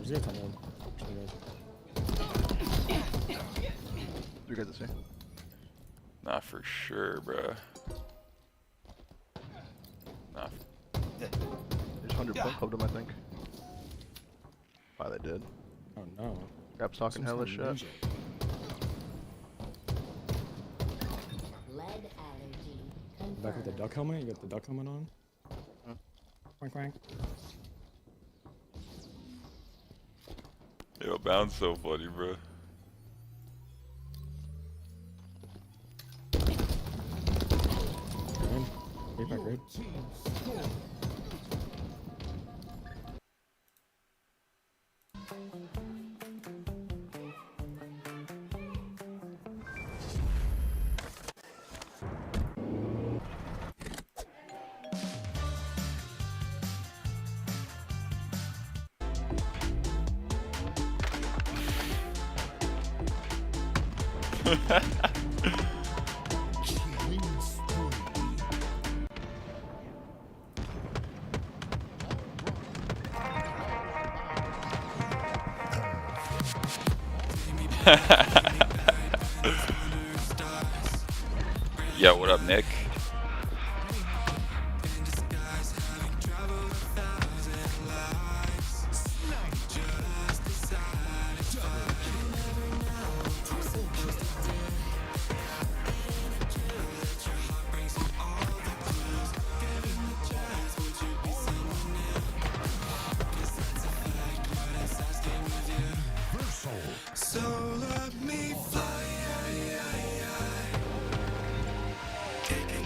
He's gonna come in. You guys see? Not for sure, bruh. Nah. They just 100 point clubbed him, I think. Why they did. Oh no. Grab's talking hella shit. Lead allergy. Back with the duck helmet? You got the duck helmet on? Quank quank. Yo, Bound's so funny, bro. Good. Wait back, right? Yo, what up, Nick? So let me fly.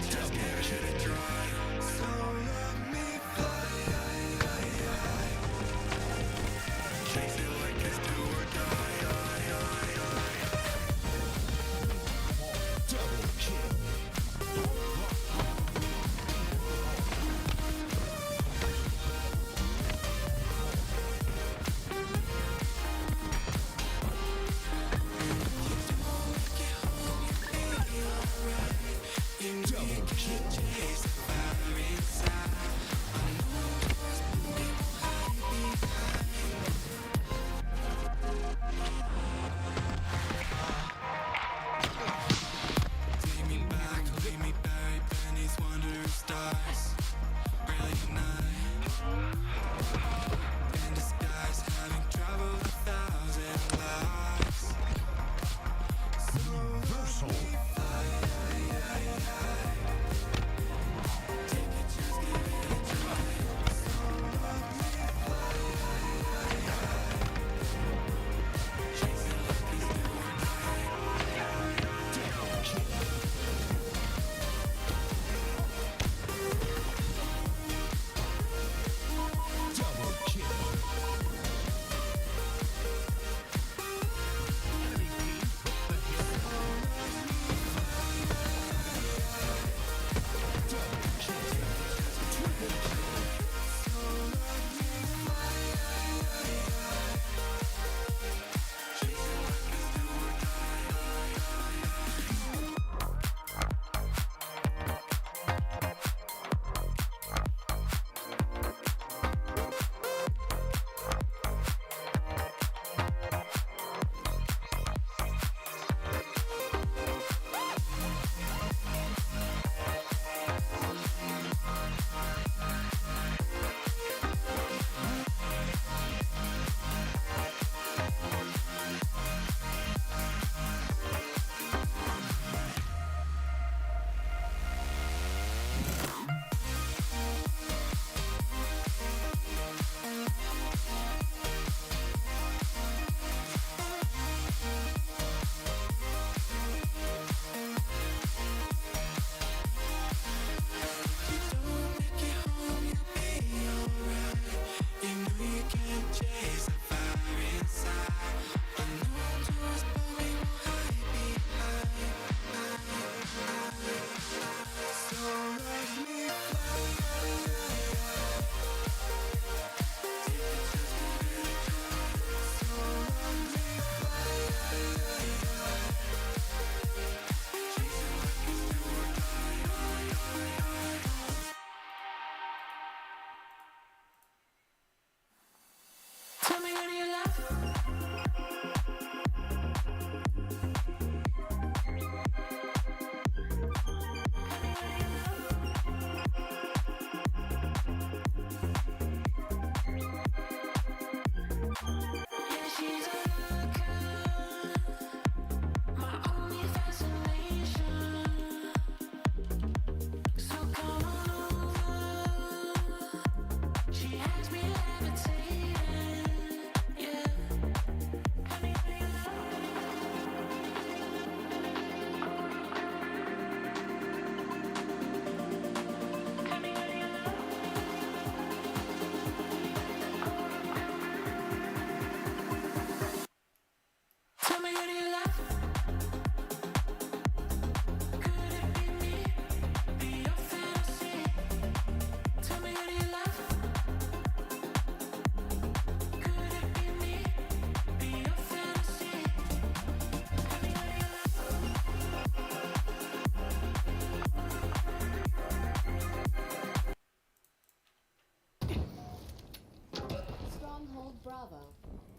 Just can't shit it dry. So let me fly. Chase it like it's do or die. Double kill.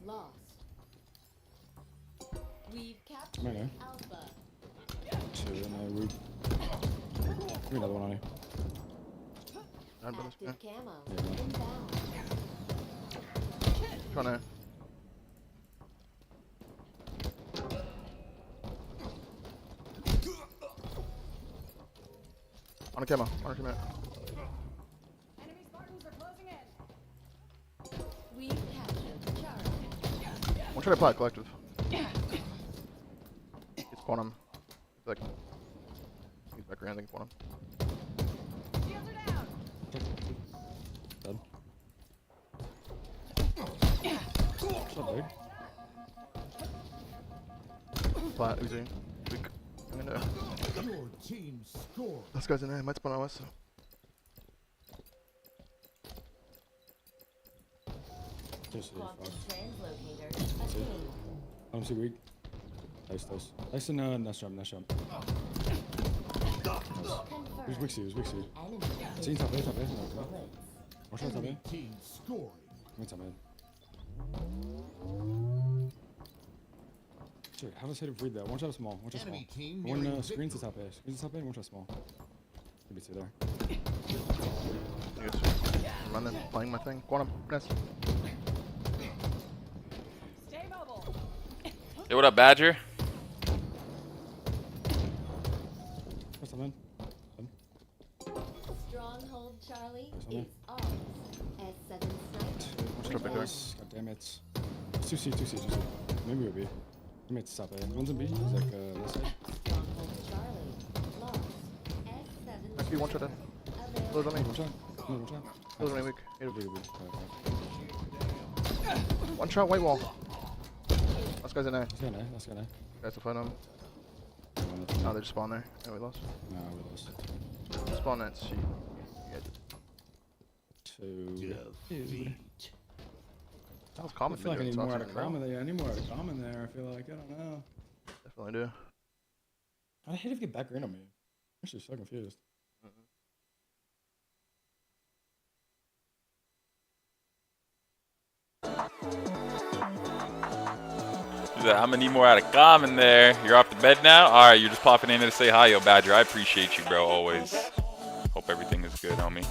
lost. We've captured Minor. Alpha. Shit, and I would. Give me another one on you. Active camo. Yeah, no. Inbound. Trying to. On a camo. On a camo. Enemy Spartans are closing in. We've captured Charlie. One try to apply collective. It's spawn him. Like, he's back around, I think spawn him. Shields are down. Dead. What's up, dude? Flat, easy. Weak. I'm gonna. Your team scored. This guy's in there. He might spawn on us. So. Just Quantum fuck. translocator. That's it. Attained. I'm too weak. Nice, nice. Nice and nest jump, nest jump. Confirmed. Who's Wixie? Who's Wixie? Enemy Seen top A, top A, top A. bullets. Watch out, top A. Enemy team scoring. Wait, top A. Shit, how does Hater read that? One shot small, one shot small. Enemy team One nearing screens to victory. top A. Screens to top A, one shot small. Could be two there. Yes. I'm running, playing my thing. Quantum. Nest. Stay mobile. Hey, what up, Badger? What's up, man? Stronghold Charlie Where's is ours. S7 sniper. One Drop it there. God damn it. It's 2C, 2C, 2C. Maybe it would be. Maybe it's top A. One's in B. He's like, this side. Stronghold Charlie lost. S7 Might be one shot in. Close on me. One shot. No, one shot. Close on me, weak. Good, good, good. Alright, One shot, white wall. Last guy's in there. That's good, eh? That's good, eh? Guys to fight him. Oh, they just spawned there. Yeah, we lost. No, we lost. Spawn that sheet. Two. Defeat. That was I common. feel like I need video, more out it's of awesome. common there. I need more out of common there. I feel like, I don't know. Definitely do. I hate if you get back green on me. I'm actually so confused. He's like, I'm gonna need more out of common there. You're off the bed now? Alright, you're just popping in to say hi, yo, Badger. I appreciate you, bro, always. Hope everything is good, homie.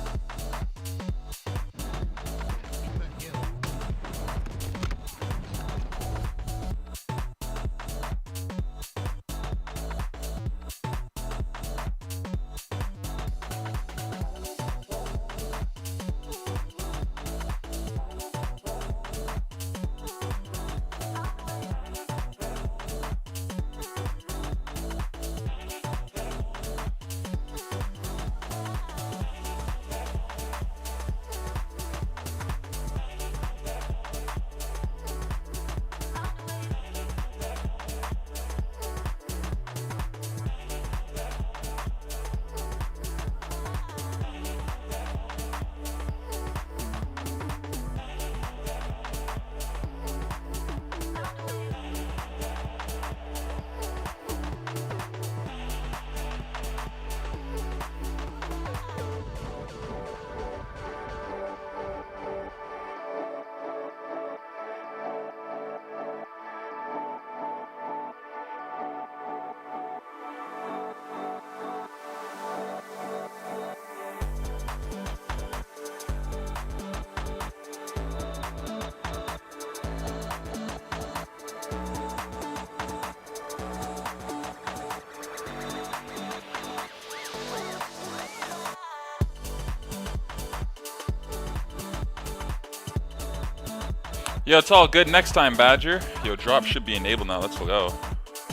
Yo, it's all good next time, Badger. Yo, drop should be enabled now. Let's go.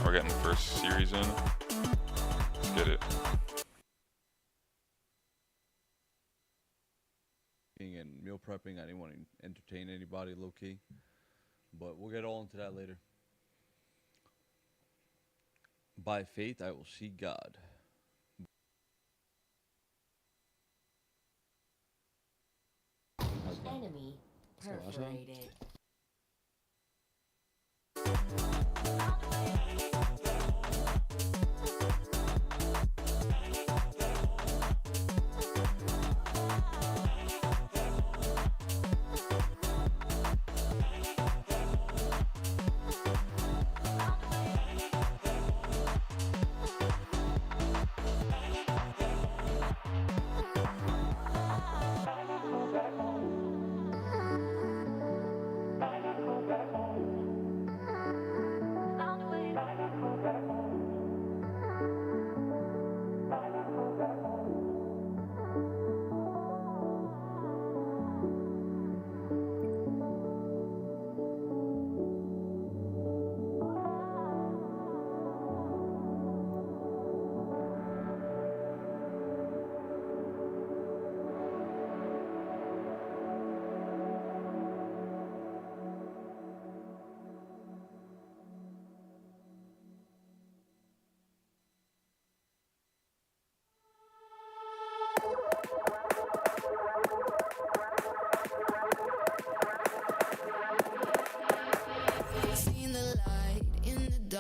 We're getting the first series in. Let's get it. And meal prepping. I didn't want to entertain anybody low key, but we'll get all into that later. By faith, I will see God. Enemy perforated.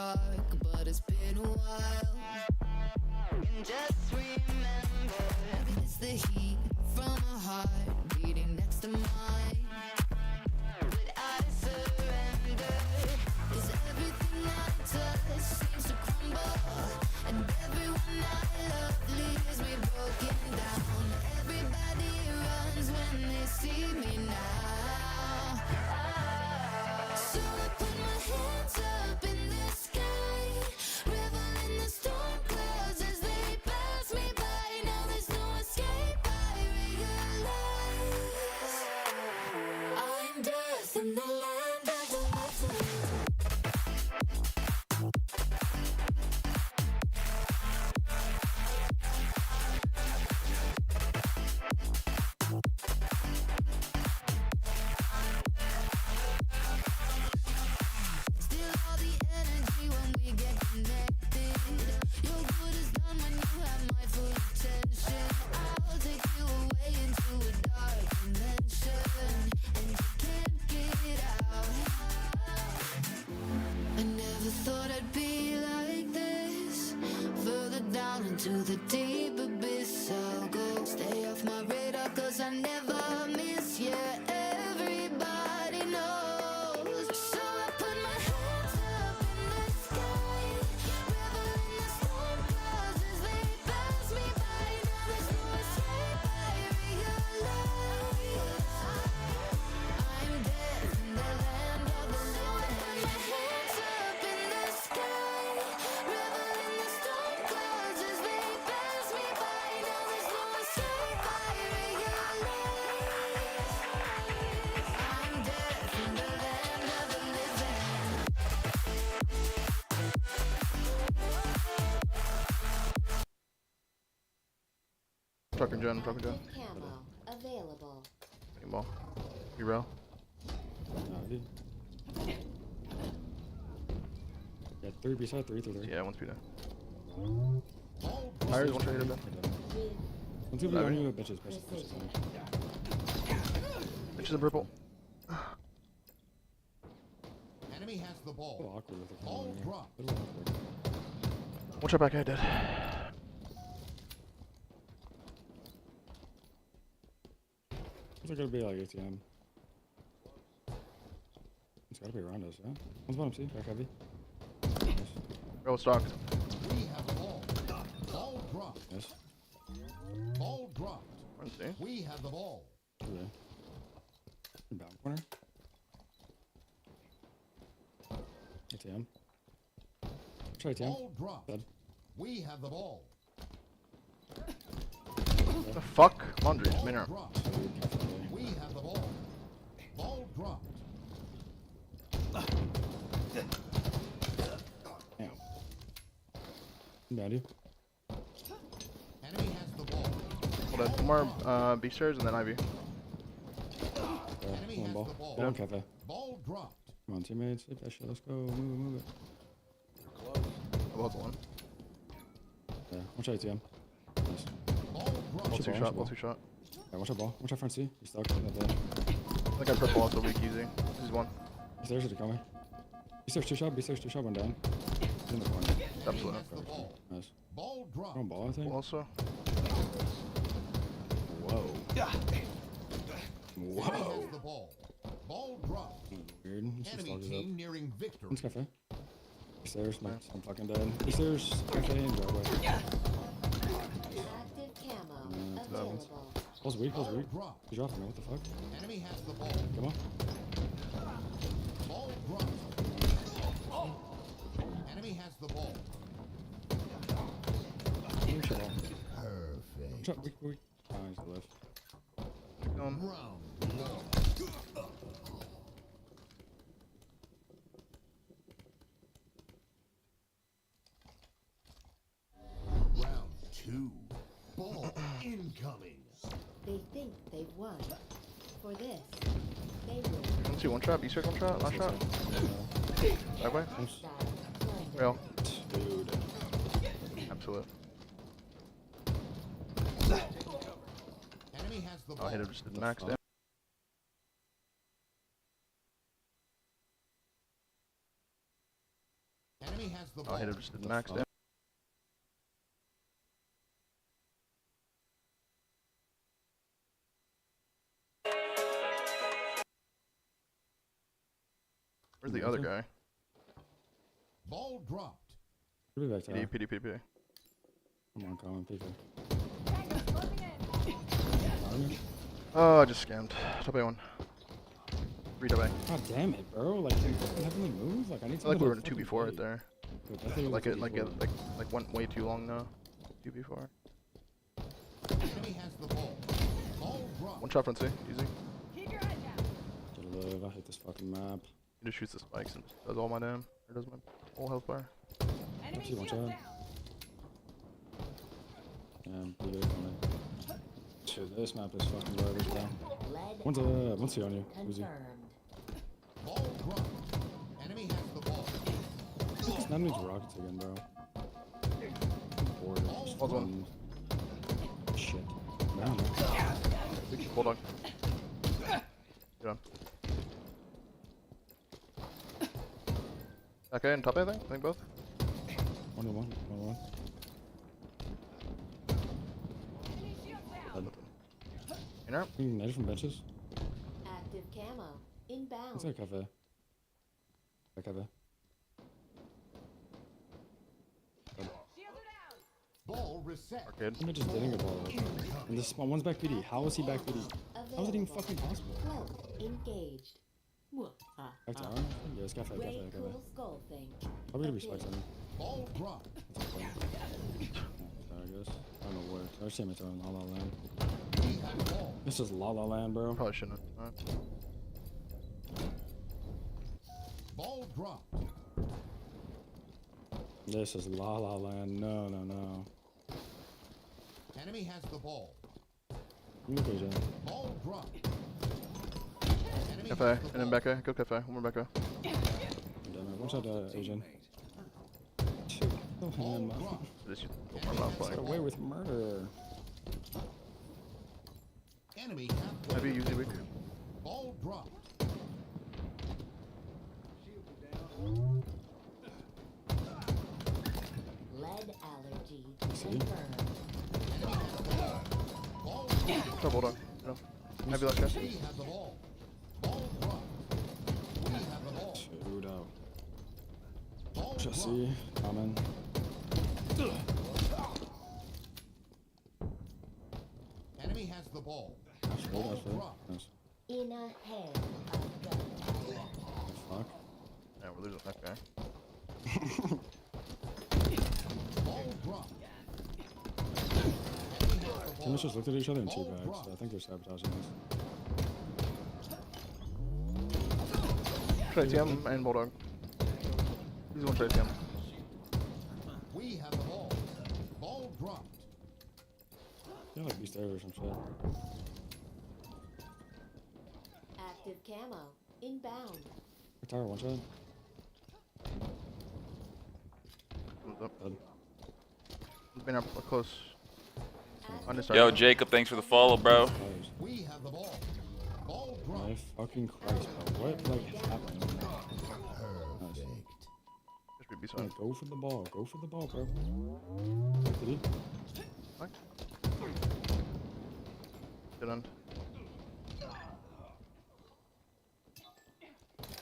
dark, but it's been a while. And just remember, it's the heat from a heart beating next to mine. But I surrender, 'cause everything I touch seems to crumble, and everyone I love leaves me broken down. Everybody runs when they see me now. So I put my hands up in the sky, revel in the storm clouds as they pass me by. Now there's no escape, I realize I'm death in the land of the living. Still all the energy when we get connected. Your good is done when you have my full attention. I'll take you away into a dark dimension, and you can't get out. I never thought I'd be like this. Further down into the deep abyss I'll go. Stay off my radar 'cause I never miss. Yeah, everybody knows. So I put my hands up in the sky, revel in the storm clouds as they pass me by. Now there's no escape, I realize I'm dead in the land of the living. So I put my hands up in the sky, revel in the storm clouds as they pass me by. Now there's no escape, I realize I'm dead in the land of the living. Trucker Jen, Trucker Jen. Active camo available. Any more? You row? Nah, dude. Yeah, 3 beside 3 through 3. Yeah, one speed down. Tires, one trade, Ben. One 2 Battery. on you, bitches. Bitches in purple. Enemy has the So ball. awkward with the Ball phone. dropped. A little awkward. Watch out back, I did. It's gonna be like ATM. It's gotta be around us, yeah? One's bottom C, back heavy. Nice. Row stocked. We have the ball. Ball dropped. Nice. Ball dropped. Run C. We have the ball. Okay. Inbound corner. ATM. Try ATM. Ball dropped. Dead. We have the ball. What the fuck? Laundry, Ball minor. dropped. We have the ball. Ball dropped. Damn. Inbound you. Enemy has the ball. Hold on, one more B stairs and then Ivy. Enemy One has ball. the ball. Ball in cafe. Ball dropped. Come on, teammates. Save that shit. Let's go. Move it. Both one. Yeah, watch out ATM. Nice. Ball Ball dropped. two ball, shot, watch ball ball. 2 shot. Yeah, watch out ball. Watch out front C. He's stuck. Not dead. I think I purple also weak easy. This is one. He's there, should have come. B-stairs 2 shot. B-stairs 2 shot. One down. He's in the corner. Enemy Absolutely. has the ball. Nice. Ball dropped. Wrong ball, I think. Also. Whoa. Enemy Whoa. has the ball. Ball dropped. Weird. Let's just Enemy log this up. team nearing victory. One's cafe. B-stairs. Nice. I'm fucking dead. B-stairs. Cafe and driveway. Active camo available. Ball's weak. Ball's Ball weak. dropped. He's off me. What the fuck? Enemy has the ball. Come on. Ball dropped. Enemy has the ball. Where's your ball? Perfect. Watch out. Weak. Ah, he's the left. Going. Round one. Round two. Ball incoming. They think they've won. For this, they will. 1-2, one shot, B stairs, one shot, last shot. Back way. Style splendor. Real. Dude. Absolute. Enemy has the Oh, ball. I hit him just at the max down. Enemy Enemy has the Oh, ball. I hit him just at The max fuck? damage. Where's the other guy? Ball dropped. Could be back tower. PD. Come on, Colin, take it. Tango's closing in. Oh, I just scammed. Top A1. 3 top A. God damn it, bro. Like, you fucking heavenly move? Like, I need I to feel like we know were in the 2v4 fucking right there. play. Dude, I think it was Like a it, like 2v4. it, like went way too long now. 2v4. Enemy has the ball. Ball dropped. One shot front C, easy. Keep your head down. Gotta live. I hate this fucking map. He just shoots the spikes and does all my damn. Or does my whole health bar. Enemy Actually, watch shields out. down. Damn, be good on it. Dude, this map is fucking garbage, bro. Lead One's here on you. Uzi. confirmed. Ball dropped. Enemy has the ball. This map needs rockets again, bro. I'm bored of this Hold on. fucking shit. No, no. Bulldog. Good on. Okay, and top A, I think both. 1-1. Enemy shields down. You know? You can knife from benches. Active camo. Inbound. It's like cafe. Like cafe. Shields are down. Ball reset. Arcade. I'm just getting a ball. And this one's back PD. How is he back PD? How is it even fucking possible? Cloak engaged. Back to Aaron? Yeah, it's cafe, Way cafe. cool skull thing. Probably gonna be spikes on him. Ball dropped. That's okay. Sorry, I guess. I don't know where. I just see him throwing La La Land. We have the ball. This is La La Land, bro. Probably shouldn't have. Ball dropped. This is La La Land. No. Enemy has the ball. Look at Jen. Ball dropped. Enemy Cafe, has the and then ball. Becca. Go cafe. One more Becca. Damn it. One shot Asian. Kill him. Ball dropped. Just go for my Get flag. away with murder. Enemy halfway. Heavy, usually weak. Ball dropped. Lead allergy See? confirmed. Enemy has the ball. Ball dropped. No, Bulldog. No. Heavy left guy. We have the ball. Ball dropped. We have the ball. Shoot out. Ball Just dropped. see. Coming. Enemy has the ball. That's fair, Ball that's fair. dropped. Nice. In a hand of gunpowder. The fuck? Yeah, we're losing that guy. Ball dropped. Enemy has the Teammates ball. just looked at each other in two Ball bags. dropped. So I think they're sabotaging this. Try TM and Bulldog. He's one try TM. We have the ball. Ball dropped. They're like beast air or some shit. Active camo. Inbound. Tower one shot. Comes up. Dead. He's been up close. On this Yo, side. Jacob, thanks for the follow, bro. Towers. We have the ball. Ball My dropped. fucking Christ, bro. What like happened? Nice. Just be beast Yeah, on. go for the ball. Go for the ball, bro. Did he? Fuck. Good end.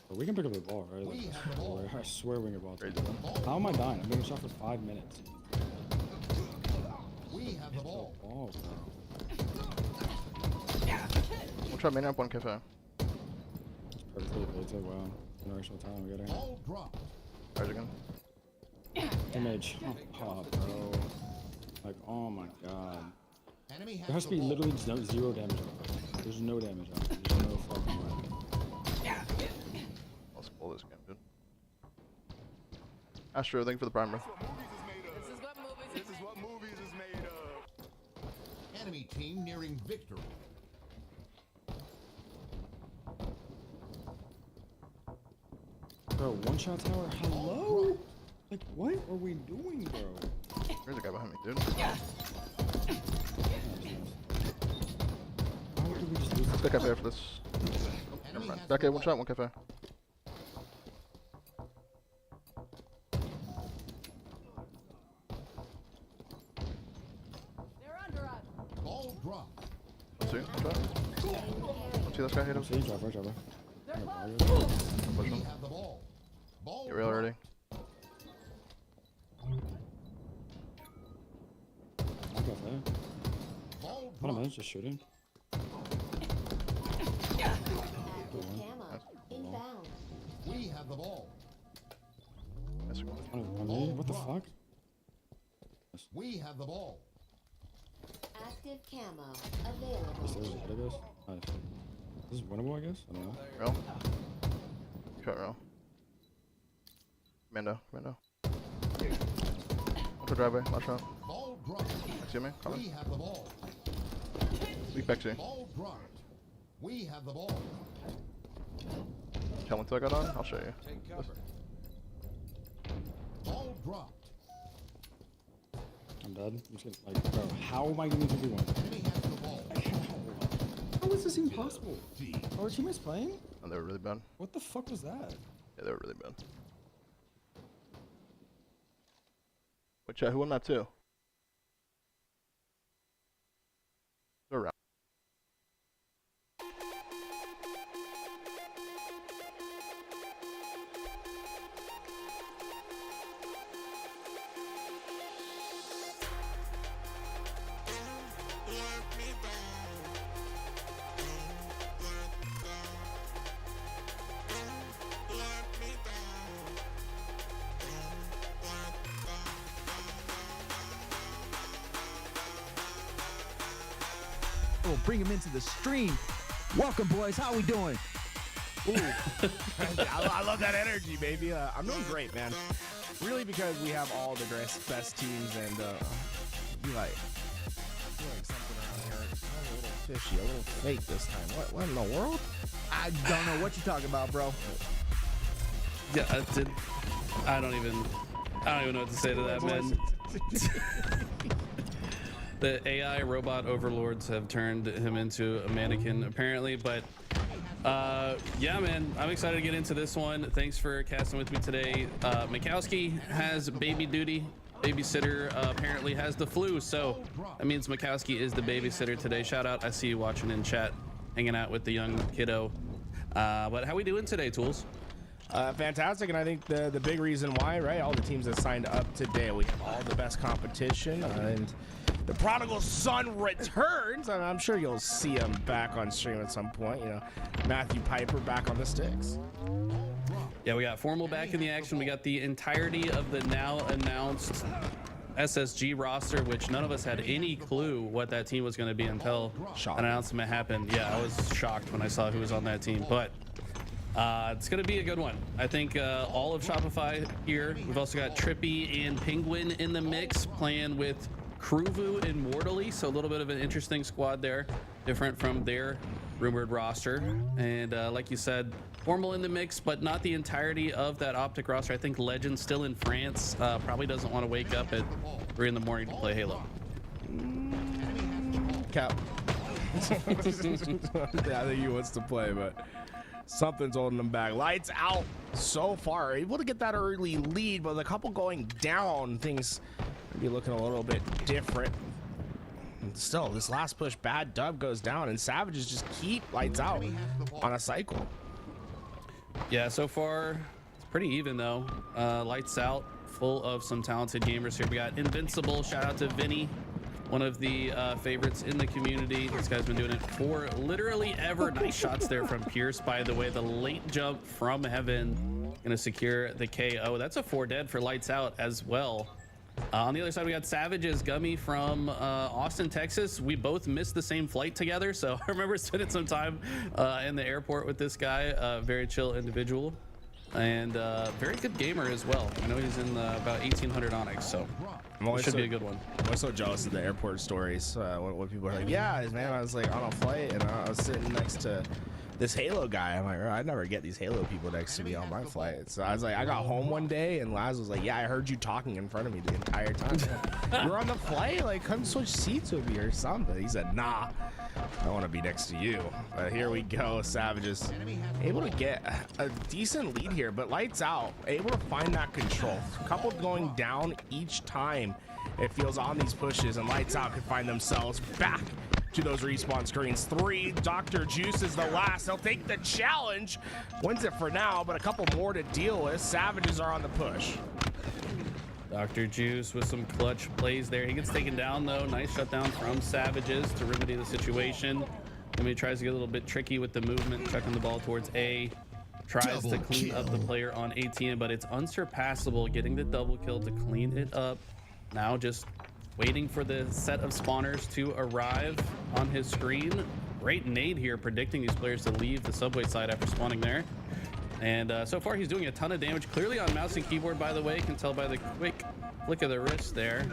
But we can pick up the ball, right? We Like, have the ball. I swear we can ball. Crazy. How am I dying? I'm getting shot for 5 minutes. We have the ball. Balls, bro. We'll try main up one cafe. It's perfectly played too. Wow. Generational talent we got here. Ball dropped. Charge again. Image. Oh, bro. Like, oh my god. Enemy has There has to the be ball. literally zero damage on it. There's no damage on it. There's no fucking way. I'll spoil this game, dude. Astro, thank you for the primer. Enemy team nearing victory. Bro, one shot tower. Hello? Like, what are we doing, bro? There's a guy behind me, dude. How did we just lose Let's this? go cafe for this. Never Enemy mind. has Okay, the one ball. shot, one cafe. you. What's that? Let's see this guy hit him. See, driver, driver. Push We him. have the ball. Ball Get real already. I'll go there. Ball Hold on, man, dropped. just shooting. Active camo. Inbound. We have the ball. Nice one. On me? What the fuck? We have the ball. Active camo. This Available. is it, I guess. Nice. This is winnable, I guess? I don't know. Real. Cut real. Mando. Up the driveway. Watch out. Ball dropped. Excuse me. We Coming. have the ball. Weak back to you. Ball dropped. We have the ball. Tell me until I got on. I'll show you. Ball dropped. I'm dead. I'm just gonna, like, bro, how am I getting to do one? Enemy has the ball. How is this even possible? Are our teammates playing? And they were really bad. What the fuck was that? Yeah, they were really bad. Wait, chat, who won that too? They're around. We'll bring him into the stream. Welcome, boys. How we doing? I love that energy, baby. I'm doing great, man. Really, because we have all the best teams, and be like something around here. I'm a little fishy, a little fake this time. What in the world? I don't know what you're talking about, bro. Yeah, I don't even know what to say to that, man. The AI robot overlords have turned him into a mannequin, apparently. But yeah, man, I'm excited to get into this one. Thanks for casting with me today. Mikowski has baby duty. Babysitter apparently has the flu, so that means Mikowski is the babysitter today. Shout out, I see you watching in chat, hanging out with the young kiddo. But how we doing today, Tools? Fantastic, and I think the big reason why, right? All the teams that signed up today, we have all the best competition, and the prodigal son returns, and I'm sure you'll see him back on stream at some point. You know, Matthew Piper back on the sticks. Yeah, we got Formal back in the action. We got the entirety of the now announced SSG roster, which none of us had any clue what that team was going to be until an announcement happened. Yeah, I was shocked when I saw who was on that team, but it's going to be a good one. I think all of Shopify here. We've also got Trippy and Penguin in the mix, playing with Kruvu and Mortally, so a little bit of an interesting squad there, different from their rumored roster. And like you said, Formal in the mix, but not the entirety of that Optic roster. I think Legend still in France, probably doesn't want to wake up at 3 in the morning to play Halo. Cap. I think he wants to play, but something's holding him back. Lights out so far, able to get that early lead, but with a couple going down, things may be looking a little bit different. And still, this last push, bad dub goes down, and Savages just keep lights out on a cycle. Yeah, so far it's pretty even though. Lights out, full of some talented gamers here. We got Invincible. Shout out to Vinny, one of the favorites in the community. This guy's been doing it for literally ever. Nice shots there from Pierce, by the way. The late jump from heaven, gonna secure the KO. That's a 4 dead for Lights Out as well. On the other side, we got Savages, Gummy from Austin, Texas. We both missed the same flight together, so I remember spending some time in the airport with this guy. Very chill individual, and very good gamer as well. I know he's in about 1800 Onyx, so it should be a good one. I'm so jealous of the airport stories when people are like, yeah, man, I was like on a flight and I was sitting next to this Halo guy. I'm like, I never get these Halo people next to me on my flight. So I was like, I got home one day and Laz was like, yeah, I heard you talking in front of me the entire time. You're on the flight? Like, come switch seats with me or something. He said, nah, I want to be next to you. But here we go. Savages able to get a decent lead here, but Lights Out able to find that control. A couple going down each time it feels on these pushes, and Lights Out could find themselves back to those respawn screens. 3, Dr. Juice is the last. He'll take the challenge. Wins it for now, but a couple more to deal with. Savages are on the push. Dr. Juice with some clutch plays there. He gets taken down though. Nice shutdown from Savages to remedy the situation. And he tries to get a little bit tricky with the movement, chucking the ball towards A. Tries to clean up the player on ATM, but it's unsurpassable getting the double kill to clean it up. Now just waiting for the set of spawners to arrive on his screen. Great nade here, predicting these players to leave the subway side after spawning there. And so far he's doing a ton of damage, clearly on mouse and keyboard, by the way. You can tell by the quick flick of the wrist there.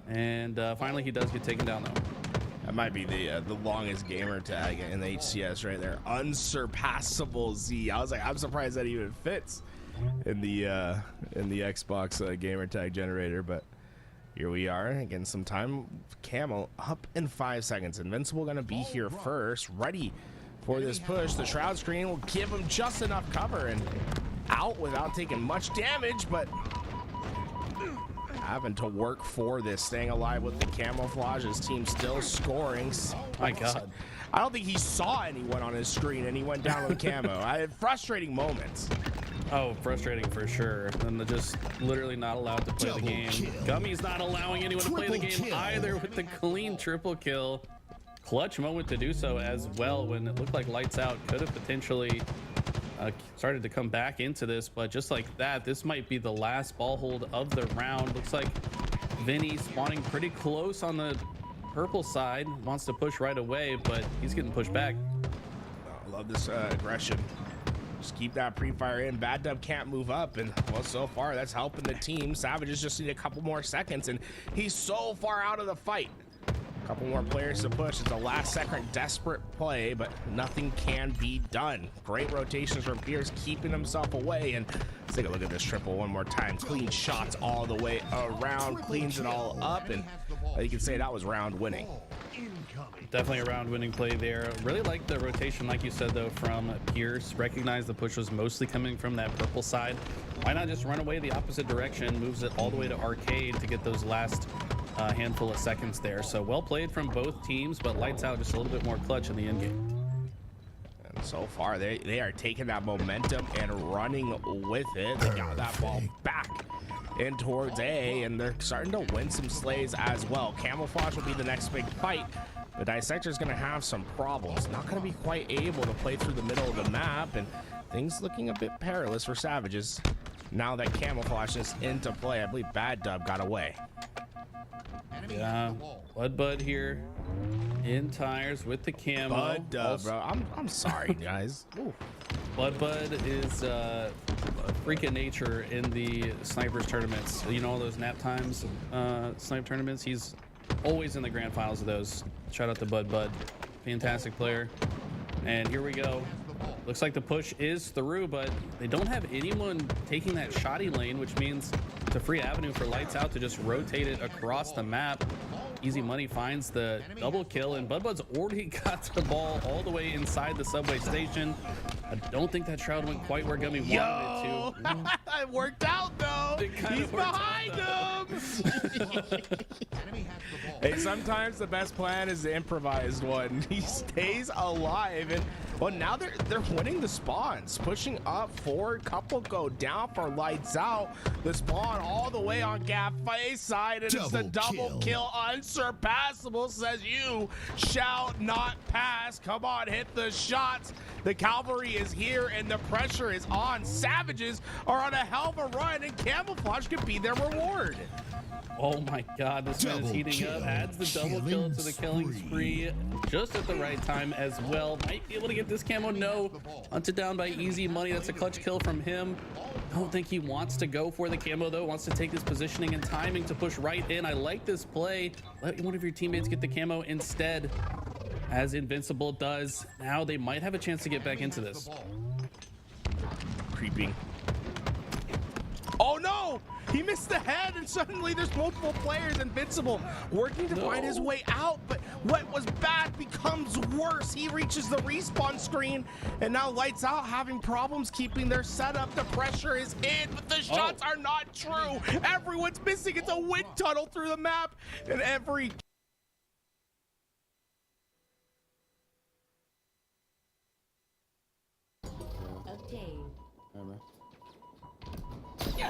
And finally he does get taken down though. That might be the longest gamer tag in the HCS right there. Unsurpassable Z. I was like, I'm surprised that even fits in the Xbox gamer tag generator, but here we are again. Some time. Camo up in 5 seconds. Invincible gonna be here first, ready for this push. The shroud screen will give him just enough cover and out without taking much damage, but having to work for this, staying alive with the camouflage. His team still scoring. My God, I don't think he saw anyone on his screen and he went down with camo. I had frustrating moments. Oh, frustrating for sure. And they're just literally not allowed to play the game. Gummy's not allowing anyone to play the game either with the clean triple kill. Clutch moment to do so as well when it looked like Lights Out could have potentially started to come back into this, but just like that, this might be the last ball hold of the round. Looks like Vinny spawning pretty close on the purple side, wants to push right away, but he's getting pushed back. I love this aggression. Just keep that pre-fire in. Bad Dub can't move up, and well, so far that's helping the team. Savages just need a couple more seconds, and he's so far out of the fight. Couple more players to push. It's a last second desperate play, but nothing can be done. Great rotations from Pierce, keeping himself away. And let's take a look at this triple one more time. Clean shots all the way around, cleans it all up, and you can say that was round winning. Definitely a round winning play there. Really like the rotation, like you said, though, from Pierce. Recognized the push was mostly coming from that purple side. Why not just run away the opposite direction? Moves it all the way to Arcade to get those last handful of seconds there. So well played from both teams, but Lights Out just a little bit more clutch in the end game. And so far they are taking that momentum and running with it. They got that ball back in towards A, and they're starting to win some slays as well. Camouflage will be the next big fight. The Dissector's going to have some problems. Not going to be quite able to play through the middle of the map, and things looking a bit perilous for Savages. Now that Camouflage is into play, I believe Bad Dub got away. Yeah, Bud here in tires with the camo. Bud Dub, bro. I'm sorry, guys. Ooh. Bud is a freak of nature in the snipers tournaments. You know, all those nap times snipe tournaments. He's always in the grand finals of those. Shout out to Bud. Fantastic player. And here we go. Looks like the push is through, but they don't have anyone taking that shoddy lane, which means it's a free avenue for Lights Out to just rotate it across the map. Easy Money finds the double kill, and Bud's already got the ball all the way inside the subway station. I don't think that shroud went quite where Gummy wanted it to. It worked out though. He's behind him. Hey, sometimes the best plan is the improvised one. He stays alive, and well, now they're winning the spawns, pushing up forward. Couple go down for Lights Out. The spawn all the way on Gaffay's side, and it's a double kill. Unsurpassable, says you shall not pass. Come on, hit the shots. The cavalry is here, and the pressure is on. Savages are on a hell of a run, and Camouflage could be their reward. Oh my God, this man is heating up. Adds the double kill to the killing spree just at the right time as well. Might be able to get this camo. No, hunted down by Easy Money. That's a clutch kill from him. Don't think he wants to go for the camo though. Wants to take this positioning and timing to push right in. I like this play. Let one of your teammates get the camo instead, as Invincible does. Now they might have a chance to get back into this. Creeping. Oh no! He missed the head, and suddenly there's multiple players. Invincible working to find his way out, but what was bad becomes worse. He reaches the respawn screen, and now Lights Out having problems keeping their setup. The pressure is in, but the shots are not true. Everyone's missing. It's a wind tunnel through the map, and every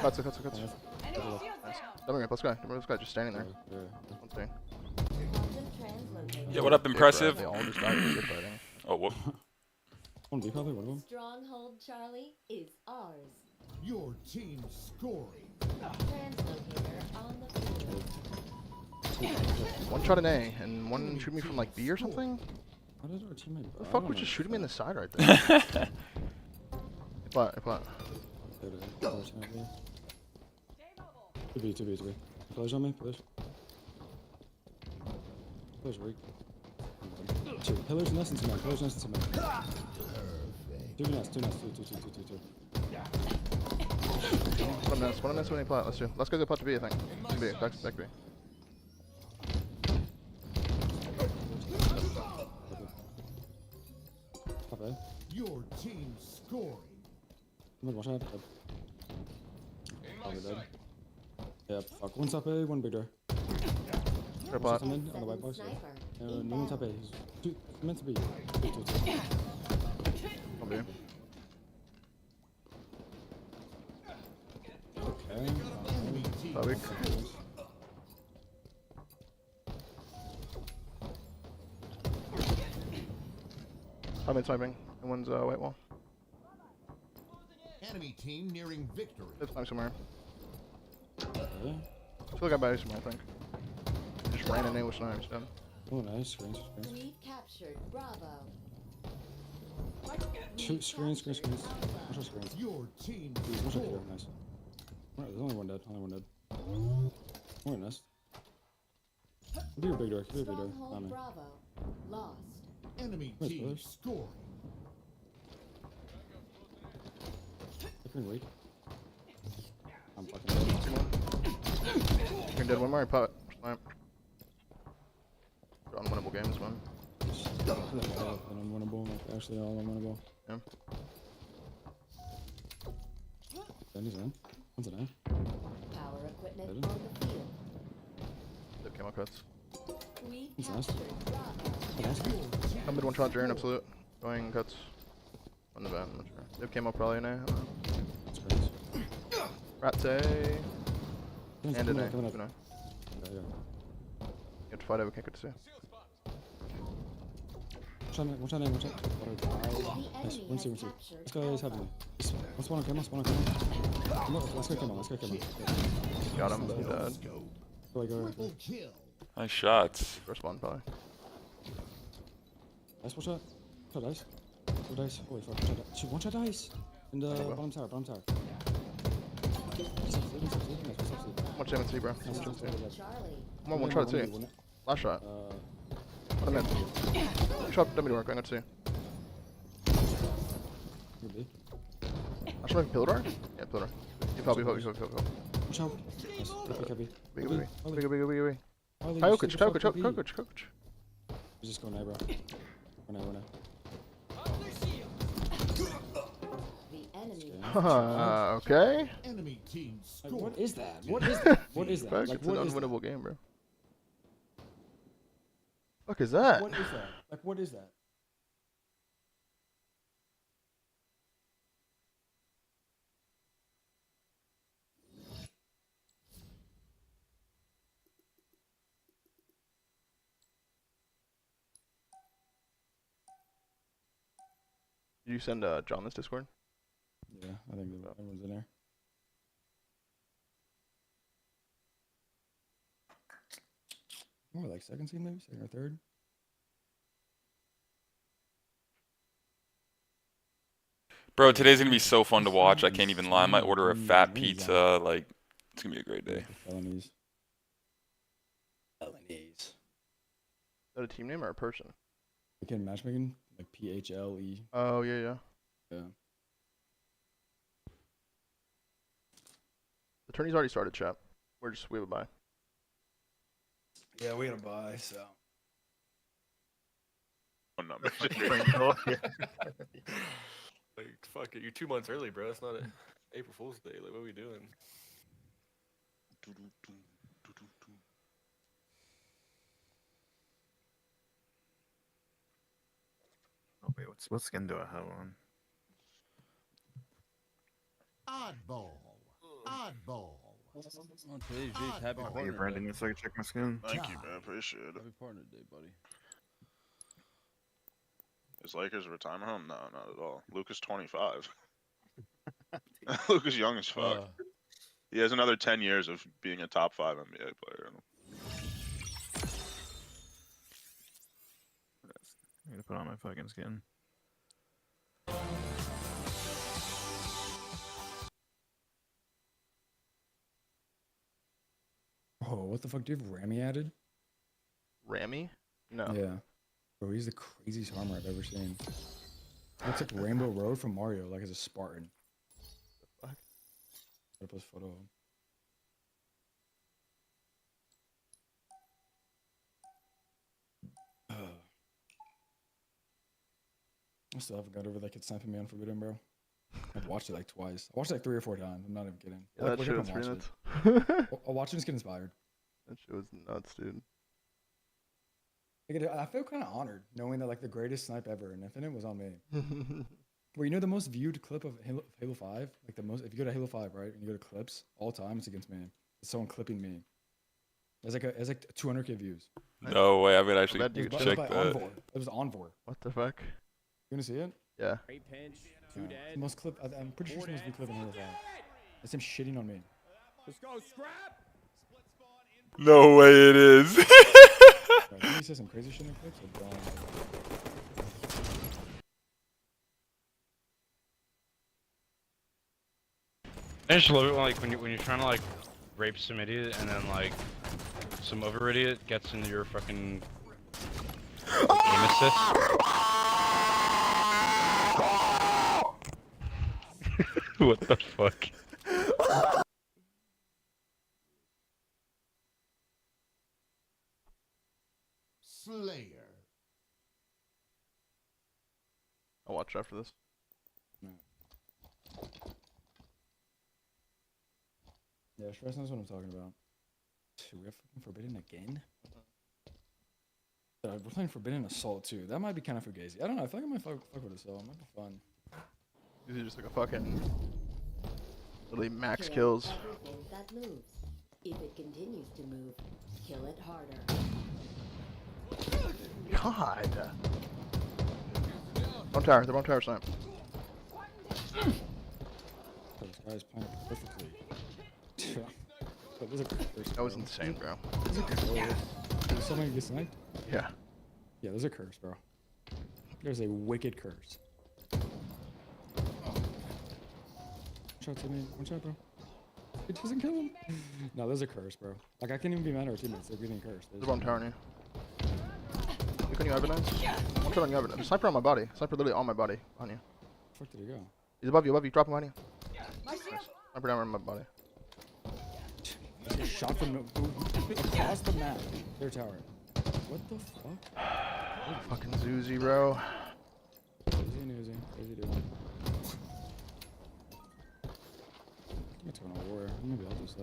Cuts. Enemy shield Nice. down. Double ramp, let's go. Double ramp, let's go. Just standing there. One thing. Quantum translocator. Yeah, what up, impressive? They all just died from good fighting. Oh, whoop. One B probably, one of them. Stronghold Charlie is ours. Your team scoring. Translocator on the field. One shot an A, and one shoot me from like B or something? How did our teammate? What the fuck was just shooting me in the side right there? Plot. Stay mobile. 2B. Pillars on me, pillars. Pillars weak. Two. Pillars nice and two man. Pillars nice and two man. Two nice. Two. One miss, winning plot. Let's do. Let's go to plot to B, I think. B, back B. Top A. Your team scoring. Watch out. Probably dead. Yeah, fuck. One's top A, one big door. Third plot. On the white box. Sniper. No one top A. He's two, meant to be. Two. One B. Okay. Enemy team Bobby. I'm in sniping. And one's white wall. Enemy team nearing victory. It's snipe somewhere. Okay. Still got by somewhere, I think. Just ran in with snipes, done. Oh, nice. Screens. We've captured Bravo. Shoot, screens. Watch out, screens. Your team Watch out, scoring. killer. Nice. Alright, there's only one dead. Oh, nice. Could be your big door. Stronghold On me. Bravo. Lost. Enemy Where's team Pillars? scoring. Green weak. I'm fucking dead. Green dead, one more pot. Snipe. Unwinnable games, man. Unwinnable. Like, actually, all unwinnable. Yeah. Then he's in. One's an Power equipment Dead. on the field. Dip camo cuts. We've He's nice. captured Bravo. A. Nice. I'm mid one shot, Jaren, absolute. Going cuts. On the van, I'm not sure. Dip camo probably an A. I don't know. Screens. Rat A. Screens And an A. coming up. Good eye. Yeah. You have to fight over, can't get to see. Watch out. The Nice. enemy One, has two. captured This guy is Alpha. heavily. Let's spawn on camera. Let's go camera. Got him, dead. Go. Triple kill. Nice shots. First one, probably. Nice, watch out. Dice. Holy fuck, one shot dice. In the bottom tower. Much damage, bro. Charlie. Come on, one shot at two. Last shot. What a minute. Shot, dummy door, going at two. I should make pillar door? Yeah, pillar door. You probably. Watch out. Nice. Heavy. Big. Harley, Coach. Just go now, bro. Go now. The enemy. Okay. Enemy team Like, scoring. what is that? What is that? Fuck, Like, it's an what is that? unwinnable game, bro. Fuck is that? What is that? Like, what is that? Did you send John this Discord? Yeah, I think everyone's in there. More like second team, maybe second or third. Bro, today's gonna be so fun to watch. I can't even lie. I might order a fat pizza. Like, it's gonna be a great day. Felonies. Is that a team name or a person? Again, matchmaking, like PHLE. Oh, yeah. Yeah. The tourney's already started, chap. We have a bye. Yeah, we gotta buy, so. Oh, no, Like, fuck it, you're 2 months early, bro. It's not a April Fool's Day. Like, what are we doing? Oh wait, what skin do I have on? Oddball. Oddball. On today's Jay's happy Thank partner you, Brandon. day. You so I can check my skin. Thank you, man. Appreciate it. Happy partner day, buddy. Is Lakers a retirement home? No, not at all. Luke is 25. Luke is young as fuck. He has another 10 years of being a top 5 NBA player. I'm gonna put on my fucking skin. Oh, what the fuck? Do you have Rami added? Rami? No. Yeah. Bro, he's the craziest armor I've ever seen. Looks like Rainbow Road from Mario, like as a Spartan. The fuck? Gotta post a photo of him. I still haven't got over that kid snapping me on Forbidden, bro. I've watched it like twice. I watched it like 3 or 4 times. I'm not even kidding. Yeah, Like, that look shit up was and pretty watch nuts. it. I'll watch it and just get inspired. That shit was nuts, dude. I feel kind of honored knowing that like the greatest snipe ever in Infinite was on me. Well, you know the most viewed clip of Halo 5? Like the most, if you go to Halo 5, right, and you go to clips, all time, it's against me. It's someone clipping me. It's like 200K views. No way. I would actually bet you check check that. Envoy. It was Envoy. What the fuck? You wanna see it? Yeah. Great pinch. Two Yeah. dead. It's the most clip. I'm pretty sure it's the most viewed clip in Halo 5. It's him shitting on me. Let's go, scrap. No way it is. Right, can you say some crazy shit in clips? Or don't? I just love it like when you're trying to like rape some idiot and then like some other idiot gets into your fucking aim assist. What the fuck? Slayer. I'll watch after this. Yeah, Stress knows what I'm talking about. Dude, we have fucking Forbidden again? We're playing Forbidden Assault too. That might be kind of fugazi. I don't know. I feel like I might fuck with Assault. It might be fun. This is just like a fucking literally max Kill kills. everything that moves. If it continues to move, kill it harder. God. One tower. They're one tower snipe. This guy's playing perfectly. But there's a curse, That was bro. insane, bro. There's a curse. There's so many get sniped. Yeah. Yeah, there's a curse, bro. There's a wicked curse. Shot to me. One shot, bro. It doesn't kill him. No, there's a curse, bro. Like, I can't even be mad at our teammates. They're getting cursed. There's one tower on you. Look on you, evidence. One shot on you, evidence. Sniper on my body. Sniper literally on my body. On you. Where did he go? He's above you, above you. Drop him on you. Sniper down on my body. Just shot from across the map. Their tower. What the fuck? Fucking Zuzi, bro. Easy newsy. Easy dude. I'm gonna turn on warrior. Maybe I'll just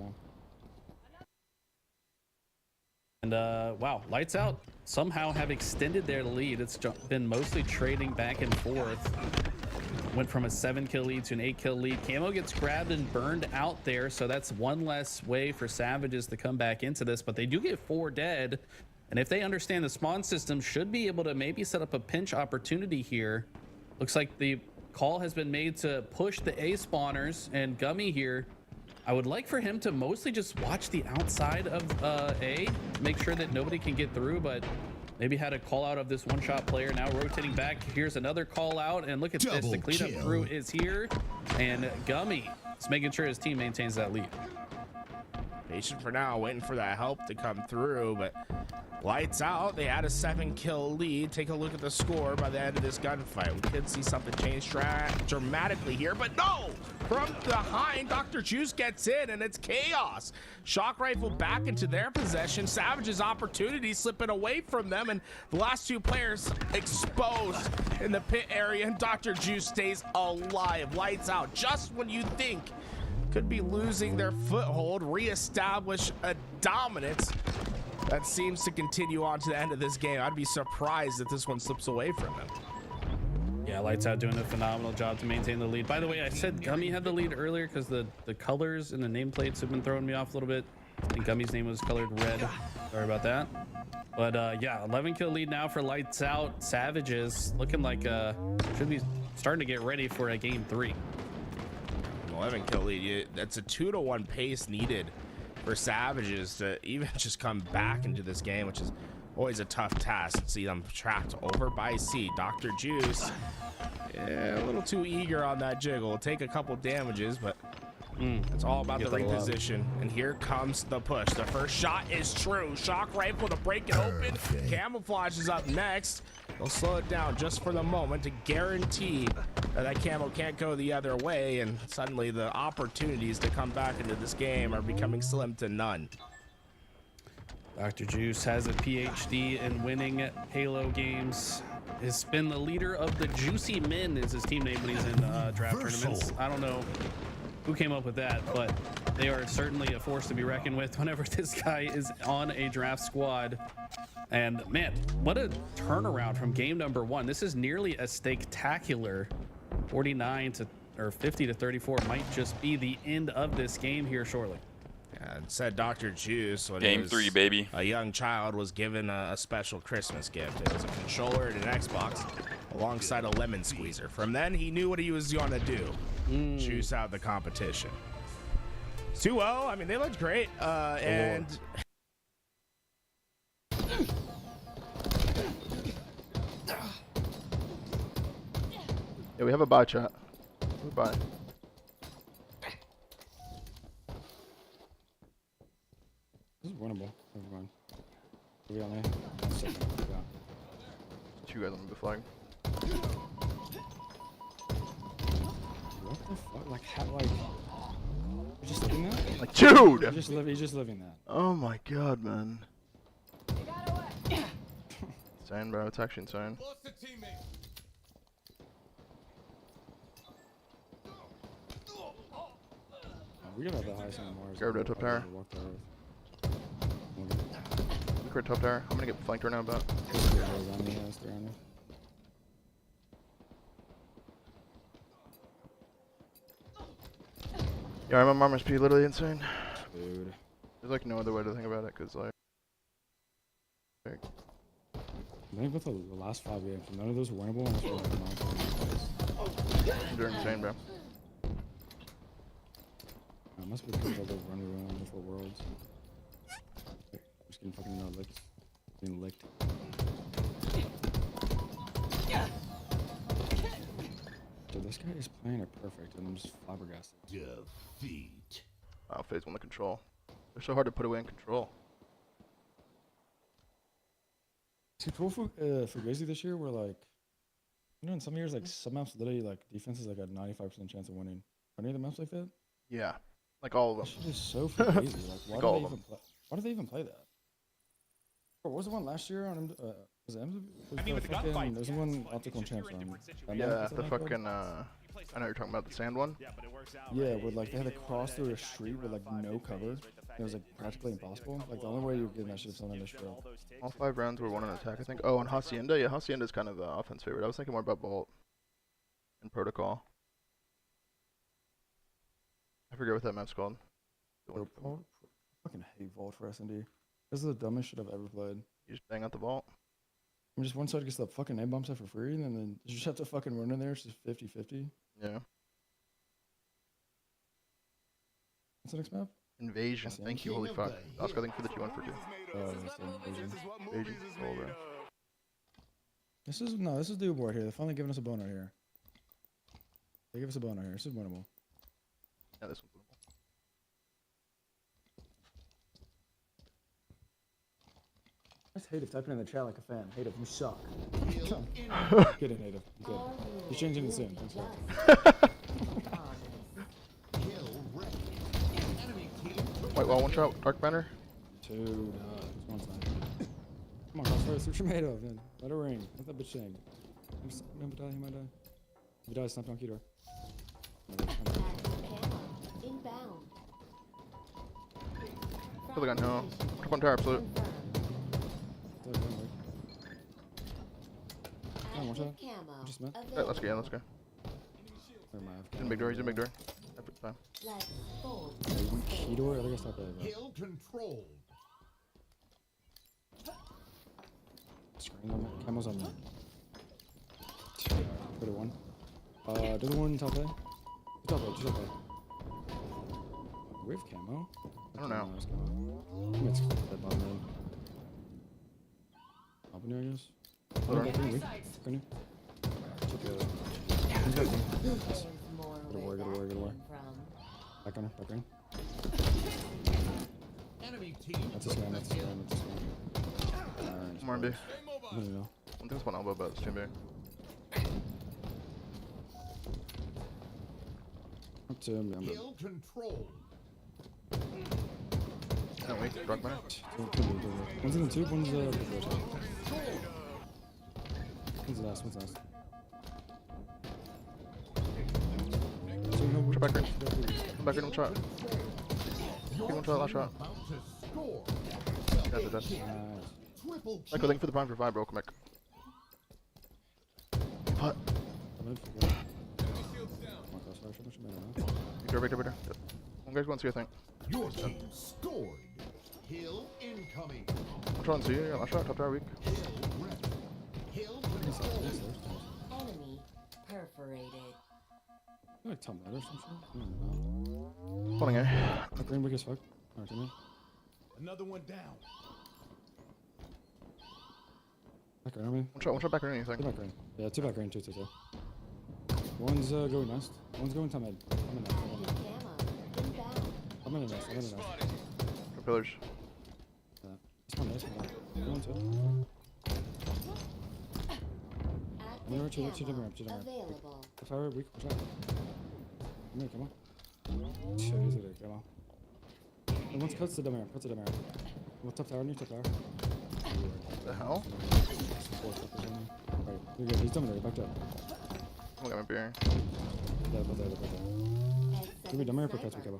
And wow, Lights Out somehow have extended their lead. It's been mostly trading back and forth. Went from a 7-kill lead to an 8-kill lead. Camo gets grabbed and burned out there, so that's one less way for Savages to come back into this, but they do get 4 dead. And if they understand the spawn system, should be able to maybe set up a pinch opportunity here. Looks like the call has been made to push the A spawners, and Gummy here, I would like for him to mostly just watch the outside of A, make sure that nobody can get through, but maybe had a call out of this one-shot player. Now rotating back, here's another call out, and look at this, the cleanup crew is here, and Gummy is making sure his team maintains that lead. Patient for now, waiting for that help to come through, but Lights Out. They had a 7-kill lead. Take a look at the score by the end of this gunfight. We could see something change dramatically here, but no! From behind, Dr. Juice gets in, and it's chaos. Shock rifle back into their possession. Savage's opportunity slipping away from them, and the last 2 players exposed in the pit area, and Dr. Juice stays alive. Lights Out. Just when you think could be losing their foothold, reestablish a dominance that seems to continue on to the end of this game. I'd be surprised if this one slips away from them. Yeah, Lights Out doing a phenomenal job to maintain the lead. By the way, I said Gummy had the lead earlier because the colors and the nameplates have been throwing me off a little bit. I think Gummy's name was colored red. Sorry about that. But yeah, 11 kill lead now for Lights Out. Savages looking like should be starting to get ready for a game 3. 11 kill lead. That's a 2-to-1 pace needed for Savages to even just come back into this game, which is always a tough task. See them trapped over by C. Dr. Juice, yeah, a little too eager on that jiggle. Take a couple damages, but it's all about the reposition. And here comes the push. The first shot is true. Shock rifle to break it open. Camouflage is up next. They'll slow it down just for the moment to guarantee that that camo can't go the other way, and suddenly the opportunities to come back into this game are becoming slim to none. Dr. Juice has a PhD in winning Halo games. Has been the leader of the Juicy Men is his team name when he's in draft tournaments. I don't know who came up with that, but they are certainly a force to be reckoned with whenever this guy is on a draft squad. And man, what a turnaround from game number 1. This is nearly a spectacular 49 to or 50 to 34. Might just be the end of this game here shortly. And said Dr. Juice when Game 3, baby. A young child was given a special Christmas gift. It was a controller and an Xbox alongside a lemon squeezer. From then, he knew what he was going to do. Juice out the competition. 2-0. I mean, they looked great. And yeah, we have a bye chat. Bye. This is winnable. Never mind. Are we on A? Second. Yeah. 2 guys on the flag. What the fuck? Like, how, like, you're just living that? Like, dude! You're just living that. Oh my god, man. Insane, bro. It's actually insane. We gotta have the highest on Mars. Grab that top tower. We crit top tower. I'm gonna get flanked right now, but. Yeah, my armor speed literally insane. Dude. There's like no other way to think about it, cause like. I think with the last 5 games, none of those were winnable unless we're like They're insane, bro. It must be because of those run around before worlds. I'm just getting fucking licked. Being licked. Dude, this guy is playing it perfect, and I'm just flabbergasted. Defeat. Wow, phase 1 the control. They're so hard to put away in control. Control for Fugazi this year were like, you know, in some years, like some maps literally like defense is like a 95% chance of winning. Are any of the maps like that? Yeah, like all of them. That shit is so Fugazi. Like, Like all of them. Why do they even play that? What was the one last year on? Was it M? I mean, with the gunfight, there's one optical champs on. Yeah, the fucking. I know you're talking about the sand one. Yeah, where like they had to cross through a street with like no cover. It was like practically impossible. Like the only way you were getting that shit is on this drill. All 5 rounds were 1 on attack, I think. Oh, and Hacienda. Yeah, Hacienda's kind of offense favorite. I was thinking more about Bolt and Protocol. I forget what that map's called. Fucking hate Vault for S&D. This is the dumbest shit I've ever played. You just bang out the Vault. I mean, just one side gets the fucking name bump set for free, and then you just have to fucking run in there. It's just 50-50. Yeah. What's the next map? Invasion. Thank you, holy fuck. Oscar, thank you for the 2-1 for 2. That's the Invasion. Invasion. Oh, bro. This is the board here. They're finally giving us a bone right here. They give us a bone right here. This is winnable. Yeah, this one's winnable. That's Hative typing in the chat like a fan. Hative, you suck. Get in, Hative. Good. You're changing the soon. Thanks, White wall, 1 shot, dark banner. Dude, this one's not. Come on, Crossfire, switch your tomato, man. Let her ring. Let that bitch sing. He might die, he might die. If he dies, snap on Keto. Inbound. Kill the gun, no. Up on tower, absolute. One shot. camo Just met. Alright, let's go. Yeah, let's go. Never mind. He's in big door. He's in big door. Every time. Let's fold. One key door. I think I stopped there. Hill controlled. Screen on me. Camo's on me. Put it one. Do the one top A. Top A. Just top A. We have camo. I don't know. I think it's that bottom end. Open here, I guess. Hold on. Back in, back in. Took a. He's back in. Nice. Good war, good war, good war. Back on her, back in. Enemy team. That's a scam, that's a scam, that's a scam. Alright. More in B. I don't know. I think it's one elbow, but it's too big. Up to him, I'm dead. Hill controlled. Can't wait. Rock man. One's in the tube, one's the top. One's last, one's last. Try back in. Back in, try. Give him a try, last shot. Guys are dead. Triple Michael, thank you for the prime for 5, bro. Come back. Hut. Victor. Yep. One guy's going to see, I think. Your team scored. Hill incoming. I'm trying to see you. Last shot, top tower weak. Hill controlled. Enemy perforated. Like top ladder or something? Holding A. Like green weak as fuck. Alright, to me. Another one down. Back green, I mean. One shot back or anything. Two back green. Yeah, two back green, two. One's going nest. One's going top mid. I'm in nest. I'm in a nest. I'm in a nest. Go pillars. Yeah. It's my nest. One, two. I'm gonna two different ramps. Available. The fire weak. Watch out. Come on. Shit, easy to come on. And once cuts the dumb ramp. Cuts the dumb ramp. One top tower, new top tower. What the hell? Alright, you're good. He's done there. Backed up. Look at my beer. Yeah, back there. Give me dumb ramp or cuts, Mikaba.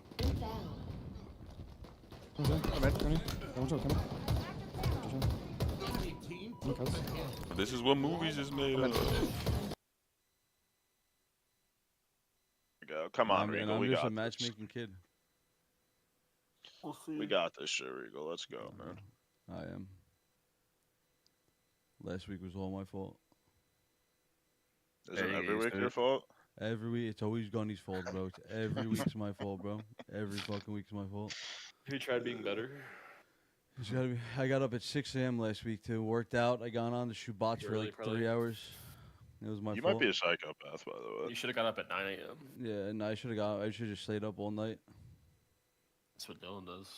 Come on, I'm in. Come on, come on. This is what movies is made of. Go. Come on, Regal. I'm We just a got this. matchmaking kid. We got this shit, Regal. Let's go, man. I am. Last week was all my fault. Is it every week your fault? Every week, it's always Gunny's fault, bro. It's every week's my fault, bro. Every fucking week's my fault. Have you tried being better? It's gotta be, I got up at 6 a.m. last week too. Worked out. I got on to shoot bots for like 3 hours. It was my You fault. might be a psychopath, by the way. You should have got up at 9 a.m. Yeah, and I should have just stayed up all night. That's what Dylan does.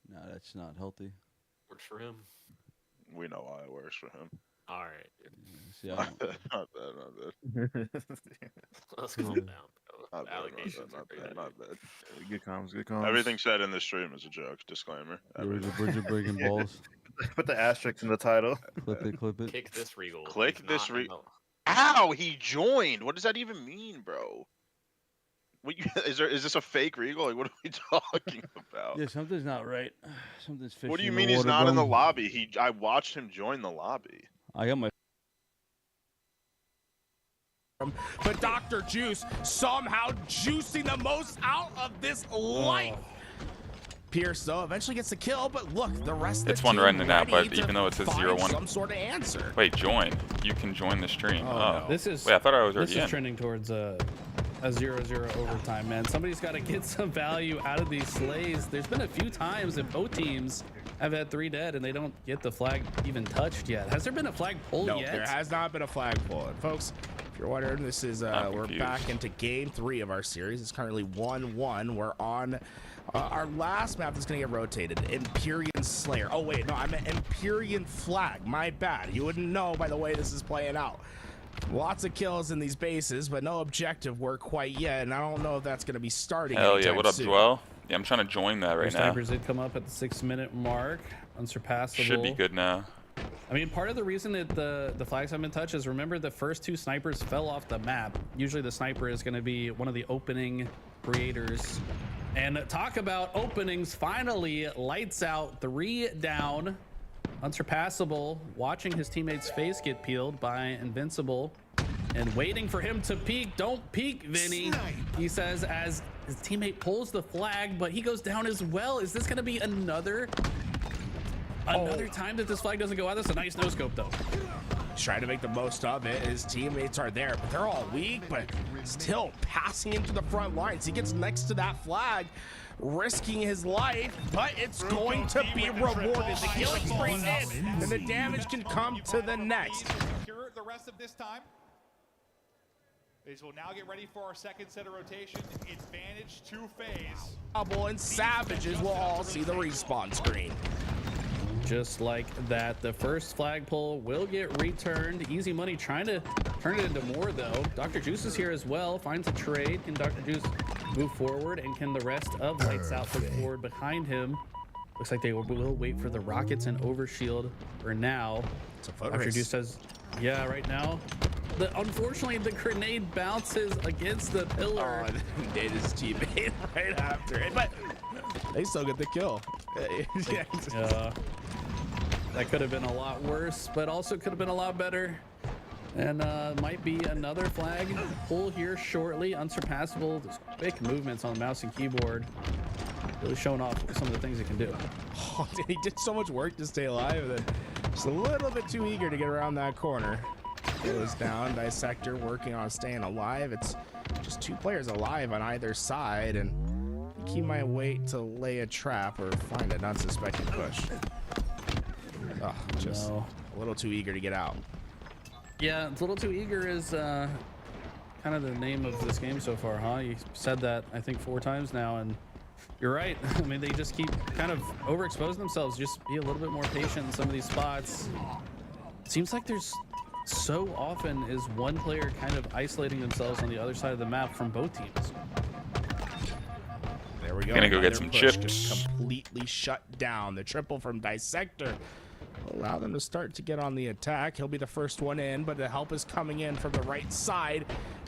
Nah, that's not healthy. Works for him. We know why it works for him. All right. See, Not bad, not bad. Let's calm down, bro. Not bad, Allegations not are bad, crazy. not bad. Good comms, good comms. Everything said in this stream is a joke. Disclaimer. There was a bridge of breaking balls. Put the asterisk in the title. Clip it. Kick this Regal. Click He's this not in the- Ow! He joined. What does that even mean, bro? What is this a fake Regal? Like, what are we talking about? Yeah, something's not right. Something's fishy. What do you in mean the he's water, not in the bro. lobby? I watched him join the lobby. I got my. But Dr. Juice somehow juicing the most out of this life. Pierce though eventually gets the kill, but look, the rest of It's the one team right in now, ready but to even though it says find 0-1. some sort of answer. Wait, join. You can join the stream. Oh, This is. Wait, I thought I was This already is in. trending towards a 0-0 overtime, man. Somebody's got to get some value out of these slays. There's been a few times that both teams have had 3 dead and they don't get the flag even touched yet. Has there been a flag pulled No, yet? there has not been a flag pull. And folks, if you're wondering, this is we're confused. back into game 3 of our series. It's currently 1-1. We're on our last map that's gonna get rotated, Empyrean Slayer. Oh wait, no, I meant Empyrean Flag. My bad. You wouldn't know by the way this is playing out. Lots of kills in these bases, but no objective work quite yet, and I don't know if that's gonna be starting. Hell yeah, anytime what up, soon. Dwell? Yeah, I'm trying to join that right now. Snipers did come up at the 6-minute mark. Unsurpassable. Should be good now. I mean, part of the reason that the flags haven't been touched is, remember, the first 2 snipers fell off the map. Usually the sniper is going to be one of the opening creators. And talk about openings, finally, lights out, 3 down. Unsurpassable, watching his teammate's face get peeled by Invincible and waiting for him to peek. Don't peek, Vinny, he says as his teammate pulls the flag, but he goes down as well. Is this going to be another time that this flag doesn't go out? That's a nice no scope, though. He's trying to make the most of it. His teammates are there, but they're all weak, but still passing him to the front lines. He gets next to that flag, risking his life, but it's going to be rewarded. The killing spree hit, and the damage can come to the next. Secure the rest of this time. These will now get ready for our second set of rotation. Advantage 2 phase. And Savages will all see the respawn screen. Just like that, the first flagpole will get returned. Easy money trying to turn it into more, though. Dr. Juice is here as well. Finds a trade. Can Dr. Juice move forward? And can the rest of Lights Out push forward behind him? Looks like they will wait for the rockets and overshield for now. Dr. Juice says, yeah, right now. Unfortunately, the grenade bounces against the pillar. Oh, and Nate his teammate right after it, but they still get the kill. That could have been a lot worse, but also could have been a lot better. And might be another flag pull here shortly. Unsurpassable. There's quick movements on the mouse and keyboard. Really showing off some of the things he can do. Oh, he did so much work to stay alive, and then just a little bit too eager to get around that corner. Goes down. Dissector working on staying alive. It's just 2 players alive on either side, and he might wait to lay a trap or find an unsuspecting push. Oh, just a little too eager to get out. Yeah, it's a little too eager is kind of the name of this game so far, huh? You said that, I think, 4 times now, and you're right. I mean, they just keep kind of overexposing themselves. Just be a little bit more patient in some of these spots. It seems like there's so often is one player kind of isolating themselves on the other side of the map from both teams. There we go. Gonna go get some push chips. just completely shut down. The triple from Dissector allow them to start to get on the attack. He'll be the first one in, but the help is coming in from the right side.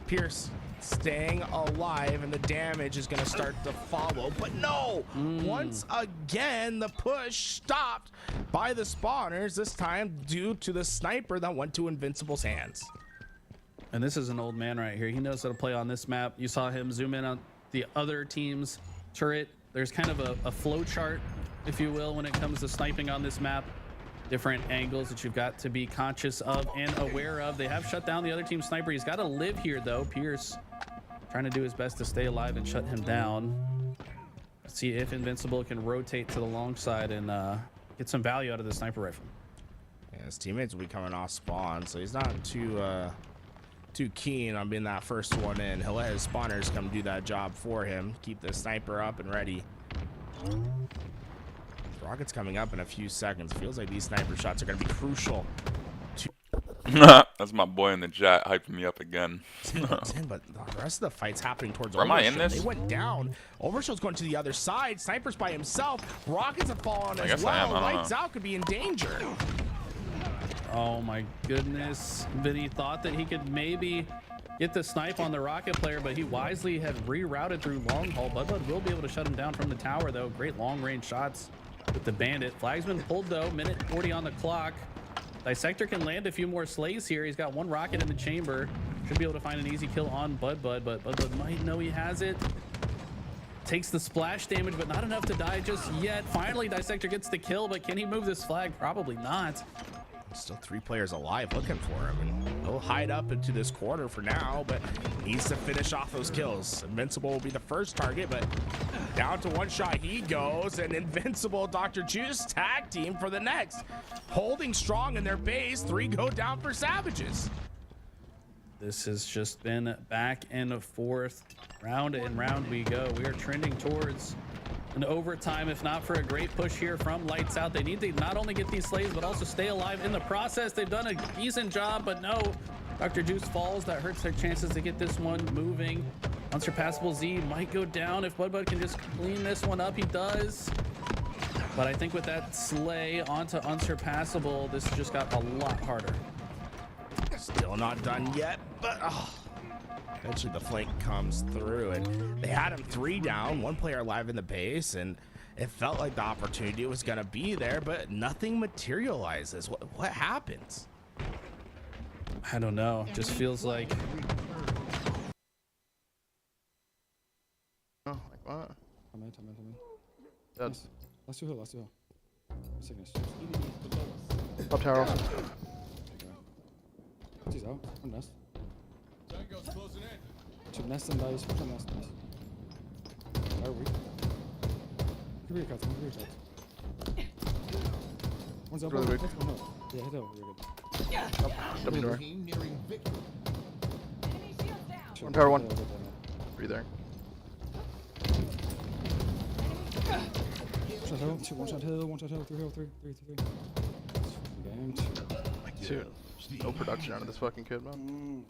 Pierce staying alive, and the damage is going to start to follow. But no! Once again, the push stopped by the spawners, this time due to the sniper that went to Invincible's hands. And this is an old man right here. He knows how to play on this map. You saw him zoom in on the other team's turret. There's kind of a flow chart, if you will, when it comes to sniping on this map. Different angles that you've got to be conscious of and aware of. They have shut down the other team's sniper. He's got to live here, though. Pierce trying to do his best to stay alive and shut him down. Let's see if Invincible can rotate to the long side and get some value out of the sniper rifle. Yeah, his teammates will be coming off spawn, so he's not too keen on being that first one in. He'll let his spawners come do that job for him. Keep the sniper up and ready. Rocket's coming up in a few seconds. Feels like these sniper shots are going to be crucial. That's my boy in the chat hyping me up again. But the rest of the fight's happening towards Where am I in this? They went down. Overshield's going to the other side. Sniper's by himself. Rockets have fallen as well. Lights Out could be in danger. Oh my goodness. Vinny thought that he could maybe get the snipe on the rocket player, but he wisely had rerouted through long haul. Budbud will be able to shut him down from the tower, though. Great long range shots with the bandit. Flag's been pulled, though. Minute 40 on the clock. Dissector can land a few more slays here. He's got 1 rocket in the chamber. Should be able to find an easy kill on Budbud, but Budbud might know he has it. Takes the splash damage, but not enough to die just yet. Finally, Dissector gets the kill, but can he move this flag? Probably not. Still 3 players alive looking for him, and he'll hide up into this corner for now, but needs to finish off those kills. Invincible will be the first target, but down to 1 shot he goes, and Invincible, Dr. Juice tag team for the next. Holding strong in their base, 3 go down for Savages. This has just been back and forth. Round and round we go. We are trending towards an overtime, if not for a great push here from Lights Out. They need to not only get these slays, but also stay alive in the process. They've done a decent job, but no. Dr. Juice falls. That hurts their chances to get this one moving. Unsurpassable Z might go down if Budbud can just clean this one up. He does. But I think with that slay onto Unsurpassable, this just got a lot harder. Still not done yet, but eventually the flank comes through, and they had him 3 down, 1 player alive in the base, and it felt like the opportunity was gonna be there, but nothing materializes. What happens? I don't know. Just feels like. Oh, like what? I'm in. Dead. Nice. Last two hill. Sickness. Up tower. He's out. One nest. Tango's closing in. Two nest and dice. Push on nest. Nice. Are we? Give me your cuts. One's up. Really weak. One hill. Yeah, hit hill. You're good. Up. Double door. Team nearing victory. One tower, one. 3 there. One shot hill, 3 hill, 3. Game 2. Dude, there's no production out of this fucking kid, man.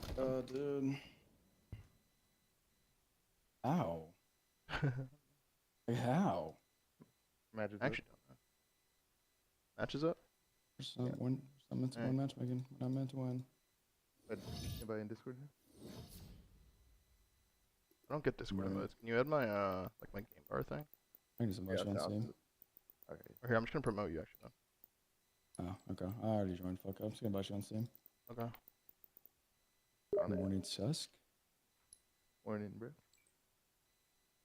Dude. How? Like how? Actually, don't know. Matches up? One match, Megan. Not meant to win. Anybody in Discord here? I don't get Discord invites. Can you add my like my game bar thing? I can just invite you on Steam. Okay. Here, I'm just gonna promote you actually. Oh, okay. I already joined. Fuck. I'm just gonna invite you on Steam. Okay. Morning, Susk. Morning, bro.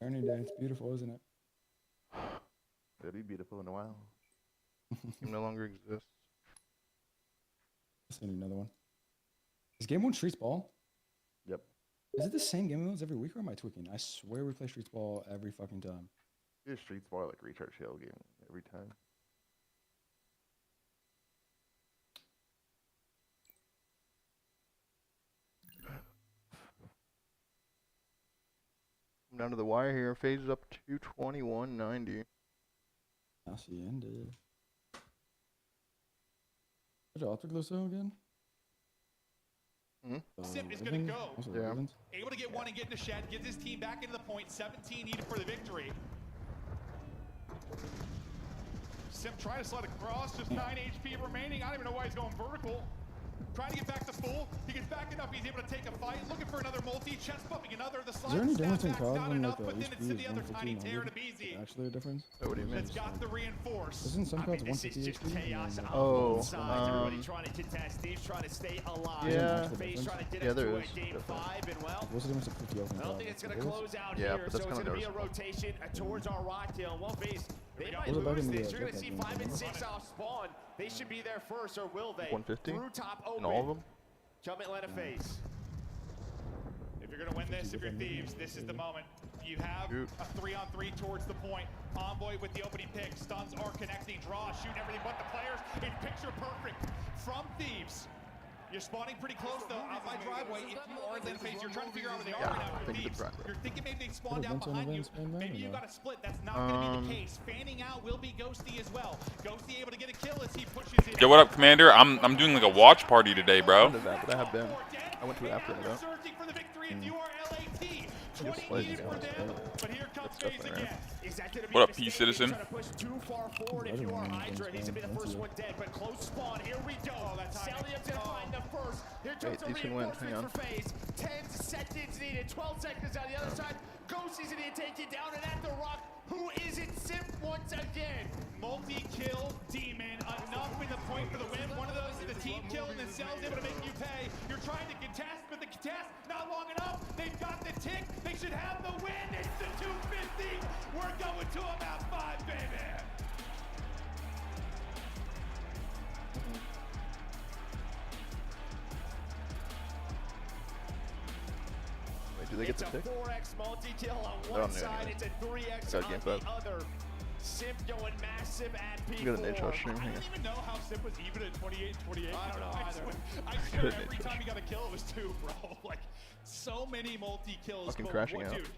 Rainy day. It's beautiful, isn't it? It'll be beautiful in a while. Game no longer exists. Let's need another one. Is game 1 Streets Ball? Yep. Is it the same game modes every week or am I tweaking? I swear we play Streets Ball every fucking time. It's Streets Ball like recharge hill game every time. I'm down to the wire here. Phase is up to 2190. Hacienda. Did you alter Glusso again? Simp is going to go. Yeah. Able to get one and get in the shed. Gets his team back into the point. 17 needed for the victory. Simp trying to slide across. Just 9 HP remaining. I don't even know why he's going vertical. Trying to get back to full. He gets back enough. He's able to take a fight. Looking for another multi. Chest bumping another. The slide. Is there any difference in COD not when enough, like but then it's to the other tiny tear to HP BZ. actually a difference? What do you mean? That's got the reinforce. Isn't some CODs this is 150 just HP? chaos. Oh, Everybody trying to contest. Thieves trying to stay alive. Yeah. Face trying to get Yeah, us there to is a game 5, and well, What's the difference of 50 open I don't think it's going to close out Yeah, here, but that's so it's kinda going to be a noticeable. rotation towards our Rocktail. Well, Face, they might What about lose in the, this. You're going to see jetpack 5 and game? 6 off spawn. They should be there first, or will they? 150? Through top open. In all of them? Come Atlanta Face. If you're going to win this, if you're Thieves, this is the moment. You have a 3-on-3 towards the point. Envoy with the opening pick. Stuns are connecting. Draw, shoot everything but the players. It's picture perfect from Thieves. You're spawning pretty close though, out by driveway. If you are Atlanta Face, you're trying to figure out where they are right now. If you're Thieves, you're thinking maybe they spawned out behind you. Maybe you got a split. That's not going to be the case. Fanning out will be Ghosty as well. Ghosty able to get a kill as he pushes in. Yo, what up, Commander? I'm doing like a watch party today, bro. But I have been. I went to it after though. Searching for the victory if you are LAT. 20 Slice needed for them, but here comes FaZe again. Is that gonna be What a up, P mistake? Citizen? Trying to push too far forward if you are Hydra. He's gonna be the first one dead, but close spawn. Here we go. Salium's gonna find the first. Here comes the reinforcements for FaZe. 10 seconds needed. 12 seconds on the other side. Ghosty's gonna take it down, and at the rock, who is it? Simp once again. Multi-kill demon. Enough in the point for the win. One of those is the team kill, and then Cell's able to make you pay. You're trying to contest, but the contest not long enough. They've got the tick. They should have the win. It's the 250. We're going to a map 5, baby. Wait, do they get the tick? It's a 4x multi-kill on They're one on side. there It's a 3x Got on game the set. other. Simp going massive at P4. You got an intro stream I here. don't even know how Simp was even at 28-28. I don't know either. I Good swear every intro time he got a kill, it was 2, bro. Like, so many multi-kills. Fucking but crashing what, out. dude,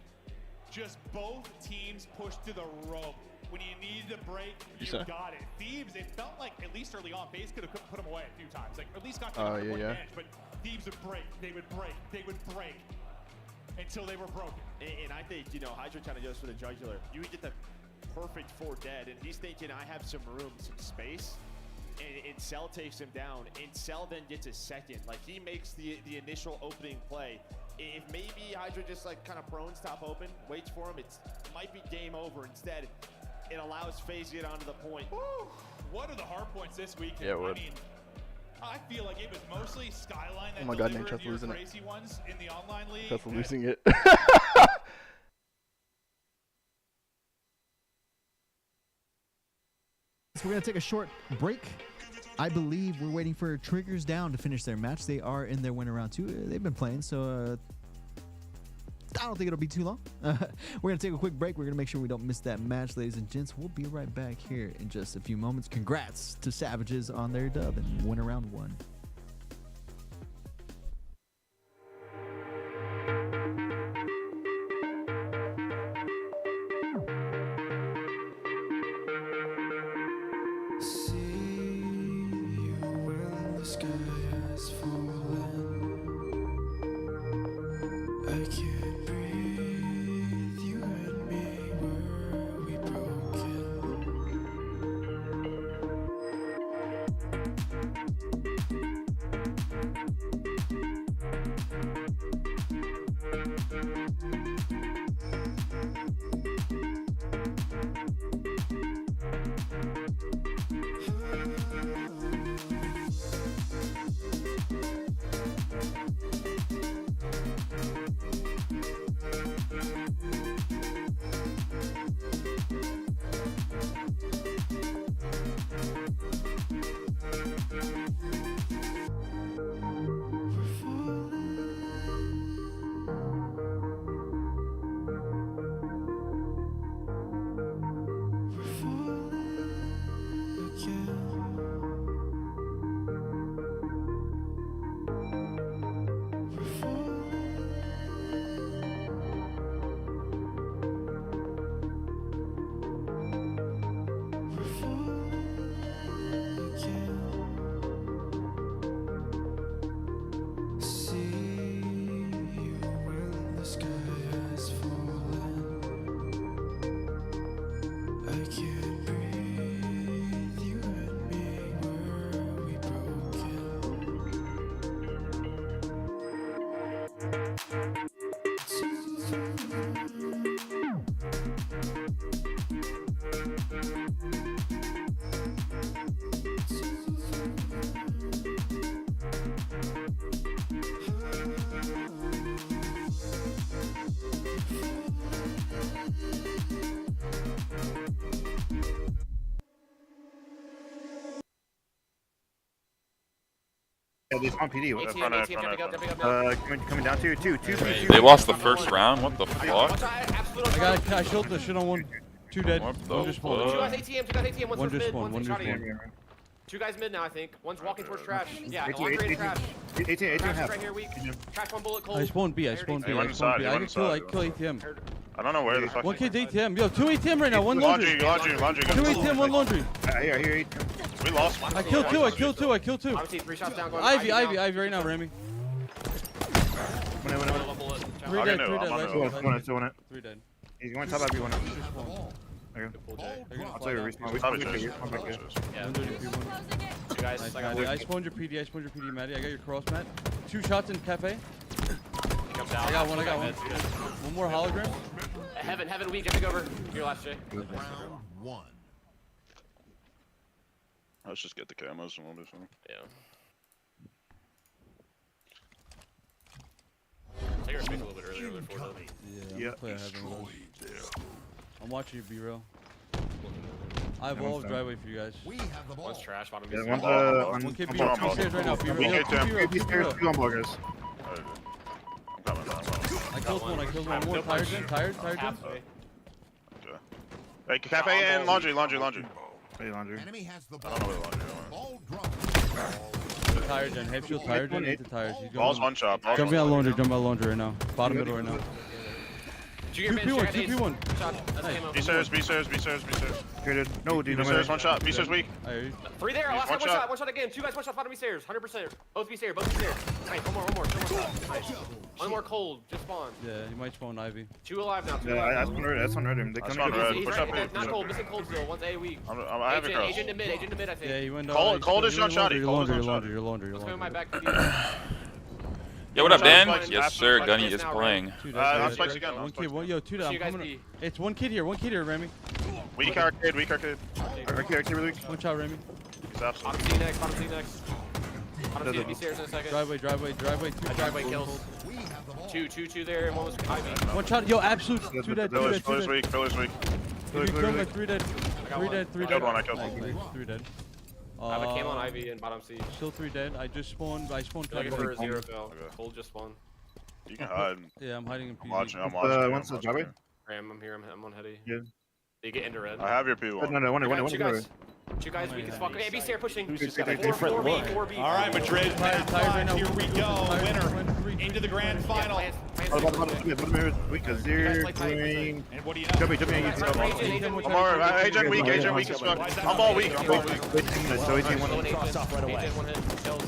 just both teams pushed to the rope. When you needed to break, you say? got it. Thieves, it felt like, at least early on, FaZe could have put them away a few times. Like, at least got to the one advantage. But Thieves would break. They would break. They would break. Until they were broken. And I think, you know, Hydra kind of goes for the jugular. You would get the perfect 4 dead, and he's thinking, I have some room, some space, and Cell takes him down, and Cell then gets a second. Like, he makes the initial opening play. If maybe Hydra just, like, kind of prones top open, waits for him, it might be game over. Instead, it allows FaZe to get onto the point. What are the hard points this week? Yeah, it would. I mean, I feel like it was mostly Skyline that Oh my God, delivered Nature's your losing it. crazy ones in the online league. That's losing it. So we're going to take a short break. I believe we're waiting for Triggers Down to finish their match. They are in their win round 2. They've been playing, so I don't think it'll be too long. We're going to take a quick break. We're going to make sure we don't miss that match, ladies and gents. We'll be right back here in just a few moments. Congrats to Savages on their dub and win round 1. Yeah, they spawn PD. Coming down to you. Two. They lost the first round. What the fuck? I killed the shit on one. 2 dead. What One the just spawned. fuck? Two guys ATM, one's One mid, just spawned. one's One just trash. spawned. Two guys mid now, I think. One's walking towards trash. Yeah, 18, laundry and 18, trash. 18 Trash is half. right here, weak. Trash, one bullet cold. I spawned B. I spawned B. I spawned B. I can kill ATM. I don't know where the fuck. One kid ATM. Yo, 2 ATM right now. One laundry. Laundry. 2 ATM. One laundry. Here. We lost one. I killed 2. I killed 2. Obviously, 3 shots down. Going Ivy down. right now, Remy. One bullet. 3 dead. 3 dead. Two on it. 3 dead. He's going top Ivy one. Okay. I'll tell you a respawn. We spawned back here. Yeah. You guys, nice, Maddie. I spawned your PD, Maddie. I got your cross, Matt. 2 shots in cafe. I got one. One more hologram. Heaven weak. Take over. Your last J. Round 1. Let's just get the camos and we'll do something. Yeah. Take our space a little bit earlier. Yeah. Play a heaven with us. I'm watching you, B-Row. I have all driveway for you guys. We have the ball. One's trash. Bottom Yeah, is one's one kid B stairs right now. B-Row. Two on bloggers. I killed one. One more. Tired gen. Okay. Hey, cafe and laundry. Hey, laundry. Enemy has the I don't know where the laundry is. ball drop. Tire gen. Head shield tire gen. Hit the tires. Ball's one shot. Jumping out laundry right now. Bottom middle right now. 2P1. B stairs. No, dude. B stairs, one shot. B stairs weak. 3 there. Last One one shot. shot again. 2 guys, one shot. Bottom B stairs. 100%. Both B stairs. Nice. One more. Nice. One more cold. Just spawned. Yeah, he might spawn Ivy. 2 alive now. 2 Yeah, alive. I spawned red him. They I come spawned in. red. He's Push right. up. Not cold. Missing cold still. One's A weak. I have a cross. Agent to mid, I think. Yeah, he went Cold is on shotty. Your laundry. Let's go in my back. Yo, what up, Dan? Flex, Yes, after sir. flex Gunny is is now, playing. I'm spikes again. One kid. Yo, 2 See you guys down. B. It's one kid here, Remy. Weak arcade, weak arcade. Arcade really weak. One shot, Remy. He's absolutely. Bottom C next, bottom C next. Bottom C to be stairs in a second. Driveway, driveway, driveway. Two Driveway kills. Two there, and one was Ivy. One shot, yo, absolute. Two dead, two dead, two Pillar's dead. weak, pillar's weak. You killed like 3 dead. 3 dead, 3 I dead. killed one, I killed Nice, one. nice, 3 dead. I have a cam on Ivy and bottom C. Still 3 dead. I spawned Looking for a driveway. 0 kill. Hold just one. You can hide. Yeah, I'm hiding in PD. I'm watching. I'm watching. One's the driveway? Ram, I'm here, I'm on heady. Yeah. They get into red. I have your P1. No, one. Two guys. Two guys, weak as fuck. Hey, B stair pushing. Who's just got a 4B, different 4B. All right, Madrid, map Tired right 5. now. Here we go. Winner into the grand final. Because they're going. And what do you Jump me, I'm alright. Agent weak as fuck. I'm all weak. 18 minutes, so 18 one cross off right away.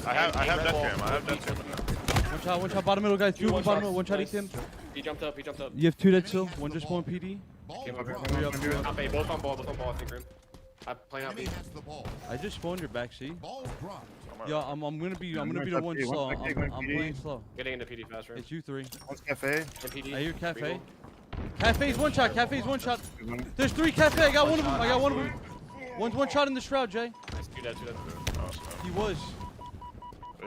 I have that cam. I have that cam. One shot, bottom middle guy. 2 on bottom middle. One shot, Ethan. He jumped up. You have 2 dead still. One just spawned PD. Three up. Top A, both on ball, I think, Rim. I'm playing out B. I just spawned your back, see? Yo, I'm gonna be the one slow. I'm playing slow. Getting into PD fast, Rim. It's you 3. One's cafe. And PD. I hear cafe. Cafe's one shot. There's 3 cafe. I got one of them. One's one shot in the shroud, Jay. Nice, two dead. He was.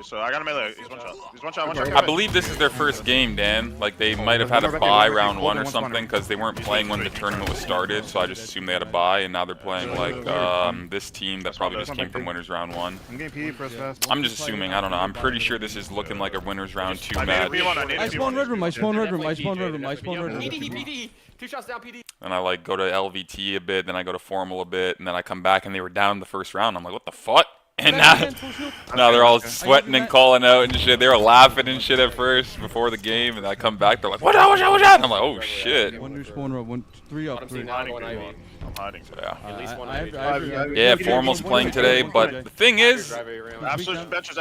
So I got a melee. He's one shot. I believe this is their first game, Dan. Like they might have had a bye round 1 or something because they weren't playing when the tournament was started. So I just assumed they had a bye, and now they're playing like this team that probably just came from winners round 1. I'm getting PD press fast. I'm just assuming. I don't know. I'm pretty sure this is looking like a winners round 2 match. I spawned red room. I spawned red room. PD. 2 shots down, PD. And I like go to LVT a bit, then I go to formal a bit, and then I come back and they were down in the first round. I'm like, what the fuck? And now they're all sweating and calling out and shit. They were laughing and shit at first before the game, and I come back, they're like, what out? And I'm like, oh shit. One new spawn row, 3 up, 3. I'm hiding. At least one Yeah, formal's playing today, but the thing is, Absolute benches.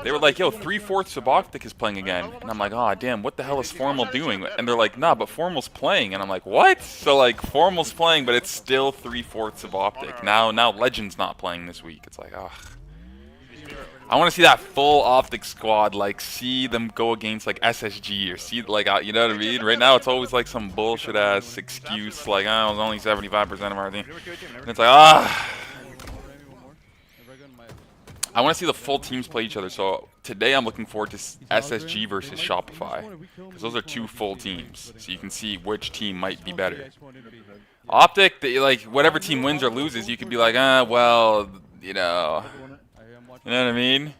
they were like, yo, 3/4 of Optic is playing again. And I'm like, oh, damn, what the hell is Formal doing? And they're like, nah, but Formal's playing. And I'm like, what? So, like, Formal's playing, but it's still 3/4 of Optic. Now Legend's not playing this week. It's like, ugh. I want to see that full Optic squad, like, see them go against, like, SSG or see, like, you know what I mean? Right now, it's always, like, some bullshit-ass excuse, like, oh, it was only 75% of our team. And it's like, ah. I want to see the full teams play each other. So today I'm looking forward to SSG versus Shopify because those are 2 full teams. So you can see which team might be better. Optic, like whatever team wins or loses, you could be like, well, you know what I mean?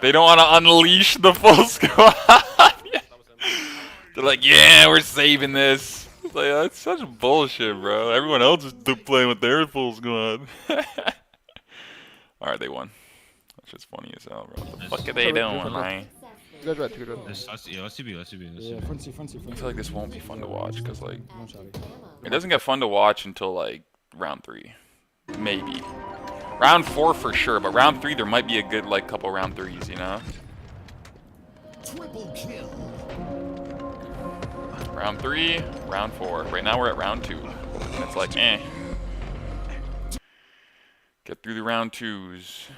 They don't want to unleash the full squad. They're like, yeah, we're saving this. It's like, that's such bullshit, bro. Everyone else is playing with their full squad. Alright, they won. That's just funny as hell, bro. What the fuck are they doing, man? Good red. Yeah, let's see. Yeah, front C. I feel like this won't be fun to watch, because, like, it doesn't get fun to watch until, like, round 3. Maybe. Round 4 for sure, but round 3 there might be a good, like, couple round 3s, you know? Triple kill. Round 3, round 4. Right now we're at round 2. And it's like, eh. Get through the round 2s.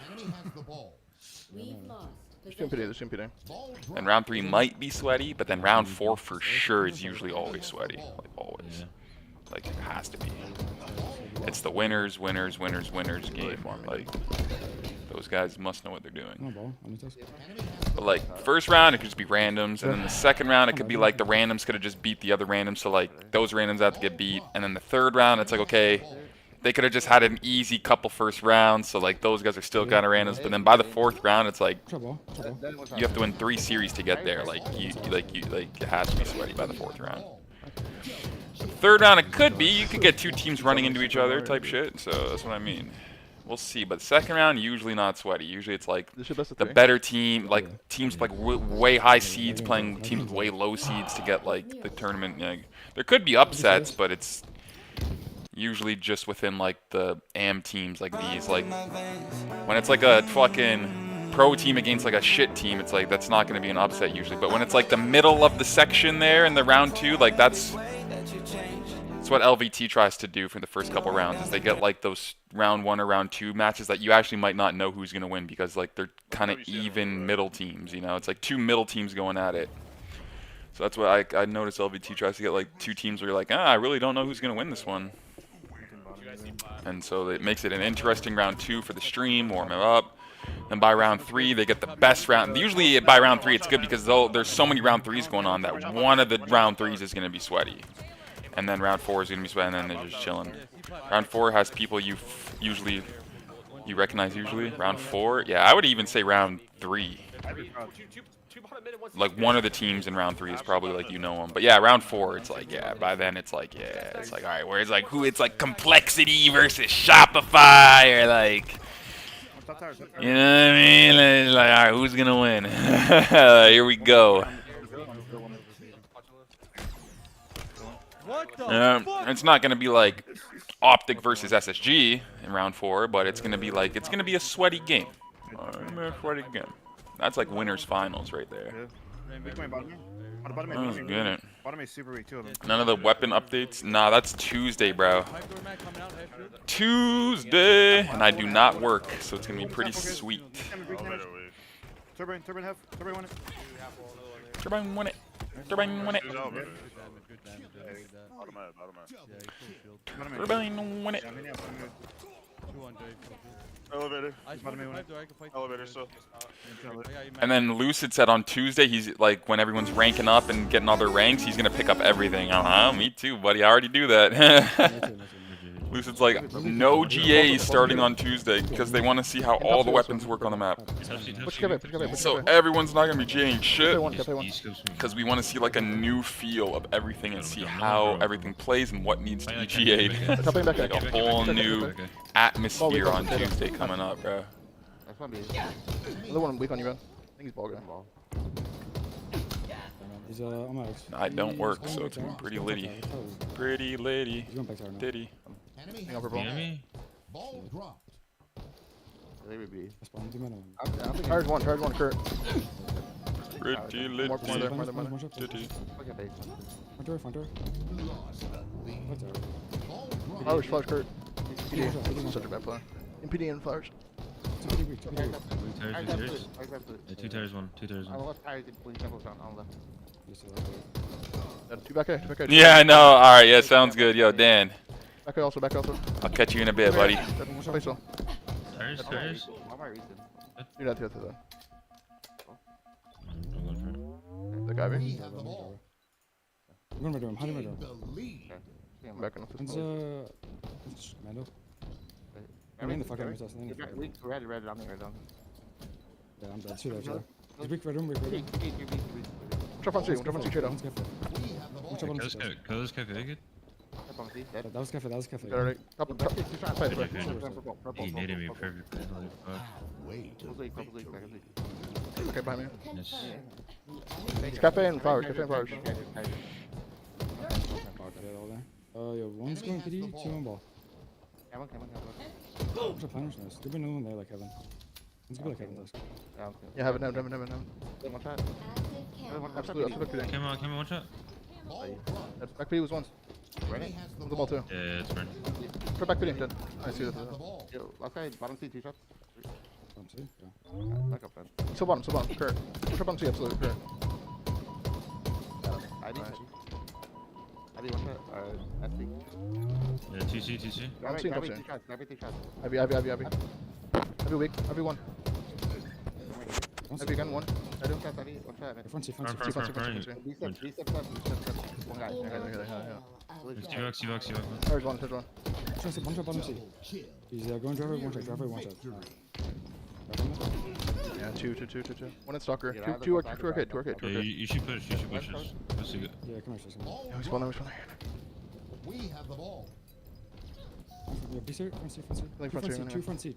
And round 3 might be sweaty, but then round 4 for sure is usually always sweaty. Like, always. Like, it has to be. It's the winners game. Like, those guys must know what they're doing. But, like, first round, it could just be randoms. And then the second round, it could be, like, the randoms could have just beat the other randoms. So, like, those randoms have to get beat. And then the third round, it's like, okay, they could have just had an easy couple first rounds, so like those guys are still kind of randoms. But then by the 4th round, it's like you have to win 3 series to get there. Like it has to be sweaty by the 4th round. Third round, it could be you could get 2 teams running into each other type shit. So that's what I mean. We'll see. But second round, usually not sweaty. Usually it's like the better team, like teams like way high seeds playing teams with way low seeds to get like the tournament. You know, there could be upsets, but it's usually just within like the AM teams like these. Like when it's like a fucking pro team against like a shit team, it's like that's not going to be an upset usually. But when it's like the middle of the section there in the round 2, like that's what LVT tries to do for the first couple rounds, is they get like those round 1 or round 2 matches that you actually might not know who's going to win because like they're kind of even middle teams, you know? It's like 2 middle teams going at it. So that's what I noticed LVT tries to get like 2 teams where you're like, I really don't know who's gonna win this one. And so it makes it an interesting round 2 for the stream, warm it up. And by round 3, they get the best round. Usually by round 3, it's good because there's so many round 3s going on that one of the round 3s is going to be sweaty. And then round 4 is going to be sweaty, and then they're just chilling. Round 4 has people you recognize usually. Round 4, yeah, I would even say round 3. Like one of the teams in round 3 is probably like you know them. But yeah, round 4, it's like, yeah, by then it's like, yeah, it's like, all right, where it's like, it's like Complexity versus Shopify, or like, you know what I mean? It's like, all right, who's going to win? Here we go. It's not going to be like Optic versus SSG in round 4, but it's going to be like, it's going to be a sweaty game. That's like winners finals right there. Let's get it. None of the weapon updates? Nah, that's Tuesday, bro. Tuesday! And I do not work, so it's going to be pretty sweet. Turbine half. Turbine won it. Turbine won it. Turbine won it. Turbine won it. Elevator. Elevator still. And then Lucid said on Tuesday, he's like, when everyone's ranking up and getting all their ranks, he's going to pick up everything. Me too, buddy. I already do that. Lucid's like, no GAs starting on Tuesday because they want to see how all the weapons work on the map. So everyone's not going to be GAing shit because we want to see like a new feel of everything and see how everything plays and what needs to be GA'd. Like a whole new atmosphere on Tuesday coming up, bro. Another one weak on you, bro. I think he's ball guy. I don't work, so it's pretty litty. Pretty lady. Diddy. Ball dropped. Charge one, Kurt. Pretty litty. Diddy. Flowers, Kurt. PD. Such a bad play. MPD and flowers. 2 tires, 1. Two back A. Yeah, I know. Alright, yeah, sounds good. Yo, Dan. Back also. I'll catch you in a bit, buddy. Tires. Do that. The guy being. I'm going to him. How do I do I'm back on the Mando. I'm in the fucking room. Red. Yeah, I'm dead. Two there. Big red room. Drop on C, trade out. Goes cafe good? That was cafe. Alright. He needed me perfectly. Holy fuck. Okay, behind me. Yes. It's cafe and flowers. Yo, one's going PD, 2 on ball. What's the planner's nest? There'll be no one there like Heaven. Let's go like Heaven does. Yeah, Heaven. Absolutely. Come on, one shot. Back PD was once. The ball too. Yeah, it's fine. Throw back PD, dead. I see that. Last guy, bottom C, 2 shots. Back up then. So bottom. Kurt. Push up on C, absolutely. Kurt. ID 1 shot. SD. Yeah, 2C. I'm seeing top C. 2 shots. Ivy. Ivy weak. Ivy 1. Ivy again 1. I don't shot, ID 1 shot. Front. Reset. One guy. C-box. There's one. One shot bottom C. He's going driver, one shot. Yeah, two. One in stalker. Two arcade. Yeah, you should push this. Let's see it. Yeah, come here. Yeah, he's one. We have the ball. Be front C. Two front C.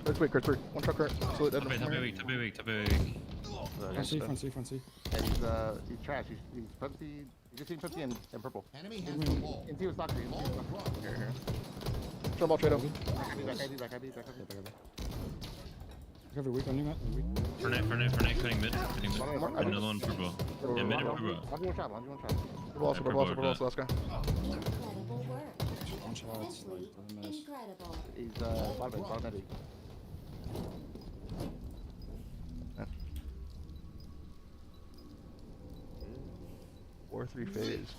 Kurt's weak. One shot Kurt. Absolutely dead. Top A weak. Front C. And he's trash. He's front C. He's just in front C and purple. Enemy has the ball. And he was stalker. Here. Throw ball trade out. Back ID. Cover weak on you, Matt. Fernet, cutting mid. Another one purple. Yeah, mid and purple. One shot. Purple, last guy. Incredible work. One shot. Incredible. He's bottom eddy. 4-3 phase.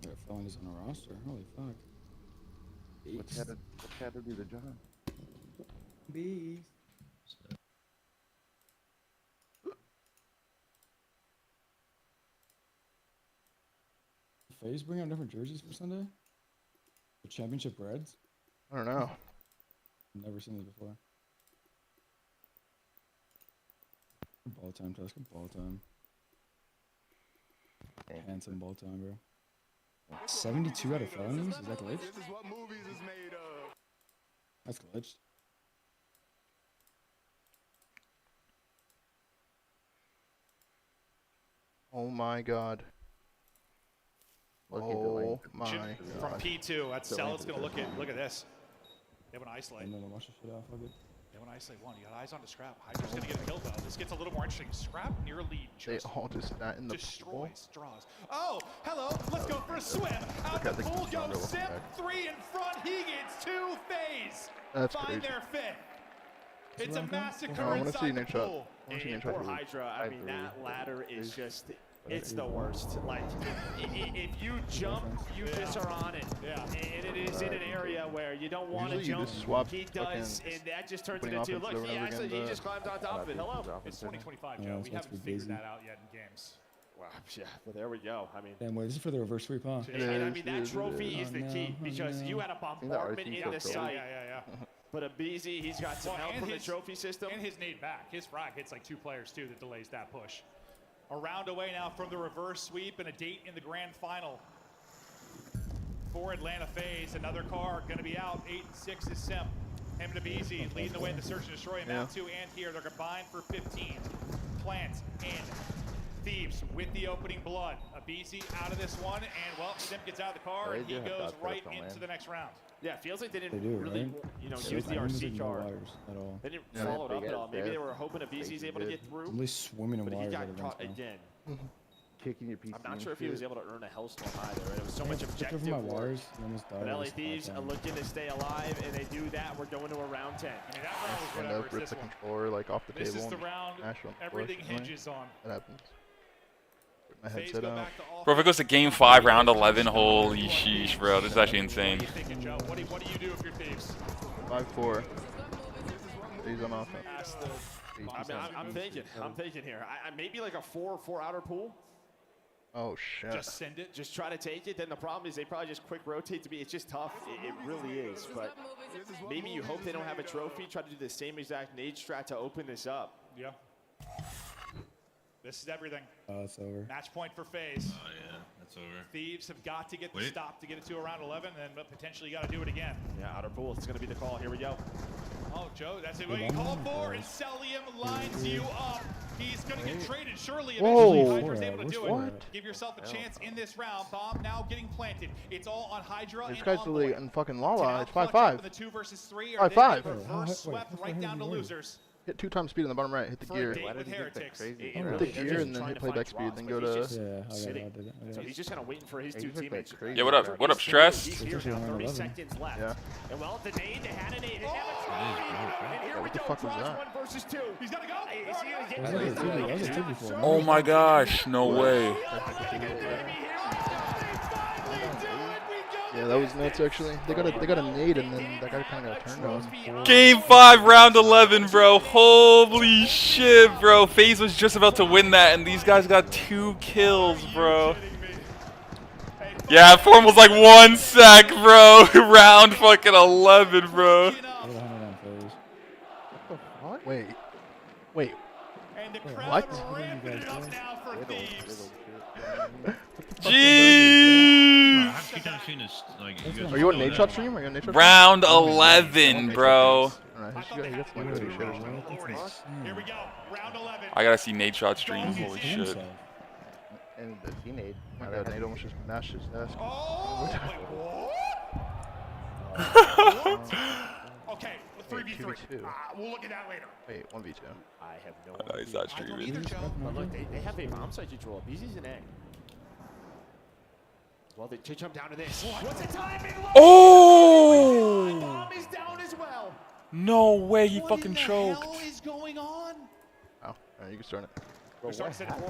Yeah, Felon is on a roster. Holy fuck. What's had to do the job? Bees. FaZe bring out different jerseys for Sunday? The championship reds? I don't know. I've never seen this before. Ball time, Tusker. Ball time. Handsome ball time, bro. 72 out of felonies? Is that glitched? This is what movies is made of. That's glitched. Oh my god. Oh my From god. P2, that's Celad's gonna look at this. They have an isolate. I'm gonna watch this shit out. Fuck it. They have an isolate one. You got eyes on the Scrap. Hydra's gonna get a kill though. This gets a little more interesting. Scrap near lead. They all just sat in the pool. Destroys straws. Oh, hello. Let's go for a swim. Out the pool goes Sip. 3 in front. Higgins 2 FaZe. That's Find crazy. their fifth. It's a massacre I want to see inside the Nate shot. pool. I want to see Nate Poor shot. Hydra, I mean, that ladder is just, it's the worst. Like, if you jump, you just are on it. Yeah. And it is in an area where you don't want to Usually you jump. just swap He does, and that just turns it putting into, offense look, over he and over actually, again, he just climbed on top of it. Hello. It's 2025, Yeah, Joe. it's We about to haven't be figured busy. that out yet in games. Wow, yeah, but there we go. I mean, Damn, wait, this is for the reverse sweep, huh? and I mean, that trophy is the key because you had a bombardment in the site. Yeah. But a BZ, he's got some help and from the his- trophy system. And his nade back. His frag hits like 2 players, too, that delays that push. A round away now from the reverse sweep and a date in the grand final. For Atlanta FaZe, another car going to be out. 8 and 6 is Sim. Him and Abizi leading the way in the search and destroy. And now 2 and here. They're combined for 15. Plant in. Thieves with the opening blood. Abizi out of this one. And, well, Sim gets out of the car and he goes right into the next round. Yeah, it feels like they They didn't do, really, right? you know, Yeah, use the I remember RC there's no card. wires at all. They didn't Yeah, follow it up they at got all. Maybe that. they were hoping Abizi's able to get through. Somebody swimming in But he wires got out of caught Vince now. again. Kicking your PC. I'm not sure if he was able to earn a Hellstorm either. There was so much Took objective over my work. wires and almost died. But LA this Thieves time. are looking to stay alive, and they do that. We're going to a round 10. I mean, that round was Stand whatever. up, It's rip this the one. controller like off the This table. is the and round mash it on the floor everything or something. hinges on. That happens. Put my FaZe headset go out. back to all Bro, if it goes to game 5, round 11, holy sheesh, bro. This is actually insane. What are you thinking, Joe? What do you do if you're Thieves? 5-4. He's on offense. Ask the I mean, I'm thinking here. Maybe like a 4 outer pool. Oh shit. just send it. Just try to take it. Then the problem is they probably just quick rotate to be. It's just tough. It really is. But maybe you hope they don't have a trophy. Try to do the same exact nade strat to open this up. Yeah. This is everything. Oh, it's over. Match point for FaZe. Oh yeah, that's over. Thieves have got to get the Wait. stop to get it to around 11, and then potentially got to do it again. Yeah, outer pool. It's going to be the call. Here we go. Oh, Joe, that's it. What you call for, and Celium lines you up. He's going to get traded. Surely, eventually, Whoa. Hydra's able to do it. What? Give yourself a chance in this round. Bomb now getting planted. It's all on Hydra This and guy's Envoy. really in fucking To Lala. now It's clutch up 5-5. in the 2 versus 3, or they 5-5. get reverse swept right down to losers. Hit 2 times speed on the bottom right. Hit the For a gear. date with Heretics. Hit the gear and then hit playback speed. Then go to. Yeah, I Sitting. got it. So he's just kind of waiting for his 2 teammates. Yeah, what up? What up, Stress? He's here now, 30 11. seconds left. Yeah. And well, the nade, they had a nade. They have a trophy. And here we What the go. fuck was Draws that? 1 versus 2. He's got to go. That was a two before. Oh my gosh, no way. Yeah, that was nuts actually. They got a nade and then that guy kind of got turned on. Game 5, round 11, bro. Holy shit, bro. FaZe was just about to win that, and these guys got 2 kills, bro. Yeah, form was like 1 sec, bro. Round fucking 11, bro. Wait. Wait. And the What? crowd ramping it up now for Thieves. Jeez. I have to seen this. Like, you guys Are you on know nade that. shot stream? Are you on nade shot stream? Round 11, bro. Alright, he got some good shit as well. Here we go. Round 11. I gotta see Nate Shot stream. Holy shit. And the teammate. Oh my god, Nate almost just mashed his desk. Oh, okay, 3v3. 2v2. We'll look at that later. Wait, 1v2. I have no Oh, he's not streaming. Either, Joe. But look, they have a bomb site control. BZ's an A. Well, they jump down to this. What's the timing? Oh! Bomb is down as well. No way, he What fucking in the choked. hell is going on? Oh, alright, you can start it.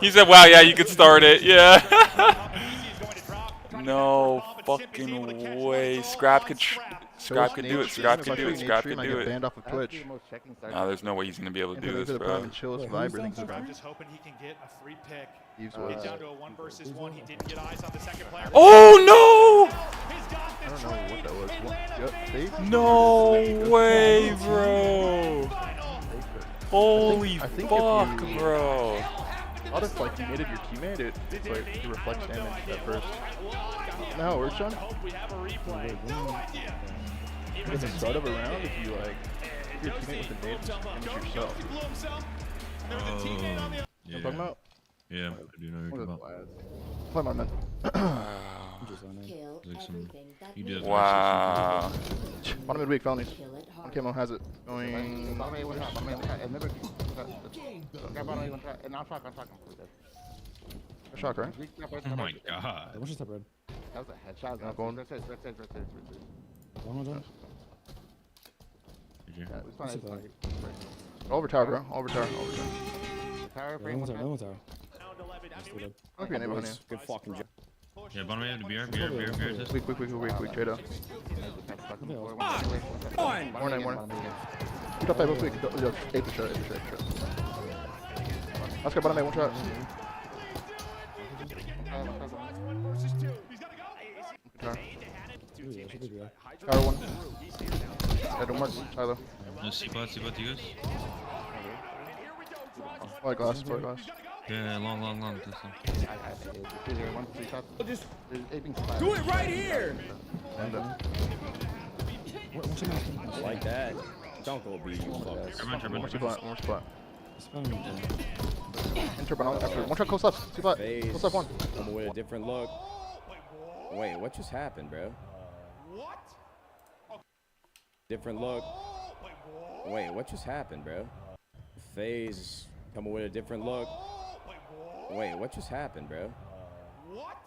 He said, "Wow, yeah, you could start it." Yeah. No fucking way. Scrap could do it. Scrap could do it. Scrap could do it. Banned off of Twitch. No, there's no way he's gonna be able to do this, bro. Chill's vibrating. I'm just hoping he can get a free pick. He's Get down to a 1 versus 1. He didn't get eyes on the second player. Oh no! I don't know what that was. Yep, see? No way, bro. Holy I think fuck, if you, bro. A lot of like you muted your teammate, it reflects damage at first. You know how it works, Sean? At the start of a round, if you like your teammate with a nade, damage yourself. Oh, You know what I'm talking about? Yeah, I do know what you're talking about. Play my man. Wow. Bottom midweek felonies. One camo has it. Going. A shock, right? Oh my god. What's your step, Red? That was a headshot. Not going. Right. One more time. Did you? Over tower, bro. Over tower. Over tower. One more time. I'll be a neighbor, honey. Good fucking job. Yeah, bottom end, BR, test. Weak, trade out. Morning. Top 5, both weak. 8 to shot. Let's go bottom A, one shot. Tower 1. Yeah, don't mark. Tyler. No, C-bot, you guys? White glass. Yeah, long. This one. Just do it right here. And Like that. Don't go B, you fuckers. More spot. Enter banana after. One shot close left. C-bot. Close left 1. Come with a different look. Wait, what just happened, bro? Different look. Wait, what just happened, bro? FaZe coming with a different look. Wait, what just happened, bro? What?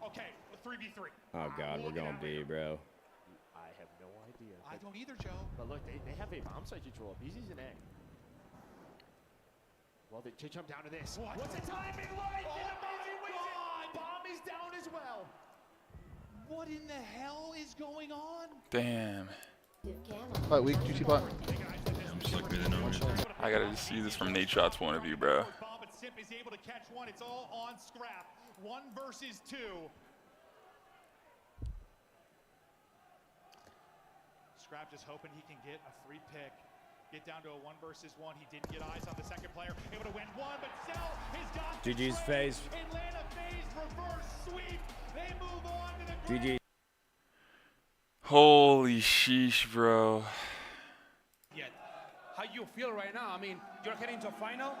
Okay, 3v3. Oh god, we're going B, bro. I have no idea. I don't either, Joe. But look, they have a bomb site control. BZ's an A. Well, they jump down to this. What's the timing like? Bomb is down as well. What in the hell is going on? Damn. Weak, GT pot. I'm just like really knowing it. I gotta just see this from Nate Shot's point of view, bro. Simp is able to catch one. It's all on Scrap. 1 versus 2. Scrap just hoping he can get a free pick. Get down to a 1 versus 1. He didn't get eyes on the second player. Able to win 1, but Cell has got GG's FaZe. Atlanta FaZe reverse sweep. They move on to the GG. Holy sheesh, bro. Yet, how you feel right now? I mean, you're heading to a final,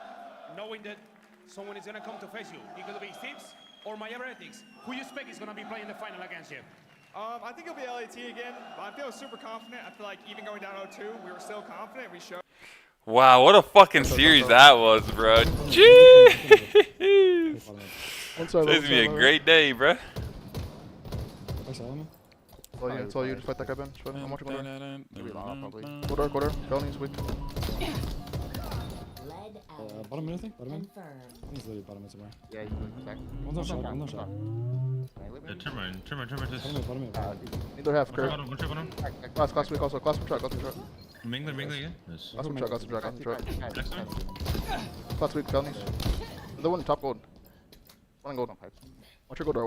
knowing that someone is gonna come to face you. It could be Thieves or My Everythings. Who you expect is gonna be playing the final against you? I think it'll be LAT again. I feel super confident. I feel like even going down 0-2, we were still confident. We showed. Wow, what a fucking series that was, bro. Jeez. This is be a great day, bro. It's all you. Just fight that guy, Ben. I'm watching quarter. Felonies, weak. Bottom mid, I think. Bottom mid. He's literally bottom mid somewhere. Yeah, he's back. One shot. Yeah, turn mine, test. Bottom mid. Neither half, Kurt. One shot. Class weak also. Class one shot. Mingler again? Yes. Class one shot. Next time? Class weak, felonies. The one top gold. One on gold. Watch your door.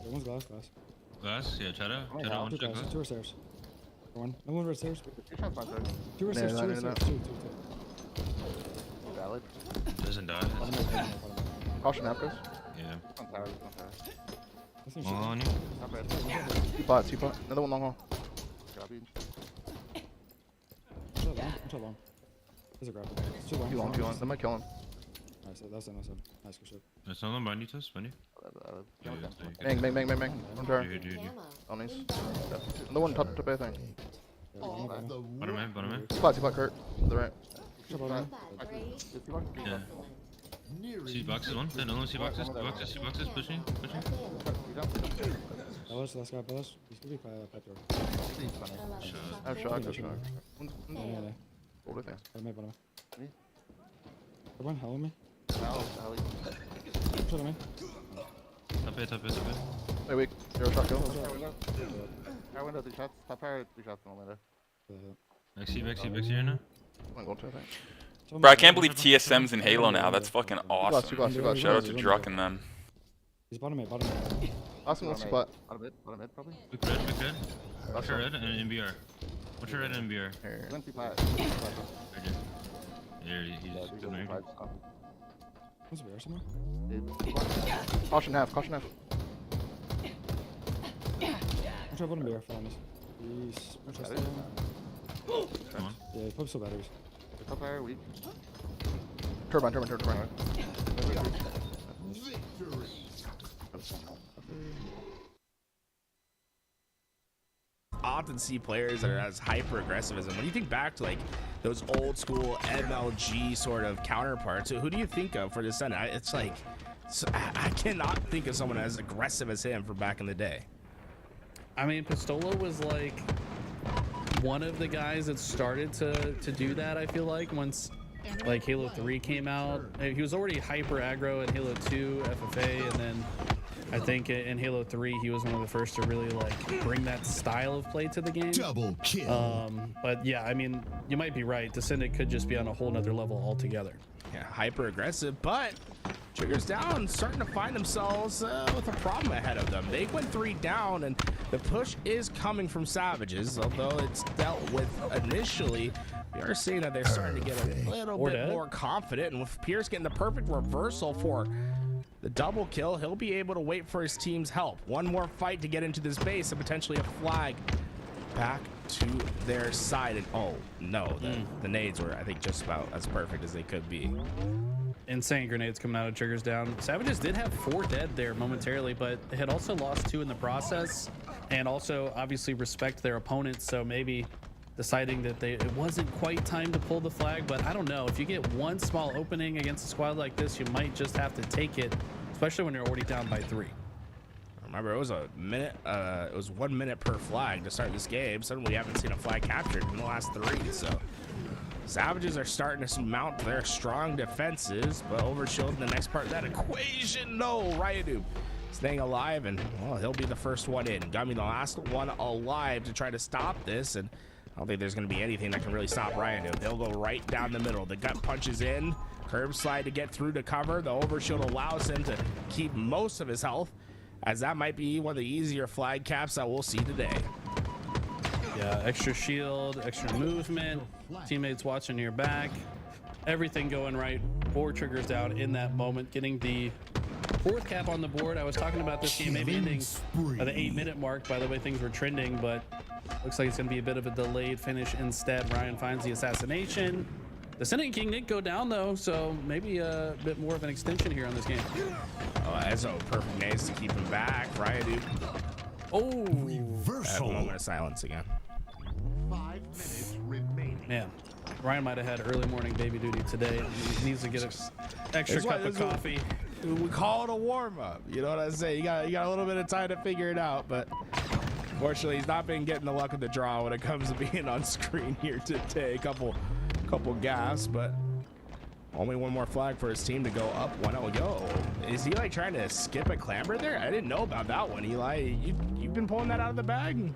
One's glass. Glass? Yeah, Shadow. One shot glass. 2 stairs. One. No one red stairs. 2 stairs. Two. Valid. Doesn't die. Caution half, guys. Yeah. One on you. T-pot. Another one long haul. One shot long. There's a grab. It's too long. That might kill him. Nice, that's it. Nice, good shit. There's another behind you, test, behind you. Bang. One turn. Dude. Felonies. Another one top A thing. Bottom man. T-pot, Kurt. To the right. Yeah. C boxes one. No, C boxes. Pushing. Bellis, last guy, Bellis. He's gonna be Petro. I have shot. Hold it there. Bottom me. Everyone, hello me. Now, Shut me. Top it. Hey, weak. Zero shot kill. Fire window, 3 shots. Top fire, 3 shots on the window. Backseat right now. I'm going to attack. Bro, I can't believe TSM's in Halo now. That's fucking awesome. Two glass. Shout out to Druck and them. He's bottom mid. Awesome, let's spot. Bottom mid, probably. Quick red. Watch your red and NBR. Watch your red and NBR. Here. There, he's coming right here. Who's bear somewhere? Caution half. I'll try bottom bear for honest. He's Come on. yeah, he pumps still batteries. Top fire, weak. Turbine. Often see players that are as hyper aggressive as them. When you think back to like those old school MLG sort of counterparts, who do you think of for this Senate? It's like I cannot think of someone as aggressive as him from back in the day. I mean, Pistola was like one of the guys that started to do that. I feel like once like Halo 3 came out, he was already hyper aggro in Halo 2 FFA, and then I think in Halo 3 he was one of the first to really like bring that style of play to the game. Double kill. But yeah, I mean, you might be right. Descendant could just be on a whole nother level altogether. Yeah, hyper aggressive, but Triggers Down starting to find themselves with a problem ahead of them. They went 3 down, and the push is coming from Savages, although it's dealt with initially. We are seeing that they're starting to get a little bit more confident, and with Pierce getting the perfect reversal for the double kill, he'll be able to wait for his team's help. One more fight to get into this base and potentially a flag back to their side. And oh no, the nades were, I think, just about as perfect as they could be. Insane grenades coming out of Triggers Down. Savages did have 4 dead there momentarily, but had also lost 2 in the process, and also obviously respect their opponents, so maybe deciding that it wasn't quite time to pull the flag. But I don't know, if you get one small opening against a squad like this, you might just have to take it, especially when you're already down by 3. Remember, it was a minute. It was 1 minute per flag to start this game. Suddenly, we haven't seen a flag captured in the last 3. So, Savages are starting to mount their strong defenses, but Overshield in the next part of that equation. No, Ryadu staying alive, and well, he'll be the first one in. Gummy, the last one alive to try to stop this, and I don't think there's going to be anything that can really stop Ryadu. They'll go right down the middle. The gut punches in, curb slide to get through to cover. The Overshield allows him to keep most of his health, as that might be one of the easier flag caps that we'll see today. Yeah, extra shield, extra movement, teammates watching your back, everything going right. 4 Triggers Down in that moment, getting the 4th cap on the board. I was talking about this game maybe ending at the 8-minute mark by the way things were trending, but looks like it's going to be a bit of a delayed finish instead. Ryan finds the assassination. The Descendant King did go down though, so maybe a bit more of an extension here on this game. Ezo, perfect nades to keep him back. Ryadu. Oh, reversal. A moment of silence again. 5 minutes remaining. Man, Ryan might have had early morning baby duty today. He needs to get an extra cup of coffee. We call it a warm-up. You know what I say? You got a little bit of time to figure it out, but fortunately, he's not been getting the luck of the draw when it comes to being on screen here today. A couple gaffes, but only one more flag for his team to go up 1-0. Yo, is he like trying to skip a clamber there? I didn't know about that one, Eli. You've been pulling that out of the bag?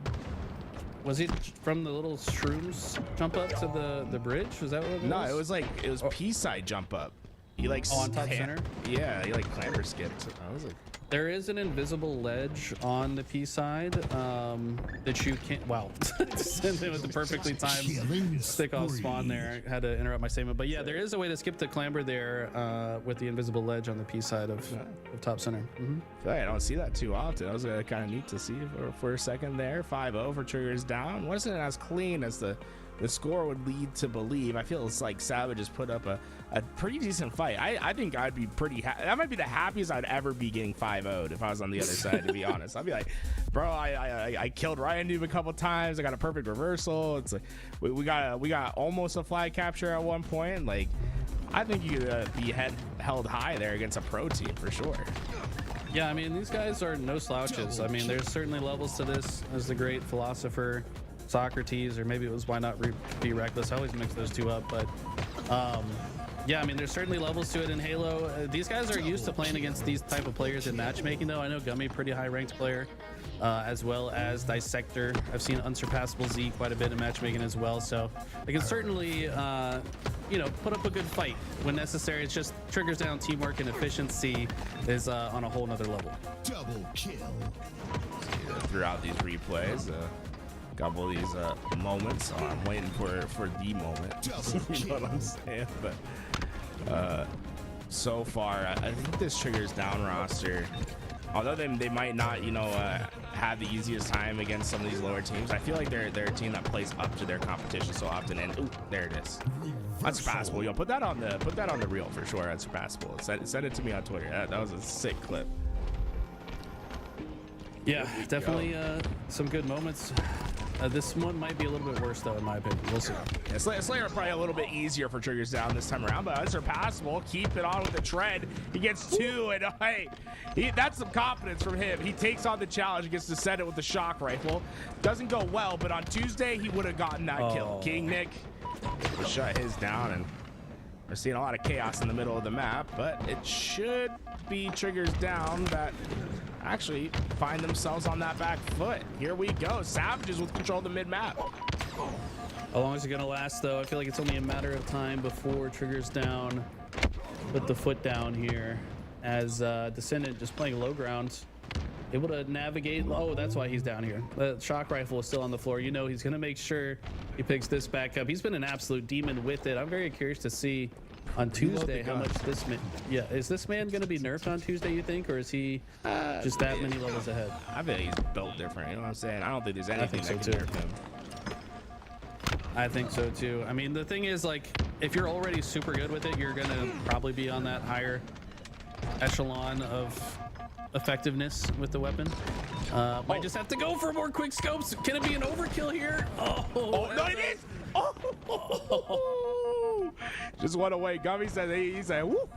Was it from the little shrooms jump up to the bridge? Was that what it was? No, it was P-side jump up. He like on top center? Yeah, he like clamber skipped. I was like, there is an invisible ledge on the P side that you can't. Wow, sent in with the perfectly timed stick off spawn there. I had to interrupt my statement, but yeah, there is a way to skip the clamber there with the invisible ledge on the P side of top center. I don't see that too often. That was kind of neat to see for a second there. 5-0 for Triggers Down. Wasn't as clean as the score would lead to believe. I feel it's like Savage has put up a pretty decent fight. I think I'd be pretty happy. That might be the happiest I'd ever be getting 5-0'd if I was on the other side, to be honest. I'd be like, bro, I killed Ryan Noob a couple times. I got a perfect reversal. It's like we got almost a flag capture at one point. Like, I think you could be held high there against a pro team for sure. Yeah, I mean, these guys are no slouches. I mean, there's certainly levels to this, as the great philosopher Socrates, or maybe it was Why Not Be Reckless. I always mix those two up, but yeah, I mean, there's certainly levels to it in Halo. These guys are used to playing against these type of players in matchmaking, though. I know Gummy, pretty high ranked player, as well as Dissector. I've seen Unsurpassable Z quite a bit in matchmaking as well, so they can certainly, you know, put up a good fight when necessary. It's just triggers down teamwork and efficiency is on a whole nother level. Double kill. Throughout these replays, couple of these moments. Oh, I'm waiting for the moment. You know what I'm saying? But so far, I think this triggers down roster, although they might not, you know, have the easiest time against some of these lower teams, I feel like they're a team that plays up to their competition so often. And ooh, there it is. Unsurpassable. Yo, put that on the reel for sure. Unsurpassable. Send it to me on Twitter. That was a sick clip. Yeah, definitely some good moments. This one might be a little bit worse, though, in my opinion. We'll see. Yeah, Slayer probably a little bit easier for triggers down this time around, but Unsurpassable, keep it on with the tread. He gets 2, and hey, that's some confidence from him. He takes on the challenge, gets to set it with the shock rifle. Doesn't go well, but on Tuesday, he would have gotten that kill. King Nick will shut his down, and we're seeing a lot of chaos in the middle of the map, but it should be triggers down that actually find themselves on that back foot. Here we go. Savages with control of the mid-map. How long is it gonna last, though? I feel like it's only a matter of time before triggers down. Put the foot down here as Descendant just playing low grounds, able to navigate. Oh, that's why he's down here. The shock rifle is still on the floor. You know he's gonna make sure he picks this back up. He's been an absolute demon with it. I'm very curious to see on Tuesday how much this man, is this man going to be nerfed on Tuesday, you think, or is he just that many levels ahead? I think he's built different, you know what I'm saying? I don't think there's anything that can nerf him. I think so too. I mean, the thing is, like, if you're already super good with it, you're going to probably be on that higher echelon of effectiveness with the weapon. Might just have to go for more quick scopes. Can it be an overkill here? Oh no, it is! Just went away. Gummy said he said, woo.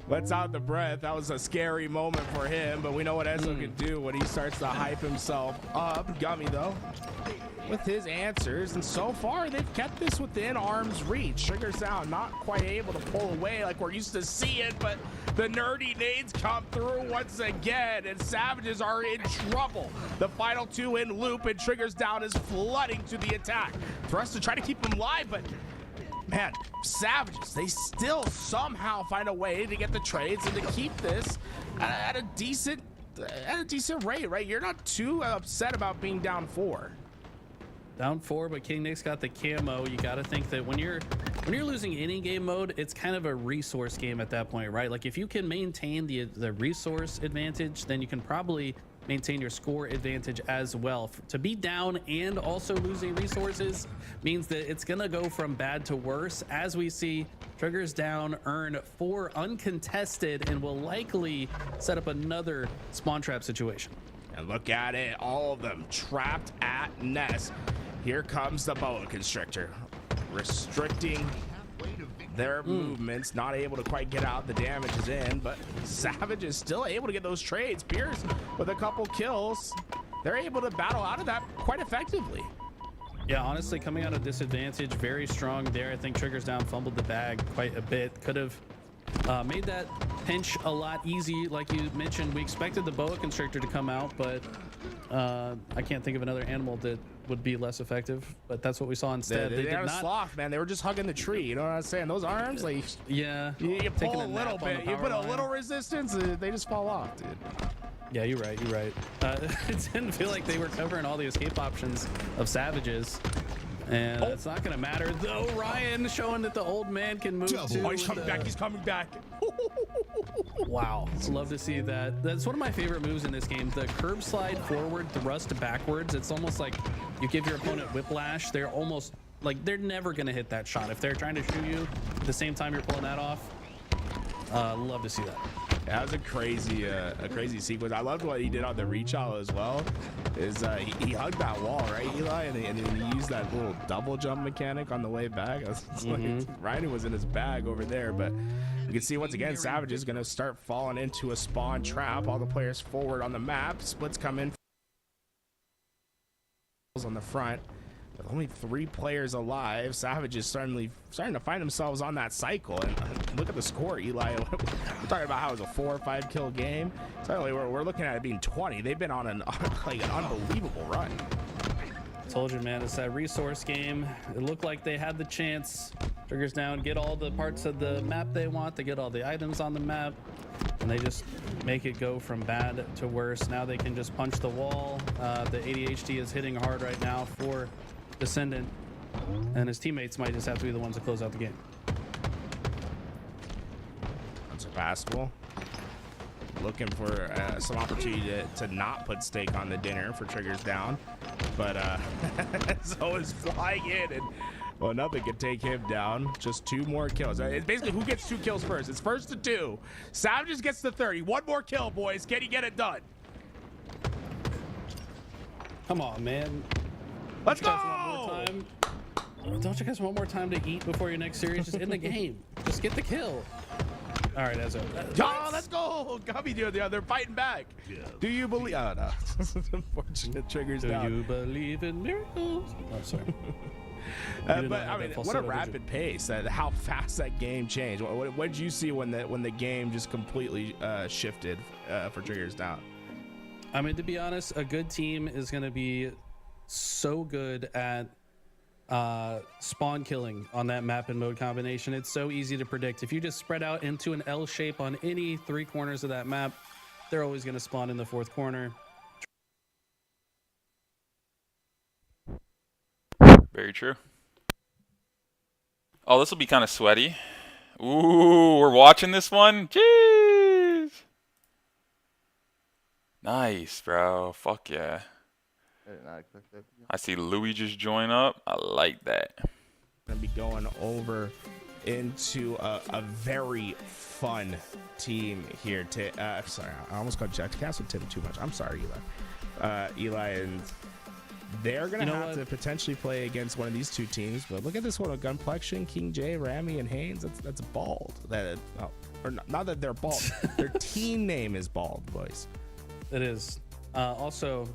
Lets out the breath. That was a scary moment for him, but we know what Ezo can do when he starts to hype himself up. Gummy, though, with his answers, and so far they've kept this within arm's reach. Triggers down, not quite able to pull away like we're used to seeing, but the nerdy nades come through once again, and Savages are in trouble. The final 2 in loop, and Triggers down is flooding to the attack. Thrust to try to keep him alive, but man, Savages, they still somehow find a way to get the trades and to keep this at a decent rate, right? You're not too upset about being down 4. Down 4, but King Nick's got the camo. You got to think that when you're losing any game mode, it's kind of a resource game at that point, right? Like if you can maintain the resource advantage, then you can probably maintain your score advantage as well. To be down and also losing resources means that it's gonna go from bad to worse. As we see, Triggers down earn 4 uncontested and will likely set up another spawn trap situation. And look at it, all of them trapped at nest. Here comes the boa constrictor, restricting their movements, not able to quite get out. The damage is in, but Savage is still able to get those trades. Pierce with a couple kills. They're able to battle out of that quite effectively. Yeah, honestly, coming out of disadvantage, very strong there. I think Triggers down fumbled the bag quite a bit. Could have made that pinch a lot easy. Like you mentioned, we expected the boa constrictor to come out, but I can't think of another animal that would be less effective, but that's what we saw instead. They had a sloth, man. They were just hugging the tree. You know what I'm saying? Those arms, like, yeah, you pull a little bit, you put a little resistance, they just fall off, dude. Yeah, you're right. You're right. It didn't feel like they were covering all the escape options of Savages. And it's not going to matter, though. Ryan showing that the old man can move too. Oh, he's coming back. He's coming back. Wow. Love to see that. That's one of my favorite moves in this game. The curb slide forward, thrust backwards. It's almost like you give your opponent whiplash. They're almost like they're never going to hit that shot. If they're trying to shoot you at the same time you're pulling that off, love to see that. Yeah, that was a crazy sequence. I loved what he did on the reach out as well. Is he hugged that wall, right, Eli, and he used that little double jump mechanic on the way back. I was like, Ryan was in his bag over there, but you can see once again, Savage is going to start falling into a spawn trap. All the players forward on the map. Splits come in. on the front. With only 3 players alive, Savage is starting to find themselves on that cycle. And look at the score, Eli. We're talking about how it was a 4 or 5 kill game. Suddenly, we're looking at it being 20. They've been on an unbelievable run. Told you, man, it's that resource game. It looked like they had the chance. Triggers down, get all the parts of the map they want. They get all the items on the map, and they just make it go from bad to worse. Now they can just punch the wall. The ADHD is hitting hard right now for Descendant, and his teammates might just have to be the ones to close out the game. Unsurpassable. Looking for some opportunity to not put steak on the dinner for Triggers down, but so is flying in, and well, nothing can take him down. Just 2 more kills. It's basically who gets 2 kills first. It's first to 2. Savages gets to 30. 1 more kill, boys. Can he get it done? Come on, man. Let's go! Don't you guys want more time to eat before your next series? Just in the game. Just get the kill. All right, Ezra. Oh, let's go! Gummy, they're fighting back. Do you believe? Oh, no. Unfortunate. Triggers down. Do you believe in miracles? Oh, sorry. But I mean, what a rapid pace! How fast that game changed. What did you see when the game just completely shifted for Triggers down? I mean, to be honest, a good team is going to be so good at spawn killing on that map and mode combination. It's so easy to predict. If you just spread out into an L shape on any 3 corners of that map, they're always going to spawn in the 4th corner. Very true. Oh, this will be kind of sweaty. Ooh, we're watching this one. Jeez. Nice, bro. Fuck yeah. I see Louis just join up. I like that. Gonna be going over into a very fun team here. Sorry, I almost got Jack to cast with Tim too much. I'm sorry, Eli. Eli, and they're gonna have to potentially play against one of these 2 teams. But look at this one: Gunplexion, King J, Rami, and Haynes. That's bald. Not that they're bald. Their team name is bald, boys. It is. Also,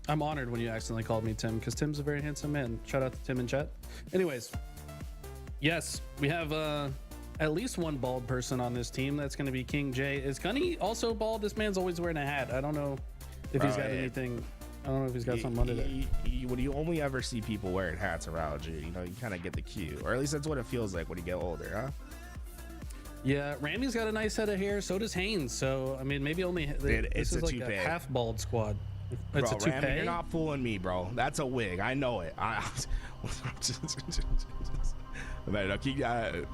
I'm honored when you accidentally called me Tim, because Tim's a very handsome man. Shout out to Tim in chat. Anyways, yes, we have at least 1 bald person on this team. That's going to be King J. Is Gunny also bald? This man's always wearing a hat. I don't know if he's got anything. I don't know if he's got something under there. When you only ever see people wearing hats around you, you kind of get the cue, or at least that's what it feels like when you get older, huh? Yeah, Randy's got a nice head of hair. So does Haynes. So I mean, maybe only this is like a half bald squad. It's a toupee. Rami, you're not fooling me, bro. That's a wig. I know it.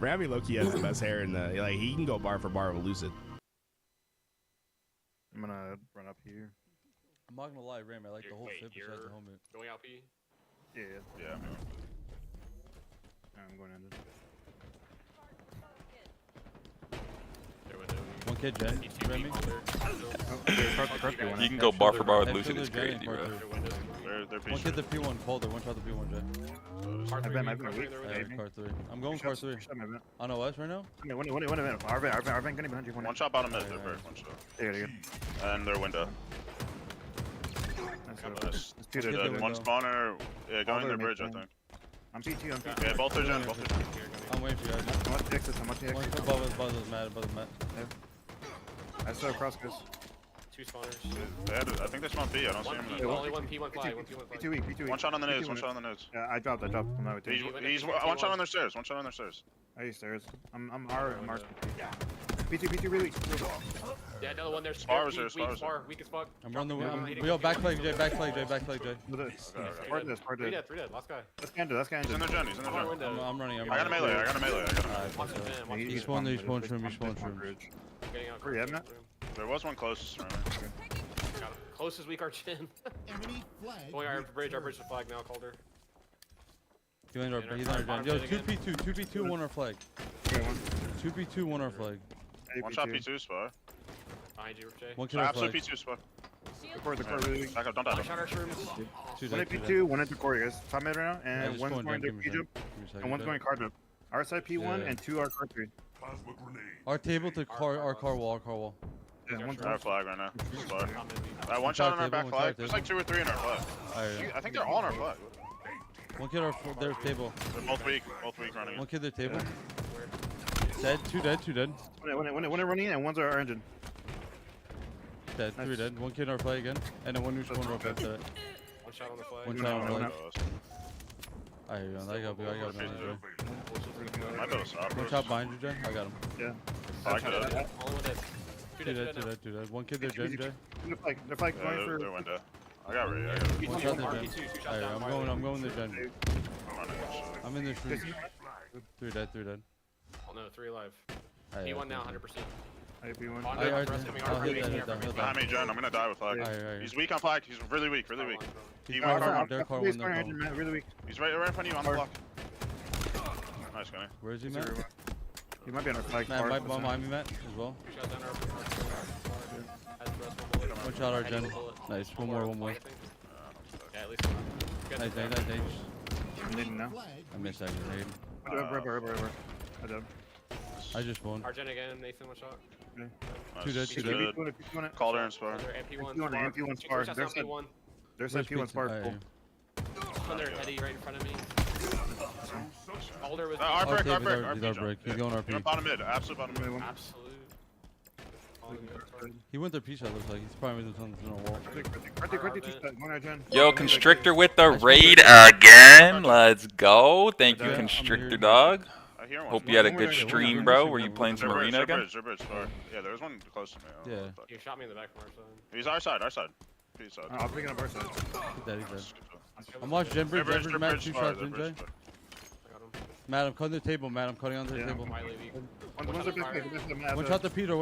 Rami Loki has the best hair in the he can go bar for bar with Lucid. I'm gonna run up here. I'm not gonna lie, Ram. I like the whole fit besides the helmet. Going out B? Yeah. I'm going in. One kid, Jen. Remy. You can go bar for bar with Lucid. It's crazy, bro. One kid, the P1 Calder. One shot the P1, Jen. I've been weak. Car 3. I'm going car 3. On OS right now? One minute. Arvin, gonna be behind you. One shot bottom mid. They're first. One shot. There. And their window. One spawner. Yeah, going to bridge, I think. I'm P2. Yeah, both are Jen. I'm waiting for you guys. I'm watching exit. Above us, Matt. I saw Crosscus. 2 spawners. I think they spawned B. I don't see him. Only 1 P1 fly. P2 weak. One shot on the nose. One shot on the nose. Yeah, I dropped. I'm not with you. He's one shot on their stairs. One shot on their stairs. I use stairs. I'm R. Yeah. P2 really. Yeah, another one there. Spar, weak as fuck. I'm running the way. Yo, back flag J. Part this. Last guy. Let's get into that. He's in their gen. I'm running. I got a melee. He spawned shroom. Where you at, Matt? There was one closest. Closest weak our chin. Going our bridge is flag now, Calder. He's on our gen. Yo, 2P2, 1 our flag. 2P2, 1 our flag. One shot P2 spot. Behind you, Jay. One kill our flag. P2 spot. The core really. Back up, don't die. One at P2, one at the core, guys. Top mid right now, and one's going to P jump, and one's going card jump. Our side P1 and 2 our car 3. Our table to our car wall. Yeah, one Our flag right now. One shot on our back flag. There's like 2 or 3 in our flag. I think they're all on our flag. One kid their table. They're both weak running. One kid their table. Dead, 2 dead, 2 dead. One running in and one's our engine. Dead, 3 dead. One kid our flag again. And then one who's one rope after that. One shot on the flag. One shot on the flag. I hear you. I got you. One shot behind you, Jay. I got him. Yeah. Two dead. One kid there, Jay. They're like going for. They're window. I got ready. One shot there, Jen. I'm going there, Jen. I'm in this room. 3 dead. Oh no, 3 alive. Aye, P1 now, 100%. P1. Behind me, Jen. I'm gonna die with flag. He's weak on flag. He's really weak. Really weak. He's right in front of you on the block. Nice, Gunny. Where is he, Matt? He might be on our flag. Matt, right behind me, Matt, as well. One shot, our Jen. Nice. One more. Yeah, at least Nice. I'm needing now. I missed that grenade. I just won. Argent again, Nathan, one shot. Nice. 2 dead. Calder and Spar. MP1 Spar. There's that P1 Spar. Under Eddie right in front of me. Alder was Our break. He's going RP. Bottom mid. Absolute bottom mid. Absolute. He went their piece out, looks like. He's probably with something on the wall. Yo, Constrictor with the raid again. Let's go. Thank you, Constrictor Dog. Hope you had a good stream, bro. Were you playing some arena again? Yeah, there was one close to me. Yeah. You shot me in the back from our side. He's our side. He's side. I'm picking up our side. I'm watching Jen Bridge, Matt, 2 shots in, Jay. Matt, I'm cutting the table, Matt. I'm cutting onto the table. One shot the Peter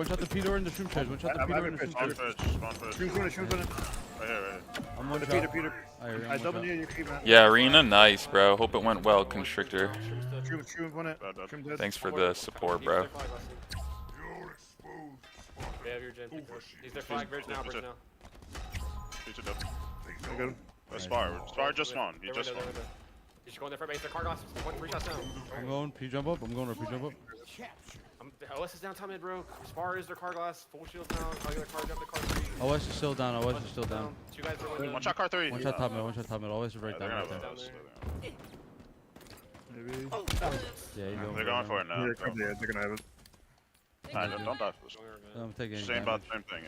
in the shroom chairs. One shot the Peter in the shroom chairs. Shroom's running. Right here. I'm one shot. Peter. I double near your creep, Matt. Yeah, arena, nice, bro. Hope it went well, Constrictor. Shroom won it. Thanks for the support, bro. They have your Gen. He's their flag bridge now, I got him. Spar just spawned. He just spawned. You should go in there for base. Their car glass. 3 shots down. I'm going P jump up. OS is down top mid, bro. Spar is their car glass. Full shield down. I'll get the car jump the car 3. OS is still down. 2 guys are winning. One shot car 3. One shot top mid. OS is right down. Yeah, they're going for it now. They're gonna have it. Nah, don't die for this. I'm taking Same about the same thing.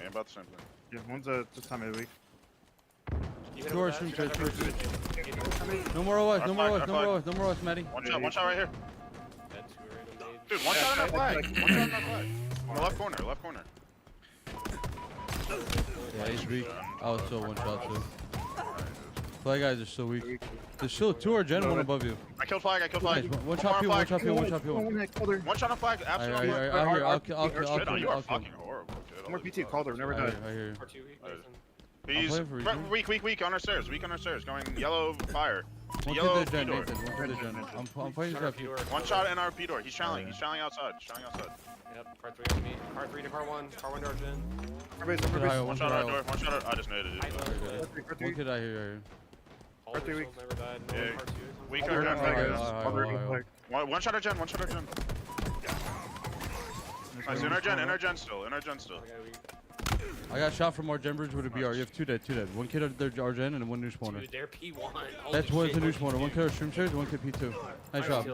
Yeah, one's just time of the week. 2 are shroom chairs. No more OS, Matty. One shot right here. Dude, one shot on our flag. On the left corner. Yeah, he's weak. I was still 1 shot too. Flag guys are so weak. There's still 2 are Gen, 1 above you. I killed flag. Nice. One shot P1. One shot on flag. Absolutely. I'll kill. You are fucking horrible, dude. One more PT Calder, never died. I hear you. He's weak on our stairs. Going yellow fire. One Yellow kid there, Jen. P-door. I'm fighting this guy. One shot in our P-door. He's channeling outside. Yep, car 3 on me. Car 3 to car 1. Car 1 to our Gen. One shot on our door. I just naded it. One kid I hear. Car 3 weak. Never died. Yeah. Car 2. Weak on Gen. One shot on Gen. Nice. In our Gen still. I got shot from our Gen bridge with a BR. You have 2 dead. One kid at their Gen and 1 new spawner. Dude, they're P1. That's one the new spawner. One kid at stream chairs, 1 kid P2. Nice job.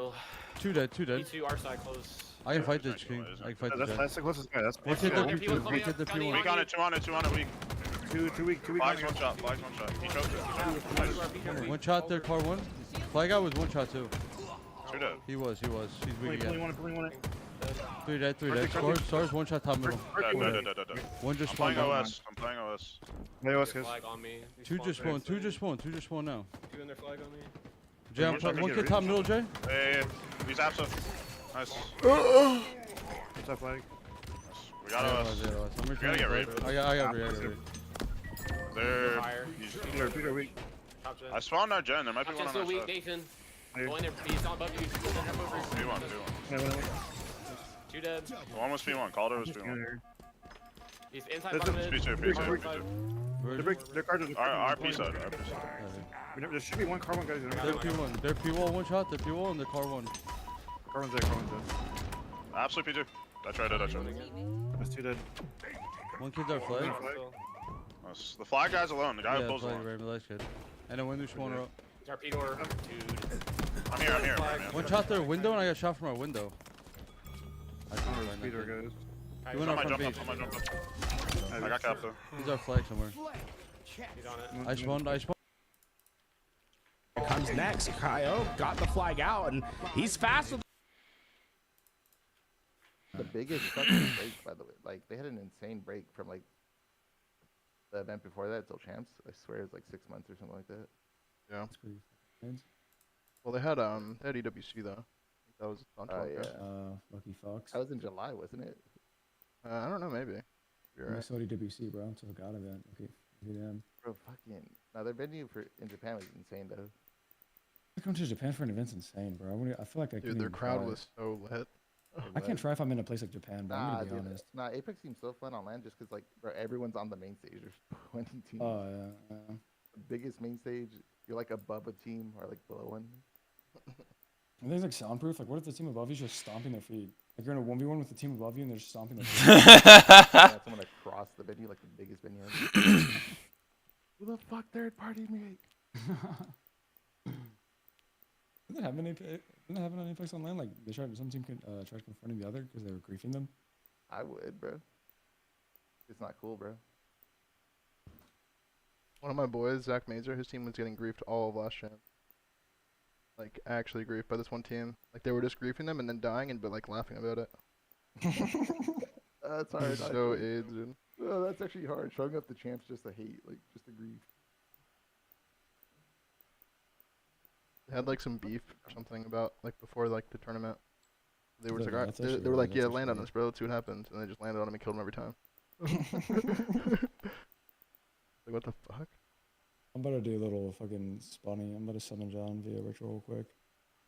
2 dead. P2 our side close. I can fight this king. I can fight the Gen. That's the closest guy. That's One kid the P2. One kid the P1. Weak on it. 2 on it. Weak. Two weak. Flags one shot. He choked it. One shot there, car 1. Flag guy was 1 shot too. 2 dead. He was. He's weak again. 3 dead. Stars 1 shot top middle. One just spawned. I'm playing OS. Flag on me. 2 just spawned. 2 just spawned now. 2 in their flag on me. Jay, one kid top middle, Jay. Hey, he's absent. Nice. What's up, flag? We got OS. We gotta get raid. I got raid. Peter weak. I spawned our Gen. There might be one on our weak, side. Nathan. Go in there. He's on above you. P1. 2 dead. One was P1. Calder was P1. He's inside bottom mid. P2. Their card is Our P side. There should be 1 car 1 guys. They're P1. They're P1 1 shot. They're P1 and they're car 1. Car 1's there. Absolute P2. That's right. That's 2 dead. One kid's our flag. The flag guy's alone. The guy who Yeah, pulls flag, alone. right, last kid. And then window spawner up. Torpedo, dude. I'm here. Man. One shot their window, and I got shot from our window. I can't remember Speeder that. goes. He went I up might front jump beach. up. I got cap though. He's our flag somewhere. He's on it. I spawned. Here comes next. Kyle got the flag out, and he's fast with. The biggest fucking break, by the way. Like, they had an insane break from, like, the event before that till champs. I swear it was like 6 months or something like that. Yeah. That's pretty good. Well, they had EWC though. I think that was on 12. Lucky Fox. That was in July, wasn't it? I don't know, maybe. You're I right. saw WC, bro. Until I got event. Okay. Damn. Bro, fucking. Now, their venue in Japan was insane, though. Going to Japan for an event's insane, bro. I feel like I Dude, couldn't their even crowd try. was so lit. I can't try if I'm in a place like Japan, but I'm gonna be honest. Nah, Apex seems so fun on land just because, like, bro, everyone's on the main stage. There's 20 teams. Oh yeah. The biggest main stage, you're like above a team or like below one. And there's like soundproof. Like, what if the team above you is just stomping their feet? Like you're in a 1v1 with the team above you and they're just stomping their feet. Yeah, someone across the venue, like the biggest venue. Who the fuck third party me? Didn't that happen on Apex Online? Like they some team tried confronting the other because they were griefing them. I would, bro. It's not cool, bro. One of my boys, Zach Mazer, his team was getting griefed all of last champ. Like, actually griefed by this one team. Like, they were just griefing them and then dying and, but, like, laughing about it. That's hard. So AIDS, dude. Oh, that's actually hard. Showing up the champs just to hate, like, just to grief. They had, like, some beef or something about, like, before, like, the tournament. They were just Yeah, like, that's alright. actually They were hard. like, yeah, That's land on actually us, bro. Let's see what happens. And they just landed on him and killed him every time. Like, what the fuck? I'm about to do a little fucking spawning. I'm about to summon John via ritual real quick.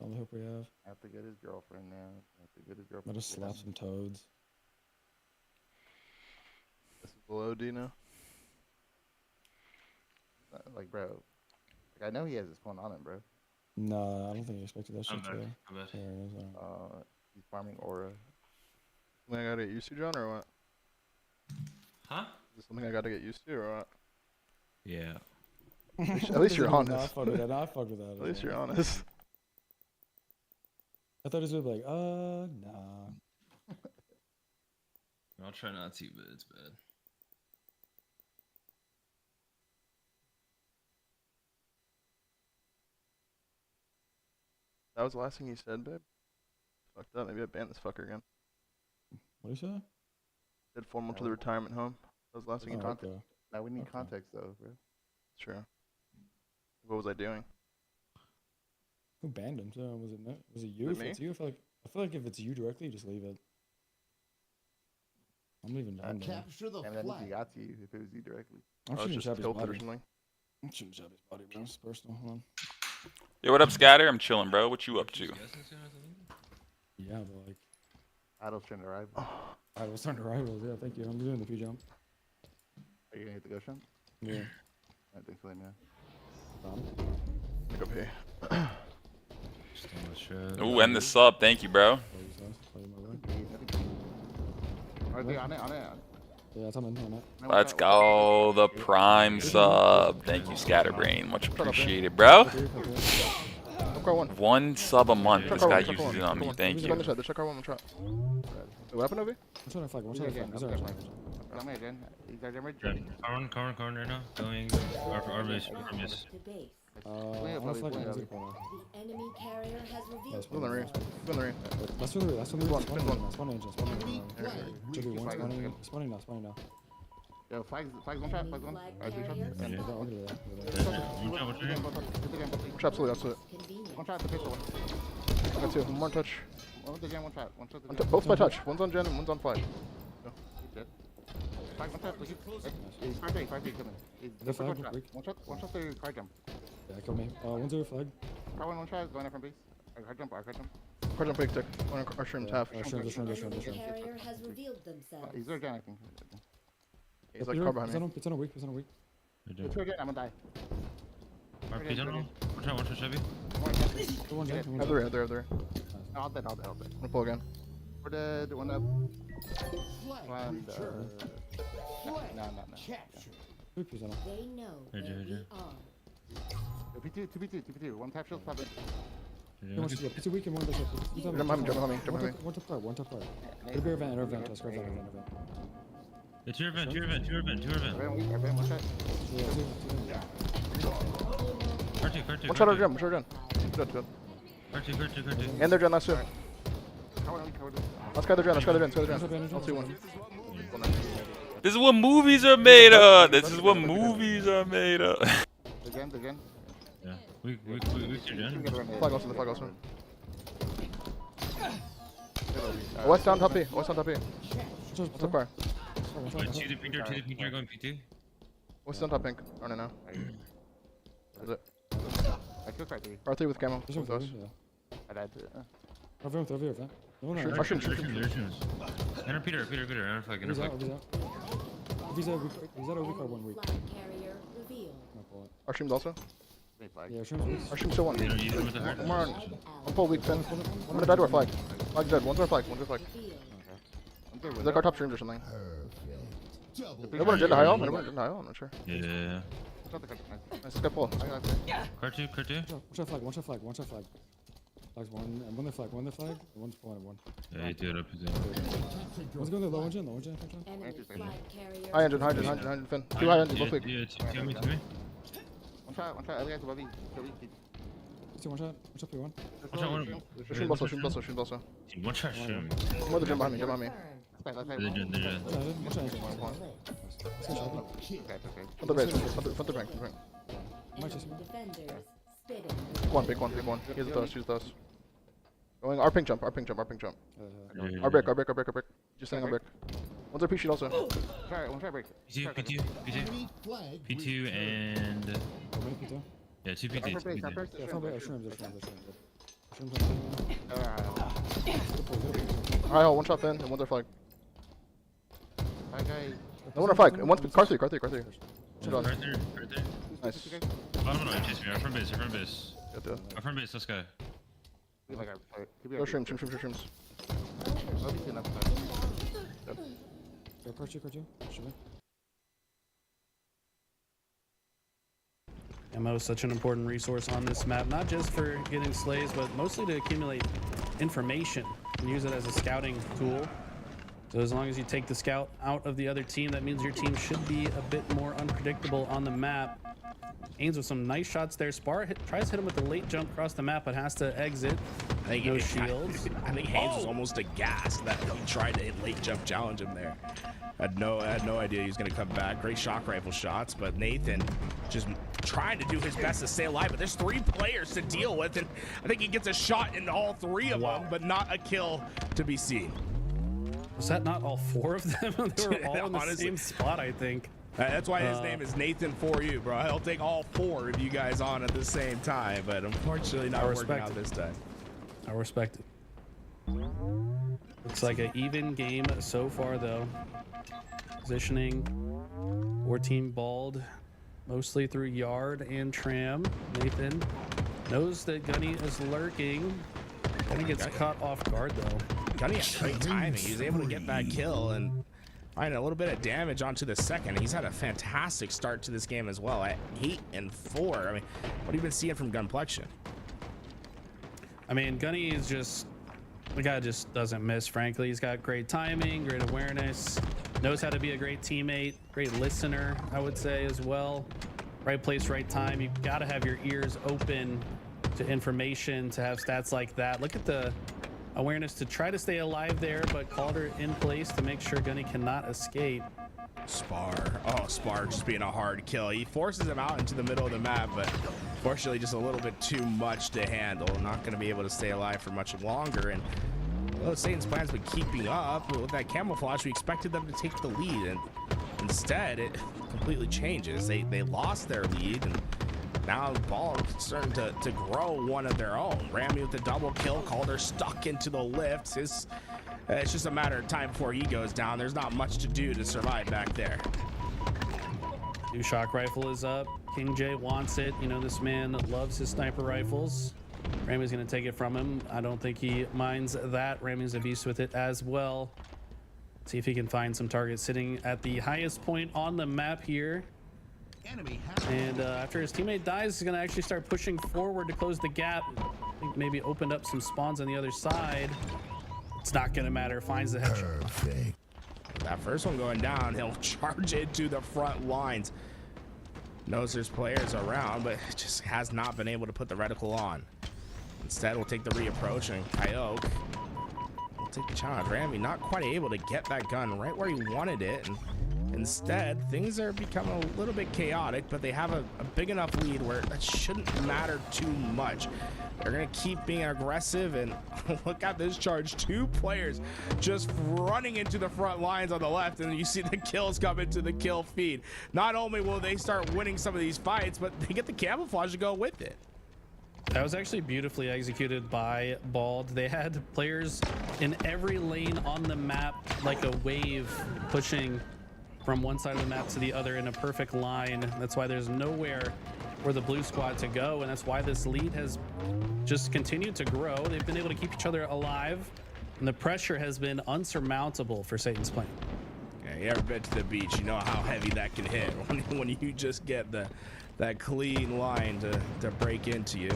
All the hope we have. I have to get his girlfriend now. I have to get his I'm girlfriend. about to slap some toads. This is below D now. Like, bro. Like, I know he has his phone on him, bro. Nah, I don't think he expected that shit back. to. I'm back. There it is. He's farming aura. Something I gotta get used to, John, or what? Huh? Is this something I gotta get used to, or what? Yeah. At least you're Nah, I honest. fuck with that. Nah, I fuck with that. At least you're honest. I thought he was gonna be like, nah. I'll try not to, but it's bad. That was the last thing you said, babe. Fucked up. Maybe I banned this fucker again. What do you say? Did formal to the retirement home. That was the last thing you Oh, talked. okay. Now we need Okay. context, though, bro. True. What was I doing? Who banned him? So was it you? Was If it it's me? you, I feel like if it's you directly, just leave it. I'm leaving John. there. Capture the And then he flag. got to you if it was you directly. I'm I was shooting just Shabby's tilted or body. something. I'm shooting Shabby's body, bro. It's personal. Hold on. Yo, what up, Scatter? I'm chilling, bro. What you up to? Yeah, but like, Idle's trying to arrive. I was starting to rivals. Yeah, thank you. I'm doing the P jump. Are you gonna hit the ghost jump? Yeah. I think so, man. Pick up here. Ooh, end the sub. Thank you, bro. On it. Yeah, it's on it. Let's go. The prime sub. Thank you, Scatterbrain. Much appreciated, bro. One sub a month. This guy uses it on me. Thank you. The check our one shot. The weapon over? What's on our flag? What's on our flag? What's on our flag? Corner right now. Going. Our base. Our base. On the flag. The enemy carrier has revealed Go in the ring. Go in the ring. That's the ring. That's the ring. One. Spawning now. Yo, flags one shot, flags one. Absolutely, absolutely. One shot, the pistol. That's two. One more touch. One to Gen, one shot. One shot. Both by touch. One's on Gen and one's on flag. Flag, one shot, please. He's 5-8 coming. One shot, the car jump. Yeah, kill me. One's over flag. Car one shot, going up from base. Car jump. Car jump big tick. Our shrim's half. The enemy carrier has revealed themselves. He's there again, I think. He's like car behind me. It's on a weak. It's here again, I'm gonna die. RP tunnel. One shot, Chevy. Have there. there. I'll dead. I'm gonna pull again. For the one up. Flag One, capture. Flag no. capture. They know where we are. 2v2. One tap shield, pop it. It's a weak and one does it. Jump on me, jump on me, jump on me. One top card. It'll be event, Tusk, event. It's your event, your event. Event, one shot. Car2. One shot or jump, Good. Car2. And they're gen last two. Let's go the gen. I'll see one. This is what movies are made of. This is what movies are made of. Again. Yeah. We gen. Flag also. West down top B. What's up far? To the Peter, going P2. What's on top pink? Running now. Is it? I took R3. R3 with camo. With us. I died to it. Over. Mushroom. Enter Peter, enter flag, enter flag. He's out a week or 1 week. Flag carrier revealed. Arshim's also. Yeah, Arshim's still one. One more on. One full weak Finn. I'm gonna die to our flag. Flag's dead. One's our flag. Is that our top streams or something? Anyone did high on? I'm not sure. Yeah. Nice, guy pull. Car2. One shot flag. Flags one, and one the flag, and one's pulling one. Yeah, he did up his end. One's going to low engine. High engine, Finn. 2 high engines, both weak. Yeah, to me. One shot, other guy's above you. One shot, P1. Shoot also. One shot, shoot. More the jump behind me. They're gen. Front the base, front the bank. Big one. He has a throw, Going our pink jump. Our brick. Just standing on brick. One's our P sheet also. One try break. P2 and... Yeah, 2 P2. High hole, one shot Finn, and one's our flag. No one our flag, and one's car 3. Right there. Nice. Bottom right, chase me. Our front base. Our front base, let's go. Go shrooms. Car 2. Ammo is such an important resource on this map, not just for getting slays, but mostly to accumulate information and use it as a scouting tool. So as long as you take the scout out of the other team, that means your team should be a bit more unpredictable on the map. Ains with some nice shots there. Spar tries to hit him with the late jump across the map, but has to exit. No shields. I think Haynes was almost aghast that he tried to late jump challenge him there. I had no idea he was going to come back. Great shock rifle shots, but Nathan just trying to do his best to stay alive. But there's 3 players to deal with, and I think he gets a shot in all 3 of them, but not a kill to be seen. Was that not all 4 of them? They were all in the same spot, I think. That's why his name is Nathan for you, bro. He'll take all 4 of you guys on at the same time, but unfortunately not working out this time. I respect it. Looks like an even game so far, though. Positioning, 4-team balled, mostly through Yard and Tram. Nathan knows that Gunny is lurking. Gunny gets caught off guard, though. Gunny had great timing. He was able to get that kill and find a little bit of damage onto the second. He's had a fantastic start to this game as well at 8 and 4. I mean, what have you been seeing from Gunplexion? I mean, Gunny is just, the guy just doesn't miss, frankly. He's got great timing, great awareness, knows how to be a great teammate, great listener, I would say, as well. Right place, right time. You've got to have your ears open to information to have stats like that. Look at the awareness to try to stay alive there, but Calder in place to make sure Gunny cannot escape. Spar just being a hard kill. He forces him out into the middle of the map, but fortunately just a little bit too much to handle. Not going to be able to stay alive for much longer. And well, Satan's plan's been keeping up. With that camouflage, we expected them to take the lead, and instead it completely changes. They lost their lead, and now the ball is starting to grow one of their own. Ramy with the double kill. Calder stuck into the lift. It's just a matter of time before he goes down. There's not much to do to survive back there. New shock rifle is up. King J wants it. You know, this man loves his sniper rifles. Ramy's going to take it from him. I don't think he minds that. Ramy's a beast with it as well. See if he can find some targets sitting at the highest point on the map here. And after his teammate dies, he's going to actually start pushing forward to close the gap. I think maybe opened up some spawns on the other side. It's not going to matter. Finds the headshot. Perfect. That first one going down, he'll charge into the front lines. Knows there's players around, but just has not been able to put the reticle on. Instead, we'll take the reapproach, and Coyote will take the challenge. Ramy not quite able to get that gun right where he wanted it. And instead, things are becoming a little bit chaotic, but they have a big enough lead where that shouldn't matter too much. They're going to keep being aggressive, and look at this charge. 2 players just running into the front lines on the left, and you see the kills come into the kill feed. Not only will they start winning some of these fights, but they get the camouflage to go with it. That was actually beautifully executed by Bald. They had players in every lane on the map, like a wave, pushing from one side of the map to the other in a perfect line. That's why there's nowhere for the blue squad to go, and that's why this lead has just continued to grow. They've been able to keep each other alive, and the pressure has been unsurmountable for Satan's Plane. Yeah, you ever been to the beach, you know how heavy that can hit when you just get that clean line to break into you.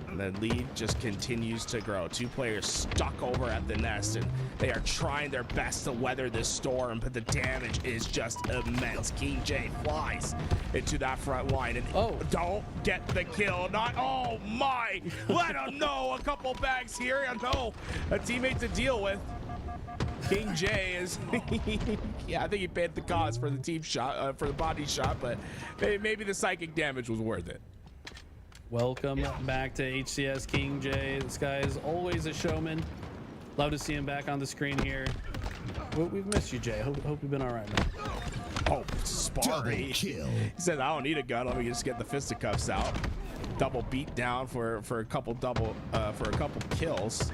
And the lead just continues to grow. 2 players stuck over at the nest, and they are trying their best to weather this storm, but the damage is just immense. King J flies into that front line, and don't get the kill. Oh my! Let him know. A couple bags here. I know a teammate to deal with. King J is, yeah, I think he paid the cost for the team shot, for the body shot, but maybe the psychic damage was worth it. Welcome back to HCS, King J. This guy is always a showman. Love to see him back on the screen here. We've missed you, Jay. Hope you've been all right, man. Oh, Sparry. He said, I don't need a gun. Let me just get the fisticuffs out. Double beat down for a couple kills.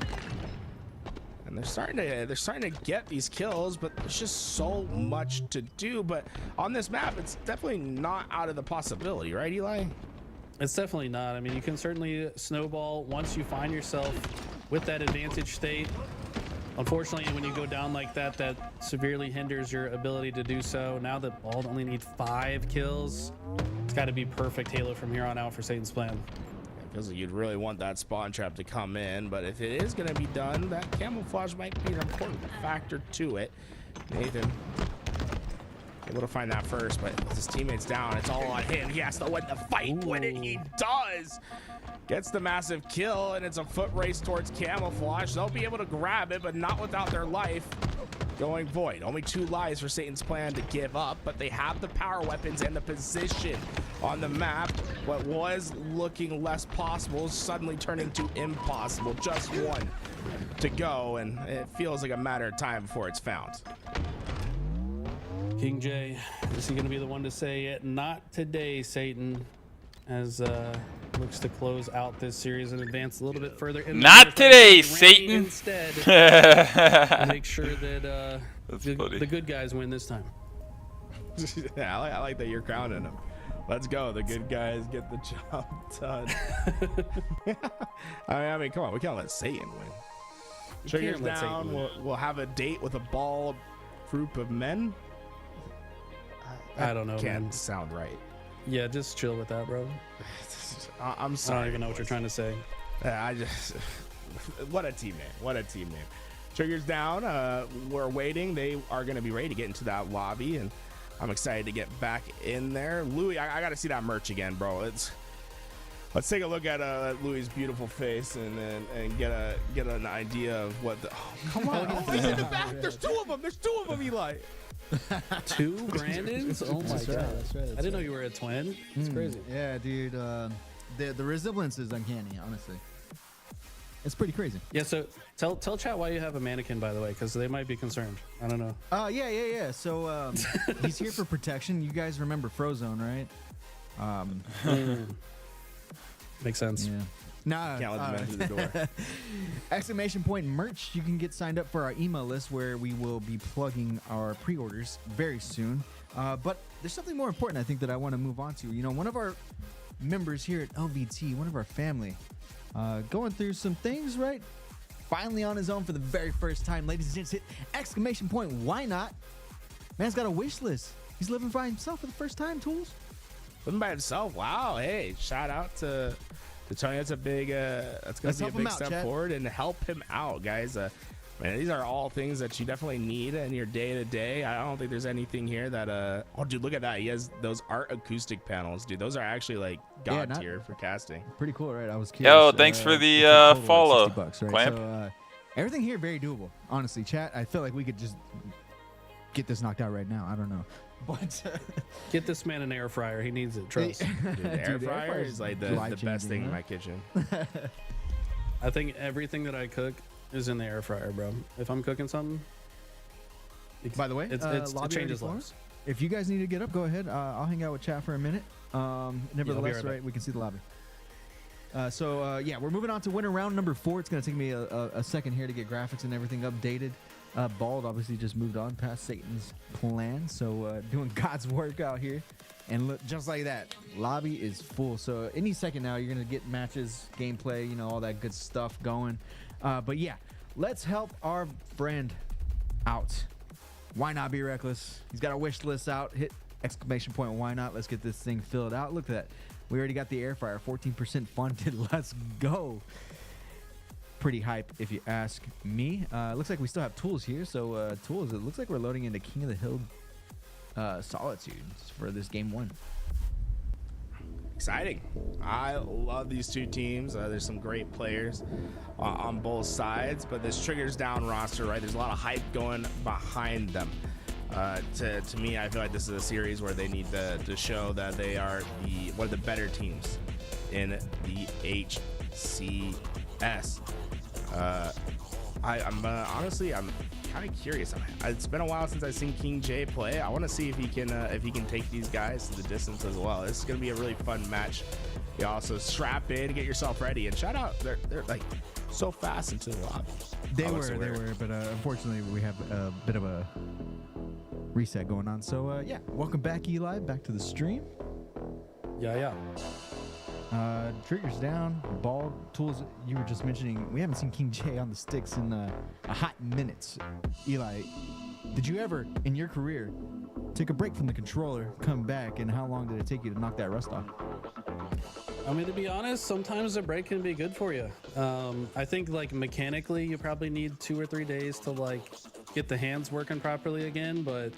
And they're starting to get these kills, but there's just so much to do. But on this map, it's definitely not out of the possibility, right, Eli? It's definitely not. I mean, you can certainly snowball once you find yourself with that advantage state. Unfortunately, when you go down like that, that severely hinders your ability to do so. Now that Bald only need 5 kills, it's got to be perfect Halo from here on out for Satan's Plan. It feels like you'd really want that spawn trap to come in, but if it is going to be done, that camouflage might be an important factor to it. Nathan able to find that first, but with his teammates down, it's all on him. He has to win the fight. Win it, he does. Gets the massive kill, and it's a foot race towards camouflage. They'll be able to grab it, but not without their life going void. Only 2 lives for Satan's Plan to give up, but they have the power weapons and the position on the map. What was looking less possible is suddenly turning to impossible. Just 1 to go, and it feels like a matter of time before it's found. King J, is he going to be the one to say it? Not today, Satan, as looks to close out this series and advance a little bit further. Not today, Satan. Instead, make sure that the good guys win this time. Yeah, I like that you're crowning them. Let's go. The good guys get the job done. I mean, come on. We can't let Satan win. Triggers down. We'll have a date with a bald group of men. I don't know, Can't man. sound right. Yeah, just chill with that, bro. I'm sorry. I don't even know what you're trying to say. I just, what a teammate. What a teammate. Triggers down. We're waiting. They are going to be ready to get into that lobby, and I'm excited to get back in there. Louis, I got to see that merch again, bro. Let's take a look at Louis' beautiful face and get an idea of what the. Oh, come on! He's in the back. There's 2 of them. There's 2 of them, Eli. 2 Brandons? Oh my That's god! right, that's right, I didn't know you were a twin. It's crazy. Yeah, dude. The resemblance is uncanny, honestly. It's pretty crazy. Yeah. So tell chat why you have a mannequin, by the way, because they might be concerned. I don't know. Yeah. So he's here for protection. You guys remember Frozone, right? Makes sense. Yeah. Nah, can't let them in through the door. Exclamation point merch. You can get signed up for our email list where we will be plugging our pre-orders very soon. But there's something more important, I think, that I want to move on to. You know, one of our members here at LVT, one of our family, going through some things, right? Finally on his own for the very first time, ladies and gents. Hit exclamation point, why not? Man's got a wish list. He's living by himself for the first time, Tools. Living by himself. Wow. Hey, shout out to Tony. That's a big. That's gonna be a big step forward and help him out, guys. Man, these are all things that you definitely need in your day to day. I don't think there's anything here that. Oh, dude, look at that. He has those art acoustic panels, dude. Those are actually like god tier for casting. Pretty cool, right? I was curious. Yo, thanks for the follow, $60, right? Clamp. So, everything here very doable. Honestly, chat. I feel like we could just get this knocked out right now. I don't know. But get this man an air fryer. He needs it. Trust. Dude, the air fryer is like the best thing in my kitchen. I think everything that I cook is in the air fryer, bro. If I'm cooking something. By the way, it changes lives. If you guys need to get up, go ahead. I'll hang out with chat for a minute. Nevertheless, right, we can see the lobby. Yeah, we're moving on to winter round number 4. It's going to take me a second here to get graphics and everything updated. Bald obviously just moved on past Satan's plan, so doing God's work out here. And look, just like that, lobby is full. So any second now, you're going to get matches, gameplay, you know, all that good stuff going. But yeah, let's help our friend out. Why not be reckless? He's got a wish list out. Hit exclamation point, why not? Let's get this thing filled out. Look at that. We already got the air fryer, 14% funded. Let's go. Pretty hype, if you ask me. Looks like we still have Tools here. So, Tools, it looks like we're loading into King of the Hill Solitude for this game 1. Exciting. I love these two teams. There's some great players on both sides, but this Triggers Down roster, right? There's a lot of hype going behind them. To me, I feel like this is a series where they need to show that they are one of the better teams in the HCS. Honestly, I'm kind of curious. It's been a while since I've seen King J play. I want to see if he can take these guys to the distance as well. This is gonna be a really fun match. You also strap in, get yourself ready, and shout out. They're like so fast into the lobby. They were, but unfortunately we have a bit of a reset going on. So yeah, welcome back, Eli, back to the stream. Yeah. Triggers Down, Bald, Tools. You were just mentioning we haven't seen King J on the sticks in a hot minute. Eli, did you ever in your career take a break from the controller, come back, and how long did it take you to knock that rust off? I mean, to be honest, sometimes a break can be good for you. I think like mechanically, you probably need 2 or 3 days to like get the hands working properly again. But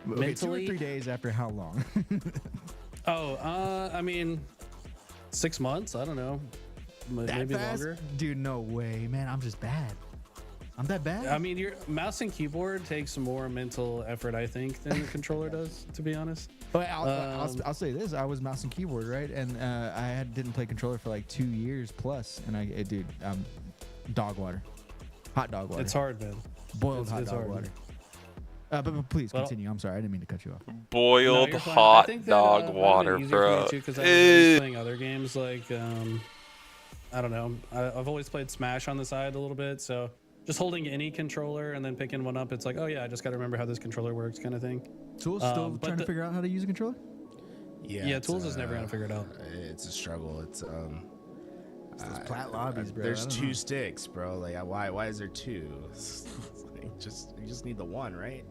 okay, mentally, 2 or 3 days after how long? I mean, 6 months. I don't know, maybe longer. Dude, no way, man. I'm just bad. I'm that bad. I mean, your mouse and keyboard takes more mental effort, I think, than the controller does, to be honest. But I'll say this: I was mouse and keyboard, right? And I didn't play controller for like 2 years plus, and dude, dog water, hot dog water. It's hard, man. Boiled hot dog water. But please continue. I'm sorry, I didn't mean to cut you off. Boiled hot dog water, bro. Because I was playing other games like I don't know. I've always played Smash on the side a little bit, so just holding any controller and then picking one up, it's like, oh yeah, I just got to remember how this controller works, kind of thing. Tools still trying to figure out how to use a controller. Yeah, Tools is never gonna figure it out. It's a struggle. It's those plat lobbies, bro. There's 2 sticks, bro. Like why is there 2? You just need the one, right?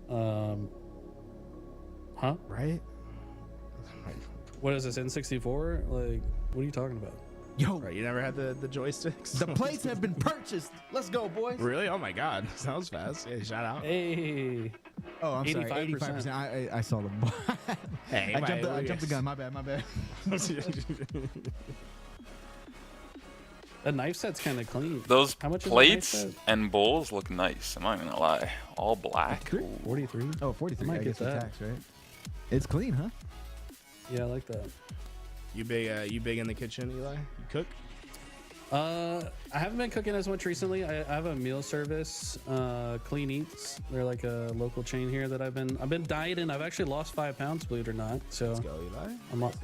Huh? Right? What is this, N64? Like, what are you talking about? Yo, right, you never had the joysticks? The plates have been purchased. Let's go, boys. Really? Oh my God, sounds fast. Yeah, shout out. Hey. Oh, I'm sorry. 85%. I saw them. Hey, I jumped the gun. My bad. The knife set's kind of clean. Those How much plates is a knife set? and bowls look nice. I'm not even gonna lie. All black. 43. Oh, 43. I might guess get that. tax, right? It's clean, huh? Yeah, I like that. You big in the kitchen, Eli? You cook? I haven't been cooking as much recently. I have a meal service, Clean Eats. They're like a local chain here that I've been dieting. I've actually lost 5 pounds, believe it or not. So let's go, Eli.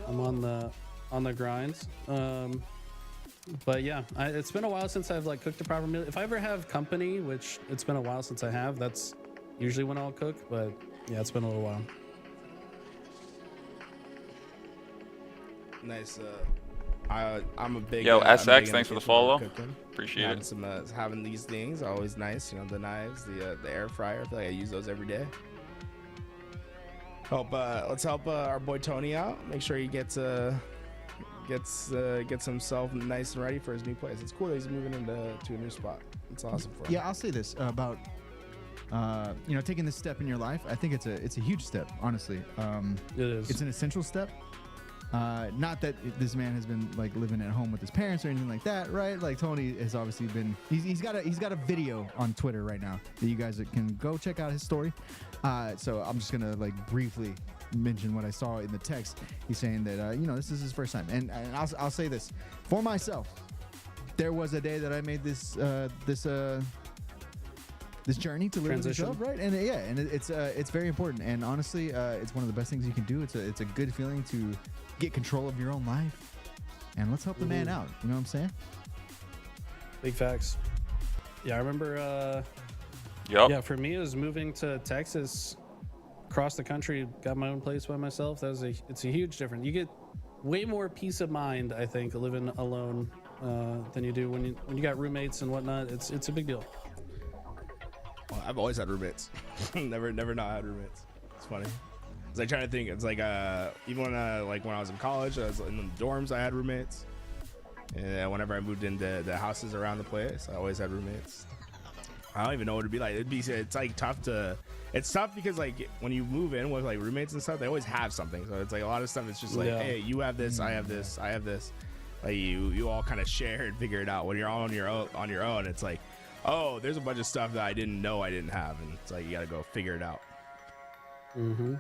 I'm on the grinds. But yeah, it's been a while since I've like cooked a proper meal. If I ever have company, which it's been a while since I have, that's usually when I'll cook. But yeah, it's been a little while. Nice. I'm a big. Yo, I'm SX, big in thanks for the kitchen follow. cooking. Appreciate having it. Some having these things always nice. You know, the knives, the air fryer. I feel like I use those every day. Let's help our boy Tony out. Make sure he gets himself nice and ready for his new place. It's cool that he's moving into a new spot. It's awesome for him. Yeah, I'll say this about taking this step in your life. I think it's a huge step, honestly. It is. It's an essential step. Not that this man has been like living at home with his parents or anything like that, right? Like Tony has obviously been. He's got a video on Twitter right now that you guys can go check out his story. So I'm just gonna like briefly mention what I saw in the text. He's saying that this is his first time, and I'll say this for myself. There was a day that I made this journey to live with yourself, right? And it's very important. And honestly, it's one of the best things you can do. It's a good feeling to get control of your own life, and let's help the man out. You know what I'm saying? Big facts. Yeah, I remember. Yep. Yeah, for me, it was moving to Texas, across the country, got my own place by myself. It's a huge difference. You get way more peace of mind, I think, living alone than you do when you got roommates and whatnot. It's a big deal. Well, I've always had roommates. never not had roommates. It's funny. It's like trying to think. It's like even when I was in college, I was in the dorms. I had roommates. And whenever I moved into the houses around the place, I always had roommates. I don't even know what it'd be like. It's like tough to. It's tough because like when you move in with like roommates and stuff, they always have something. So it's like a lot of stuff. It's just like, hey, you have this, I have this, I have this. Like you all kind of share and figure it out. When you're all on your own, it's like, oh, there's a bunch of stuff that I didn't know I didn't have, and it's like you got to go figure it out. Mm-hmm.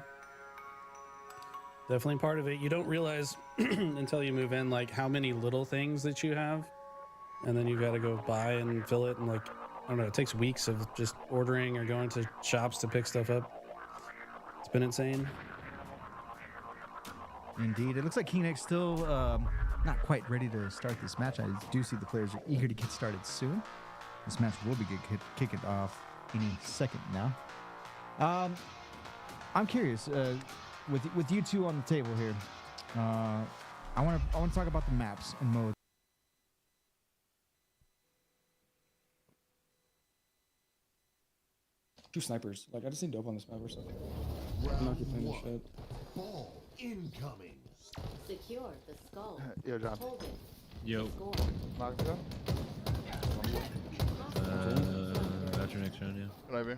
Definitely part of it. You don't realize until you move in, like how many little things that you have, and then you got to go buy and fill it, and like I don't know, it takes weeks of just ordering or going to shops to pick stuff up. It's been insane. Indeed, it looks like King X still not quite ready to start this match. I do see the players are eager to get started soon. This match will be kicking off any second now. I'm curious, with you two on the table here, I want to talk about the maps and modes. Two snipers. Like I just need dope on this map or something. I'm not keep playing this shit. Ball incoming. Secure the skull. Yo, John. Hold it. Yo. Knock it down. That's your next round, yeah. Can I be?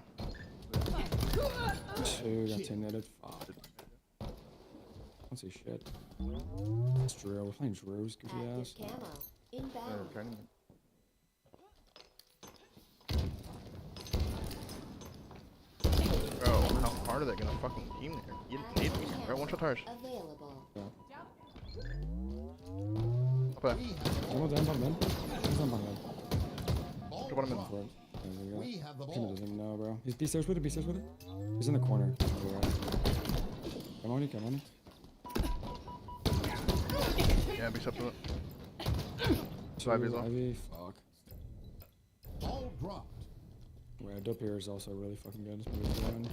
Two got teammated. Fuck. I don't see shit. It's Drew. We're playing Drew's goofy ass. Camo. Inbound. Bro, how hard are they gonna fucking team there? You didn't need me, bro. One shot tires. Available. Okay. One down by mid. He's on behind. Go bottom mid. We have the ball. Doesn't know, bro. He's B-stairs with it. B-stairs with it. He's in the corner. Come on, come on. Yeah, be up to it. 5 years old. Fuck. Ball dropped. Red up here is also really fucking good. Just move it around.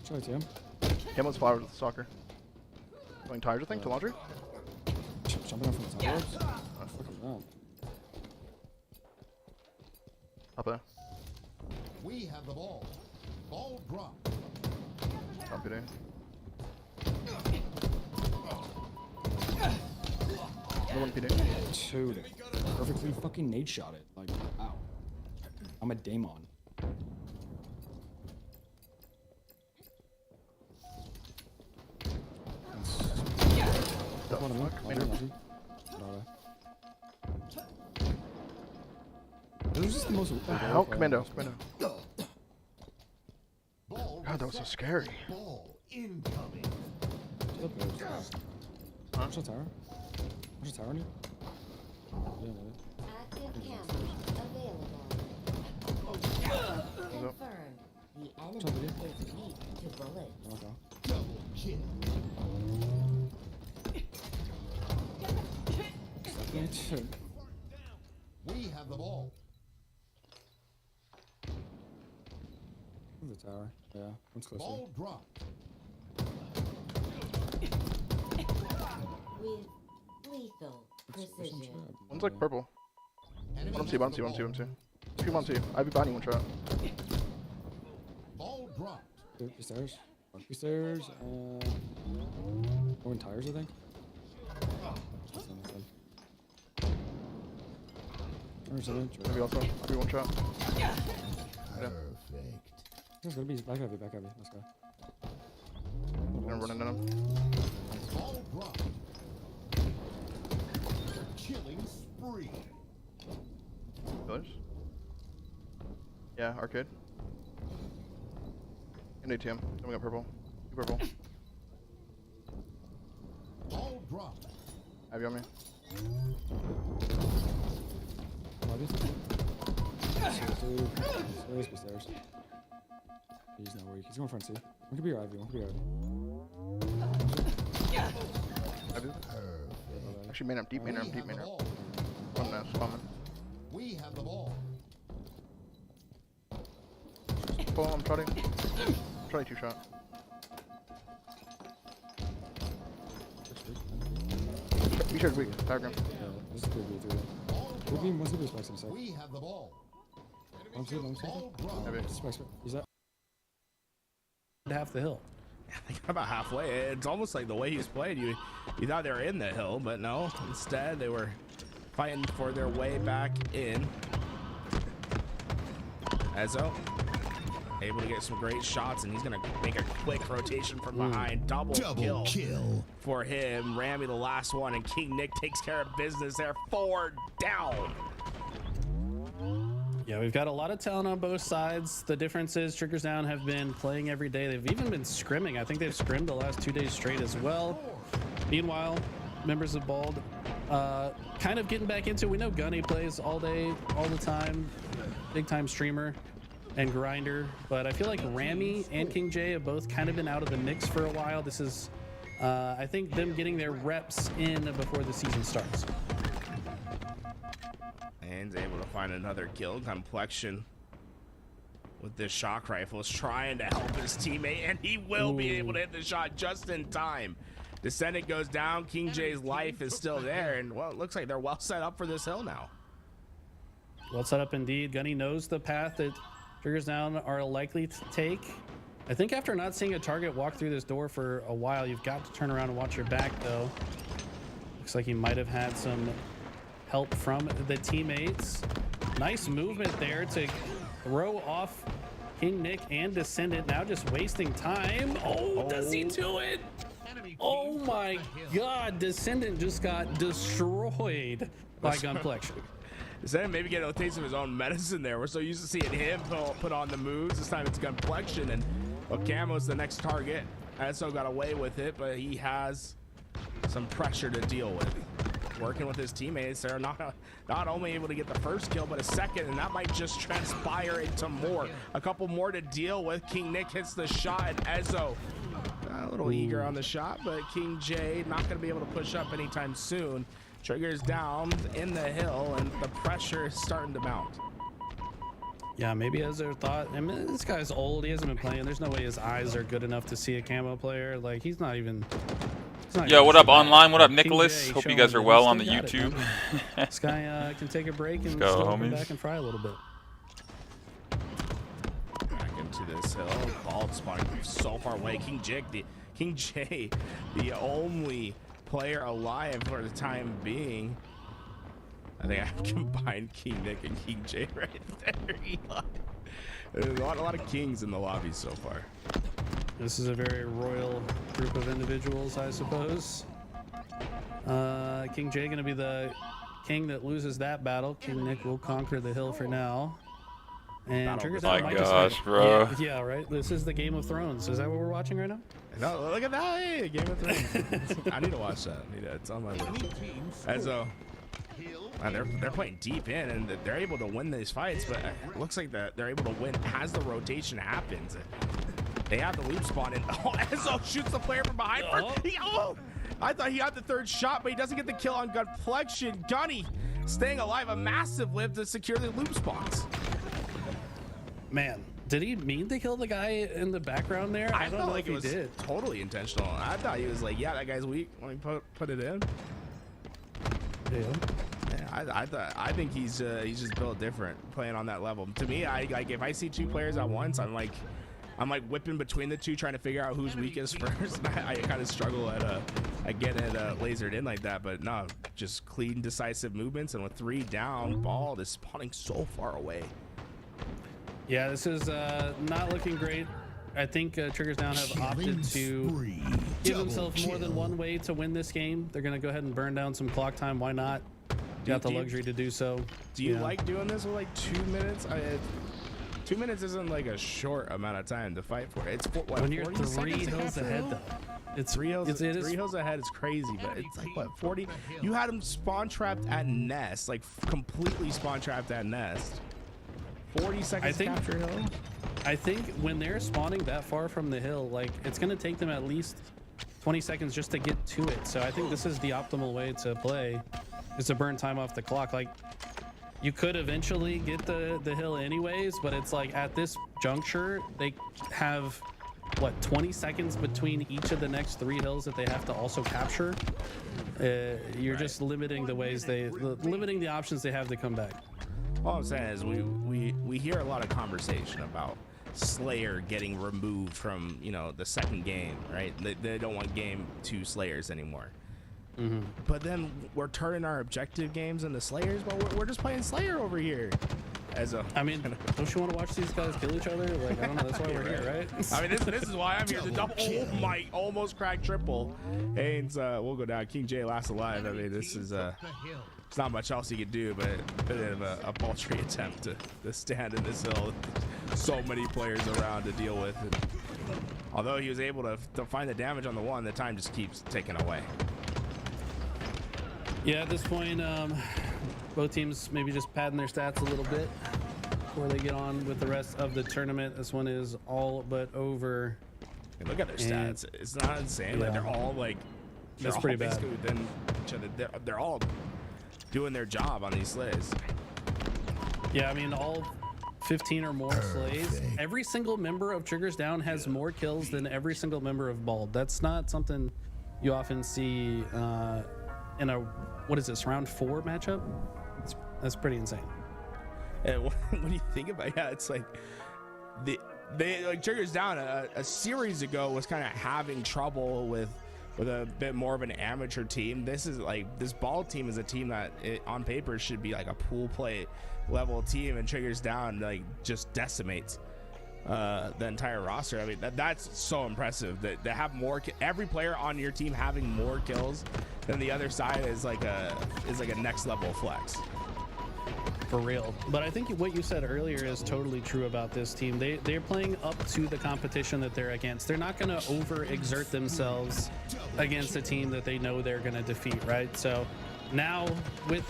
Try TM. Camo's flowers with the soccer. Going tires, I think, to laundry. Jumping off from the towers? What the fuck is that? Up there. We have the ball. Ball dropped. Up there. No one PD. Dude, perfectly fucking nade shot it. Like, wow. I'm a Daemon. The fuck? This is just the most. Help, Commando. God, that was so scary. Ball incoming. What's the tower? What's the tower on you? Yeah, Active cameras available. Confirmed. The enemy is weak to bullets. Okay. Double kill. We have the ball. The tower. Yeah, one's closer. Ball dropped. With lethal precision. One's like purple. Bottom C, bottom C, bottom C, bottom C. Two bottom C. I'd be behind you one shot. Ball dropped. Two stairs. Two stairs. One tires, I think. Maybe also. I'll be one shot. Yeah. Perfect. He's gonna be back heavy, back heavy. Let's go. I'm running in him. Ball dropped. Killing spree. Village? Yeah, arcade. And ATM. Then we got purple. Two purple. Ball dropped. Have you on me? Stairs. He's not weak. He's going front C. One could be your Ivy. One could be your Ivy. Actually, main ramp, deep main ramp, deep main ramp. One now, spamming. We have the ball. Pull, I'm trotting. Trotting two shot. Be sure to weak. Diagram. Yeah, this is good. We'll be one super specs in a sec. We have the ball. One super. He's that. Half the hill. They got about halfway. It's almost like the way he's played. You thought they were in the hill, but no. Instead, they were fighting for their way back in. Ezo able to get some great shots, and he's gonna make a quick rotation from behind. Double kill for him. Rammy the last one, and King Nick takes care of business there. 4 down. Yeah, we've got a lot of talent on both sides. The difference is Triggers Down have been playing every day. They've even been scrimming. I think they've scrimmed the last 2 days straight as well. Meanwhile, members of Bald kind of getting back into it. We know Gunny plays all day, all the time. Big time streamer and grinder. But I feel like Rammy and King J have both kind of been out of the mix for a while. This is, I think, them getting their reps in before the season starts. And able to find another kill. Complexion with this shock rifle is trying to help his teammate, and he will be able to hit the shot just in time. Descendant goes down. King J's life is still there, and well, it looks like they're well set up for this hill now. Well set up indeed. Gunny knows the path that Triggers Down are likely to take. I think after not seeing a target walk through this door for a while, you've got to turn around and watch your back, though. Looks like he might have had some help from the teammates. Nice movement there to throw off King Nick and Descendant. Now just wasting time. Oh, does he do it? Oh my God, Descendant just got destroyed by Gunplexion. Descendant maybe getting a taste of his own medicine there. We're so used to seeing him put on the moves. This time it's Gunplexion, and well, Camo's the next target. Esso got away with it, but he has some pressure to deal with. Working with his teammates, they're not only able to get the first kill, but a second, and that might just transpire into more. A couple more to deal with. King Nick hits the shot, and Ezo a little eager on the shot, but King J not going to be able to push up anytime soon. Triggers down in the hill, and the pressure is starting to mount. Yeah, maybe Ezo thought, I mean, this guy's old. He hasn't been playing. There's no way his eyes are good enough to see a camo player. Like, he's not even. Yo, what up online? What up, Nicholas? Hope you guys are well on the YouTube. This guy can take a break and go, still homies. come back and fry a little bit. Back into this hill. Bald spotting so far away. King J, the only player alive for the time being. I think I've combined King Nick and King J right there. There's a lot of kings in the lobby so far. This is a very royal group of individuals, I suppose. King J gonna be the king that loses that battle. King Nick will conquer the hill for now. And Triggers Down might just bro. Yeah, right. This is the Game of Thrones. Is that what we're watching right now? No, look at that. Hey, Game of Thrones. I need to watch that. It's on my list. Ezo. They're playing deep in, and they're able to win these fights, but it looks like they're able to win as the rotation happens. They have the loop spawn, and Ezo shoots the player from behind first. I thought he got the third shot, but he doesn't get the kill on Gunplexion. Gunny staying alive, a massive lift to secure the loop spawns. Man, Did he mean to kill the guy in the background there? I don't know like if it was he did. totally intentional. I thought he was like, yeah, that guy's weak. Let me put it in. Yeah, I think he's just built different playing on that level. To me, like if I see two players at once, I'm like whipping between the two trying to figure out who's weakest first. I kind of struggle at getting it lasered in like that, but no, just clean, decisive movements, and with 3 down, ball is spawning so far away. Yeah, this is not looking great. I think Triggers Down have opted to give themselves more than one way to win this game. They're going to go ahead and burn down some clock time. Why not? Got the luxury to do so. Do you like doing this with like 2 minutes? 2 minutes isn't like a short amount of time to fight for. It's what, when you're 40 3 hills ahead, though. It's 3 hills ahead is crazy, but it's like what 40. You had him spawn trapped at nest, like completely spawn trapped at nest. 40 seconds to capture hill. I think when they're spawning that far from the hill, like it's gonna take them at least 20 seconds just to get to it. So I think this is the optimal way to play, is to burn time off the clock. Like you could eventually get the hill anyways, but it's like at this juncture they have what 20 seconds between each of the next 3 hills that they have to also capture. You're just limiting the ways limiting the options they have to come back. All I'm saying is we hear a lot of conversation about Slayer getting removed from, you know, the second game, right? They don't want game 2 Slayers anymore. But then we're turning our objective games into Slayers, but we're just playing Slayer over here. I mean, don't you want to watch these guys kill each other? Like, I don't know, that's why we're here, right? I mean, this is why I'm here. The double, oh my, almost cracked triple. Haynes, we'll go down. King J last alive. I mean, this is there's not much else he could do, but a bit of a paltry attempt to stand in this hill. So many players around to deal with. And although he was able to find the damage on the one, the time just keeps ticking away. Yeah, at this point, both teams maybe just padding their stats a little bit before they get on with the rest of the tournament. This one is all but over. Hey, look at their stats. It's not insane. Yeah. Like they're all like That's pretty bad. basically within each other. They're all doing their job on these slays. Yeah, I mean, all 15 or more slays. Every single member of Triggers Down has more kills than every single member of Bald. That's not something you often see in a, what is this, round 4 matchup? That's pretty insane. And when you think about it, yeah, it's like they like Triggers Down a series ago was kind of having trouble with a bit more of an amateur team. This is like, this Bald team is a team that on paper should be like a pool play level team, and Triggers Down like just decimates the entire roster. I mean, that's so impressive that they have more, every player on your team having more kills than the other side is like a next level flex. For real. But I think what you said earlier is totally true about this team. They're playing up to the competition that they're against. They're not going to overexert themselves against a team that they know they're going to defeat, right? So now with,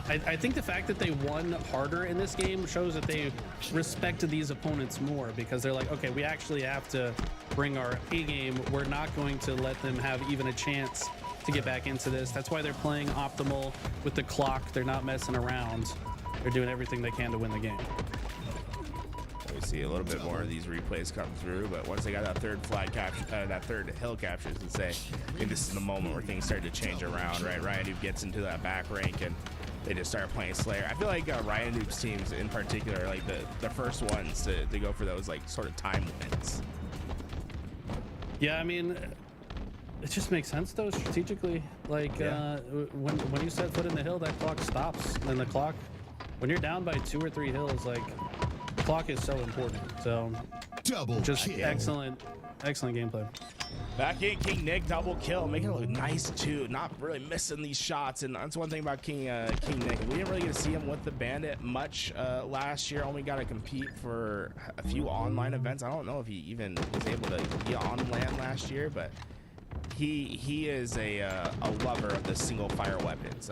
I think the fact that they won harder in this game shows that they respect these opponents more, because they're like, okay, we actually have to bring our A game. We're not going to let them have even a chance to get back into this. That's why they're playing optimal with the clock. They're not messing around. They're doing everything they can to win the game. We see a little bit more of these replays come through, but once they got that third flag capture, that third hill capture, to say, I think this is the moment where things start to change around, right? Ryan Noob gets into that back rank and they just start playing Slayer. I feel like Ryan Noob's teams in particular are like the first ones to go for those like sort of time wins. Yeah, I mean, it just makes sense though strategically. Like when you set foot in the hill, that clock stops. And the clock, when you're down by 2 or 3 hills, like the clock is so important. So just excellent gameplay. Back in, King Nick double kill, making it look nice too. Not really missing these shots, and that's one thing about King Nick. We didn't really get to see him with the Bandit much last year. Only got to compete for a few online events. I don't know if he even was able to be on land last year, but he is a lover of the single fire weapons.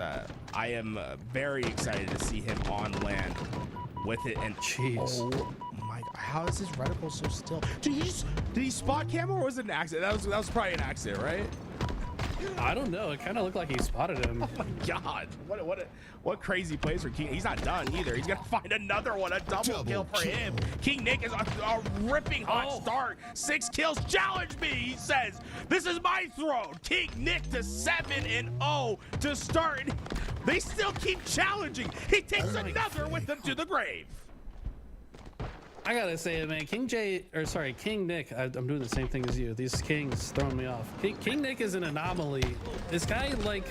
I am very excited to see him on land with it. And jeez. Oh my God, how is his reticle so still? Did he spot camo, or was it an accident? That was probably an accident, right? I don't know. It kind of looked like he spotted him. Oh my god. What crazy plays for King. He's not done either. He's gonna find another one. A double kill for him. King Nick is a ripping hot start. 6 kills. Challenge me, he says. This is my throne. King Nick to 7-0 to start. They still keep challenging. He takes another with them to the grave. I gotta say it, man. King Nick. I'm doing the same thing as you. These kings throwing me off. King Nick is an anomaly. This guy, like,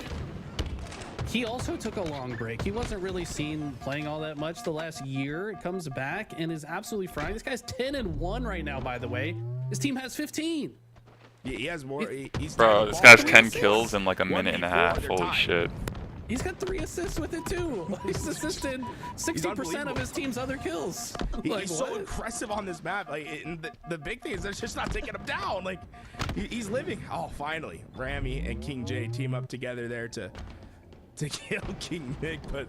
he also took a long break. He wasn't really seen playing all that much the last year. It comes back and is absolutely frying. This guy's 10-1 right now, by the way. His team has 15. Yeah, he has more. He's Bro, this guy's 10 kills in like a minute and a half. Holy shit. He's got 3 assists with it too. He's assisted 60% of his team's other kills. He's so impressive on this map. Like, and the big thing is they're just not taking him down. Like, he's living. Oh, finally, Rami and King J team up together there to kill King Nick. But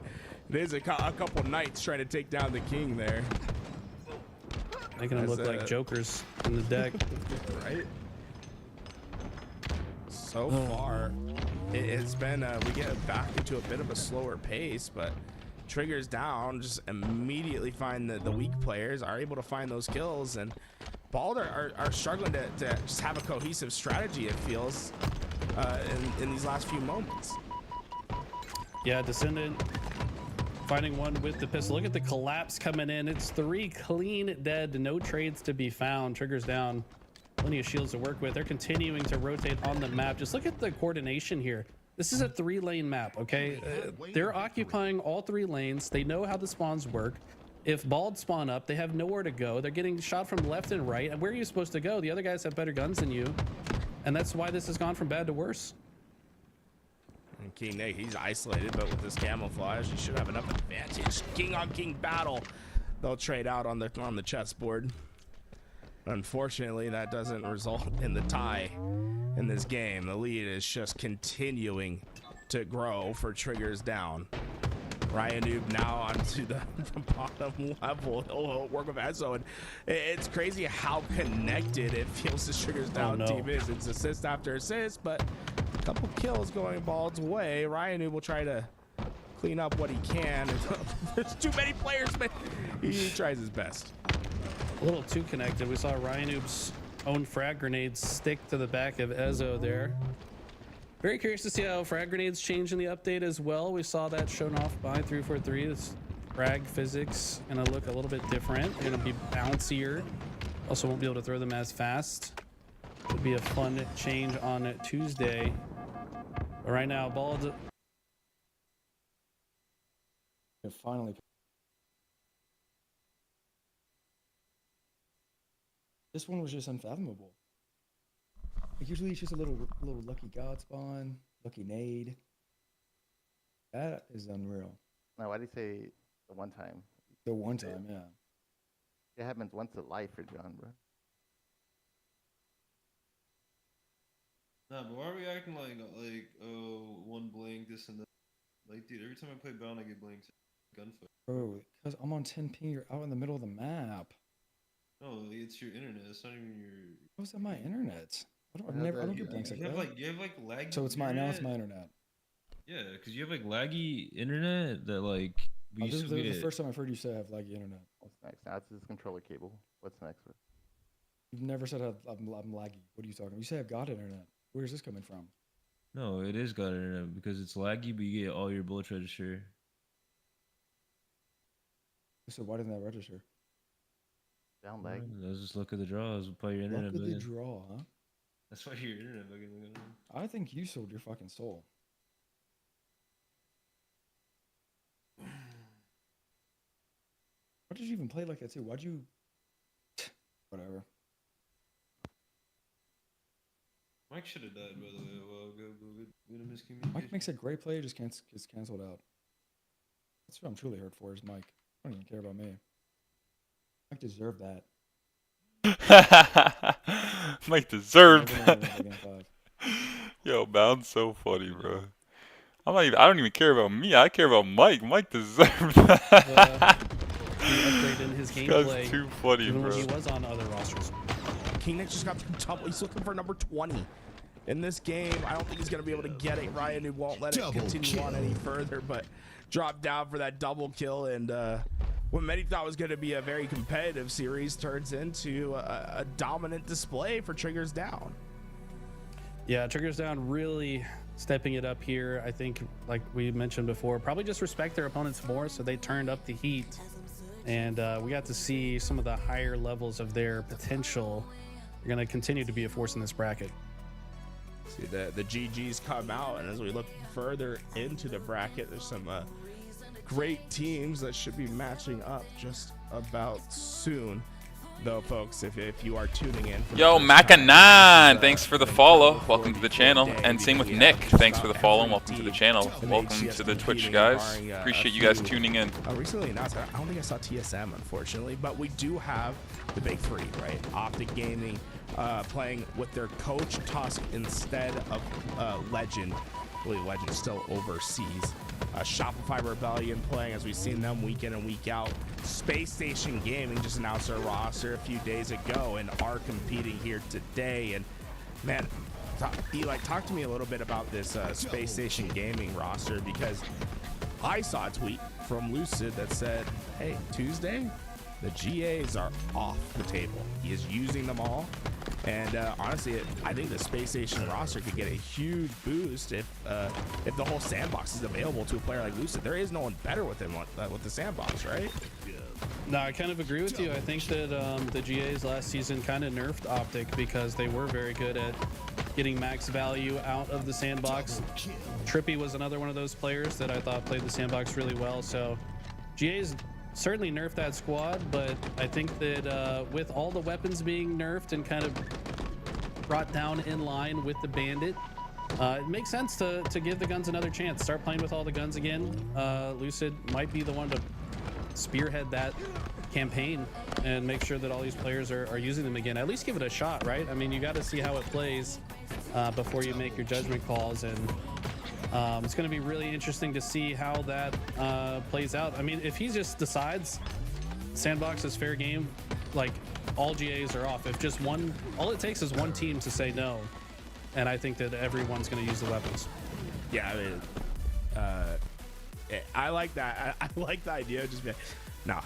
there's a couple knights trying to take down the king there, making them look like jokers in the deck. Right. So far, it's been we get back into a bit of a slower pace, but Triggers down just immediately find the weak players, are able to find those kills, and Bald are struggling to just have a cohesive strategy, it feels, in these last few moments. Yeah, Descendant finding one with the pistol. Look at the collapse coming in. It's 3 clean dead, no trades to be found. Triggers down. Plenty of shields to work with. They're continuing to rotate on the map. Just look at the coordination here. This is a 3-lane map, okay? They're occupying all 3 lanes. They know how the spawns work. If Bald spawn up, they have nowhere to go. They're getting shot from left and right. And where are you supposed to go? The other guys have better guns than you. And that's why this has gone from bad to worse. And King Nick, he's isolated, but with this camouflage, he should have enough advantage. King on king battle. They'll trade out on the chessboard. Unfortunately, that doesn't result in the tie in this game. The lead is just continuing to grow for Triggers down. Ryan Noob now onto the bottom level. He'll work with Ezo, and it's crazy how connected it feels this Triggers down team is. It's assist after assist, but a couple kills going Bald's way. Ryan Noob will try to clean up what he can. There's too many players, but he tries his best. A little too connected. We saw Ryanoob's own frag grenades stick to the back of Ezo there. Very curious to see how frag grenades change in the update as well. We saw that shown off by 343. This frag physics gonna look a little bit different. They're gonna be bouncier. Also won't be able to throw them as fast. Could be a fun change on Tuesday. But right now, Bald. Finally. This one was just unfathomable. Like, usually it's just a little lucky god spawn, lucky nade. That is unreal. Now, why do you say the one time? The one time, yeah. It happens once in life for John, bro. Nah, but why are we acting like oh, one blink, this and that? Like, dude, every time I play Bound, I get blinked. Gunfight. Bro, because I'm on 10 ping, you're out in the middle of the map. No, it's your internet. It's not even your. How's that my internet? I don't get blinks like that. You have like laggy. So it's now it's my internet. Yeah, because you have like laggy internet that like This is the first time I've heard you say I have laggy internet. What's next? Now it's this controller cable. What's next? You've never said I'm laggy. What are you talking about? You say I've got internet. Where is this coming from? No, it is got internet because it's laggy, but you get all your bullets register. So why didn't that register? Down lag. Let's just look at the draws. By your internet. Look at the draw, huh? That's why your internet bugging. I think you sold your fucking soul. Why did you even play like that too? Why'd you? Whatever. Mike should have died, by the way, a while ago, but we had a miscommunication. Mike makes a great play, just gets canceled out. That's what I'm truly hurt for, is Mike. I don't even care about me. Mike deserved that. Mike deserved that. Yo, Bound's so funny, bro. I don't even care about me. I care about Mike. Mike deserved that. He upgraded his That's gameplay. too funny, even bro. when he was on other rosters. King Nick just got the double. He's looking for number 20. in this game. I don't think he's going to be able to get it right, and he won't let it continue on any further, but dropped down for that double kill. And what many thought was going to be a very competitive series turns into a dominant display for Triggers Down. Yeah, Triggers Down really stepping it up here. I think, like we mentioned before, probably just respect their opponents more, so they turned up the heat. And we got to see some of the higher levels of their potential. They're going to continue to be a force in this bracket. See the GGs come out, and as we look further into the bracket, there's some great teams that should be matching up just about soon. Though, folks, if you are tuning in, yo, Macanan, thanks for the follow. Welcome to the channel. And same with Nick. Thanks for the follow and welcome to the channel. Welcome to the Twitch, guys. Appreciate you guys tuning in. Recently announced, I don't think I saw TSM, unfortunately, but we do have the big three, right? Optic Gaming playing with their coach Tusk instead of Legend. I believe Legend still overseas. Shopify Rebellion playing, as we've seen them week in and week out. Space Station Gaming just announced their roster a few days ago and are competing here today. And man, Eli, talk to me a little bit about this Space Station Gaming roster, because I saw a tweet from Lucid that said, hey, Tuesday, the GAs are off the table. He is using them all. And honestly, I think the Space Station roster could get a huge boost if the whole sandbox is available to a player like Lucid. There is no one better with him with the sandbox, right? No, I kind of agree with you. I think that the GAs last season kind of nerfed Optic because they were very good at getting max value out of the sandbox. Trippy was another one of those players that I thought played the sandbox really well. So GAs certainly nerfed that squad, but I think that with all the weapons being nerfed and kind of brought down in line with the Bandit, it makes sense to give the guns another chance. Start playing with all the guns again. Lucid might be the one to spearhead that campaign and make sure that all these players are using them again. At least give it a shot, right? I mean, you got to see how it plays before you make your judgment calls, and it's going to be really interesting to see how that plays out. I mean, if he just decides sandbox is fair game, like all GAs are off. If just one, all it takes is one team to say no, and I think that everyone's going to use the weapons. Yeah, I mean, I like that. I like the idea of just being, no,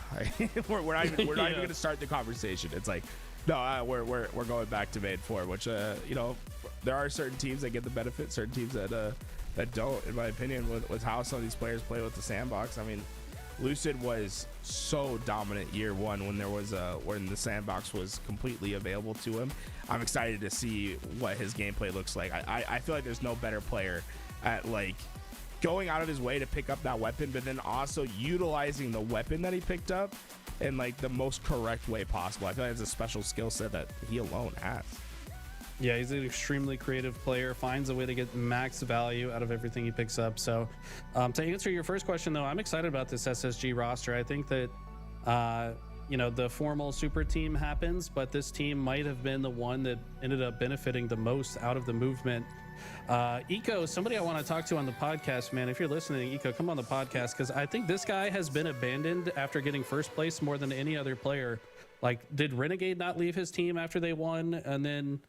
we're not even going to start the conversation. It's like, no, we're going back to main four, which you know, there are certain teams that get the benefit, certain teams that don't, in my opinion, with how some of these players play with the sandbox. I mean, Lucid was so dominant year one when there was when the sandbox was completely available to him. I'm excited to see what his gameplay looks like. I feel like there's no better player at like going out of his way to pick up that weapon, but then also utilizing the weapon that he picked up in like the most correct way possible. I feel like it's a special skill set that he alone has. Yeah, he's an extremely creative player, finds a way to get max value out of everything he picks up. So to answer your first question, though, I'm excited about this SSG roster. I think that, you know, the formal super team happens, but this team might have been the one that ended up benefiting the most out of the movement. Eco, somebody I want to talk to on the podcast, man. If you're listening, Eco, come on the podcast, because I think this guy has been abandoned after getting first place more than any other player. Like, did Renegade not leave his team after they won, and then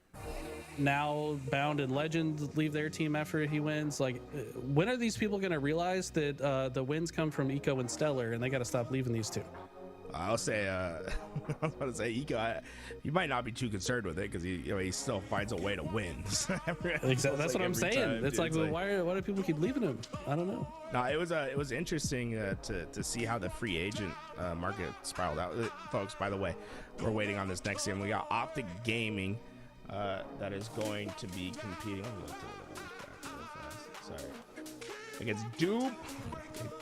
now Bound and Legend leave their team after he wins? Like, when are these people going to realize that the wins come from Eco and Stellar, and they got to stop leaving these two? I'll say, I was about to say, Eco, you might not be too concerned with it because he still finds a way to win. Exactly. That's what I'm saying. It's like, why do people keep leaving him? I don't know. No, it was interesting to see how the free agent market spiraled out. Folks, by the way, we're waiting on this next game. We got Optic Gaming that is going to be competing. Let me look to it real fast. Sorry. Against Doom.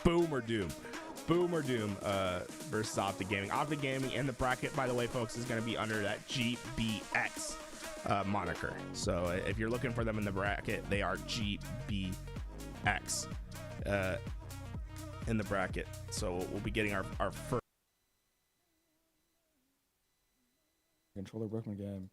Boom or Doom. Boom or Doom versus Optic Gaming. Optic Gaming in the bracket, by the way, folks, is going to be under that GBX moniker. So if you're looking for them in the bracket, they are GBX in the bracket. So we'll be getting our first. Controller broke my game.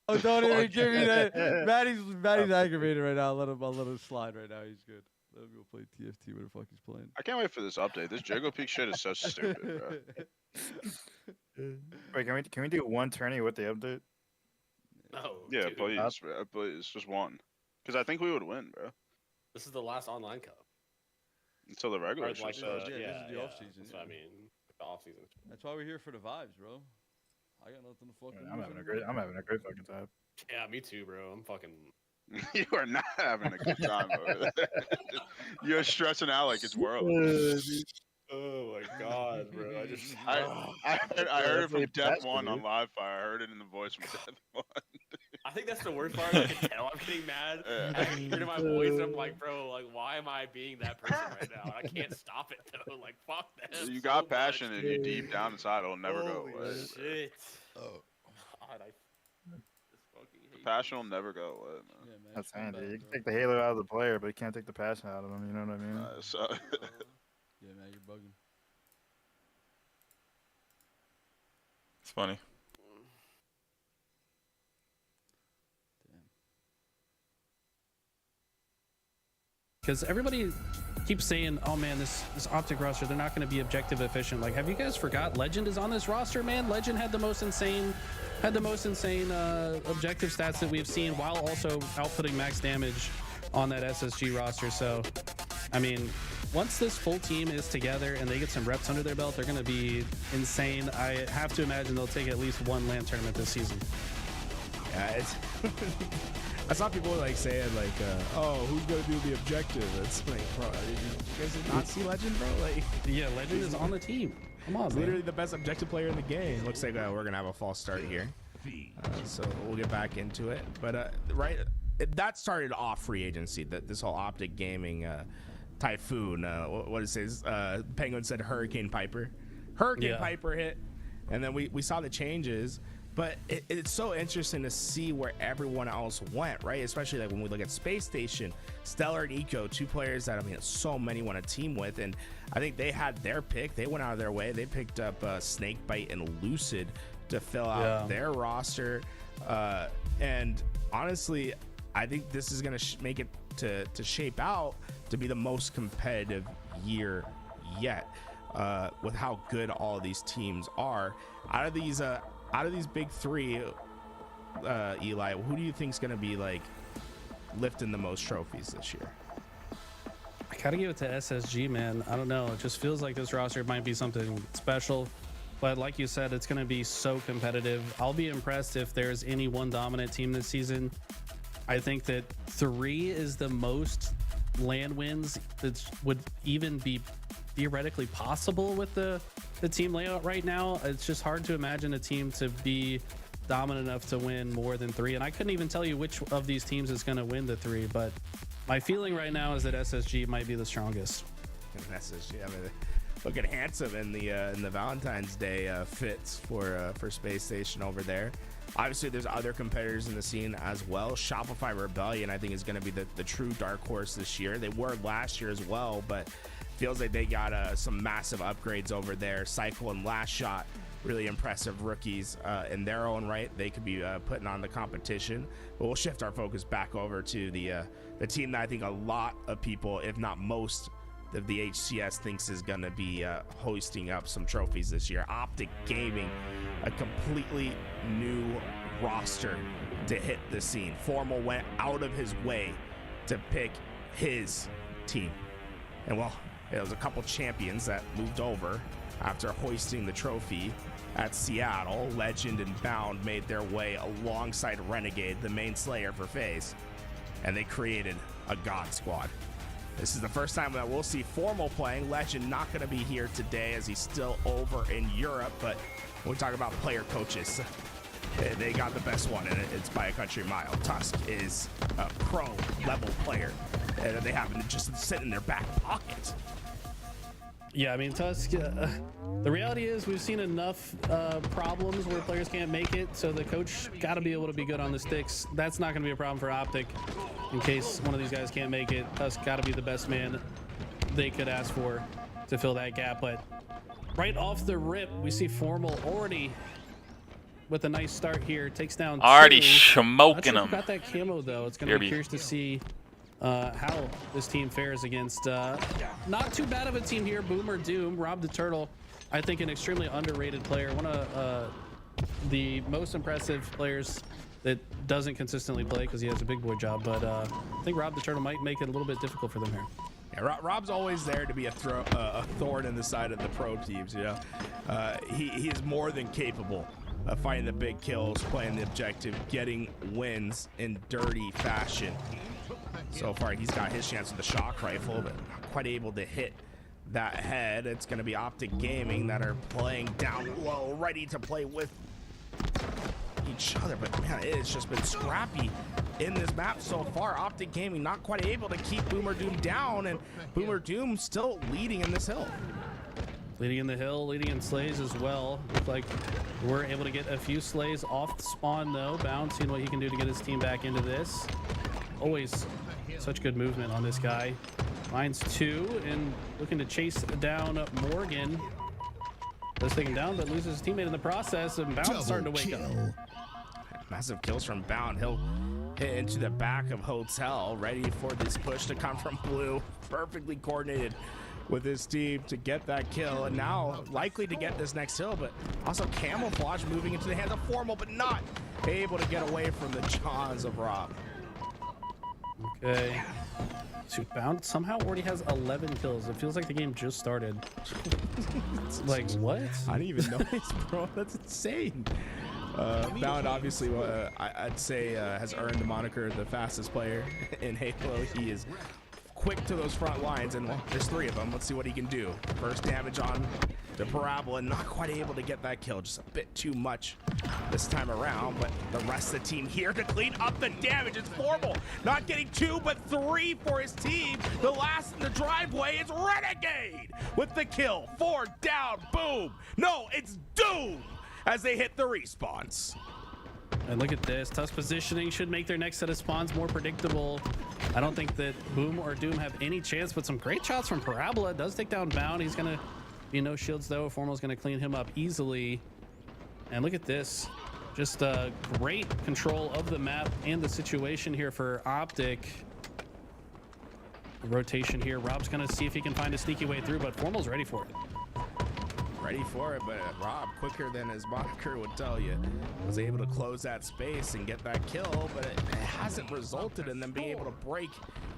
Oh, don't even give me that. Maddie's aggravated right now. I'll let him slide right now. He's good. Let him go play TFT where the fuck he's playing. I can't wait for this update. This Jago Peak shit is so stupid, bro. Wait, can we do one tourney with the update? No. Yeah, dude. please, bro. Please, just one. Because I think we would win, bro. This is the last online cup. Until the regular Or season like starts. this is the off season. That's what I mean. The off season. That's why we're here for the vibes, bro. I got nothing to fucking. I'm having a great fucking time. Yeah, me too, bro. I'm fucking. You are not having a good time, bro. You're stressing out like it's world. Oh my god, bro! I heard it from Death One on Live Fire. I heard it in the voice from Death One. I think that's the worst part. I can tell I'm getting mad. I can hear it in my voice. And I'm like, bro, like, why am I being that person right now? I can't stop it though. Like, fuck that. You got passion in you deep down inside. It'll never go away. Shit. Oh. God, The passion will never go away, man. Yeah, man. That's handy. You can take the halo out of the player, but you can't take the passion out of him. You know what I mean? Yeah, man, you're bugging. It's funny. Because everybody keeps saying, "Oh man, this Optic roster, they're not going to be objective efficient." Like, have you guys forgot Legend is on this roster, man? Legend had the most insane objective stats that we've seen, while also outputting max damage on that SSG roster. So, I mean, once this full team is together and they get some reps under their belt, they're going to be insane. I have to imagine they'll take at least one LAN tournament this season. Yeah, it's. I saw people like saying like, "Oh, who's gonna do the objective?" It's like, bro, you guys did not see Legend, bro? Like, yeah, Legend is on the team. Come on, man. Literally the best objective player in the game. Looks like we're gonna have a false start here, so we'll get back into it. But that started off free agency. This whole Optic Gaming typhoon. What it says? Penguin said Hurricane Piper. Piper hit, and then we saw the changes. But it's so interesting to see where everyone else went, right? Especially like when we look at Space Station, Stellar and Eco, two players that, I mean, so many want to team with. And I think they had their pick. They went out of their way. They picked up Snakebite and Lucid to fill out their roster. And honestly, I think this is going to make it to shape out to be the most competitive year yet, with how good all of these teams are. Out of these big three, Eli, who do you think is going to be like lifting the most trophies this year? I gotta give it to SSG, man. I don't know. It just feels like this roster might be something special. But like you said, it's going to be so competitive. I'll be impressed if there's any one dominant team this season. I think that 3 is the most LAN wins that would even be theoretically possible with the team layout right now. It's just hard to imagine a team to be dominant enough to win more than 3. And I couldn't even tell you which of these teams is going to win the 3. But my feeling right now is that SSG might be the strongest. SSG, I mean, looking handsome in the Valentine's Day fits for Space Station over there. Obviously, there's other competitors in the scene as well. Shopify Rebellion, I think, is going to be the true dark horse this year. They were last year as well, but feels like they got some massive upgrades over there. Cycle and Last Shot, really impressive rookies in their own right. They could be putting on the competition. But we'll shift our focus back over to the team that I think a lot of people, if not most, of the HCS thinks is going to be hosting up some trophies this year. Optic Gaming, a completely new roster to hit the scene. Formal went out of his way to pick his team. And well, it was a couple champions that moved over after hoisting the trophy at Seattle. Legend and Bound made their way alongside Renegade, the main slayer for FaZe, and they created a God Squad. This is the first time that we'll see Formal playing. Legend not going to be here today as he's still over in Europe, but when we talk about player coaches, they got the best one, and it's by a country mile. Tusk is a pro-level player that they happen to just sit in their back pocket. Yeah, I mean, Tusk, the reality is we've seen enough problems where players can't make it, so the coach got to be able to be good on the sticks. That's not going to be a problem for Optic. In case one of these guys can't make it, Tusk got to be the best man they could ask for to fill that gap. But right off the rip, we see Formal already with a nice start here. Takes down already 2. smoking Not sure them. got that camo, though. It's going to be curious to see how this team fares against not too bad of a team here. Boomer Doom, Rob the Turtle, I think an extremely underrated player, one of the most impressive players that doesn't consistently play because he has a big boy job. But I think Rob the Turtle might make it a little bit difficult for them here. Yeah, Rob's always there to be a thorn in the side of the pro teams. You know, he is more than capable of finding the big kills, playing the objective, getting wins in dirty fashion. So far, he's got his chance with the shock rifle, but not quite able to hit that head. It's going to be Optic Gaming that are playing down low, ready to play with each other. But man, it has just been scrappy in this map so far. Optic Gaming not quite able to keep Boomer Doom down, and Boomer Doom still leading in this hill. Leading in the hill, leading in slays as well. Look like we're able to get a few slays off the spawn though. Bound seeing what he can do to get his team back into this. Always such good movement on this guy. Finds 2 and looking to chase down Morgan. Does take him down, but loses his teammate in the process, and Bound starting to wake up. Massive kills from Bound. He'll hit into the back of Hotel, ready for this push to come from Blue. Perfectly coordinated with his team to get that kill, and now likely to get this next hill, but also Camouflage moving into the hands of Formal, but not able to get away from the jaws of Rob. Okay. So Bound somehow already has 11 kills. It feels like the game just started. Like, what? I didn't even notice, bro. That's insane. Bound obviously, I'd say, has earned the moniker the fastest player in Halo. He is quick to those front lines, and well, there's 3 of them. Let's see what he can do. First damage on the Parabola, not quite able to get that kill. Just a bit too much this time around, but the rest of the team here to clean up the damage. It's Formal, not getting 2, but 3 for his team. The last in the driveway is Renegade with the kill. 4 down, boom. No, it's Doom as they hit the respawns. And look at this. Tusk positioning should make their next set of spawns more predictable. I don't think that Boom or Doom have any chance, but some great shots from Parabola. Does take down Bound. He's going to be no shields, though. Formal's going to clean him up easily. And look at this. Just great control of the map and the situation here for Optic. The rotation here. Rob's going to see if he can find a sneaky way through, but Formal's ready for it. Ready for it, but Rob, quicker than his moniker would tell you, was able to close that space and get that kill, but it hasn't resulted in them being able to break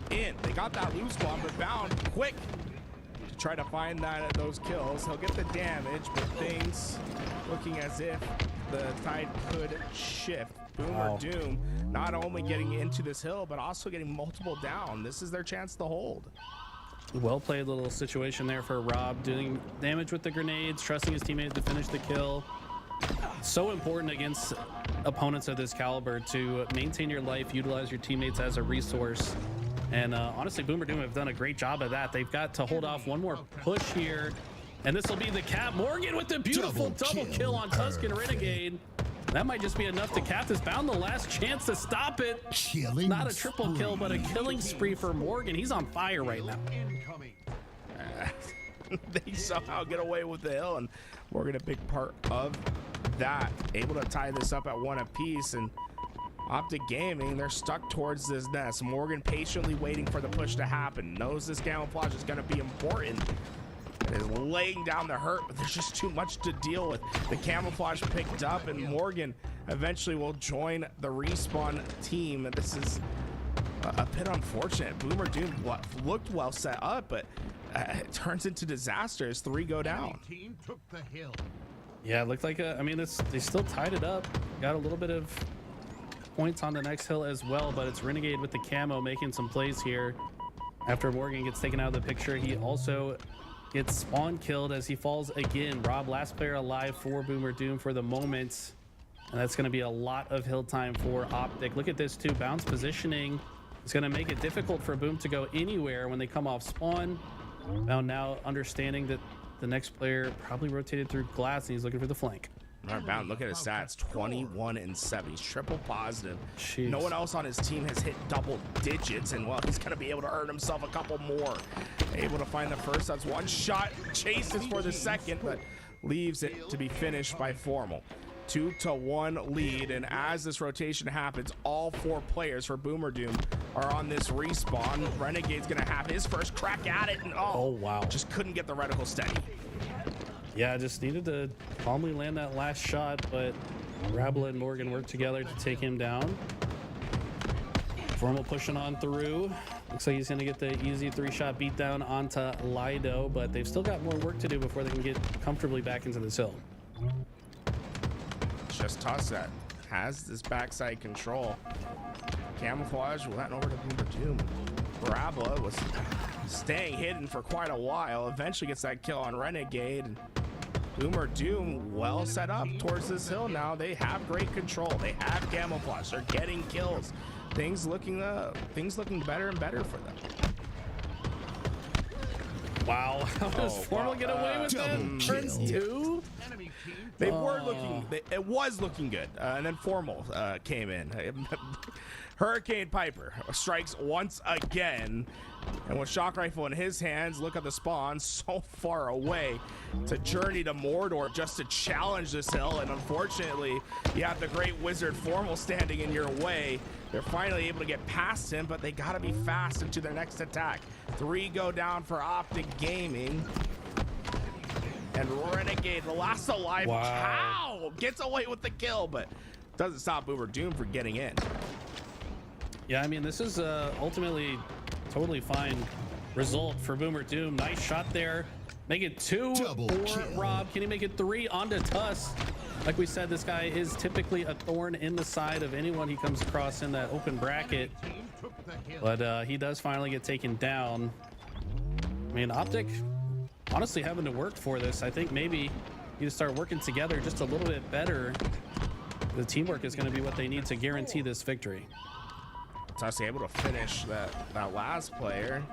in. They got that loose bomb, but Bound quick to try to find those kills. He'll get the damage, but things looking as if the tide could shift. Boom or Doom not only getting into this hill, but also getting multiple down. This is their chance to hold. Well played little situation there for Rob, doing damage with the grenades, trusting his teammates to finish the kill. So important against opponents of this caliber to maintain your life, utilize your teammates as a resource. And honestly, Boomer Doom have done a great job of that. They've got to hold off one more push here, and this will be the cap. Morgan with the beautiful double kill on Tusk and Renegade. That might just be enough to cap this. Bound the last chance to stop it. Not a triple kill, but a killing spree for Morgan. He's on fire right now. They somehow get away with the hill, and Morgan a big part of that. Able to tie this up at 1 apiece, and Optic Gaming, they're stuck towards this nest. Morgan patiently waiting for the push to happen. Knows this camouflage is going to be important. Is laying down the hurt, but there's just too much to deal with. The camouflage picked up, and Morgan eventually will join the respawn team. And this is a bit unfortunate. Boomer Doom looked well set up, but it turns into disaster as 3 go down. Yeah, it looked like I mean, they still tied it up. Got a little bit of points on the next hill as well, but it's Renegade with the camo making some plays here. After Morgan gets taken out of the picture, he also gets spawn killed as he falls again. Rob, last player alive for Boomer Doom for the moment. And that's going to be a lot of hill time for Optic. Look at this too. Bounce positioning is going to make it difficult for Boom to go anywhere when they come off spawn. Bound now understanding that the next player probably rotated through glass and he's looking for the flank. All right, Bound, look at his stats, 21 and 7. He's triple positive. Jeez. No one else on his team has hit double digits, and well, he's going to be able to earn himself a couple more. Able to find the first. That's 1 shot. Chases for the second, but leaves it to be finished by Formal. 2-1 lead, and as this rotation happens, all 4 players for Boomer Doom are on this respawn. Renegade's going to have his first crack at it, and oh wow, just couldn't get the reticle steady. Yeah, just needed to calmly land that last shot, but Rabla and Morgan work together to take him down. Formal pushing on through. Looks like he's going to get the easy 3-shot beatdown onto Lido, but they've still got more work to do before they can get comfortably back into this hill. Just toss that. Has this backside control. Camouflage, well, that over to Boomer Doom. Barabla was staying hidden for quite a while. Eventually gets that kill on Renegade. Boomer Doom well set up towards this hill now. They have great control. They have camouflage. They're getting kills. Things looking better and better for them. Wow, how does Formal get away with that? Turns 2? They were looking. It was looking good, and then Formal came in. Hurricane Piper strikes once again, and with shock rifle in his hands, look at the spawn so far away to journey to Mordor just to challenge this hill, and unfortunately, you have the great wizard Formal standing in your way. They're finally able to get past him, but they gotta be fast into their next attack. 3 go down for Optic Gaming. And Renegade, the last alive cow, gets away with the kill, but doesn't stop Boomer Doom from getting in. Yeah, I mean, this is ultimately totally fine result for Boomer Doom. Nice shot there. Make it 2 for Rob. Can he make it 3 onto Tuss? Like we said, this guy is typically a thorn in the side of anyone he comes across in that open bracket. But he does finally get taken down. I mean, Optic honestly having to work for this. I think maybe you need to start working together just a little bit better. The teamwork is going to be what they need to guarantee this victory. Tuss able to finish that last player.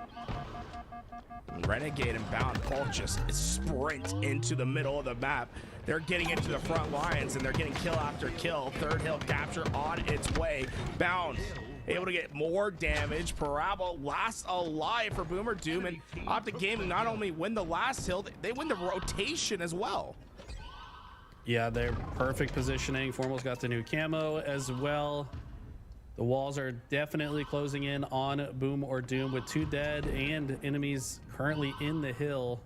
Renegade and Bound both just sprint into the middle of the map. They're getting into the front lines and they're getting kill after kill. Third hill capture on its way. Bound able to get more damage. Parabol last alive for Boomer Doom, and Optic Gaming not only win the last hill, they win the rotation as well. Yeah, they're perfect positioning. Formal's got the new camo as well. The walls are definitely closing in on Boom or Doom with 2 dead and enemies currently in the hill.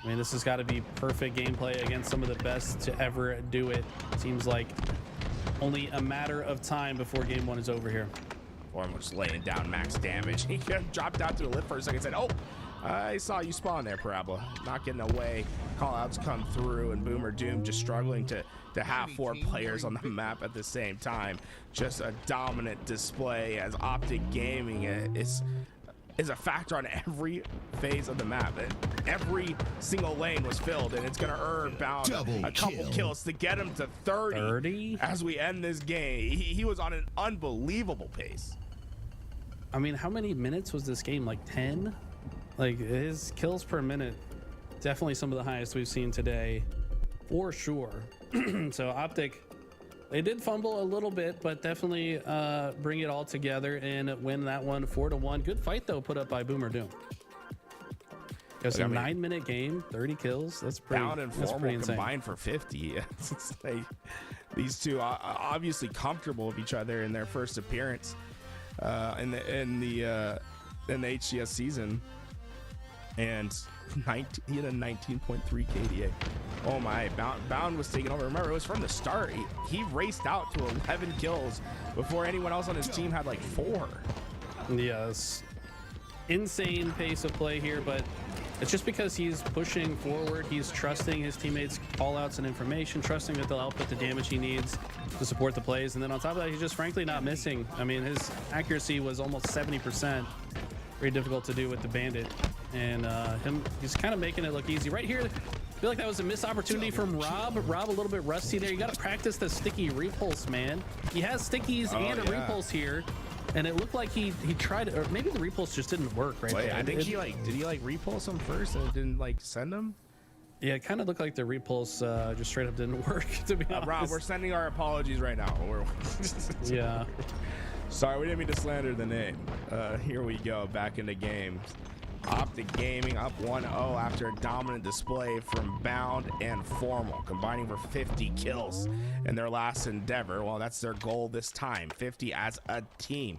I mean, this has got to be perfect gameplay against some of the best to ever do it. Seems like only a matter of time before game 1 is over here. Formal just laying down max damage. He dropped out to the lip for a second and said, oh, I saw you spawn there, Parabola. Not getting away. Callouts come through, and Boomer Doom just struggling to have 4 players on the map at the same time. Just a dominant display as Optic Gaming is a factor on every phase of the map. Every single lane was filled, and it's going to earn Bound a couple kills to get him to 30 as we end this game. He was on an unbelievable pace. I mean, how many minutes was this game? Like 10? Like, his kills per minute, definitely some of the highest we've seen today, for sure. So Optic, they did fumble a little bit, but definitely bring it all together and win that one 4-1. Good fight though, put up by Boomer Doom. It was a 9-minute game, 30 kills. That's pretty. Bound and Formal combined for 50. It's like these two are obviously comfortable with each other in their first appearance in the HCS season, and he had a 19.3 KDA. Oh my, Bound was taking over. Remember, it was from the start. He raced out to 11 kills before anyone else on his team had like 4. Yes, insane pace of play here, but it's just because he's pushing forward. He's trusting his teammates' call-outs and information, trusting that they'll output the damage he needs to support the plays. And then on top of that, he's just frankly not missing. I mean, his accuracy was almost 70%. Very difficult to do with the Bandit. And he's kind of making it look easy. Right here, I feel like that was a missed opportunity from Rob. Rob a little bit rusty there. You got to practice the sticky repulse, man. He has stickies and a repulse here. And it looked like he tried, or maybe the repulse just didn't work right there. I think did he repulse him first and it didn't like send him? Yeah, it kind of looked like the repulse just straight up didn't work, to be honest. Rob, we're sending our apologies right now. Yeah. Sorry, we didn't mean to slander the name. Here we go, back into game. Optic Gaming up 1-0 after a dominant display from Bound and Formal, combining for 50 kills in their last endeavor. Well, that's their goal this time, 50 as a team.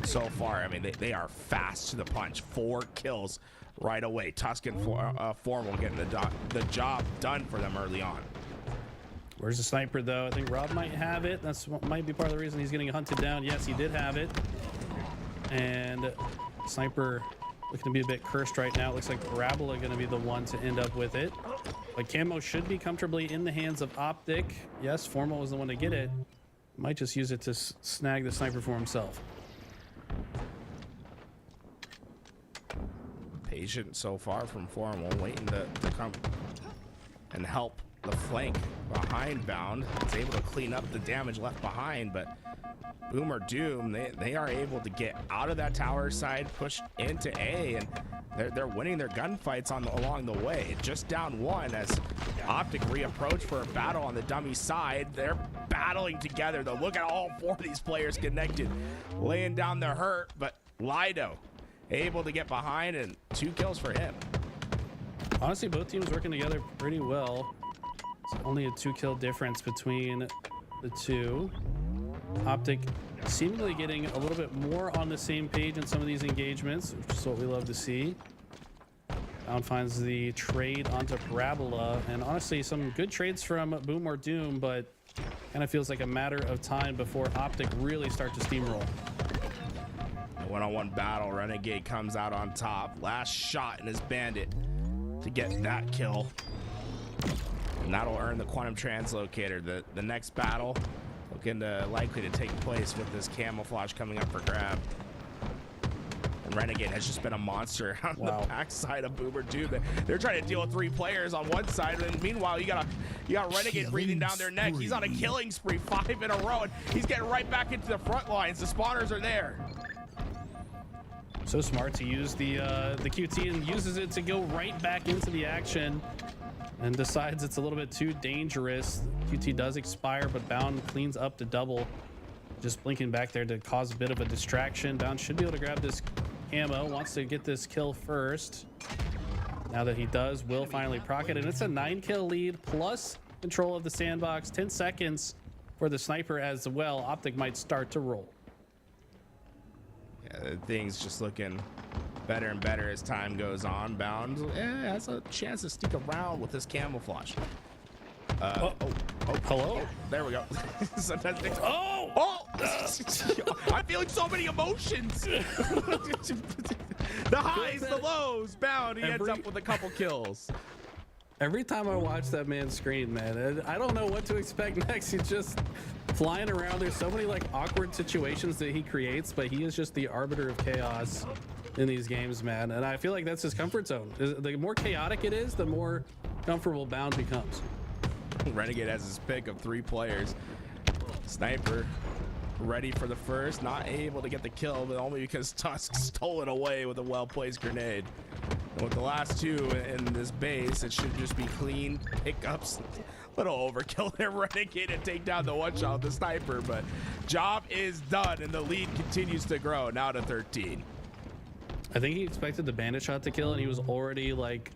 So far, I mean, they are fast to the punch. 4 kills right away. Tuscan Formal getting the job done for them early on. Where's the sniper though? I think Rob might have it. That's what might be part of the reason he's getting hunted down. Yes, he did have it. And sniper looking to be a bit cursed right now. It looks like Parabola going to be the one to end up with it. But Camo should be comfortably in the hands of Optic. Yes, Formal was the one to get it. Might just use it to snag the sniper for himself. Patient so far from Formal, waiting to come and help the flank behind Bound. It's able to clean up the damage left behind, but Boom or Doom, they are able to get out of that tower side, push into A, and they're winning their gunfights along the way. Just down one as Optic reapproach for a battle on the dummy side. They're battling together though. Look at all 4 of these players connected, laying down the hurt, but Lido able to get behind, and 2 kills for him. Honestly, both teams working together pretty well. It's only a 2-kill difference between the two. Optic seemingly getting a little bit more on the same page in some of these engagements, which is what we love to see. Bound finds the trade onto Parabola, and honestly, some good trades from Boom or Doom, but kind of feels like a matter of time before Optic really start to steamroll. One-on-one battle, Renegade comes out on top. Last shot in his Bandit to get that kill. And that'll earn the Quantum Translocator. The next battle looking to likely to take place with this camouflage coming up for grab. And Renegade has just been a monster on the backside of Boomer Doom. They're trying to deal with 3 players on one side, and meanwhile you got Renegade breathing down their neck. He's on a killing spree, 5 in a row, and he's getting right back into the front lines. The spawners are there. So smart to use the QT, and uses it to go right back into the action, and decides it's a little bit too dangerous. QT does expire, but Bound cleans up the double. Just blinking back there to cause a bit of a distraction. Bound should be able to grab this camo. Wants to get this kill first. Now that he does, will finally proc it, and it's a 9-kill lead plus control of the sandbox. 10 seconds for the sniper as well. Optic might start to roll. Things just looking better and better as time goes on. Bound has a chance to sneak around with this camouflage. Hello? There we go. I'm feeling so many emotions. The highs, the lows. Bound, he ends up with a couple kills. Every time I watch that man's screen, man, I don't know what to expect next. He's just flying around. There's so many like awkward situations that he creates, but he is just the arbiter of chaos in these games, man. And I feel like that's his comfort zone. The more chaotic it is, the more comfortable Bound becomes. Renegade has his pick of 3 players. Sniper ready for the first, not able to get the kill, but only because Tusk stole it away with a well-placed grenade. And with the last 2 in this base, it should just be clean pickups. Little overkill there, Renegade, and take down the one-shot with the sniper, but job is done, and the lead continues to grow, now to 13. I think he expected the bandit shot to kill, and he was already like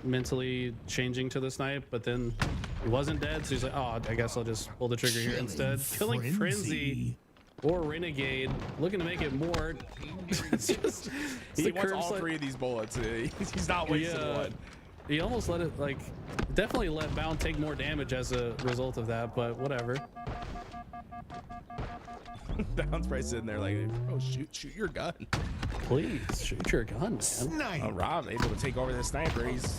mentally changing to the snipe, but then he wasn't dead, so he's like, oh, I guess I'll just pull the trigger here instead. Killing Frenzy or Renegade, looking to make it more. It's just, he wants all 3 of these bullets. He's not wasting one. He almost let it, like, definitely let Bound take more damage as a result of that, but whatever. Bound's probably sitting there like, oh, shoot your gun. Please, shoot your gun, man. Rob able to take over the sniper. He's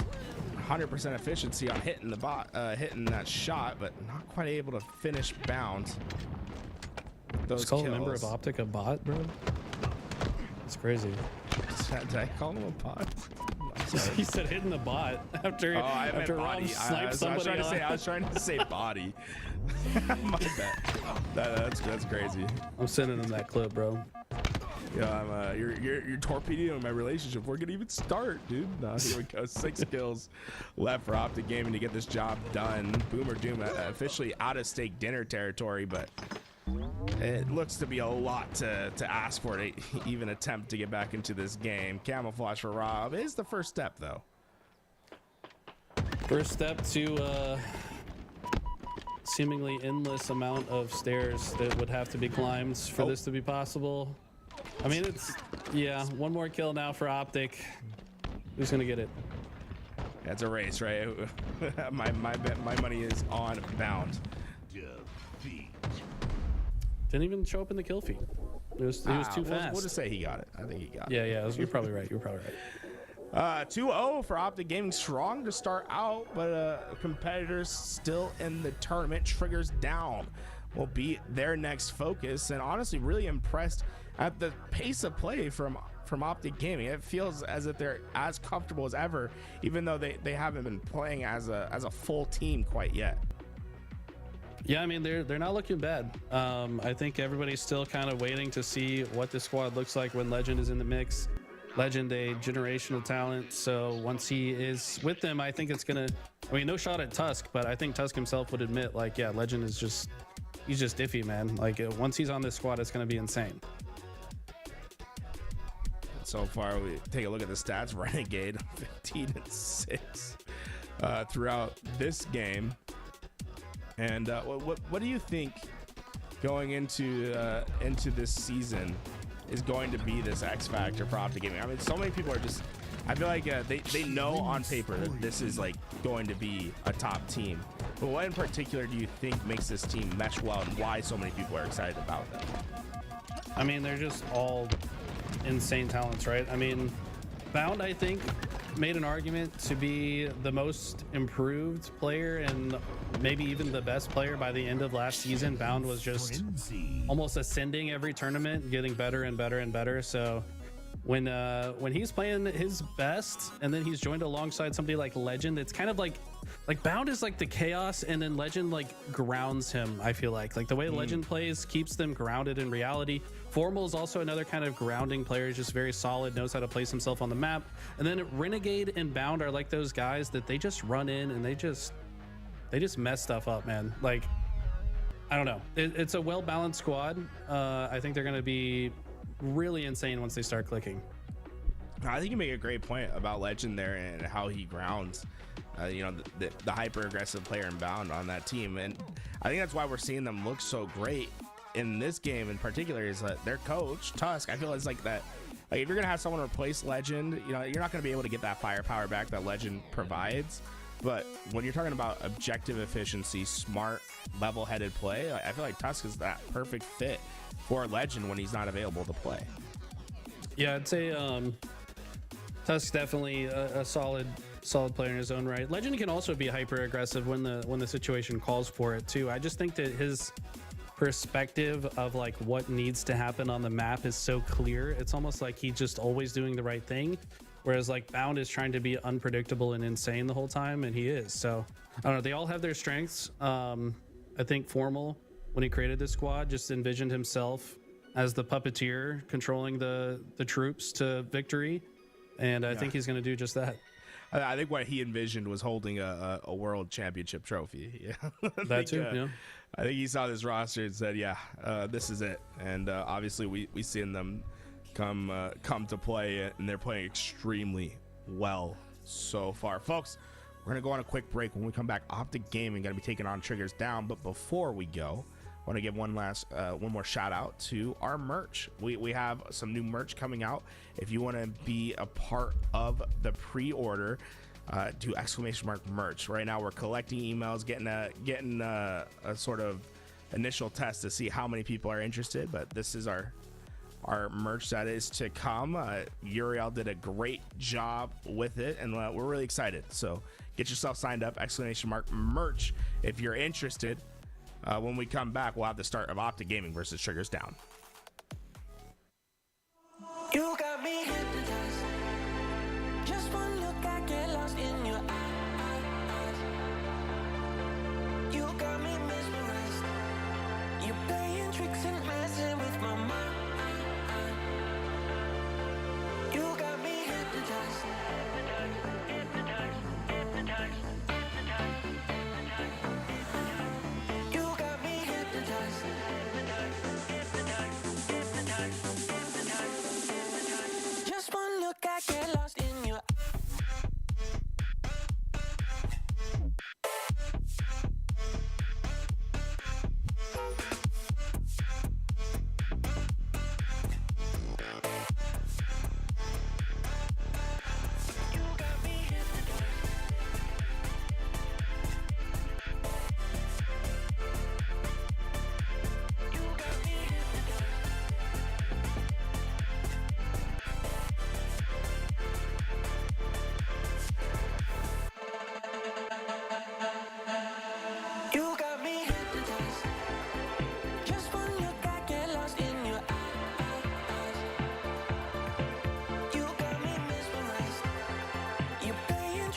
100% efficiency on hitting the bot, hitting that shot, but not quite able to finish Bound. Those Just call kills. a member of Optic a bot, bro? It's crazy. Did I call him a bot? He said hitting the bot after I meant after body. Rob sniped somebody. I was trying to say body. My bad. That's crazy. I'm sending him that clip, bro. Yeah, you're torpedoing my relationship. We're gonna even start, dude. No, here we go. 6 kills left for Optic Gaming to get this job done. Boomer Doom officially out of stake dinner territory, but it looks to be a lot to ask for to even attempt to get back into this game. Camouflage for Rob is the first step, though. First step to seemingly endless amount of stairs that would have to be climbed for this to be possible. I mean, it's, yeah, 1 more kill now for Optic. Who's gonna get it? That's a race, right? my money is on Bound. Didn't even show up in the kill feed. It was too fast. We'll just say he got it. I think he got it. Yeah. You're probably right. 2-0 for Optic Gaming, strong to start out, but competitors still in the tournament. Triggers Down will be their next focus, and honestly, really impressed at the pace of play from Optic Gaming. It feels as if they're as comfortable as ever, even though they haven't been playing as a full team quite yet. Yeah, I mean they're not looking bad. I think everybody's still kind of waiting to see what the squad looks like when Legend is in the mix. Legend, a generational talent, so once he is with them, I think it's gonna. I mean, no shot at Tusk, but I think Tusk himself would admit, like, yeah, Legend is he's just iffy, man. Like once he's on this squad, it's gonna be insane. So far, we take a look at the stats. Renegade 15-6 throughout this game. And what do you think going into this season is going to be this X factor for Optic Gaming? I mean, so many people are just. I feel like they know on paper that this is like going to be a top team. But what in particular do you think makes this team mesh well, and why so many people are excited about them? I mean, they're just all insane talents, right? I mean, Bound, I think, made an argument to be the most improved player and maybe even the best player by the end of last season. Bound was just almost ascending every tournament, getting better and better and better. So when he's playing his best and then he's joined alongside somebody like Legend, it's kind of like Bound is like the chaos, and then Legend like grounds him. I feel like the way Legend plays keeps them grounded in reality. Formal is also another kind of grounding player. He's just very solid, knows how to place himself on the map. And then Renegade and Bound are like those guys that they just run in and they just mess stuff up, man. Like, I don't know. It's a well-balanced squad. I think they're going to be really insane once they start clicking. I think you make a great point about Legend there and how he grounds, the hyper-aggressive player in Bound on that team. And I think that's why we're seeing them look so great in this game in particular, is that their coach, Tusk, I feel it's like that. Like, if you're going to have someone replace Legend, you're not going to be able to get that firepower back that Legend provides. But when you're talking about objective efficiency, smart, level-headed play, I feel like Tusk is that perfect fit for Legend when he's not available to play. Yeah, I'd say Tusk's definitely a solid player in his own right. Legend can also be hyper aggressive when the situation calls for it too. I just think that his perspective of like what needs to happen on the map is so clear. It's almost like he's just always doing the right thing, whereas like Bound is trying to be unpredictable and insane the whole time, and he is. So I don't know, they all have their strengths. I think Formal, when he created this squad, just envisioned himself as the puppeteer controlling the troops to victory, and I think he's going to do just that. I think what he envisioned was holding a world championship trophy. Yeah, that too. Yeah, I think he saw this roster and said, "Yeah, this is it." And obviously, we seen them come to play, and they're playing extremely well so far, folks. We're gonna go on a quick break. When we come back, Optic Gaming gonna be taking on Triggers Down. But before we go, I want to give one more shout out to our merch. We have some new merch coming out. If you want to be a part of the pre-order, do !merch. Right now we're collecting emails, getting a sort of initial test to see how many people are interested. But this is our merch that is to come. Uriel did a great job with it, and we're really excited. So get yourself signed up, !merch, if you're interested. When we come back, we'll have the start of Optic Gaming versus Triggers Down. You got me hypnotized. Just one look, I get lost in your eyes. You got me mesmerized. You're playing tricks and messing with my mind. You got me hypnotized. You got me hypnotized.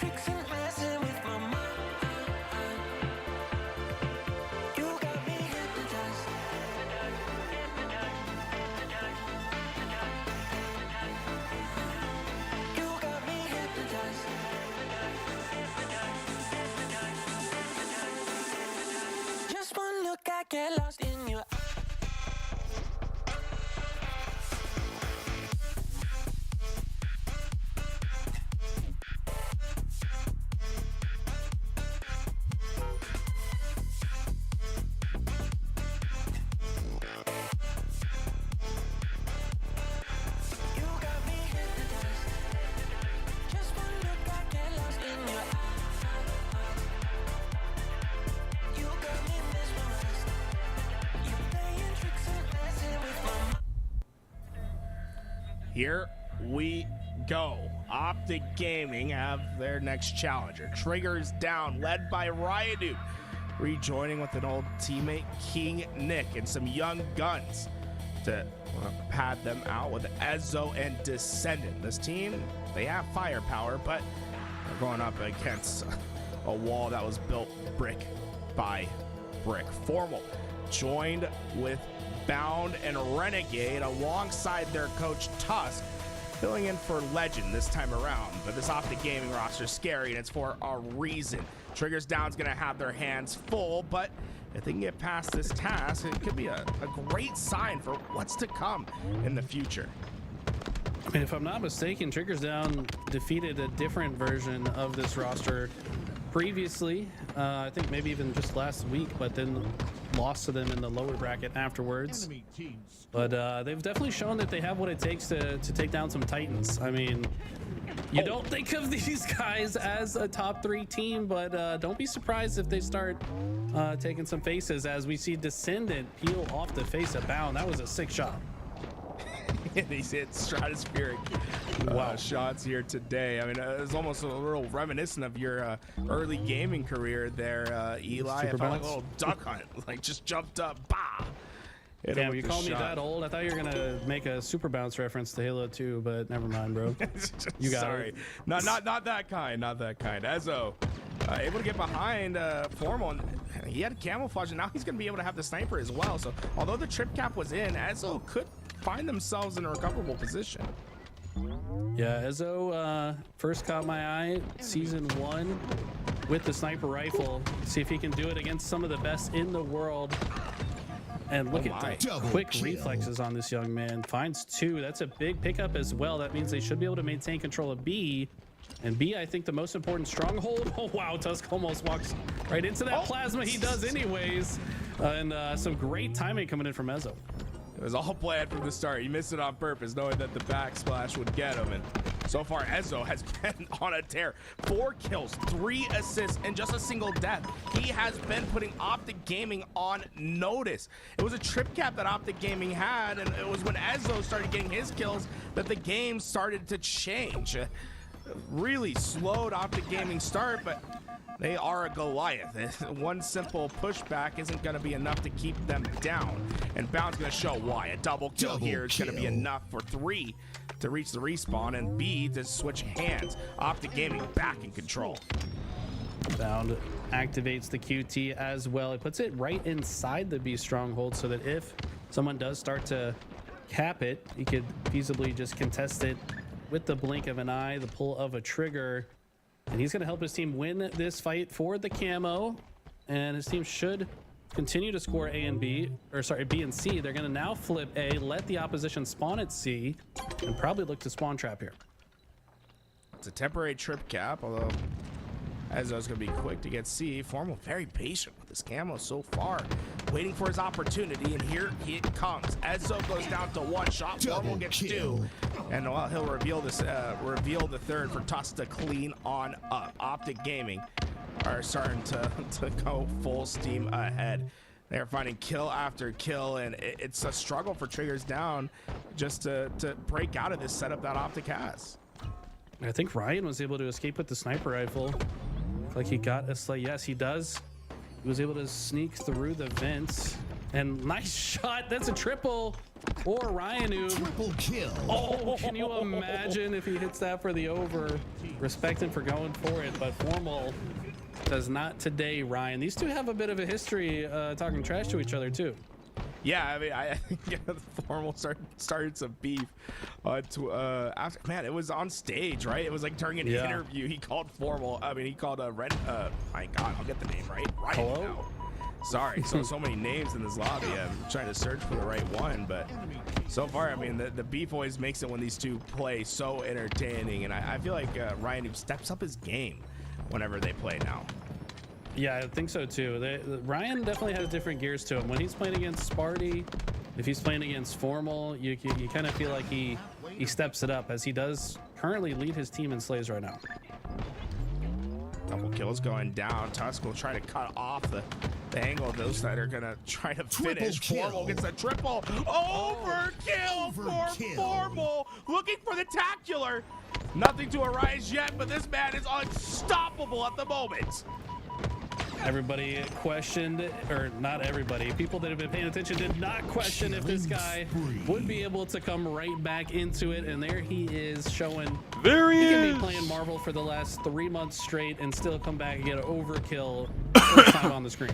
tricks and messing with my mind. You got me hypnotized. You got me hypnotized. Just one look, I get lost in your eyes. Here we go. Optic Gaming have their next challenger. Triggers down, led by Ryadu, rejoining with an old teammate, King Nick, and some young guns to pad them out with Ezo and Descendant. This team, they have firepower, but they're going up against a wall that was built brick by brick. Formal joined with Bound and Renegade alongside their coach Tusk, filling in for Legend this time around. But this Optic Gaming roster is scary, and it's for a reason. Triggers Down's gonna have their hands full, but if they can get past this task, it could be a great sign for what's to come in the future. I mean, if I'm not mistaken, Triggers Down defeated a different version of this roster previously. I think maybe even just last week, but then lost to them in the lower bracket afterwards. But they've definitely shown that they have what it takes to take down some Titans. I mean, you don't think of these guys as a top 3 team, but don't be surprised if they start taking some faces, as we see Descendant peel off the face of Bound. That was a sick shot. And he's hit stratospheric shots here today. I mean, it's almost a little reminiscent of your early gaming career there, Eli. It felt like a little duck hunt, like just jumped up, bah! Damn, you call me that old? I thought you were gonna make a Super Bounce reference to Halo 2, but never mind, bro. You got Sorry. it. Not that kind. Not that kind. Ezo able to get behind Formal. He had camouflage, and now he's gonna be able to have the sniper as well. So although the trip cap was in, Ezo could find themselves in a recoverable position. Yeah, Ezo first caught my eye season 1 with the sniper rifle. See if he can do it against some of the best in the world. And look at the quick reflexes on this young man. Finds 2. That's a big pickup as well. That means they should be able to maintain control of B. And B, I think the most important stronghold. Oh, wow. Tusk almost walks right into that plasma. He does anyways. And some great timing coming in from Ezo. It was all planned from the start. He missed it on purpose, knowing that the backsplash would get him. And so far, Ezo has been on a tear. 4 kills, 3 assists, and just a single death. He has been putting Optic Gaming on notice. It was a trip cap that Optic Gaming had, and it was when Ezo started getting his kills that the game started to change. Really slowed Optic Gaming start, but they are a Goliath. One simple pushback isn't going to be enough to keep them down. And Bound's going to show why. A double kill here is going to be enough for 3 to reach the respawn, and B to switch hands. Optic Gaming back in control. Bound activates the QT as well. It puts it right inside the B stronghold so that if someone does start to cap it, he could feasibly just contest it with the blink of an eye, the pull of a trigger. And he's going to help his team win this fight for the camo. And his team should continue to score A and B, or sorry, B and C. They're going to now flip A, let the opposition spawn at C, and probably look to spawn trap here. It's a temporary trip cap, although Ezo's going to be quick to get C. Formal very patient with his camo so far, waiting for his opportunity, and here it comes. Ezo goes down to 1 shot. Formal gets 2, and well, he'll reveal this, reveal the 3rd for Tusk to clean on up. Optic Gaming are starting to go full steam ahead. They're finding kill after kill, and it's a struggle for Triggers Down just to break out of this setup that Optic has. I think Ryan was able to escape with the sniper rifle. Looks like he got a slay. Yes, he does. He was able to sneak through the vents. And nice shot. That's a triple. or Ryan Noob. Triple kill. Oh, can you imagine if he hits that for the over? Respect him for going for it, but Formal does not today, Ryan. These two have a bit of a history talking trash to each other, too. Yeah, I mean, I think the Formal started some beef. After, man, it was on stage, right? It was like during an interview. He called Formal. I mean, he called Red. My God, I'll get the name right. Hello? Now. Sorry, so many names in this lobby. I'm trying to search for the right one, but so far, I mean, the beef always makes it when these two play so entertaining, and I feel like Ryan steps up his game whenever they play now. Yeah, I think so too. Ryan definitely has different gears to him. When he's playing against Sparty, if he's playing against Formal, you kind of feel like he steps it up, as he does currently lead his team in slays right now. Couple kills going down. Tusk will try to cut off the angle of those that are gonna try to finish. Formal gets a triple. Overkill for Formal. Looking for the tacular. Nothing to arise yet, but this man is unstoppable at the moment. Everybody questioned, or not everybody, people that have been paying attention did not question if this guy would be able to come right back into it, and there he is showing there he can is. Be playing Marvel for the last 3 months straight and still come back and get an overkill first time on the screen.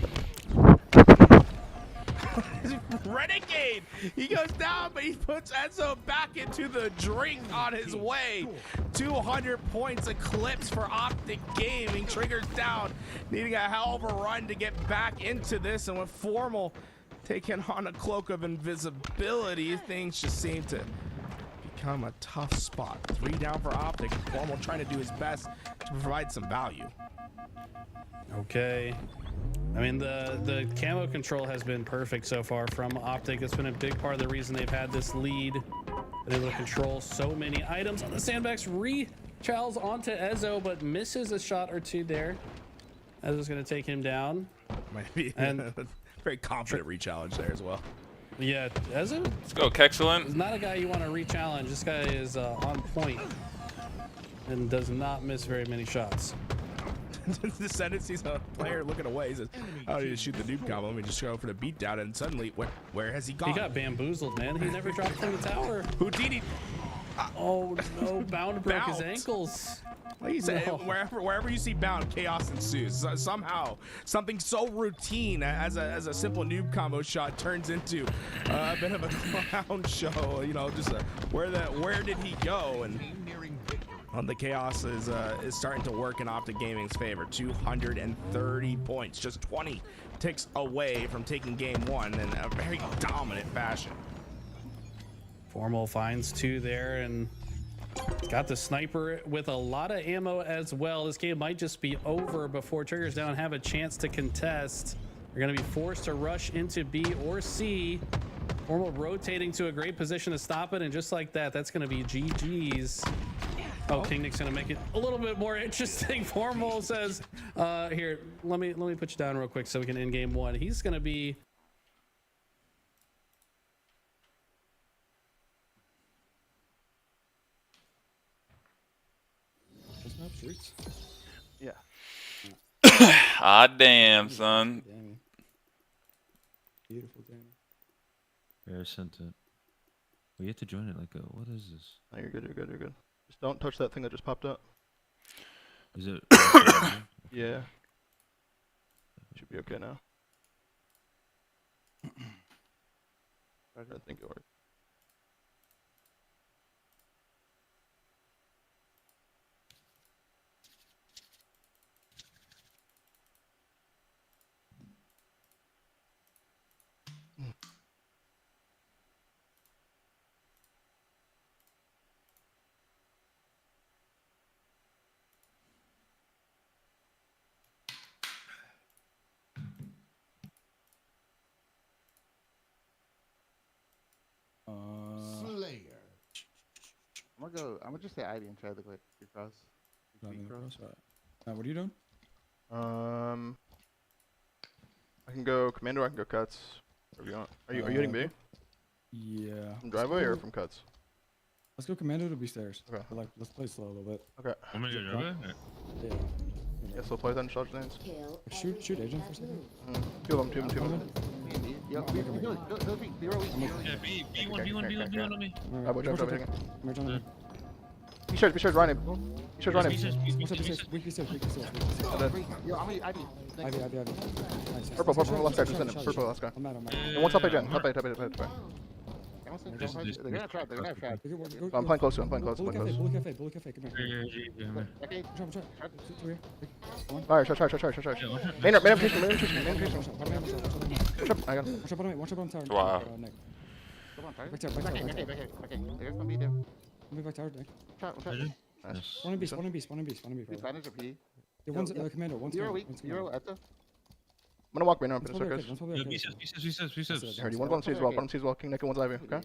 Renegade, he goes down, but he puts Enzo back into the drink on his way. 200 points eclipse for Optic Gaming. Triggers down, needing a hell of a run to get back into this, and with Formal taking on a cloak of invisibility, things just seem to become a tough spot. 3 down for Optic. Formal trying to do his best to provide some value. Okay. I mean, the camo control has been perfect so far from Optic. It's been a big part of the reason they've had this lead. Been able to control so many items on the sandbags. Re-chals onto Ezo, but misses a shot or two there. Ezo's going to take him down. Might be and very confident re-challenge there as well. Yeah, Ezo. Let's go, Kexcellent. Is not a guy you want to re-challenge. This guy is on point and does not miss very many shots. The Senate sees a player looking away. He says, I don't need to shoot the noob combo. Let me just go for the beatdown. And suddenly, where has he gone? He got bamboozled, man. He never dropped from the tower. Houdini. Oh, no. Bound broke his ankles. Like you said, wherever you see Bound, chaos ensues. Somehow, something so routine as a simple noob combo shot turns into a bit of a clown show. You know, just where did he go? And the chaos is starting to work in Optic Gaming's favor. 230 points, just 20 ticks away from taking game 1 in a very dominant fashion. Formal finds 2 there, and got the sniper with a lot of ammo as well. This game might just be over before Triggers Down have a chance to contest. They're going to be forced to rush into B or C. Formal rotating to a great position to stop it, and just like that, that's going to be GG's. Oh, King Nick's gonna make it a little bit more interesting. Formal says, "Here, let me put you down real quick so we can end game 1." He's gonna be. Yeah. Ah, damn, son. Beautiful, Danny. Bear sent it. We have to join it like a. What is this? No, you're good. You're good. You're good. Just don't touch that thing that just popped up. Is it? Yeah. Should be okay now. I think it worked. Slayer. I'm gonna just say ID and try to click cross. What are you doing? I can go commando. I can go cuts. Whatever you want. Are you hitting B? Yeah. From driveway or from cuts? Let's go commando to B stairs. Okay. Like, let's play slow a little bit. Okay. I'm gonna go driveway. Yeah. Yeah, so play then charge lanes. Shoot agent for a second. Two of them. Yo, I'm making B1 on me. Alright, boy, drive again. I'm joining. Be sure, Ryan. Be sure, Ryan. Yo, I'm gonna Ivy. Ivy. Nice. Purple, left side, just in it. Purple, let's go. I'm mad. And one top A gen. Top A. They're gonna have trap. I'm playing close to him. Blue cafe, come here. Okay. Alright, charge. Main rotation. I got him. One shot on tower. Wow. Nick. Come on, Tyler. Back tower. Okay. They're gonna be there. Move back tower, Nick. Shot. Nice. Spawn in B, bro. Advantage of PD. Yeah, one's commander, one's Zero commander, weak. one's Zero commander. Etta. I'm gonna walk main arm, One's but probably it's arcade, okay. one's probably arcade. I heard you. One of them sees well. One of them sees well. King Nick and one's Ivy. Okay.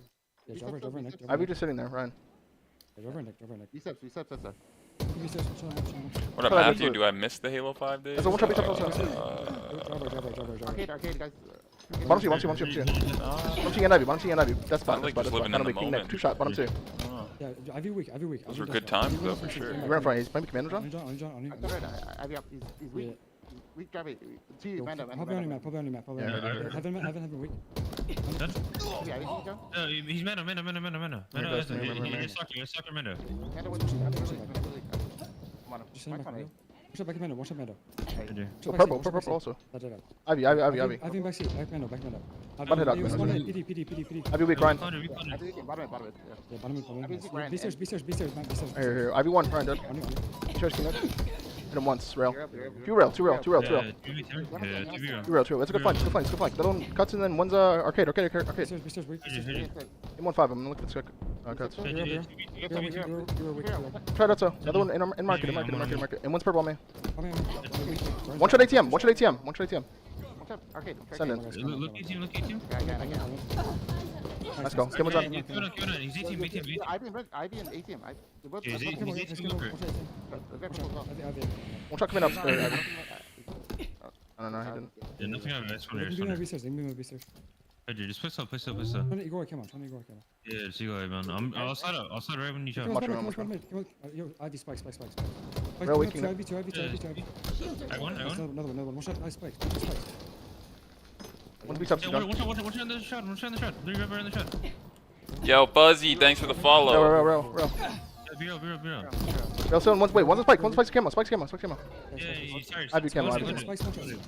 Yeah, driver, Nick. Ivy just sitting there, Ryan. Yeah, driver, Nick. Reset, Etta. What up, Matthew? Do I miss the Halo 5 days? That's a one shot, B top, Driver. Arcade, guys. Bottom two. Bottom two and Ivy. That's fine. like That's just fine. living in the King Nick. moment. 2 shot. Bottom two. Yeah, Ivy weak. Those were good times, though, for sure. You ran in front. He's maybe commander, John. On you. Ivy up. He's weak. Weak drive it. See, random. Probably on your map. Haven't weak. Yeah, He's Mano. He's soccer Mano. Just send him back. One shot Mando. Purple also. Ivy. Ivy back seat. Back Mando. One hit out. PD. Ivy weak, Ryan. Bottom Yeah, bottom. B stairs, man. Here. Ivy 1, Ryan dead. On you. Charge King Nick. Hit him once, rail. Two rail. Two rail. That's a good flank. The other one cuts and then one's arcade. B stairs weak. In 1-5, I'm looking at the cuts. You're weak. Try that so. The other one in market. And one's purple on me. One shot ATM. Arcade. Send in. Look ATM. Let's go. Give him a shot. He's ATM. Ivy and ATM. He's ATM. One shot coming up. I don't know. He didn't. Yeah, nothing on this one here. B stairs. Hey, dude, just push up. Trying to Igor camo. Yeah, just you go ahead, man. I'll start right when you jump. Yo, Ivy spike. Real weak, King Ivy. I won. Another one. One shot. Nice spike. One beats up. Yeah, one shot in the shot. Three river in the shot. Yo, Buzzy, thanks for the follow. Real. Be real. Real soon. One's spike. One's spike's camo. Yeah, he's sorry. Ivy camo.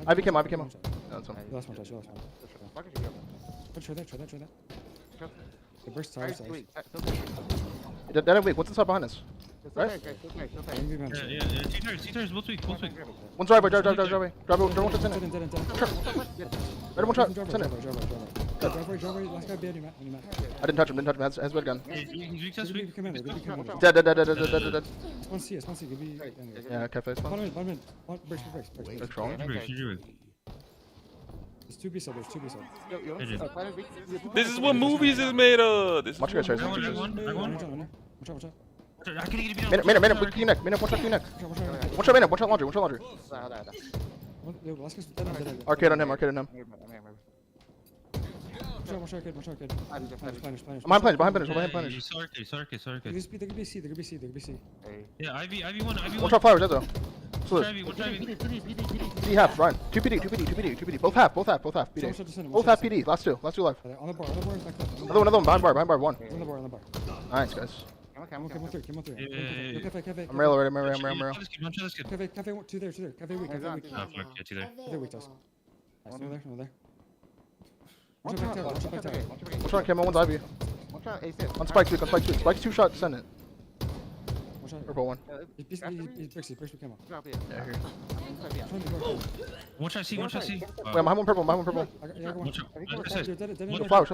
Ivy camo. That's him. Last one. Try that. The burst tower side. Dead weak. What's inside behind us? Right? Yeah. T-tires, both weak. One's drive. Drive one shot, send it. Ready, one shot, send it. Driver, last guy behind you, Matt. I didn't touch him. Has red gun. He's weak. Dead. One C. Give me. Yeah, cafe. Bottom in. Breaks. They're strong. There's 2B side. This is what movies is made of. This is Watch your guys. Watch out. I can get Minute. King Neck. One shot King Neck. One shot laundry. Arcade on him. One shot arcade. I'm behind planners. He's arcade. They could be C. Yeah, Ivy one. One shot flowers, Ezo. One drive. PD half, Ryan. 2 PD. Both half. PD. Both half PD. Last two life. On the bar, back up. Another one, behind bar, one. On the bar. Nice, guys. Came on through. Cafe. I'm rail already, I'm rail. Cafe, two there. Cafe weak. Two there. Cafe weak, Toss. Nice, no there. One shot back tower. One shot camo, one's Ivy. On spikes weak. Spikes 2 shots, send it. One shot. Purple one. He's Brixie camo. Yeah, here. One shot C. Wait, I'm behind one purple. One shot. Flash.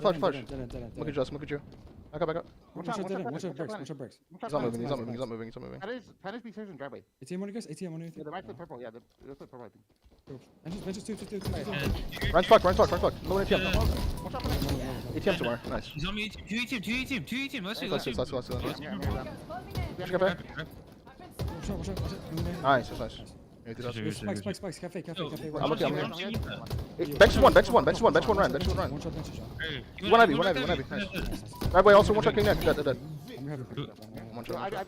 Look at you. Back up. One shot breaks. He's not moving. Panic be and driveway. ATM on you guys? ATM on you? Yeah, the right foot purple. Yeah, the foot purple, I think. Benches, two. Run fuck. No one ATM. ATM somewhere. Nice. He's on me. Two ATM. Let's see. Let's see. Nice. Spikes. Cafe. I'm looking. Bench one, Ryan. One shot. One Ivy. Nice. Driveway also, one shot King Neck. Dead. One shot. One behind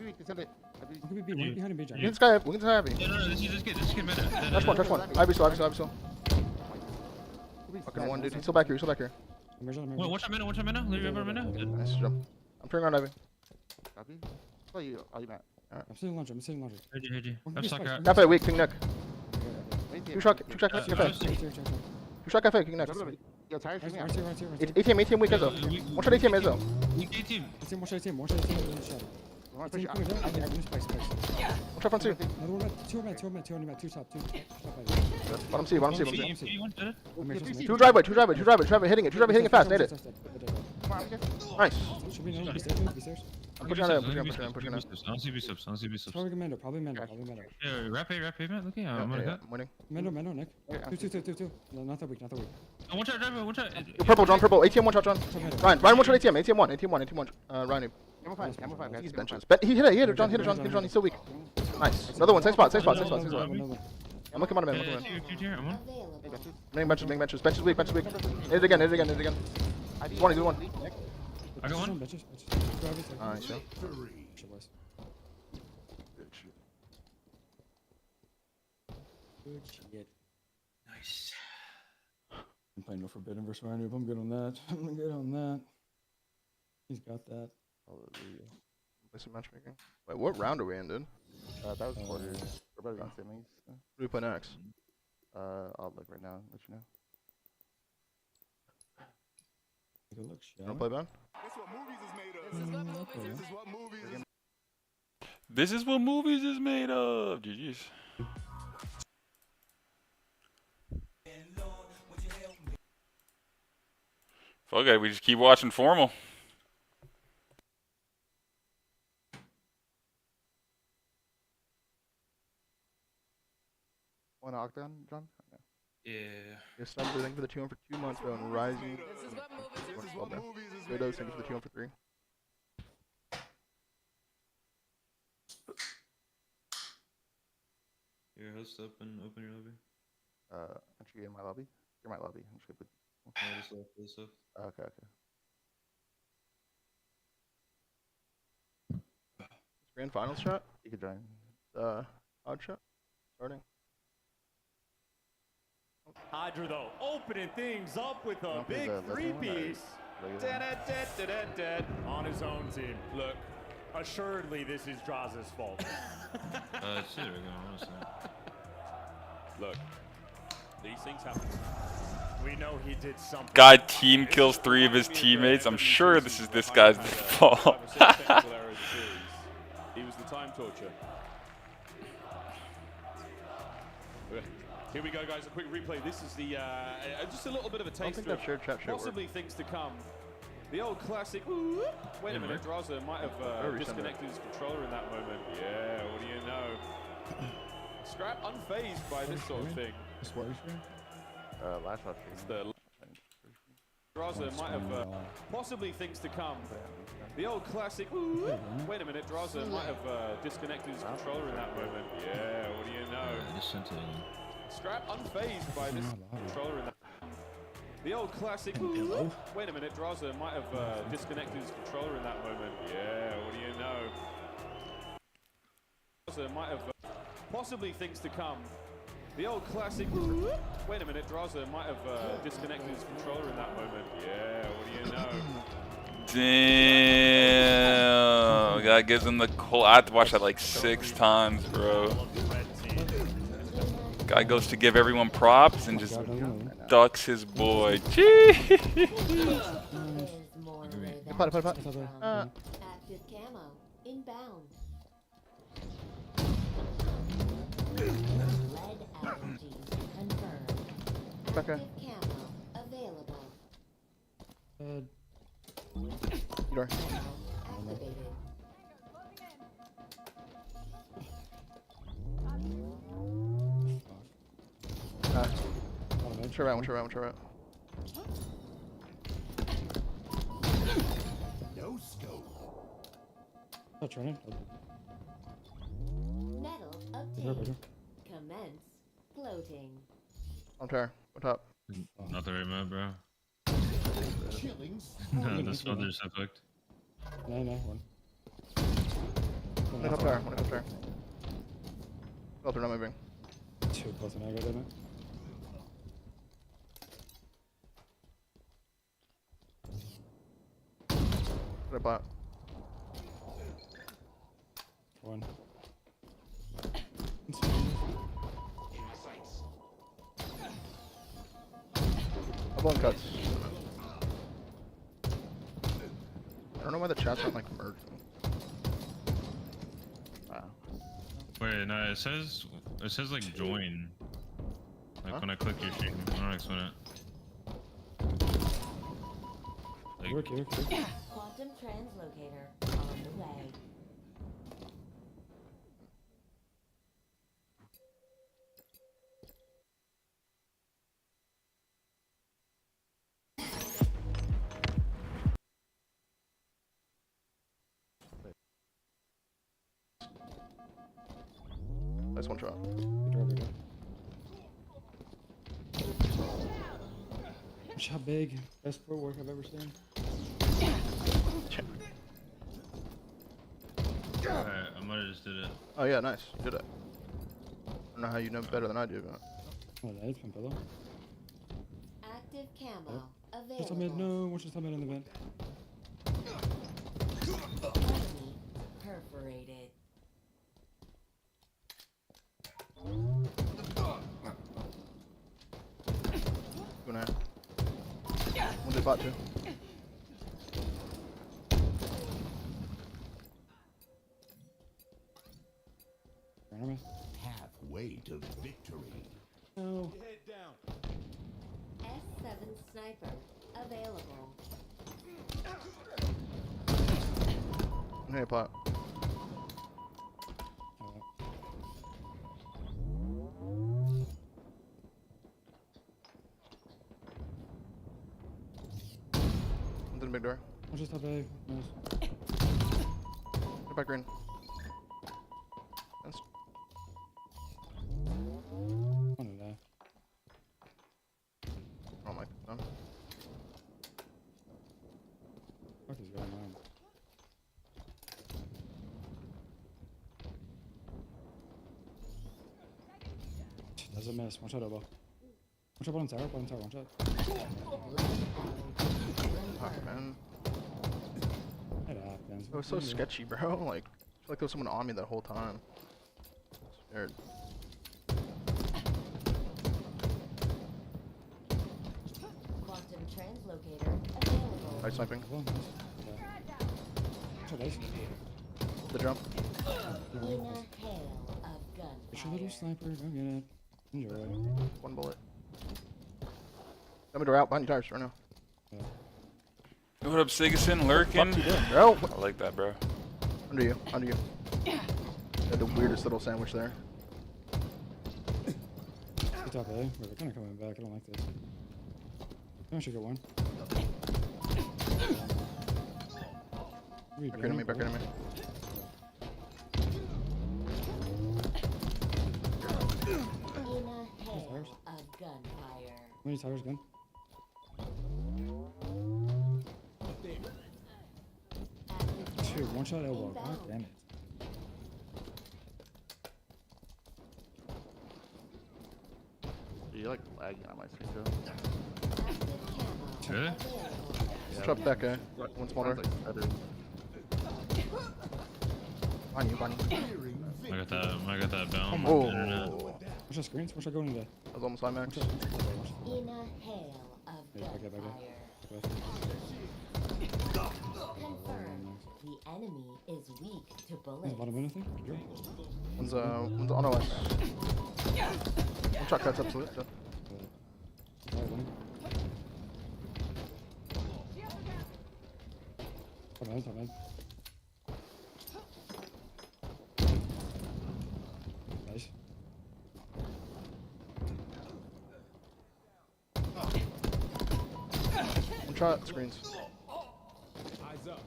him, We can sky Ivy. No, this is good. Touch one. Ivy still. Fucking one, dude. He's still back here. He's still back here. Wait, watch out, minute. Nice jump. I'm turning around, Ivy. Copy. Oh, you Matt. Alright. I'm sitting laundry. I'm sitting laundry. Hey, I'm stuck out. Cafe, weak, king neck. Two shot cafe. Two shot cafe, king neck. Yo, tires for me. ATM weak, Ezzo. One shot ATM, Ezzo. One shot ATM. One shot front two. Two on me, two top. Bottom C. Two driveway, hitting it fast, nailed it. Nice. I'm pushing on him, I don't see B-subs. Probably Mendo. Yeah, rap pavement. Look, I'm gonna cut. I'm winning. Mendo, Nick. Two. No, not that weak. Oh, watch out, driver, watch out. Purple, John, purple. ATM one shot, John. Ryan one shot ATM. ATM one. Ryan. Camera five, guys. He's benches. He hit it, John. He's still weak. Nice. Another one, same spot. I'm looking on him, I'm on. Main benches. Benches weak. Hit it again. He's one. I got one. Nice, yeah. Good shit. Nice. I'm playing no Forbidden versus Ryan. I'm good on that. He's got that. Hallelujah. Play some matchmaking. Wait, what round are we in, dude? That was quarters. We're about to be semis. What do we play next? I'll look right now. Let you know. Take a look, shall Wanna play Ben? This is what movies is made of. GG's. Okay, we just keep watching formal. One octagon, John? Yeah. Yes, thank you for the 2 for 2 months, bro. And Rising. This is what movies is made Thank you for the 2 for 3. Your host open your lobby. Aren't you in my lobby? You're in my lobby. I'm just gonna put This stuff. Okay. Grand finals shot? You can join. Odd shot? Starting. Hydra though, opening things up with a big the three-piece. On his own team. Look, assuredly this is Draz's fault. It's either going, honestly. Look, these things happen. We know he did something. Guy team kills 3 of his teammates. I'm sure this is this guy's fault. He was the time torture. Here we go, guys. A quick replay. This is the just a little bit of a taste of possibly things to come. The old classic. Wait a minute, Draza might have disconnected his controller in that moment. Yeah, what do you know? Scrap unfazed by this sort of thing. Last shot. It's the Draza might have possibly things to come. The old classic. Wait a minute, Draza might have disconnected his controller in that moment. Yeah, what do you know? Scrap unfazed by this controller in that. The old classic. Wait a minute, Draza might have disconnected his controller in that moment. Yeah, what do you know? Draza might have possibly things to come. The old classic. Wait a minute, Draza might have disconnected his controller in that moment. Yeah, what do you know? Damn. Guy gives him the whole. I have to watch that like 6 times, bro. Guy goes to give everyone props and just ducks his boy. Gee. Active camo inbound. Lead allergies confirmed. Okay. Active camo available. Door. Activated. Sure out. No scope. Oh, training. Metal obtained. Commence floating. On tower. On top. Not the right map, bro. Killings. No, this other's so cooked. No, one. One up tower. Both are not moving. 2 close and I got in it. What about? One. I'm blowing cuts. I don't know why the chat's not like merged. Wow. Wait, no, it says like join. Like when I click your stream, I don't know how to explain it. Like, Quantum translocator on the way. Nice one shot. Shot big. Best footwork I've ever seen. alright, I might have just did it. Oh yeah, nice. Did it. I don't know how you know better than I do, but. Oh, nice from pillow. Active camo Just a mid, available. no, what's just a mid in the vent? Enemy perforated. Gonna. When they bought too. Halfway to victory. No. Head down. S7 sniper available. Hey, plot. Into the big door. What's just a big? Nice. Get back green. That's One in there. oh my. No. Fuck is going on? Doesn't miss. One shot elbow. One shot bottom tower. Bottom tower. One shot. Fuck, man. It happens. It was so sketchy, bro. Like, I feel like there was someone on me that whole time. Scared. Quantum translocator available. Nice sniping. Shot nice. The jump. In a hail of It's your little gunfire. sniper. Go get it. Enjoy. One bullet. Let me door out behind you tires right now. What up, Sigason? Lurking? What the fuck you doing, bro? I like that, bro. Under you. Under you. Had the weirdest little sandwich there. Good top A. Wait, we're kind of coming back. I don't like this. I should get one. Back enemy. Back enemy. In a hail of gunfire. How many tires gun? Shoot, one shot elbow. God damn it. You're like lagging on my screen, Joe. Really? Yeah. Drop that guy. One smaller. On you, bunny. I got that bound. Oh. What's your screens? What's your going into? That was almost high max. In a hail of gunfire. Confirmed. The enemy is weak to bullets. Bottom in, I think. One's on our left. One shot cuts absolute. Dead. Top man, top man. Nice. One shot screens. Eyes up.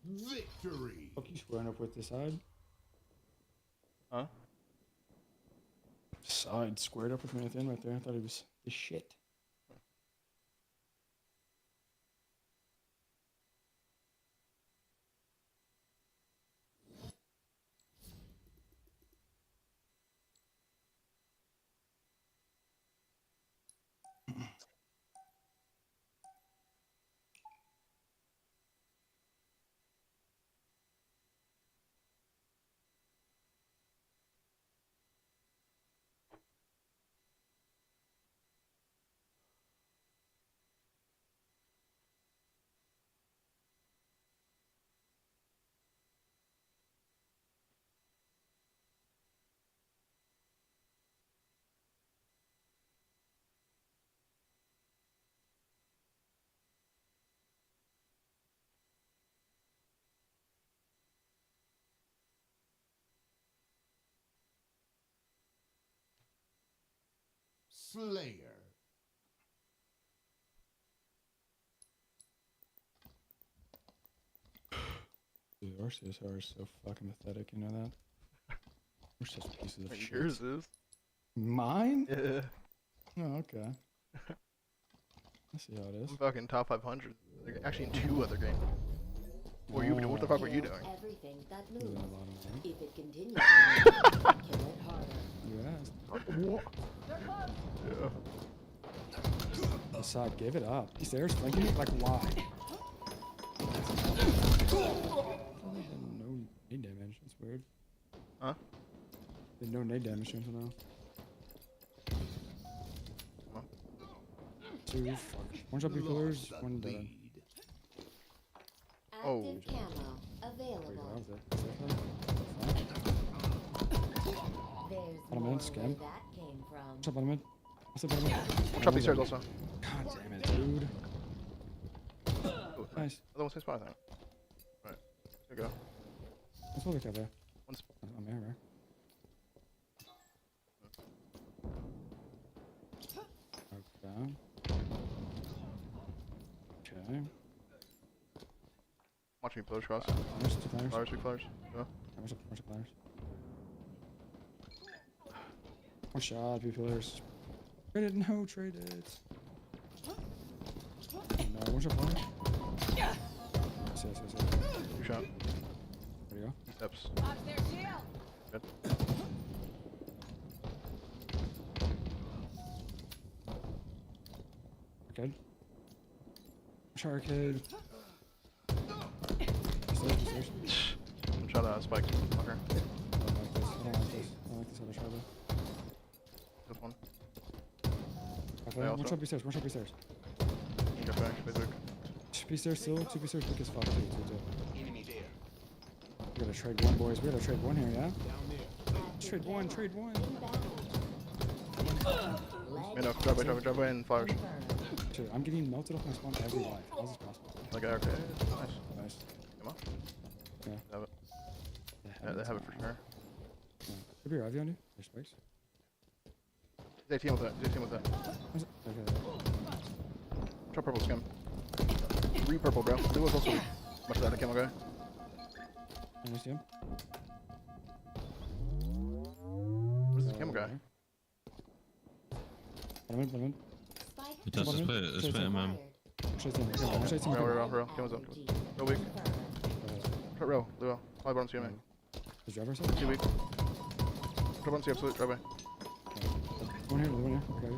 Victory. Fuck you squaring up with the side. Huh? Side squared up with me at the end right there. I thought he was the shit. Slayer. Dude, our CSR is so fucking pathetic, you know that? We're such pieces of shit. Yours is. Mine? Yeah. Oh, okay. I see how it is. I'm fucking top 500. Actually, in 2 other games. What were you doing? What the fuck were you doing? Everything that Doing a moves. lot of that. If it continues, kill it harder. Yes. Yeah. Assad, give it up. He's there flanking it? Like, why? No nade damage. That's weird. Huh? There's no nade damage until now. Two, fuck. One shot pillars, one dead. Oh. Active camo available. There's Bottom more mid, where scam. that came from. One shot bottom mid. What's the bottom mid? One shot these stairs also. God damn it, dude. Ooh, Nice. Other one's his spot, I think. Right. There you go. Let's look at that. One spot. I'm here, right? Okay. Okay. Watch me pillars cross. Flowers, 2 flowers. Flowers, 3 flowers. Go. One shot flowers. One shot, 2 pillars. Trade it, no, trade it. No, one shot flowers. Yes. 2 shot. There you go. Steps. Good. Arcade. Shot arcade. One shot spike. Fucker. I don't like this. I don't like this other shot though. This one. Okay, one shot B stairs, one shot B stairs. Get back, basic. 2 stairs still, 2 B stairs, quick as fuck. 2. We gotta trade one, boys. We gotta trade one here, yeah? Trade one, trade one. No, drive away, and flowers. Dude, I'm getting melted off my spawn every life. How is this possible? Like, okay. Nice. Nice. Come on. Yeah. Have it. Yeah, they have it for sure. Yeah. Could be Ravi on you. There's spikes. They team with that. They team with that. Okay. Try purple skim. 3 purple, bro. Blue was also much of that camo guy. I see him. Where's the camo guy? Bottom in. It does split him, man. Row. Camo's up. Real weak. Try row. Blue. 5 bottom CMA. Is driver side? Too weak. Try bottom C absolute. Drive away. One here. Okay.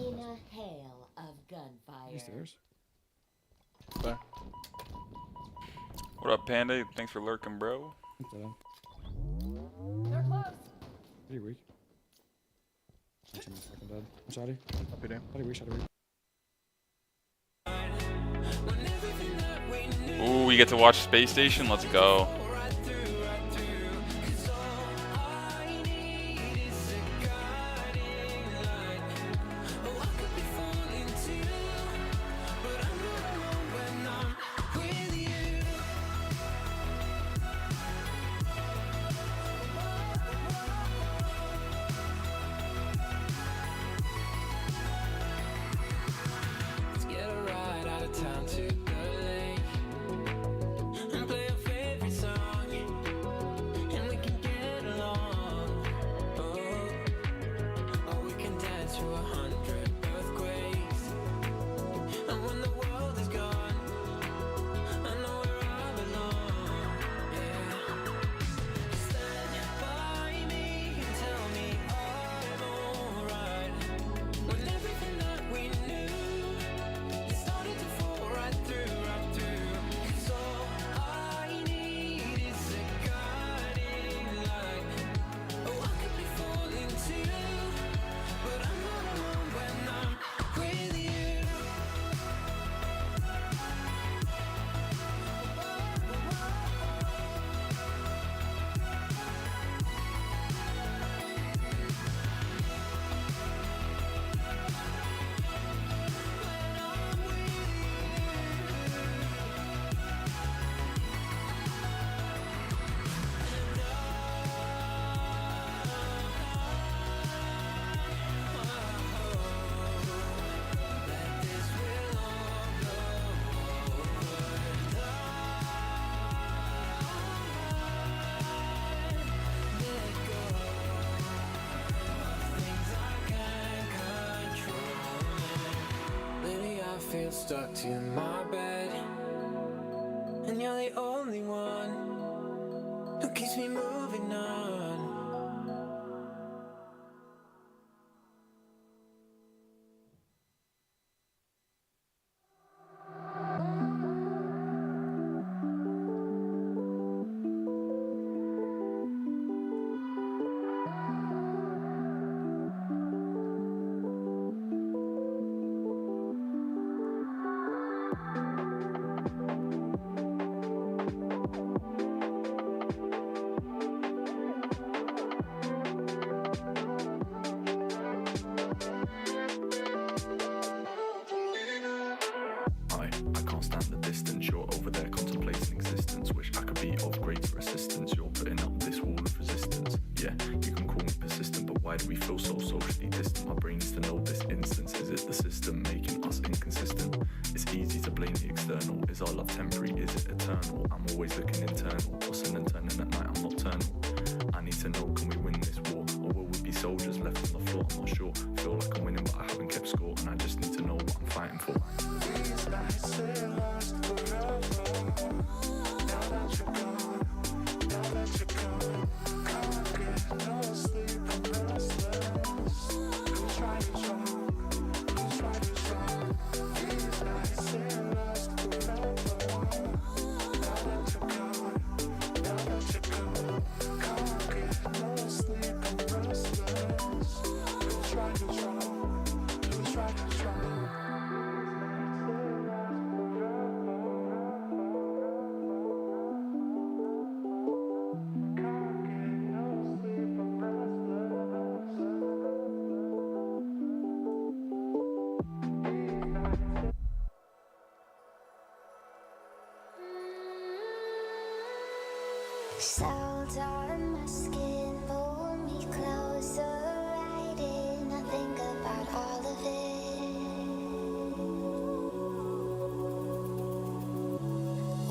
In a hail of gunfire. Stairs. Bye. What up, Panda? Thanks for lurking, bro. They're close. Pretty weak. Actually, my fucking dead. Shoddy. Happy day. Shoddy weak. Ooh, we get to watch Space Station. Let's go. Let's get a ride out of town to the lake and play our favorite song. stuck to my bed, and you're the only one who keeps me moving on. I can't stand the distance. You're over there contemplating existence. Wish I could be of greater assistance. You're putting up this wall of resistance. Yeah, you can call me persistent, but why do we feel so socially distant? My brain needs to know this instance. Is it the system making us inconsistent? It's easy to blame the external. Is our love temporary? Is it eternal? I'm always looking internal. Tossing and turning at night, I'm nocturnal. I need to know, can we win this war? Or will we be soldiers left on the floor? I'm not sure. Feel like I'm winning, but I haven't kept score. And I just need to know what I'm fighting for. These nights they last forever. Now that you're gone, now that you're gone, can't get no sleep, I'm restless. Who's right, who's wrong? Who's right, who's wrong? These nights they last forever. Now that you're gone, now that you're gone, can't get no sleep, I'm restless. Who's right, who's wrong? Who's right, who's wrong? Salt on my skin, pull me closer, right in. I think about all of it.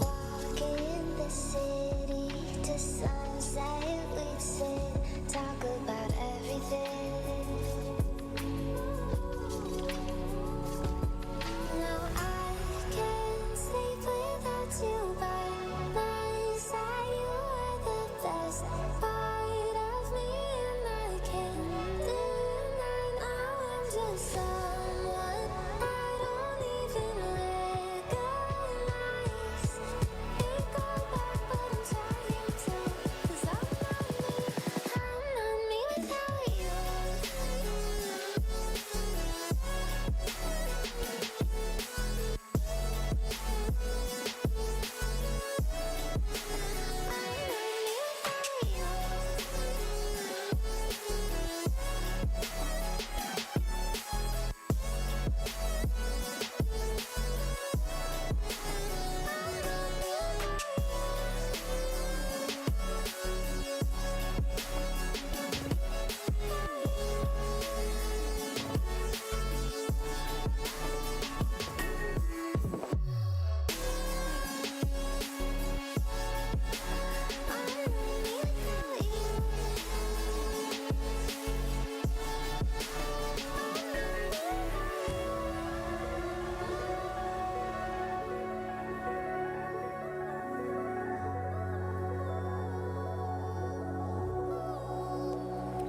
Walk in the city to sunset, we'd sit, talk about everything. Now I can't sleep without you by my side. You are the best part of me, and I can't deny now I'm just someone I don't even recognize. Can't go back, but I'm trying to, 'cause I'm not me without you.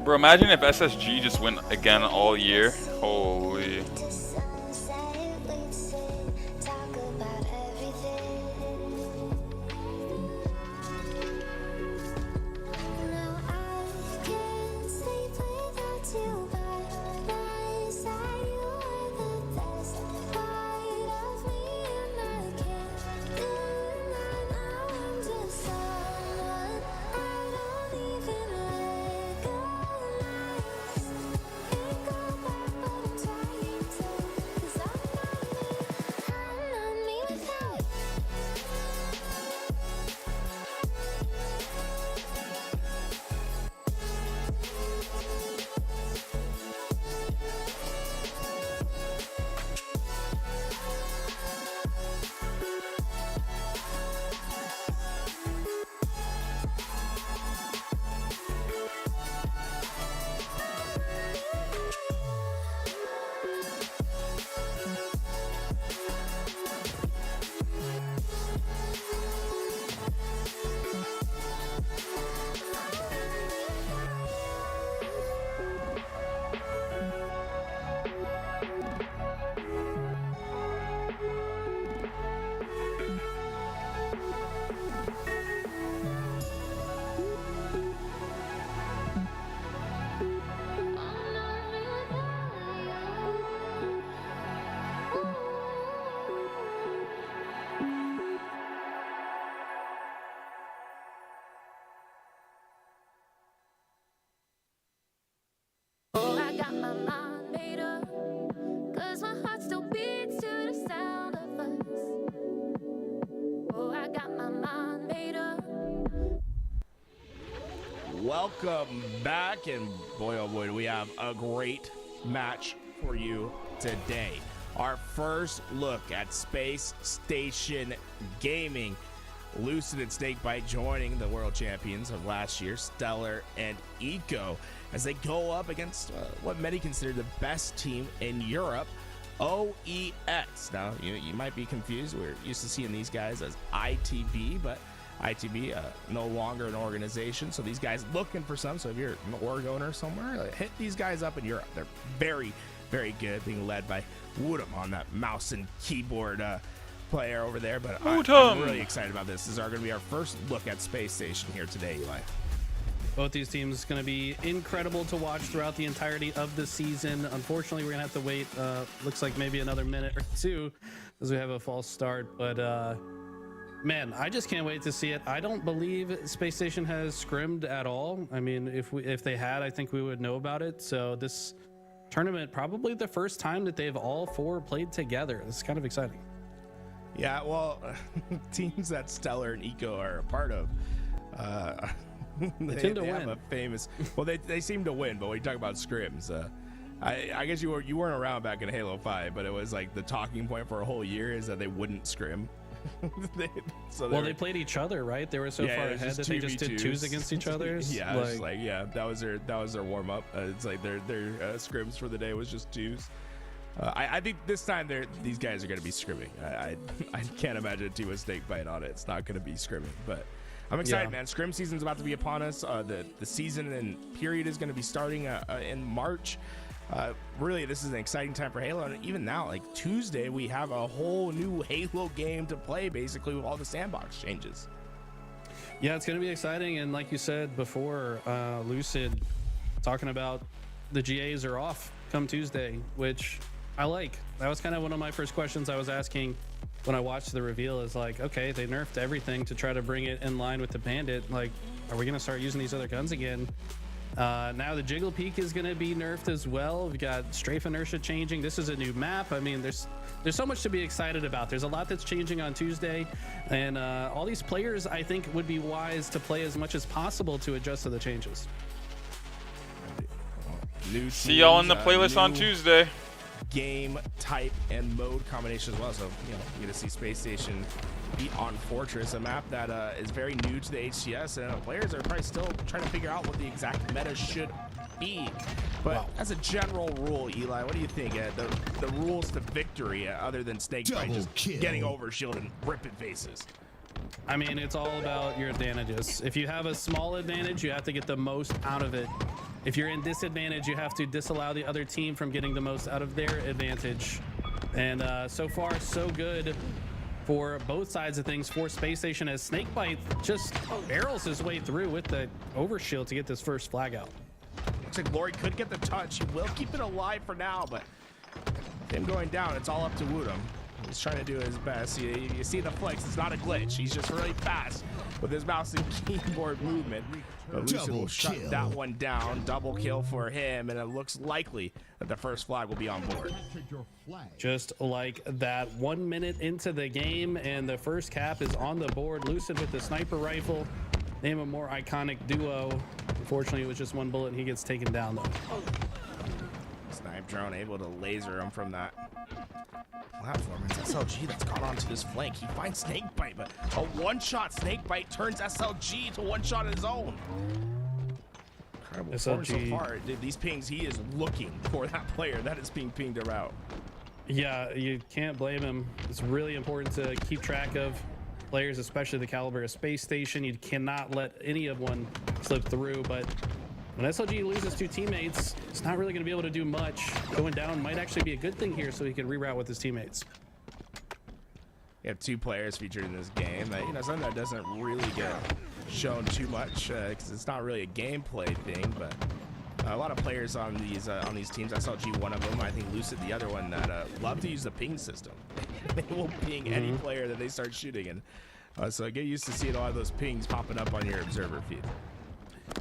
Bro, imagine if SSG just went again all year. Holy. welcome back. And boy, oh boy, do we have a great match for you today. Our first look at Space Station Gaming. Lucid and Snakebite joining the world champions of last year, Stellar and Eco, as they go up against what many consider the best team in Europe, OEX. Now, you might be confused. We're used to seeing these guys as ITB, but ITB no longer an organization. So these guys looking for some. So if you're an org owner somewhere, hit these guys up in Europe. They're very, very good, being led by Woodham on that mouse and keyboard player over there. But I'm really excited about this. This is going to be our first look at Space Station here today, Eli. Both these teams going to be incredible to watch throughout the entirety of the season. Unfortunately, we're going to have to wait, looks like maybe another minute or two as we have a false start. But man, I just can't wait to see it. I don't believe Space Station has scrimmed at all. I mean, if they had, I think we would know about it. So this tournament, probably the first time that they've all four played together. This is kind of exciting. Yeah, well, teams that Stellar and Eco are a part of, they tend to win. Have a famous, well, they seem to win, but when you talk about scrims, I guess you weren't around back in Halo 5, but it was like the talking point for a whole year is that they wouldn't scrim. They played each other, right? They were so far ahead that they just did twos against each other. Yeah, that was their warm up. It's like their scrims for the day was just twos. I think this time these guys are going to be scrimming. I can't imagine a team with Snakebite on it. It's not going to be scrimming, but I'm excited, man. Scrim season's about to be upon us. The season and period is going to be starting in March. Really, this is an exciting time for Halo. And even now, like Tuesday, we have a whole new Halo game to play, basically, with all the sandbox changes. Yeah, it's going to be exciting. And like you said before, Lucid talking about the GAs are off come Tuesday, which I like. That was kind of one of my first questions I was asking when I watched the reveal is like, okay, they nerfed everything to try to bring it in line with the Bandit. Like, are we going to start using these other guns again? Now the Jiggle Peak is going to be nerfed as well. We've got Strafe Inertia changing. This is a new map. I mean, there's so much to be excited about. There's a lot that's changing on Tuesday, and all these players, I think, would be wise to play as much as possible to adjust to the changes. See y'all in the playlist on Tuesday. Game type and mode combination as well. So you get to see Space Station beat on Fortress, a map that is very new to the HCS, and players are probably still trying to figure out what the exact meta should be. But as a general rule, Eli, what do you think? The rules to victory, other than Snakebite just getting over shield and ripping faces. I mean, it's all about your advantages. If you have a small advantage, you have to get the most out of it. If you're in disadvantage, you have to disallow the other team from getting the most out of their advantage. And so far, so good for both sides of things for Space Station, as Snakebite just barrels his way through with the overshield to get this first flag out. Looks like Glory could get the touch. He will keep it alive for now, but him going down, it's all up to Woodham. He's trying to do his best. You see the flex. It's not a glitch. He's just really fast with his mouse and keyboard movement. But Lucid will shut that one down. Double kill for him, and it looks likely that the first flag will be on board. Just like that, 1 minute into the game, and the first cap is on the board. Lucid with the sniper rifle. Name a more iconic duo. Unfortunately, it was just one bullet, and he gets taken down, though. Snipe drone able to laser him from that platform. It's SLG that's caught onto this flank. He finds Snakebite, but a one-shot Snakebite turns SLG to one-shot of his own. Incredible performance so far. These pings, he is looking for that player that is being pinged around. Yeah, you can't blame him. It's really important to keep track of players, especially the caliber of Space Station. You cannot let any of one slip through, but when SLG loses two teammates, it's not really going to be able to do much. Going down might actually be a good thing here so he can reroute with his teammates. We have two players featured in this game that, something that doesn't really get shown too much because it's not really a gameplay thing, but a lot of players on these teams, SLG one of them, I think Lucid the other one, that love to use the ping system. They will ping any player that they start shooting, and so get used to seeing a lot of those pings popping up on your observer feed.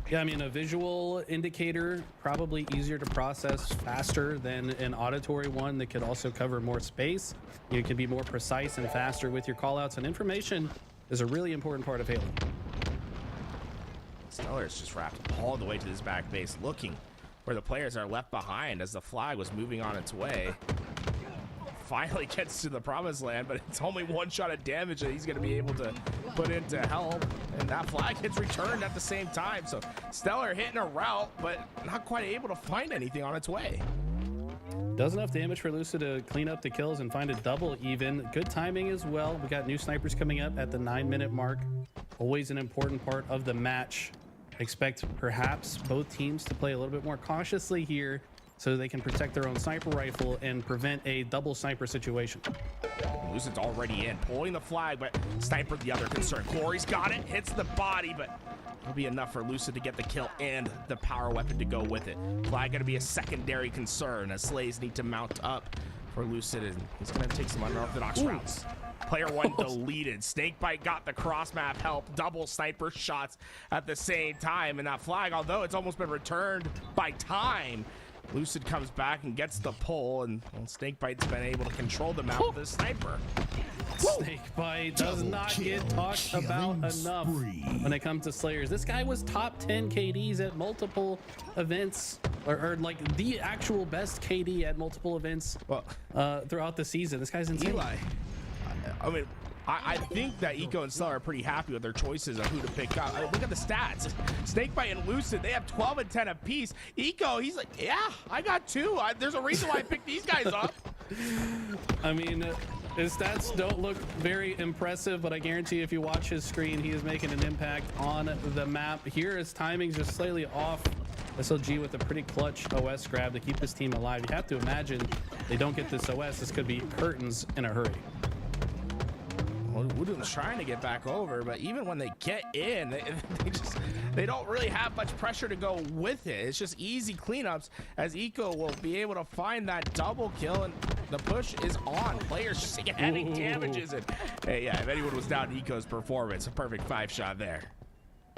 Yeah, I mean, a visual indicator, probably easier to process faster than an auditory one that could also cover more space. You can be more precise and faster with your callouts, and information is a really important part of Halo. Stellar's just wrapped all the way to this back base, looking where the players are left behind as the flag was moving on its way. Finally gets to the promised land, but it's only one shot of damage that he's going to be able to put into help, and that flag gets returned at the same time. So Stellar hitting a route, but not quite able to find anything on its way. Does enough damage for Lucid to clean up the kills and find a double even. Good timing as well. We got new snipers coming up at the 9-minute mark. Always an important part of the match. Expect perhaps both teams to play a little bit more cautiously here so they can protect their own sniper rifle and prevent a double sniper situation. Lucid's already in, pulling the flag, but Sniper the other concern. Glory's got it, hits the body, but it'll be enough for Lucid to get the kill and the power weapon to go with it. Flag gonna be a secondary concern as Slays need to mount up for Lucid, and he's gonna take some unorthodox routes. Player one deleted. Snakebite got the cross map help. Double sniper shots at the same time, and that flag, although it's almost been returned by time, Lucid comes back and gets the pull, and well, Snakebite's been able to control the map with his sniper. Snakebite does not get talked about enough when it comes to Slayers. This guy was top 10 KDs at multiple events, or like the actual best KD at multiple events throughout the season. This guy's insane. Eli, I mean, I think that Eco and Stellar are pretty happy with their choices of who to pick up. Look at the stats. Snakebite and Lucid, they have 12 and 10 apiece. Eco, he's like, yeah, I got 2. There's a reason why I picked these guys up. I mean, his stats don't look very impressive, but I guarantee if you watch his screen, he is making an impact on the map. Here, his timing's just slightly off. SLG with a pretty clutch OS grab to keep his team alive. You have to imagine they don't get this OS. This could be curtains in a hurry. Woodham's trying to get back over, but even when they get in, they don't really have much pressure to go with it. It's just easy cleanups as Eco will be able to find that double kill, and the push is on. Players just adding damages, and hey, yeah, if anyone was down Eco's performance, a perfect 5-shot there.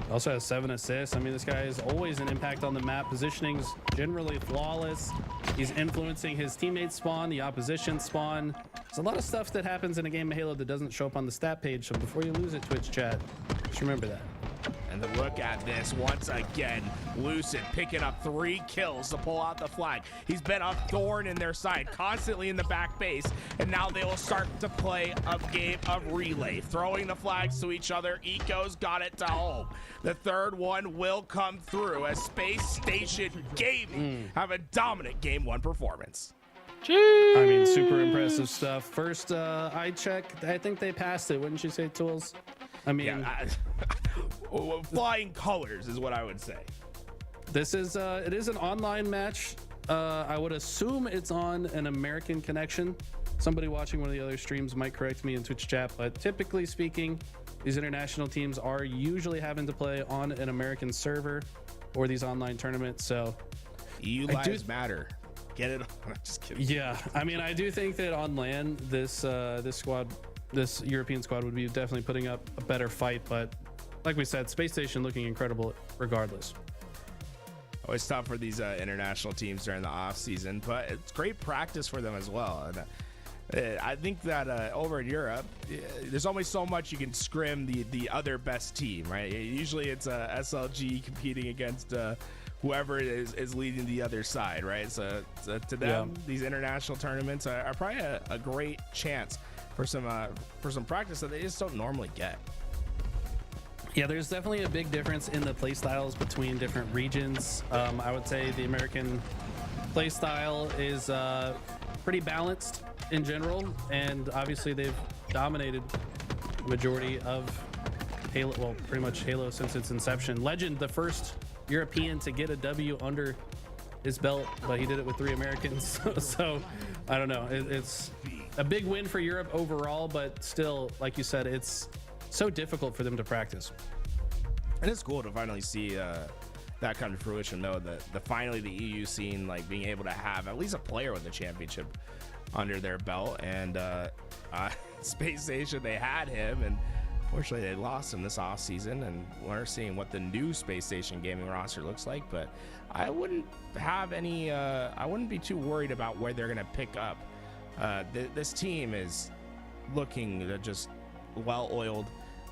Also has 7 assists. I mean, this guy is always an impact on the map. Positioning's generally flawless. He's influencing his teammates spawn, the opposition spawn. There's a lot of stuff that happens in a game of Halo that doesn't show up on the stat page. So before you lose it, Twitch chat, just remember that. And then look at this once again. Lucid picking up 3 kills to pull out the flag. He's been a thorn in their side, constantly in the back base. And now they will start to play a game of relay, throwing the flags to each other. Eco's got it to home. The third one will come through as Space Station Gaming have a dominant Game 1 performance. I mean, super impressive stuff. First eye check, I think they passed it. Wouldn't you say, Tools? I mean, yeah, flying colors is what I would say. This is it is an online match. I would assume it's on an American connection. Somebody watching one of the other streams might correct me in Twitch chat, but typically speaking, these international teams are usually having to play on an American server or these online tournaments. So EU lives matter. Get it? I'm just kidding. Yeah, I mean, I do think that on LAN, this European squad would be definitely putting up a better fight, but like we said, Space Station looking incredible regardless. Always tough for these international teams during the off season, but it's great practice for them as well. And I think that over in Europe, there's only so much you can scrim the other best team, right? Usually it's SLG competing against whoever is leading the other side, right? So to them, these international tournaments are probably a great chance for some practice that they just don't normally get. Yeah, there's definitely a big difference in the play styles between different regions. I would say the American play style is pretty balanced in general, and obviously they've dominated the majority of Halo, well, pretty much Halo since its inception. Legend, the first European to get a W under his belt, but he did it with 3 Americans. So I don't know. It's a big win for Europe overall, but still, like you said, it's so difficult for them to practice. And it's cool to finally see that come to fruition, though. Finally the EU scene, like being able to have at least a player with a championship under their belt. And Space Station, they had him, and fortunately they lost him this off season, and we're seeing what the new Space Station gaming roster looks like. But I wouldn't have any I wouldn't be too worried about where they're gonna pick up. This team is looking just well-oiled.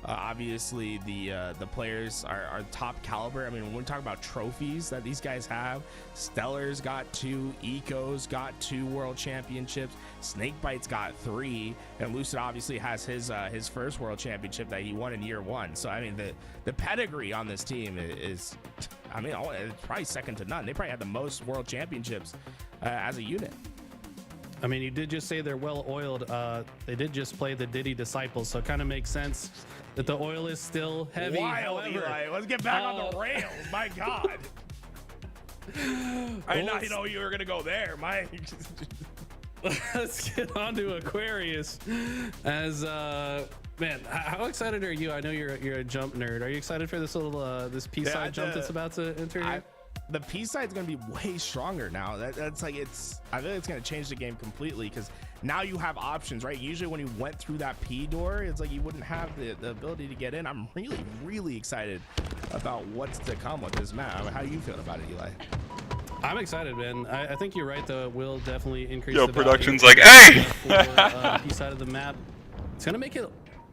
Obviously, the players are top caliber. I mean, when we talk about trophies that these guys have, Stellar's got 2, Eco's got 2 world championships, Snakebite's got 3, and Lucid obviously has his first world championship that he won in year 1. So I mean, the pedigree on this team is, I mean, it's probably second to none. They probably had the most world championships as a unit. I mean, you did just say they're well oiled. They did just play the Diddy Disciples, so it kind of makes sense that the oil is still heavy. Wild, However, Eli. Let's get back on the rails. My God. I did not know you were gonna go there, Mike. Let's get on to Aquarius. As man, how excited are you? I know you're a jump nerd. Are you excited for this little this P-side jump that's about to enter here? The P side's gonna be way stronger now. That's like I feel like it's gonna change the game completely because now you have options, right? Usually when you went through that P door, it's like you wouldn't have the ability to get in. I'm really excited about what's to come with this map. How do you feel about it, Eli? I'm excited, man. I think you're right, though. It will definitely increase Yo, the production's value like, hey! for P side of the map. It's gonna make it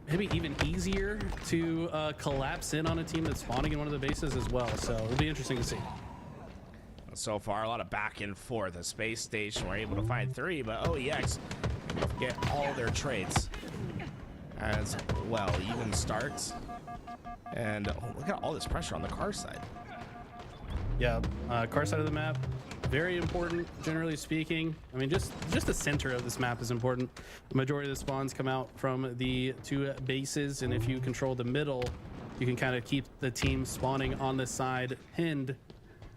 maybe even easier to collapse in on a team that's spawning in one of the bases as well. So it'll be interesting to see. So far, a lot of back and forth. The space station, we're able to find 3, but OEX get all their trades as well. Even starts, and look at all this pressure on the car side. Yeah, car side of the map, very important, generally speaking. I mean, just the center of this map is important. The majority of the spawns come out from the 2 bases, and if you control the middle, you can kind of keep the team spawning on this side pinned.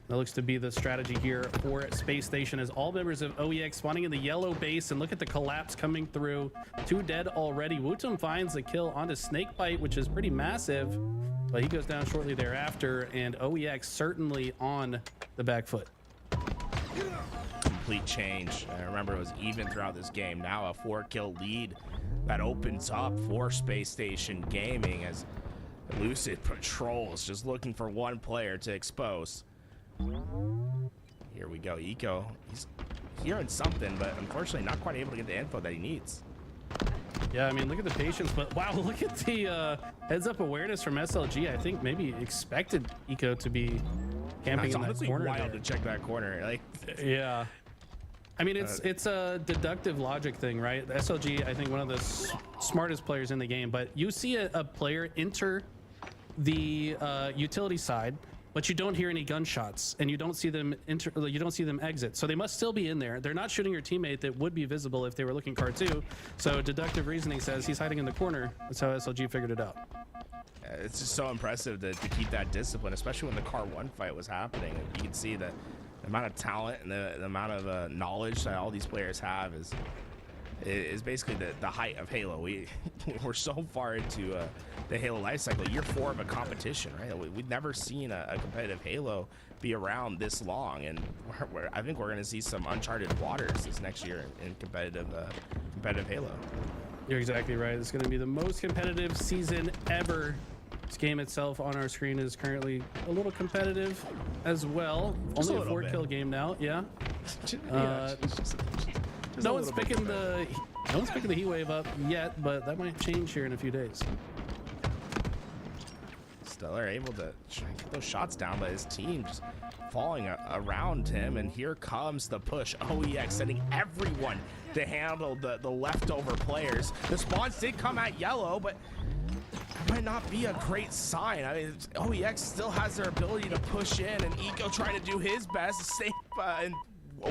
That looks to be the strategy here for Space Station, as all members of OEX spawning in the yellow base, and look at the collapse coming through. 2 dead already. Wootum finds the kill onto Snakebite, which is pretty massive, but he goes down shortly thereafter, and OEX certainly on the back foot. Complete change. I remember it was even throughout this game. Now a 4-kill lead that opens up for Space Station Gaming as Lucid patrols, just looking for one player to expose. Here we go. Eco, he's hearing something, but unfortunately not quite able to get the info that he needs. Yeah, I mean, look at the patience, but wow, look at the heads-up awareness from SLG. I think maybe expected Eco to be camping in that corner. Wild to check that corner. Like, yeah. I mean, it's a deductive logic thing, right? The SLG, I think, one of the smartest players in the game, but you see a player enter the utility side, but you don't hear any gunshots, and you don't see them exit. So they must still be in there. They're not shooting your teammate that would be visible if they were looking car 2. So deductive reasoning says he's hiding in the corner. That's how SLG figured it out. It's just so impressive to keep that discipline, especially when the car 1 fight was happening. You can see the amount of talent and the amount of knowledge that all these players have is basically the height of Halo. We're so far into the Halo life cycle. Year 4 of a competition, right? We've never seen a competitive Halo be around this long, and I think we're going to see some uncharted waters this next year in competitive Halo. You're exactly right. It's going to be the most competitive season ever. This game itself on our screen is currently a little competitive as well. Just Only a 4-kill bit. game now. Yeah. No one's picking the heat wave up yet, but that might change here in a few days. Stellar able to try and get those shots down, but his team just falling around him, and here comes the push. OEX sending everyone to handle the leftover players. The spawns did come at yellow, but it might not be a great sign. I mean, OEX still has their ability to push in, and Eco trying to do his best, safe and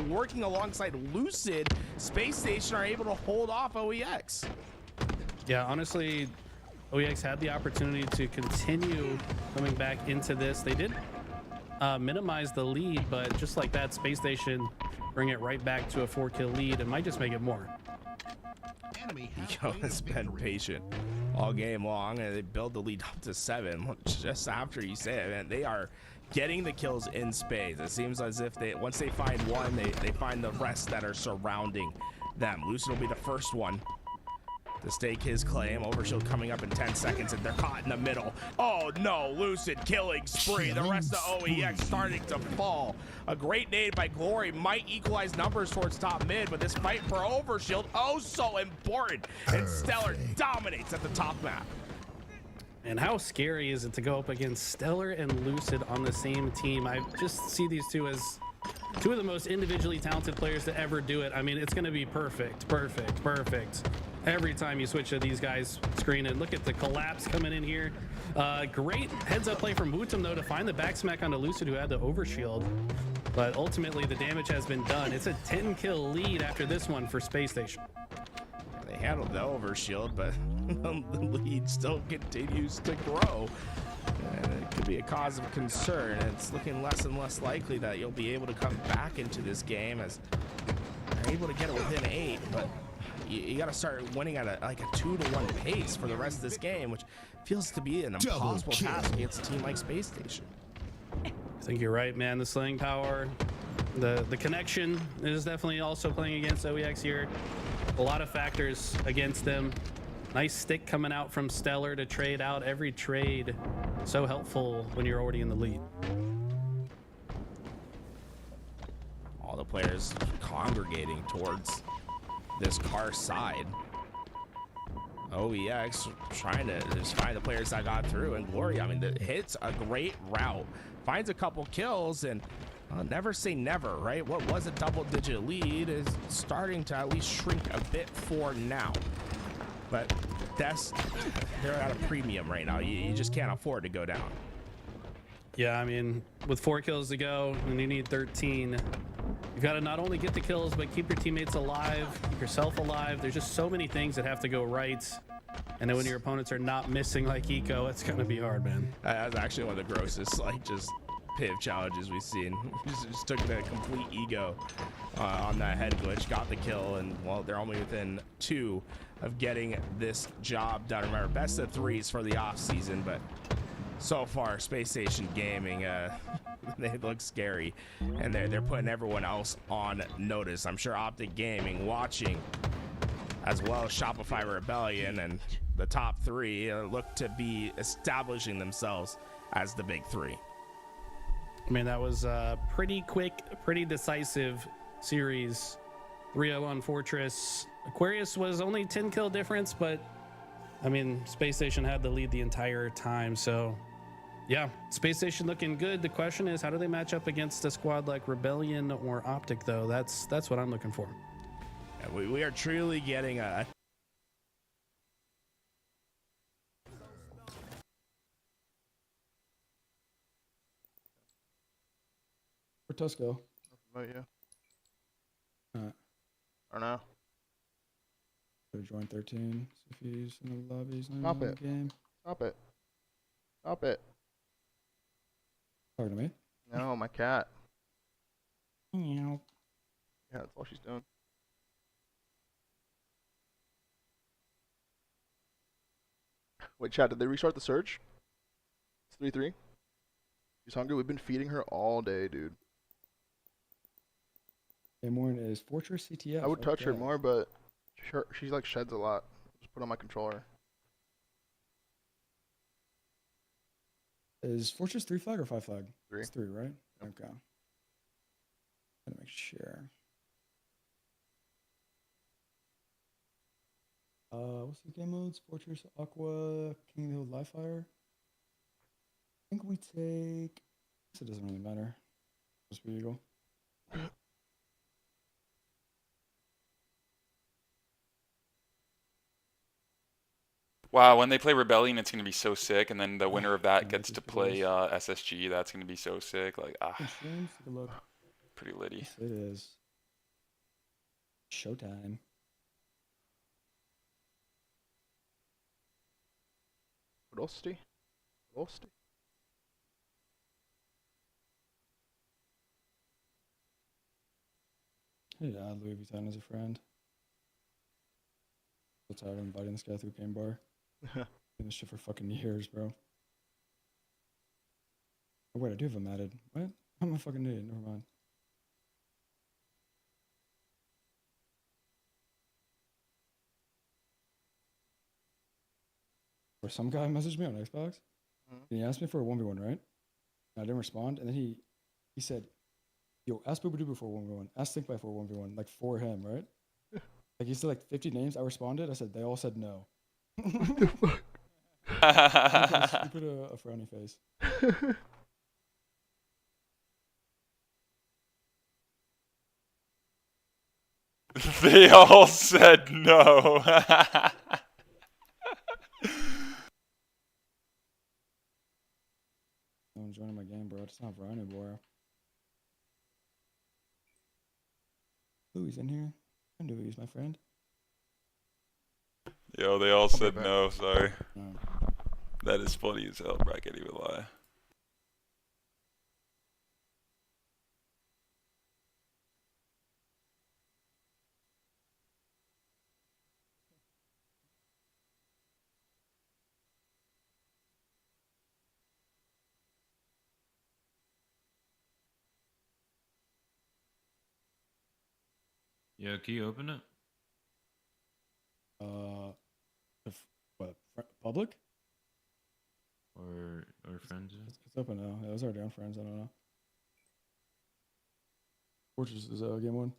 working alongside Lucid. Space Station are able to hold off OEX. Yeah, honestly, OEX had the opportunity to continue coming back into this. They did minimize the lead, but just like that, Space Station bring it right back to a 4-kill lead and might just make it more. Eco has been patient all game long, and they build the lead up to 7 just after you say it. And they are getting the kills in spades. It seems as if once they find one, they find the rest that are surrounding them. Lucid will be the first one to stake his claim. Overshield coming up in 10 seconds, and they're caught in the middle. Oh no, Lucid killing spree. The rest of OEX starting to fall. A great nade by Glory might equalize numbers towards top mid, but this fight for Overshield, oh so important. And Stellar dominates at the top map. And how scary is it to go up against Stellar and Lucid on the same team? I just see these two as two of the most individually talented players to ever do it. I mean, it's going to be perfect every time you switch to these guys' screen. And look at the collapse coming in here. Great heads-up play from Wutum, though, to find the back smack onto Lucid, who had the overshield. But ultimately, the damage has been done. It's a 10-kill lead after this one for Space Station. They handled the overshield, but the lead still continues to grow. And it could be a cause of concern. It's looking less and less likely that you'll be able to come back into this game as you're able to get it within 8, but you got to start winning at a 2-1 pace for the rest of this game, which feels to be an impossible task against a team like Space Station. I think you're right, man. The slaying power, the connection is definitely also playing against OEX here. A lot of factors against them. Nice stick coming out from Stellar to trade out. Every trade so helpful when you're already in the lead. All the players congregating towards this car side. OEX trying to just find the players that got through, and Glory, I mean, hits a great route, finds a couple kills, and never say never, right? What was a double-digit lead is starting to at least shrink a bit for now. But they're at a premium right now. You just can't afford to go down. Yeah, I mean, with 4 kills to go, and you need 13, you've got to not only get the kills, but keep your teammates alive, keep yourself alive. There's just so many things that have to go right. And then when your opponents are not missing like Eco, it's going to be hard, man. That's actually one of the grossest, just PIV challenges we've seen. Just took the complete ego on that head glitch, got the kill, and well, they're only within 2 of getting this job done. Remember, best of 3s for the off season, but so far Space Station Gaming, they look scary, and they're putting everyone else on notice. I'm sure Optic Gaming watching, as well as Shopify Rebellion, and the top 3 look to be establishing themselves as the big 3. I mean, that was a pretty quick, pretty decisive series. 3-0 on Fortress. Aquarius was only 10 kill difference, but I mean, Space Station had the lead the entire time. So yeah, Space Station looking good. The question is, how do they match up against a squad like Rebellion or Optic, though? That's what I'm looking for. Yeah, we are truly getting a Where'd Tusk go? About you. I don't know. Could join 13. See if he's in the lobby. He's not Stop in it. the game. Stop it. Stop it. Talking to me? No, my cat. Meow. Yeah, that's all she's doing. Wait, Chad, did they restart the search? It's 3-3. She's hungry. We've been feeding her all day, dude. Amorn is Fortress CTF. I would touch her more, but she like sheds a lot. Just put on my controller. Is Fortress 3 flag or 5 flag? 3. It's 3, right? Okay. Gotta make sure. What's the game modes? Fortress, Aqua, King of the Hill, Live Fire. I think we take. It doesn't really matter. Just be Eagle. Wow, when they play Rebellion, it's going to be so sick, and then the winner of that gets to play SSG. That's going to be so sick. Like, pretty litty. Yes, it is. Showtime. Rusty? Rusty? Hey, add Louis Vuitton as a friend. So tired of inviting this guy through Game Bar. Doing this shit for fucking years, bro. Oh, wait, I do have him added. What? I'm a fucking idiot. Never mind. Or some guy messaged me on Xbox. And he asked me for a 1v1, right? And I didn't respond. And then he said, yo, ask Boobadooboo for a 1v1. Ask Thinkby for a 1v1. Like, for him, right? Like, he said like 50 names. I responded. I said, they all said no. You put a frowny face. They all said no. I'm joining my game, bro. It's not Ryan anymore. Louis in here. I know he's my friend. Yo, they all said no. Sorry. No. That is funny as hell, bro. I can't even lie. Yeah, can you open it? What? Public? Or friends? It's open now. Yeah, those are down friends. I don't know. Fortress is game one.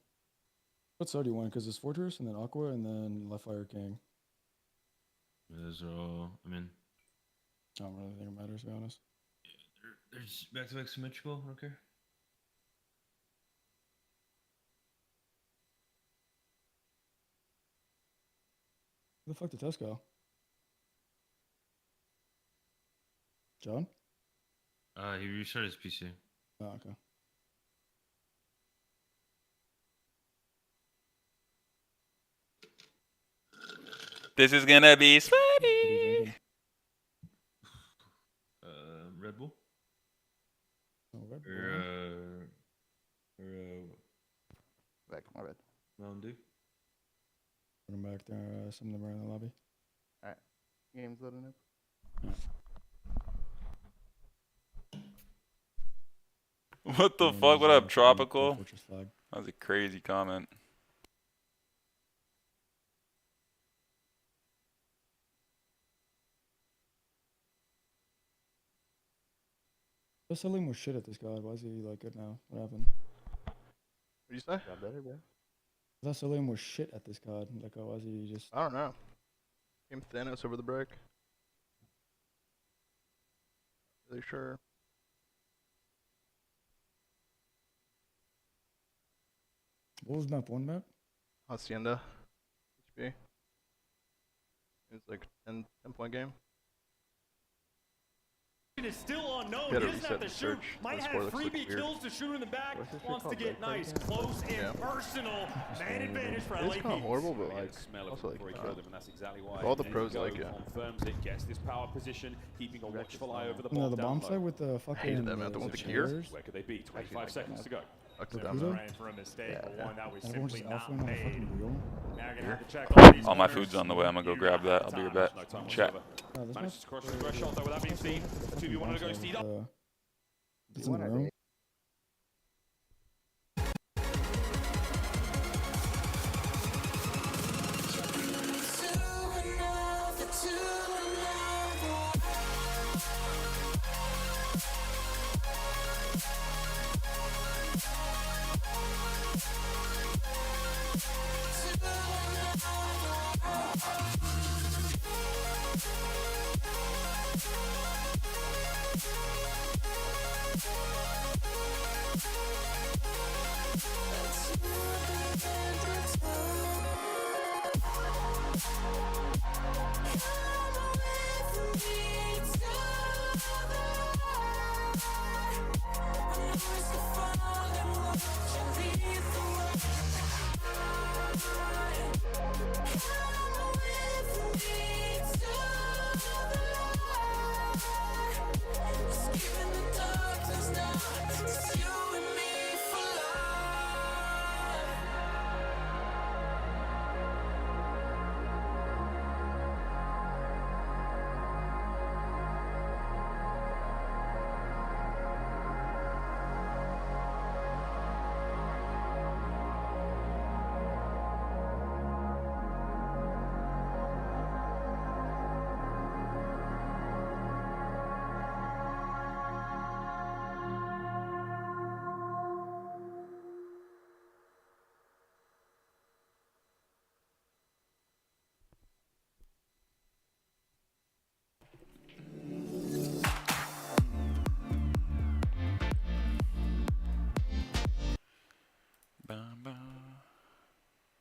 What side do you want? Because it's Fortress and then Aqua and then Left Fire King. Those are all. I mean, I don't really think it matters, to be honest. they're just back-to-back symmetrical. I don't care. Where the fuck did Tess go? John? He restarted his PC. Oh, okay. This is gonna be sweaty. Red Bull. Oh, Red Bull. Back, my bad. Mountain Dew. Put them back there. Some of them are in the lobby. Alright. Game's loading up. What the fuck? What up, Tropical? That was a crazy comment. I was selling more shit at this god. Why is he like good now? What happened? What do you say? Got better, bro. I was selling more shit at this god. Like, why is he just? I don't know. Came Thanos over the break. Really sure. What was map one map? Hacienda. HB. It's like 10-point game. Is still unknown. Gotta He doesn't have reset to the shoot. search. Might The have score looks freebie weird. kills to shoot in the back. What's this shit Wants to called? get Break nice, break? close, and Yeah. personal. Man advantage for It's LAP. kind of horrible, but Really like, smell of also like, before he killed him, and that's exactly why. all the And pros Go like it. confirms it, gets this power position, keeping a watchful eye over the No, bomb the down bomb low. site with the fucking. hated that map. The one with the gear. chairs. Where could they be? 25 seconds to go. The They're Pluto? praying for a mistake, but one that was Everyone's simply just not alpha on the made. fucking wheel. Now you're gonna have to check all these All my corners. food's on the way. I'm gonna go grab that. I'll be right back. No time Chat. whatsoever. This Managed to cross the threshold, though, without being seen. A 2v1 to go, Steed up. It's in the room.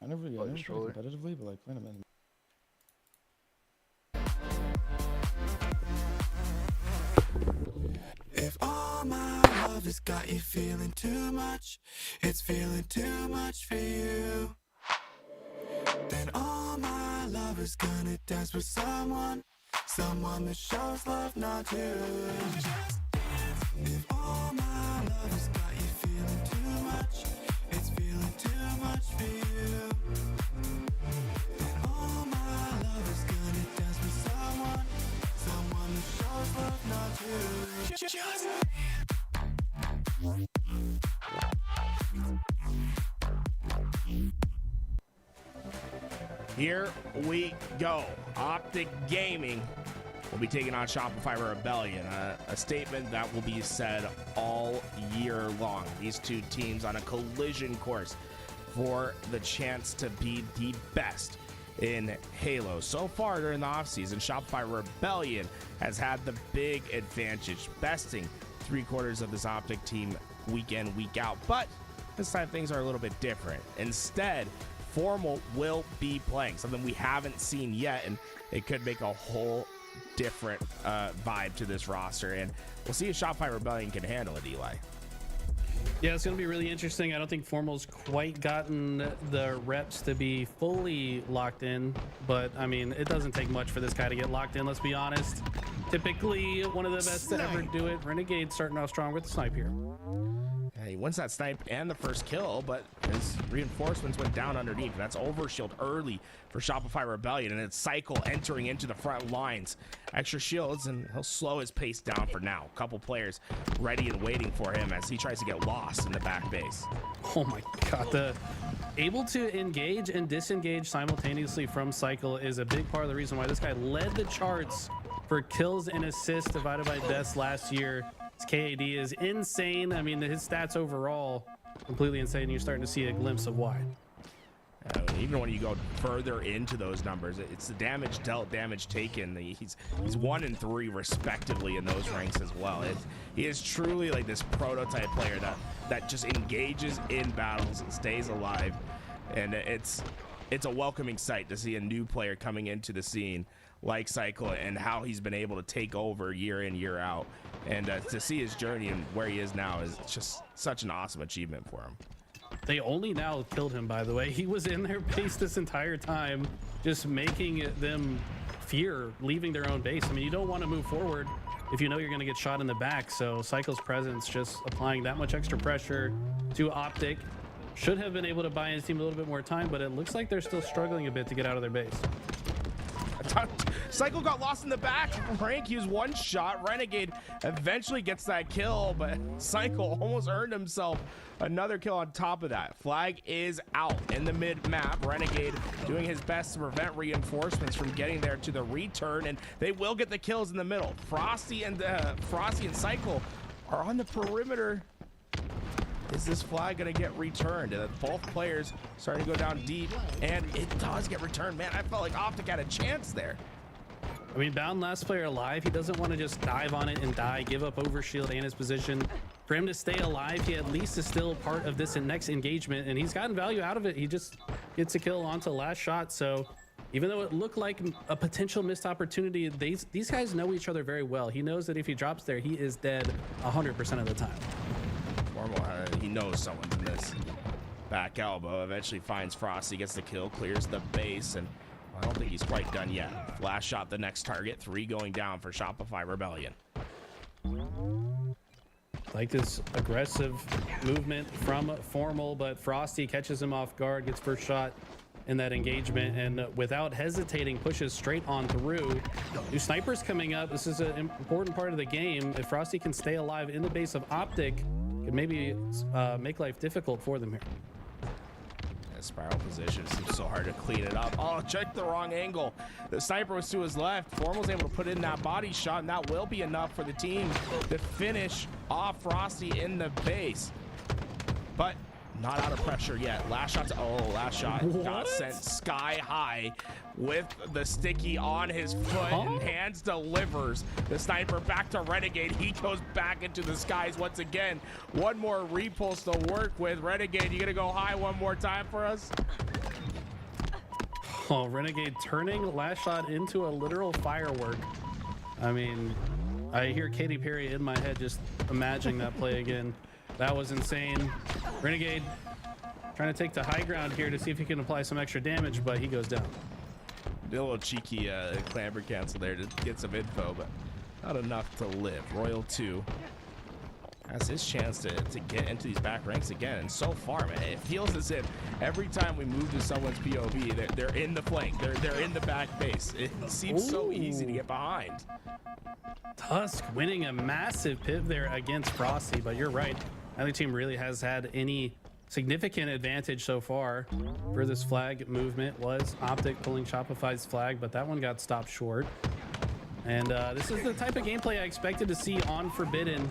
I never played competitively, but like playing them in. If all my love has got you feeling too much, it's feeling too much for you, then all my love is gonna dance with someone that shows love, not you. If all my love has got you feeling too much, it's feeling too much for you, then all my love is gonna dance with someone that shows love, not you. Here we go. Optic Gaming will be taking on Shopify Rebellion, a statement that will be said all year long. These two teams on a collision course for the chance to be the best in Halo. So far during the offseason, Shopify Rebellion has had the big advantage, besting 3/4 of this Optic team week in, week out. But this time things are a little bit different. Instead, Formal will be playing, something we haven't seen yet, and it could make a whole different vibe to this roster. And we'll see if Shopify Rebellion can handle it, Eli. Yeah, it's going to be really interesting. I don't think Formal's quite gotten the reps to be fully locked in, but I mean, it doesn't take much for this guy to get locked in, let's be honest. Typically one of the best to ever do it. Renegade starting off strong with the snipe here. He wins that snipe and the first kill, but his reinforcements went down underneath. That's overshield early for Shopify Rebellion, and it's Cycle entering into the front lines. Extra shields, and he'll slow his pace down for now. A couple players ready and waiting for him as he tries to get lost in the back base. Oh my god, able to engage and disengage simultaneously from Cycle is a big part of the reason why this guy led the charts for kills and assists divided by deaths last year. His KAD is insane. I mean, his stats overall completely insane. You're starting to see a glimpse of why. Even when you go further into those numbers, it's the damage dealt, damage taken. He's 1 and 3 respectively in those ranks as well. He is truly like this prototype player that just engages in battles and stays alive, and it's a welcoming sight to see a new player coming into the scene like Cycle and how he's been able to take over year in, year out, and to see his journey and where he is now is just such an awesome achievement for him. They only now killed him, by the way. He was in their base this entire time, just making them fear leaving their own base. I mean, you don't want to move forward if you know you're going to get shot in the back. So Cycle's presence just applying that much extra pressure to Optic. Should have been able to buy his team a little bit more time, but it looks like they're still struggling a bit to get out of their base. Cycle got lost in the back. Frank used one shot. Renegade eventually gets that kill, but Cycle almost earned himself another kill on top of that. Flag is out in the mid map. Renegade doing his best to prevent reinforcements from getting there to the return, and they will get the kills in the middle. Frosty and Cycle are on the perimeter. Is this flag going to get returned? Both players starting to go down deep, and it does get returned. Man, I felt like Optic had a chance there. I mean, Bound last player alive. He doesn't want to just dive on it and die, give up overshield and his position. For him to stay alive, he at least is still part of this next engagement, and he's gotten value out of it. He just gets a kill onto last shot. So even though it looked like a potential missed opportunity, these guys know each other very well. He knows that if he drops there, he is dead 100% of the time. He knows someone's in this back elbow. Eventually finds Frosty, gets the kill, clears the base, and I don't think he's quite done yet. Flash shot the next target, 3 going down for Shopify Rebellion. Like this aggressive movement from Formal, but Frosty catches him off guard, gets first shot in that engagement, and without hesitating pushes straight on through. New snipers coming up. This is an important part of the game. If Frosty can stay alive in the base of Optic, could maybe make life difficult for them here. That spiral position seems so hard to clean it up. Oh, check the wrong angle. The sniper was to his left. Formal's able to put in that body shot, and that will be enough for the team to finish off Frosty in the base. But Not out of pressure yet. Last shot. Last shot got sent sky high with the sticky on his foot. And Hands delivers. The sniper back to Renegade. He goes back into the skies once again. One more repulse to work with. Renegade, you gonna go high one more time for us? Oh, Renegade turning last shot into a literal firework. I mean, I hear Katy Perry in my head just imagining that play again. That was insane. Renegade trying to take the high ground here to see if he can apply some extra damage, but he goes down. Did a little cheeky clamber cancel there to get some info, but not enough to live. Royal 2 has his chance to get into these back ranks again, and so far, man, it feels as if every time we move to someone's POV, they're in the flank, they're in the back base. It seems so easy to get behind. Tusk winning a massive piv there against Frosty, but you're right. Neither team really has had any significant advantage so far. For this flag movement was Optic pulling Shopify's flag, but that one got stopped short. And this is the type of gameplay I expected to see on Forbidden,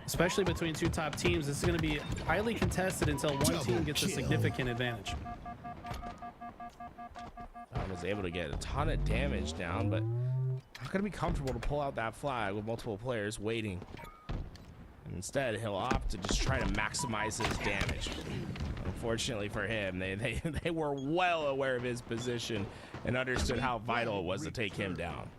especially between two top teams. This is going to be highly contested until one team gets a significant advantage. I was able to get a ton of damage down, but not going to be comfortable to pull out that flag with multiple players waiting. Instead, he'll opt to just try to maximize his damage. Unfortunately for him, they were well aware of his position and understood how vital it was to take him down.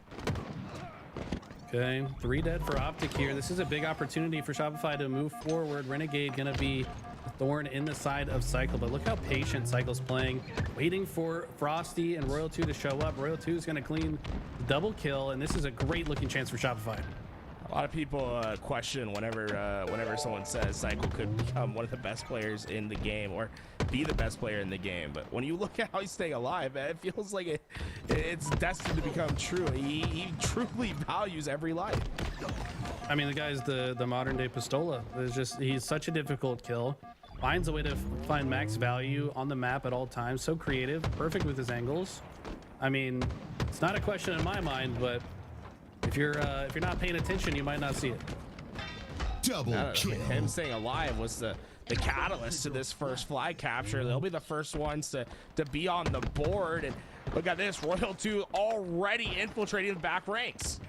Okay, 3 dead for Optic here. This is a big opportunity for Shopify to move forward. Renegade gonna be a thorn in the side of Cycle, but look how patient Cycle's playing, waiting for Frosty and Royal 2 to show up. Royal 2 is gonna clean the double kill, and this is a great looking chance for Shopify. A lot of people question whenever someone says Cycle could become one of the best players in the game or be the best player in the game. But when you look at how he's staying alive, man, it feels like it's destined to become true. He truly values every life. I mean, the guy's the modern day Pistola. He's such a difficult kill. Finds a way to find max value on the map at all times. So creative, perfect with his angles. I mean, it's not a question in my mind, but if you're not paying attention, you might not see it. Double kill. Him staying alive was the catalyst to this first flag capture. They'll be the first ones to be on the board. And look at this, Royal 2 already infiltrating the back ranks.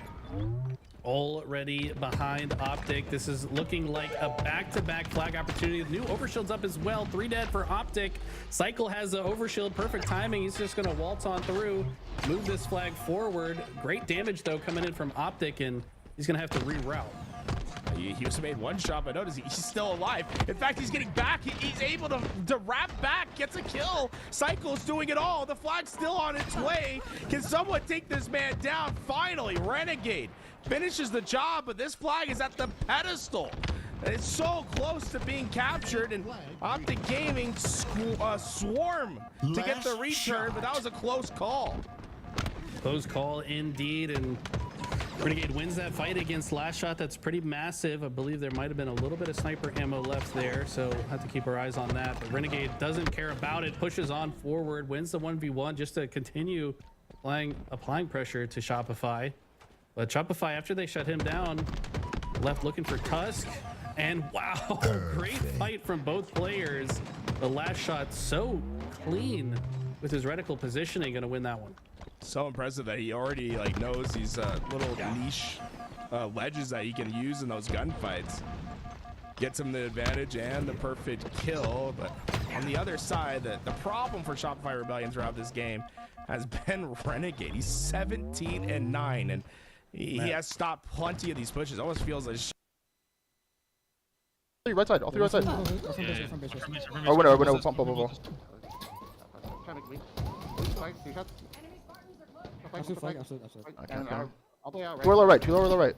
Already behind Optic. This is looking like a back-to-back flag opportunity. New overshield's up as well. 3 dead for Optic. Cycle has the overshield. Perfect timing. He's just going to waltz on through, move this flag forward. Great damage, though, coming in from Optic, and he's going to have to reroute. He also made one shot, but notice he's still alive. In fact, he's getting back. He's able to wrap back, gets a kill. Cycle's doing it all. The flag's still on its way. Can someone take this man down? Finally, Renegade finishes the job, but this flag is at the pedestal. It's so close to being captured, and Optic Gaming swarm to get the return, but that was a close call. Close call indeed, and Renegade wins that fight against Last Shot. That's pretty massive. I believe there might have been a little bit of sniper ammo left there, so we'll have to keep our eyes on that. But Renegade doesn't care about it, pushes on forward, wins the 1v1 just to continue applying pressure to Shopify. But Shopify, after they shut him down, left looking for Tusk. And wow, great fight from both players. The Last Shot so clean with his reticle positioning, gonna win that one. So impressive that he already knows these little niche ledges that he can use in those gunfights. Gets him the advantage and the perfect kill. But on the other side, the problem for Shopify Rebellion throughout this game has been Renegade. He's 17-9, and he has stopped plenty of these pushes. Almost feels like right side, all 3 right side. Yeah. Oh, winner, pump. Absolute flag, absolute. I'll play out right. 2 lower right, 2 lower right.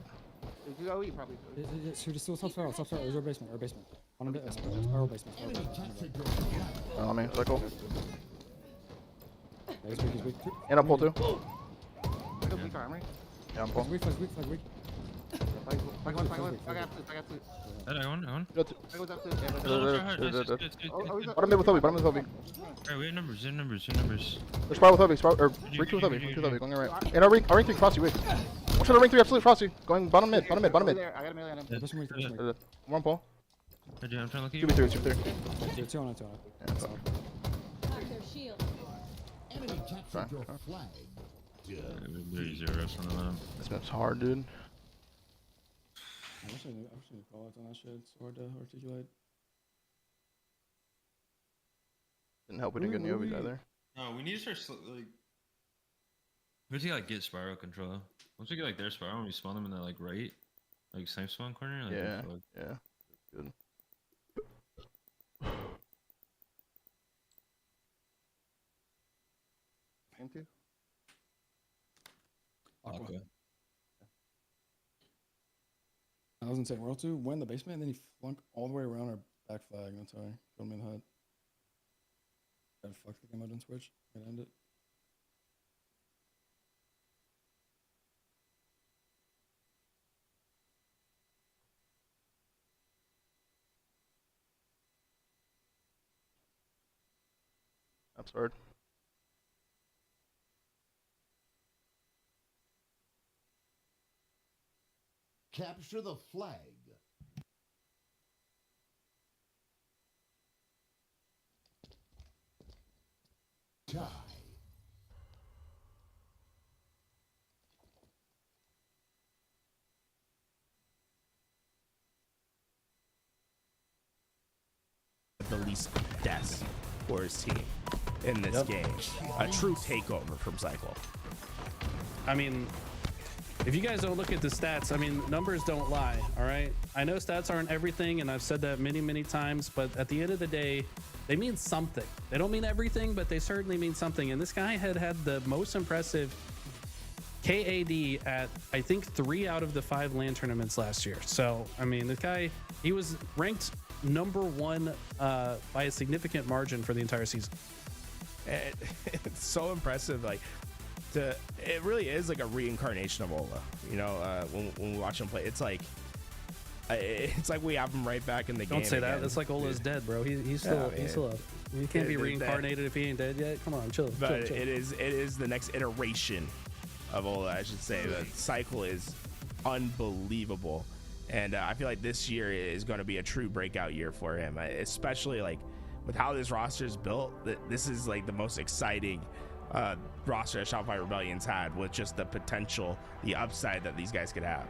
Probably. Still top spiral, or basement. On a spiral basement. On me, cycle. He's weak. And I'll pull 2. Yeah, I'm pulling. Weak. I got two. I Bottom mid with Obi. Alright, we have numbers. There's spiral with Obi, or ring 2 with Obi, going right. And our ring 3 Frosty, wait. Watch out, ring 3 absolute Frosty. Going bottom mid. I got a melee on him. One pull. Reggie, I'm trying to look at you. 2v3, 2v3. 2 on 2 on. Yeah, it's all. Enemy captured your flag. There's 0 on them. This map's hard, dude. I wish I knew call outs on that shit. It's hard to articulate. Didn't help we didn't get any Obies either. No, we need to start like. We need to like get spiral control. Once we get like their spiral, when we spawn them in the like right, like same spawn corner. Like, Yeah, yeah, good. Into? Okay. I was insane. World 2 went in the basement, and then he flunked all the way around our back flag. That's how I killed him in the head. Gotta fuck the game out and switch. Gotta end it. That's hard. Capture the flag. Tie. The least deaths for his team in this game. A true takeover from Cycle. I mean, if you guys don't look at the stats, I mean, numbers don't lie, all right? I know stats aren't everything, and I've said that many, many times, but at the end of the day, they mean something. They don't mean everything, but they certainly mean something. And this guy had the most impressive KAD at, I think, 3 out of the 5 LAN tournaments last year. So, I mean, this guy, he was ranked #1 by a significant margin for the entire season. It's so impressive. Like, it really is like a reincarnation of Ola. You know, when we watch him play, it's like we have him right back in the game. Don't say that. Again. It's like Ola's dead, bro. He's still up. He can't be reincarnated if he ain't dead yet. Come on, chill. But chill. it is the next iteration of Ola, I should say. The cycle is unbelievable, and I feel like this year is going to be a true breakout year for him, especially like with how this roster is built. This is like the most exciting roster that Shopify Rebellion's had, with just the potential, the upside that these guys could have.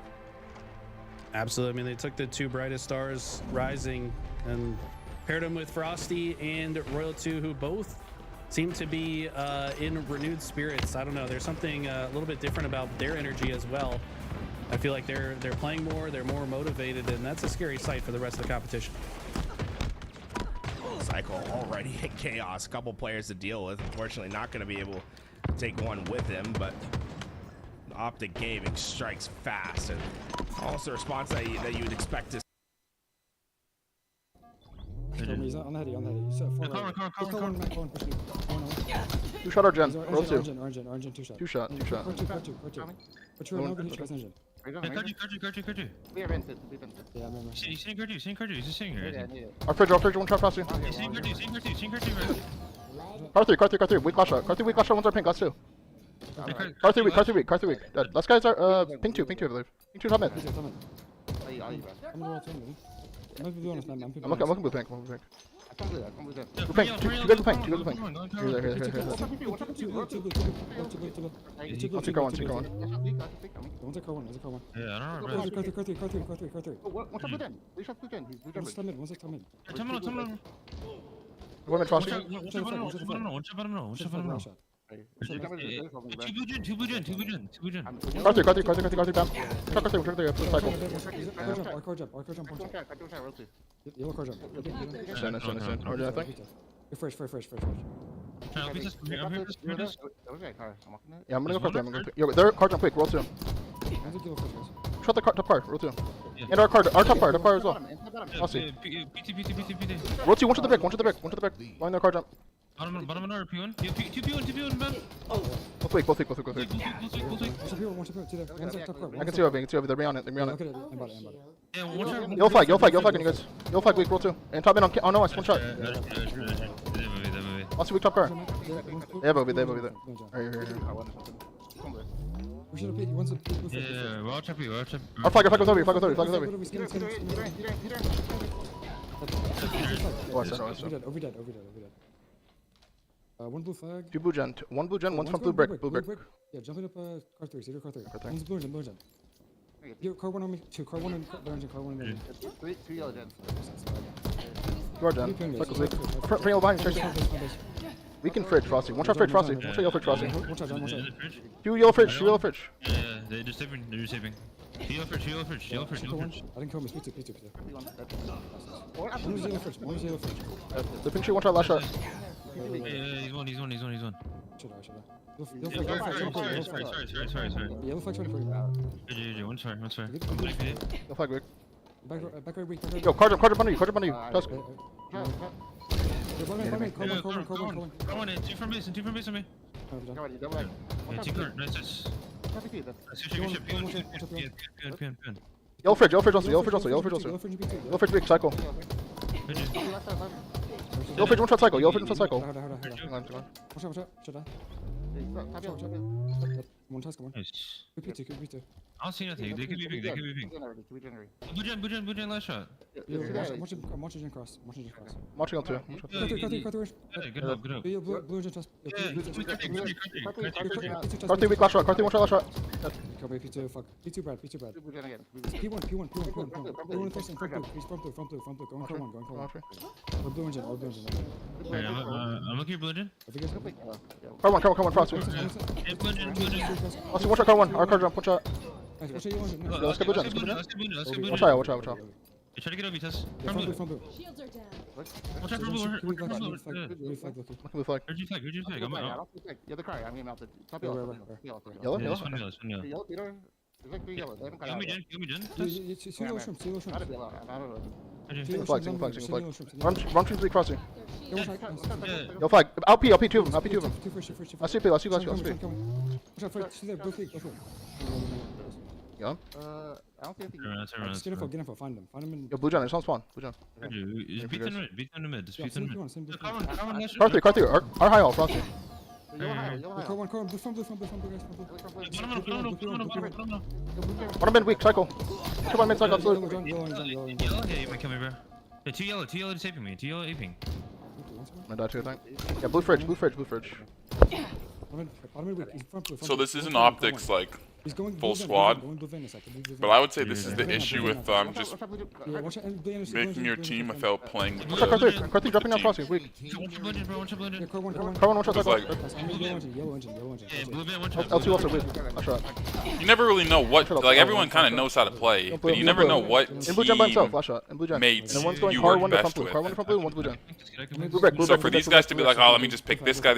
Absolutely. I mean, they took the 2 brightest stars rising and paired them with Frosty and Royal 2, who both seem to be in renewed spirits. I don't know. There's something a little bit different about their energy as well. I feel like they're playing more, they're more motivated, and that's a scary sight for the rest of the competition. Cycle already in chaos. A couple players to deal with. Unfortunately, not going to be able to take one with him, but Optic Gaming strikes fast, and also a response that you would expect to. He's on the heady, on the heady. He's at 4 2 shot our gen. Roll 2. Orange, 2 shot. 2 shot. But you're not going to hit engine. Cardi. We are vented. Yeah, I remember. He's sitting Cardi. He's just sitting here. Our fridge, 1 shot fast. He's sitting Cardi, right? Car 3. Weak last shot. Car 3 weak last shot. One's our pink. Last 2. Car 3 weak. Dead. Last guy's our pink 2, I believe. Pink 2 top mid. I'm looking blue pink. Blue pink. 2 good blue pink. Here. I'll take car 1. One's a car 1. Yeah, I don't know. Car 3. What's up with him? He's up with him. He's One's top mid. Tell me. One mid frost. One shot. 2 blue gen. Car 3 bam. Car 3, cycle. Our car jump. Yellow car jump. Nice. Or I think. You're fresh. Yeah, I'm gonna go car 3. Yo, their car jump quick. Roll 2. Shot the top car. Roll 2. And our top car as well. I'll see. Roll 2. One to the brick. Line their car jump. Bottom or P1? P1, man. Both weak. One to I can see over. They're on it. Yeah, one shot. Yellow flag, you guys. Yellow flag weak, roll 2. And top mid on. Oh no, I one shot. I'll see weak top car. They have OB there. Here. We should have picked. One's a Yeah, well, I'll trap you. Our flag goes over. He's Oh, I said, oh, I Over said. dead. One blue flag. Two blue gen. One blue gen. Oh, One's from going blue brick. Blue brick. Yeah, jumping up car 3. Cedar car 3. Car three. One's blue engine. Yo, car 1 on me. 2. Car 1 and blue engine. Car 1 and engine. Two yellow gens. You are gen. Cycle's weak. Front yellow behind you. We can fridge Frosty. One shot fridge Frosty. One shot yellow fridge Frosty. One shot, one shot. Two yellow fridge. Two yellow fridge. Yeah, they're just saving. They're just saving. Yellow fridge. I didn't kill him. Speed 2. One was yellow fridge. The pink tree. One shot last shot. Yeah, he's one. Should I? Sorry. Yellow flag 20 for you. One sorry. No flag weak. Back right weak. Yo, car jump under you. Tusk. Come on, two from base on me. Yeah, two card. Nice. Yellow fridge also. Yellow fridge weak. Cycle. Yellow fridge one shot cycle. Watch out. Should I? One task, one. Nice. Repeat. I don't see nothing. They could be ping. Blue gen, last shot. I'm watching Gen cross. Marching on 2. Car 3. Good up. Blue engine test. Car 3 weak last shot. Car 3 one shot last shot. Copy, P2, fuck. P2 Brad. P1 first and front blue. Going car 1. Or blue engine. I'm looking at blue gen. Car 1 Frosty. Frosty one shot car 1. Our car jump. One shot. Watch out, yellow engine. Let's get blue gen. Watch out. You try to get over test. Front blue. Shields are down. Watch out for blue. Blue flag. Blue flag. Where'd you flag? I'm out. Yeah, the car. I'm getting out the top Yellow? Yellow. This one yellow. There's like 3 yellows. They haven't got Kill out me, yet. Gen. See yellow shrimp. Gotta be yellow. I don't know. Single flag. Run through weak crossing. Yeah. Yellow flag. LP 2 of them. Two first. I see P. Watch out, see there, blue flag. Yeah. I don't think Get info. Find them in. Yo, blue gen. It's on spawn. Blue gen. Beat them to mid. Just beat them to mid. Car 3. Our high hall. Frosty. Car 1, blue from blue, guys. One mid weak. Cycle. 2 one mid cycle. Absolute. Yeah, you might kill me, bro. Yeah, two yellow saving me. Two yellow aping. I died too, I think. Yeah, blue fridge. Bottom mid weak. He's front blue. So this isn't optics like full squad, but I would say this is the issue with just making your team without playing with Car 3 dropping down Frosty. Weak. Car 1, one shot cycle. Yellow engine. L2 also weak. Last shot. you never really know what, like everyone kind of knows how to play, but you never know what In blue gen by himself. Last team shot. In blue gen. mates And one's going you car work 1 to front best blue. with. Car 1 to front blue and one's blue gen. Blue brick. So for these guys to be like, oh, let me just pick this guy,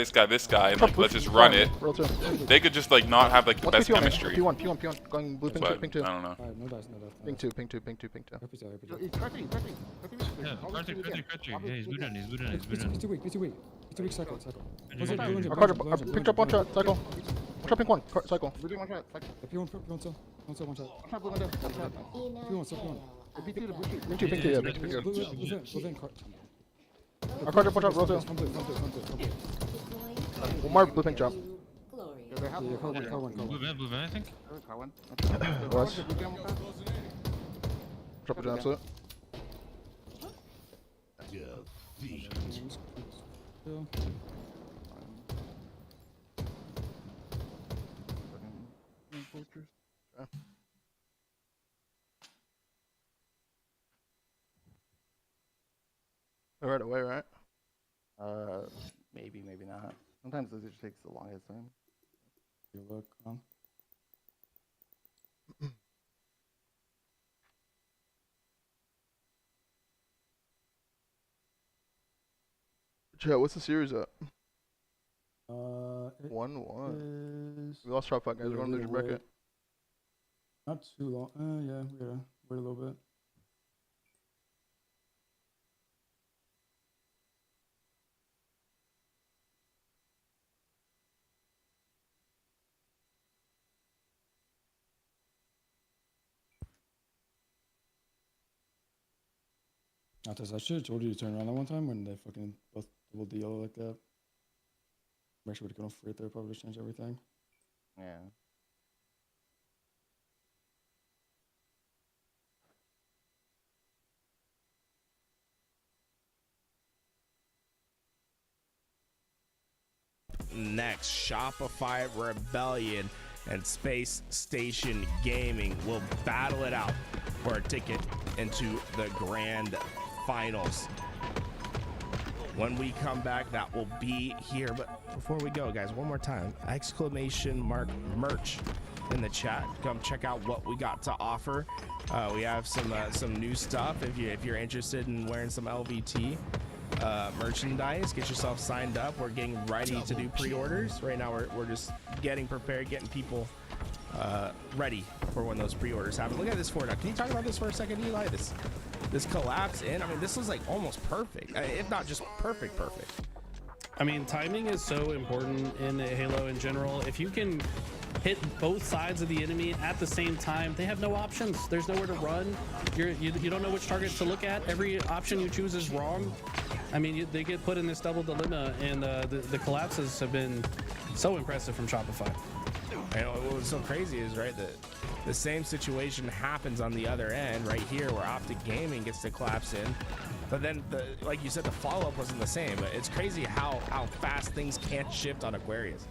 and like, let's just run it, Roll 2. they could just like not have like the What's best P2 on me? chemistry. P1. Going blue ping 2. But Ping 2. I don't know. No dice. Ping 2. Yeah, Carter. Yeah, he's blue gen. P2 weak. Cycle. Our car jump. Picked up one shot. Cycle. One shot ping 1. Cycle. P1 still. One shot. P1. Ping 2. Yeah, ping 2. Blue van car. Our car jump. One shot. Roll 2. From blue. One more blue ping jump. Yeah, car one. Blue van, I think. Nice. Drop a jump absolute. Right away, right? Maybe not. Sometimes it just takes the longest time. You look, Chat, what's the series at? 1-1. 1-1. We lost top 5 guys. We're going to lose your bracket. Not too long. Yeah, we gotta wait a little bit. I should have told you to turn around that one time when they fucking both doubled the yellow like that. I'm actually going to free it there, probably just change everything. Yeah. next. Shopify Rebellion and Space Station Gaming will battle it out for a ticket into the grand finals. When we come back, that will be here. But before we go, guys, one more time, exclamation mark merch in the chat. Come check out what we got to offer. We have some new stuff. If you're interested in wearing some LVT merchandise, get yourself signed up. We're getting ready to do pre-orders right now. We're just getting prepared, getting people ready for when those pre-orders happen. Look at this for now. Can you talk about this for a second, Eli? This collapse in, I mean, this was like almost perfect, if not just perfect. I mean, timing is so important in Halo in general. If you can hit both sides of the enemy at the same time, they have no options. There's nowhere to run. You don't know which target to look at. Every option you choose is wrong. I mean, they get put in this double dilemma, and the collapses have been so impressive from Shopify. And what's so crazy is, right, that the same situation happens on the other end right here where Optic Gaming gets to collapse in. But then, like you said, the follow-up wasn't the same. But it's crazy how fast things can't shift on Aquarius.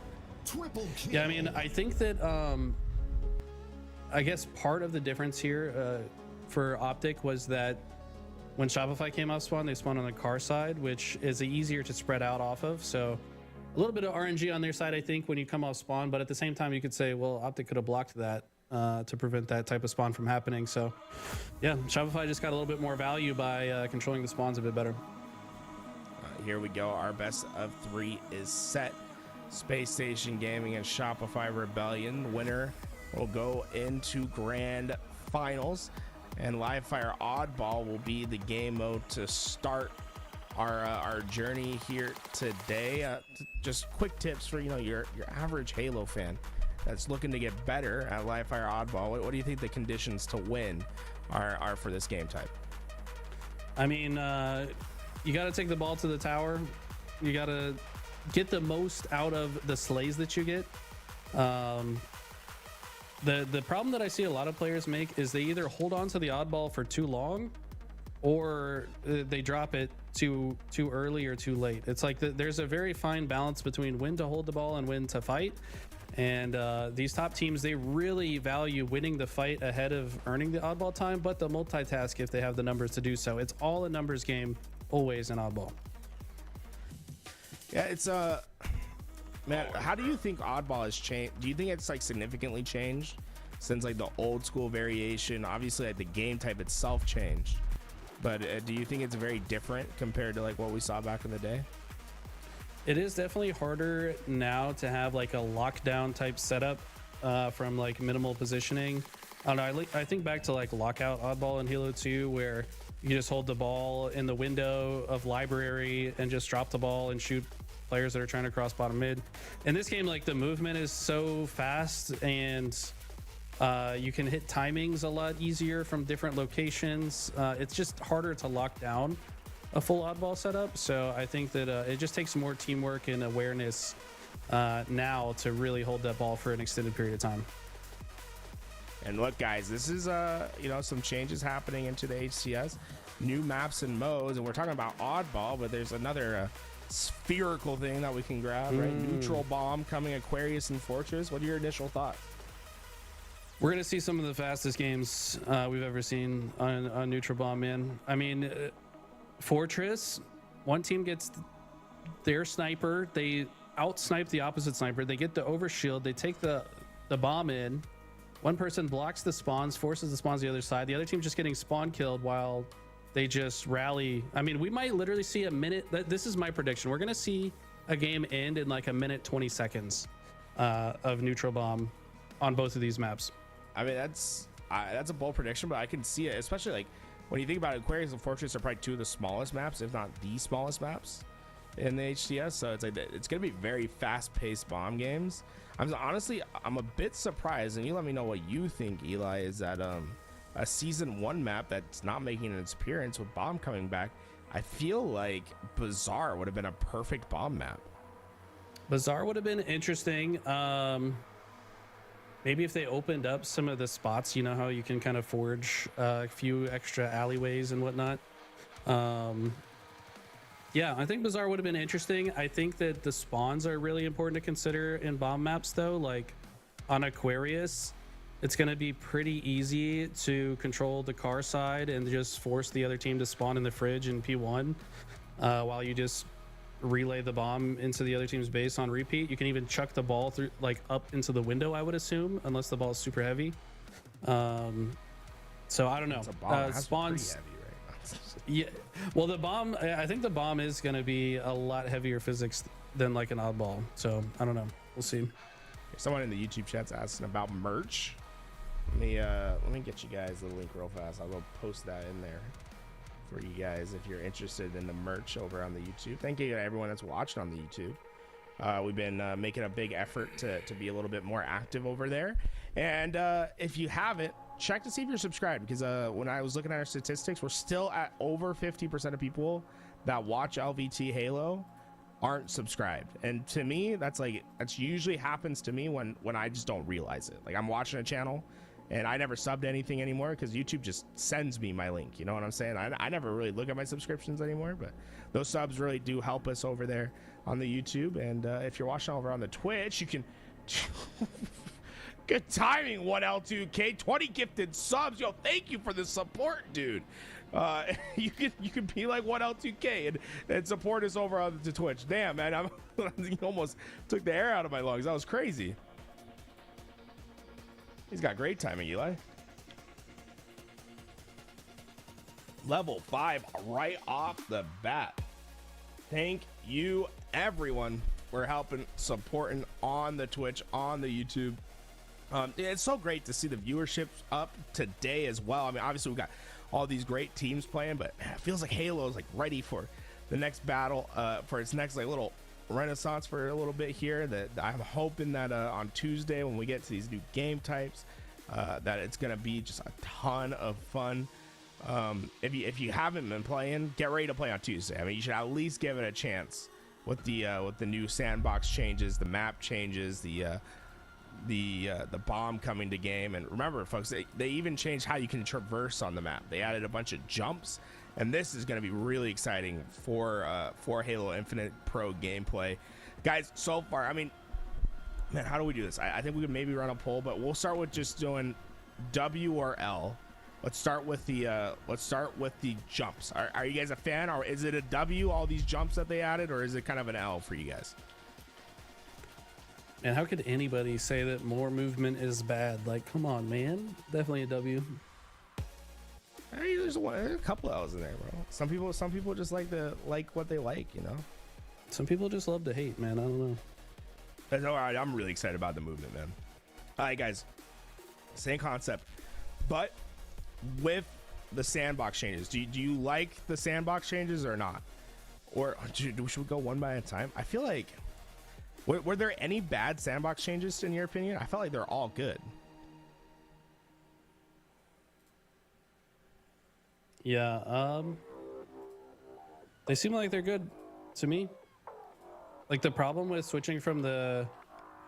Yeah, I mean, I think that I guess part of the difference here for Optic was that when Shopify came off spawn, they spawned on the car side, which is easier to spread out off of. So a little bit of RNG on their side, I think, when you come off spawn. But at the same time, you could say, well, Optic could have blocked that to prevent that type of spawn from happening. So yeah, Shopify just got a little bit more value by controlling the spawns a bit better. Here we go. Our best of 3 is set. Space Station Gaming and Shopify Rebellion. Winner will go into grand finals, and Livefire Oddball will be the game mode to start our journey here today. Just quick tips for your average Halo fan that's looking to get better at Livefire Oddball. What do you think the conditions to win are for this game type? I mean, you got to take the ball to the tower. You got to get the most out of the slays that you get. The problem that I see a lot of players make is they either hold on to the oddball for too long, or they drop it too early or too late. It's like there's a very fine balance between when to hold the ball and when to fight. And these top teams, they really value winning the fight ahead of earning the oddball time, but they'll multitask if they have the numbers to do so. It's all a numbers game, always an oddball. Yeah, it's man, how do you think oddball has changed? Do you think it's like significantly changed since like the old school variation? Obviously, like the game type itself changed, but do you think it's very different compared to like what we saw back in the day? It is definitely harder now to have like a lockdown type setup from like minimal positioning. I don't know. I think back to like lockout oddball in Halo 2, where you just hold the ball in the window of library and just drop the ball and shoot players that are trying to cross bottom mid. In this game, like the movement is so fast, and you can hit timings a lot easier from different locations. It's just harder to lock down a full oddball setup. So I think that it just takes more teamwork and awareness now to really hold that ball for an extended period of time. And look, guys, this is some changes happening into the HCS, new maps and modes, and we're talking about oddball, but there's another spherical thing that we can grab, right? Neutral bomb coming, Aquarius and Fortress. What are your initial thoughts? We're gonna see some of the fastest games we've ever seen on neutral bomb, man. I mean, Fortress, one team gets their sniper, they out snipe the opposite sniper, they get the overshield, they take the bomb in. One person blocks the spawns, forces the spawns the other side. The other team just getting spawn killed while they just rally. I mean, we might literally see a minute. This is my prediction. We're going to see a game end in like a minute 20 seconds of neutral bomb on both of these maps. I mean, that's a bold prediction, but I can see it, especially like when you think about it, Aquarius and Fortress are probably two of the smallest maps, if not the smallest maps in the HCS. So it's like it's going to be very fast-paced bomb games. I'm a bit surprised, and you let me know what you think, Eli, is that a season 1 map that's not making its appearance with bomb coming back. I feel like Bazaar would have been a perfect bomb map. Bazaar would have been interesting. Maybe if they opened up some of the spots, you know how you can kind of forge a few extra alleyways and whatnot. Yeah, I think Bazaar would have been interesting. I think that the spawns are really important to consider in bomb maps, though. Like on Aquarius, it's going to be pretty easy to control the car side and just force the other team to spawn in the fridge in P1 while you just relay the bomb into the other team's base on repeat. You can even chuck the ball through, like up into the window, I would assume, unless the ball is super heavy. So I don't know. Spawns. Yeah, well, the bomb, I think the bomb is going to be a lot heavier physics than like an oddball. So I don't know. We'll see. Someone in the YouTube chat's asking about merch. Let me get you guys the link real fast. I'll go post that in there for you guys if you're interested in the merch over on the YouTube. Thank you to everyone that's watching on the YouTube. We've been making a big effort to be a little bit more active over there. And if you haven't, check to see if you're subscribed, because when I was looking at our statistics, we're still at over 50% of people that watch LVT Halo aren't subscribed. And to me, that's usually happens to me when I just don't realize it. Like, I'm watching a channel and I never subbed anything anymore because YouTube just sends me my link. You know what I'm saying? I never really look at my subscriptions anymore, but those subs really do help us over there on the YouTube. And if you're watching over on the Twitch, you can good timing, 1L2K, 20 gifted subs. Yo, thank you for the support, dude. You can be like 1L2K and support us over on the Twitch. Damn, man, you almost took the air out of my lungs. That was crazy. He's got great timing, Eli. Level 5 right off the bat. Thank you, everyone. We're helping, supporting on the Twitch, on the YouTube. It's so great to see the viewership up today as well. I mean, obviously we've got all these great teams playing, but man, it feels like Halo is like ready for the next battle, for its next like little renaissance for a little bit here. That I'm hoping that on Tuesday when we get to these new game types, that it's gonna be just a ton of fun. If you haven't been playing, get ready to play on Tuesday. I mean, you should at least give it a chance with the new sandbox changes, the map changes, the bomb coming to game. And remember, folks, they even changed how you can traverse on the map. They added a bunch of jumps, and this is going to be really exciting for Halo Infinite Pro gameplay, guys. So far, I mean, man, how do we do this? I think we could maybe run a poll, but we'll start with just doing W or L. Let's start with the jumps. Are you guys a fan, or is it a W, all these jumps that they added, or is it kind of an L for you guys? And how could anybody say that more movement is bad? Like, come on, man. Definitely a W. Hey, there's a couple L's in there, bro. Some people just like what they like, you know. Some people just love to hate, man. I don't know. But all right, I'm really excited about the movement, man. All right, guys. Same concept, but with the sandbox changes. Do you like the sandbox changes or not? Or should we go one by a time? I feel like. Were there any bad sandbox changes in your opinion? I felt like they're all good. Yeah, they seem like they're good to me. Like, the problem with switching from the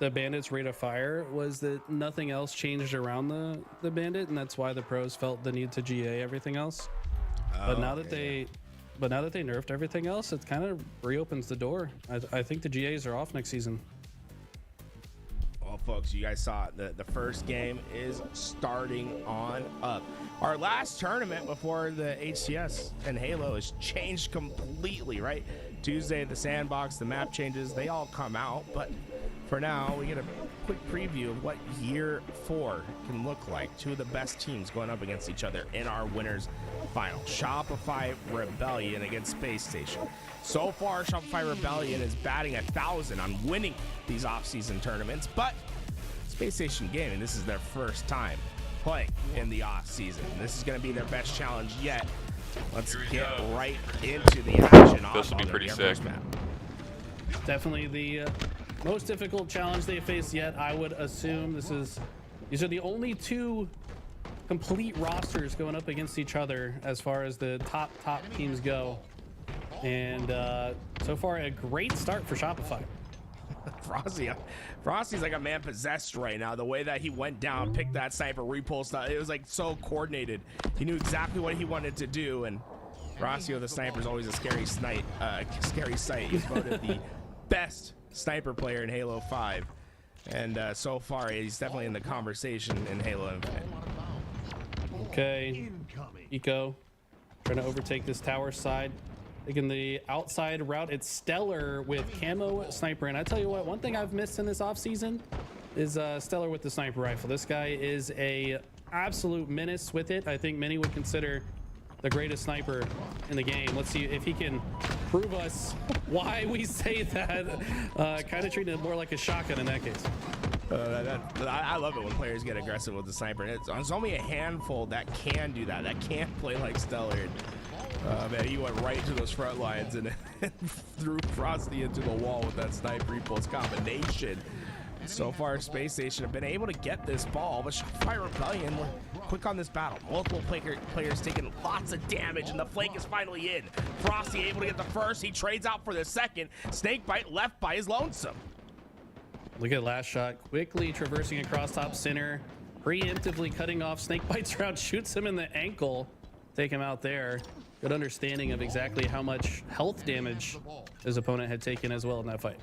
bandit's rate of fire was that nothing else changed around the bandit, and that's why the pros felt the need to GA everything else. But now that they nerfed everything else, it kind of reopens the door. I think the GAs are off next season. Well, folks, you guys saw it. The first game is starting on up. Our last tournament before the HCS and Halo has changed completely, right? Tuesday, the sandbox, the map changes, they all come out. But for now, we get a quick preview of what year 4 can look like. Two of the best teams going up against each other in our winners final. Shopify Rebellion against Space Station. So far, Shopify Rebellion is batting 1,000 on winning these off-season tournaments, but Space Station Gaming, this is their first time playing in the off-season. This is going to be their best challenge yet. Let's get right into the action. This will be pretty sick. Definitely the most difficult challenge they faced yet. I would assume these are the only two complete rosters going up against each other as far as the top teams go. And so far, a great start for Shopify. Frosty's like a man possessed right now. The way that he went down, picked that sniper repulse, it was like so coordinated. He knew exactly what he wanted to do, and Rossio the sniper is always a scary sight. He's voted the best sniper player in Halo 5, and so far he's definitely in the conversation in Halo Infinite. Okay, Eco trying to overtake this tower side, taking the outside route. It's Stellar with camo sniper, and I tell you what, one thing I've missed in this offseason is Stellar with the sniper rifle. This guy is a absolute menace with it. I think many would consider the greatest sniper in the game. Let's see if he can prove us why we say that. Kind of treating it more like a shotgun in that case. I love it when players get aggressive with the sniper. It's only a handful that can do that can play like Stellar. Man, he went right to those front lines and threw Frosty into the wall with that sniper repulse combination. So far, Space Station have been able to get this ball, but Shopify Rebellion were quick on this battle. Multiple players taking lots of damage, and the flank is finally in. Frosty able to get the first. He trades out for the second. Snakebite left by his lonesome. Look at last shot, quickly traversing across top center, preemptively cutting off Snakebite's route, shoots him in the ankle, take him out there. Good understanding of exactly how much health damage his opponent had taken as well in that fight.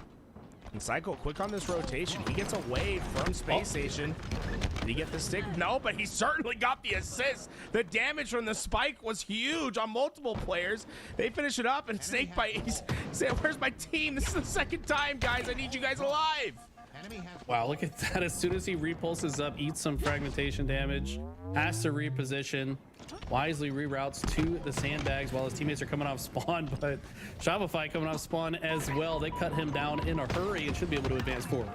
And Psycho quick on this rotation. He gets away from Space Station. Did he get the stick? No, but he certainly got the assist. The damage from the spike was huge on multiple players. They finish it up, and Snakebite, he's saying, where's my team? This is the second time, guys. I need you guys alive. Wow, look at that. As soon as he repulses up, eats some fragmentation damage, has to reposition, wisely reroutes to the sandbags while his teammates are coming off spawn, but Shopify coming off spawn as well. They cut him down in a hurry and should be able to advance forward.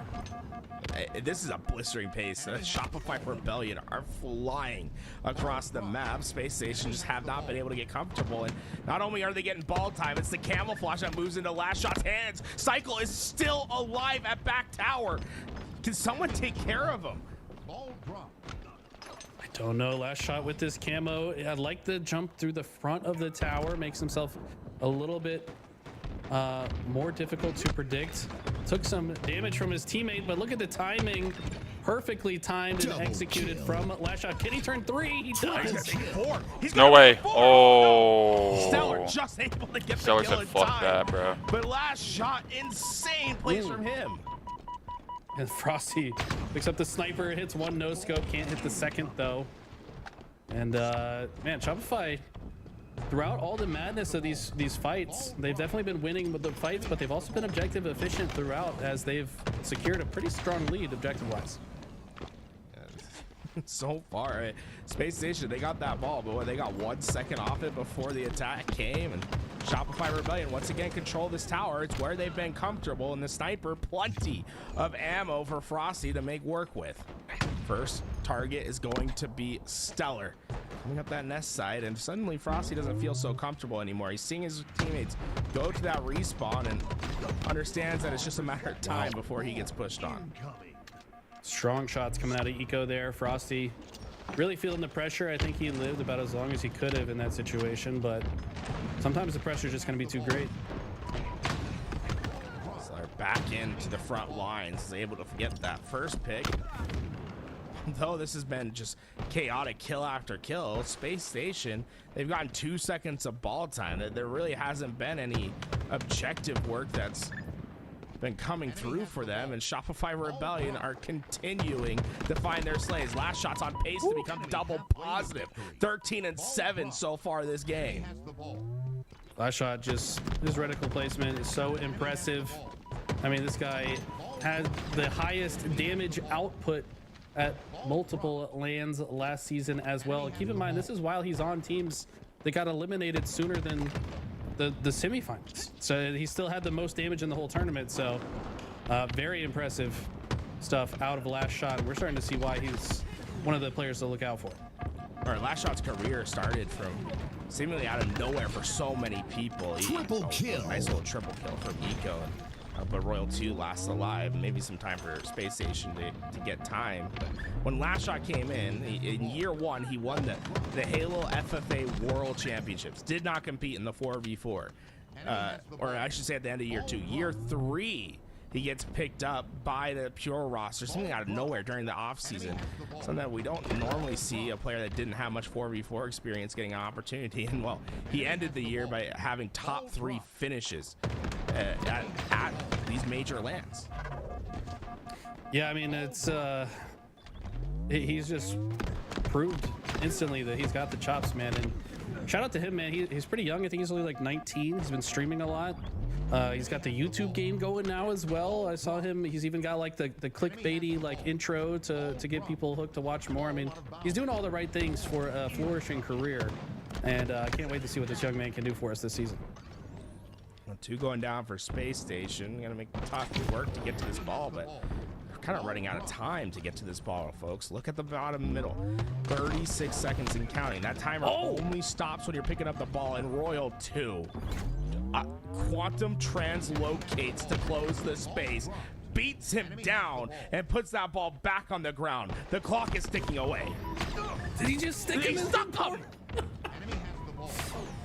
This is a blistering pace. Shopify Rebellion are flying across the map. Space Station just have not been able to get comfortable, and not only are they getting ball time, it's the camouflage that moves into Last Shot's hands. Cycle is still alive at back tower. Can someone take care of him? I don't know. Last Shot with this camo. I'd like the jump through the front of the tower. Makes himself a little bit more difficult to predict. Took some damage from his teammate, but look at the timing. Perfectly timed and executed from Last Shot. Can he turn 3? He does. No way. Oh. Stellar just able to get Stellar the kill said in fuck time. that, bro. But Last Shot, insane plays from him. And Frosty picks up the sniper, hits one no scope, can't hit the second though. And man, Shopify, throughout all the madness of these fights, they've definitely been winning with the fights, but they've also been objective efficient throughout as they've secured a pretty strong lead objective wise. So far, Space Station, they got that ball, but they got 1 second off it before the attack came, and Shopify Rebellion once again control this tower. It's where they've been comfortable, and the sniper, plenty of ammo for Frosty to make work with. First target is going to be Stellar. Coming up that nest side, and suddenly Frosty doesn't feel so comfortable anymore. He's seeing his teammates go to that respawn and understands that it's just a matter of time before he gets pushed on. Strong shots coming out of Eco there. Frosty really feeling the pressure. I think he lived about as long as he could have in that situation, but sometimes the pressure is just going to be too great. So they're back into the front lines, is able to get that first pick. Though this has been just chaotic kill after kill, Space Station, they've gotten 2 seconds of ball time. There really hasn't been any objective work that's been coming through for them, and Shopify Rebellion are continuing to find their slays. Last Shot's on pace to become double positive. 13 and 7 so far this game. Last Shot, just his reticle placement is so impressive. I mean, this guy had the highest damage output at multiple lands last season as well. Keep in mind, this is while he's on teams that got eliminated sooner than the semifinals, so he still had the most damage in the whole tournament. So very impressive stuff out of Last Shot. We're starting to see why he's one of the players to look out for. All right, Last Shot's career started from seemingly out of nowhere for so many people. Triple kill. Nice little triple kill from Eco. But Royal 2 lasts alive. Maybe some time for Space Station to get time. But when Last Shot came in year 1, he won the Halo FFA World Championships. Did not compete in the 4v4. Or I should say at the end of year 2. Year 3, he gets picked up by the Pure roster, something out of nowhere during the offseason. Something that we don't normally see, a player that didn't have much 4v4 experience getting an opportunity. And well, he ended the year by having top 3 finishes at these major lands. Yeah, I mean, it's he's just proved instantly that he's got the chops, man. And shout out to him, man. He's pretty young. I think he's only like 19. He's been streaming a lot. He's got the YouTube game going now as well. I saw him. He's even got like the clickbaity like intro to get people hooked to watch more. I mean, he's doing all the right things for a flourishing career, and I can't wait to see what this young man can do for us this season. 2 going down for Space Station. Gonna make tough work to get to this ball, but we're kind of running out of time to get to this ball, folks. Look at the bottom middle. 36 seconds and counting. That timer only stops when you're picking up the ball in Royal 2. Quantum translocates to close the space, beats him down, and puts that ball back on the ground. The clock is ticking away. Did he just stick him in the ball?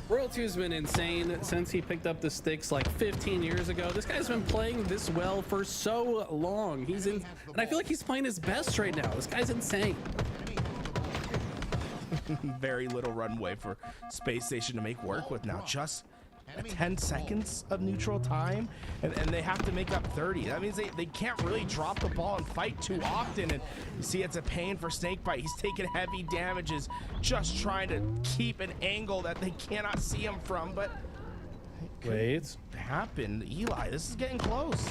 Royal 2's been insane since he picked up the sticks like 15 years ago. This guy's been playing this well for so long. He's in, and I feel like he's playing his best right now. This guy's insane. Very little runway for Space Station to make work with now. Just 10 seconds of neutral time, and they have to make up 30. That means they can't really drop the ball and fight too often. And you see, it's a pain for Snakebite. He's taking heavy damages, just trying to keep an angle that they cannot see him from. But wait, happen, Eli. This is getting close.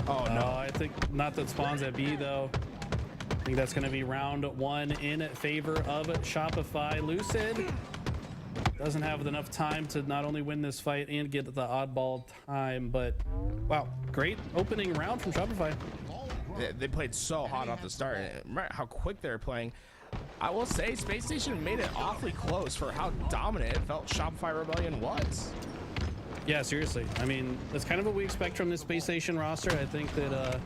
Oh no, I think not that spawns at B though. I think that's going to be round 1 in favor of Shopify. Lucid doesn't have enough time to not only win this fight and get the oddball time, but wow, great opening round from Shopify. They played so hot off the start. Remember how quick they were playing. I will say Space Station made it awfully close for how dominant it felt Shopify Rebellion was. Yeah, seriously. I mean, that's kind of what we expect from this Space Station roster. I think that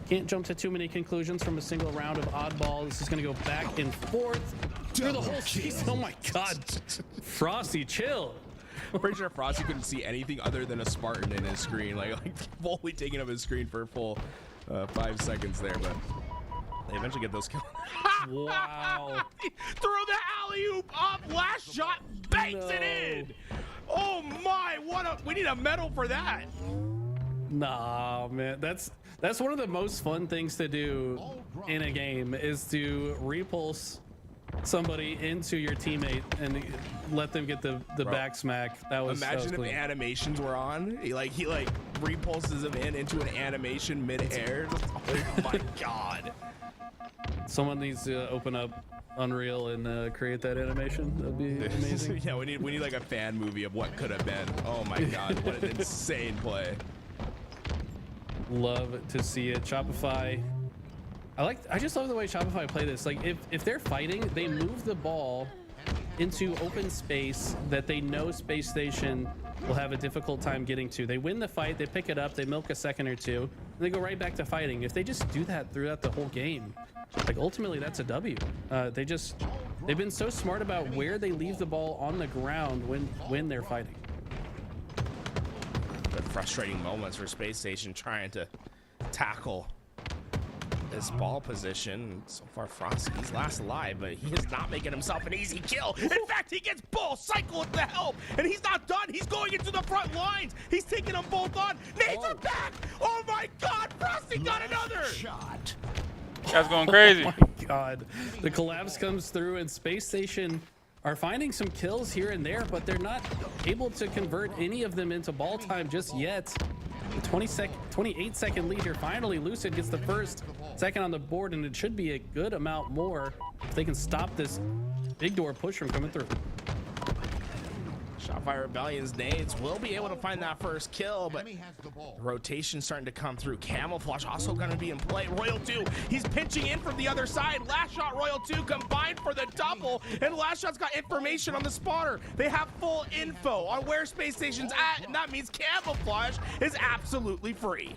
can't jump to too many conclusions from a single round of oddball. This is going to go back and forth through the whole season. Oh my God. Frosty, chill. I'm pretty sure Frosty couldn't see anything other than a Spartan in his screen, like fully taking up his screen for a full 5 seconds there, but they eventually get those kills. Wow. Throw the alley-oop up, last shot, banks it in. Oh my, we need a medal for that. Nah, man, that's one of the most fun things to do in a game, is to repulse somebody into your teammate and let them get the back smack. That was imagine if the animations were on. He repulses him into an animation mid-air. Oh my God. Someone needs to open up Unreal and create that animation. That'd be amazing. Yeah, we need like a fan movie of what could have been. Oh my God, what an insane play. Love to see it. Shopify, I just love the way Shopify play this. Like if they're fighting, they move the ball into open space that they know Space Station will have a difficult time getting to. They win the fight, they pick it up, they milk a second or two, and they go right back to fighting. If they just do that throughout the whole game, like ultimately that's a W. They've been so smart about where they leave the ball on the ground when they're fighting. The frustrating moments for Space Station trying to tackle this ball position. So far, Frosty's last alive, but he is not making himself an easy kill. In fact, he gets bull cycle with the help, and he's not done. He's going into the front lines. He's taking them both on. Nades are back. Oh my God, Frosty got another shot. Guy's going crazy. Oh my God, the collapse comes through, and Space Station are finding some kills here and there, but they're not able to convert any of them into ball time just yet. The 28-second lead here. Finally, Lucid gets the first, second on the board, and it should be a good amount more if they can stop this big door push from coming through. Shopify Rebellion's nades will be able to find that first kill, but the rotation starting to come through. Camouflage also going to be in play. Royal 2, he's pinching in from the other side. Last Shot, Royal 2 combined for the double, and Last Shot's got information on the spotter. They have full info on where Space Station's at, and that means Camouflage is absolutely free.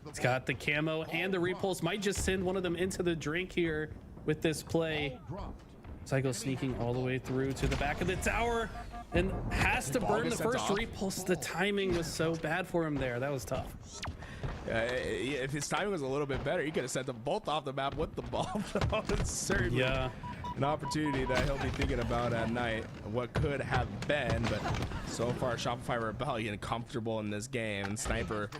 It's got the camo and the repulse. Might just send one of them into the drink here with this play. Psycho sneaking all the way through to the back of the tower and has to burn the first repulse. The timing was so bad for him there. That was tough. If his timing was a little bit better, he could have sent them both off the map with the ball. It's certainly an opportunity that he'll be thinking about at night. What could have been, but so far Shopify Rebellion comfortable in this game. And Sniper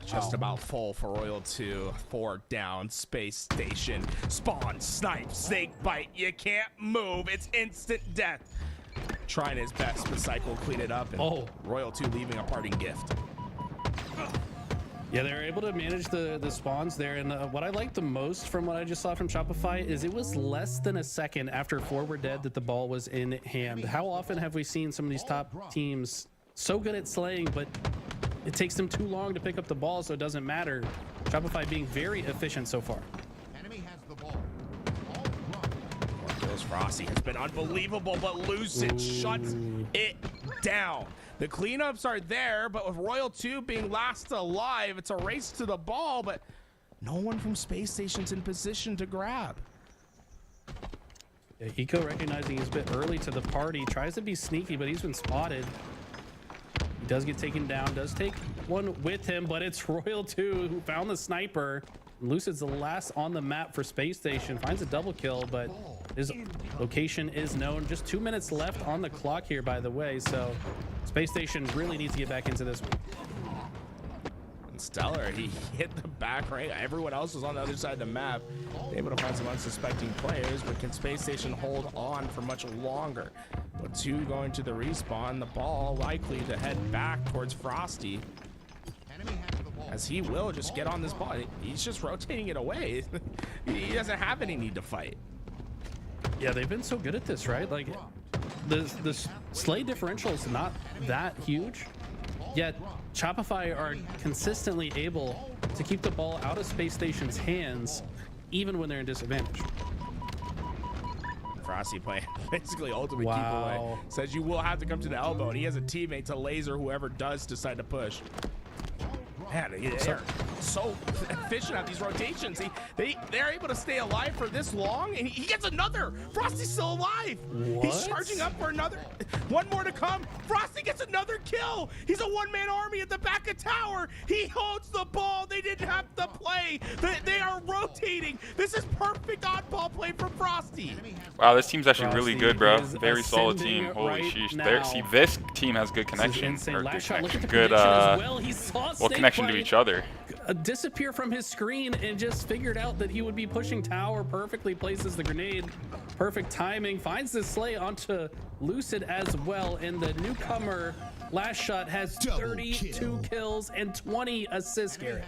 just about full for Royal 2. 4 down, Space Station. Spawn, snipe, snake bite. You can't move. It's instant death. Trying his best, but Cycle clean it up. And Royal 2 leaving a parting gift. Yeah, they were able to manage the spawns there, and what I liked the most from what I just saw from Shopify is it was less than a second after 4 were dead that the ball was in hand. How often have we seen some of these top teams so good at slaying, but it takes them too long to pick up the ball, so it doesn't matter. Shopify being very efficient so far. Enemy has the ball. Kills Frosty has been unbelievable, but Lucid shuts it down. The cleanups are there, but with Royal 2 being last alive, it's a race to the ball, but no one from Space Station's in position to grab. Yeah, Eco recognizing he's a bit early to the party, tries to be sneaky, but he's been spotted. He does get taken down, does take one with him, but it's Royal 2 who found the sniper. Lucid's the last on the map for Space Station, finds a double kill, but his location is known. Just 2 minutes left on the clock here, by the way, so Space Station really needs to get back into this one. And Stellar, he hit the back right. Everyone else was on the other side of the map, able to find some unsuspecting players, but can Space Station hold on for much longer? But 2 going to the respawn, the ball likely to head back towards Frosty, as he will just get on this ball. He's just rotating it away. He doesn't have any need to fight. Yeah, they've been so good at this, right? Like, the slay differential is not that huge, yet Shopify are consistently able to keep the ball out of Space Station's hands, even when they're in disadvantage. Frosty playing basically ultimate keep away. Says you will have to come to the elbow, and he has a teammate to laser whoever does decide to push. Man, they're so efficient at these rotations. They're able to stay alive for this long, and he gets another. Frosty's still alive. What? He's charging up for another. One more to come. Frosty gets another kill. He's a one-man army at the back of tower. He holds the ball. They didn't have to play. They are rotating. This is perfect oddball play from Frosty. Wow, this team's actually really good, bro. is Very solid team. ascending Holy right sheesh. now. See, this team has good connection. insane. Or Last good shot, look at connection. the Good, prediction as well. He saw Snake connection to Bite each other. Disappear from his screen and just figured out that he would be pushing tower, perfectly places the grenade, perfect timing, finds the slay onto Lucid as well, and the newcomer last shot has 32 kills and 20 assists, Garrett.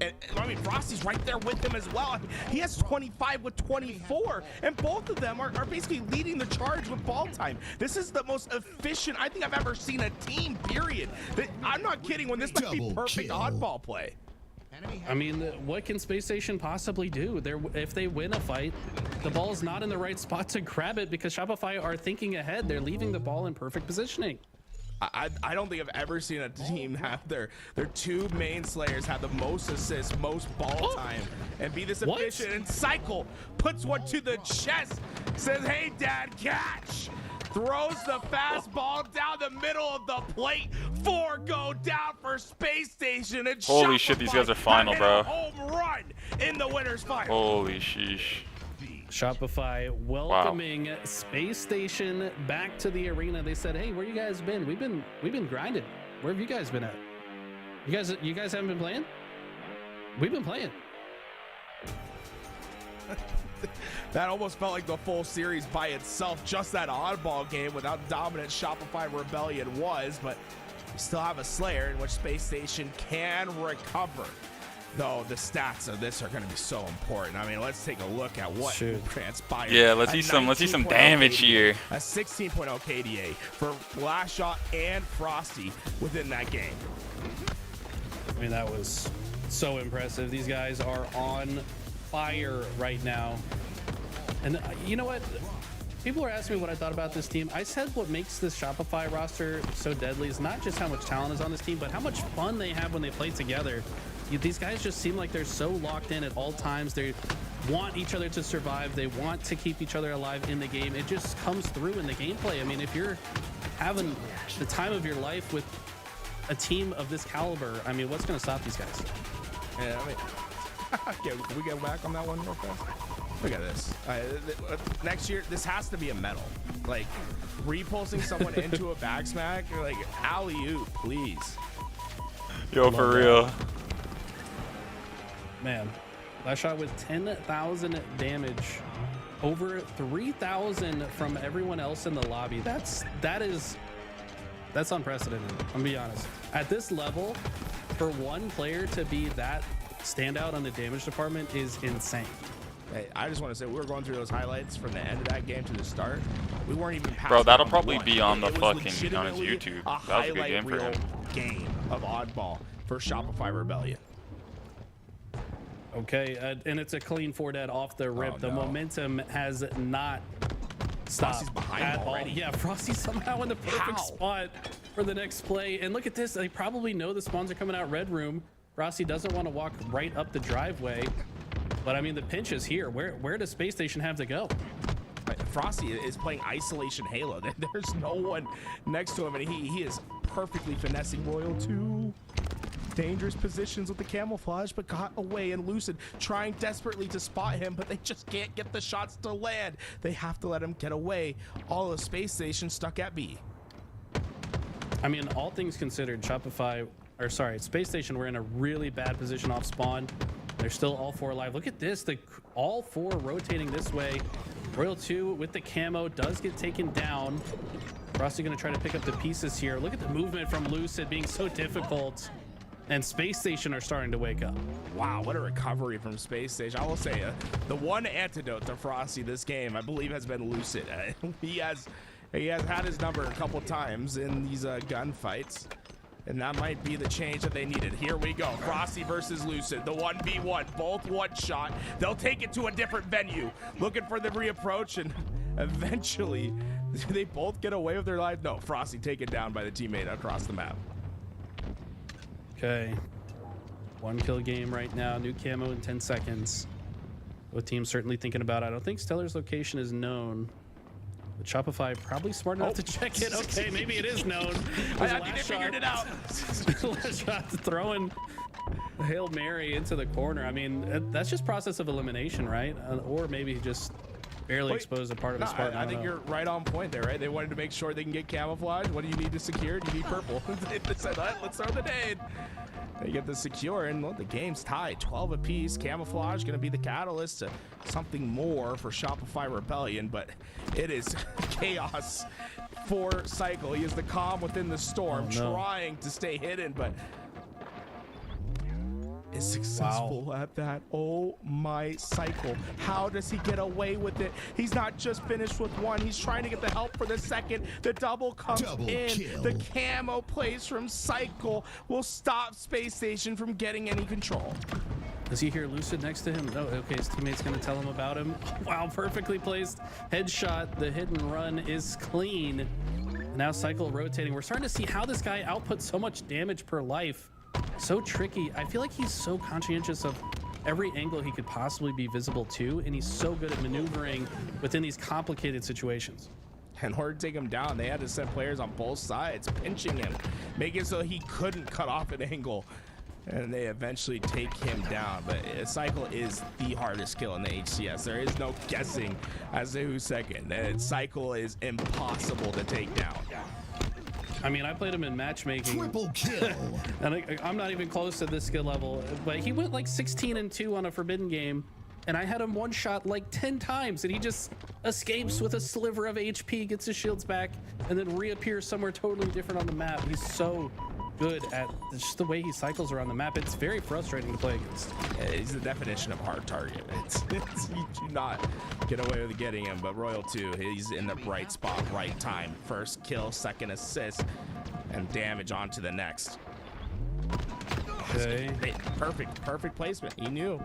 And, I mean, Frosty's right there with him as well. I mean, he has 25 with 24, and both of them are basically leading the charge with ball time. This is the most efficient I think I've ever seen a team, period. I'm not kidding when this might be perfect oddball play. I mean, what can Space Station possibly do? If they win a fight, the ball is not in the right spot to grab it because Shopify are thinking ahead. They're leaving the ball in perfect positioning. I don't think I've ever seen a team have their 2 main slayers have the most assists, most ball time, and be this efficient. And Cycle puts one to the chest, says, "Hey, Dad, catch!" Throws the fastball down the middle of the plate. 4 go down for Space Station. And Holy shit, these guys are final, bro. Home run in the winner's final. Holy sheesh. Shopify welcoming Space Station back to the arena. They said, "Hey, where you guys been? We've been grinding. Where have you guys been at? You guys haven't been playing? We've been playing." That almost felt like the full series by itself, just that oddball game with how dominant Shopify Rebellion was, but we still have a Slayer in which Space Station can recover. Though the stats of this are going to be so important. I mean, let's take a look at what transpired. Yeah, let's see some damage here. A 16.0 KDA for Last Shot and Frosty within that game. I mean, that was so impressive. These guys are on fire right now. And you know what? People are asking me what I thought about this team. I said what makes this Shopify roster so deadly is not just how much talent is on this team, but how much fun they have when they play together. These guys just seem like they're so locked in at all times. They want each other to survive. They want to keep each other alive in the game. It just comes through in the gameplay. I mean, if you're having the time of your life with a team of this caliber, I mean, what's going to stop these guys? Yeah, I mean, can we get back on that one real fast? Look at this. Next year, this has to be a medal. Like, repulsing someone into a back smack, you're like, alley-oop, please. Yo, for real. Man, last shot with 10,000 damage. Over 3,000 from everyone else in the lobby. That's unprecedented. I'm gonna be honest. At this level, for one player to be that standout on the damage department is insane. Hey, I just want to say, we were going through those highlights from the end of that game to the start. We weren't even past. Bro, that'll round probably one. be on the It was fucking on his legitimately YouTube. A That was a good highlight game for reel him. game of Oddball for Shopify Rebellion. Okay, and it's a clean 4 dead off the rip. Oh, the no. momentum has not stopped Frosty's behind at already. all. Yeah, Frosty somehow in the perfect How? spot for the next play. And look at this. They probably know the spawns are coming out red room. Frosty doesn't want to walk right up the driveway. But I mean, the pinch is here. Where does Space Station have to go? Frosty is playing Isolation Halo. There's no one next to him, and he is perfectly finessing Royal 2. Dangerous positions with the camouflage, but got away, and Lucid trying desperately to spot him, but they just can't get the shots to land. They have to let him get away. All of Space Station stuck at B. I mean, all things considered, Space Station were in a really bad position off spawn. They're still all 4 alive. Look at this. All 4 rotating this way. Royal 2 with the camo does get taken down. Frosty going to try to pick up the pieces here. Look at the movement from Lucid being so difficult. And Space Station are starting to wake up. Wow, what a recovery from Space Station. I will say, the one antidote to Frosty this game, I believe, has been Lucid. He has had his number a couple times in these gunfights. And that might be the change that they needed. Here we go. Frosty versus Lucid. The 1v1. Both one shot. They'll take it to a different venue. Looking for the reapproach, and eventually they both get away with their lives. No, Frosty taken down by the teammate across the map. Okay. 1 kill game right now. New camo in 10 seconds. What team's certainly thinking about it. I don't think Stellar's location is known. But Shopify probably smart enough to check it. Okay, maybe it is known. I think they figured it out. Last shot throwing a Hail Mary into the corner. I mean, that's just process of elimination, right? Or maybe just barely exposed a part of his Spartan. I think you're right on point there, right? They wanted to make sure they can get camouflage. What do you need to secure? You need purple. They said, let's throw the nade. They get the secure, and look, the game's tied. 12 apiece. Camouflage going to be the catalyst to something more for Shopify Rebellion, but it is chaos for Cycle. He is the calm within the storm, trying to stay hidden, but is successful at that. Oh my, Cycle. How does he get away with it? He's not just finished with 1. He's trying to get the help for the second. The double comes in. Kill. The camo plays from Cycle will stop Space Station from getting any control. Does he hear Lucid next to him? No. Okay, his teammate's going to tell him about him. Wow, perfectly placed headshot. The hit and run is clean. Now Cycle rotating. We're starting to see how this guy outputs so much damage per life. So tricky. I feel like he's so conscientious of every angle he could possibly be visible to, and he's so good at maneuvering within these complicated situations. In order to take him down, they had to send players on both sides, pinching him, making it so he couldn't cut off an angle. And they eventually take him down. But Cycle is the hardest kill in the HCS. There is no guessing as to who's second. And Cycle is impossible to take down. I mean, I played him in matchmaking. Triple kill. And I'm not even close to this skill level, but he went like 16-2 on a Forbidden game, and I had him one shot like 10 times, and he just escapes with a sliver of HP, gets his shields back, and then reappears somewhere totally different on the map. He's so good at just the way he cycles around the map. It's very frustrating to play against. Yeah, he's the definition of hard target. You do not get away with getting him, but Royal 2, he's in the right spot, right time. First kill, second assist, and damage onto the next. Okay. Perfect placement. He knew.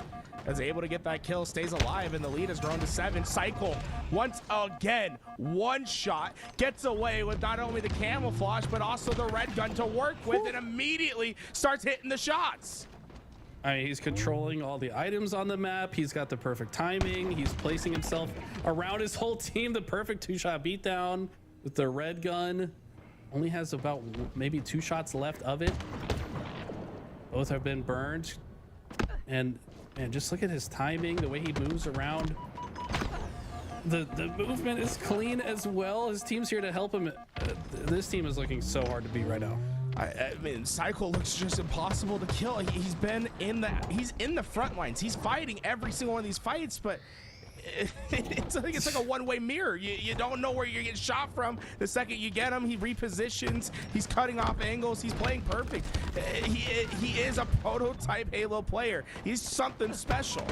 Was able to get that kill, stays alive, and the lead has grown to 7. Cycle once again, one shot, gets away with not only the camouflage but also the red gun to work with, and immediately starts hitting the shots. I mean, he's controlling all the items on the map. He's got the perfect timing. He's placing himself around his whole team. The perfect 2-shot beatdown with the red gun. only has about maybe 2 shots left of it. Both have been burned. And just look at his timing, the way he moves around. The movement is clean as well. His team's here to help him. This team is looking so hard to beat right now. I mean, Cycle looks just impossible to kill. He's in the front lines. He's fighting every single one of these fights, but it's like a one-way mirror. You don't know where you're getting shot from. The second you get him, he repositions. He's cutting off angles. He's playing perfect. He is a prototype Halo player. He's something special.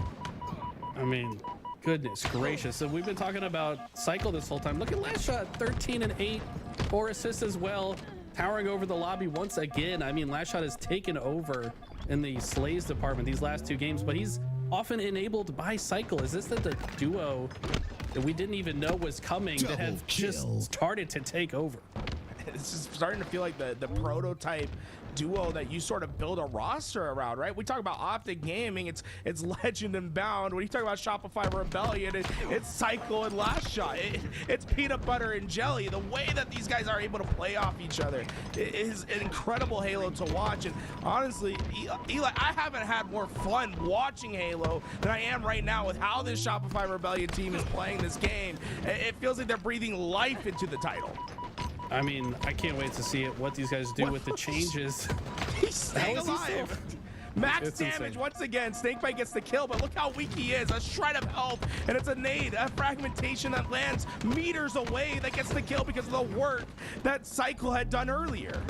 I mean, goodness gracious. So we've been talking about Cycle this whole time. Look at last shot, 13 and 8, 4 assists as well. Towering over the lobby once again. I mean, last shot has taken over in the Slays department these last 2 games, but he's often enabled by Cycle. Is this the duo that we didn't even know was coming that have just started to take over? It's just starting to feel like the prototype duo that you sort of build a roster around, right? We talk about Optic Gaming, it's Legend and Bound. When you talk about Shopify Rebellion, it's Cycle and Last Shot. It's peanut butter and jelly. The way that these guys are able to play off each other is an incredible Halo to watch. And honestly, Eli, I haven't had more fun watching Halo than I am right now with how this Shopify Rebellion team is playing this game. It feels like they're breathing life into the title. I mean, I can't wait to see what these guys do with the changes. He's staying alive. Max It's damage insane. once again. Snakebite gets the kill, but look how weak he is. A shred of health, and it's a nade, a fragmentation that lands meters away that gets the kill because of the work that Cycle had done earlier.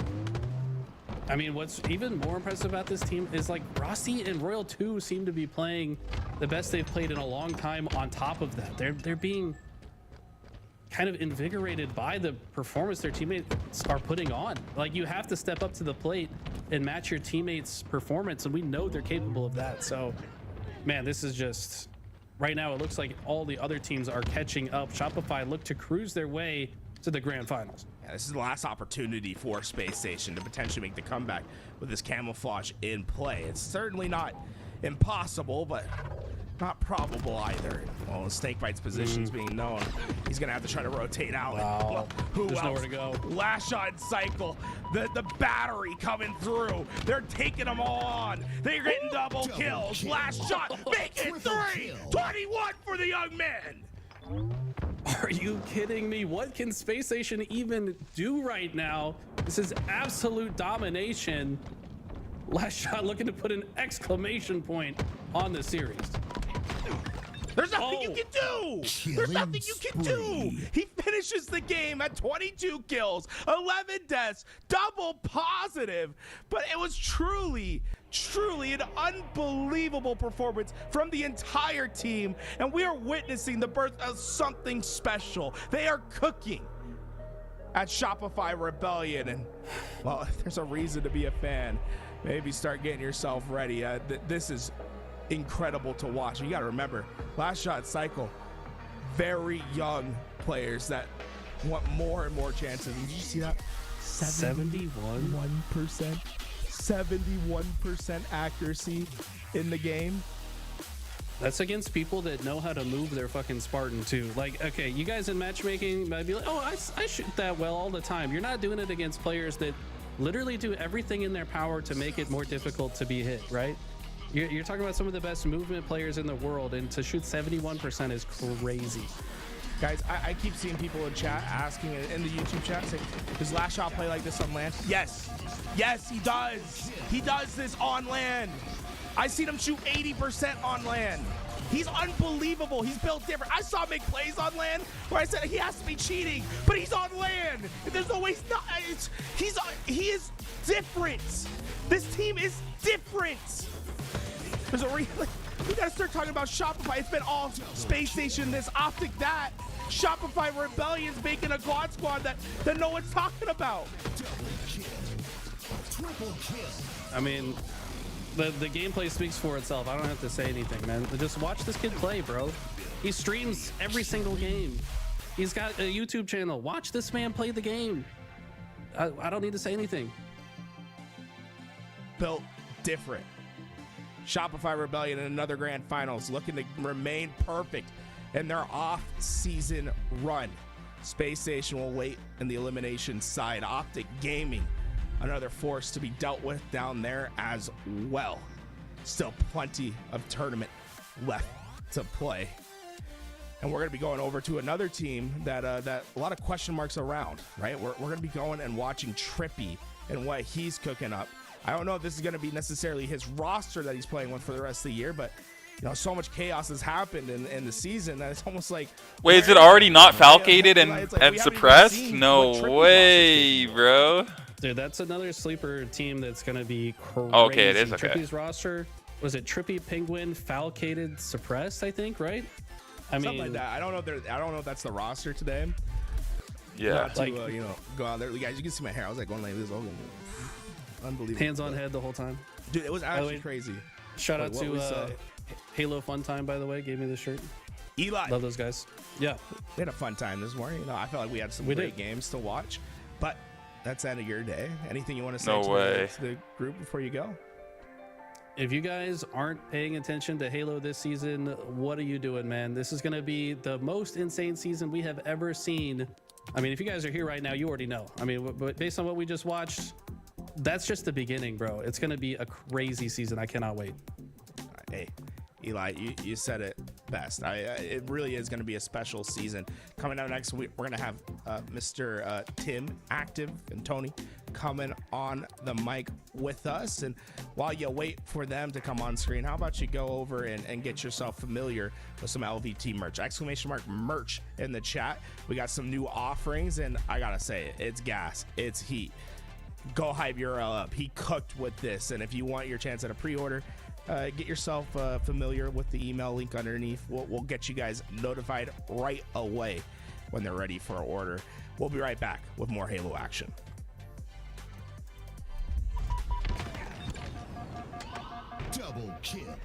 I mean, what's even more impressive about this team is like Rossi and Royal 2 seem to be playing the best they've played in a long time. On top of that, they're being kind of invigorated by the performance their teammates are putting on. Like, you have to step up to the plate and match your teammates' performance, and we know they're capable of that. So, man, this is just right now. It looks like all the other teams are catching up. Shopify look to cruise their way to the grand finals. Yeah, this is the last opportunity for Space Station to potentially make the comeback with this camouflage in play. It's certainly not impossible, but not probable either. Well, Snakebite's position's being known. He's gonna have to try to rotate out. Wow. Who There's else? nowhere to go. Last shot and Cycle. The battery coming through. They're taking them all on. They're getting double kills. Last shot. Make it 3. 21 for the young man. Are you kidding me? What can Space Station even do right now? This is absolute domination. Last shot looking to put an exclamation point on the series. There's nothing you can do. There's nothing you can do. He finishes the game at 22 kills, 11 deaths, double positive. But it was truly an unbelievable performance from the entire team. And we are witnessing the birth of something special. They are cooking at Shopify Rebellion. And, well, if there's a reason to be a fan, maybe start getting yourself ready. This is incredible to watch. You got to remember, Last Shot, Cycle, very young players that want more and more chances. Did you see that? 71%. 71% accuracy in the game. That's against people that know how to move their fucking Spartan too. Like, okay, you guys in matchmaking might be like, oh, I shoot that well all the time. You're not doing it against players that literally do everything in their power to make it more difficult to be hit, right? You're talking about some of the best movement players in the world, and to shoot 71% is crazy. Guys, I keep seeing people in chat asking in the YouTube chat, saying, does Last Shot play like this on land? Yes. Yes, he does. He does this on land. I seen him shoot 80% on land. He's unbelievable. He's built different. I saw him make plays on land where I said he has to be cheating, but he's on land. There's no way he's not. He is different. This team is different. There's a we gotta start talking about Shopify. It's been all Space Station, this, Optic, that. Shopify Rebellion's making a God Squad that no one's talking about. I mean, the gameplay speaks for itself. I don't have to say anything, man. Just watch this kid play, bro. He streams every single game. He's got a YouTube channel. Watch this man play the game. I don't need to say anything. Built different. Shopify Rebellion in another grand finals, looking to remain perfect in their off-season run. Space Station will wait in the elimination side. Optic Gaming, another force to be dealt with down there as well. Still plenty of tournament left to play. And we're going to be going over to another team that a lot of question marks around, right? We're going to be going and watching Trippy and what he's cooking up. I don't know if this is going to be necessarily his roster that he's playing with for the rest of the year, but you know, so much chaos has happened in the season that it's almost like. Wait, is it already not falcated like and suppressed? No way, bro. Dude, that's another sleeper team that's going to be crazy. Okay, it is, okay. Trippy's roster, was it Trippy, Penguin, falcated, suppressed, I think, right? I Something mean, like that. I don't know if that's the roster today. Yeah. Not to, Like- you know, go out there. Guys, you can see my hair. I was like going like this. Unbelievable. hands on head the whole time. Dude, it was By the actually way, crazy. Shout Like, out what to we say. Halo Fun Time, by the way, gave me this shirt. Eli. Love those guys. Yeah. We had a fun time this morning. You know, I felt like we had some We great did. games to watch. But that's the end of your day. Anything you want to say No to way. the group before you go? If you guys aren't paying attention to Halo this season, what are you doing, man? This is going to be the most insane season we have ever seen. I mean, if you guys are here right now, you already know. I mean, but based on what we just watched, that's just the beginning, bro. It's going to be a crazy season. I cannot wait. Hey, Eli, you said it best. It really is going to be a special season. Coming out next week, we're going to have Mr. Tim Active and Tony coming on the mic with us. And while you wait for them to come on screen, how about you go over and get yourself familiar with some LVT merch? Exclamation mark merch in the chat. We got some new offerings, and I got to say, it's gas. It's heat. Go hype URL up. He cooked with this. And if you want your chance at a pre-order, get yourself familiar with the email link underneath. We'll get you guys notified right away when they're ready for an order. We'll be right back with more Halo action. Double kill.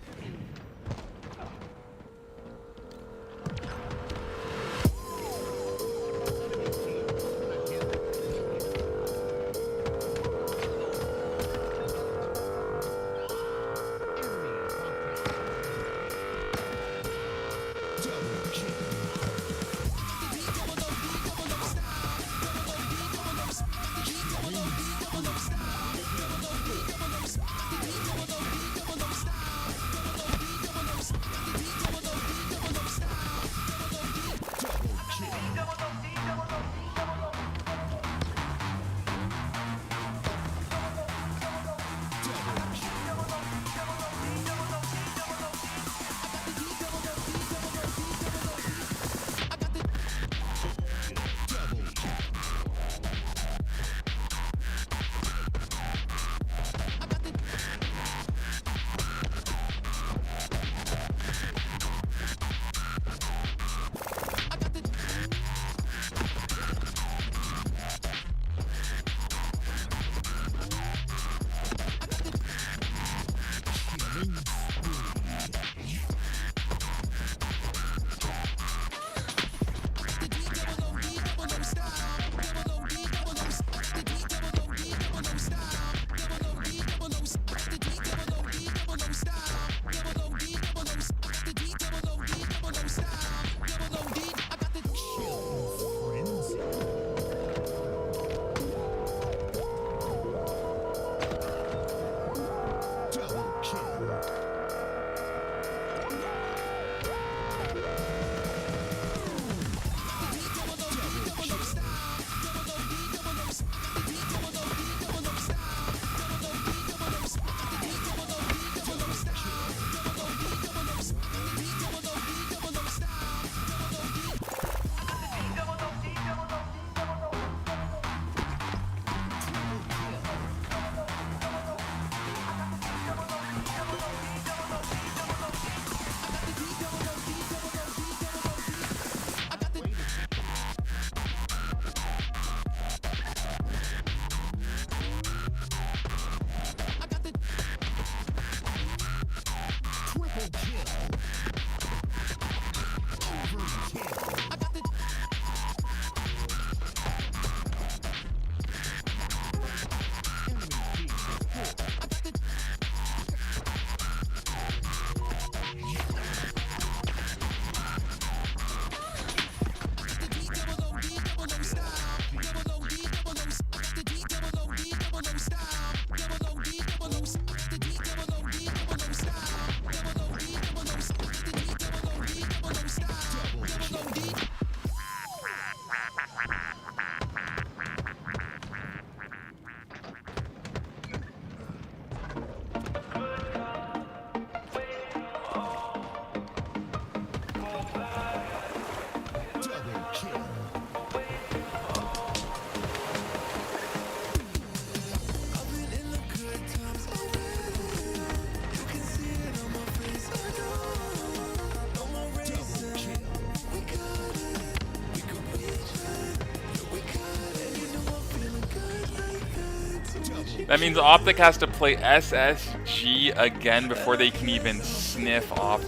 That means Optic has to play SSG again before they can even sniff off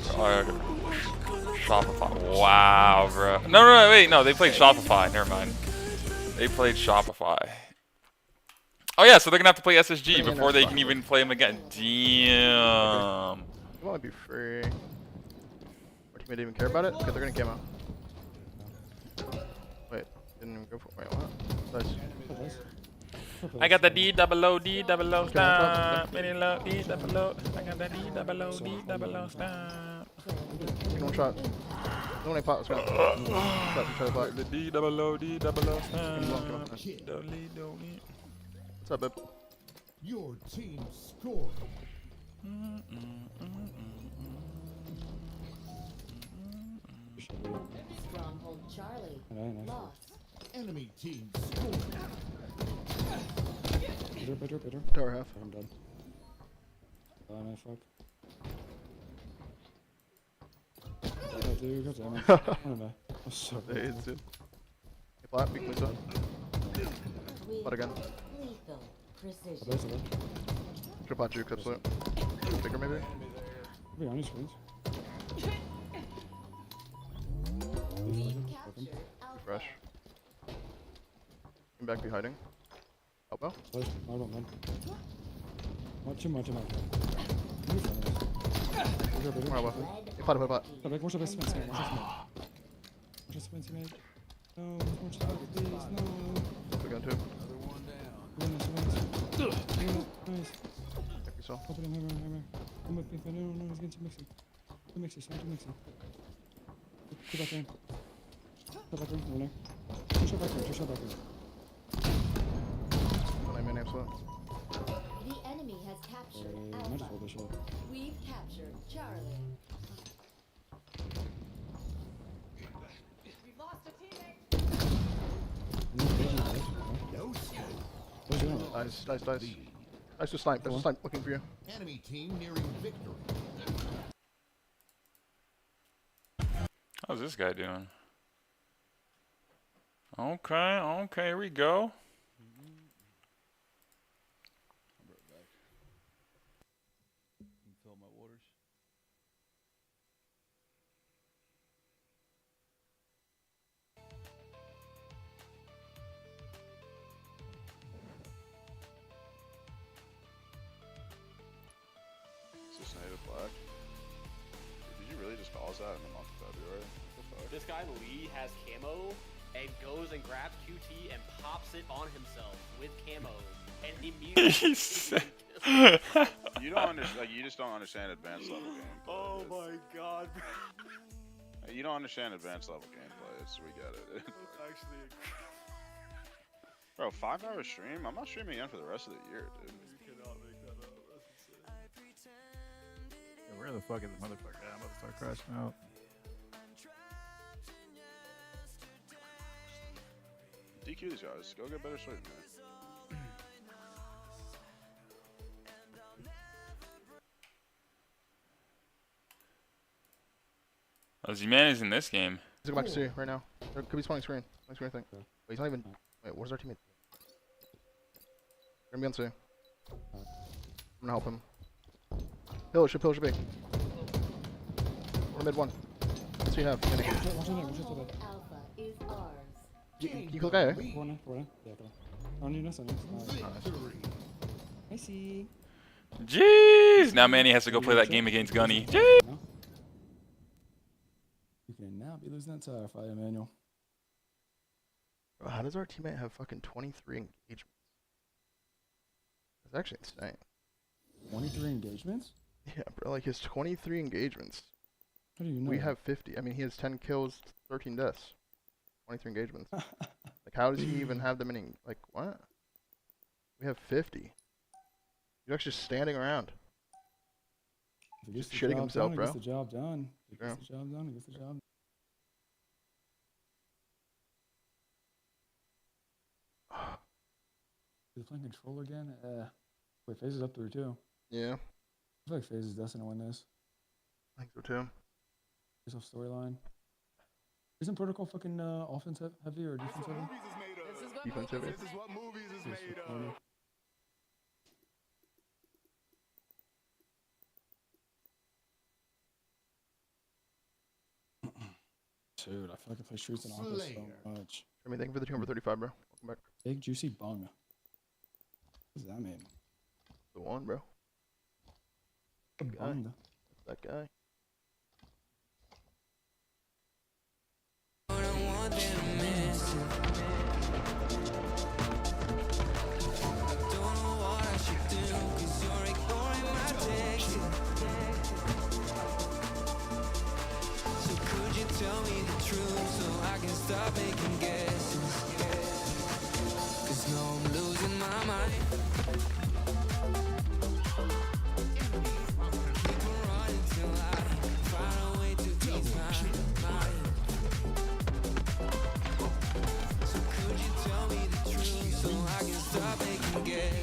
Shopify. Wow, bro. No, wait, no, they played Shopify. Never mind. They played Shopify. Oh yeah, so they're gonna have to play SSG before they can even play them again. Damn. You want to be free? Our teammate didn't even care about it? Okay, they're gonna camo. Wait, didn't even go for it. Wait, what? Nice. I got the D-double-O stop. Many love D-double-O. I got the D-double-O stop. One shot. No one pot. Let's go. Try the pot. The D-double-O stop. What's up, babe? Your team scored. Stronghold Charlie. Lost. Enemy team scored. Better. Tower half. I'm done. Man, fuck. Dude, goddammit. I'm so Hey, it's it. Hey, flat, weak points on. Flat again. Lethal precision. Should pot juke, absolute. Bigger, maybe? Be on your screens. Fresh. Come back, be hiding. Elbow. Much. More pot. More shot, Spence, man. No, more shot, please, no. We're going to. Nice. Check yourself. Open him, hammer. Come with me, no, he's getting too mixy. Too mixy. Get back in. Running. Two shot back in. Absolute. The enemy has captured Might just hold this shot. We've captured Charlie. We've lost a teammate. Nice. Nice to snipe. There's a snipe looking for you. Enemy team nearing victory. How's this guy doing? Okay, here we go. Fill my waters. Is this native black? Did you really just call us out in the month of February? What the fuck? This guy Lee has camo and goes and grabs QT and pops it on himself with camo and immediately. You don't understand. Like, you just don't understand advanced level gameplay. Oh my god, bro. You don't understand advanced level gameplay. We get it. That's actually Bro, 5-hour stream? I'm not streaming again for the rest of the year, dude. You cannot make that up. That's insane. Yeah, where the fuck is this motherfucker? I'm about to start crashing out. DQ these guys. Go get better sleep, man. Oh, Z-Man is in this game. He's going back to C right now. There could be spawning screen. I think. Wait, he's not even. Wait, where's our teammate? We're gonna be on C. I'm gonna help him. Pillar should be. We're mid one. What's he have? Can you click A? I see. Jeez! Now Manny has to go play that game against Gunny. Jeez! You cannot be losing that tire fight, Emmanuel. Bro, how does our teammate have fucking 23 engagements? That's actually insane. 23 engagements? Yeah, bro, like his 23 engagements. How do you know? We have 50. I mean, he has 10 kills, 13 deaths. 23 engagements. Like, how does he even have them in? Like, what? We have 50. You're actually just standing around. Just shitting himself, bro. He gets the job done. He gets the job done. He's playing control again? Wait, FaZe is up 3-2. Yeah. I feel like FaZe is destined to win this. I think so too. Based off storyline. Isn't Protocol fucking offense heavy or defense heavy? Defense heavy. This is what movies is made of. Dude, I feel like I play Streets and Aqua so much. I mean, thank you for the 235, bro. Welcome back. Big juicy bung. What does that mean? The one, bro. The That guy. bung. That guy. Tell me the truth so I can stop making guesses. Cause now I'm losing my mind. Keep on running till I find a way to ease my mind. So could you tell me the truth so I can stop making guesses?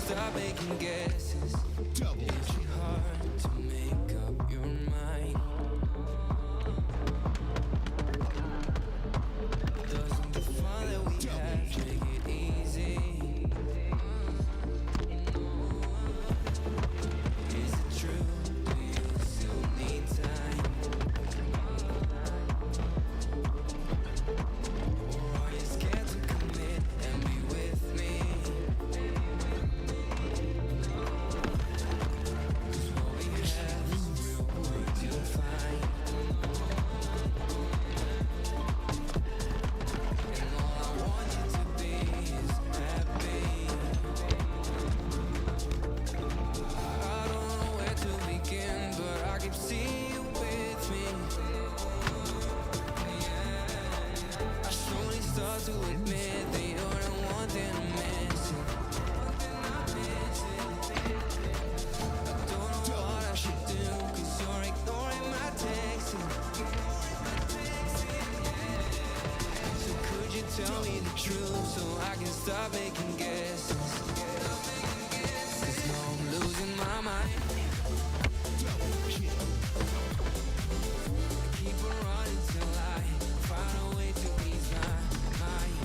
Stop making guesses. Is it hard to make up your mind? Doesn't the fun that we have make it easy? Is it true? Do you still need time? Or are you scared to commit and be with me? To admit that you're the one thing I'm missing. I don't know what I should do, cause you're ignoring my texting. So could you tell me the truth so I can stop making guesses? Cause now I'm losing my mind. I keep on running till I find a way to ease my mind.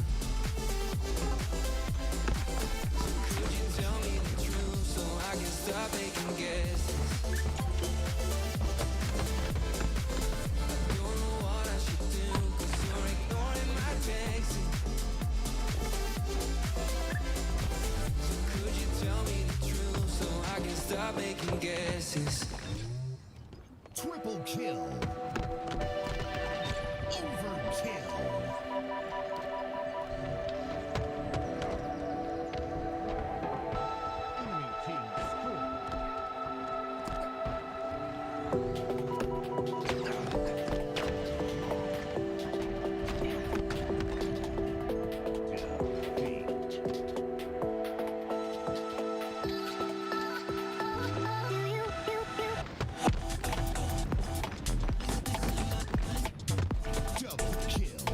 Could you tell me the truth so I can stop making guesses? I don't know what I should do, cause you're ignoring my texting. So could you tell me the truth so I can stop making guesses? Triple kill. Overkill. Enemy team score. Double kill.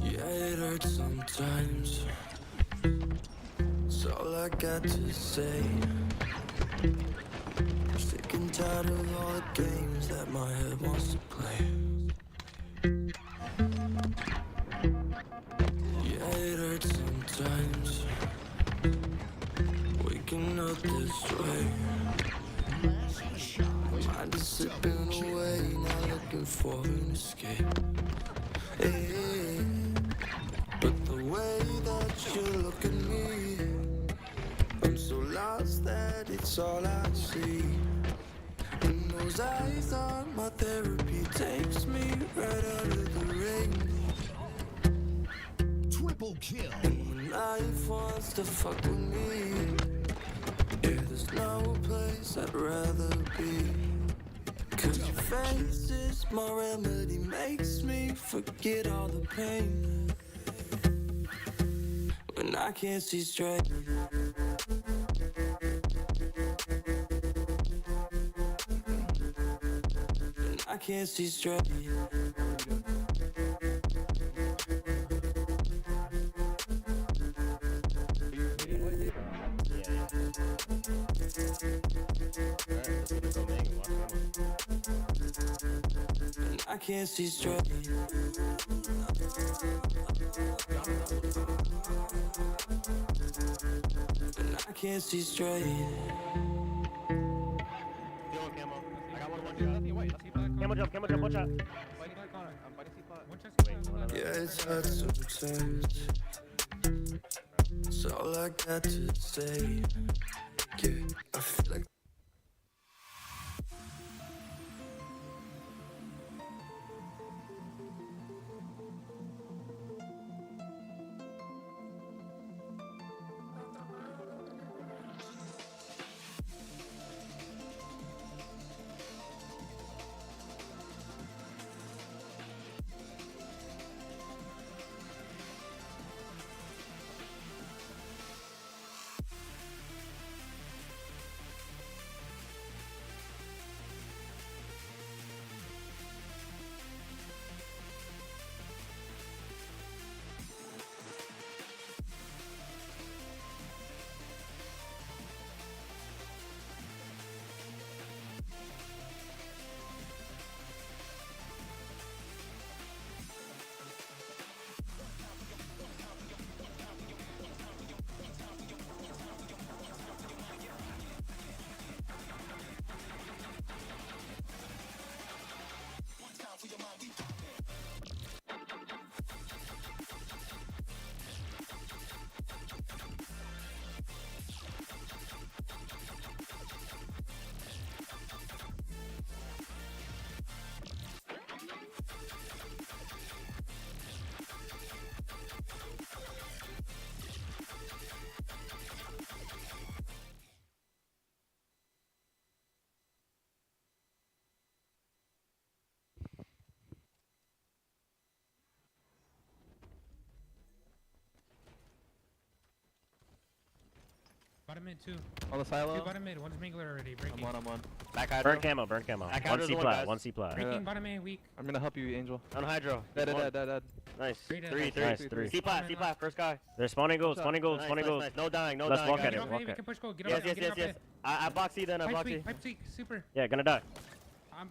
Yeah, it hurts sometimes. That's all I got to say. Sick and tired of all the games that my head wants to play. Yeah, it hurts sometimes. Waking up this way. Mind is slipping away, not looking for an escape. Hey, but the way that you look at me, I'm so lost that it's all I see. And those eyes on my therapy takes me right out of the rain. Triple kill. And when life wants to fuck with me, yeah, there's no place I'd rather be. Cause your face is my remedy, makes me forget all the pain. When I can't see straight. When I can't see straight. And I can't see straight. And I can't see straight. Camel jump, Yeah, it's hard sometimes. That's all I got to say. Yeah, I feel like. Bottom mid two. On the silo. Two bottom mid. One's mingler already. Breaking. I'm one. Back hydro. Burn camo. Back One hydro's C the plat. guys. One C plat. Breaking bottom A weak. I'm gonna help you, Angel. On hydro. Dead. Nice. Three dead. Three. C plat, First guy. They're spawning goals. Spawning goals. Spawning goals. No dying, no Let's dying. walk at Get it. off A. Walk We at can it. push goal. Get off A. Get off A. I box C then. I box C. Pipe weak. Super. Yeah, gonna die.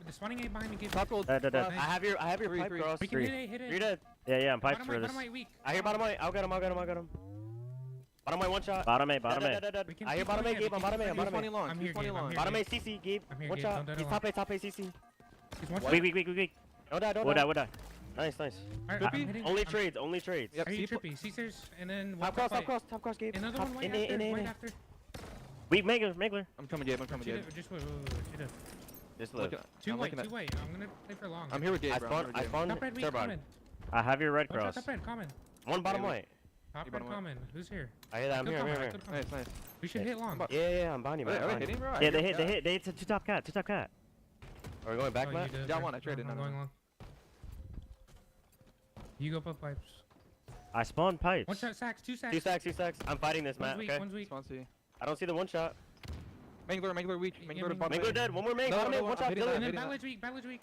The spawning A behind me. Give. Top gold. Dead. I have your pipe cross. We can hit it. Hit it. You're dead. Yeah, I'm piped Bottom for right. this. Bottom right weak. I hear bottom right. I'll get him. Bottom right, one shot. Bottom A. Dead. We can I hear keep bottom A, going Gabe. I'm bottom A. I'm bottom 20 A. long. I'm here, 20 Gabe. I'm long. here. Bottom A, CC, Gabe. I'm here, One Gabe. shot. Don't He's die. top A, CC. He's one Weak. Don't die. Would die. Nice. Alright, I'm hitting- Only I'm- trades. Yep, Are you C- trippy? Caesars, and then Top one cross, fight. top cross, Gabe. Another Top- one white in A, after. in A, White in A. after. Weak Megler. I'm coming, Gabe. I'm coming, Gabe. Just wait. Just Look live. at- Two I'm white. looking Two at- white. I'm gonna play for long. I'm here with Gabe, bro. I spawned Top red weak. Turbine. Common. I have your red Watch out, cross. top red. Common. One bottom Yeah, white. Top You red. bottom Common. Who's here? I hear that. I'm Good here. common, I'm here. good common. Nice. We should hit long. Yeah, I'm behind you, man. Are they hitting, bro? I Yeah, hear they that. hit. They hit. Two top cat. Are we going back, Oh, Matt? you did, Yeah, I okay. won, I traded, I'm no. going long. You go put pipes. I spawned pipes. One shot sacks. Two sacks. Two sacks. I'm fighting this, One's Matt. weak. Okay. One's weak. Spawn C. I don't see the one shot. Mangler weak. Yeah, Mangler to bottom Mangler lane. dead. One more main. No, bottom no, main. One I'm shot. hitting Kill that, him. And then hitting that. Ballard's weak.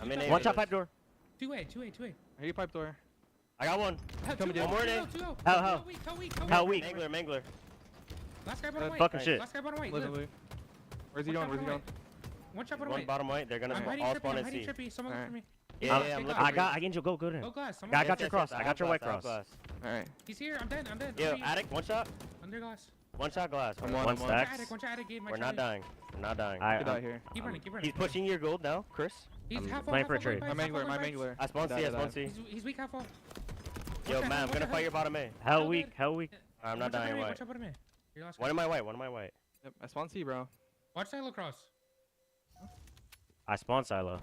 I'm in A. One shot pipe door. 2A. I hear you pipe door. I got one. Coming One down. more day. How weak? Mangler. Last guy bottom white. Fucking shit. Last guy bottom white. Live and Live. live. Where's he going? Where's he going? One shot bottom One white. bottom white. They're gonna I'm hiding all trippy. spawn I'm and hiding see. trippy. Someone look for me. Yeah, I'm looking. I Angel, go there. Oh, glass. Someone I got your cross. I got your white cross. Alright. He's here. I'm dead. I'm dead. Yo, attic, one shot. Under glass. One shot glass. I'm One one stacks. One shot attic. Gave my We're not Charlie. dying. We're not dying. Get out here. Keep running. Keep running. He's pushing your gold now, Chris. He's I'm half playing off, for a half off, trade. half My off, mangler, half my off, half mangler. I spawn C, I spawn C. He's weak half off. Yo, man, I'm gonna fight your bottom A. Hell weak. Hell weak. I'm not dying white. Watch out bottom A. Your last One guy. of my white. One of my white. Yep, I spawn C, bro. Watch silo cross. I spawn silo.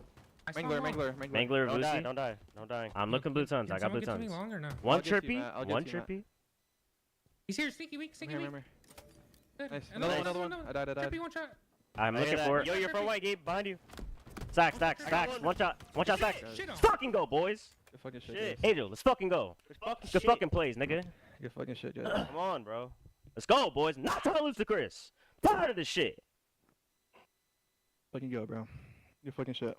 I saw Mangler, him all. mangler, mangler. Mangler, Don't die, Lucy. don't die. Don't die. I'm looking blue tons. Can I got blue someone get to tons. me long or no? One I'll get to you, trippy. Matt. I'll get One to you, Matt. trippy. He's here. Sneaky weak. Sneaky Come weak. here, Good. Nice. Another one. I died. Trippy one shot. I'm I looking hear that. for it. Yo, you're from white, Gabe. Behind you. Stacks, stacks, stacks. One shot. One shot, stacks. Shit on. Let's fucking go, boys. Good fucking shit. Shit. Guys. Angel, let's fucking go. Good fucking plays, nigga. Good fucking shit, guys. Come on, bro. Let's go, boys. Not trying to lose to Chris. Tired of this shit. Fucking go, bro. Good fucking shit.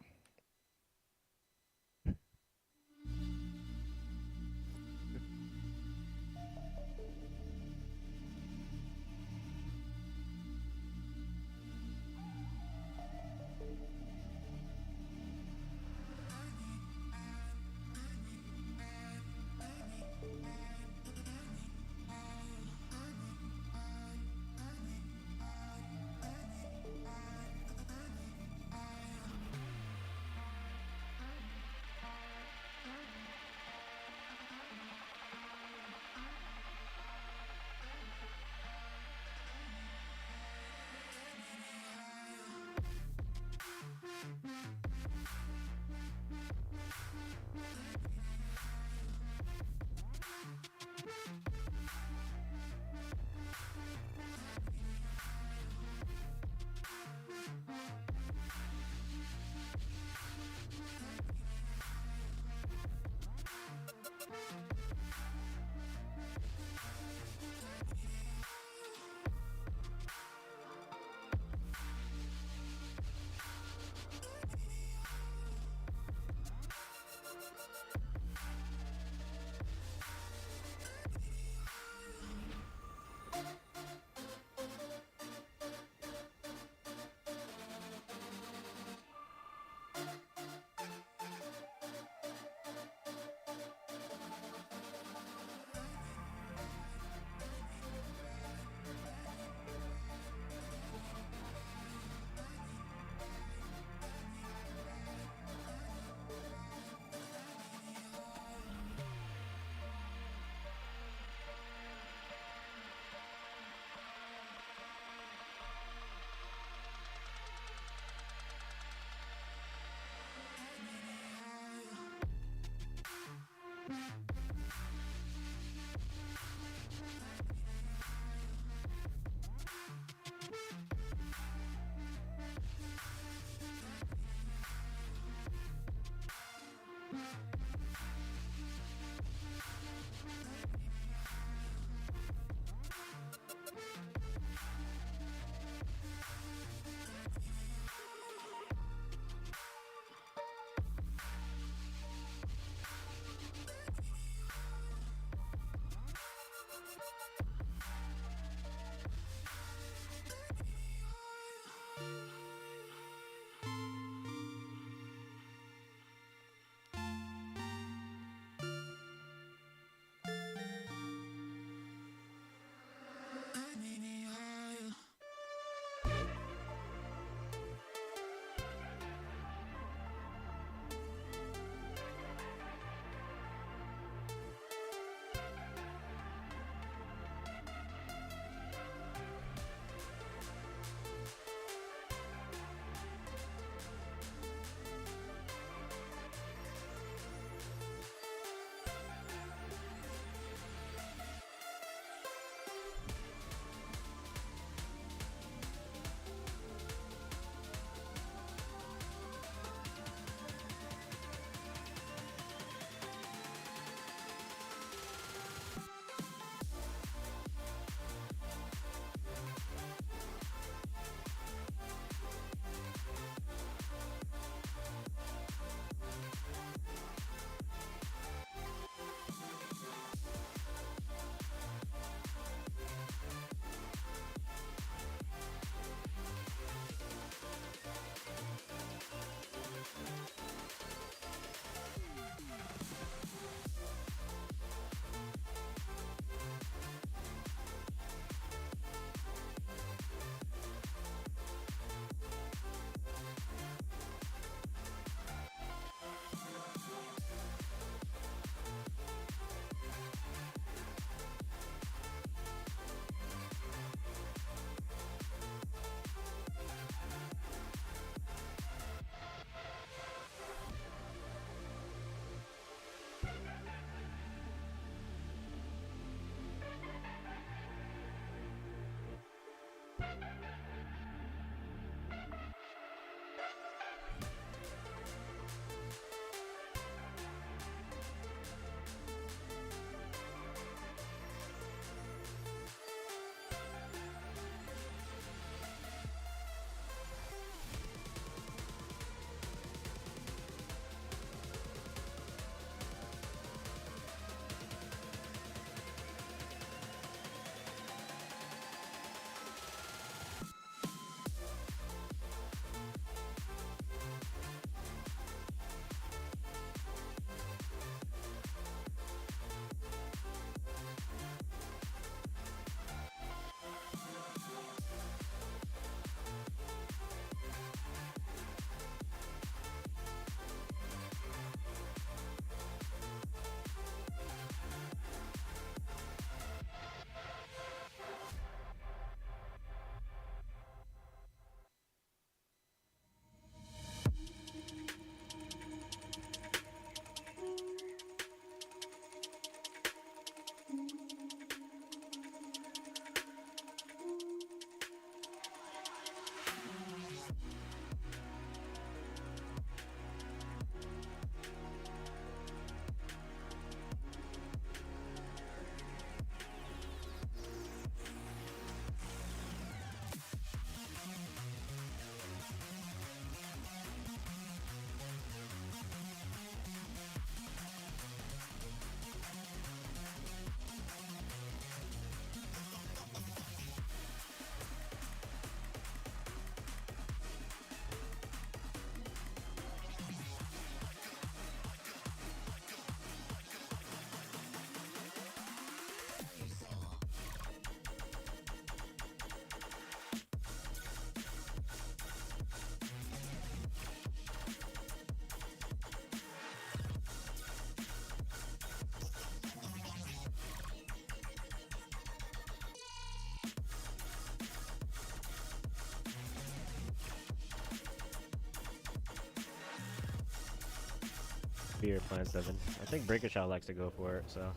be your plan, Seven. I think Breaker Shot likes to go for it, so.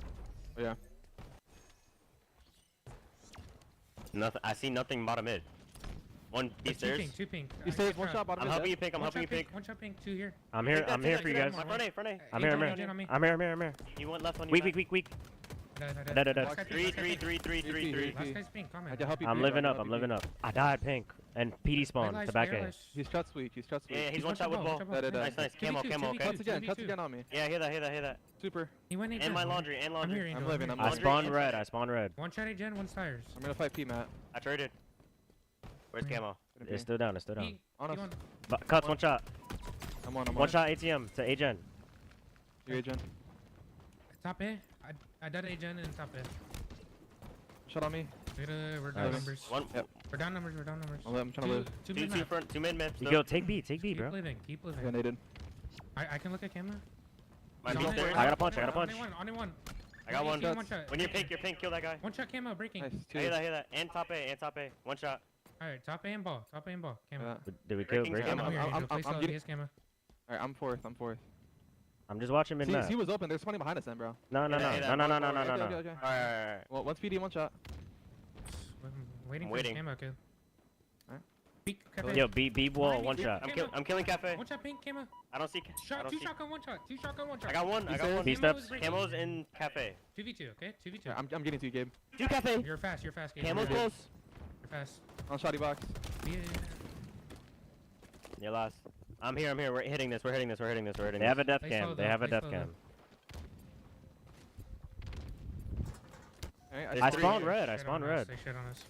Yeah. Nothing. I see nothing bottom mid. One B stairs. Two pink. B stairs, one shot, bottom I'm mid, helping dead. you pink. I'm helping you pink. One shot pink, two here. I'm here. I'm here for you guys. Front A. I'm here. I'm here. You went left on you. Weak. Dead. Three. Last guy's pink, comment. I'm living up. I died pink. And PD spawned to back A. He's shot sweet. Yeah, he's one shot with ball. Nice. Camo. Okay. Cuts again on me. Yeah, hear that. Super. He went And my laundry. I'm here, Angel. I'm living. I spawned red. One shot Gen, one tires. I'm gonna fight P, Matt. I traded. Where's camo? It's still down. On us. Cuts, one shot. I'm on. One shot ATM to Agen. You're Agen. Top A. I died Gen and top A. Shot on me. We're down numbers. Yep. We're down numbers. I'm trying to live. Two mid. Yo, take B, bro. Keep living. Yeah, naded. I can look at camera. I got a punch. On one. I got one. One shot. When you're pink, kill that guy. One shot camo breaking. Nice. I hear that. And top A. One shot. Alright, top A and ball. Camo. Did we kill Breaking. I'm here. I'm getting. Camo. Alright, I'm fourth. I'm just watching mid map. He was open. There's somebody behind us then, bro. No. Okay. Alright. Well, one's PD, one shot. I'm waiting. For camo kill. Alright. Cafe. Yo, B wall, one shot. I'm killing cafe. One shot pink camo. I don't see. Two shotgun, one shot. I got one. B steps. Camo's in cafe. 2v2, okay? 2v2. I'm getting to you, Gabe. Two cafe. You're fast, Gabe. Camo's close. You're fast. On shotty box. Yeah. You're last. I'm here. We're hitting this. They have a death cam. Alright, I spawned red. They shit on us.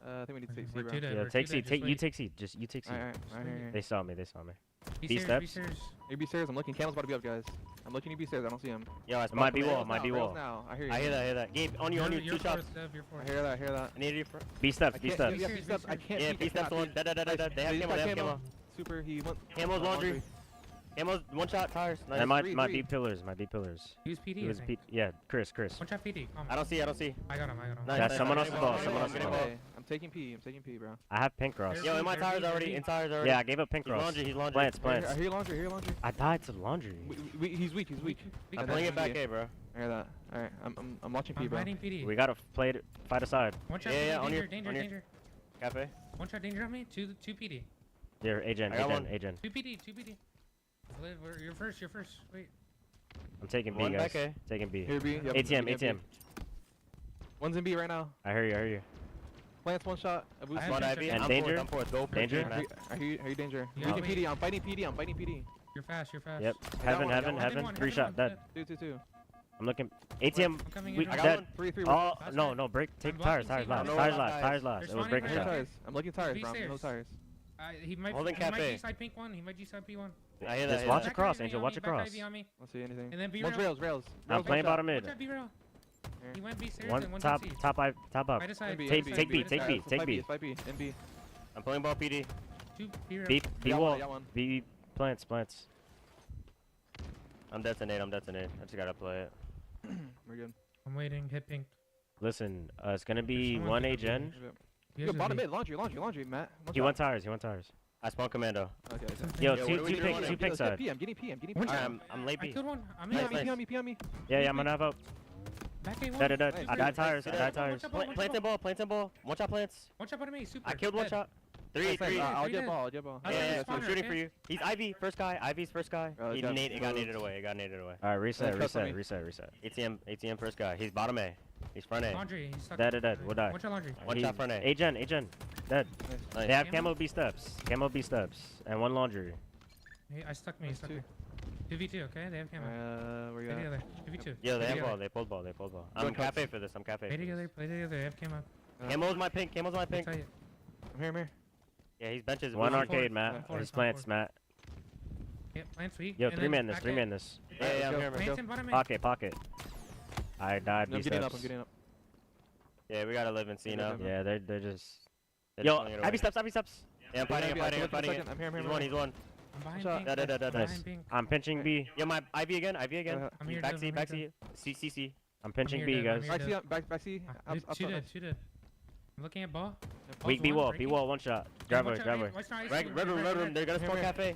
I think we need to take C, We're bro. too dead. Yeah, We're take too C. dead. You take C. You take C. Alright. They saw me. B steps. A B stairs. I'm looking. Camel's about to be up, guys. I'm looking at B stairs. I don't see him. Yo, it might be wall. Now. I hear you. I hear that. Gabe, on you. Two shots. I hear that. I need you. B steps. Yeah, B steps. I can't. Yeah, B steps. One. They have camo. Super. He went. Camo's laundry. Camo's one shot tires. Nice. That might be pillars. Use PD. Yeah, Chris. One shot PD. I don't see. I got him. Nice, that's someone else's ball. I'm taking P, bro. I have pink cross. Yo, in my tires already. Yeah, I gave up pink cross. He's laundry. Plants. I hear laundry. I died to laundry. He's weak. I'm playing it back A, bro. I hear that. Alright, I'm watching P, bro. PD. We gotta fight aside. One shot Yeah, on danger. Cafe. One shot danger on me. Two PD. There, Agent. 2 PD. You're first. Wait. I'm taking B, One guys. back A. Taking B. Here, B. Yep, ATM. One's in B right now. I hear you. Plants one shot. I have Ivy. And I'm danger? fourth. Go Danger? I hear you, danger. Yeah, Weaken PD. I'm fighting PD. You're fast. Yep. Heaven. Heaven. 3 shot. Dead. 2. I'm looking. ATM. I'm coming in. Dead. 3. Oh, no. Break. Take tires. Tires last. It was breaking shot. I'm looking tires, bro. No tires. He might G-side pink one. He might G-side P1. I hear Just that. watch across, Angel. Watch across. I don't see anything. And then B One's rails. I'm playing bottom mid. Watch out, B-rail. He went B stairs One and one top C. up. Right aside. Take B. Fight B. NB. I'm playing ball PD. Two B-rail. B wall. B plants. I'm detonate. I just gotta play it. We're good. I'm waiting. Hit pink. Listen, it's gonna be 1 Agen. Yo, bottom mid. Laundry, Matt. He went tires. I spawn commando. Okay. Yo, two pink side. I'm getting P. I'm late I B. killed one. I'm P on me. Yeah, I'm gonna have out. Back A1. Dead. I died tires. Plants and ball. One shot plants. One shot on me. Super. I killed one shot. Three. I'll get ball. Yeah, I'm shooting for you. He's Ivy, first guy. Ivy's first guy. It got naded away. Alright, reset. ATM first guy. He's bottom A. He's front A. Laundry. He's stuck. Dead. We'll die. One shot laundry. One shot front A. Agen. Dead. Nice. They have camo B steps. And one laundry. I stuck me. 2v2, okay? They have camo. Where you Play at? together. 2v2. Yeah, they have ball. They pulled ball. I'm cafe for this. Play together. They have camo. Camo's my pink. I'll tell you. I'm here. Yeah, he's benches. One forward. arcade, Matt. His plants, Matt. Yeah, plants weak. Yo, 3-man this. Yeah, I'm here. Plants in bottom A. Pocket. I died. I'm getting up. Yeah, we gotta live in C now. Yeah, they're just. Yo, Ivy steps. Yeah, I'm fighting. I'm here. He's one. I'm behind Shot. pink. Dead. Nice. I'm pinching B. Yeah, my Ivy again. I'm here, Back Dylan, C. CC. I'm pinching here, B, Dylan, guys. I'm here. Back C. Two dead. I'm looking at ball. Weak B wall. B wall. One shot. Driver. Red room. They're gonna spawn cafe.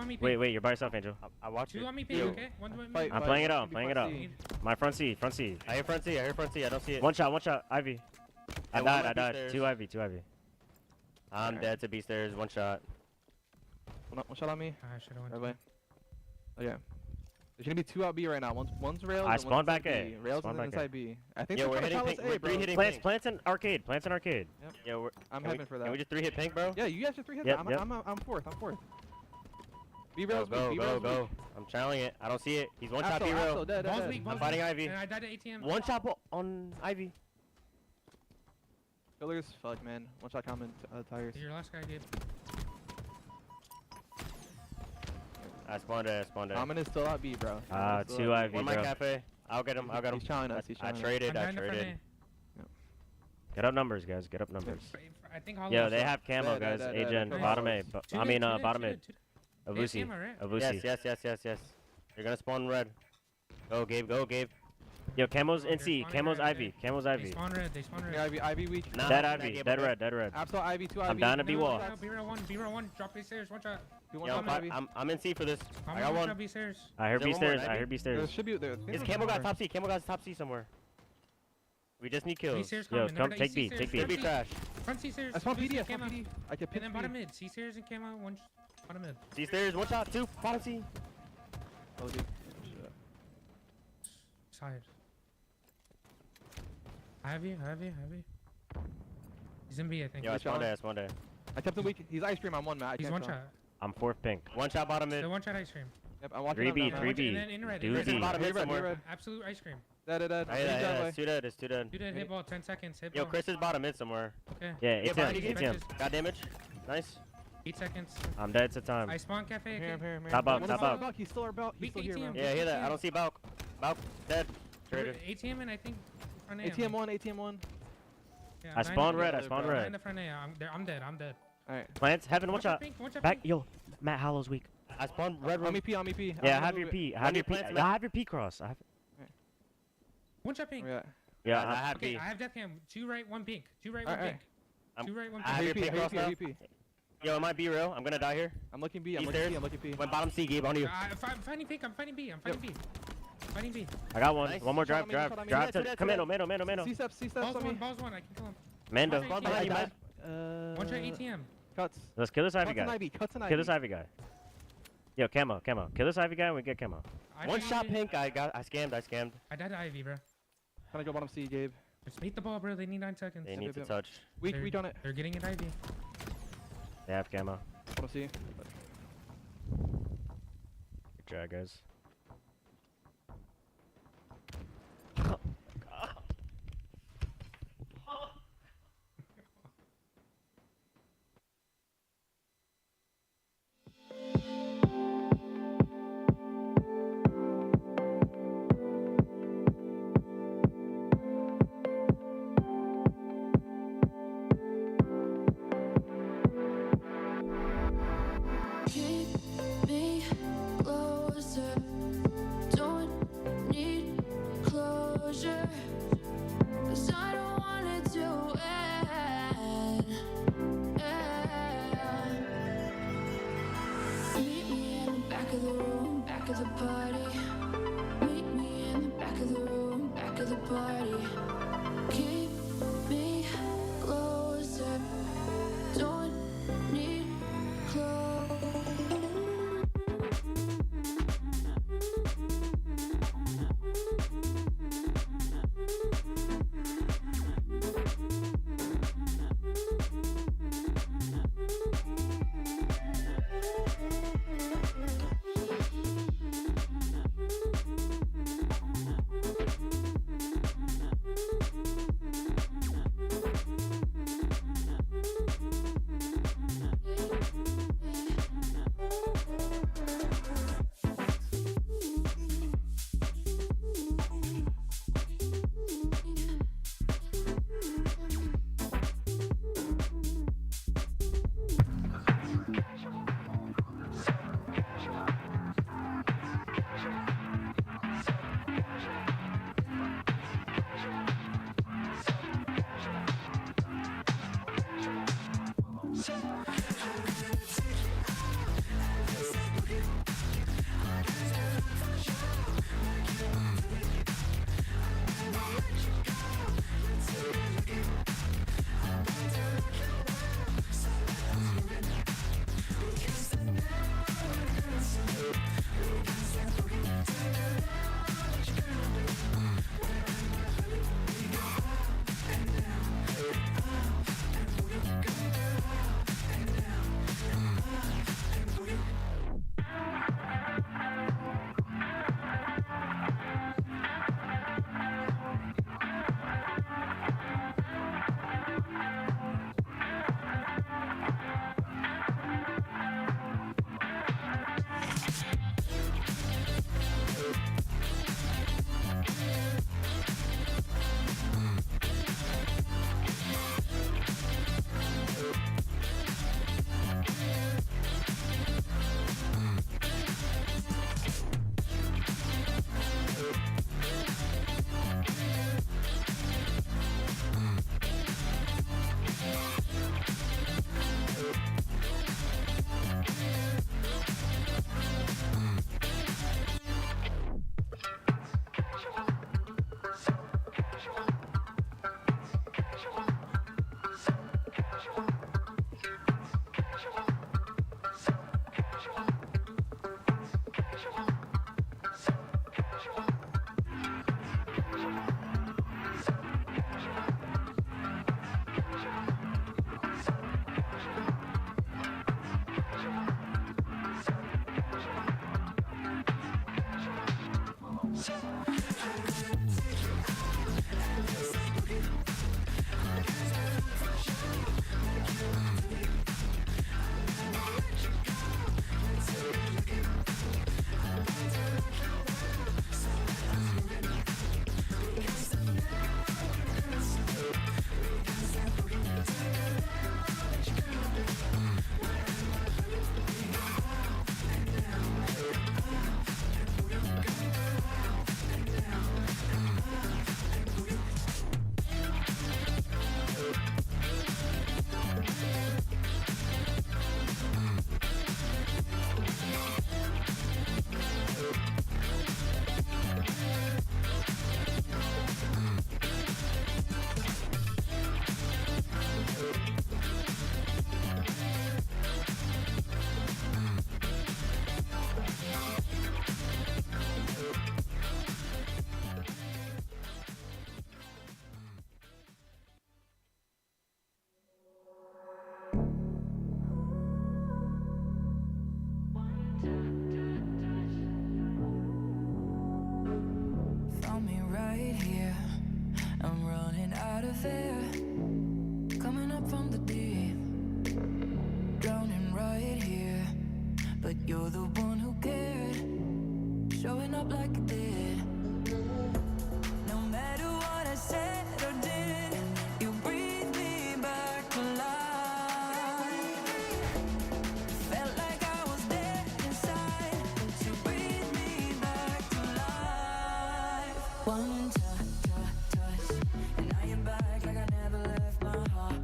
on me, Wait, pink. wait, you're by yourself, Angel. I watch Two it. on me, pink, okay? One's with me. I'm playing it out, playing it out. My front seat, front seat. I hear front seat, I don't see it. One shot, Ivy. I died. Two Ivy. I'm dead to B stairs, one shot. One shot on me. I should have went. Right away. Oh yeah. There's gonna be 2 out B right now. One's rails. I and spawned one's back inside A. B. Rails Spawn is back inside A. B. I think Yeah, they're we're trying to hitting palace pink. A, We're bro. 3-hitting plants. Plants in arcade. Plants in arcade. Yep. Yeah, we're. I'm can we- hyping for that. Can we just 3-hit pink, bro? Yeah, you guys should 3 hit Yep, that. yep. I'm fourth. B Go, rails go, weak. B go, rails go. weak. I'm channeling it. I don't see it. He's one shot Absol, B rail. Absol, dead, Ball's dead. weak, I'm ball's fighting weak. Ivy. And I died to ATM. One shot on Ivy. Killers, fuck, man. One shot coming. Tires. Your last guy, Gabe. I spawned it. Common is still out B, bro. 2 Ivy, bro. One my cafe. I'll get him. He's challenging us. I traded. I'm I down to front traded. A. Get up numbers, guys. Get up numbers. I think Hollow Yo, is they up. have camo, guys. Agent, bottom A. I mean, bottom mid. Avusi. Camo, right? Yes. You're gonna spawn red. Go, Gabe. Go, Gabe. Yo, camo's NC. Camo's Ivy. Camo's They Ivy. spawn red. Ivy weak. Dead Ivy. Dead red. Dead red. Absol Ivy, 2 Ivy. I'm down to B wall. B row one. Drop B stairs. One shot. Yo, I'm NC for this. I got One one. shot B stairs. I heard Is B Oh, stairs. there one more, I Ivy? heard B There stairs. should be. Is Camo got top C? Camo got top C somewhere. We just need kills. stairs Yo, coming. come They're take gonna B. eat Take C-stairs. B. Be trash. Front C stairs. I spawned Boost PD. I and spawned camo. PD. I can And pick then B. bottom mid. C stairs and camo. One bottom mid. C stairs. One shot. 2. Bottom C. Oh, dude. Side. Heavy. He's in B, I think. Yo, I spawned A. I kept him weak. He's ice cream. I'm 1, Matt. I He's can't one tell. shot. I'm 4th pink. One shot bottom mid. Still one shot ice cream. Yep, I'm watching 3B. him now. 3B. And then in red. Doozy. Bottom mid somewhere. Absolute ice cream. Dead. It's too dead. It's too dead. You did hit ball. 10 seconds. Hit Yo, ball. Chris is bottom mid somewhere. Okay. Yeah, Yeah, behind you, ATM. Gabe. Got damage. Nice. 8 seconds. I'm dead to time. I spawn cafe. Here. Top up. He's still our belt. He's still here, bro. Yeah, I hear that. I don't see Balk. Balk, dead. Traded. ATM and I think front A. ATM 1. Yeah, I spawned red. I spawned Behind red. the front A. I'm dead. Alright. Plants. Heaven, one shot. Pink, one shot Back. pink. Yo, Matt Hollow's weak. I spawned red room. On me P. Yeah, have your P. Have your P. I have your P cross. One shot pink. Yeah, I have Okay, P. I have death cam. 2 right, 1 pink. 2 right, 1 Alright, pink. 2 right, 1 I have pink. your P cross now. Yo, it might be real. I'm gonna die here. I'm looking B. I'm looking P. Went bottom C, Gabe, on you. I'm fighting pink. I'm fighting B. Fighting B. I got one. Nice. One more Shot drive. on me, Drive shot on to. me. Come in, Mano. C-steps Balls on me. one. I can kill him. Mando. One shot Behind you, ATM. man. One shot ATM. Cuts. Let's kill this Ivy Cuts and guy. Ivy. Cuts and Kill this Ivy. Ivy guy. Yo, camo. Kill this Ivy guy and we get camo. One shot pink. I scammed. I died to Ivy, bro. Trying to go bottom C, Gabe. Just beat the ball, bro. They need 9 seconds. They need to touch. Weak on it. They're getting it Ivy. They have camo. Bottom C. Good try, guys. Keep me closer. Don't need closure. 'Cause I don't want it to end. Meet me in the back of the room, back of the party. Meet me in the back of the room, back of the party. Keep me closer. Don't need from the deep, drowning right here. But you're the one who cared, showing up like you did. No matter what I said or did, you breathe me back to life. Felt like I was dead inside, but you breathe me back to life. One touch, and I am back like I never left. My heart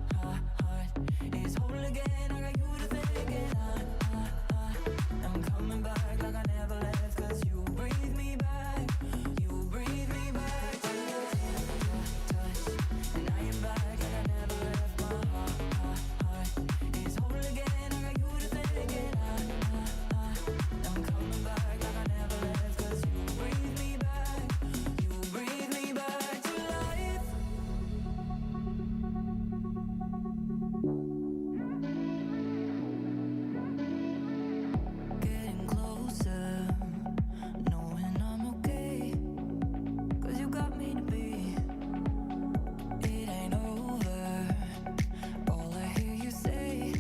is whole again. I got you to thank, and I'm coming back like I never left. 'Cause you breathe me back, you breathe me back to touch, and I am back like I never left. My heart is whole again. I got you to thank, and I'm coming back like I never left. 'Cause you breathe me back, you breathe me back to life. Getting closer, knowing I'm okay. 'Cause you got me to be. It ain't over. All I hear you say,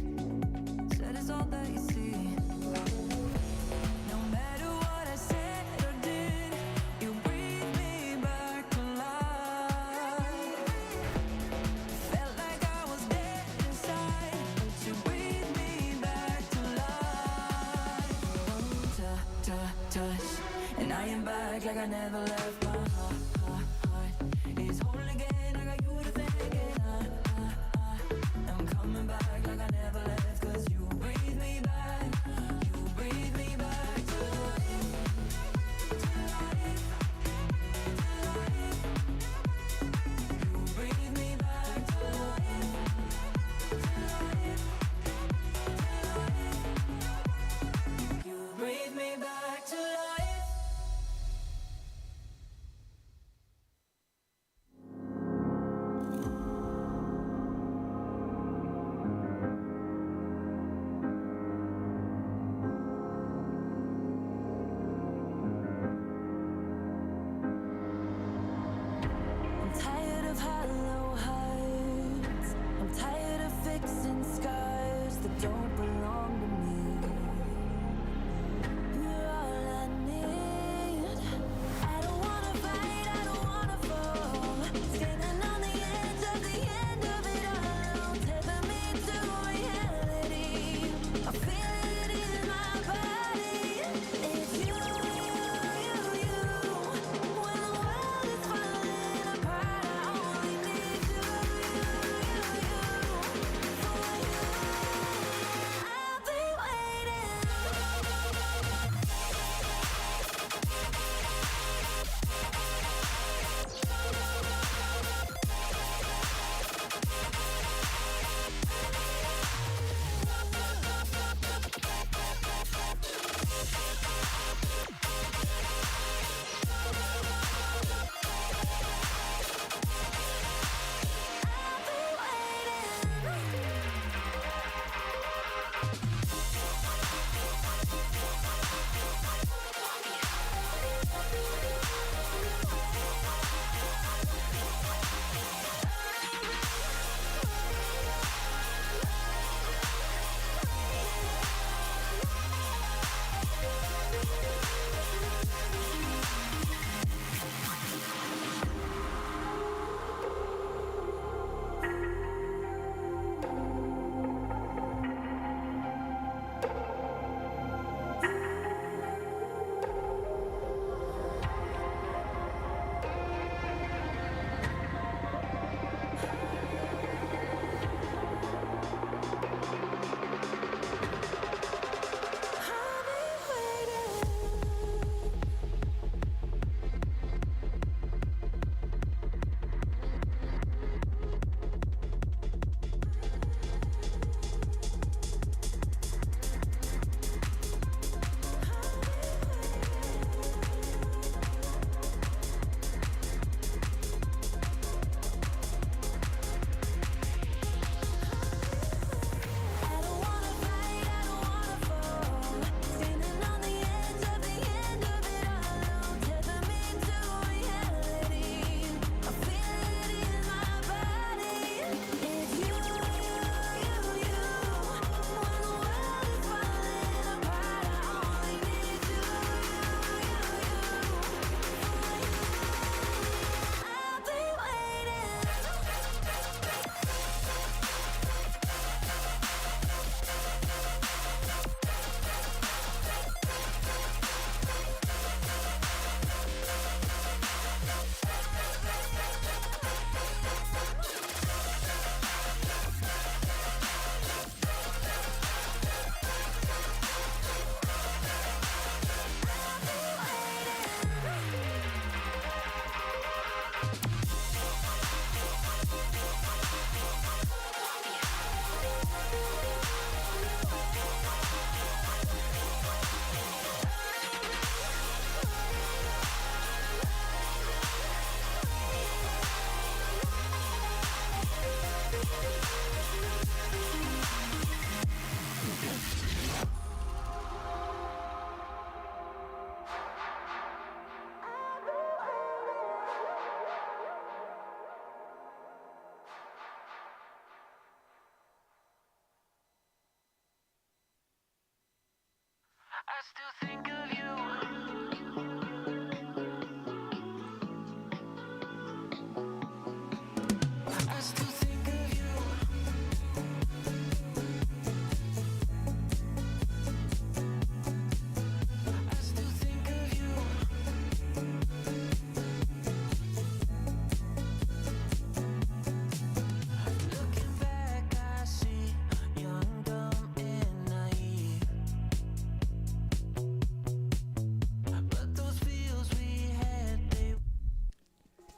said it's all that you see. No matter what I said or did, you breathe me back to life. Felt like I was dead inside, but you breathe me back to life. Touch, and I am back like I never left. My heart is whole again. I got you to thank, and I'm coming back like I never left. 'Cause you breathe me back, you breathe me back to life, to life, to life. You breathe me back to life, to life, to life. You breathe me back to life.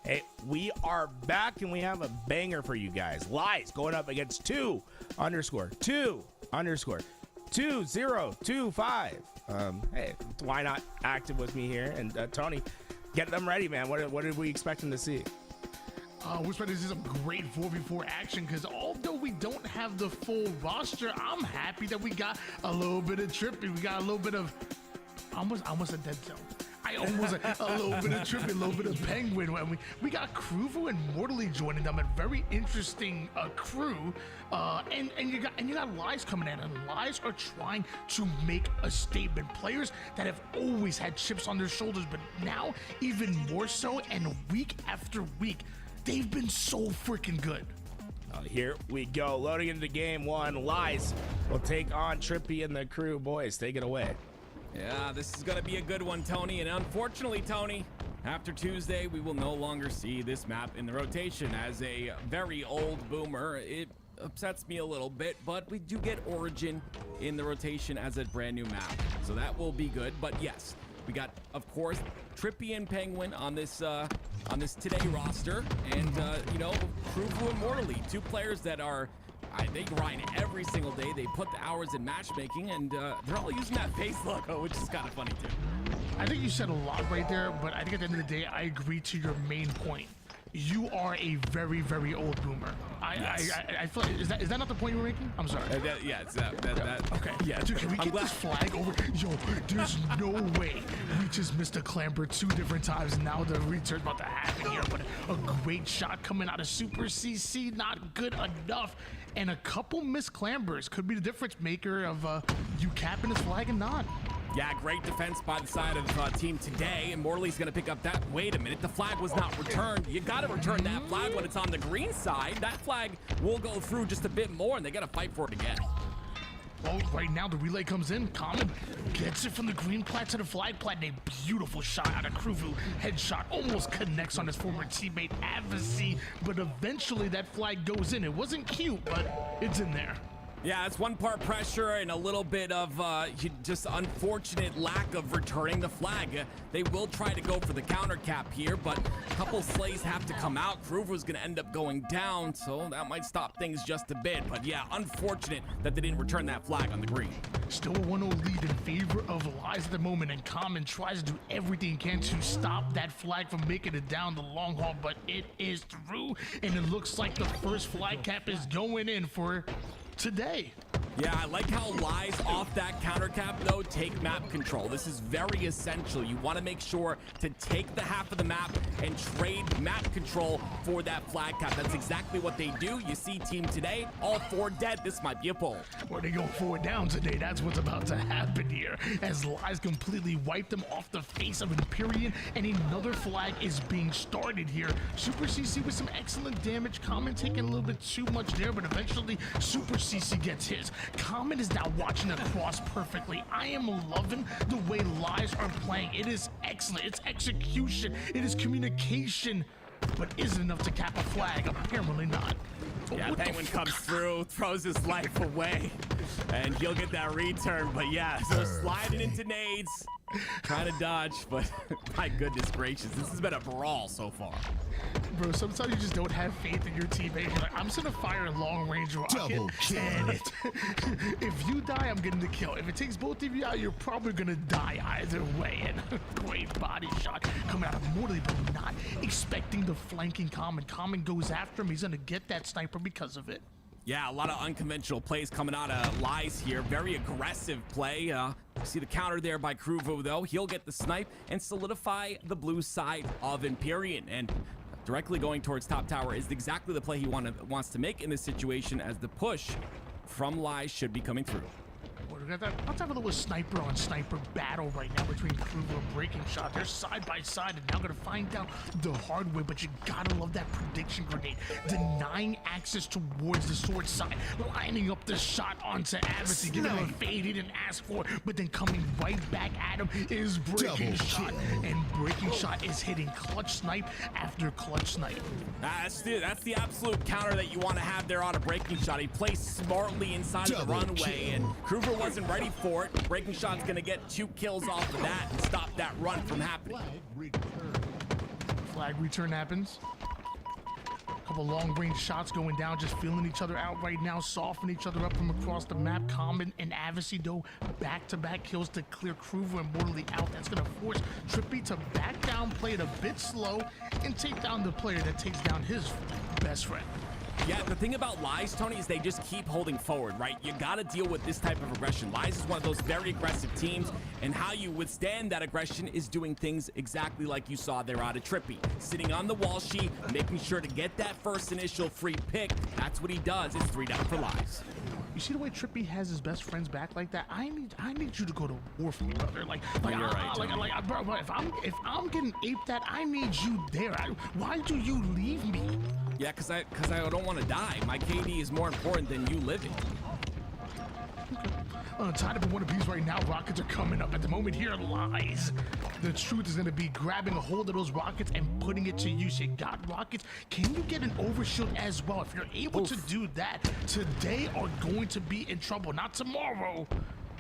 Hey, we are back and we have a banger for you guys. Lies going up against 2_2025. Hey, why not active with me here? And Tony, get them ready, man. What are we expecting to see? We're expecting to see some great 4v4 action because although we don't have the full roster, I'm happy that we got a little bit of Trippy. We got a little bit of almost a dead zone. I almost a little bit of Trippy, a little bit of Penguin. We got Kruvu and Mortally joining them. A very interesting crew. And you got Lies coming in, and Lies are trying to make a statement. Players that have always had chips on their shoulders, but now even more so, and week after week, they've been so freaking good. Here we go, loading into game one. Lies will take on Trippy and the crew. Boys, take it away. Yeah, this is gonna be a good one, Tony. And unfortunately, Tony, after Tuesday, we will no longer see this map in the rotation. As a very old boomer, it upsets me a little bit, but we do get Origin in the rotation as a brand new map. So that will be good. But yes, we got, of course, Trippy and Penguin on this today roster. And, you know, Kruvu and Mortally, two players that are... they grind every single day. They put the hours in matchmaking, and they're all using that face logo, which is kind of funny too. I think you said a lot right there, but I think at the end of the day, I agree to your main point. You are a very, very old boomer. I feel like, is that not the point you were making? I'm sorry. Yeah, it's that. Okay. Yeah, dude, can we get this flag over? Yo, there's no way we just missed a clamber 2 different times, and now the return's about to happen here. But a great shot coming out of Super CC, not good enough. And a couple missed clambers could be the difference maker of you capping this flag and not. Yeah, great defense by the side of team today, and Mortally's gonna pick up that. Wait a minute, the flag was not returned. You gotta return that flag when it's on the green side. That flag will go through just a bit more, and they gotta fight for it again. Well, right now the relay comes in. Common gets it from the green plat to the flag plat. And a beautiful shot out of Kruvu. Headshot almost connects on his former teammate Avicii, but eventually that flag goes in. It wasn't cute, but it's in there. Yeah, it's one part pressure and a little bit of just unfortunate lack of returning the flag. They will try to go for the counter cap here, but a couple slays have to come out. Kruvu's gonna end up going down, so that might stop things just a bit. But yeah, unfortunate that they didn't return that flag on the green. Still a 1-0 lead in favor of Lies at the moment, and Common tries to do everything he can to stop that flag from making it down the long haul, but it is through, and it looks like the first flag cap is going in for today. Yeah, I like how Lies off that counter cap though take map control. This is very essential. You want to make sure to take the half of the map and trade map control for that flag cap. That's exactly what they do. You see team today, all 4 dead. This might be a pull. Or they go 4 down today. That's what's about to happen here, as Lies completely wipe them off the face of Empyrean, and another flag is being started here. Super CC with some excellent damage. Common taking a little bit too much there, but eventually Super CC gets his. Common is now watching across perfectly. I am loving the way Lies are playing. It is excellent. It's execution. It is communication. But is it enough to cap a flag? Apparently not. Yeah, Penguin comes through, throws his life away, and he'll get that return. But yeah, so sliding into nades, trying to dodge, but my goodness gracious, this has been a brawl so far. Bro, sometimes you just don't have faith in your teammate. You're like, I'm just gonna fire a long range rocket, and if you die, I'm getting the kill. If it takes both of you out, you're probably gonna die either way. And great body shot coming out of Mortally, but not expecting the flanking Common. Common goes after him. He's gonna get that sniper because of it. Yeah, a lot of unconventional plays coming out of Lies here. Very aggressive play. See the counter there by Kruvu, though. He'll get the snipe and solidify the blue side of Empyrean. And directly going towards top tower is exactly the play he wants to make in this situation, as the push from Lies should be coming through. What Let's have a little sniper on sniper battle right now between Kruger and Breaking Shot. They're side by side and now gonna find out the hard way, but you gotta love that prediction grenade. Denying access towards the sword side, lining up the shot onto Adversary, giving him a fade he didn't ask for, but then coming right back at him is Breaking Shot. And Breaking Shot is hitting clutch snipe after clutch snipe. That's the absolute counter that you want to have there on a Breaking Shot. He plays smartly inside of the runway, and Kruger wasn't ready for it. Breaking Shot's gonna get 2 kills off of that and stop that run from happening. Flag return happens. Couple long-range shots going down, just feeling each other out right now, softening each other up from across the map. Common and Adversary, though, back-to-back kills to clear Kruger and Mortally out. That's going to force Trippy to back down, play it a bit slow, and take down the player that takes down his best friend. Yeah, the thing about Lies, Tony, is they just keep holding forward, right? You gotta deal with this type of aggression. Lies is one of those very aggressive teams, and how you withstand that aggression is doing things exactly like you saw there out of Trippy. Sitting on the wall sheet, making sure to get that first initial free pick. That's what he does. It's 3 down for Lies. You see the way Trippy has his best friends back like that? I need you to go to war for me, brother. Bro, if I'm getting aped at, I need you there. Why do you leave me? Yeah, cause I don't want to die. My KD is more important than you living. Tied up in one apiece right now. Rockets are coming up. At the moment here, Lies. The truth is going to be grabbing a hold of those rockets and putting it to use. You got rockets. Can you get an overshield as well? If you're able to do that, today are going to be in trouble. Not tomorrow.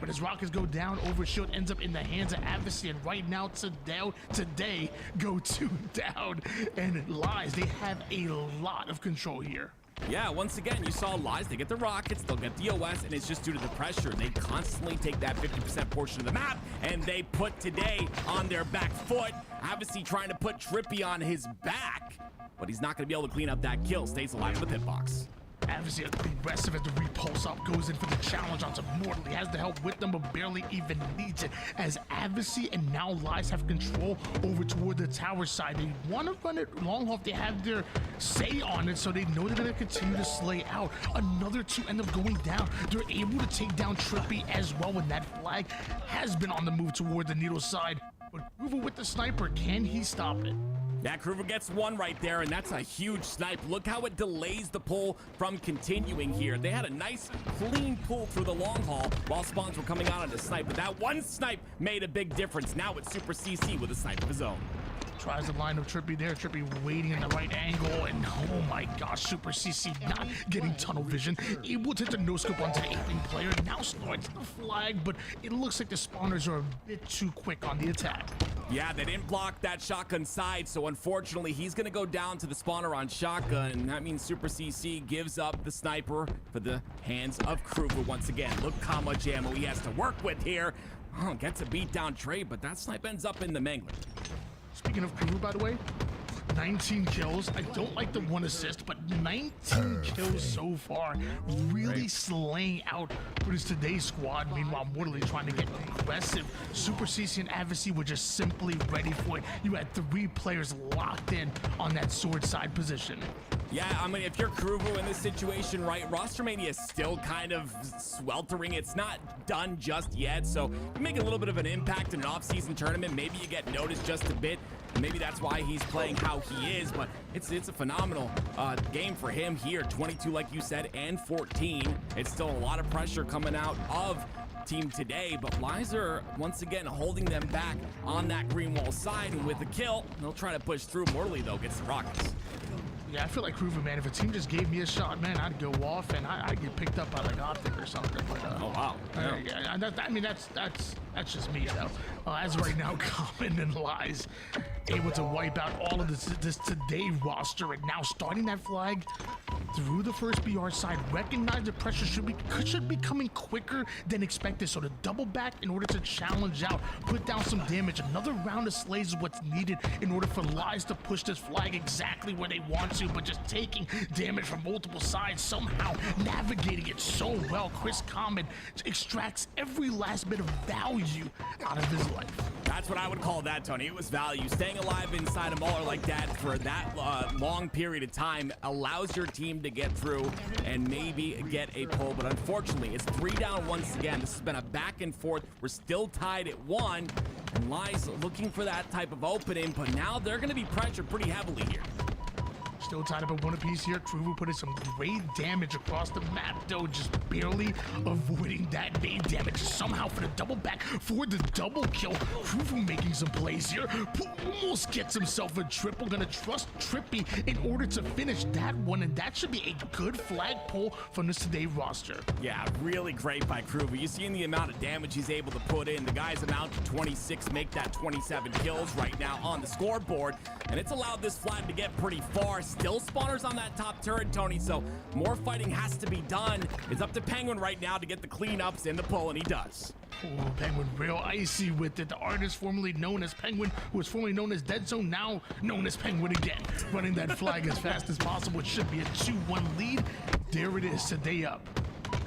But as rockets go down, overshield ends up in the hands of Adversary, and right now, today, go 2 down. And Lies, they have a lot of control here. Yeah, once again, you saw Lies. They get the rockets, they'll get the OS, and it's just due to the pressure. They constantly take that 50% portion of the map, and they put today on their back foot. Adversary trying to put Trippy on his back, but he's not going to be able to clean up that kill. Stays alive in the hitbox. Adversary aggressive as the repulse up goes in for the challenge onto Mortally. Has the help with them, but barely even needs it. As Adversary and now Lies have control over toward the tower side. They want to run it long haul if they have their say on it, so they know they're going to continue to slay out. Another 2 end up going down. They're able to take down Trippy as well when that flag has been on the move toward the needle side. But Kruger with the sniper, can he stop it? Yeah, Kruger gets 1 right there, and that's a huge snipe. Look how it delays the pull from continuing here. They had a nice, clean pull through the long haul while spawns were coming out on the snipe, but that 1 snipe made a big difference. Now it's Super CC with a snipe of his own. Tries to line up Trippy there. Trippy waiting in the right angle, and oh my gosh, Super CC not getting tunnel vision. Able to hit the no-scope onto the 8th player. Now starts the flag, but it looks like the spawners are a bit too quick on the attack. Yeah, they didn't block that shotgun side, so unfortunately he's going to go down to the spawner on shotgun, and that means Super CC gives up the sniper for the hands of Kruger once again. Look how much ammo he has to work with here. Oh, gets a beatdown trade, but that snipe ends up in the mangler. Speaking of Kruger, by the way, 19 kills. I don't like the 1 assist, but 19 kills so far. Really slaying out for this today's squad. Meanwhile, Mortally trying to get aggressive. Super CC and Adversary were just simply ready for it. You had 3 players locked in on that sword side position. Yeah, I mean, if you're Kruger in this situation, right, Roster Mania is still kind of sweltering. It's not done just yet, so you make a little bit of an impact in an off-season tournament. Maybe you get noticed just a bit. Maybe that's why he's playing how he is, but it's a phenomenal game for him here. 22, like you said, and 14. It's still a lot of pressure coming out of Team Today, but Lies are once again holding them back on that green wall side, and with the kill, they'll try to push through. Mortally, though, gets the rockets. Yeah, I feel like Kruger, man, if a team just gave me a shot, man, I'd go off and I'd get picked up by like Optic or something. But, oh, wow. I mean, that's just me, though. As of right now, Common and Lies able to wipe out all of this Today roster, and now starting that flag through the first BR side. Recognize the pressure should be coming quicker than expected, so to double back in order to challenge out, put down some damage. Another round of slays is what's needed in order for Lies to push this flag exactly where they want to, but just taking damage from multiple sides, somehow navigating it so well. Chris Common extracts every last bit of value out of his life. That's what I would call that, Tony. It was value. Staying alive inside a mauler like that for that long period of time allows your team to get through and maybe get a pull. But unfortunately, it's 3 down once again. This has been a back and forth. We're still tied at 1. And Lies looking for that type of opening, but now they're going to be pressured pretty heavily here. Still tied up at 1 apiece here. Kruvu putting some great damage across the map, though, just barely avoiding that main damage. Somehow for the double back, for the double kill. Kruvu making some plays here. Almost gets himself a triple. Gonna trust Trippy in order to finish that one, and that should be a good flagpole from this today roster. Yeah, really great by Kruvu. You seen the amount of damage he's able to put in. The guys amount to 26, make that 27 kills right now on the scoreboard, and it's allowed this flag to get pretty far. Still spawners on that top turret, Tony, so more fighting has to be done. It's up to Penguin right now to get the cleanups in the pull, and he does. Oh, Penguin real icy with it. The artist formerly known as Penguin, who was formerly known as Dead Zone, now known as Penguin again. Running that flag as fast as possible. It should be a 2-1 lead. There it is, today up.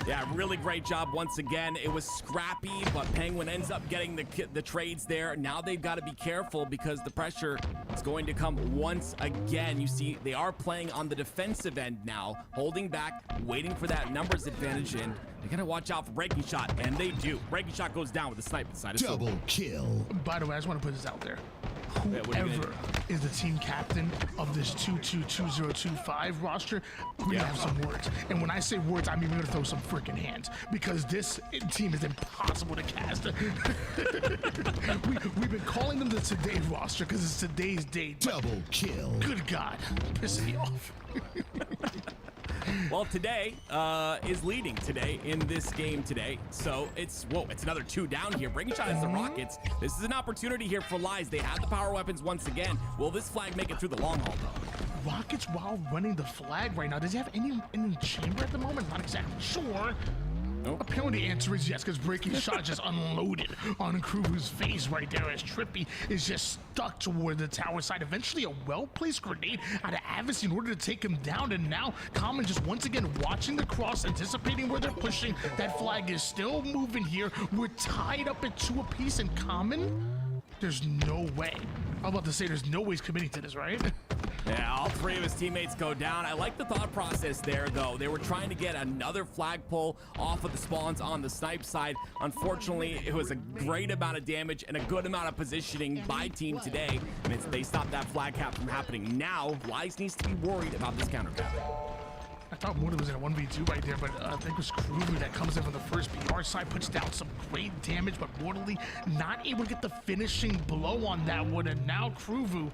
Yeah, really great job once again. It was scrappy, but Penguin ends up getting the trades there. Now they've got to be careful because the pressure is going to come once again. You see, they are playing on the defensive end now, holding back, waiting for that numbers advantage, and they're going to watch out for breaking shot, and they do. Breaking shot goes down with the sniper side. Double kill. By the way, I just want to put this out there. Whoever is the team captain of this 2-2-2-0-2-5 roster, we're gonna have some words. And when I say words, I mean we're gonna throw some freaking hands, because this team is impossible to cast. We've been calling them the Today roster because it's today's day. Double kill. Good God, pissing me off. Well, today is leading today in this game today. So it's another 2 down here. Breaking shot is the Rockets. This is an opportunity here for Lies. They have the power weapons once again. Will this flag make it through the long haul, though? Rockets, while running the flag right now, does he have any in the chamber at the moment? Not exactly sure. Nope. Apparently the answer is yes, because breaking shot just unloaded on Kruvu's face right there as Trippy is just stuck toward the tower side. Eventually a well-placed grenade out of Avis in order to take him down, and now Common just once again watching the cross, anticipating where they're pushing. That flag is still moving here. We're tied up at 2 apiece, and Common, there's no way. I'm about to say there's no way he's committing to this, right? Yeah, all 3 of his teammates go down. I like the thought process there, though. They were trying to get another flagpole off of the spawns on the snipe side. Unfortunately, it was a great amount of damage and a good amount of positioning by Team Today, and they stopped that flag cap from happening. Now, Lies needs to be worried about this counter cap. I thought Mortal was in a 1v2 right there, but I think it was Kruvu that comes in from the first PR side, puts down some great damage, but Mortally not able to get the finishing blow on that one. And now Kruvu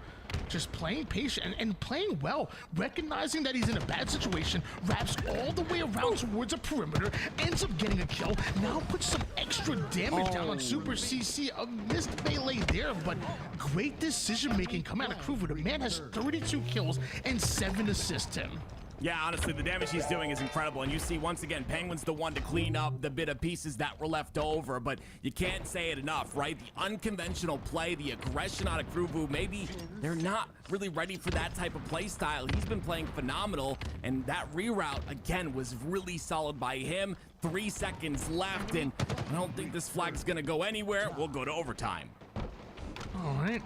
just playing patient and playing well, recognizing that he's in a bad situation, wraps all the way around towards a perimeter, ends up getting a kill, now puts some extra damage down on Super CC. A missed melee there, but great decision making coming out of Kruvu. The man has 32 kills and 7 assists him. Yeah, honestly, the damage he's doing is incredible. And you see, once again, Penguin's the one to clean up the bit of pieces that were left over. But you can't say it enough, right? The unconventional play, the aggression out of Kruvu, maybe they're not really ready for that type of play style. He's been playing phenomenal. And that reroute, again, was really solid by him. 3 seconds left, and I don't think this flag's going to go anywhere. We'll go to overtime. All right.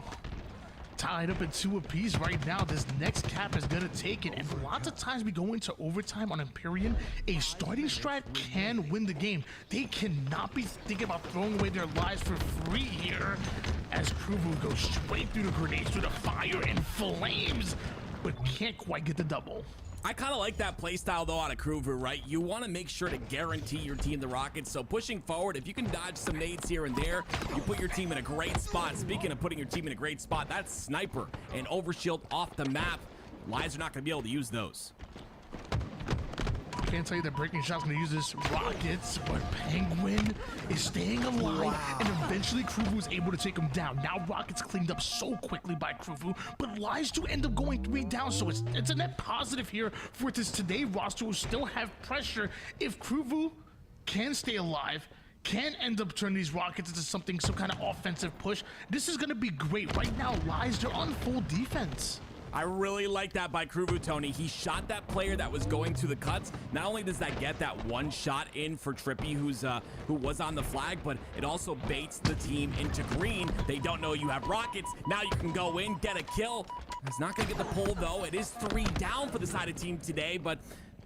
Tied up at 2 apiece right now. This next cap is gonna take it, and lots of times we go into overtime on Empyrean. A starting strat can win the game. They cannot be thinking about throwing away their lives for free here, as Kruvu goes straight through the grenades, through the fire and flames, but can't quite get the double. I kind of like that playstyle, though, out of Kruvu, right? You want to make sure to guarantee your team the Rockets. So pushing forward, if you can dodge some nades here and there, you put your team in a great spot. Speaking of putting your team in a great spot, that's Sniper and Overshield off the map. Lies are not going to be able to use those. Can't tell you that breaking shot's gonna use this Rockets, but Penguin is staying alive, and eventually Kruvu is able to take him down. Now Rockets cleaned up so quickly by Kruvu, but Lies to end up going 3 down, so it's a net positive here for this today roster who still have pressure. If Kruvu can stay alive, can end up turning these Rockets into some kind of offensive push, this is gonna be great. Right now, Lies, they're on full defense. I really like that by Kruvu, Tony. He shot that player that was going to the cuts. Not only does that get that one shot in for Trippy, who was on the flag, but it also baits the team into green. They don't know you have rockets. Now you can go in, get a kill. He's not going to get the pull, though. It is 3 down for the side of Team Today, but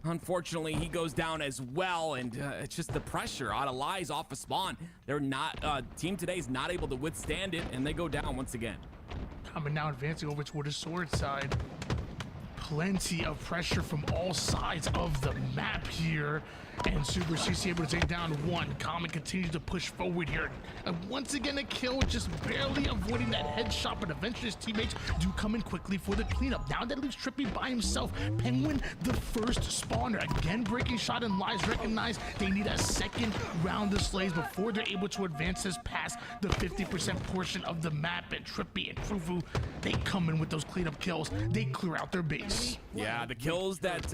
unfortunately, he goes down as well, and it's just the pressure out of Lies off of spawn. They're not, Team Today's not able to withstand it, and they go down once again. Coming now, advancing over toward the sword side. Plenty of pressure from all sides of the map here. And Super CC able to take down one. Common continues to push forward here. And once again, a kill, just barely avoiding that headshot, but eventually his teammates do come in quickly for the cleanup. Now that leaves Trippy by himself. Penguin, the first spawner. Again, breaking shot, and Lies recognize they need a second round of slays before they're able to advance this past the 50% portion of the map. And Trippy and Kruvu, they come in with those cleanup kills. They clear out their base. Yeah, the kills that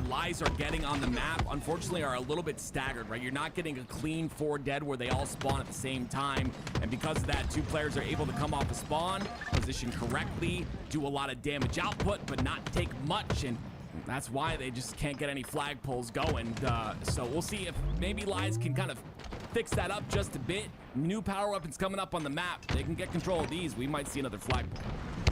Lies are getting on the map, unfortunately, are a little bit staggered, right? You're not getting a clean 4 dead where they all spawn at the same time, and because of that, 2 players are able to come off the spawn, position correctly, do a lot of damage output, but not take much, and that's why they just can't get any flag pulls going. So we'll see if maybe Lies can kind of fix that up just a bit. New power weapons coming up on the map. They can get control of these. We might see another flag pull.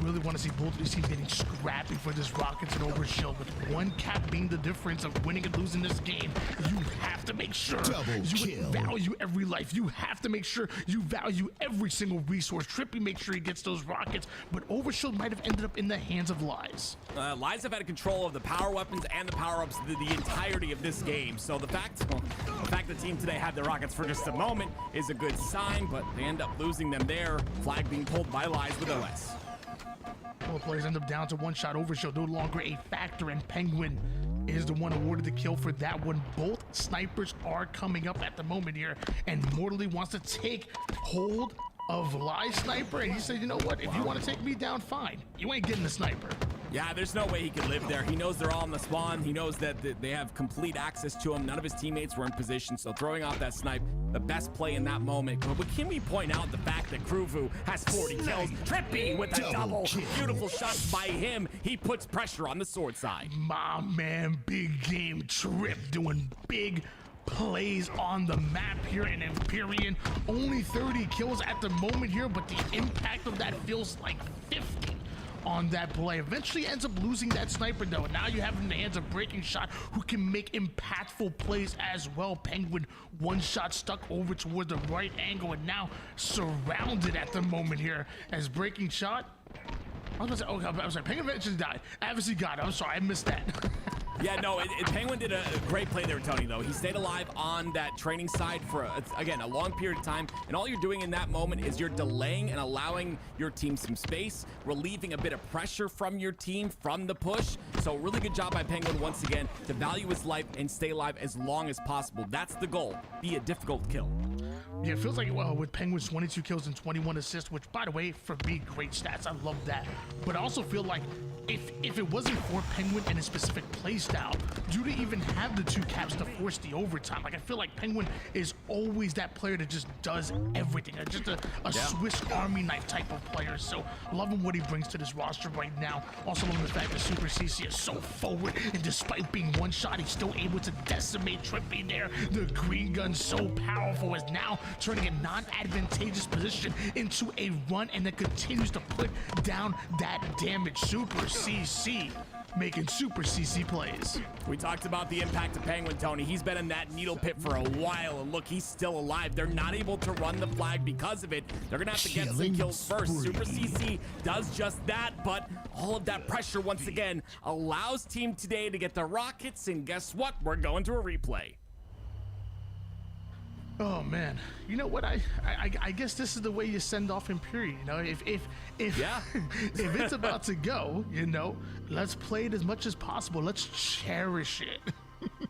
Really want to see both of these teams getting scrappy for this Rockets and Overshield, with one cap being the difference of winning and losing this game. You have to make sure you value every life. You have to make sure you value every single resource. Trippy makes sure he gets those rockets, but Overshield might have ended up in the hands of Lies. Lies have had control of the power weapons and the power-ups the entirety of this game. So the fact that Team Today had the rockets for just a moment is a good sign, but they end up losing them there. Flag being pulled by Lies with OS. Both players end up down to one shot. Overshield no longer a factor, and Penguin is the one awarded the kill for that one. Both snipers are coming up at the moment here, and Mortally wants to take hold of Lies Sniper, and he said, you know what, if you want to take me down, fine. You ain't getting the sniper. Yeah, there's no way he could live there. He knows they're all on the spawn. He knows that they have complete access to him. None of his teammates were in position, so throwing off that snipe, the best play in that moment. But can we point out the fact that Kruvu has 40 kills? Trippy with a double. Beautiful shots by him. He puts pressure on the sword side. My man, big game Trip doing big plays on the map here in Empyrean. Only 30 kills at the moment here, but the impact of that feels like 50 on that play. Eventually ends up losing that sniper though. Now you have him in the hands of Breaking Shot, who can make impactful plays as well. Penguin one shot stuck over toward the right angle, and now surrounded at the moment here as Breaking Shot. I was gonna say, oh, I was like, Penguin eventually died. Obviously got it. I'm sorry, I missed that. Yeah, no, Penguin did a great play there, Tony, though. He stayed alive on that training side for, again, a long period of time, and all you're doing in that moment is you're delaying and allowing your team some space, relieving a bit of pressure from your team from the push. So really good job by Penguin once again to value his life and stay alive as long as possible. That's the goal. Be a difficult kill. Yeah, it feels like, well, with Penguin's 22 kills and 21 assists, which, by the way, for me, great stats. I love that. But I also feel like if it wasn't for Penguin and a specific playstyle, do they even have the 2 caps to force the overtime? Like, I feel like Penguin is always that player that just does everything. Just a Swiss Army knife type of player. So loving what he brings to this roster right now. Also loving the fact that Super CC is so forward, and despite being one shot, he's still able to decimate Trippy there. The green gun's so powerful, as now turning a non-advantageous position into a run, and then continues to put down that damage. Super CC making Super CC plays. We talked about the impact of Penguin, Tony. He's been in that needle pit for a while, and look, he's still alive. They're not able to run the flag because of it. They're gonna have to get some kills first. Super CC does just that, but all of that pressure once again allows Team Today to get the rockets, and guess what? We're going to a replay. Oh man, you know what? I guess this is the way you send off Empyrean. You know, if yeah. if it's about to go, you know, let's play it as much as possible. Let's cherish it.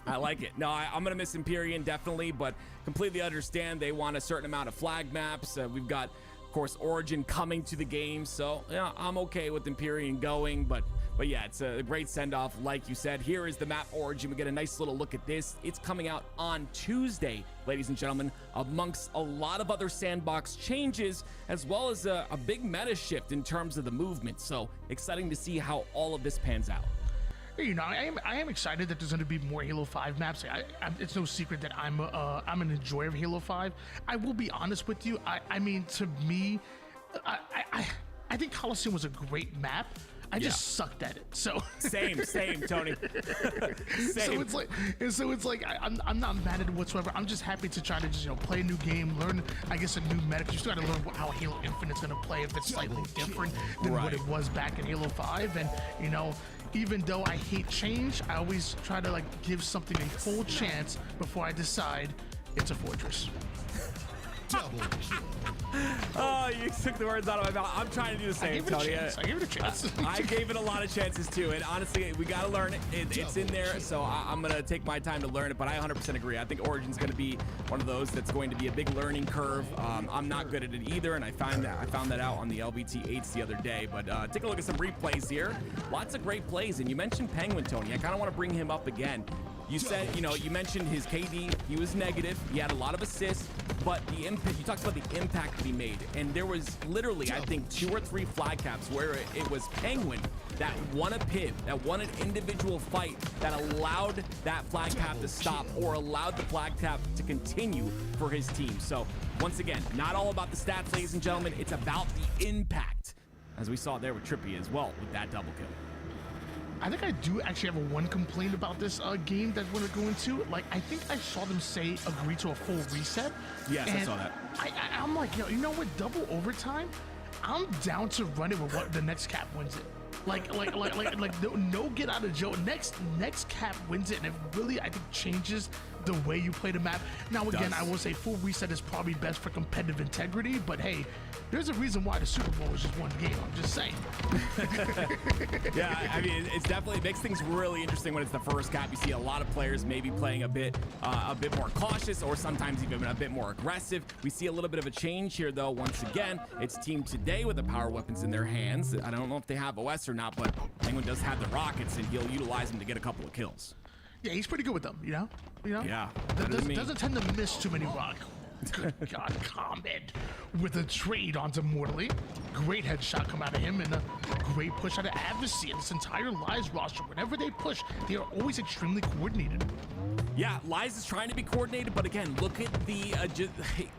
I like it. No, I'm gonna miss Empyrean definitely, but completely understand they want a certain amount of flag maps. We've got, of course, Origin coming to the game, so yeah, I'm okay with Empyrean going, but But yeah, it's a great send-off, like you said. Here is the map origin. We get a nice little look at this. It's coming out on Tuesday, ladies and gentlemen, amongst a lot of other sandbox changes, as well as a big meta shift in terms of the movement. So exciting to see how all of this pans out. You know, I am excited that there's going to be more Halo 5 maps. It's no secret that I'm an enjoyer of Halo 5. I will be honest with you. I mean, to me, I think Coliseum was a great map. I just sucked at it. So same, Tony. Same. So it's like I'm not mad at it whatsoever. I'm just happy to try to just play a new game, learn I guess a new meta. You still got to learn how Halo Infinite's gonna play if it's slightly different than what it was back in Halo 5. And you know, even though I hate change, I always try to like give something a full chance before I decide it's a fortress. Oh, you took the words out of my mouth. I'm trying to do the same, Tony. I gave it a chance. I gave it a lot of chances too, and honestly, we gotta learn it. It's in there, so I'm gonna take my time to learn it. But I 100% agree. I think Origin's gonna be one of those that's going to be a big learning curve. I'm not good at it either, and I found that out on the LBT8s the other day. But take a look at some replays here. Lots of great plays, and you mentioned Penguin, Tony. I kind of want to bring him up again. You said, you mentioned his KD. He was negative. He had a lot of assists, but the impact. You talked about the impact that he made, and there was literally, I think, 2 or 3 flag caps where it was Penguin that won a pit, that won an individual fight, that allowed that flag cap to stop or allowed the flag cap to continue for his team. So once again, not all about the stats, ladies and gentlemen. It's about the impact, as we saw there with Trippy as well with that double kill. I think I do actually have one complaint about this game that we're going to. Like, I think I saw them say agree to a full reset. Yes, I saw that. I'm like, you know what? Double overtime. I'm down to run it with what the next cap wins it. Like no get out of jail. Next cap wins it, and it really I think changes the way you play the map. Now again, I will say full reset is probably best for competitive integrity, but hey, there's a reason why the Super Bowl is just one game. I'm just saying. Yeah, I mean, it's definitely, it makes things really interesting when it's the first cap. You see a lot of players maybe playing a bit more cautious, or sometimes even a bit more aggressive. We see a little bit of a change here, though. Once again, it's Team Today with the power weapons in their hands. I don't know if they have OS or not, but Penguin does have the rockets, and he'll utilize them to get a couple of kills. Yeah, he's pretty good with them, you know? Yeah. Doesn't tend to miss too many rock. Good God, Comment with a trade onto Mortally. Great headshot come out of him, and a great push out of Advocacy. And this entire Lies roster, whenever they push, they are always extremely coordinated. Yeah, Lies is trying to be coordinated, but again, look at the,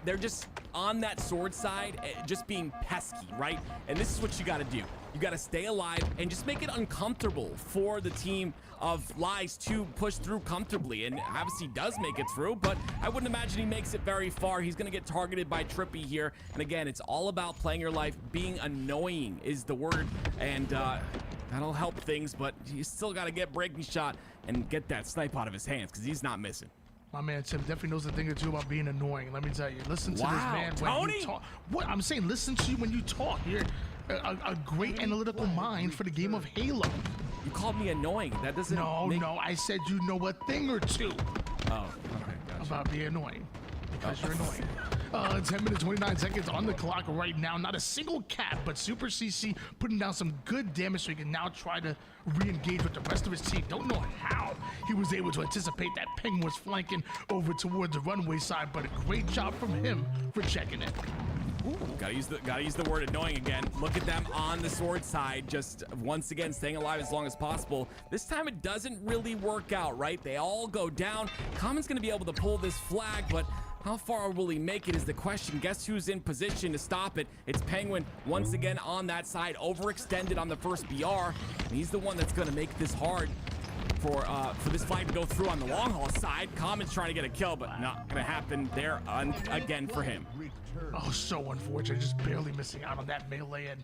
they're just on that sword side, just being pesky, right? And this is what you gotta do. You gotta stay alive and just make it uncomfortable for the team of Lies to push through comfortably. And obviously does make it through, but I wouldn't imagine he makes it very far. He's gonna get targeted by Trippy here. And again, it's all about playing your life. Being annoying is the word, and that'll help things, but you still gotta get breaking shot and get that snipe out of his hands, because he's not missing. My man Tim definitely knows a thing or two about being annoying. Let me tell you. Listen to this man when you talk. What I'm saying, listen to you when you talk. You're a great analytical mind for the game of Halo. You called me annoying. That doesn't. No. I said you know a thing or two. Oh, okay. Gotcha. About being annoying. Because you're annoying. 10 minutes, 29 seconds on the clock right now. Not a single cap, but Super CC putting down some good damage so he can now try to re-engage with the rest of his team. Don't know how he was able to anticipate that Peng was flanking over towards the runway side, but a great job from him for checking it. Ooh. Gotta use the word annoying again. Look at them on the sword side, just once again staying alive as long as possible. This time it doesn't really work out, right? They all go down. Common's gonna be able to pull this flag, but how far will he make it is the question. Guess who's in position to stop it? It's Penguin once again on that side, overextended on the first BR. And he's the one that's gonna make this hard for this flag to go through on the long haul side. Common's trying to get a kill, but not gonna happen there again for him. Oh, so unfortunate, just barely missing out on that melee. And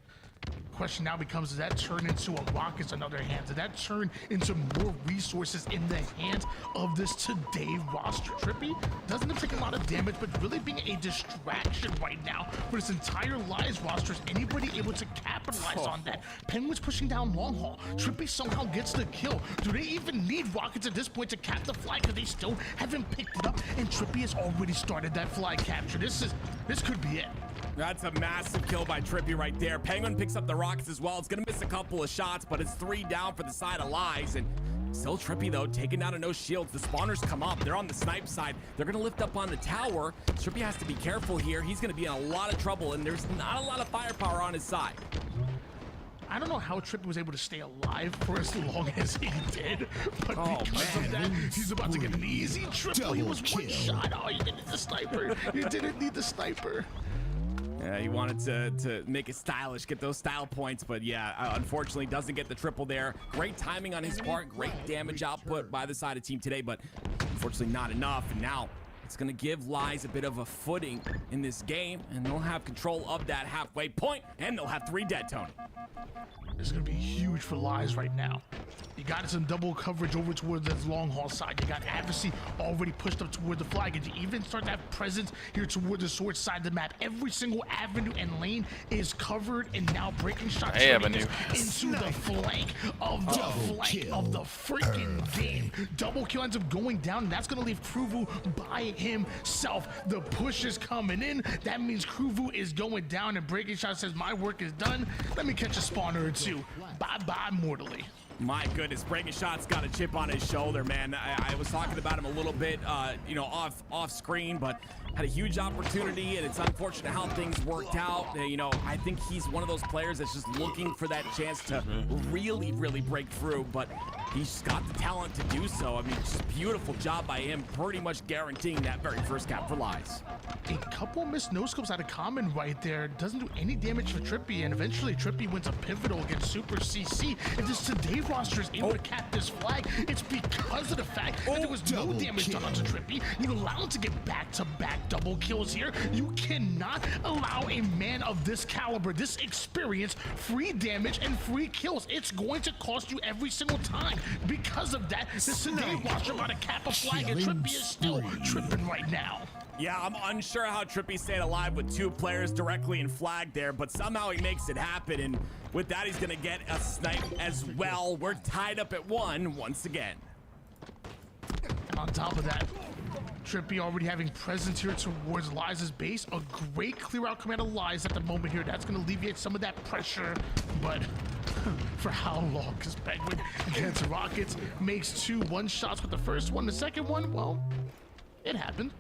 question now becomes, does that turn into a rockets in other hands? Does that turn into more resources in the hands of this Today roster? Trippy doesn't take a lot of damage, but really being a distraction right now for this entire Lies roster. Is anybody able to capitalize on that? Penguin's pushing down long haul. Trippy somehow gets the kill. Do they even need rockets at this point to cap the flag? Because they still haven't picked it up, and Trippy has already started that flag capture. This could be it. That's a massive kill by Trippy right there. Penguin picks up the rockets as well. It's gonna miss a couple of shots, but it's 3 down for the side of Lies. And still Trippy though, taking down a no shields. The spawners come up. They're on the snipe side. They're gonna lift up on the tower. Trippy has to be careful here. He's gonna be in a lot of trouble, and there's not a lot of firepower on his side. I don't know how Trippy was able to stay alive for as long as he did, but because of that, he's about to get an easy triple. He was one shot. Oh, you didn't need the sniper. You didn't need the sniper. Yeah, he wanted to make it stylish, get those style points, but yeah, unfortunately doesn't get the triple there. Great timing on his part, great damage output by the side of Team Today, but unfortunately not enough. And now it's going to give Lies a bit of a footing in this game, and they'll have control of that halfway point, and they'll have 3 dead, Tony. This is going to be huge for Lies right now. You got some double coverage over towards the long haul side. You got Adversary already pushed up toward the flag, and you even start to have presence here toward the sword side of the map. Every single avenue and lane is covered, and now breaking shots into the flank of the freaking game. Double kill ends up going down, and that's going to leave Kruvu by himself. The push is coming in. That means Kruvu is going down, and breaking shot says, my work is done. Let me catch a spawner or two. Bye-bye, mortally. My goodness, Breaking Shot's got a chip on his shoulder, man. I was talking about him a little bit, you know, off screen, but had a huge opportunity, and it's unfortunate how things worked out. You know, I think he's one of those players that's just looking for that chance to really, really break through, but he's got the talent to do so. I mean, just beautiful job by him, pretty much guaranteeing that very first cap for Lies. A couple missed no-scopes out of common right there. Doesn't do any damage for Trippy, and eventually Trippy wins a pivotal against Super CC. If this Today roster is able to cap this flag, it's because of the fact that there was no damage done onto Trippy. You allow him to get back-to-back double kills here. You cannot allow a man of this caliber, this experience, free damage and free kills. It's going to cost you every single time. Because of that, this Today roster about to cap a flag, and Trippy is still tripping right now. Yeah, I'm unsure how Trippy stayed alive with 2 players directly in flag there, but somehow he makes it happen, and with that, he's gonna get a snipe as well. We're tied up at 1 once again. And on top of that, Trippy already having presence here towards Lies' base. A great clear out command of Lies at the moment here. That's gonna alleviate some of that pressure, but for how long? Because Penguin gets rockets, makes 2 one-shots with the first one. The second one, well, it happened.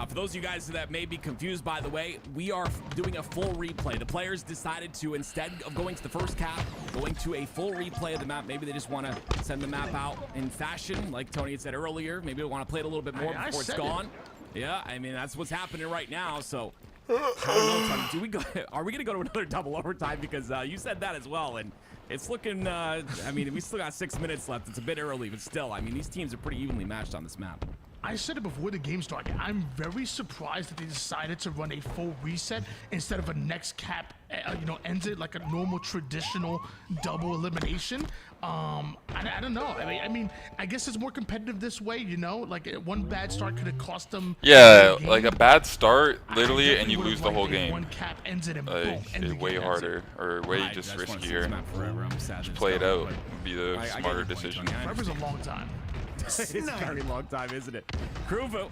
For those of you guys that may be confused, by the way, we are doing a full replay. The players decided to, instead of going to the first cap, going to a full replay of the map. Maybe they just want to send the map out in fashion, like Tony had said earlier. Maybe they want to play it a little bit more before it's gone. Yeah, I mean, that's what's happening right now. So, I don't know, Tony. Are we going to go to another double overtime? Because you said that as well, and it's looking, I mean, we still got 6 minutes left. It's a bit early, but still, I mean, these teams are pretty evenly matched on this map. I said it before the game started. I'm very surprised that they decided to run a full reset instead of a next cap, you know, ends it like a normal traditional double elimination. I don't know. I mean, I guess it's more competitive this way, you know? Like, one bad start could have cost them. Yeah, like a bad start, literally, and you lose the whole game. One cap ends it and like, boom, it's way harder, or way just riskier. Just play it out would be the smarter decision. Forever's a long time. It's a very long time, isn't it? Kruvu,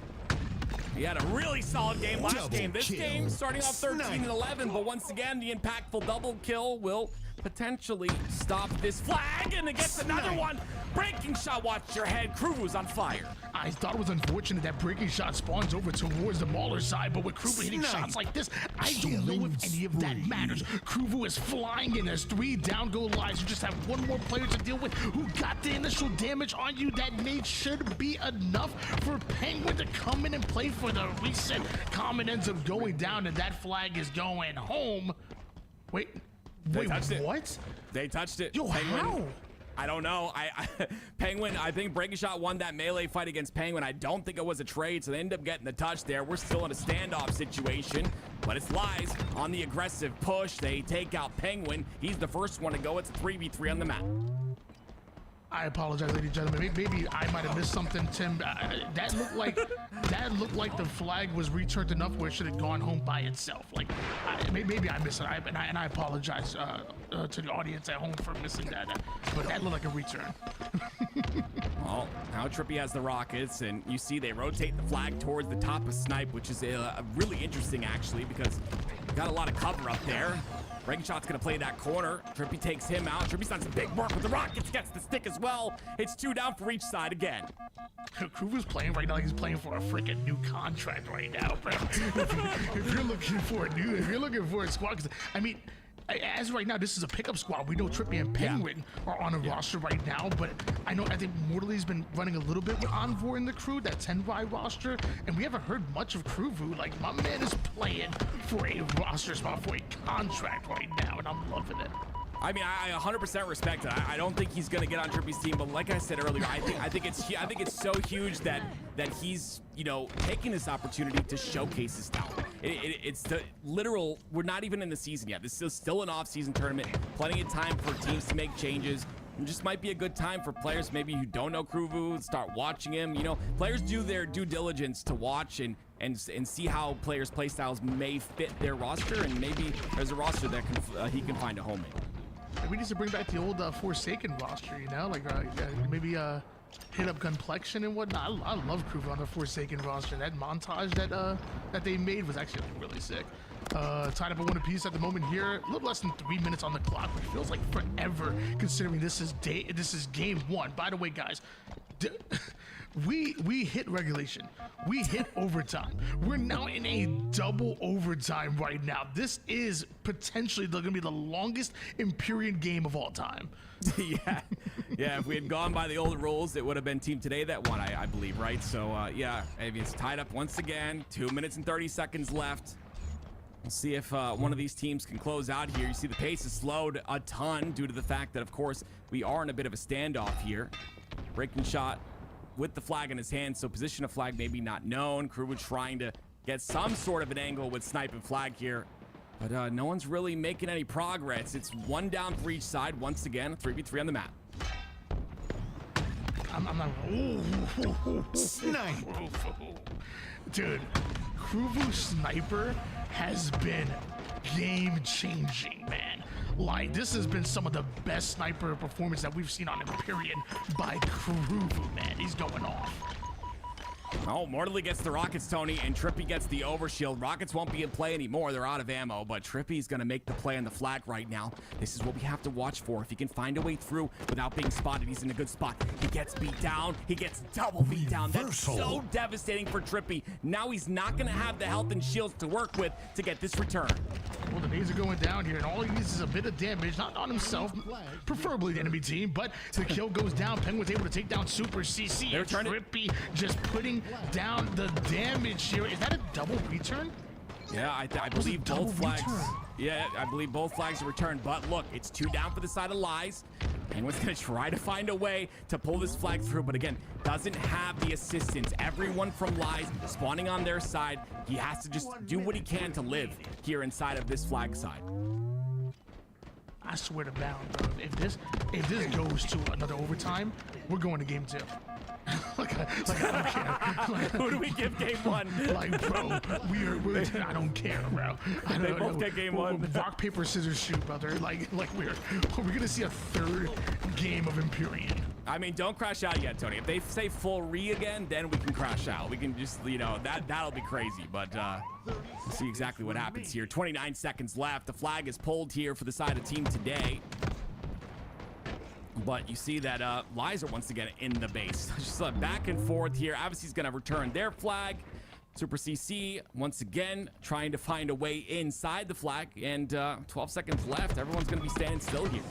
he had a really solid game last game. This game starting off 13-11, but once again, the impactful double kill will potentially stop this flag, and it gets another one. Breaking Shot, watch your head. Kruvu's on fire. I thought it was unfortunate that Breaking Shot spawns over towards the Mauler side, but with Kruvu hitting shots like this, I don't know if any of that matters. Kruvu is flying in. There's 3 down go Lies. You just have 1 more player to deal with who got the initial damage on you. That nade should be enough for Penguin to come in and play for the reset. Common ends up going down, and that flag is going home. Wait, what? They touched it. Yo, Penguin, how? I don't know. Penguin, I think Breaking Shot won that melee fight against Penguin. I don't think it was a trade, so they end up getting the touch there. We're still in a standoff situation, but it's Lies on the aggressive push. They take out Penguin. He's the first one to go. It's a 3v3 on the map. I apologize, ladies and gentlemen. Maybe I might have missed something, Tim. That looked like the flag was returned enough where it should have gone home by itself. Like, maybe I missed it, and I apologize to the audience at home for missing that. But that looked like a return. Well, now Trippy has the rockets, and you see they rotate the flag towards the top of Snipe, which is really interesting, actually, because got a lot of cover up there. Breaking shot's gonna play that corner. Trippy takes him out. Trippy's done some big work with the rockets, gets the stick as well. It's 2 down for each side again. Kruva's playing right now. He's playing for a freaking new contract right now, bro. if you're looking for a squad, 'cause, I mean, as right now, this is a pickup squad. We know Trippy and Penguin are on a roster right now, but I think Mortally's been running a little bit with Envoy in the crew, that 10Y roster, and we haven't heard much of Kruvu. Like, my man is playing for a roster spot, for a contract right now, and I'm loving it. I mean, I 100% respect it. I don't think he's gonna get on Trippy's team, but like I said earlier, I think it's so huge that he's, you know, taking this opportunity to showcase his talent. It's the literal. We're not even in the season yet. This is still an off-season tournament. Plenty of time for teams to make changes. It just might be a good time for players maybe who don't know Kruvu, start watching him. You know, players do their due diligence to watch and see how players' play styles may fit their roster, and maybe there's a roster that he can find a home in. We need to bring back the old Forsaken roster, you know, like maybe hit up Gunplexion and whatnot. I love Kruva on the Forsaken roster. That montage that they made was actually really sick. Tied up at 1 apiece at the moment here. A little less than 3 minutes on the clock, which feels like forever considering this is game 1. By the way, guys, we hit regulation. We hit overtime. We're now in a double overtime right now. This is potentially going to be the longest Empyrean game of all time. yeah. If we had gone by the old rules, it would have been Team Today that won, I believe, right? So, yeah, it's tied up once again. 2 minutes and 30 seconds left. We'll see if one of these teams can close out here. You see the pace is slowed a ton due to the fact that, of course, we are in a bit of a standoff here. Breaking shot with the flag in his hand, so position of flag maybe not known. Crew was trying to get some sort of an angle with snipe and flag here, but no one's really making any progress. It's 1 down for each side once again. 3v3 on the map. I'm not. Snipe, dude. Kruvu Sniper has been game-changing, man. Like, this has been some of the best sniper performance that we've seen on Empyrean by Kruvu, man. He's going off. Oh, Mortally gets the rockets, Tony, and Trippy gets the overshield. Rockets won't be in play anymore. They're out of ammo, but Trippy's going to make the play on the flag right now. This is what we have to watch for. If he can find a way through without being spotted, he's in a good spot. He gets beat down. He gets double beat down. That's so devastating for Trippy. Now he's not going to have the health and shields to work with to get this return. Well, the nades are going down here, and all he needs is a bit of damage, not on himself, preferably the enemy team, but the kill goes down. Penguin's able to take down Super CC, and Trippy just putting down the damage here. Is that a double return? Yeah, I believe both flags. Yeah, I believe both flags are returned. But look, it's 2 down for the side of Lies. Penguin's gonna try to find a way to pull this flag through, but again, doesn't have the assistance. Everyone from Lies spawning on their side. He has to just do what he can to live here inside of this flag side. I swear to bound, bro. If this goes to another overtime, we're going to game 2. like I don't care. Like, who do we give game 1? Like, bro, we're I don't care, bro. They both get game 1. Rock, paper, scissors, shoot, brother. Like we're gonna see a 3rd game of Empyrean. I mean, don't crash out yet, Tony. If they say full re again, then we can crash out. We can just, you know, that'll be crazy. But we'll see exactly what happens here. 29 seconds left. The flag is pulled here for the side of Team Today. But you see that Lies are once again in the base. Just back and forth here. Obviously, going to return their flag. Super CC once again trying to find a way inside the flag. And 12 seconds left. Everyone's going to be standing still here.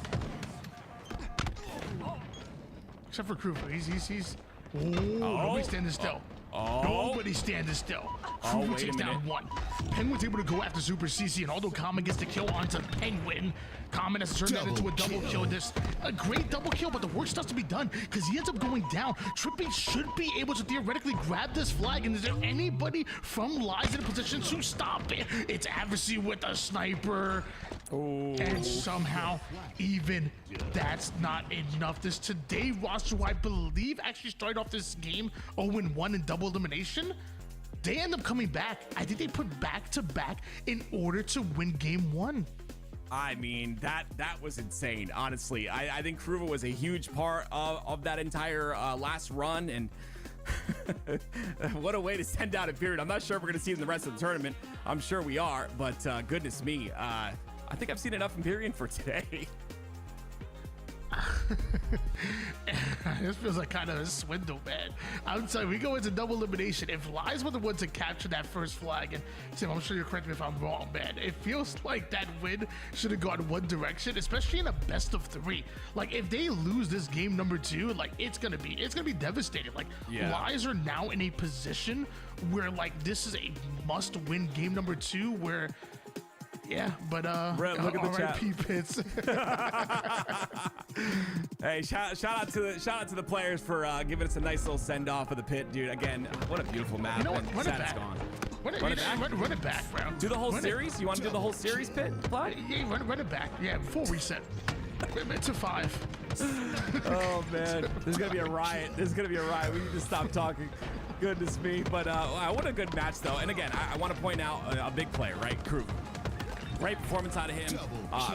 Except for Kruva. He's nobody's standing still. Nobody standing still. Kruva takes down 1. Penguin's able to go after Super CC, and although Common gets the kill onto Penguin, Common has turned that into a double kill. This a great double kill, but the work still has to be done because he ends up going down. Trippy should be able to theoretically grab this flag, and is there anybody from Lies in a position to stop it? It's Adversary with a sniper. And somehow, even that's not enough. This Today roster, who I believe actually started off this game 0-1 in double elimination, they end up coming back. I think they put back-to-back in order to win game 1. I mean, that was insane, honestly. I think Kruva was a huge part of that entire last run, and what a way to send out a period. I'm not sure if we're going to see it in the rest of the tournament. I'm sure we are, but goodness me. I think I've seen enough Empyrean for today. This feels like kind of a swindle, man. I'm telling you, we go into double elimination. If Lies were the one to capture that first flag, and Tim, I'm sure you'll correct me if I'm wrong, man. It feels like that win should have gone one direction, especially in a best of 3. Like if they lose this game number 2, like it's gonna be devastating. Like Lies are now in a position where like this is a must-win game number 2 where. Yeah, but look at the chat. Pits. Hey, shout out to the players for giving us a nice little send off of the pit, dude. Again, what a beautiful map. You know what? And Run it Sat's back. gone. Run it back, bro. Do the whole series? You want to do the whole series, Pit? Fly? Yeah, run it back. Yeah, full reset. To 5. Oh man, this is gonna be a riot. We need to stop talking. Goodness me. But what a good match though. And again, I want to point out a big player, right? Krug. Great performance out of him.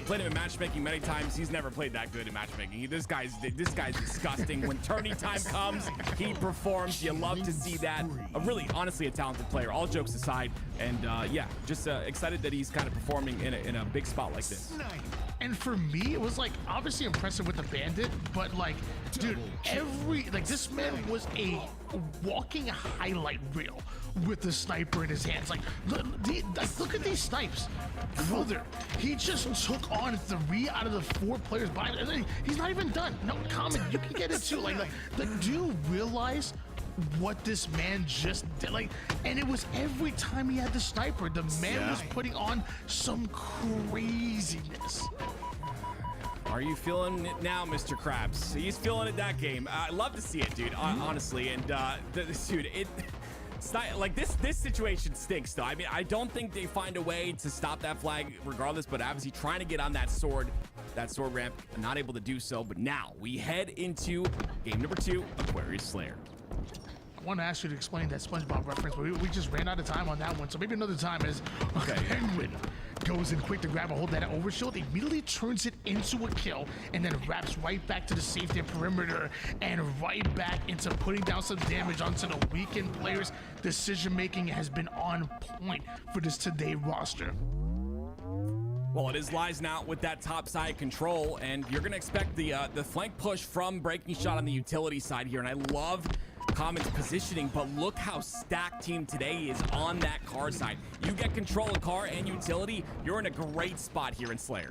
Played him in matchmaking many times. He's never played that good in matchmaking. This guy's disgusting. When tourney time comes, he performs. You love to see that. Honestly, a talented player. All jokes aside, and yeah, just excited that he's kind of performing in a big spot like this. And for me, it was like obviously impressive with the bandit, but like, dude, this man was a walking highlight reel with the sniper in his hands. Like, look at these snipes, brother. He just took on 3 out of the 4 players behind him. He's not even done. No comment. You can get it too. Like, do you realize what this man just did? Like, and it was every time he had the sniper, the man was putting on some craziness. Are you feeling it now, Mr. Krabs? He's feeling it that game. I love to see it, dude. Honestly, and dude, like this situation stinks though. I mean, I don't think they find a way to stop that flag regardless, but obviously trying to get on that sword ramp, not able to do so. But now we head into game number 2, Aquarius Slayer. I want to ask you to explain that SpongeBob reference, but we just ran out of time on that one, so maybe another time. As Penguin goes in quick to grab a hold of that overshield, immediately turns it into a kill, and then wraps right back to the safety perimeter and right back into putting down some damage onto the weakened players. Decision making has been on point for this today roster. Well, it is Lies now with that top side control, and you're gonna expect the flank push from Breaking Shot on the utility side here, and I love Common's positioning, but look how stacked team today is on that car side. You get control of car and utility, you're in a great spot here in Slayer.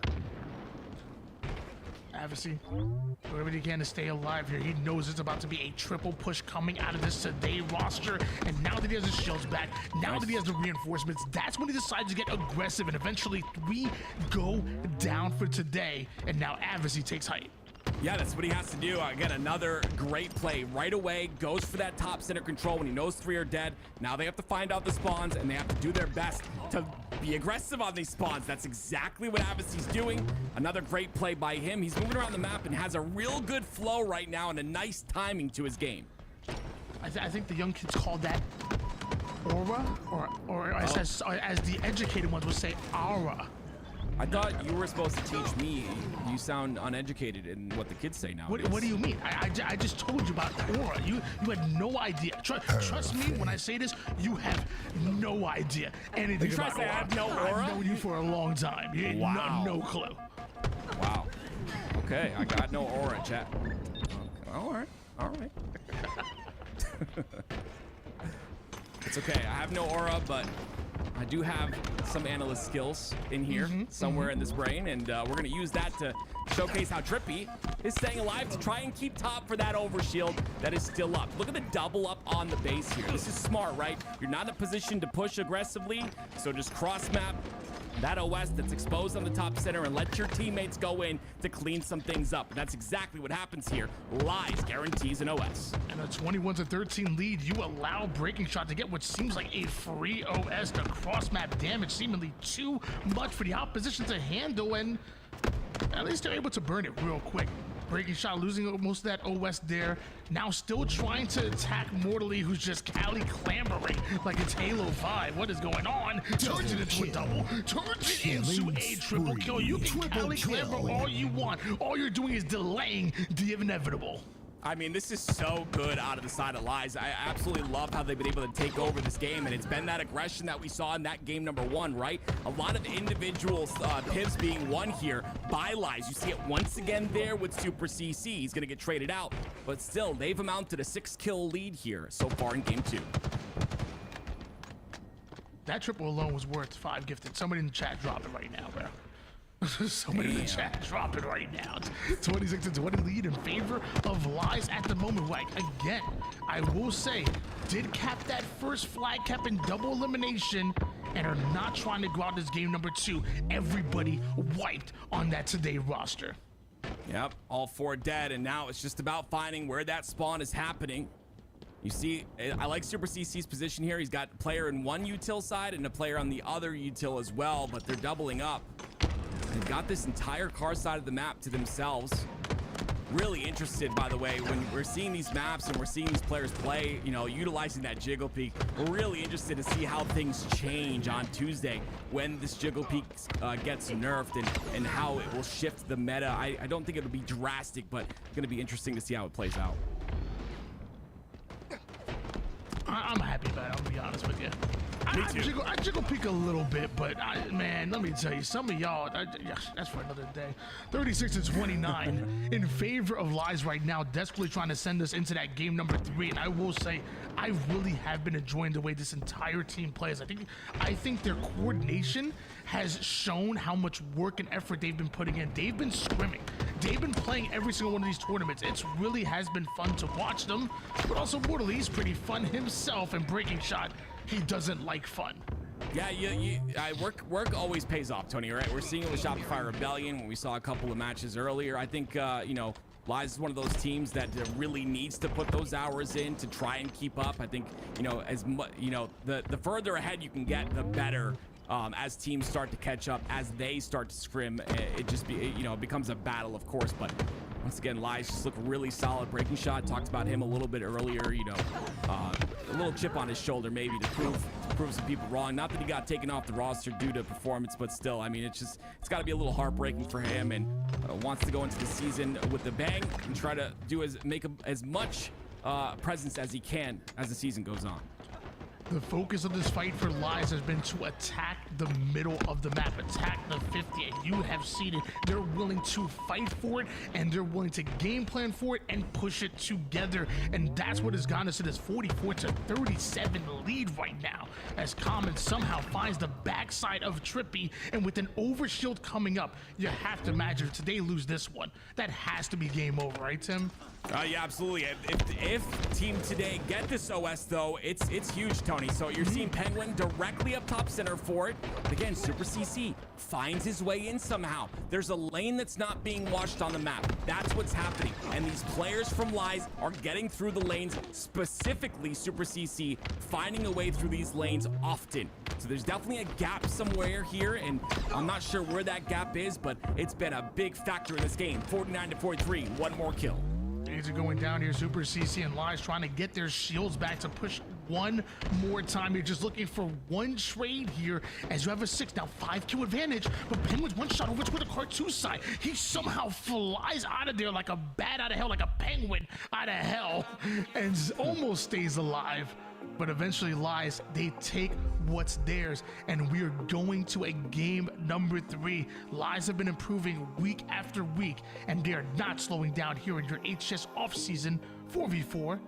Avicii, whatever he can to stay alive here. He knows it's about to be a triple push coming out of this today roster, and now that he has his shields back, now that he has the reinforcements, that's when he decides to get aggressive, and eventually 3 go down for today, and now Avicii takes height. Yeah, that's what he has to do. Again, another great play. Right away, goes for that top center control when he knows 3 are dead. Now they have to find out the spawns, and they have to do their best to be aggressive on these spawns. That's exactly what Avicii's doing. Another great play by him. He's moving around the map and has a real good flow right now and a nice timing to his game. I think the young kids call that aura, or as the educated ones would say, aura. I thought you were supposed to teach me. You sound uneducated in what the kids say now. What do you mean? I just told you about aura. You had no idea. Trust me when I say this. You have no idea anything you about aura. I have no aura? I've known you for a long time. You Wow. no clue. Wow. Okay, I got no aura, chat. Okay. All right. It's okay. I have no aura, but I do have some analyst skills in here somewhere in this brain, and we're going to use that to showcase how Trippy is staying alive to try and keep top for that overshield that is still up. Look at the double up on the base here. This is smart, right? You're not in a position to push aggressively, so just cross map that OS that's exposed on the top center and let your teammates go in to clean some things up. And that's exactly what happens here. Lies guarantees an OS. And a 21-13 lead, you allow Breaking Shot to get what seems like a free OS. The cross-map damage seemingly too much for the opposition to handle, and at least they're able to burn it real quick. Breaking Shot losing most of that OS there. Now still trying to attack Mortally, who's just Cali clambering like it's Halo 5. What is going on? Turns it into a double. Turns it into a triple kill. You can Cali clamber all you want. All you're doing is delaying the inevitable. I mean, this is so good out of the side of Lies. I absolutely love how they've been able to take over this game, and it's been that aggression that we saw in that game number 1, right? A lot of individual pips being won here by Lies. You see it once again there with Super CC. He's going to get traded out, but still, they've amounted a 6-kill lead here so far in game 2. That triple alone was worth 5 gifted. Somebody in the chat drop it right now, bro. Somebody in the chat, drop it right now. 26-20 lead in favor of Lies at the moment. Like, again, I will say, did cap that first flag cap in double elimination and are not trying to go out this game number 2. Everybody wiped on that today roster. Yep, all 4 dead, and now it's just about finding where that spawn is happening. You see, I like Super CC's position here. He's got a player in one util side and a player on the other util as well, but they're doubling up. They've got this entire car side of the map to themselves. Really interested, by the way, when we're seeing these maps and we're seeing these players play, you know, utilizing that jiggle peak. We're really interested to see how things change on Tuesday when this jiggle peak gets nerfed and how it will shift the meta. I don't think it'll be drastic, but it's going to be interesting to see how it plays out. I'm happy about it, I'll be honest with you. I jiggle peek a little bit, but man, let me tell you, some of y'all, that's for another day. 36-29 in favor of Lies right now, desperately trying to send us into that game number 3. And I will say, I really have been enjoying the way this entire team plays. I think their coordination has shown how much work and effort they've been putting in. They've been scrimming. They've been playing every single one of these tournaments. It really has been fun to watch them, but also Mortally's pretty fun himself and breaking shot. He doesn't like fun. Yeah, work always pays off, Tony, right? We're seeing it with Shopify Rebellion when we saw a couple of matches earlier. I think, you know, Lies is one of those teams that really needs to put those hours in to try and keep up. I think, you know, the further ahead you can get, the better. As teams start to catch up, as they start to scrim, it becomes a battle, of course. But once again, Lies just look really solid. Breaking shot, talked about him a little bit earlier. You know, a little chip on his shoulder maybe to prove some people wrong. Not that he got taken off the roster due to performance, but still, I mean, it's got to be a little heartbreaking for him, and wants to go into the season with the bang and try to make as much presence as he can as the season goes on. The focus of this fight for Lies has been to attack the middle of the map, attack the 50, and you have seen it. They're willing to fight for it, and they're willing to game plan for it and push it together, and that's what has gotten us to this 44-37 lead right now, as Common somehow finds the backside of Trippy, and with an overshield coming up, you have to imagine if they lose this one, that has to be game over, right, Tim? Yeah, absolutely. If Team Today get this OS, though, it's huge, Tony. So you're seeing Penguin directly up top center for it. But again, Super CC finds his way in somehow. There's a lane that's not being watched on the map. That's what's happening. And these players from Lies are getting through the lanes, specifically Super CC, finding a way through these lanes often. So there's definitely a gap somewhere here, and I'm not sure where that gap is, but it's been a big factor in this game. 49-43, one more kill. Things are going down here. Super CC and Lies trying to get their shields back to push one more time. You're just looking for one trade here as you have a 6 now 5-kill advantage, but Penguin's one shot over to the Cartoon side. He somehow flies out of there like a bat out of hell, like a penguin out of hell, and almost stays alive. But eventually Lies, they take what's theirs, and we are going to a game number 3. Lies have been improving week after week, and they are not slowing down here in your HS offseason 4v4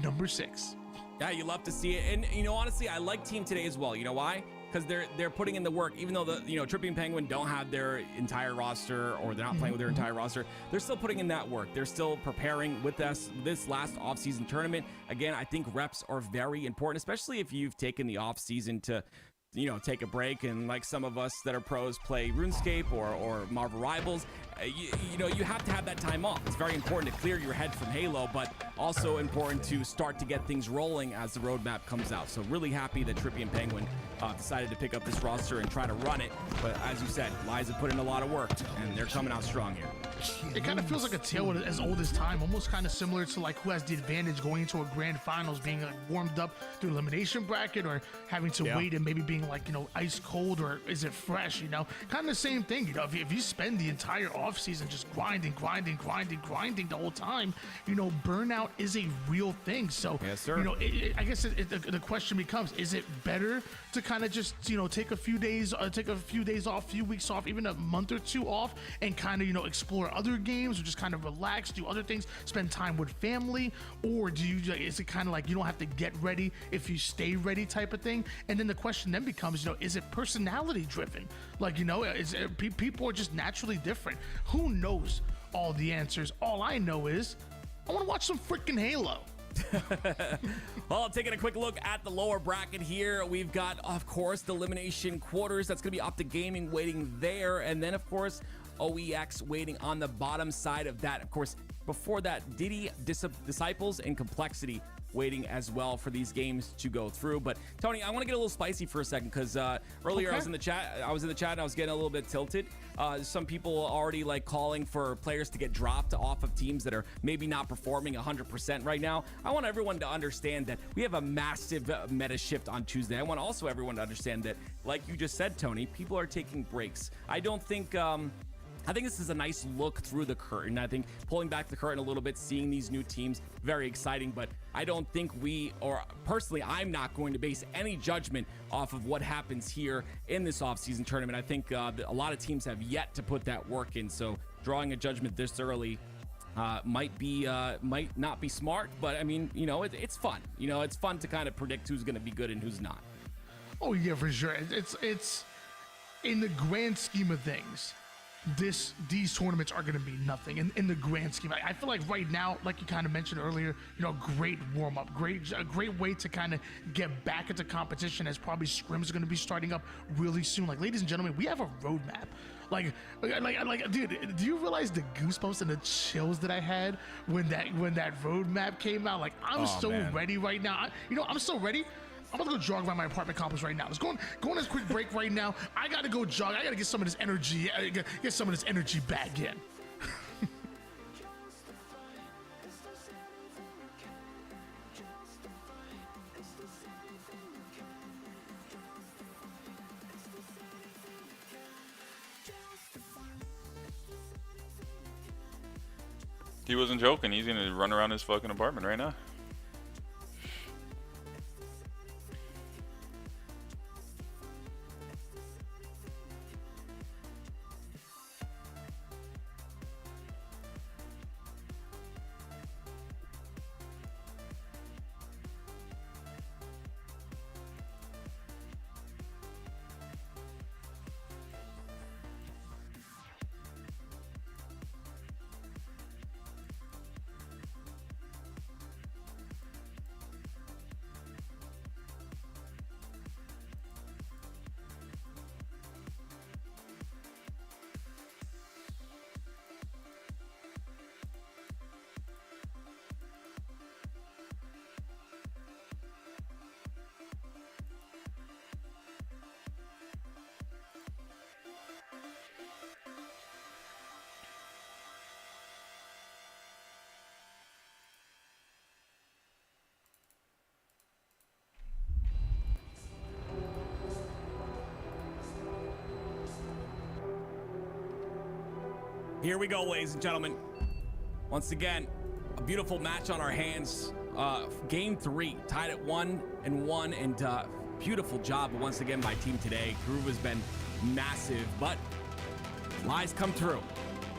number 6. Yeah, you love to see it. And, you know, honestly, I like Team Today as well. You know why? Because they're putting in the work, even though Trippy and Penguin don't have their entire roster, or they're not playing with their entire roster, they're still putting in that work. They're still preparing with us this last offseason tournament. Again, I think reps are very important, especially if you've taken the offseason to, you know, take a break, and like some of us that are pros play RuneScape or Marvel Rivals. You know, you have to have that time off. It's very important to clear your head from Halo, but also important to start to get things rolling as the roadmap comes out. So really happy that Trippy and Penguin decided to pick up this roster and try to run it. But as you said, Lies have put in a lot of work, and they're coming out strong here. It kind of feels like a tale as old as time, almost kind of similar to like who has the advantage going into a grand finals, being like warmed up through elimination bracket, or having to wait and maybe being like, you know, ice cold, or is it fresh, you know, kind of the same thing. You know, if you spend the entire off season just grinding the whole time, burnout is a real thing. So, yes, sir. I guess the question becomes: is it better to kind of just take a few days off, few weeks off, even a month or two off, and kind of explore other games, or just kind of relax, do other things, spend time with family, or is it kind of like you don't have to get ready if you stay ready type of thing? And then the question then becomes, is it personality driven? Like, people are just naturally different. Who knows all the answers? All I know is I want to watch some freaking Halo. Well, taking a quick look at the lower bracket here, we've got, of course, the elimination quarters. That's going to be Optic Gaming waiting there. And then, of course, OEX waiting on the bottom side of that. Of course, before that, Diddy, Disciples, and Complexity waiting as well for these games to go through. But Tony, I want to get a little spicy for a second, because earlier I was in the chat and I was getting a little bit tilted. Some people already like calling for players to get dropped off of teams that are maybe not performing 100% right now. I want everyone to understand that we have a massive meta shift on Tuesday. I want also everyone to understand that, like you just said, Tony, people are taking breaks. I think this is a nice look through the curtain. I think pulling back the curtain a little bit, seeing these new teams, very exciting. But I don't think personally, I'm not going to base any judgment off of what happens here in this offseason tournament. I think a lot of teams have yet to put that work in. So drawing a judgment this early might not be smart. But I mean, it's fun. It's fun to kind of predict who's going to be good and who's not. Oh yeah, for sure. It's in the grand scheme of things, these tournaments are going to be nothing in the grand scheme. I feel like right now, like you kind of mentioned earlier, great warm up, a great way to kind of get back into competition, as probably scrims are going to be starting up really soon. Like, ladies and gentlemen, we have a roadmap. Like, dude, do you realize the goosebumps and the chills that I had when that roadmap came out? Like, I'm ready right now. I'm so ready. I'm about to go jog around my apartment complex right now. Let's go on this quick break right now. I gotta go jog. I gotta get some of this energy. Get some of this energy back in. He wasn't joking. He's gonna run around his fucking apartment right now. Here we go, ladies and gentlemen. Once again, a beautiful match on our hands. Game 3, tied at 1-1, and beautiful job once again by team today. Crew has been massive, but lies come true,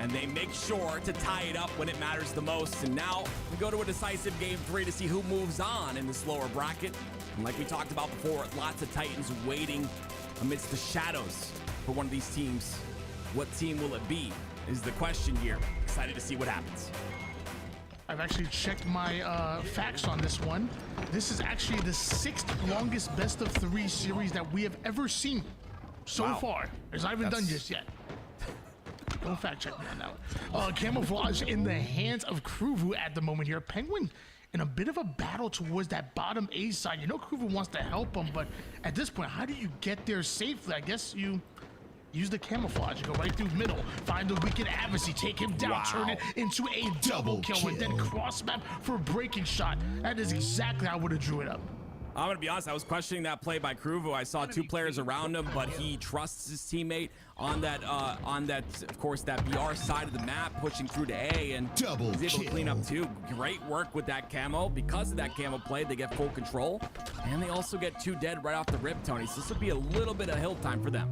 and they make sure to tie it up when it matters the most. And now we go to a decisive Game 3 to see who moves on in this lower bracket. And like we talked about before, lots of Titans waiting amidst the shadows for one of these teams. What team will it be is the question here. Excited to see what happens. I've actually checked my facts on this one. This is actually the 6th longest best of 3 series that we have ever seen so far. It's not even done just yet. Don't fact check me on that one. Camouflage in the hands of Kruvu at the moment here. Penguin in a bit of a battle towards that bottom A side. Kruvu wants to help him, but at this point, how do you get there safely? I guess you use the camouflage, go right through middle, find the weakened adversary, take him down, turn it into a double kill, and then cross map for a breaking shot. That is exactly how I would have drew it up. I'm gonna be honest, I was questioning that play by Kruvo. I saw 2 players around him, but he trusts his teammate on that, of course, that BR side of the map, pushing through to A, and he's able to clean up too. Great work with that camo. Because of that camo play, they get full control, and they also get 2 dead right off the rip, Tony. So this will be a little bit of hill time for them.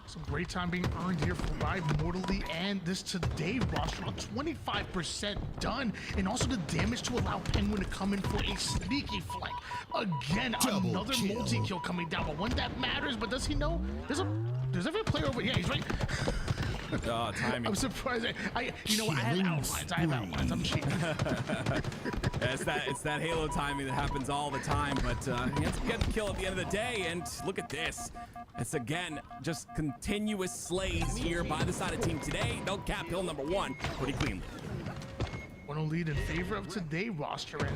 Some great time being earned here for Live Mortally and this Today roster on 25% done. And also the damage to allow Penguin to come in for a sneaky flank. Again, another multi-kill coming down. But when that matters, but does he know? There's every player over. Yeah, he's right. Timing. I'm surprised. You know what? I have outlines. I'm cheating. It's that Halo timing that happens all the time. But he has to get the kill at the end of the day. And look at this. It's again just continuous slays here by the side of Team Today. They'll cap hill number 1 pretty cleanly. 1-0 lead in favor of Today roster, and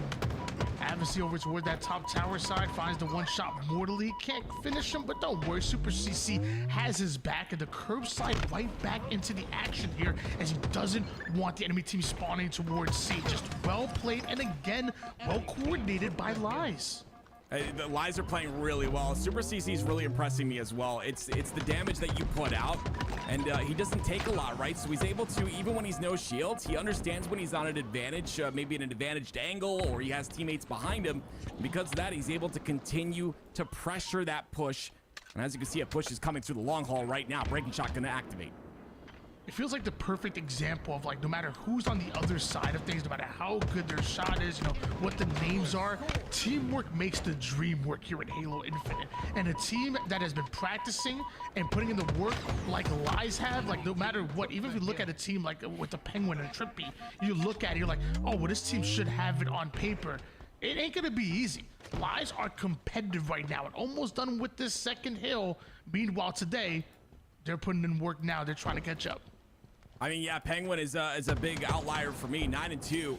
Advocacy over toward that top tower side finds the 1-shot mortally. Can't finish him, but don't worry, Super CC has his back, and the curbside right back into the action here, as he doesn't want the enemy team spawning towards C. Just well played, and again well coordinated by Lies. The Lies are playing really well. Super CC is really impressing me as well. It's the damage that you put out, and he doesn't take a lot, right? So he's able to, even when he's no shields, he understands when he's on an advantage, maybe an advantaged angle, or he has teammates behind him. Because of that, he's able to continue to pressure that push. And as you can see, a push is coming through the long haul right now. Breaking shot gonna activate. It feels like the perfect example of, like, no matter who's on the other side of things, no matter how good their shot is, you know, what the names are, teamwork makes the dream work here in Halo Infinite. And a team that has been practicing and putting in the work like Lies have, like, no matter what, even if you look at a team like with the Penguin and Trippy, you look at it, you're like, oh, well, this team should have it on paper. It ain't gonna be easy. Lies are competitive right now and almost done with this second hill. Meanwhile, today, they're putting in work now. They're trying to catch up. I mean, yeah, Penguin is a big outlier for me. 9-2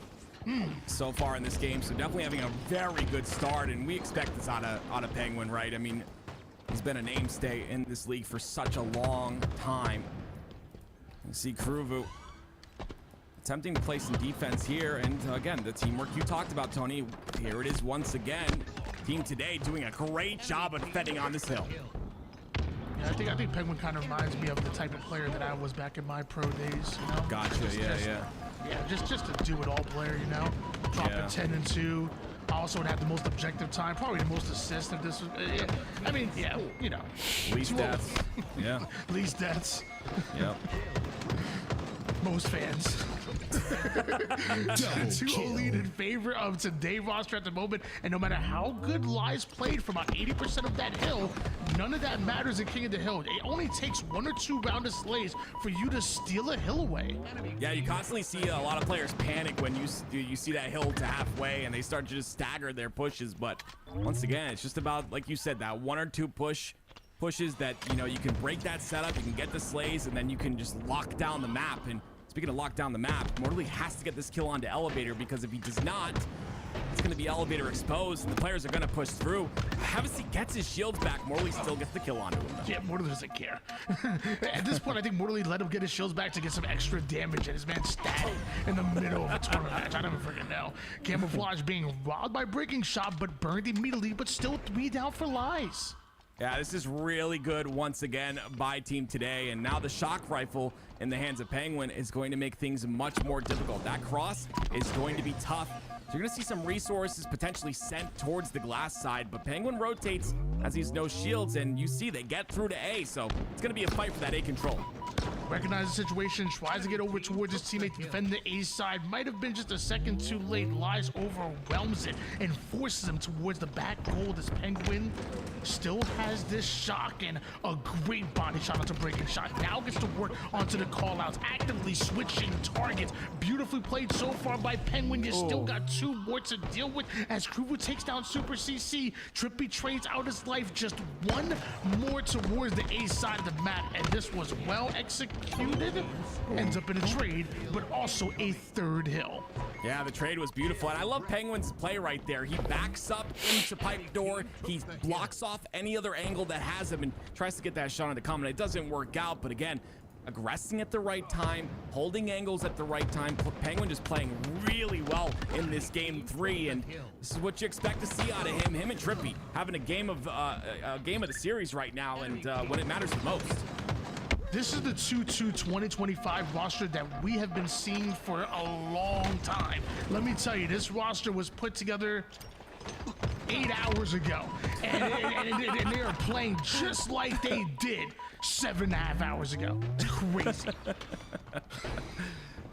so far in this game, so definitely having a very good start, and we expect this out of Penguin, right? I mean, he's been a mainstay in this league for such a long time. You see Kruvu attempting to play some defense here, and again, the teamwork you talked about, Tony, here it is once again. Team Today doing a great job of defending on this hill. Yeah, I think Penguin kind of reminds me of the type of player that I was back in my pro days, you know? Gotcha, yeah. Yeah, just a do-it-all player, you know? Dropping 10 and 2. Also would have the most objective time, probably the most assists if this was, I mean, yeah, you know. Least deaths, yeah. Least deaths. Yep. Most fans. 2-0 lead in favor of Today roster at the moment, and no matter how good Lies played for about 80% of that hill, none of that matters in King of the Hill. It only takes 1 or 2 rounds of slays for you to steal a hill away. Yeah, you constantly see a lot of players panic when you see that hill to halfway and they start to just stagger their pushes. But once again, it's just about, like you said, that 1 or 2 pushes that, you know, you can break that setup, you can get the slays, and then you can just lock down the map. And speaking of lock down the map, Morley has to get this kill onto Elevator, because if he does not, it's going to be Elevator exposed, and the players are going to push through. Havasi gets his shields back. Morley still gets the kill onto him, though. Yeah, Morley doesn't care. At this point, I think Morley let him get his shields back to get some extra damage, and his man static in the middle of a tournament match. I don't even freaking know. Camouflage being robbed by Breaking Shot, but burned immediately, but still 3 down for Lies. Yeah, this is really good once again by Team Today, and now the shock rifle in the hands of Penguin is going to make things much more difficult. That cross is going to be tough. So you're going to see some resources potentially sent towards the glass side, but Penguin rotates as he's no shields, and you see they get through to A, so it's going to be a fight for that A control. Recognize the situation, tries to get over towards his teammate to defend the A side. Might have been just a second too late. Lies overwhelms it and forces him towards the back goal. This Penguin still has this shock and a great body shot onto Breaking Shot. Now gets to work onto the callouts, actively switching targets. Beautifully played so far by Penguin. You still got 2 more to deal with as Kruvu takes down Super CC. Trippy trades out his life, just 1 more towards the A side of the map, and this was well executed. Ends up in a trade, but also a 3rd hill. Yeah, the trade was beautiful, and I love Penguin's play right there. He backs up into pipe door, he blocks off any other angle that has him, and tries to get that shot on the comment. It doesn't work out, but again, aggressing at the right time, holding angles at the right time. Penguin just playing really well in this game 3, and this is what you expect to see out of him. Him and Trippy having a game of the series right now, and when it matters the most. This is the 2-2 2025 roster that we have been seeing for a long time. Let me tell you, this roster was put together 8 hours ago, and they are playing just like they did 7.5 hours ago. It's crazy.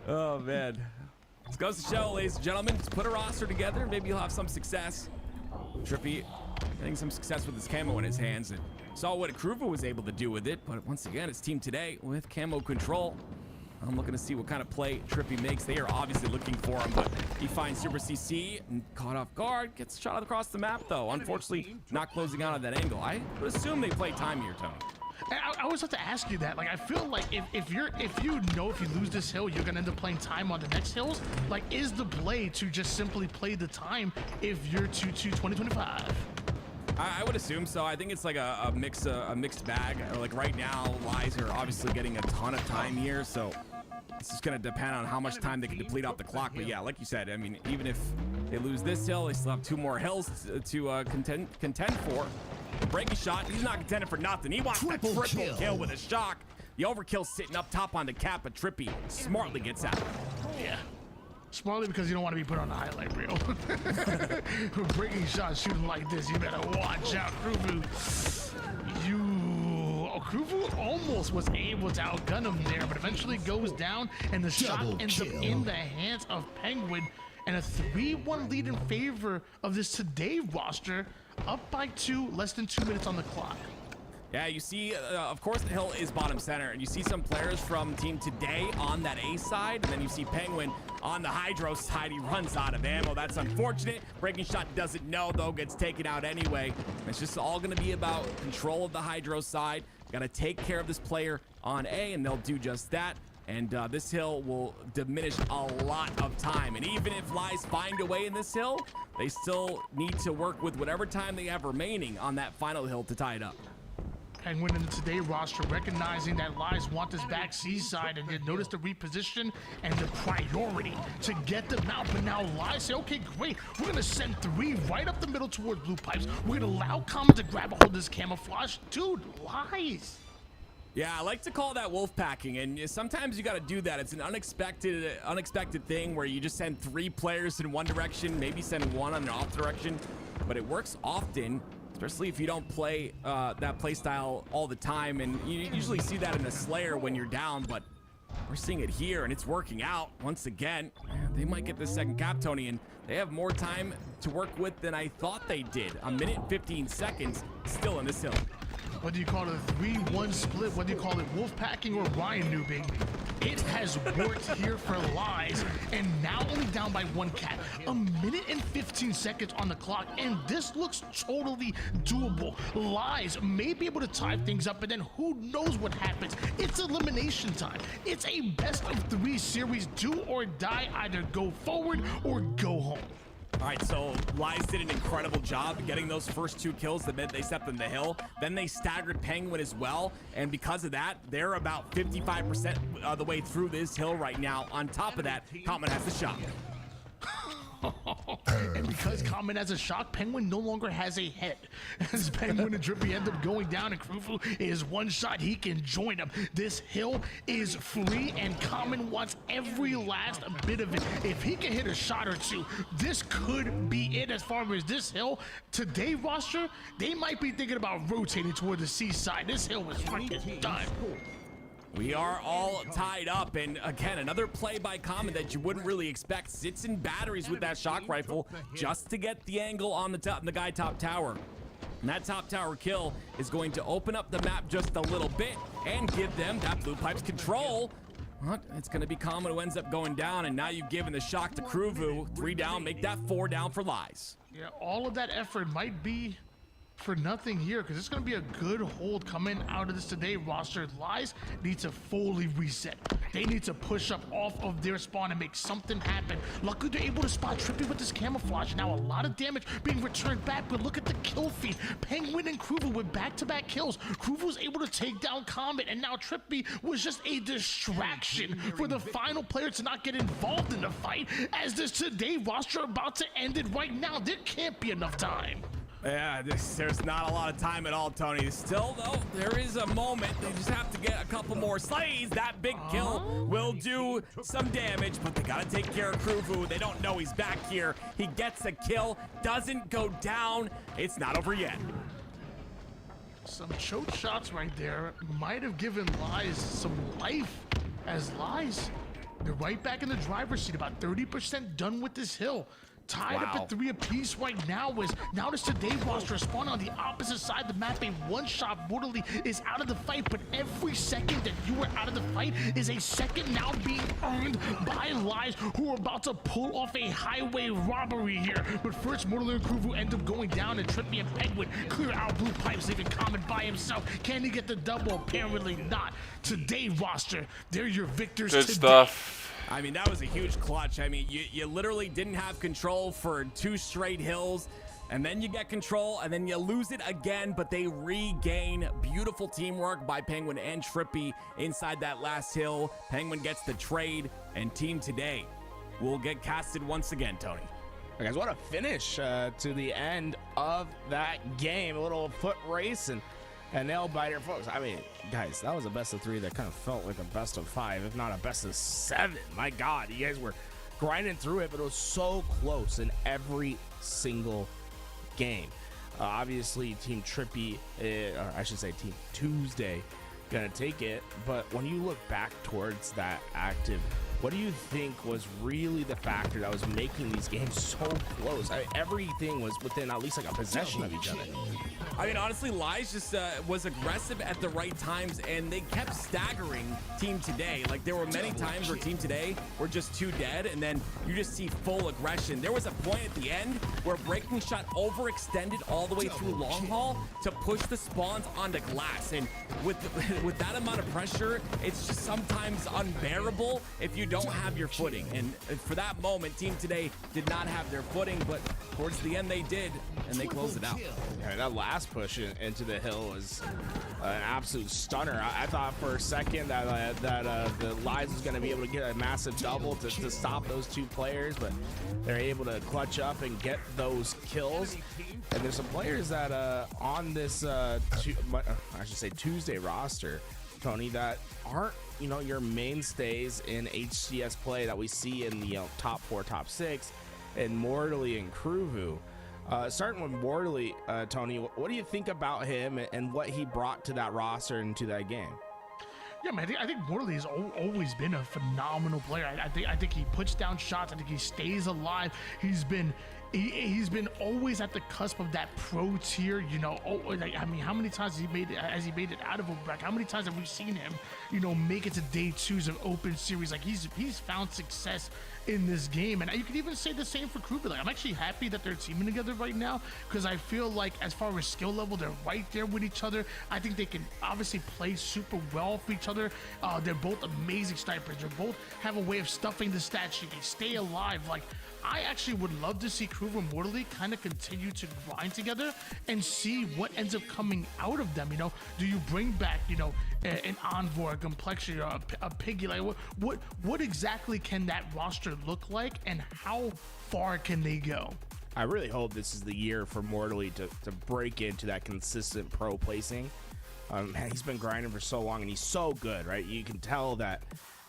Oh man, this goes to show, ladies and gentlemen, just put a roster together, maybe you'll have some success. Trippy getting some success with his camo in his hands, and saw what Kruva was able to do with it, but once again, it's Team Today with camo control. I'm looking to see what kind of play Trippy makes. They are obviously looking for him, but he finds Super CC and caught off guard, gets shot across the map though. Unfortunately, not closing out on that angle. I would assume they play time here, Tony. I always have to ask you that. Like, I feel like if you lose this hill, you're gonna end up playing time on the next hills. Like, is the play to just simply play the time if you're 2-2 2025? I would assume so. I think it's like a mixed bag. Like right now, Lies are obviously getting a ton of time here, so it's just gonna depend on how much time they can deplete off the clock. But yeah, like you said, I mean, even if they lose this hill, they still have 2 more hills to contend for. The breaking shot, he's not contending for nothing. He wants that triple kill with a shock. The overkill sitting up top on the cap, but Trippy smartly gets out. Yeah. Smartly, because you don't want to be put on the highlight reel. Breaking shots shooting like this, you better watch out, Kruvu. Kruvu almost was able to outgun him there, but eventually goes down, and the shot ends up in the hands of Penguin, and a 3-1 lead in favor of this Today roster, up by 2, less than 2 minutes on the clock. Yeah, you see, of course, the hill is bottom center, and you see some players from Team Today on that A side, and then you see Penguin on the Hydro side. He runs out of ammo. That's unfortunate. Breaking shot doesn't know, though, gets taken out anyway. It's just all going to be about control of the Hydro side. Got to take care of this player on A, and they'll do just that. And this hill will diminish a lot of time. And even if Lies find a way in this hill, they still need to work with whatever time they have remaining on that final hill to tie it up. Penguin in the Today roster recognizing that Lies want this back C side, and you notice the reposition and the priority to get them out. But now Lies say, okay, great, we're gonna send 3 right up the middle towards blue pipes. We're gonna allow Common to grab a hold of this camouflage. Dude, Lies. Yeah, I like to call that wolf packing, and sometimes you got to do that. It's an unexpected thing where you just send 3 players in one direction, maybe send 1 on an off direction, but it works often, especially if you don't play that play style all the time. And you usually see that in a Slayer when you're down, but we're seeing it here, and it's working out once again. They might get the second cap, Tony, and they have more time to work with than I thought they did. 1 minute and 15 seconds still in this hill. Whether you call it a 3-1 split, whether you call it wolf packing or Ryan noobing, it has worked here for Lies, and now only down by 1 cap. 1 minute and 15 seconds on the clock, and this looks totally doable. Lies may be able to tie things up, but then who knows what happens. It's elimination time. It's a best of 3 series, do or die, either go forward or go home. All right, so Lies did an incredible job getting those first 2 kills the minute they stepped in the hill. Then they staggered Penguin as well, and because of that, they're about 55% of the way through this hill right now. On top of that, Common has the shot. And because Common has a shock, Penguin no longer has a head. As Penguin and Drippy end up going down, and Krufu is 1 shot, he can join him. This hill is free, and Common wants every last bit of it. If he can hit a shot or 2, this could be it as far as this hill. Today roster, they might be thinking about rotating toward the seaside. This hill is freaking done. We are all tied up, and again, another play by Common that you wouldn't really expect. Sits in batteries with that shock rifle just to get the angle on the guy top tower. And that top tower kill is going to open up the map just a little bit and give them that blue pipes control. But it's going to be Common who ends up going down, and now you've given the shock to Kruvu. 3 down, make that 4 down for Lies. Yeah, all of that effort might be for nothing here, because it's going to be a good hold coming out of this Today roster. Lies need to fully reset. They need to push up off of their spawn and make something happen. Luckily, they're able to spot Trippy with this camouflage. Now, a lot of damage being returned back, but look at the kill feed. Penguin and Kruvu with back-to-back kills. Kruvu was able to take down Comet, and now Trippy was just a distraction for the final player to not get involved in the fight. As this today roster about to end it right now, there can't be enough time. Yeah, there's not a lot of time at all, Tony. Still, though, there is a moment. They just have to get a couple more slays. That big kill will do some damage, but they got to take care of Kruvu. They don't know he's back here. He gets a kill, doesn't go down. It's not over yet. Some choke shots right there might have given Lies some life, as Lies, they're right back in the driver's seat, about 30% done with this hill. Tied up at 3 apiece right now. Is now this today roster spawn on the opposite side of the map. A one-shot Mortally is out of the fight, but every second that you are out of the fight is a second now being earned by Lies, who are about to pull off a highway robbery here. But first, Mortally and Kruvu end up going down, and Trippy and Penguin clear out blue pipes, leaving Comet by himself. Can he get the double? Apparently not. Today roster, they're your victors. Good today. stuff. I mean, that was a huge clutch. I mean, you literally didn't have control for 2 straight hills, and then you get control, and then you lose it again, but they regain. Beautiful teamwork by Penguin and Trippy inside that last hill. Penguin gets the trade, and Team Today will get casted once again, Tony. Hey guys, what a finish to the end of that game. A little foot race and a nail biter, folks. I mean, guys, that was a best of 3 that kind of felt like a best of 5, if not a best of 7. My God, you guys were grinding through it, but it was so close in every single game. Obviously, Team Trippy, or I should say Team Tuesday, gonna take it. But when you look back towards that active, what do you think was really the factor that was making these games so close? Everything was within at least like a possession of each other. I mean, honestly, Lies just was aggressive at the right times, and they kept staggering Team Today. Like, there were many times where Team Today were just too dead, and then you just see full aggression. There was a point at the end where Breaking Shot overextended all the way through Long Haul to push the spawns onto glass. And with that amount of pressure, it's just sometimes unbearable if you don't have your footing. And for that moment, Team Today did not have their footing, but towards the end they did, and they closed it out. Yeah, that last push into the hill was an absolute stunner. I thought for a second that the Lies was going to be able to get a massive double to stop those 2 players, but they're able to clutch up and get those kills. And there's some players that on this I should say Tuesday roster, Tony, that aren't your mainstays in HCS play that we see in the top 4, top 6, and Mortally and Kruvu. Starting with Mortally, Tony, what do you think about him and what he brought to that roster and to that game? Yeah, man, I think Mortally has always been a phenomenal player. I think he puts down shots. I think he stays alive. He's been always at the cusp of that pro tier, I mean, how many times has he made it out of a bracket? How many times have we seen him, make it to day 2s of open series? Like, he's found success in this game, and you could even say the same for Kruvu. Like, I'm actually happy that they're teaming together right now, because I feel like as far as skill level, they're right there with each other. I think they can obviously play super well for each other. They're both amazing snipers. They both have a way of stuffing the stat sheet. They stay alive. Like, I actually would love to see Kruvu and Mortally kind of continue to grind together and see what ends up coming out of them. Do you bring back, an Envoy, a Complexion, a Piggy? Like, what exactly can that roster look like, and how far can they go? I really hope this is the year for Mortally to break into that consistent pro placing. Man, he's been grinding for so long, and he's so good, right? You can tell that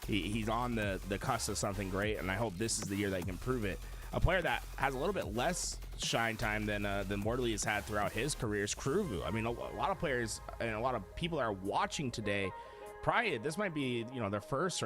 he's on the cusp of something great, and I hope this is the year that he can prove it. A player that has a little bit less shine time than Mortally has had throughout his career is Kruvu. I mean, a lot of players and a lot of people that are watching today, probably this might be their first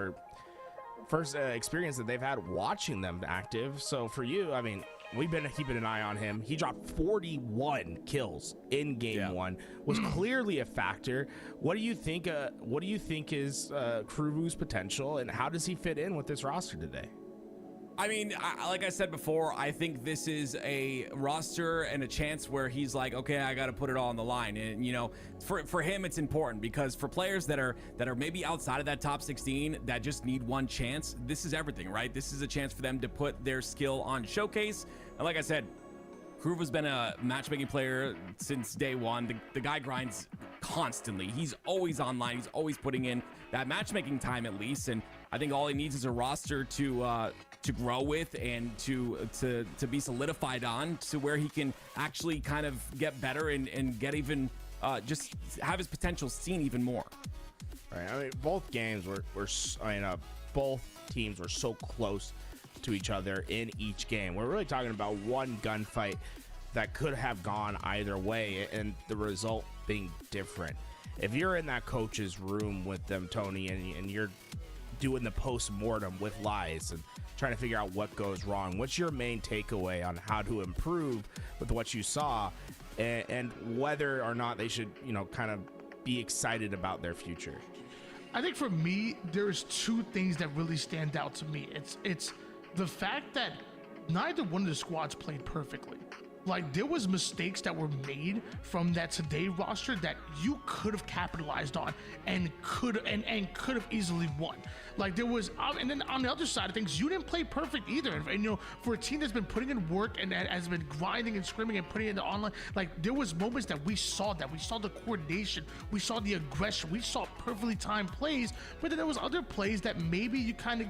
experience that they've had watching them active. So for you, I mean, we've been keeping an eye on him. He dropped 41 kills in game 1, was clearly a factor. What do you think is Kruvu's potential, and how does he fit in with this roster today? I mean, like I said before, I think this is a roster and a chance where he's like, okay, I got to put it all on the line. And you know, for him, it's important because for players that are maybe outside of that top 16 that just need one chance, this is everything, right? This is a chance for them to put their skill on showcase. And like I said, Groove has been a matchmaking player since day one. The guy grinds constantly. He's always online. He's always putting in that matchmaking time at least. And I think all he needs is a roster to grow with and to be solidified on to where he can actually kind of get better and get even just have his potential seen even more. Right. I mean, both games both teams were so close to each other in each game. We're really talking about one gunfight that could have gone either way and the result being different. If you're in that coach's room with them, Tony, and you're doing the post-mortem with lies and trying to figure out what goes wrong, what's your main takeaway on how to improve with what you saw and whether or not they should, you know, kind of be excited about their future? I think for me, there's two things that really stand out to me. It's the fact that neither one of the squads played perfectly. Like, there was mistakes that were made from that today roster that you could have capitalized on and could have easily won. Like, there was, and then on the other side of things, you didn't play perfect either. And you know, for a team that's been putting in work and has been grinding and screaming and putting in the online, like, there was moments that we saw the coordination, we saw the aggression, we saw perfectly timed plays, but then there was other plays that maybe you kind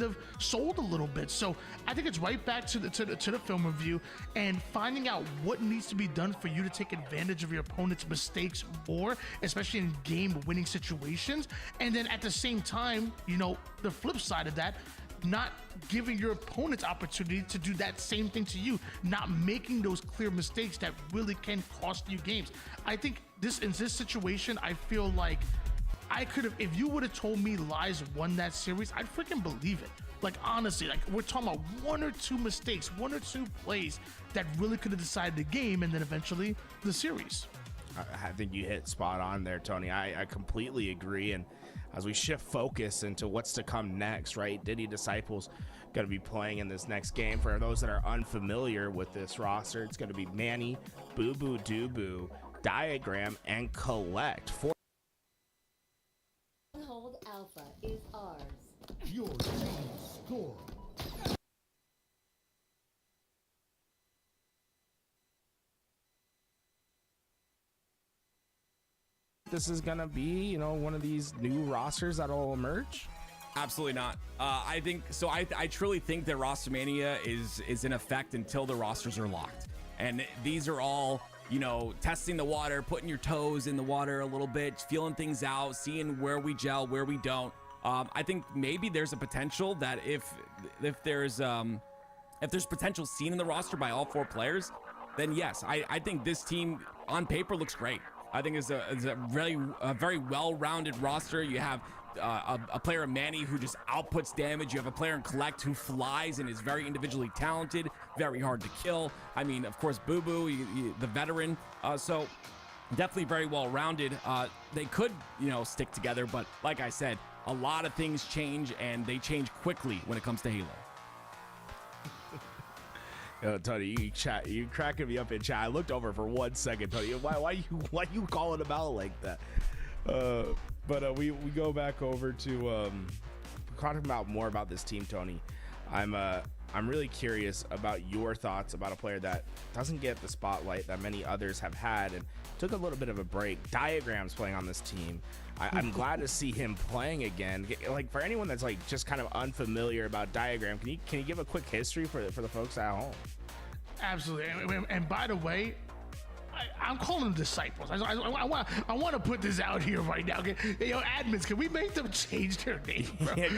of sold a little bit. So I think it's right back to the film review and finding out what needs to be done for you to take advantage of your opponent's mistakes more, especially in game-winning situations. And then at the same time, you know, the flip side of that, not giving your opponents opportunity to do that same thing to you, not making those clear mistakes that really can cost you games. I think in this situation, I feel like I could have, if you would have told me Lies won that series, I'd freaking believe it. Like, honestly, like, we're talking about one or two mistakes, one or two plays that really could have decided the game and then eventually the series. I think you hit spot on there, Tony. I completely agree. And as we shift focus into what's to come next, right? Diddy Disciples going to be playing in this next game. For those that are unfamiliar with this roster, it's going to be Manny, Boo Boo Doo Boo, Diagram, and Collect. Hold Alpha is ours. Your team score. This is gonna be, you know, one of these new rosters that'll emerge? Absolutely not. I think so. I truly think that roster mania is in effect until the rosters are locked, and these are all, you know, testing the water, putting your toes in the water a little bit, feeling things out, seeing where we gel, where we don't. I think maybe there's a potential that if there's potential seen in the roster by all four players, then yes, I think this team on paper looks great. I think it's a very well-rounded roster. You have a player in Manny who just outputs damage. You have a player in Collect who flies and is very individually talented, very hard to kill. I mean, of course, Boo Boo, the veteran. So definitely very well-rounded. They could, you know, stick together, but like I said, a lot of things change, and they change quickly when it comes to Halo. Yo, Tony, you cracking me up in chat. I looked over for 1 second, Tony. Why you calling him out like that? But we go back over to talking about more about this team, Tony. I'm really curious about your thoughts about a player that doesn't get the spotlight that many others have had and took a little bit of a break. Diagram's playing on this team. I'm glad to see him playing again. Like, for anyone that's like just kind of unfamiliar about Diagram, can you give a quick history for the folks at home? Absolutely. And by the way, I'm calling them Disciples. I want to put this out here right now. Okay? Yo, admins, can we make them change their name, bro? Yeah,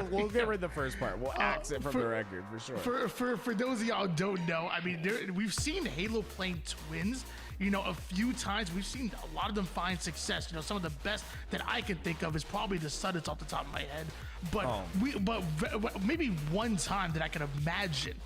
we'll get rid of the first part. We'll axe it from the record for sure. For those of y'all who don't know, I mean, we've seen Halo playing twins, you know, a few times. We've seen a lot of them find success. You know, some of the best that I can think of is probably the Suddits off the top of my head. But maybe one time that I can imagine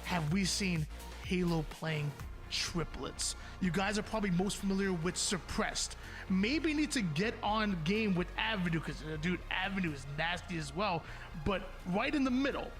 have we seen Halo playing triplets. You guys are probably most familiar with Suppressed. Maybe need to get on game with Avenue, because dude, Avenue is nasty as well. But right in the middle,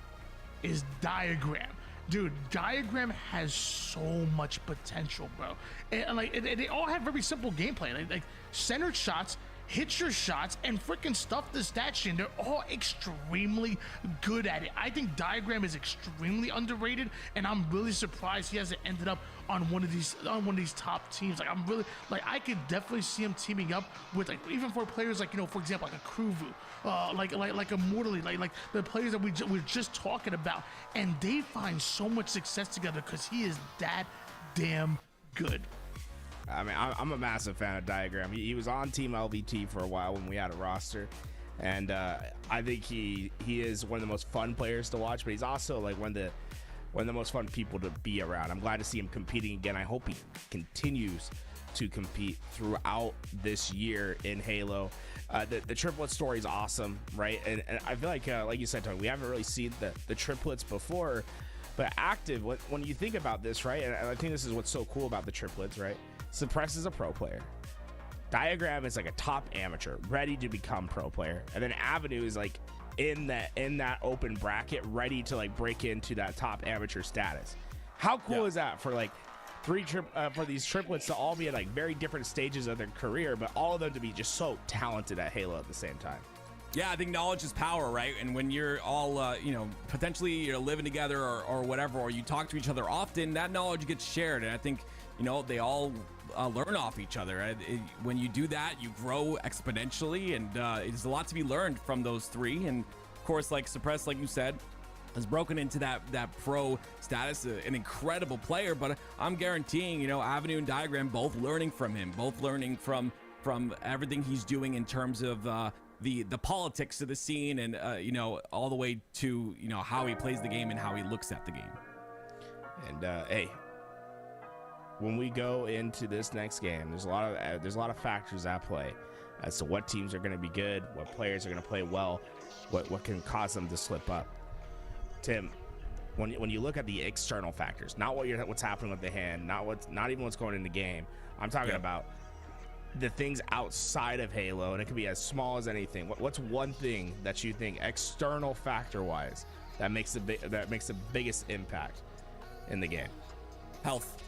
is Diagram. Dude, Diagram has so much potential, bro. And like, they all have very simple gameplay. Like centered shots, hit your shots, and freaking stuff the stat sheet. They're all extremely good at it. I think Diagram is extremely underrated, and I'm really surprised he hasn't ended up on one of these top teams. Like, I'm really, like, I could definitely see him teaming up with, like, even for players like, you know, for example, like a Kruvu, like a Mortally, like the players that we're just talking about, and they find so much success together because he is that damn good. I mean, I'm a massive fan of Diagram. He was on Team LVT for a while when we had a roster, and I think he is one of the most fun players to watch. But he's also like one of the most fun people to be around. I'm glad to see him competing again. I hope he continues to compete throughout this year in Halo. The triplet story is awesome, right? And I feel like you said, Tony, we haven't really seen the triplets before, but active. When you think about this, right? And I think this is what's so cool about the triplets, right? Suppress is a pro player. Diagram is like a top amateur, ready to become pro player, and then Avenue is like in that open bracket, ready to like break into that top amateur status. How cool is that for like for these triplets to all be at like very different stages of their career, but all of them to be just so talented at Halo at the same time? Yeah, I think knowledge is power, right? And when you're all, potentially you're living together or whatever, or you talk to each other often, that knowledge gets shared. And I think, they all learn off each other. When you do that, you grow exponentially, and there's a lot to be learned from those three. And of course, like Suppress, like you said, has broken into that pro status, an incredible player. But I'm guaranteeing, Avenue and Diagram both learning from him, both learning from everything he's doing in terms of the politics of the scene, and all the way to how he plays the game and how he looks at the game. And hey, when we go into this next game, there's a lot of factors at play as to what teams are going to be good, what players are going to play well, what can cause them to slip up. Tim, when you look at the external factors, not what's happening with the hand, not even what's going in the game, I'm talking about the things outside of Halo, and it could be as small as anything. What's one thing that you think external factor wise that makes the biggest impact in the game? Health.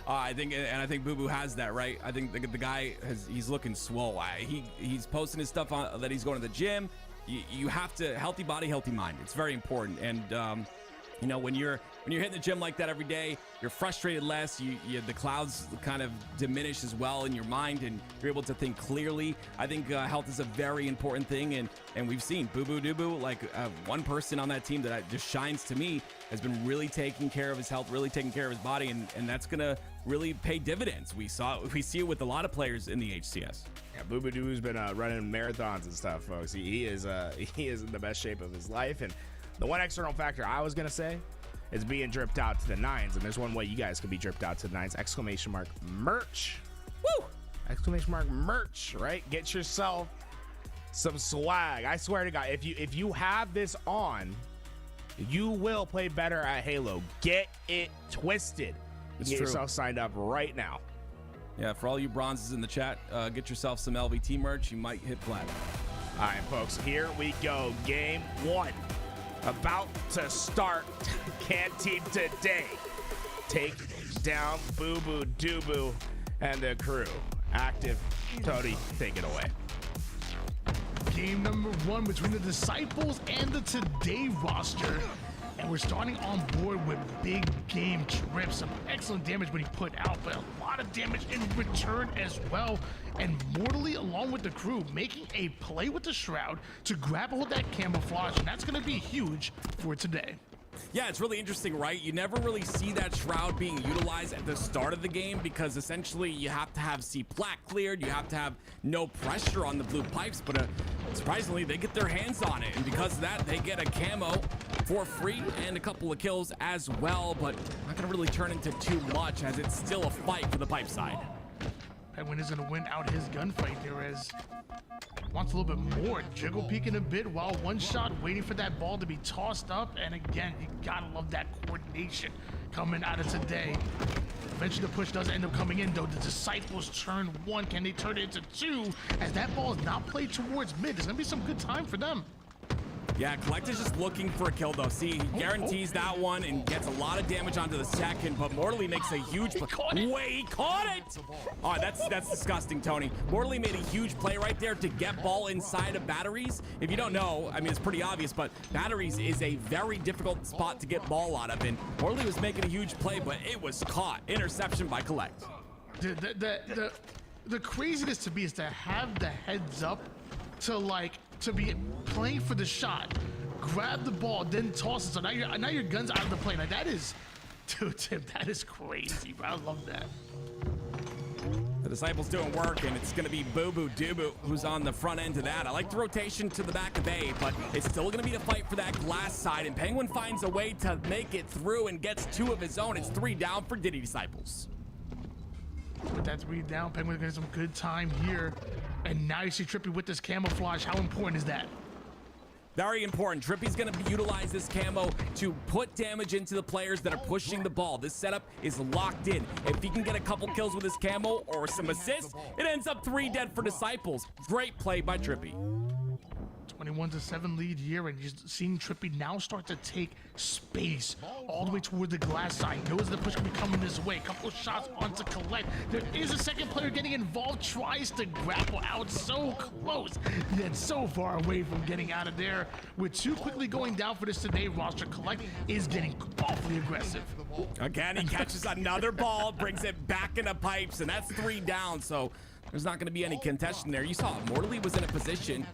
I think Boo Boo has that, right? I think the guy he's looking swole. He's posting his stuff on that he's going to the gym. You have to healthy body, healthy mind. It's very important. And when you're hitting the gym like that every day, you're frustrated less. The clouds kind of diminish as well in your mind, and you're able to think clearly. I think health is a very important thing, and we've seen Boo Boo Doo, like one person on that team that just shines to me, has been really taking care of his health, really taking care of his body, and that's gonna really pay dividends. We see it with a lot of players in the HCS. Yeah, Boo Boo Doo's been running marathons and stuff, folks. He is in the best shape of his life. And the one external factor I was gonna say is being dripped out to the nines, and there's one way you guys can be dripped out to the nines: ! Merch. Woo! ! Merch, right? Get yourself some swag. I swear to God, if you have this on, you will play better at Halo. Get it twisted. Get yourself signed up right now. Yeah, for all you bronzes in the chat, get yourself some LVT merch. You might hit platinum. All right, folks, here we go. Game one about to start. Can team today take down Boo Boo Doo Boo and the crew? Active, Tony, take it away. Game number one between the Disciples and the Today roster. And we're starting on board with Big Game Trip. Some excellent damage when he put out, but a lot of damage in return as well. And Mortally, along with the crew, making a play with the Shroud to grab hold of that camouflage, and that's going to be huge for today. Yeah, it's really interesting, right? You never really see that Shroud being utilized at the start of the game because essentially you have to have C-Plat cleared, you have to have no pressure on the blue pipes, but surprisingly, they get their hands on it, and because of that, they get a camo for free and a couple of kills as well, but not gonna really turn into too much as it's still a fight for the pipe side. Penguin is gonna win out his gunfight there as wants a little bit more. Jiggle peeking a bit while one shot waiting for that ball to be tossed up. And again, you gotta love that coordination coming out of Today. Eventually the push does end up coming in though. The Disciples turn one. Can they turn it into two? As that ball is not played towards mid. There's gonna be some good time for them. Yeah, Collect is just looking for a kill though. See, he guarantees that one and gets a lot of damage onto the second, but Morley makes a huge play. Wait, he caught it! Oh, that's disgusting, Tony. Morley made a huge play right there to get ball inside of batteries. If you don't know, I mean, it's pretty obvious, but batteries is a very difficult spot to get ball out of, and Morley was making a huge play, but it was caught. Interception by Collect. The craziness to me is to have the heads up to be playing for the shot, grab the ball, then toss it. So now your gun's out of the play. Like that is, dude, Tim, that is crazy, bro. I love that. The Disciples doing work, and it's going to be Boo Boo Doo who's on the front end of that. I like the rotation to the back of A, but it's still going to be a fight for that glass side, and Penguin finds a way to make it through and gets 2 of his own. It's 3 down for Diddy Disciples. With that 3 down, Penguin's getting some good time here. And now you see Trippy with this camouflage. How important is that? Very important. Trippy's going to utilize this camo to put damage into the players that are pushing the ball. This setup is locked in. If he can get a couple kills with his camo or some assists, it ends up 3 dead for Disciples. Great play by Trippy. 21-7 lead here, and you're seeing Trippy now start to take space all the way toward the glass side. He knows the push can be coming this way. Couple shots onto Collect. There is a second player getting involved, tries to grapple out so close, yet so far away from getting out of there. With 2 quickly going down for this today roster, Collect is getting awfully aggressive. Again, he catches another ball, brings it back into pipes, and that's 3 down, so there's not going to be any contention there. You saw Morley was in a position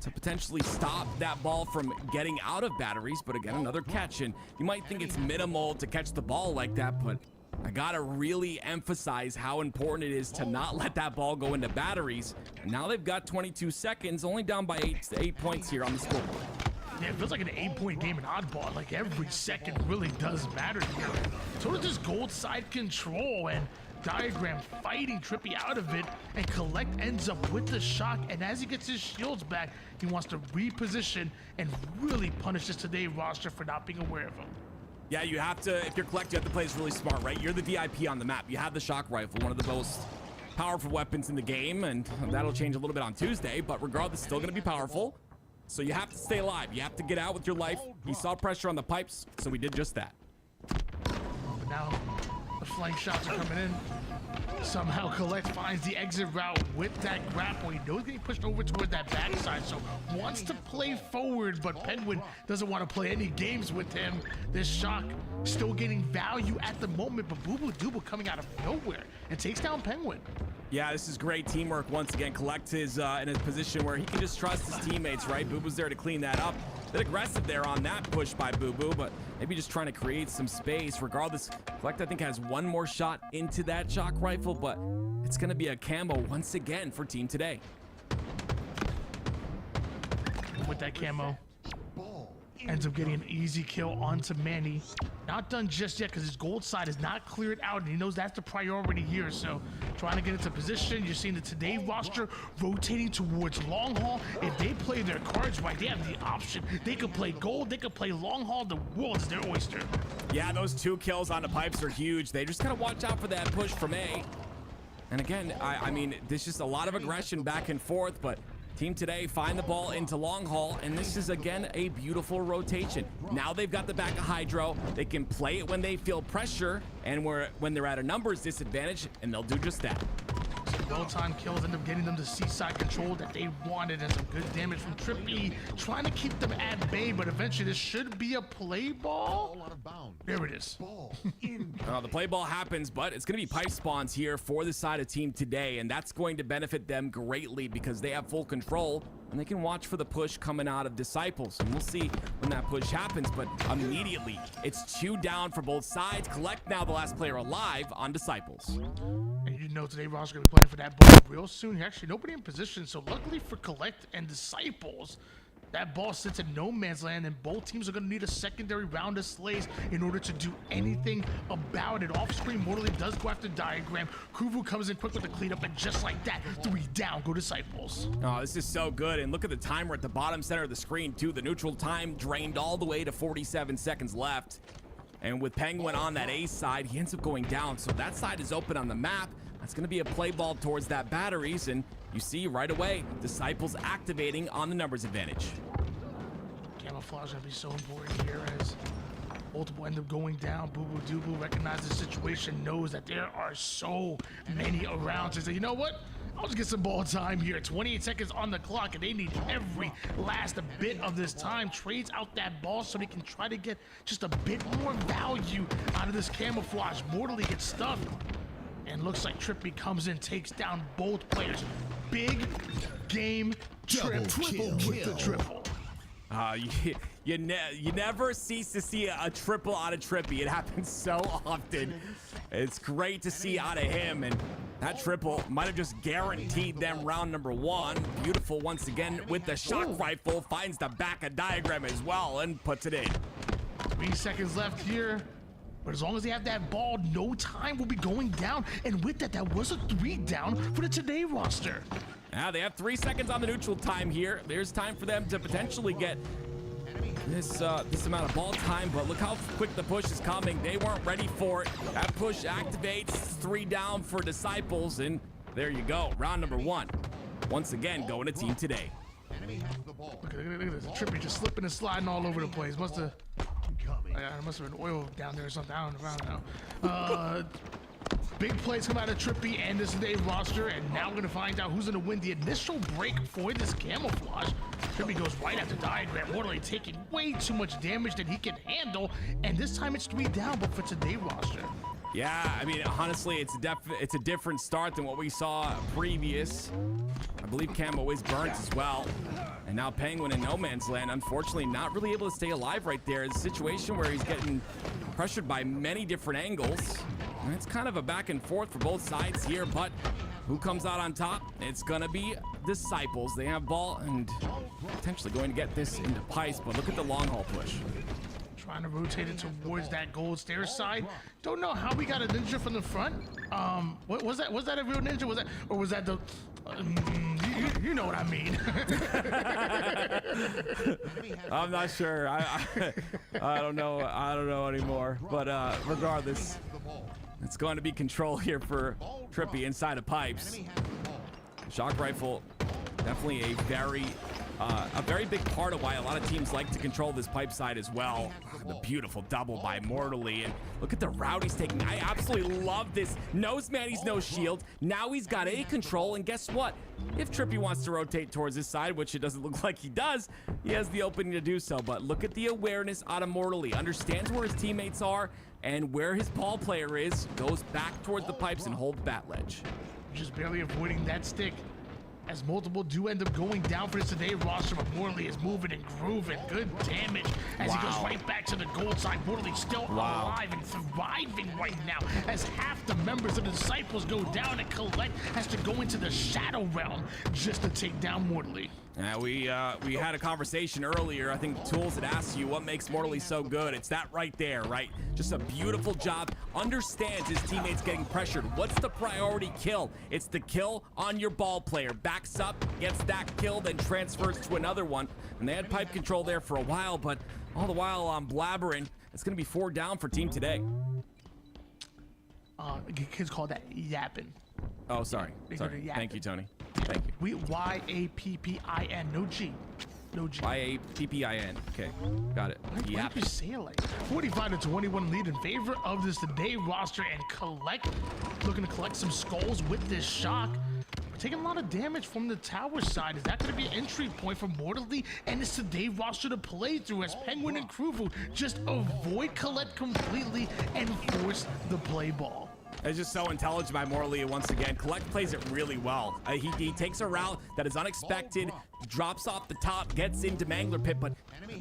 to potentially stop that ball from getting out of batteries, but again, another catch, and you might think it's minimal to catch the ball like that, but I gotta really emphasize how important it is to not let that ball go into batteries. And now they've got 22 seconds, only down by 8 points here on the scoreboard. Yeah, it feels like an 8-point game in oddball. Like every second really does matter here. So does this gold side control, and Diagram fighting Trippy out of it, and Collect ends up with the shock, and as he gets his shields back, he wants to reposition and really punish this today roster for not being aware of him. Yeah, you have to, if you're Collect, you have to play this really smart, right? You're the VIP on the map. You have the shock rifle, one of the most powerful weapons in the game, and that'll change a little bit on Tuesday, but regardless, still going to be powerful. So you have to stay alive. You have to get out with your life. He saw pressure on the pipes, so we did just that. But now the flank shots are coming in. Somehow Collect finds the exit route with that grapple. He knows getting pushed over toward that backside, so wants to play forward, but Penguin doesn't want to play any games with him. This shock still getting value at the moment, but Boo Boo Dooble coming out of nowhere and takes down Penguin. Yeah, this is great teamwork once again. Collect is in a position where he can just trust his teammates, right? Boo Boo's there to clean that up. Bit aggressive there on that push by Boo Boo, but maybe just trying to create some space. Regardless, Collect, I think, has 1 more shot into that shock rifle, but it's going to be a camo once again for Team Today. With that camo, ends up getting an easy kill onto Manny. Not done just yet because his gold side is not cleared out, and he knows that's the priority here. So trying to get into position. You're seeing the Today roster rotating towards long haul. If they play their cards right, they have the option. They could play gold, they could play long haul. The world is their oyster. Yeah, those 2 kills on the pipes are huge. They just gotta watch out for that push from A. And again, I mean, there's just a lot of aggression back and forth, but Team Today find the ball into long haul, and this is again a beautiful rotation. Now they've got the back of Hydro. They can play it when they feel pressure and when they're at a numbers disadvantage, and they'll do just that. Some well-timed kills end up getting them the seaside control that they wanted, and some good damage from Trippy, trying to keep them at bay, but eventually this should be a play ball. There it is. The play ball happens, but it's going to be pipe spawns here for the side of Team Today, and that's going to benefit them greatly because they have full control, and they can watch for the push coming out of Disciples, and we'll see when that push happens, but immediately it's 2 down for both sides. Collect now the last player alive on Disciples. And you know Today roster gonna be playing for that ball real soon. Actually, nobody in position, so luckily for Collect and Disciples, that ball sits in no man's land, and both teams are going to need a secondary round of slays in order to do anything about it. Off screen, Morley does go after Diagram. Kuvu comes in quick with the cleanup, and just like that, 3 down go Disciples. Oh, this is so good, and look at the timer at the bottom center of the screen, too. The neutral time drained all the way to 47 seconds left. And with Penguin on that A side, he ends up going down, so that side is open on the map. That's going to be a play ball towards that batteries, and you see right away, Disciples activating on the numbers advantage. Camouflage gonna be so important here as multiple end up going down. Boo Boo Doo Boo recognizes the situation, knows that there are so many around. She said, you know what? I'll just get some ball time here. 28 seconds on the clock, and they need every last bit of this time. Trades out that ball so they can try to get just a bit more value out of this camouflage. Mortally gets stuffed, and looks like Trippy comes in, takes down both players. Big game Trip with the triple. You never cease to see a triple out of Trippy. It happens so often. It's great to see out of him, and that triple might have just guaranteed them round number 1. Beautiful once again with the shock rifle, finds the back of diagram as well and puts it in. 3 seconds left here. But as long as they have that ball, no time will be going down. And with that, that was a 3 down for the Today roster. Now they have 3 seconds on the neutral time here. There's time for them to potentially get this amount of ball time, but look how quick the push is coming. They weren't ready for it. That push activates, 3 down for Disciples, and there you go. Round number 1. Once again, going to Team Today. Look at this. Trippy just slipping and sliding all over the place. Must have been oil down there or something. I don't know. Big plays come out of Trippy and this Today roster, and now we're gonna find out who's gonna win the initial break for this camouflage. Trippy goes right after diagram, mortally taking way too much damage that he can handle, and this time it's 3 down, but for Today roster. Yeah, I mean, honestly, it's a different start than what we saw previous. I believe Camo is burnt as well. And now Penguin in no man's land, unfortunately not really able to stay alive right there. It's a situation where he's getting pressured by many different angles. And it's kind of a back and forth for both sides here, but who comes out on top? It's gonna be Disciples. They have ball and potentially going to get this into pipes, but look at the long haul push. Trying to rotate it towards that gold stairs side. Don't know how we got a ninja from the front. What was that? Was that a real ninja? Was that, or was that the? You know what I mean. I'm not sure. I don't know. I don't know anymore. But regardless, it's going to be control here for Trippy inside of pipes. Shock rifle, definitely a very big part of why a lot of teams like to control this pipe side as well. The beautiful double by Mortally, and look at the route he's taking. I absolutely love this. Knows man he's no shield. Now he's got A control, and guess what? If Trippy wants to rotate towards his side, which it doesn't look like he does, he has the opening to do so. But look at the awareness out of Mortally. Understands where his teammates are and where his ball player is. Goes back towards the pipes and holds bat ledge. Just barely avoiding that stick. As multiple do end up going down for this Today roster, but Morley is moving and grooving. Good damage as he goes right back to the gold side. Morley still alive and thriving right now as half the members of the Disciples go down, and Collect has to go into the Shadow Realm just to take down Morley. We had a conversation earlier. I think Tools had asked you what makes Mortally so good. It's that right there, right? Just a beautiful job. Understands his teammates getting pressured. What's the priority kill? It's the kill on your ball player. Backs up, gets that kill, then transfers to another one. And they had pipe control there for a while, but all the while I'm blabbering. It's going to be 4 down for Team Today. Kids call that yapping. Oh, sorry. Thank you, Tony. Thank you. Y-A-P-P-I-N, no G. No G. Y-A-P-P-I-N. Okay, got it. Why do you say it like 45-21 lead in favor of this Today roster, and Collect looking to collect some skulls with this shock. We're taking a lot of damage from the tower side. Is that going to be an entry point for Mortally and this Today roster to play through as Penguin and Kruvu just avoid Collect completely and force the play ball? It's just so intelligent by Morley once again. Collect plays it really well. He takes a route that is unexpected, drops off the top, gets into Mangler Pit, but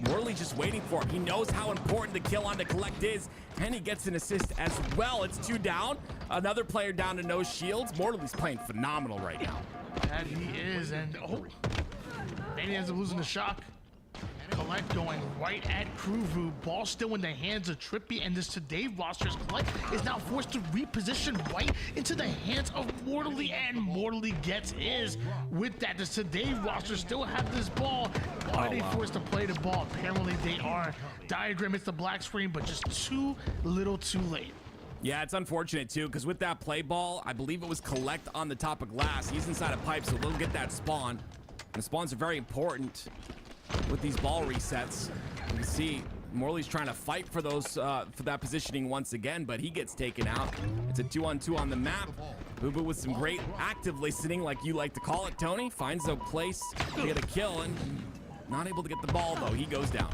Morley just waiting for him. He knows how important the kill on the Collect is, and he gets an assist as well. It's 2 down. Another player down to no shields. Morley's playing phenomenal right now. That he is, and then he ends up losing the shock. Collect going right at Kruvu. Ball still in the hands of Trippy, and this Today roster's Collect is now forced to reposition right into the hands of Mortally, and Mortally gets his. With that, the Today roster still have this ball. Are they forced to play the ball? Apparently they are. Diagram hits the black screen, but just too little too late. Yeah, it's unfortunate too, because with that play ball, I believe it was Collect on the top of glass. He's inside a pipe, so they'll get that spawn. And the spawns are very important. with these ball resets. You can see Morley's trying to fight for those for that positioning once again, but he gets taken out. It's a 2-on-2 on the map. Boo Boo with some great active listening, like you like to call it, Tony. Finds a place to get a kill and not able to get the ball though. He goes down.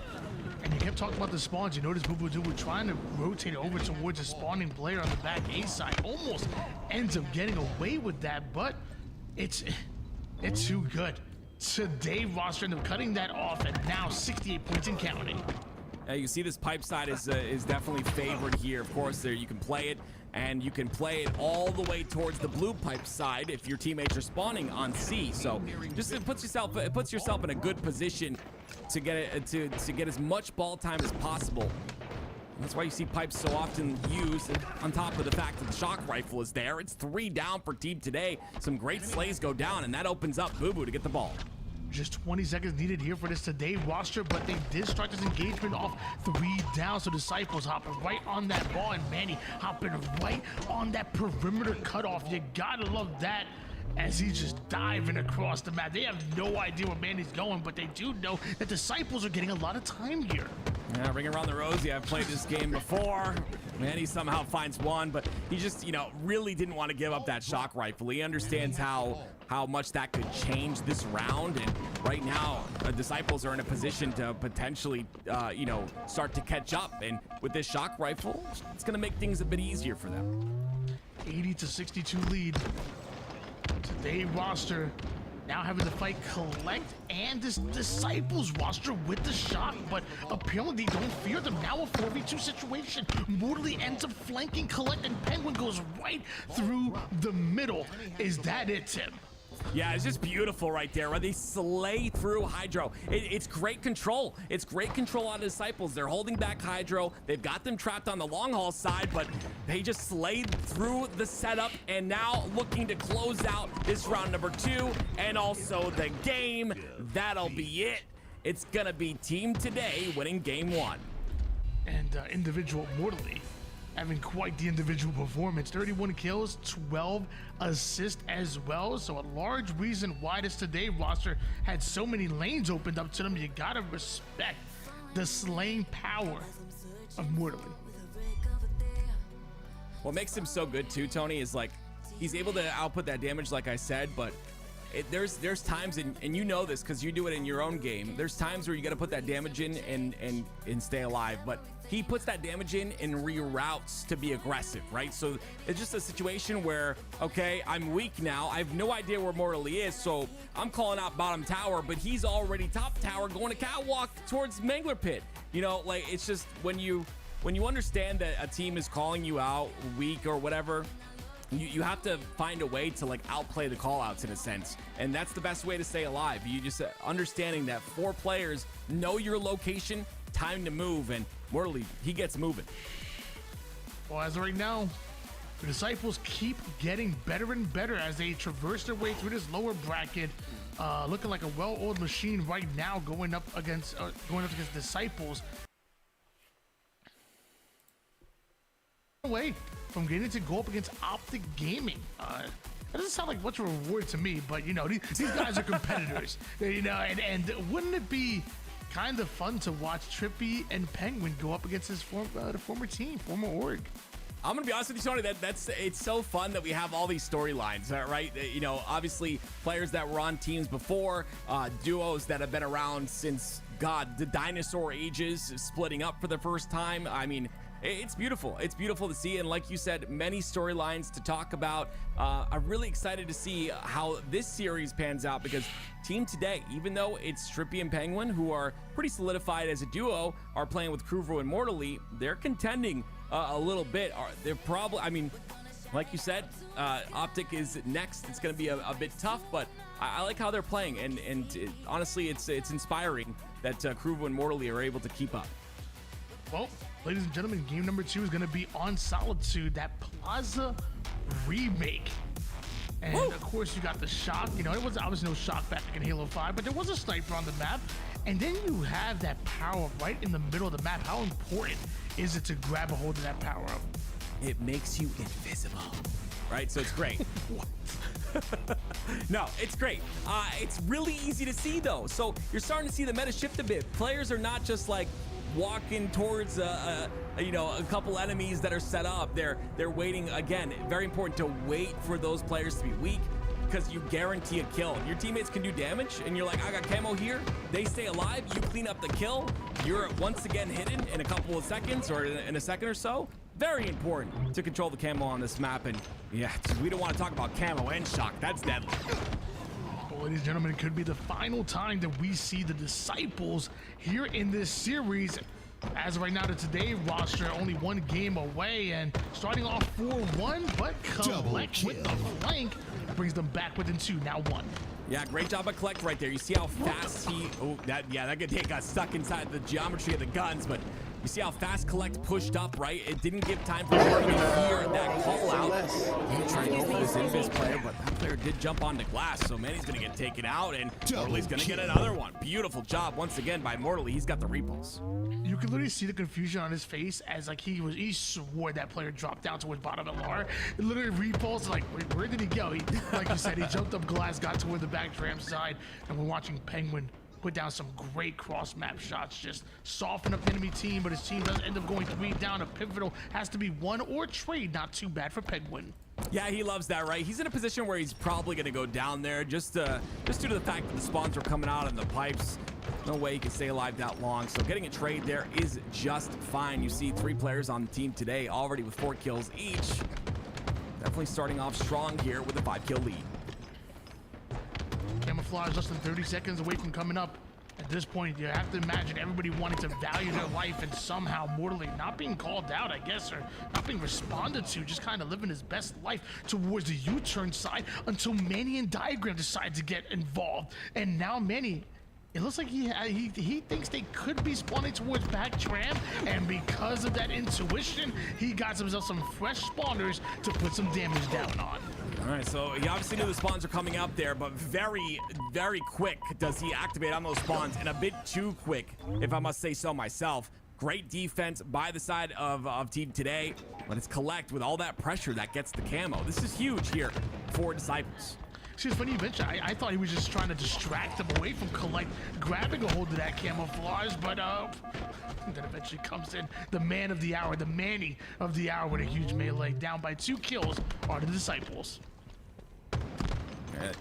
And you kept talking about the spawns. You notice Boo Boo Doo trying to rotate over towards a spawning player on the back A side. Almost ends up getting away with that, but it's too good. Today roster ended up cutting that off, and now 68 points and counting. You see this pipe side is definitely favored here. Of course, there you can play it, and you can play it all the way towards the blue pipe side if your teammates are spawning on C. So just it puts yourself in a good position to get it to get as much ball time as possible. That's why you see pipes so often used, on top of the fact that the shock rifle is there. It's 3 down for Team Today. Some great slays go down, and that opens up Boo Boo to get the ball. Just 20 seconds needed here for this Today roster, but they did start this engagement off 3 down. So Disciples hopping right on that ball, and Manny hopping right on that perimeter cutoff. You gotta love that, as he's just diving across the map. They have no idea where Manny's going, but they do know that Disciples are getting a lot of time here. Yeah, ring around the rosy. I've played this game before. Manny somehow finds one, but he just, really didn't want to give up that shock rifle. He understands how much that could change this round, and right now, Disciples are in a position to potentially, start to catch up. And with this shock rifle, it's going to make things a bit easier for them. 80-62 lead. Today roster now having to fight Collect and this Disciples roster with the shock, but apparently they don't fear them. Now a 4v2 situation. Morley ends up flanking Collect, and Penguin goes right through the middle. Is that it, Tim? Yeah, it's just beautiful right there, where they slay through Hydro. It's great control. It's great control on Disciples. They're holding back Hydro. They've got them trapped on the long haul side, but they just slayed through the setup, and now looking to close out this round number 2 and also the game. That'll be it. It's gonna be Team Today winning game 1. And individual Morley having quite the individual performance. 31 kills, 12 assists as well. So a large reason why this Today roster had so many lanes opened up to them. You gotta respect the slaying power of Morley. What makes him so good too, Tony, is like he's able to output that damage, like I said, but there's times, and you know this because you do it in your own game. There's times where you got to put that damage in and stay alive, but he puts that damage in and reroutes to be aggressive, right? So it's just a situation where, okay, I'm weak now. I have no idea where Morley is, so I'm calling out bottom tower, but he's already top tower going to catwalk towards Mangler Pit. It's just when you understand that a team is calling you out weak or whatever, you have to find a way to outplay the call-outs in a sense, and that's the best way to stay alive. You just understanding that 4 players know your location, time to move, and Morley, he gets moving. Well, as of right now, the Disciples keep getting better and better as they traverse their way through this lower bracket, looking like a well-oiled machine right now, going up against Disciples. Away from getting to go up against Optic Gaming. That doesn't sound like much of a reward to me, but these guys are competitors. And wouldn't it be kind of fun to watch Trippy and Penguin go up against his former team, former org? I'm gonna be honest with you, Tony. It's so fun that we have all these storylines, right? Obviously players that were on teams before, duos that have been around since the dinosaur ages, splitting up for the first time. I mean, it's beautiful. It's beautiful to see, and like you said, many storylines to talk about. I'm really excited to see how this series pans out, because Team Today, even though it's Trippy and Penguin, who are pretty solidified as a duo, are playing with Kruvro and Mortally, they're contending a little bit. They're probably, like you said, Optic is next. It's going to be a bit tough, but I like how they're playing, and honestly, it's inspiring that Kruvro and Mortally are able to keep up. Well, ladies and gentlemen, game number 2 is going to be on Solitude, that Plaza remake. And of course, you got the shock. There was obviously no shock back in Halo 5, but there was a sniper on the map. And then you have that power right in the middle of the map. How important is it to grab a hold of that power up? It makes you invisible, right? So it's great. No, it's great. It's really easy to see though. So you're starting to see the meta shift a bit. Players are not just like walking towards a couple enemies that are set up. They're waiting. Again, very important to wait for those players to be weak, because you guarantee a kill. Your teammates can do damage and you're like, I got camo here. They stay alive, you clean up the kill. You're once again hidden in a couple of seconds or in a second or so. Very important to control the camo on this map. And yeah, we don't want to talk about camo and shock. That's deadly. Well, ladies and gentlemen, it could be the final time that we see the Disciples here in this series. As of right now, the Today roster only one game away and starting off 4-1, but Collect with the flank brings them back within 2, now 1. Yeah, great job of Collect right there. You see how fast that could take us stuck inside the geometry of the guns, but you see how fast Collect pushed up, right? It didn't give time for him to hear that call out. He tried to go for this invis player, but that player did jump onto glass, so Manny's gonna get taken out, and Mortally's gonna get another one. Beautiful job once again by Mortally. He's got the repulse. You can literally see the confusion on his face as like he swore that player dropped down towards bottom LR. It literally repulsed, like, wait, where did he go? He, like you said, he jumped up glass, got toward the back tram side, and we're watching Penguin put down some great cross map shots, just soften up the enemy team, but his team does end up going 3 down. A pivotal has to be 1 or trade. Not too bad for Penguin. Yeah, he loves that, right? He's in a position where he's probably going to go down there just due to the fact that the spawns are coming out in the pipes. No way he can stay alive that long, so getting a trade there is just fine. You see 3 players on the team today already with 4 kills each. Definitely starting off strong here with a 5-kill lead. Camouflage less than 30 seconds away from coming up. At this point, you have to imagine everybody wanting to value their life and somehow Mortally not being called out, I guess, or not being responded to, just kind of living his best life towards the U-turn side until Manny and Diagram decide to get involved. And now Manny, it looks like he thinks they could be spawning towards back tram, and because of that intuition, he got himself some fresh spawners to put some damage down on. All right, so he obviously knew the spawns are coming up there, but very, very quick does he activate on those spawns, and a bit too quick, if I must say so myself. Great defense by the side of Team Today, but it's Collect with all that pressure that gets the camo. This is huge here for Disciples. See, it's funny you mentioned, I thought he was just trying to distract them away from Collect grabbing a hold of that camouflage, but then eventually comes in the man of the hour, the Manny of the hour with a huge melee. Down by 2 kills are the Disciples.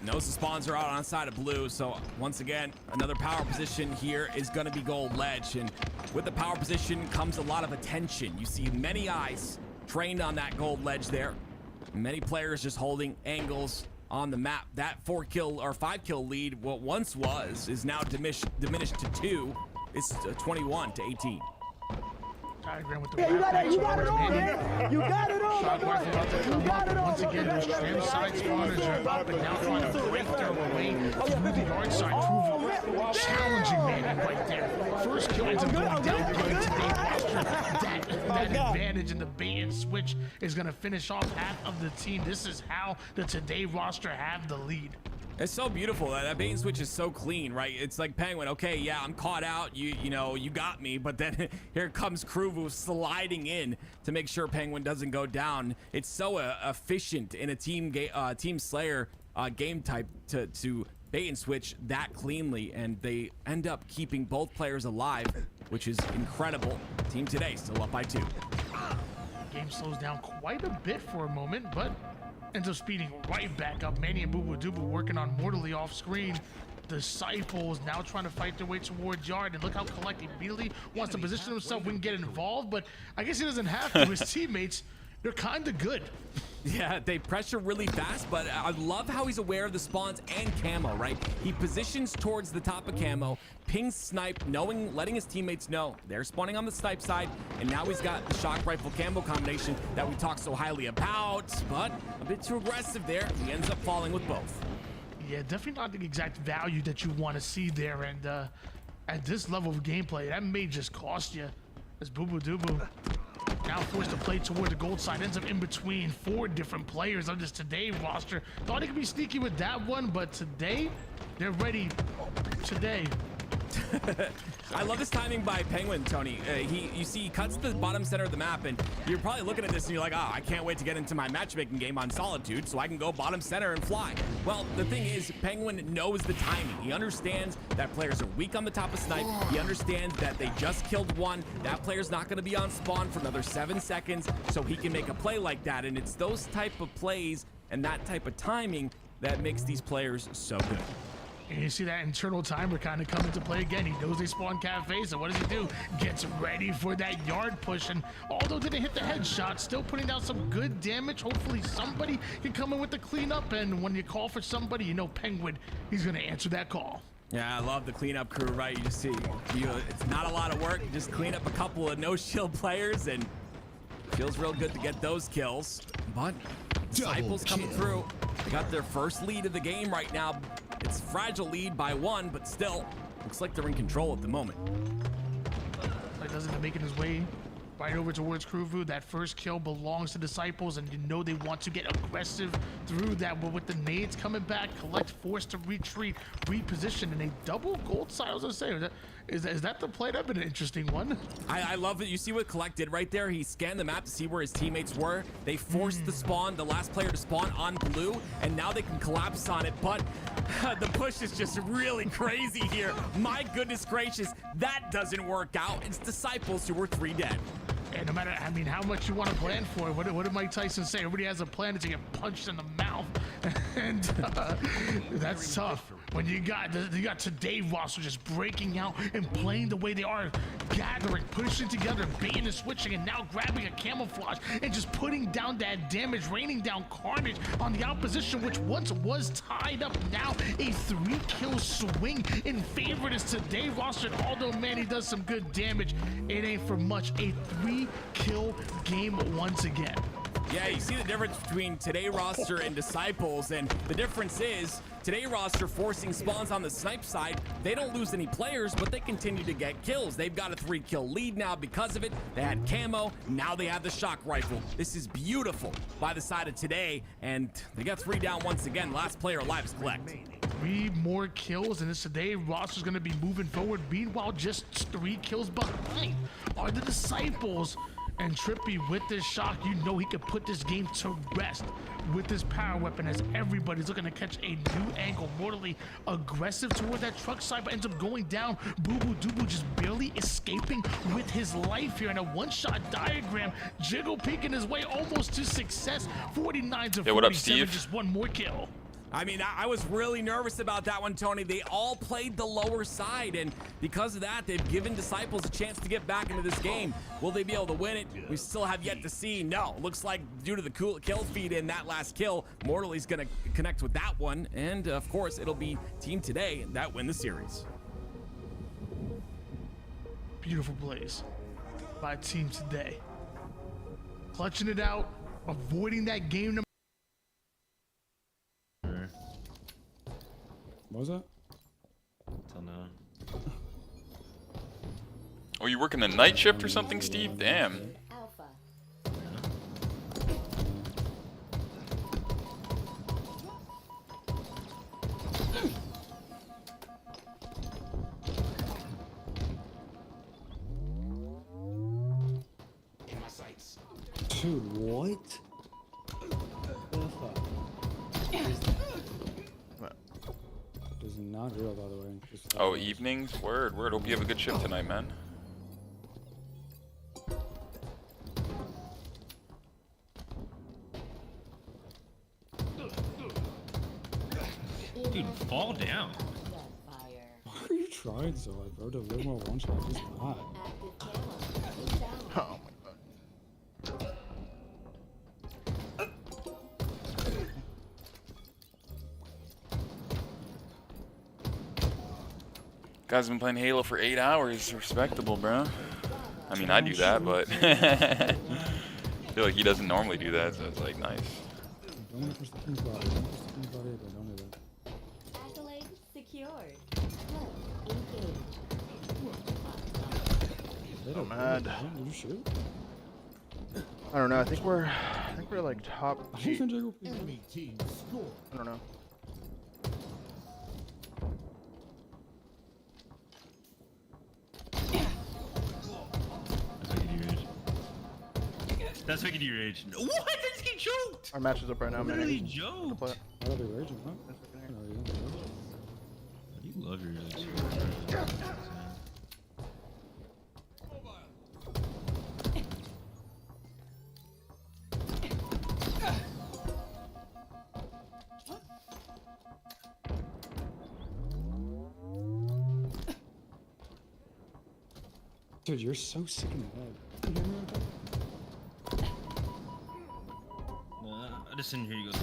Knows the spawns are out on side of blue, so once again, another power position here is going to be gold ledge, and with the power position comes a lot of attention. You see many eyes trained on that gold ledge there. Many players just holding angles on the map. That 4-kill or 5-kill lead, what once was, is now diminished to 2. It's 21 to 18. Diagram with the you got it on, man. You got it on. Shotguard's about to come up, and once again, those tram side spawners are up and now trying to break their way through the yard side, proving challenging Manny right there. First kill ends up going down by Today roster. That advantage in the bait and switch is going to finish off half of the team. This is how the Today roster have the lead. It's so beautiful. That bait and switch is so clean, right? It's like Penguin. Okay, yeah, I'm caught out. You know, you got me. But then here comes Kruvu sliding in to make sure Penguin doesn't go down. It's so efficient in a team Slayer game type to bait and switch that cleanly, and they end up keeping both players alive, which is incredible. Team Today still up by 2. Game slows down quite a bit for a moment, but ends up speeding right back up. Manny and Boo Boo working on Mortally off screen. Disciples now trying to fight their way towards yard, and look how Collect immediately wants to position himself and get involved, but I guess he doesn't have to. His teammates, they're kind of good. Yeah, they pressure really fast, but I love how he's aware of the spawns and camo, right? He positions towards the top of camo, pings snipe, letting his teammates know they're spawning on the snipe side, and now he's got the shock rifle camo combination that we talk so highly about, but a bit too aggressive there. He ends up falling with both. Yeah, definitely not the exact value that you want to see there, and at this level of gameplay, that may just cost you. As Boo Boo Doo now forced to play toward the gold side, ends up in between 4 different players on this Today roster. Thought he could be sneaky with that one, but Today, they're ready. Today, I love this timing by Penguin, Tony. You see, he cuts the bottom center of the map, and you're probably looking at this and you're like, oh, I can't wait to get into my matchmaking game on Solitude so I can go bottom center and fly. Well, the thing is, Penguin knows the timing. He understands that players are weak on the top of snipe. He understands that they just killed one. That player's not going to be on spawn for another 7 seconds, so he can make a play like that. And it's those type of plays and that type of timing that makes these players so good. And you see that internal timer kind of come into play again. He knows they spawn cafe, so what does he do? Gets ready for that yard push, and although didn't hit the headshot, still putting down some good damage. Hopefully somebody can come in with the cleanup, and when you call for somebody, you know Penguin, he's gonna answer that call. Yeah, I love the cleanup crew, right? You just see, it's not a lot of work. You just clean up a couple of no-shield players, and feels real good to get those kills. But Disciples coming through. They got their first lead of the game right now. It's a fragile lead by 1, but still, looks like they're in control at the moment. Like doesn't making his way right over towards Kruvu. That first kill belongs to Disciples, and you know they want to get aggressive through that. But with the nades coming back, Collect forced to retreat, reposition, and a double gold side. I was gonna say, is that the play? That'd been an interesting one. I love it. You see what Collect did right there? He scanned the map to see where his teammates were. They forced the spawn, the last player to spawn on blue, and now they can collapse on it. But the push is just really crazy here. My goodness gracious, that doesn't work out. It's Disciples who were 3 dead. And no matter, I mean, how much you want to plan for it, what did Mike Tyson say? Everybody has a plan to get punched in the mouth, and that's tough. When you got today roster just breaking out and playing the way they are, gathering, pushing together, baiting and switching, and now grabbing a camouflage and just putting down that damage, raining down carnage on the opposition, which once was tied up. Now a 3-kill swing in favor of this today roster. And although Manny does some good damage, it ain't for much. A 3-kill game once again. Yeah, you see the difference between today roster and Disciples, and the difference is today roster forcing spawns on the snipe side. They don't lose any players, but they continue to get kills. They've got a 3-kill lead now because of it. They had camo, now they have the shock rifle. This is beautiful by the side of today, and they got 3 down once again. Last player alive is Collect. 3 more kills, and this today roster's gonna be moving forward. Meanwhile, just 3 kills behind are the Disciples. And Trippy with this shock, you know he could put this game to rest with this power weapon, as everybody's looking to catch a new angle. Mortally aggressive toward that truck side, but ends up going down. Boo Boo Doo just barely escaping with his life here in a one-shot diagram. Jiggle peeking his way almost to success. 49 to 47, what up, Steve? just 1 more kill. I mean, I was really nervous about that one, Tony. They all played the lower side, and because of that, they've given Disciples a chance to get back into this game. Will they be able to win it? We still have yet to see. No, looks like due to the kill feed in that last kill, Mortally's gonna connect with that one, and of course, it'll be Team Today that win the series. Beautiful plays by Team Today. Clutching it out, avoiding that game number. What was that? Till now. Oh, you working the night shift or something, Steve? Damn. Dude, what? Is not real, by the way. Oh, evenings? Word. Hope you have a good shift tonight, man. Dude, fall down. Why are you trying so hard, bro? To live more one shot, just not. Oh my god. Guys have been playing Halo for 8 hours. Respectable, bro. I mean, I do that, but I feel like he doesn't normally do that, so it's like nice. Don't want to push the king's body. Don't push the king's body, but don't do that. Accolade secured. So mad. Did you shoot? I don't know. I think we're like top. Enemy team score. I don't know. That's making you rage. No, what? That's getting choked. Our match is up right now, man. Literally joked. Why are they raging, huh? You love your rage. Dude, you're so sick in the head. You hear me right there? Nah, I just didn't hear you go.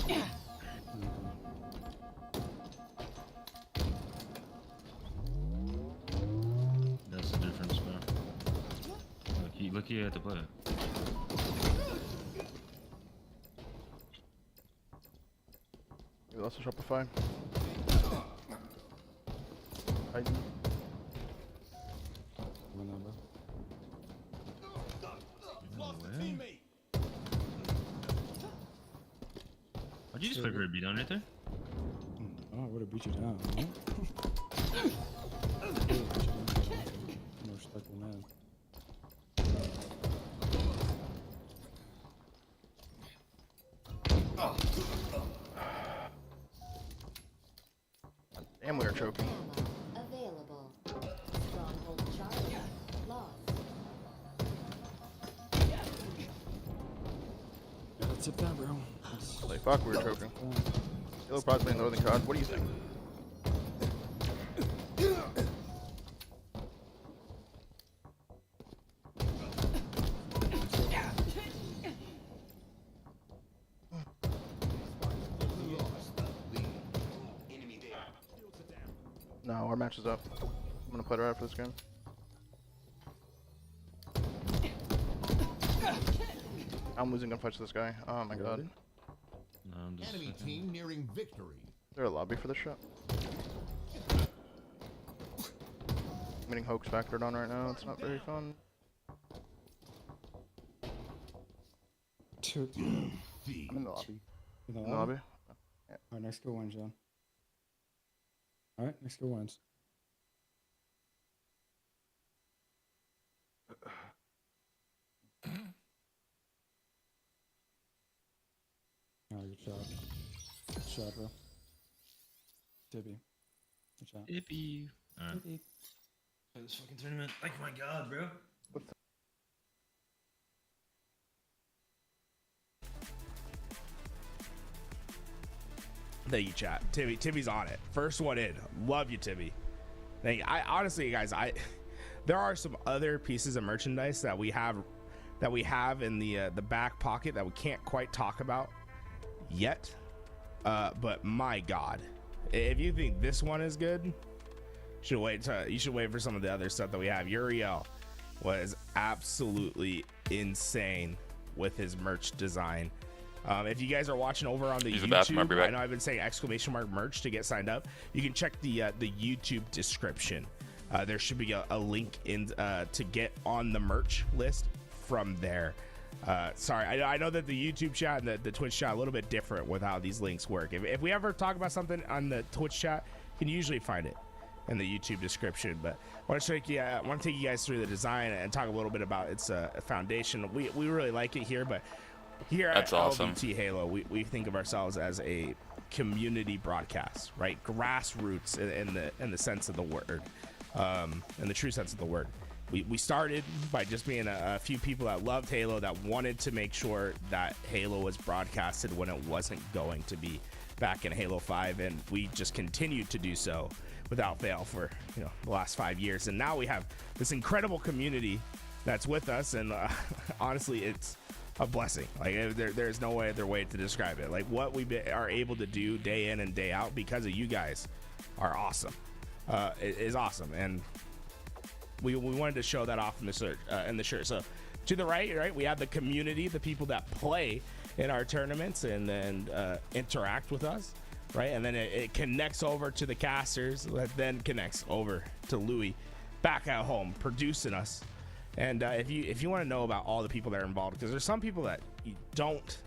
That's the difference, bro. Look, you had to play it. We lost a Shopify. ID. Why'd you just play for a beat down right there? Oh, I would have beat you down. Huh? I'm a respectful man. Damn, we are choking. Available. Stronghold Charlie. Lost. Yeah, let's tip that, bro. Like, fuck, we were choking. Still probably in Northern Crowd. What do you think? No, our match is up. I'm gonna put her out for this game. I'm losing gunfights to this guy. Oh my god. No, I'm just Enemy team nearing victory. Is there a lobby for this shot? I'm getting hoax factored on right now. It's not very fun. I'm in the lobby. In the In the lobby? Yeah. Alright, next go wins, John. Alright, next go wins. Alright, good shot. Good shot, bro. Tippy. Good shot. Tippy. Alright. Play this fucking tournament. Like, my god, bro. Thank you, chat. Tibby's on it. First one in. Love you, Tibby. Thank you. I honestly, guys, there are some other pieces of merchandise that we have in the back pocket that we can't quite talk about yet. But my God, if you think this one is good, you should wait for some of the other stuff that we have. Uriel was absolutely insane with his merch design. If you guys are watching over on the YouTube, I know I've been saying !merch to get signed up. You can check the YouTube description. There should be a link in to get on the merch list from there. Sorry, I know that the YouTube chat and the Twitch chat a little bit different with how these links work. If we ever talk about something on the Twitch chat, you can usually find it in the YouTube description. But I want to take you guys through the design and talk a little bit about its foundation. We really like it here, but here at LBT Halo, we think of ourselves as a community broadcast, right? Grassroots in the sense of the word, in the true sense of the word. We started by just being a few people that loved Halo, that wanted to make sure that Halo was broadcasted when it wasn't going to be back in Halo 5, and we just continued to do so without fail for the last 5 years. And now we have this incredible community that's with us, and honestly, it's a blessing. Like there's no other way to describe it. Like what we are able to do day in and day out because of you guys are awesome. It is awesome, and we wanted to show that off in the shirt. So to the right, we have the community, the people that play in our tournaments and then interact with us, right? And then it connects over to the casters, that then connects over to Louis back at home producing us. And if you want to know about all the people that are involved, because there's some people that you don't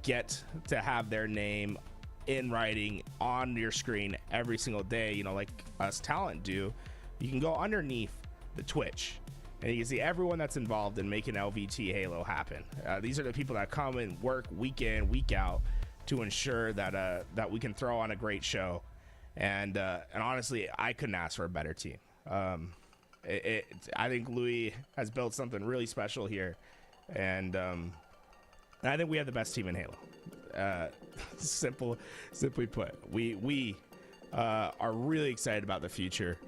get to have their name in writing on your screen every single day, like us talent do, you can go underneath the Twitch And you can see everyone that's involved in making LVT Halo happen. These are the people that come and work week in, week out to ensure that that we can throw on a great show. And honestly, I couldn't ask for a better team. I think Louis has built something really special here, and I think we have the best team in Halo. Simply put, we are really excited about the future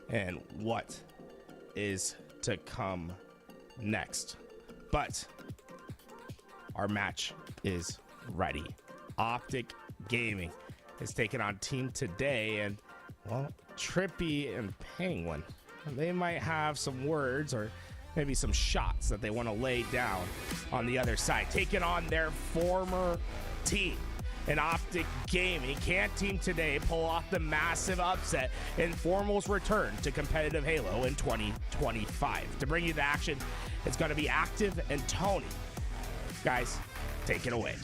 and what is to come next. But our match is ready. Optic Gaming is taking on Team Today, and well, Trippy and Penguin, they might have some words or maybe some shots that they want to lay down on the other side, taking on their former team. In Optic Gaming, can Team Today pull off the massive upset in Formal's return to competitive Halo in 2025? To bring you the action, it's going to be Active and Tony. Guys, take it away.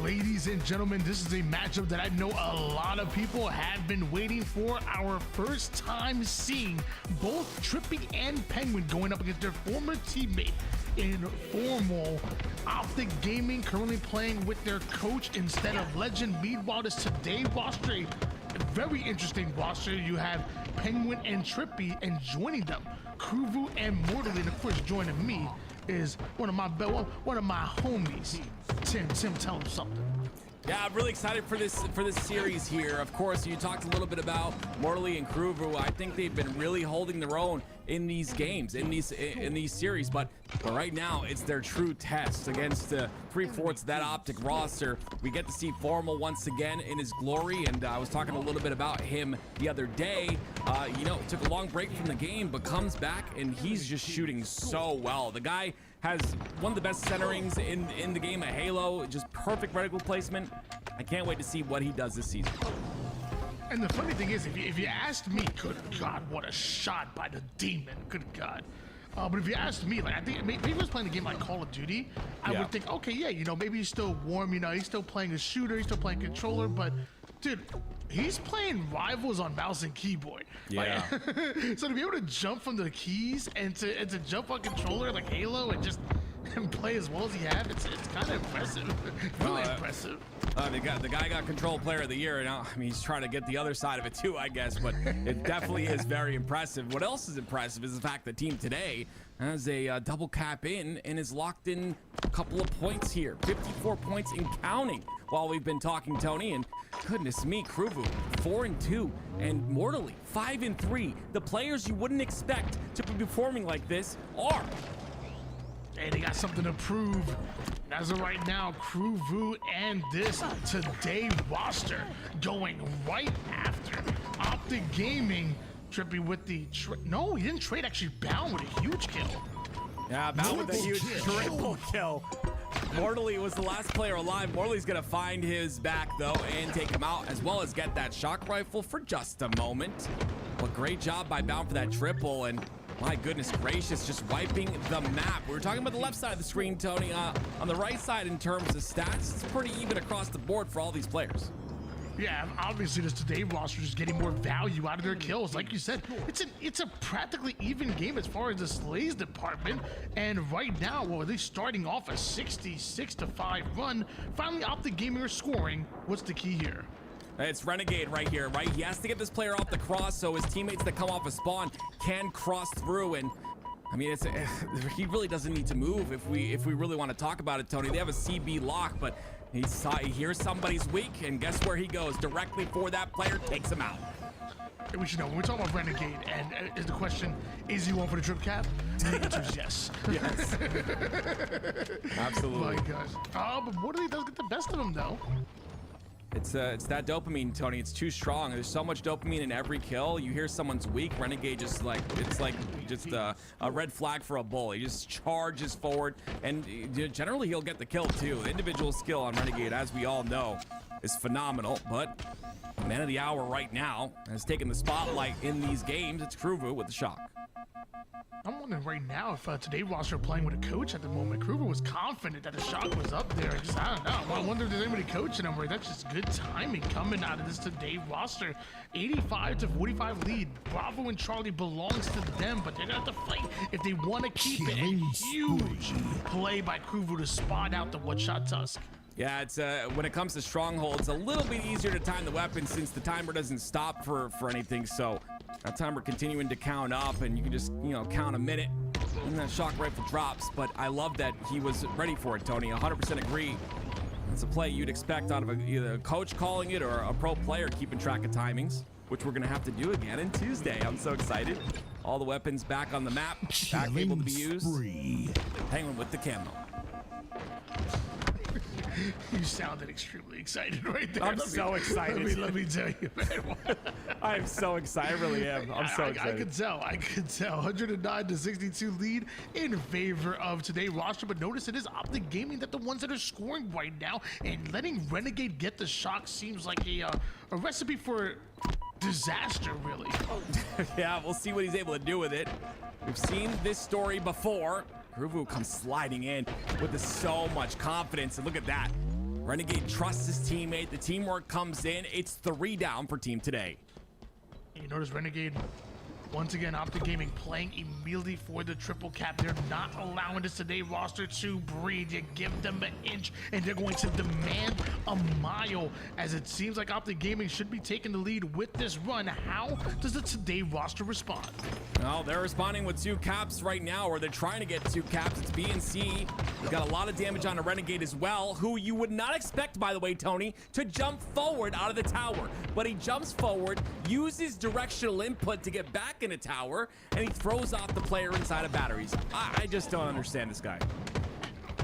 Ladies and gentlemen, this is a matchup that I know a lot of people have been waiting for. Our first time seeing both Trippy and Penguin going up against their former teammate in Formal. Optic Gaming currently playing with their coach instead of Legend. Meanwhile, this Today roster, a very interesting roster. You have Penguin and Trippy, and joining them, Kruvu and Mortally, and of course joining me is one of my homies. Tim, tell him something. Yeah, I'm really excited for this series here. Of course, you talked a little bit about Mortally and Kruvu. I think they've been really holding their own in these games, in these series, but right now it's their true test against 3/4 of that Optic roster. We get to see Formal once again in his glory, and I was talking a little bit about him the other day. Took a long break from the game, but comes back and he's just shooting so well. The guy has one of the best centerings in the game of Halo, just perfect reticle placement. I can't wait to see what he does this season. And the funny thing is, if you asked me, good God, what a shot by the demon, good God. But if you asked me, like, I think maybe he was playing a game like Call of Duty, I would think, okay, yeah, maybe he's still warm, he's still playing a shooter, he's still playing controller, but dude, he's playing Rivals on mouse and keyboard. Yeah. So to be able to jump from the keys and to jump on controller like Halo and just play as well as he has, it's kind of impressive. Really impressive. The guy got Control Player of the Year, and I mean, he's trying to get the other side of it too, I guess, but it definitely is very impressive. What else is impressive is the fact that Team Today has a double cap in and is locked in a couple of points here. 54 points and counting while we've been talking, Tony, and goodness me, Kruvu 4-2 and Mortally 5-3. The players you wouldn't expect to be performing like this are. Hey, they got something to prove. As of right now, Kruvu and this Today roster going right after Optic Gaming. Trippy with the no, he didn't trade. Actually, Bound with a huge kill. Yeah, Bound with a huge triple kill. Mortally was the last player alive. Mortally's gonna find his back though and take him out, as well as get that shock rifle for just a moment. But great job by Bound for that triple, and my goodness gracious, just wiping the map. We were talking about the left side of the screen, Tony. On the right side, in terms of stats, it's pretty even across the board for all these players. Yeah, obviously this Today roster is getting more value out of their kills. Like you said, it's a practically even game as far as the slays department. And right now, well, they're starting off a 66-5 run. Finally, Optic Gaming are scoring. What's the key here? It's Renegade right here, right? He has to get this player off the cross so his teammates that come off a spawn can cross through. And I mean, he really doesn't need to move if we really want to talk about it, Tony. They have a CB lock, but he hears somebody's weak, and guess where he goes? Directly for that player, takes him out. We should know, when we're talking about Renegade, and is the question, is he one for the trip cap? The answer is yes. Yes. Absolutely. My gosh. But Mortally does get the best of him, though. It's that dopamine, Tony. It's too strong. There's so much dopamine in every kill. You hear someone's weak, Renegade just it's like a red flag for a bull. He just charges forward, and generally he'll get the kill too. The individual skill on Renegade, as we all know, is phenomenal. But man of the hour right now has taken the spotlight in these games. It's Kruvu with the shock. I'm wondering right now if today roster playing with a coach at the moment. Kruger was confident that the shot was up there. I don't know. I wonder if there's anybody coaching him. That's just good timing coming out of this today roster. 85-45 lead. Bravo and Charlie belongs to them, but they're gonna have to fight if they want to keep it. And huge play by Kruger to spot out the one-shot Tusk. Yeah, it's when it comes to strongholds, a little bit easier to time the weapon since the timer doesn't stop for anything. So that timer continuing to count up, and you can just count a minute, and that shock rifle drops. But I love that he was ready for it, Tony. 100% agree. It's a play you'd expect out of either a coach calling it or a pro player keeping track of timings, which we're gonna have to do again on Tuesday. I'm so excited. All the weapons back on the map, back able to be used. Penguin with the camo. You sounded extremely excited right there. I'm so excited. Let me tell you, man. I'm so excited. I really am. I'm so excited. I could tell. 109-62 lead in favor of today roster, but notice it is Optic Gaming that the ones that are scoring right now, and letting Renegade get the shock seems like a recipe for disaster, really. Yeah, we'll see what he's able to do with it. We've seen this story before. Kruvu comes sliding in with so much confidence, and look at that. Renegade trusts his teammate. The teamwork comes in. It's 3 down for team today. You notice Renegade, once again, Optic Gaming playing immediately for the triple cap. They're not allowing this today roster to breathe. You give them an inch, and they're going to demand a mile, as it seems like Optic Gaming should be taking the lead with this run. How does the today roster respond? Well, they're responding with 2 caps right now, or they're trying to get 2 caps. It's B and C. We've got a lot of damage on a Renegade as well, who you would not expect, by the way, Tony, to jump forward out of the tower. But he jumps forward, uses directional input to get back in a tower, and he throws off the player inside of batteries. I just don't understand this guy.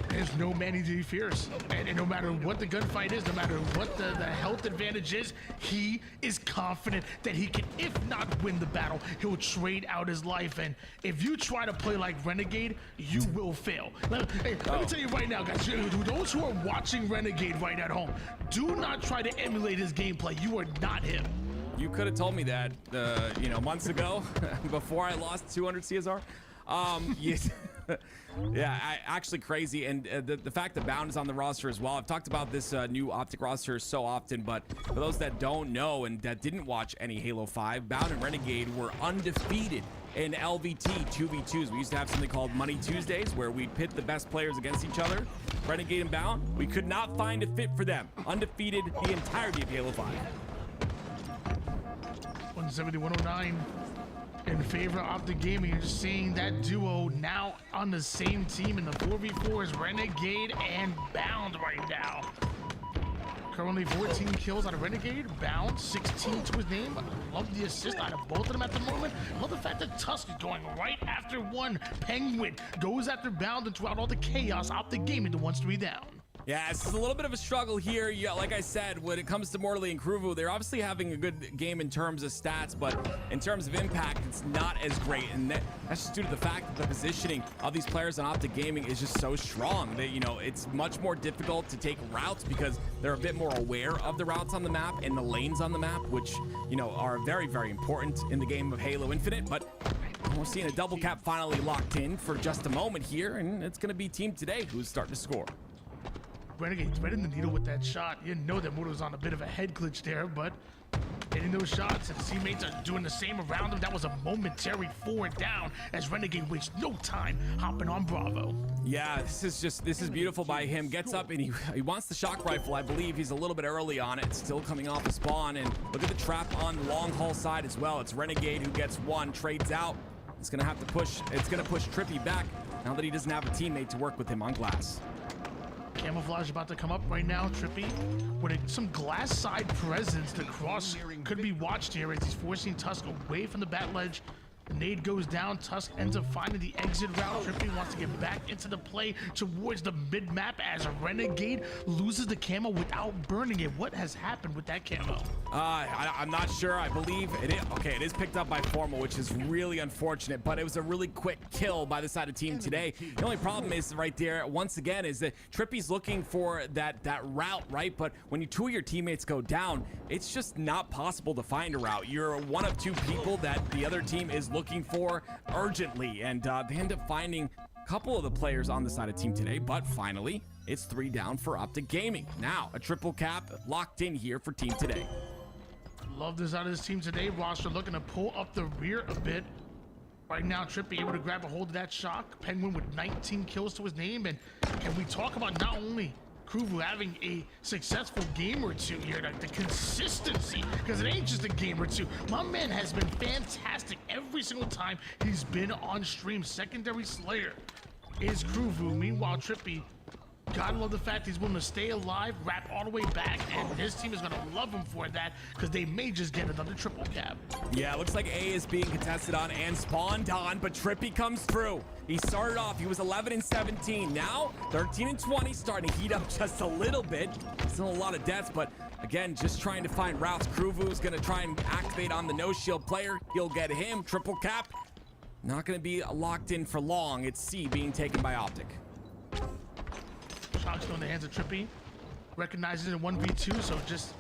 There's no man he fears. And no matter what the gunfight is, no matter what the health advantage is, he is confident that he can, if not win the battle, he'll trade out his life. And if you try to play like Renegade, you will fail. Let me tell you right now, guys, those who are watching Renegade right at home, do not try to emulate his gameplay. You are not him. You could have told me that, months ago, before I lost 200 CSR. Yes. Yeah, actually crazy. And the fact that Bound is on the roster as well. I've talked about this new Optic roster so often, but for those that don't know and that didn't watch any Halo 5, Bound and Renegade were undefeated in LVT 2v2s. We used to have something called Money Tuesdays where we'd pit the best players against each other. Renegade and Bound, we could not find a fit for them. Undefeated the entirety of Halo 5. 170-109 in favor of Optic Gaming. You're just seeing that duo now on the same team in the 4v4s, Renegade and Bound right now. Currently 14 kills out of Renegade, Bound 16 to his name. I love the assist out of both of them at the moment. I love the fact that Tusk is going right after one. Penguin goes after Bound, and throughout all the chaos, Optic Gaming the 1-3 down. Yeah, it's a little bit of a struggle here. Yeah, like I said, when it comes to Mortally and Kruvu, they're obviously having a good game in terms of stats, but in terms of impact, it's not as great. And that's just due to the fact that the positioning of these players on Optic Gaming is just so strong. That, it's much more difficult to take routes because they're a bit more aware of the routes on the map and the lanes on the map, which, are very, very important in the game of Halo Infinite. But we're seeing a double cap finally locked in for just a moment here, and it's going to be Team Today who's starting to score. Renegade threading the needle with that shot. You know that Moto was on a bit of a head glitch there, but hitting those shots and his teammates are doing the same around him. That was a momentary 4 down as Renegade wastes no time hopping on Bravo. Yeah, this is beautiful by him. Gets up and he wants the shock rifle. I believe he's a little bit early on it. Still coming off the spawn, and look at the trap on the long haul side as well. It's Renegade who gets one, trades out. It's gonna have to push. It's gonna push Trippy back now that he doesn't have a teammate to work with him on glass. Camouflage about to come up right now. Trippy with some glass side presence. The cross could be watched here as he's forcing Tusk away from the bat ledge. The nade goes down. Tusk ends up finding the exit route. Trippy wants to get back into the play towards the mid-map as a Renegade loses the camo without burning it. What has happened with that camo? I'm not sure. I believe it is. Okay, it is picked up by Formal, which is really unfortunate, but it was a really quick kill by the side of Team Today. The only problem is right there, once again, is that Trippy's looking for that route, right? But when 2 of your teammates go down, it's just not possible to find a route. You're one of 2 people that the other team is looking for urgently, and they end up finding a couple of the players on the side of Team Today, but finally, it's 3 down for Optic Gaming. Now, a triple cap locked in here for Team Today. Love this out of this Team Today roster, looking to pull up the rear a bit. Right now, Trippy able to grab a hold of that shock. Penguin with 19 kills to his name, and can we talk about not only Kruvu having a successful game or two here, like the consistency, because it ain't just a game or two. My man has been fantastic every single time he's been on stream. Secondary Slayer is Kruvu. Meanwhile, Trippy, gotta love the fact he's willing to stay alive, wrap all the way back, and his team is gonna love him for that, because they may just get another triple cap. Yeah, looks like A is being contested on and spawned on, but Trippy comes through. He started off, he was 11 and 17. Now, 13 and 20, starting to heat up just a little bit. Still a lot of deaths, but again, just trying to find routes. Kruvu's gonna try and activate on the no-shield player. He'll get him, triple cap. Not gonna be locked in for long. It's C being taken by Optic. Shock's still in the hands of Trippy. Recognizes it in 1v2, so just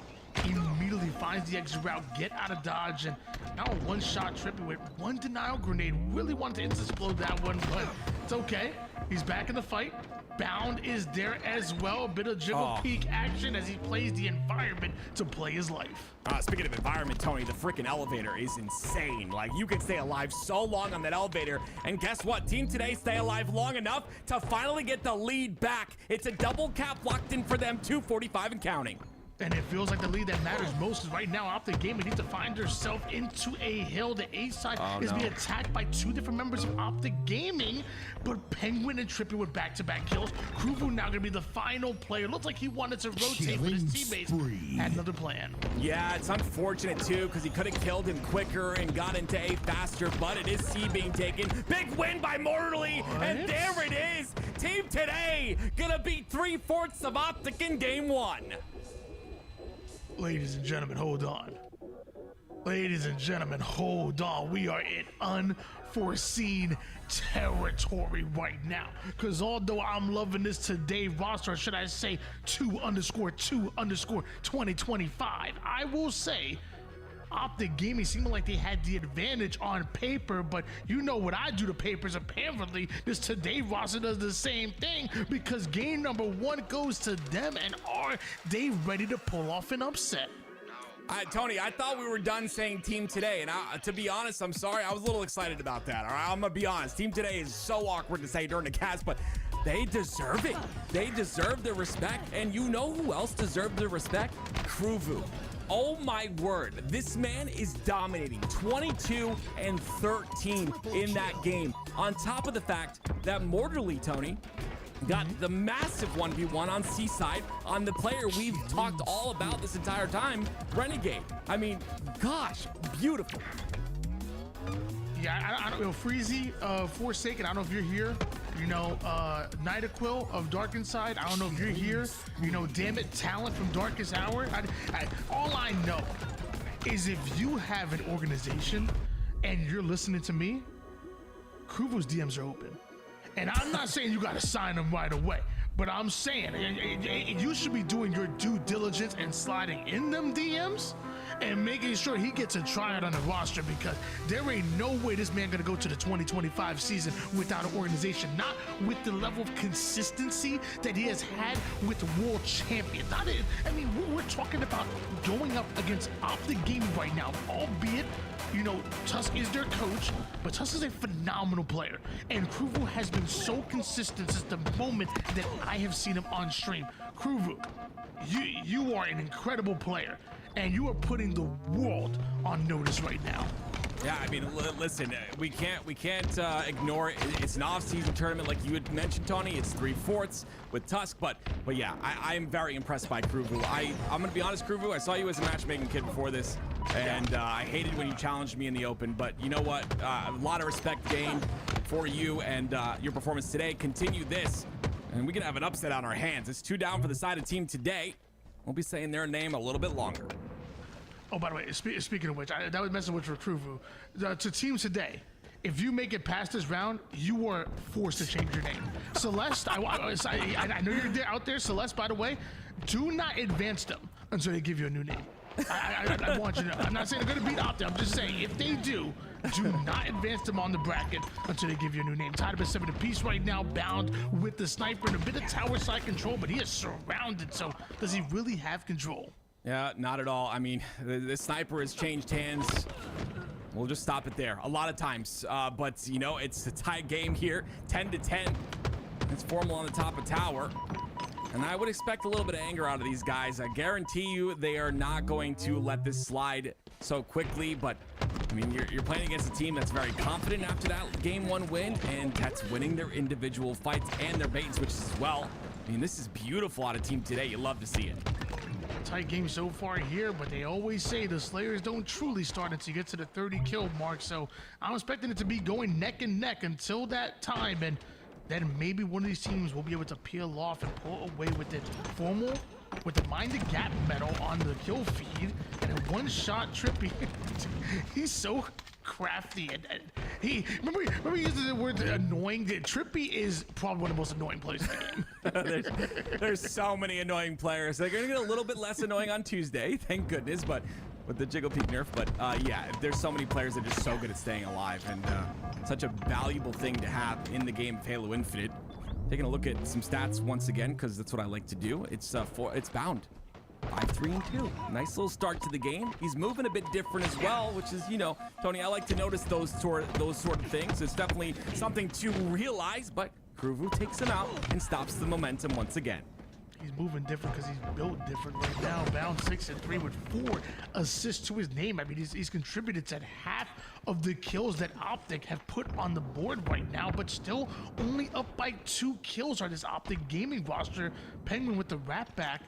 immediately finds the exit route, get out of dodge, and now a one-shot Trippy with one denial grenade. Really wanted to explode that one, but it's okay. He's back in the fight. Bound is there as well. A bit of jiggle peek action as he plays the environment to play his life. Speaking of environment, Tony, the freaking elevator is insane. Like, you can stay alive so long on that elevator, and guess what? Team Today stay alive long enough to finally get the lead back. It's a double cap locked in for them, 2:45 and counting. And it feels like the lead that matters most is right now Optic Gaming needs to find herself into a hill. The A side is being attacked by 2 different members of Optic Gaming, but Penguin and Trippy with back-to-back kills. Kruvu now gonna be the final player. Looks like he wanted to rotate, but his teammates had another plan. Yeah, it's unfortunate too, because he could have killed him quicker and got into A faster, but it is C being taken. Big win by Mortally, and there it is. Team Today gonna beat 3/4 of Optic in game 1. Ladies and gentlemen, hold on. Ladies and gentlemen, hold on. We are in unforeseen territory right now. Because although I'm loving this Today roster, or should I say 2_2_2025, I will say Optic Gaming seemed like they had the advantage on paper, but you know what I do to papers. Apparently, this Today roster does the same thing, because game number 1 goes to them, and are they ready to pull off an upset? Tony, I thought we were done saying Team Today, and to be honest, I'm sorry, I was a little excited about that. All right, I'm gonna be honest. Team Today is so awkward to say during the cast, but they deserve it. They deserve the respect, and you know who else deserved the respect? Kruvu. Oh my word, this man is dominating. 22 and 13 in that game. On top of the fact that Mortally, Tony, got the massive 1v1 on C-side on the player we've talked all about this entire time, Renegade. I mean, gosh, beautiful. Yeah, I don't know, Freezy, Forsaken, I don't know if you're here. You know, Nidaquil of Dark Inside, I don't know if you're here. You know, Damn It Talent from Darkest Hour. All I know is if you have an organization and you're listening to me, Kruvu's DMs are open. And I'm not saying you gotta sign them right away, but I'm saying you should be doing your due diligence and sliding in them DMs and making sure he gets a tryout on the roster, because there ain't no way this man gonna go to the 2025 season without an organization, not with the level of consistency that he has had with world champions. I mean, we're talking about going up against Optic Gaming right now, albeit, you know, Tusk is their coach, but Tusk is a phenomenal player, and Kruvu has been so consistent since the moment that I have seen him on stream. Kruvu, you are an incredible player, and you are putting the world on notice right now. Yeah, I mean, listen, we can't ignore it. It's an off-season tournament, like you had mentioned, Tony. It's 3/4 with Tusk, but yeah, I am very impressed by Kruvu. I'm gonna be honest, Kruvu, I saw you as a matchmaking kid before this, and I hated when you challenged me in the open. But you know what? A lot of respect gained for you and your performance today. Continue this, and we can have an upset on our hands. It's 2 down for the side of Team Today. We'll be saying their name a little bit longer. Oh, by the way, speaking of which, that was messing with Kruvu. To Team Today, if you make it past this round, you are forced to change your name. Celeste, I know you're out there. Celeste, by the way, do not advance them until they give you a new name. I want you to know. I'm not saying they're going to beat Optic. I'm just saying, if they do, Do not advance them on the bracket until they give you a new name. Tied up at 7 apiece right now. Bound with the sniper and a bit of tower side control, but he is surrounded. So does he really have control? Yeah, not at all. I mean, the sniper has changed hands. We'll just stop it there. A lot of times, but you know, it's a tight game here, 10-10. It's Formal on the top of tower. And I would expect a little bit of anger out of these guys. I guarantee you they are not going to let this slide so quickly, but I mean, you're playing against a team that's very confident after that game 1 win, and that's winning their individual fights and their bait and switches as well. I mean, this is beautiful out of Team Today. You love to see it. Tight game so far here, but they always say the Slayers don't truly start until you get to the 30 kill mark, so I'm expecting it to be going neck and neck until that time, and then maybe one of these teams will be able to peel off and pull away with it. Formal with the minded gap medal on the kill feed, and a one-shot Trippy. He's so crafty, and he remember using the word annoying. Trippy is probably one of the most annoying players in the game. there's so many annoying players. They're gonna get a little bit less annoying on Tuesday, thank goodness, but with the Jiggle Peak nerf. But yeah, there's so many players that are just so good at staying alive, and such a valuable thing to have in the game of Halo Infinite. Taking a look at some stats once again, because that's what I like to do. It's Bound. 5-3-2. Nice little start to the game. He's moving a bit different as well, which is, you know, Tony, I like to notice those sort of things. It's definitely something to realize, but Kruvu takes him out and stops the momentum once again. He's moving different because he's built different right now. Bound 6-3 with 4 assists to his name. I mean, he's contributed to half of the kills that Optic have put on the board right now, but still only up by 2 kills on this Optic gaming roster. Penguin with the wrap back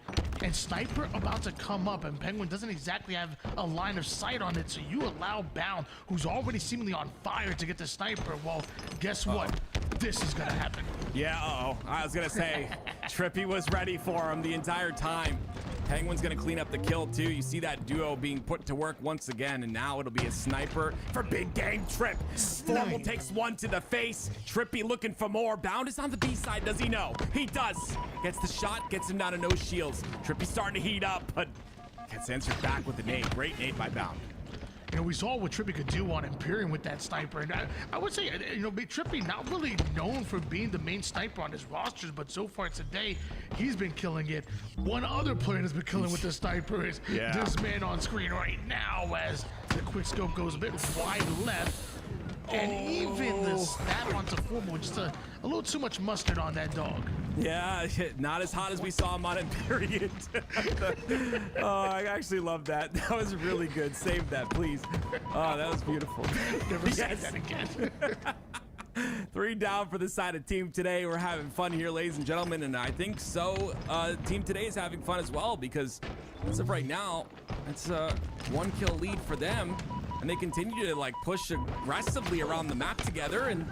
and Sniper about to come up, and Penguin doesn't exactly have a line of sight on it, so you allow Bound, who's already seemingly on fire, to get the Sniper. Well, guess what? This is gonna happen. Yeah, I was gonna say, Trippy was ready for him the entire time. Penguin's gonna clean up the kill too. You see that duo being put to work once again, and now it'll be a sniper for big game Trip. Formal takes one to the face. Trippy looking for more. Bound is on the B side, does he know? He does. Gets the shot, gets him down to no shields. Trippy starting to heat up, but gets answered back with a nade. Great nade by Bound. You know, we saw what Trippy could do on Imperium with that sniper, and I would say, you know, Trippy not really known for being the main sniper on his rosters, but so far today, he's been killing it. One other player that's been killing with the sniper is this man on screen right now, as the quick scope goes a bit wide left, and even the snap onto Formal, just a little too much mustard on that dog. Yeah, not as hot as we saw him on Imperium. Oh, I actually love that. That was really good. Save that, please. Oh, that was beautiful. Never say that again. 3 down for the side of Team Today. We're having fun here, ladies and gentlemen, and I think so. Team Today is having fun as well, because as of right now, it's a 1 kill lead for them, and they continue to like push aggressively around the map together, and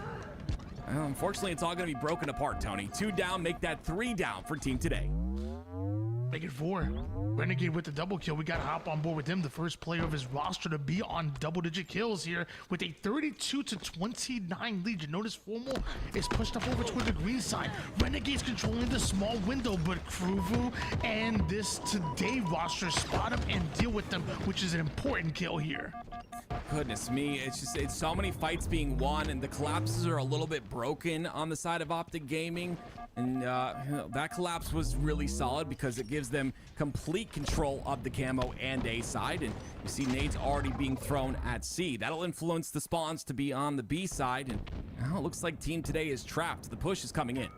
unfortunately, it's all going to be broken apart, Tony. 2 down, make that 3 down for Team Today. Make it 4. Renegade with the double kill. We got to hop on board with him, the first player of his roster to be on double-digit kills here with a 32-29 lead. You notice Formal is pushed up over toward the green side. Renegade's controlling the small window, but Kruvu and this Today roster spot him and deal with them, which is an important kill here. Goodness me, it's so many fights being won, and the collapses are a little bit broken on the side of Optic Gaming, and that collapse was really solid because it gives them complete control of the camo and A side, and you see nades already being thrown at C. That'll influence the spawns to be on the B side, and now it looks like Team Today is trapped. The push is coming in.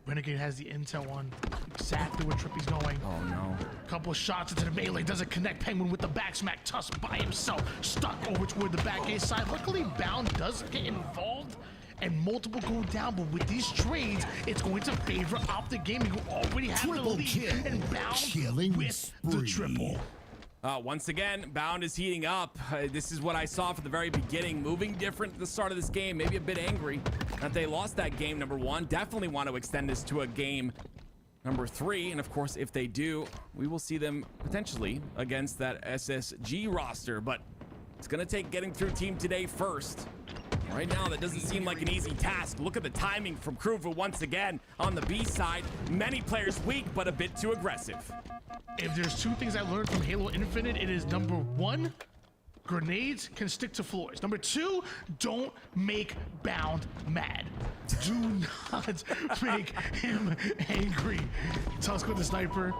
Renegade has the intel on exactly where Trippy's going. Oh no. Couple of shots into the melee, doesn't connect. Penguin with the back smack, Tusk by himself, stuck over toward the back A side. Luckily, Bound does get involved, and multiple go down, but with these trades, it's going to favor Optic Gaming, who already have the lead, and Bound with the triple. Once again, Bound is heating up. This is what I saw from the very beginning. Moving different at the start of this game. Maybe a bit angry that they lost that game number 1. Definitely want to extend this to a game number 3. And of course, if they do, we will see them potentially against that SSG roster. But it's going to take getting through Team Today first. Right now, that doesn't seem like an easy task. Look at the timing from Kruvu once again on the B side. Many players weak, but a bit too aggressive. If there's 2 things I learned from Halo Infinite, it is number 1, grenades can stick to floors. Number 2, don't make Bound mad. Do not make him angry. Tusk with the sniper,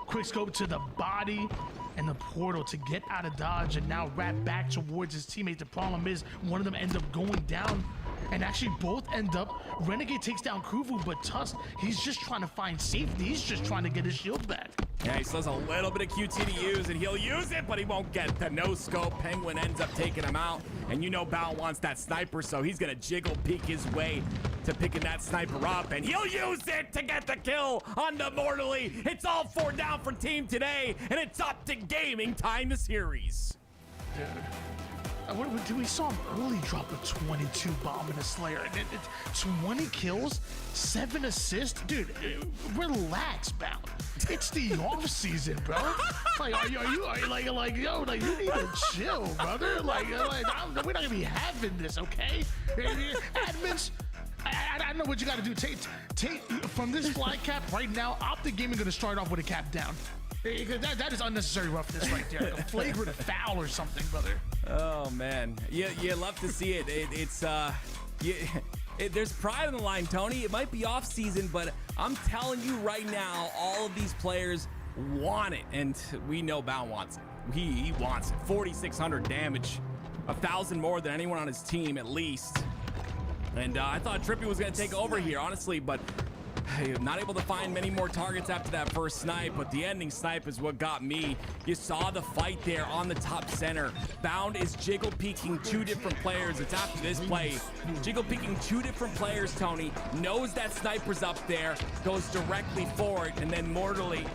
quick scope to the body, and the portal to get out of dodge and now wrap back towards his teammate. The problem is one of them ends up going down, and actually both end up. Renegade takes down Kruvu, but Tusk, he's just trying to find safety. He's just trying to get his shield back. Yeah, he still has a little bit of QT to use, and he'll use it, but he won't get the no-scope. Penguin ends up taking him out, and you know Bao wants that sniper, so he's gonna jiggle peek his way to picking that sniper up, and he'll use it to get the kill on the Mortally. It's all 4 down for team today, and it's up to Gaming tying the series. Dude. We saw him early drop a 22 bomb in a Slayer. 20 kills, 7 assists. Dude, relax, Bound. It's the off season, bro. Like, are you yo, like, you need to chill, brother. We're not gonna be having this, okay? Admins, I know what you gotta do. Take from this flag cap right now. Optic Gaming gonna start off with a cap down. That is unnecessary roughness right there. Like a flagrant foul or something, brother. Oh man, you love to see it. There's pride on the line, Tony. It might be off season, but I'm telling you right now, all of these players want it, and we know Bao wants it. He wants it. 4,600 damage, 1,000 more than anyone on his team at least. And I thought Trippy was gonna take over here, honestly, but not able to find many more targets after that first snipe, but the ending snipe is what got me. You saw the fight there on the top center. Bound is jiggle peeking 2 different players. It's after this play. Jiggle peeking 2 different players, Tony. Knows that sniper's up there, goes directly for it, and then Mortally,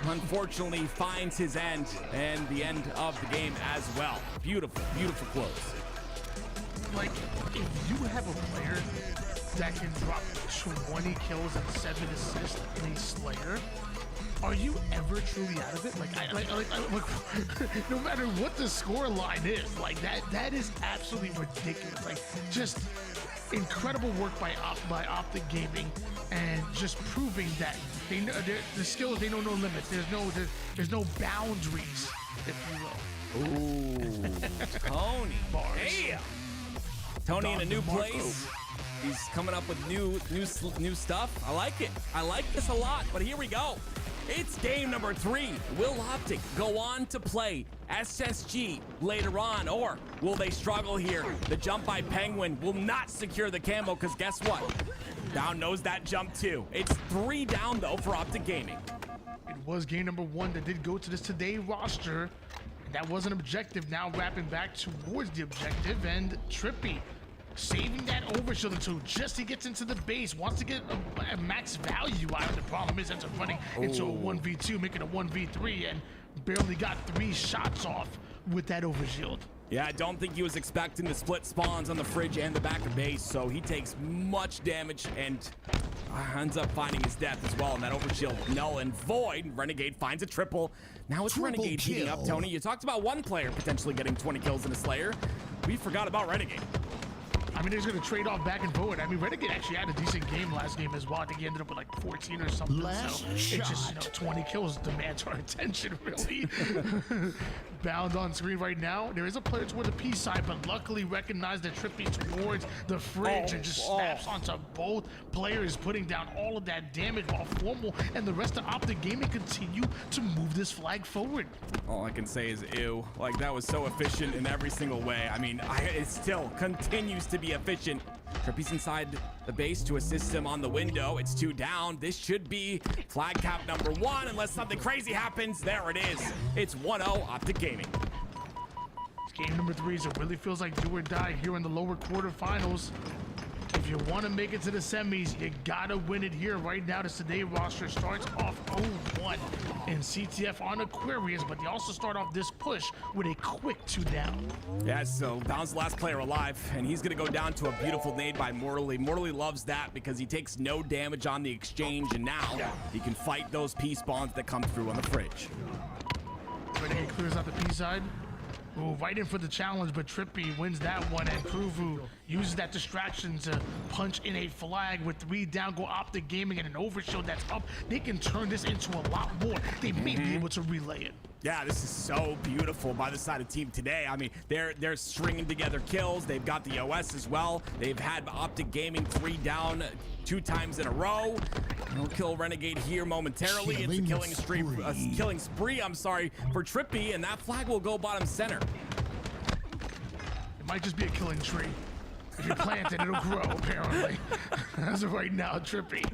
unfortunately, finds his end and the end of the game as well. Beautiful, beautiful close. Like, if you have a player that can drop 20 kills and 7 assists in a Slayer, are you ever truly out of it? No matter what the score line is, like that is absolutely ridiculous. Like, just incredible work by Optic Gaming, and just proving that they know the skills. They know no limits. There's no boundaries, if you will. Ooh, Tony. Damn. Tony in a new place. He's coming up with new stuff. I like it. I like this a lot, but here we go. It's game number 3. Will Optic go on to play SSG later on, or will they struggle here? The jump by Penguin will not secure the camo, because guess what? Down knows that jump too. It's 3 down though for Optic Gaming. It was game number 1 that did go to this today roster. And that was an objective. Now wrapping back towards the objective, and Trippy saving that overshield until just he gets into the base, wants to get a max value out of the problem is ends up running into a 1v2, making a 1v3, and barely got 3 shots off with that overshield. Yeah, I don't think he was expecting the split spawns on the fridge and the back of base, so he takes much damage and ends up finding his death as well. And that overshield null and void. Renegade finds a triple. Now it's Renegade heating up, Tony. You talked about one player potentially getting 20 kills in a Slayer. We forgot about Renegade. I mean, he's going to trade off back and forward. I mean, Renegade actually had a decent game last game as well. I think he ended up with like 14 or something. Last so shot. It's just, 20 kills demands our attention, really. Bound on screen right now. There is a player toward the P side, but luckily recognized that Trippy towards the fridge and just snaps onto both players, putting down all of that damage while Formal and the rest of Optic Gaming continue to move this flag forward. All I can say is ew. Like, that was so efficient in every single way. I mean, it still continues to be efficient. Trippy's inside the base to assist him on the window. It's 2 down. This should be flag cap number 1 unless something crazy happens. There it is. It's 1-0 Optic Gaming. Game number 3, so it really feels like do or die here in the lower quarterfinals. If you want to make it to the semis, you gotta win it here. Right now, the today roster starts off 0-1 in CTF on Aquarius, but they also start off this push with a quick 2 down. Yeah, so Bound's the last player alive, and he's gonna go down to a beautiful nade by Mortally. Mortally loves that because he takes no damage on the exchange, and now he can fight those P spawns that come through on the fridge. Renegade clears out the P side. Ooh, right in for the challenge, but Trippy wins that one, and Kruvu uses that distraction to punch in a flag with 3 down. Go Optic Gaming and an overshield that's up. They can turn this into a lot more. They may be able to relay it. Yeah, this is so beautiful by the side of Team Today. I mean, they're stringing together kills. They've got the OS as well. They've had Optic Gaming 3 down 2 times in a row. He'll kill Renegade here momentarily. It's a killing spree. I'm sorry, for Trippy, and that flag will go bottom center. It might just be a killing tree. If you plant it, it'll grow, apparently. As of right now, Trippy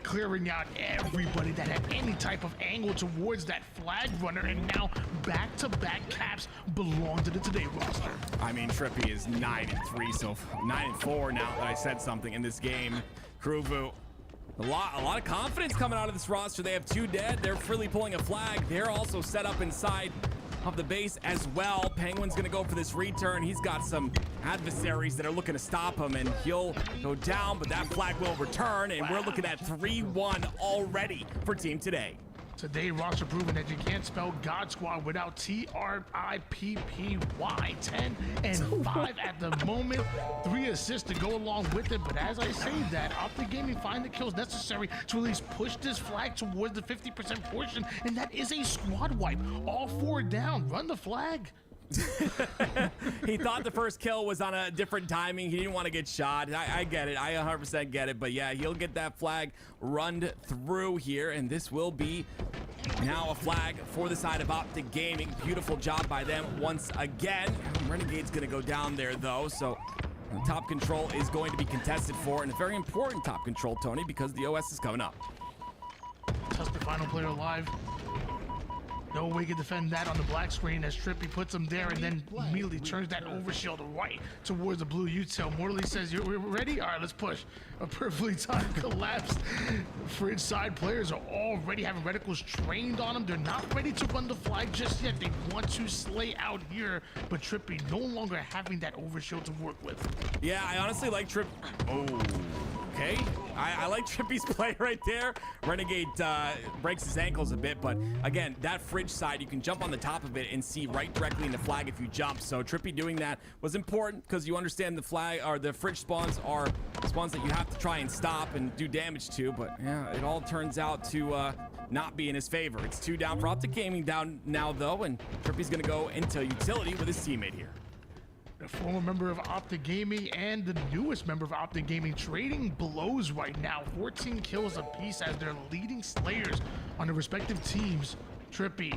clearing out everybody that had any type of angle towards that flag runner, and now back-to-back caps belong to the Today roster. I mean, Trippy is 9-3, so 9-4 now that I said something in this game. Kruvu, a lot of confidence coming out of this roster. They have 2 dead. They're freely pulling a flag. They're also set up inside of the base as well. Penguin's gonna go for this return. He's got some adversaries that are looking to stop him, and he'll go down, but that flag will return, and we're looking at 3-1 already for Team Today. Today roster proving that you can't spell God Squad without TRIPPY. 10 and 5 at the moment. 3 assists to go along with it, but as I say that, Optic Gaming find the kills necessary to at least push this flag towards the 50% portion, and that is a squad wipe. All 4 down. Run the flag. He thought the first kill was on a different timing. He didn't want to get shot. I get it. I 100% get it. But yeah, he'll get that flag run through here, and this will be now a flag for the side of Optic Gaming. Beautiful job by them once again. Renegade's going to go down there, though, so top control is going to be contested for, and a very important top control, Tony, because the OS is coming up. Test the final player alive. No way can defend that on the black screen as Trippy puts him there and then immediately turns that overshield right towards the blue util. Morley says, "We're ready? All right, let's push." A perfectly timed collapse. Fridge side players are already having reticles trained on them. They're not ready to run the flag just yet. They want to slay out here, but Trippy no longer having that overshield to work with. Yeah, I honestly like Tripp. Oh, okay. I like Trippy's play right there. Renegade breaks his ankles a bit, but again, that fridge side, you can jump on the top of it and see right directly in the flag if you jump. So Trippy doing that was important because you understand the flag or the fridge spawns are spawns that you have to try and stop and do damage to. But yeah, it all turns out to not be in his favor. It's 2 down for Optic Gaming down now though, and Trippy's gonna go into utility with his teammate here. The former member of Optic Gaming and the newest member of Optic Gaming trading blows right now. 14 kills apiece as their leading slayers on their respective teams. Trippy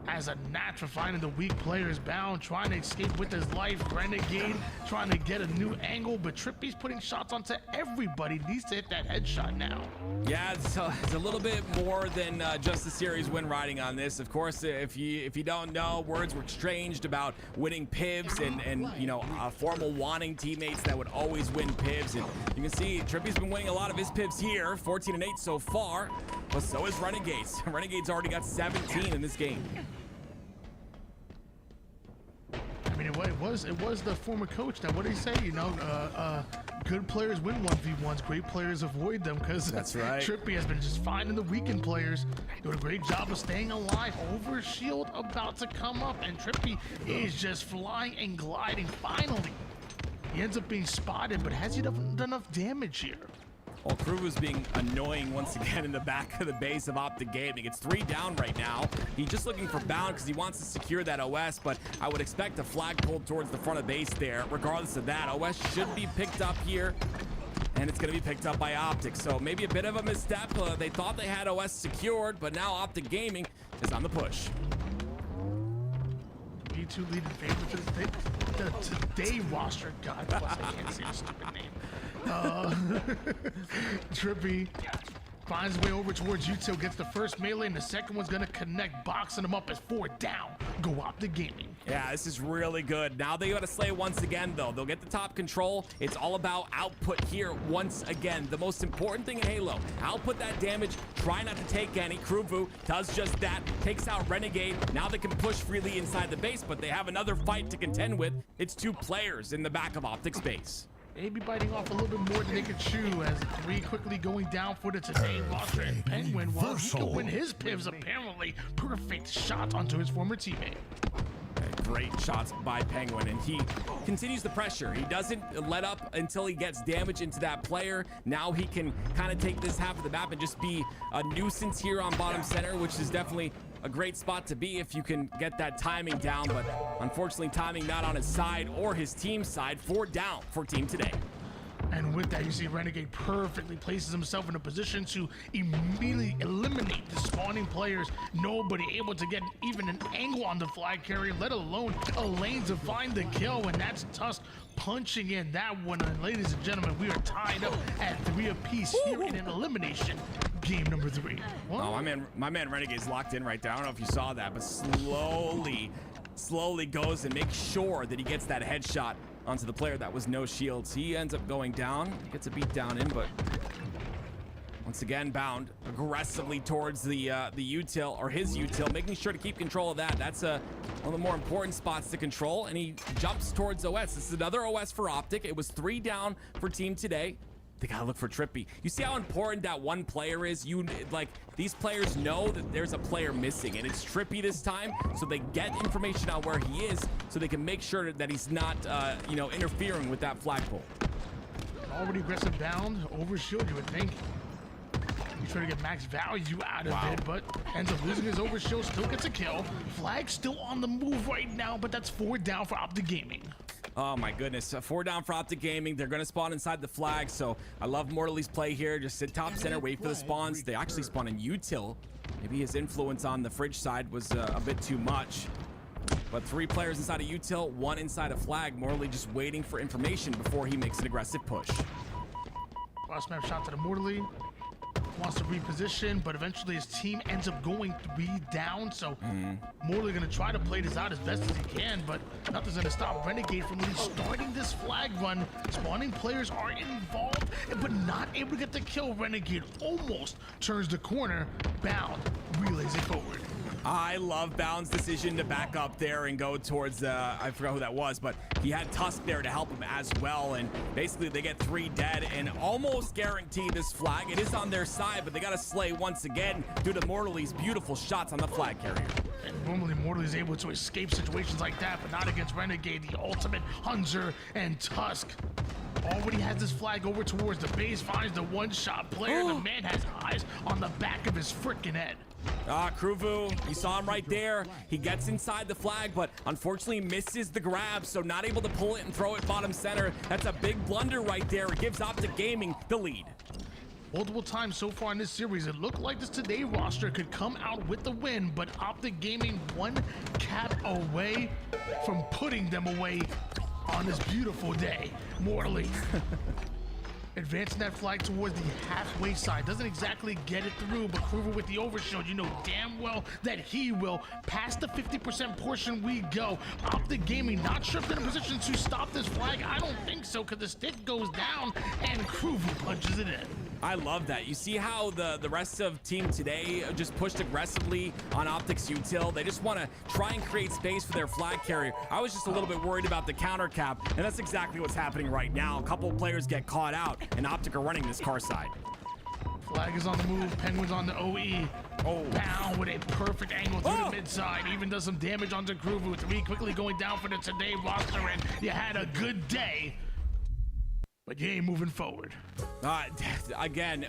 has a knack for finding the weak players bound, trying to escape with his life. Renegade trying to get a new angle, but Trippy's putting shots onto everybody. Needs to hit that headshot now. Yeah, it's a little bit more than just a series win riding on this. Of course, if you don't know, words were exchanged about winning pivs and you know, formal wanting teammates that would always win pivs. And you can see Trippy's been winning a lot of his pivs here, 14-8 so far, but so is Renegades. Renegades already got 17 in this game. I mean, it was the former coach that, what did he say? You know, good players win 1v1s, great players avoid them, because that's right. Trippy has been just finding the weakened players, doing a great job of staying alive. Overshield about to come up, and Trippy is just flying and gliding. Finally, he ends up being spotted, but has he done enough damage here? Well, Crew was being annoying once again in the back of the base of Optic Gaming. It's 3 down right now. He's just looking for bound because he wants to secure that OS, but I would expect a flag pulled towards the front of base there. Regardless of that, OS should be picked up here, and it's going to be picked up by Optic. So maybe a bit of a misstep. They thought they had OS secured, but now Optic Gaming is on the push. B2 leading favorites the Today roster. God bless, I can't say a stupid name. Trippy finds his way over towards util, gets the first melee, and the second one's gonna connect, boxing him up as 4 down. Go Optic Gaming. Yeah, this is really good. Now they gotta slay once again, though. They'll get the top control. It's all about output here once again. The most important thing in Halo, output that damage, try not to take any. Kruvu does just that, takes out Renegade. Now they can push freely inside the base, but they have another fight to contend with. It's 2 players in the back of Optic's base. Maybe biting off a little bit more than they could chew, as 3 quickly going down for the Today roster, and Penguin, while he can win his pivs, apparently perfect shot onto his former teammate. Great shots by Penguin, and he continues the pressure. He doesn't let up until he gets damage into that player. Now he can kind of take this half of the map and just be a nuisance here on bottom center, which is definitely a great spot to be if you can get that timing down, but unfortunately timing not on his side or his team's side. 4 down for Team Today. And with that, you see Renegade perfectly places himself in a position to immediately eliminate the spawning players. Nobody able to get even an angle on the flag carrier, let alone a lane to find the kill. And that's Tusk punching in that one. And ladies and gentlemen, we are tied up at 3 apiece here in an elimination. Game number 3. What? Oh, my man Renegade's locked in right there. I don't know if you saw that, but slowly goes and makes sure that he gets that headshot onto the player that was no shields. He ends up going down, gets a beat down in, but once again bound aggressively towards the util, or his util, making sure to keep control of that. That's one of the more important spots to control, and he jumps towards OS. This is another OS for Optic. It was 3 down for Team Today. They gotta look for Trippy. You see how important that one player is? These players know that there's a player missing, and it's Trippy this time, so they get information on where he is, so they can make sure that he's not, interfering with that flagpole. Already aggressive bound, overshield, you would think. He's trying to get max value out of it, but ends up losing his overshield, still gets a kill. Flag still on the move right now, but that's 4 down for Optic Gaming. Oh my goodness, 4 down for Optic Gaming. They're gonna spawn inside the flag, so I love Mortali's play here. Just sit top center, wait for the spawns. They actually spawn in util. Maybe his influence on the fridge side was a bit too much. But 3 players inside a util, 1 inside a flag. Mortally just waiting for information before he makes an aggressive push. Last map shot to the Mortally. Wants to reposition, but eventually his team ends up going 3 down. So Morley gonna try to play this out as best as he can, but nothing's gonna stop Renegade from really starting this flag run. Spawning players are involved, but not able to get the kill. Renegade almost turns the corner. Bound relays it forward. I love Bound's decision to back up there and go towards, I forgot who that was, but he had Tusk there to help him as well. And basically they get 3 dead and almost guarantee this flag. It is on their side, but they got to slay once again due to Mortali's beautiful shots on the flag carrier. And normally Mortal is able to escape situations like that, but not against Renegade, the ultimate hunter and Tusk. Already has his flag over towards the base, finds the one-shot player. The man has eyes on the back of his freaking head. Kruvu, you saw him right there. He gets inside the flag, but unfortunately misses the grab, so not able to pull it and throw it bottom center. That's a big blunder right there. It gives Optic Gaming the lead. Multiple times so far in this series, it looked like this Today roster could come out with the win, but Optic Gaming 1 cap away from putting them away on this beautiful day. Mortally. Advancing that flag towards the halfway side. Doesn't exactly get it through, but Kruger with the overshield, you know damn well that he will. Past the 50% portion we go. Optic Gaming not sure if they're in a position to stop this flag. I don't think so, because the stick goes down and Kruger punches it in. I love that. You see how the rest of Team Today just pushed aggressively on Optic's util. They just want to try and create space for their flag carrier. I was just a little bit worried about the counter cap, and that's exactly what's happening right now. A couple of players get caught out, and Optic are running this car side. Flag is on the move. Penguin's on the OE. Down with a perfect angle through the mid side. Even does some damage onto Kruvu. 3 quickly going down for the Today roster, and you had a good day. But you ain't moving forward. Again,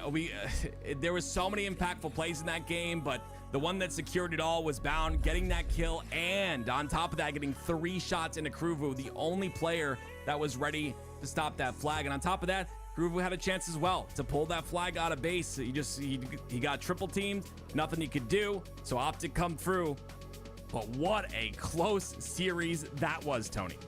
there was so many impactful plays in that game, but the one that secured it all was Bound getting that kill, and on top of that, getting 3 shots into Kruvu, the only player that was ready to stop that flag. And on top of that, Kruvu had a chance as well to pull that flag out of base. He got triple teamed, nothing he could do. So Optic come through. But what a close series that was, Tony.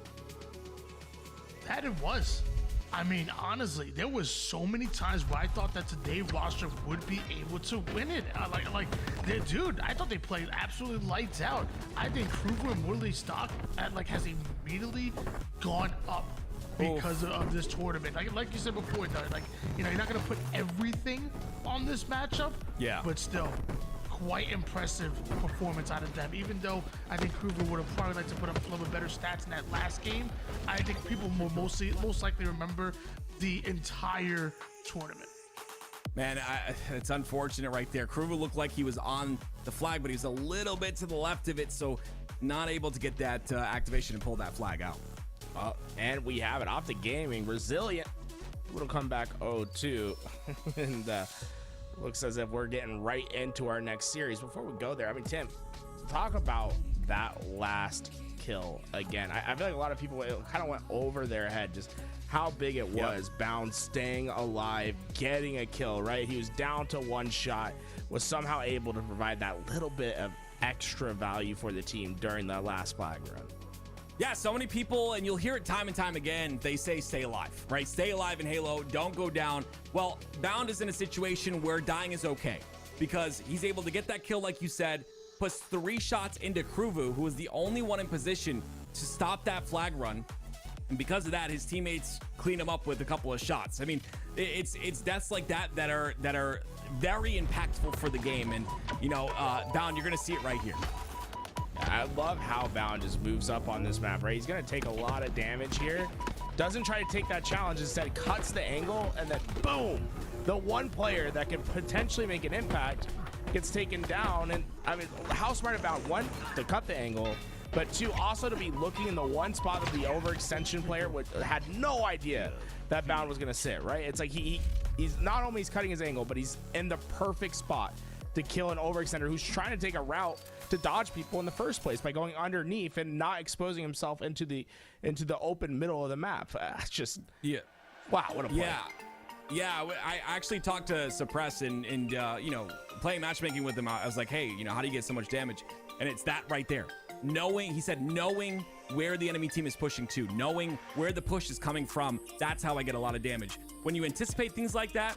That it was. I mean, honestly, there was so many times where I thought that Today roster would be able to win it. Dude, I thought they played absolutely lights out. I think Kruger and Woodley stock has immediately gone up because of this tournament. Like you said before, Doug, you're not gonna put everything on this matchup. Yeah. But still, quite impressive performance out of them. Even though I think Kruger would have probably liked to put up a little bit better stats in that last game, I think people will most likely remember the entire tournament. Man, it's unfortunate right there. Kruger looked like he was on the flag, but he was a little bit to the left of it, so not able to get that activation and pull that flag out. And we have it. Optic Gaming, resilient. Little comeback 0-2. And looks as if we're getting right into our next series. Before we go there, I mean, Tim, talk about that last kill again. I feel like a lot of people kind of went over their head just how big it was. Bound staying alive, getting a kill, right? He was down to one shot, was somehow able to provide that little bit of extra value for the team during the last flag run. Yeah, so many people, and you'll hear it time and time again, they say stay alive, right? Stay alive in Halo, don't go down. Well, Bound is in a situation where dying is okay because he's able to get that kill, like you said, puts 3 shots into Kruvu, who was the only one in position to stop that flag run. And because of that, his teammates clean him up with a couple of shots. I mean, it's deaths like that that are very impactful for the game. And, you know, Bound, you're going to see it right here. I love how Bound just moves up on this map, right? He's going to take a lot of damage here. Doesn't try to take that challenge. Instead, cuts the angle, and then boom! The one player that can potentially make an impact gets taken down. And, I mean, how smart about, 1, to cut the angle, but 2, also to be looking in the one spot that the overextension player had no idea that Bound was going to sit, right? It's like he's not only cutting his angle, but he's in the perfect spot to kill an overextender who's trying to take a route to dodge people in the first place by going underneath and not exposing himself into the open middle of the map. It's just, wow, what a play. Yeah, I actually talked to Suppress and you know, playing matchmaking with him. I was like, hey, you know, how do you get so much damage? And it's that right there. He said knowing where the enemy team is pushing to, knowing where the push is coming from, that's how I get a lot of damage. When you anticipate things like that,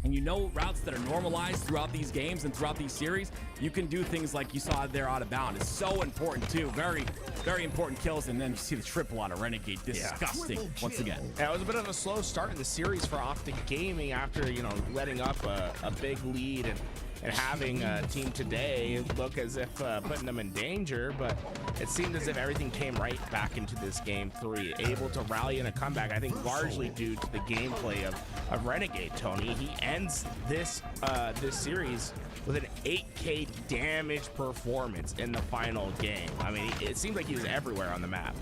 and you know routes that are normalized throughout these games and throughout these series, you can do things like you saw there out of Bound. It's so important too. Very, very important kills. And then you see the triple out of Renegade. Disgusting once again. Yeah, it was a bit of a slow start in the series for Optic Gaming after, you know, letting up a big lead and having Team Today look as if putting them in danger, but it seemed as if everything came right back into this game 3, able to rally in a comeback, I think largely due to the gameplay of Renegade, Tony. He ends this series with an 8K damage performance in the final game. I mean, it seemed like he was everywhere on the map.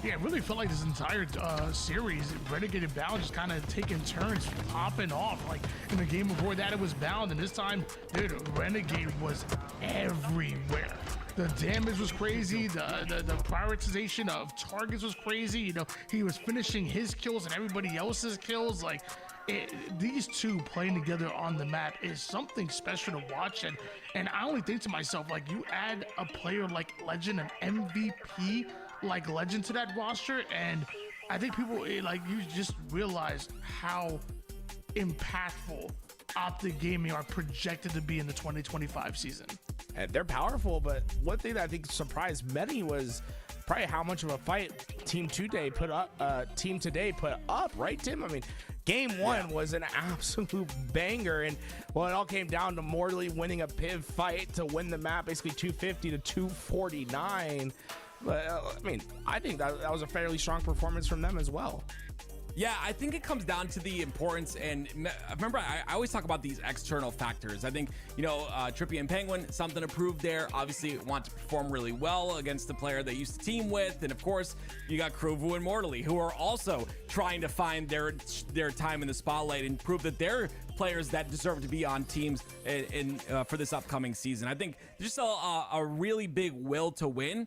Yeah, it really felt like this entire series, Renegade and Bound just kind of taking turns popping off. Like in the game before that, it was Bound, and this time, dude, Renegade was everywhere. The damage was crazy. The prioritization of targets was crazy. You know, he was finishing his kills and everybody else's kills. Like, these two playing together on the map is something special to watch. And I only think to myself, like, you add a player like Legend, an MVP like Legend to that roster, and I think people, like, you just realize how impactful Optic Gaming are projected to be in the 2025 season. And they're powerful, but one thing that I think surprised many was probably how much of a fight Team Today put up, right, Tim? I mean, Game 1 was an absolute banger, and well, it all came down to Morley winning a PIV fight to win the map, basically 250 to 249. But I mean, I think that was a fairly strong performance from them as well. Yeah, I think it comes down to the importance, and remember, I always talk about these external factors. I think, you know, Trippy and Penguin, something to prove there. Obviously, want to perform really well against the player they used to team with, and of course, you got Kruvu and Mortally, who are also trying to find their time in the spotlight and prove that they're players that deserve to be on teams for this upcoming season. I think just a really big will to win.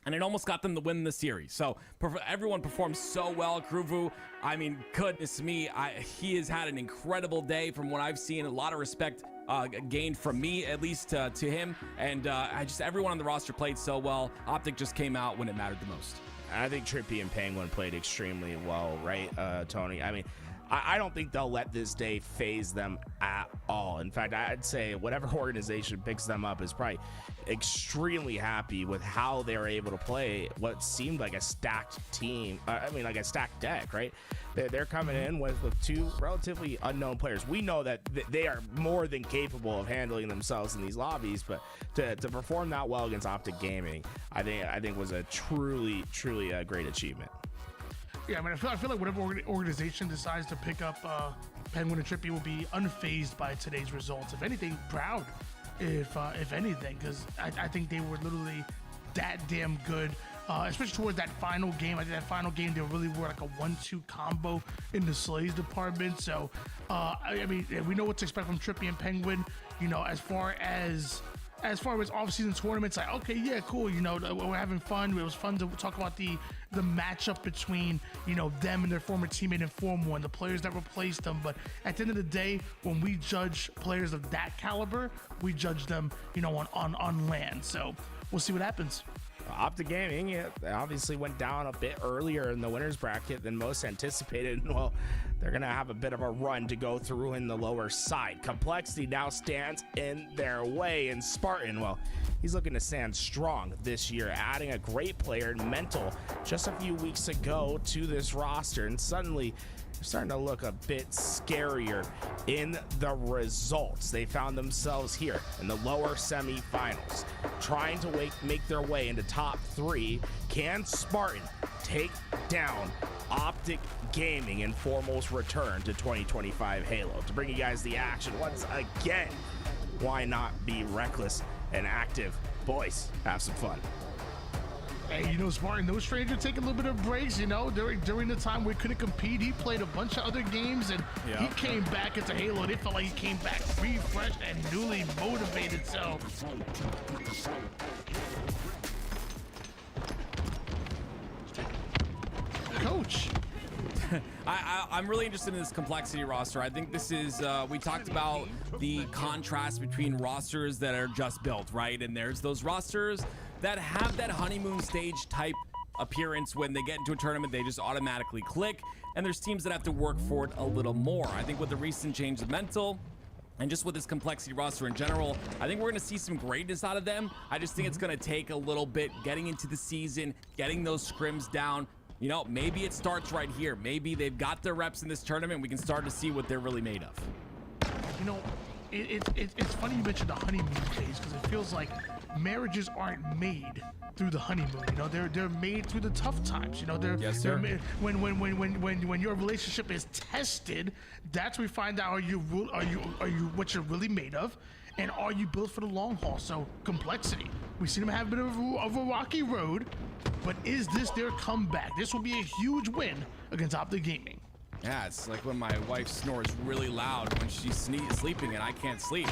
And it almost got them to win the series. So everyone performed so well. Kruvu, I mean, goodness me, he has had an incredible day from what I've seen. A lot of respect gained from me, at least to him. And everyone on the roster played so well. Optic just came out when it mattered the most. I think Trippy and Penguin played extremely well, right, Tony? I mean, I don't think they'll let this day phase them at all. In fact, I'd say whatever organization picks them up is probably extremely happy with how they were able to play what seemed like a stacked team. I mean, like a stacked deck, right? They're coming in with 2 relatively unknown players. We know that they are more than capable of handling themselves in these lobbies, but to perform that well against Optic Gaming, I think was a truly a great achievement. Yeah, I mean, I feel like whatever organization decides to pick up Penguin and Trippy will be unfazed by today's results. If anything, proud, if anything, because I think they were literally that damn good especially towards that final game. I think that final game, they really were like a 1-2 combo in the Slays department. So, I mean, we know what to expect from Trippy and Penguin. You know, as far as off-season tournaments, like, okay, yeah, cool, you know, we're having fun. It was fun to talk about the matchup between, you know, them and their former teammate in Form 1, the players that replaced them. But at the end of the day, when we judge players of that caliber, we judge them, you know, on land. So we'll see what happens. Optic Gaming, it obviously went down a bit earlier in the winners bracket than most anticipated. Well, they're going to have a bit of a run to go through in the lower side. Complexity now stands in their way, and Spartan, well, he's looking to stand strong this year, adding a great player, Mental, just a few weeks ago to this roster, and suddenly they're starting to look a bit scarier in the results. They found themselves here in the lower semifinals, trying to make their way into top 3. Can Spartan take down Optic Gaming in Formal's return to 2025 Halo? To bring you guys the action once again, why not be reckless and active? Boys, have some fun. Hey, you know, Spartan, no stranger taking a little bit of breaks, you know, during the time we couldn't compete. He played a bunch of other games, and he came back into Halo, and it felt like he came back refreshed and newly motivated. So Coach. I'm really interested in this Complexity roster. I think this is, we talked about the contrast between rosters that are just built, right? And there's those rosters that have that honeymoon stage type appearance. When they get into a tournament, they just automatically click. And there's teams that have to work for it a little more. I think with the recent change of Mental, and just with this Complexity roster in general, I think we're going to see some greatness out of them. I just think it's going to take a little bit getting into the season, getting those scrims down. You know, maybe it starts right here. Maybe they've got their reps in this tournament. We can start to see what they're really made of. You know, it's funny you mentioned the honeymoon phase, because it feels like marriages aren't made through the honeymoon. You know, they're made through the tough times. You know, they're made, when your relationship is tested, that's when we find out are you what you're really made of, and are you built for the long haul? So Complexity, we've seen them have a bit of a rocky road, but is this their comeback? This will be a huge win against Optic Gaming. Yeah, it's like when my wife snores really loud when she's sleeping and I can't sleep.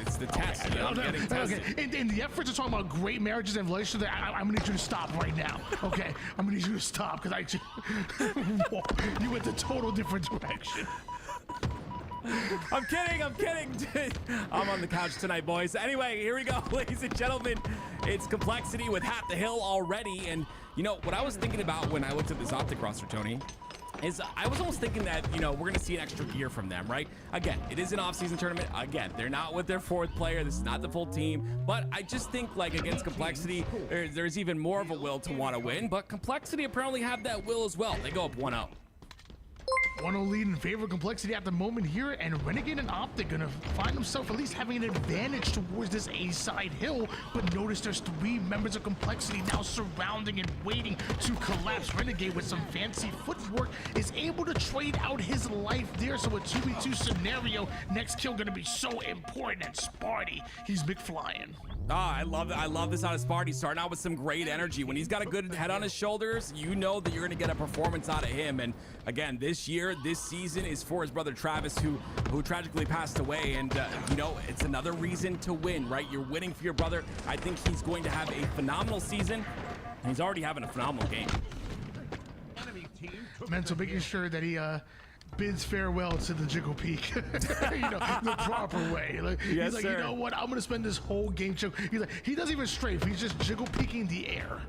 It's the test. You know, I'm getting tested. Okay. In the efforts of talking about great marriages and relationships, I'm gonna need you to stop right now. Okay, I'm gonna need you to stop, because you went a total different direction. I'm kidding. I'm on the couch tonight, boys. Anyway, here we go, ladies and gentlemen. It's Complexity with Hat the Hill already. And you know what I was thinking about when I looked at this Optic roster, Tony, is I was almost thinking that, you know, we're going to see an extra gear from them, right? Again, it is an off-season tournament. Again, they're not with their 4th player. This is not the full team. But I just think, like, against Complexity, there's even more of a will to want to win. But Complexity apparently have that will as well. They go up 1-0. 1-0 lead in favor of Complexity at the moment here, and Renegade and Optic gonna find themselves at least having an advantage towards this A-side hill. But notice there's 3 members of Complexity now surrounding and waiting to collapse. Renegade, with some fancy footwork, is able to trade out his life there. So a 2v2 scenario, next kill gonna be so important. And Sparty, he's big flying. I love that. I love this out of Sparty, starting out with some great energy. When he's got a good head on his shoulders, you know that you're going to get a performance out of him. And again, this season is for his brother Travis, who tragically passed away. And you know, it's another reason to win, right? You're winning for your brother. I think he's going to have a phenomenal season. He's already having a phenomenal game. Mental making sure that he bids farewell to the Jiggle Peak, you know, the proper way. Like, yes, he's like, sir. You know what? I'm gonna spend this whole game. He's like, he doesn't even strafe. He's just Jiggle Peaking the air.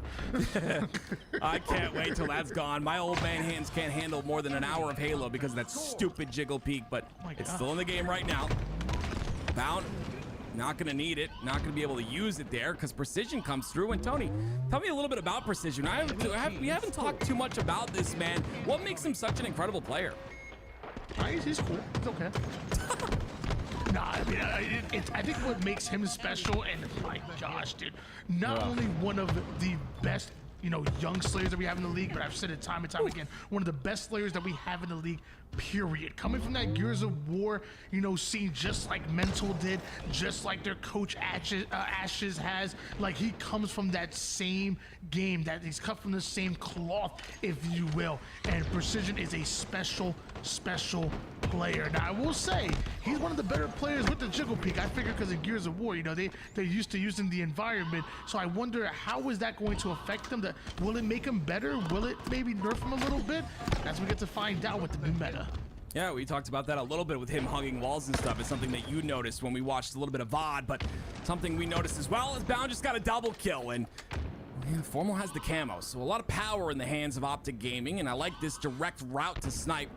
I can't wait till that's gone. My old man hands can't handle more than an hour of Halo because of that stupid Jiggle Peak. But it's still in the game right now. Bound. Not going to need it. Not going to be able to use it there because Precision comes through. And Tony, tell me a little bit about Precision. We haven't talked too much about this man. What makes him such an incredible player? He's cool. It's okay. Nah, I mean, I think what makes him special, and my gosh, dude, not only one of the best young Slayers that we have in the league, but I've said it time and time again, one of the best Slayers that we have in the league, period. Coming from that Gears of War, scene, just like Mental did, just like their coach Ashes has. Like, he comes from that same game, that he's cut from the same cloth, if you will. And Precision is a special player. Now, I will say, he's one of the better players with the Jiggle Peak. I figure because of Gears of War, they're used to using the environment. So I wonder, how is that going to affect them? Will it make him better? Will it maybe nerf him a little bit? As we get to find out with the new meta. Yeah, we talked about that a little bit with him hugging walls and stuff. It's something that you noticed when we watched a little bit of VOD, but something we noticed as well is Bound just got a double kill, and Formal has the camo, so a lot of power in the hands of Optic Gaming, and I like this direct route to snipe.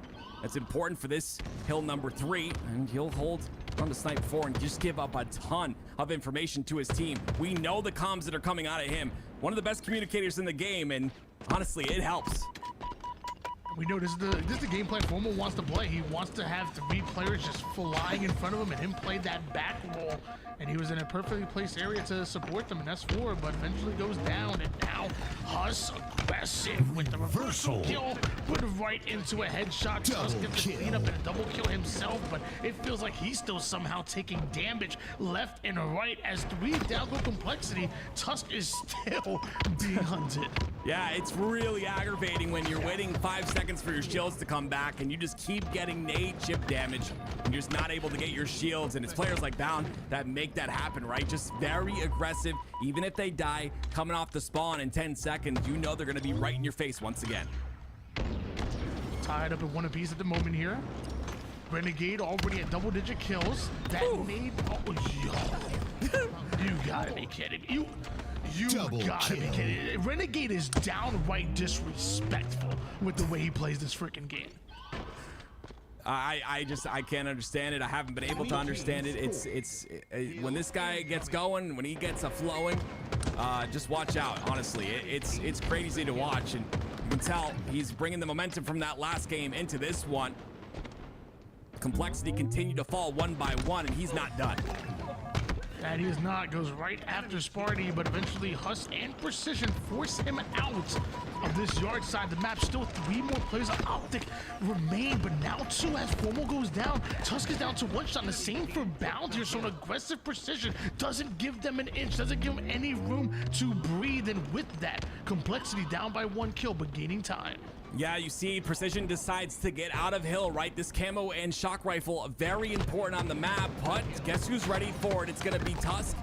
That's important for this hill number 3, and he'll hold on to snipe 4 and just give up a ton of information to his team. We know the comms that are coming out of him. One of the best communicators in the game, and honestly, it helps. We know this is the game plan Formal wants to play. He wants to have 3 players just flying in front of him and him play that back roll. And he was in a perfectly placed area to support them, and that's 4, but eventually goes down. And now Huss aggressive with the reversal kill, put right into a headshot. Tusk gets the clean up and a double kill himself, but it feels like he's still somehow taking damage left and right. As 3 down go Complexity, Tusk is still being hunted. Yeah, it's really aggravating when you're waiting 5 seconds for your shields to come back and you just keep getting nade chip damage and you're just not able to get your shields. And it's players like Bound that make that happen, right? Just very aggressive. Even if they die coming off the spawn in 10 seconds, you know they're going to be right in your face once again. Tied up at 1 apiece at the moment here. Renegade already at double-digit kills. That nade, you gotta be kidding me. You gotta be kidding. Renegade is downright disrespectful with the way he plays this freaking game. I can't understand it. I haven't been able to understand it. It's when this guy gets going, when he gets a flowing, just watch out. Honestly, it's crazy to watch, and you can tell he's bringing the momentum from that last game into this one. Complexity continued to fall 1 by 1, and he's not done. And he is not. Goes right after Sparty, but eventually Huss and Precision force him out of this yard side. The map still 3 more players of Optic remain, but now 2 as Formal goes down. Tusk is down to 1 shot. The same for Bound here, so an aggressive Precision doesn't give them an inch, doesn't give them any room to breathe. And with that, Complexity down by 1 kill, but gaining time. Yeah, you see Precision decides to get out of hill, right? This camo and shock rifle, very important on the map, but guess who's ready for it? It's gonna be Tusk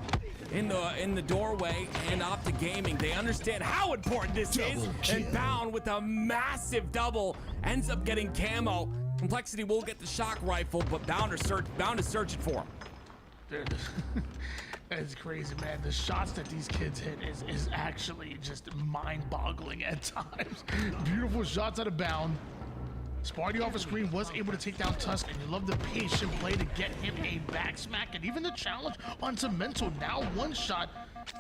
in the doorway, and Optic Gaming. They understand how important this is, and Bound with a massive double ends up getting camo. Complexity will get the shock rifle, but Bound is searching for him. It's crazy, man. The shots that these kids hit is actually just mind-boggling at times. Beautiful shots out of Bound. Sparty off the screen was able to take down Tusk, and you love the patient play to get him a back smack, and even the challenge onto Mental. Now 1 shot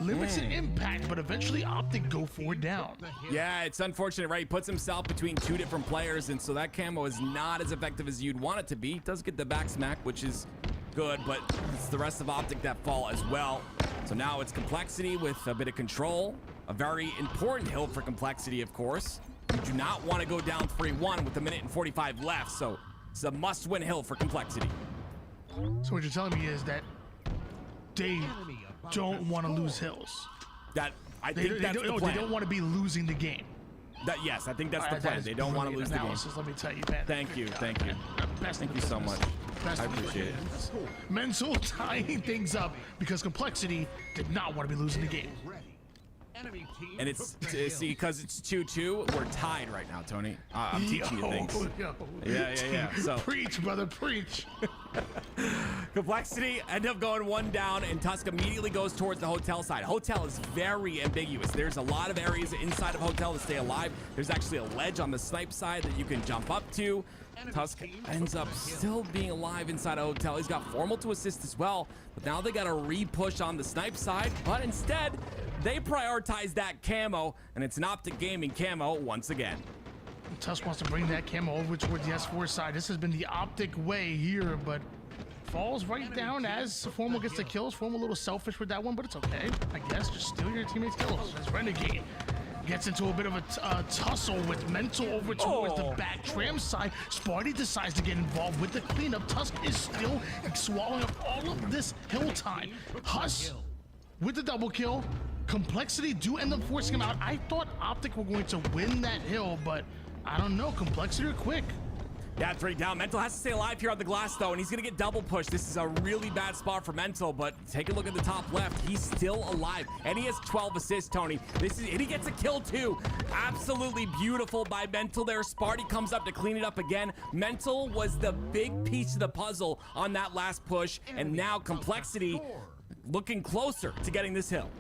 limits an impact, but eventually Optic go 4 down. Yeah, it's unfortunate, right? He puts himself between 2 different players, and so that camo is not as effective as you'd want it to be. He does get the back smack, which is good, but it's the rest of Optic that fall as well. So now it's Complexity with a bit of control. A very important hill for Complexity, of course. You do not want to go down 3-1 with 1 minute and 45 left, so it's a must-win hill for Complexity. So what you're telling me is that they don't want to lose hills. I think that's the plan. They don't want to be losing the game. Yes, I think that's the plan. They don't want to lose the game. Let me tell you, man. Thank you. Thank you so much. I appreciate it. Mental tying things up because Complexity did not want to be losing the game. And it's see, because it's 2-2, we're tied right now, Tony. I'm teaching you things. Yeah. So preach, brother, preach. Complexity end up going 1 down, and Tusk immediately goes towards the hotel side. Hotel is very ambiguous. There's a lot of areas inside of hotel to stay alive. There's actually a ledge on the snipe side that you can jump up to. Tusk ends up still being alive inside a hotel. He's got Formal to assist as well, but now they got to re-push on the snipe side, but instead they prioritize that camo, and it's an Optic Gaming camo once again. Tusk wants to bring that camo over towards the S4 side. This has been the Optic way here, but falls right down as Formal gets the kills. Formal a little selfish with that one, but it's okay. I guess just steal your teammates' kills. As Renegade gets into a bit of a tussle with Mental over towards the back tram side. Sparty decides to get involved with the cleanup. Tusk is still swallowing up all of this hill time. Huss with the double kill. Complexity do end up forcing him out. I thought Optic were going to win that hill, but I don't know. Complexity are quick. Yeah, 3 down. Mental has to stay alive here on the glass, though, and he's going to get double pushed. This is a really bad spot for Mental, but take a look at the top left. He's still alive, and he has 12 assists, Tony. And he gets a kill, too. Absolutely beautiful by Mental there. Sparty comes up to clean it up again. Mental was the big piece of the puzzle on that last push, and now Complexity looking closer to getting this hill.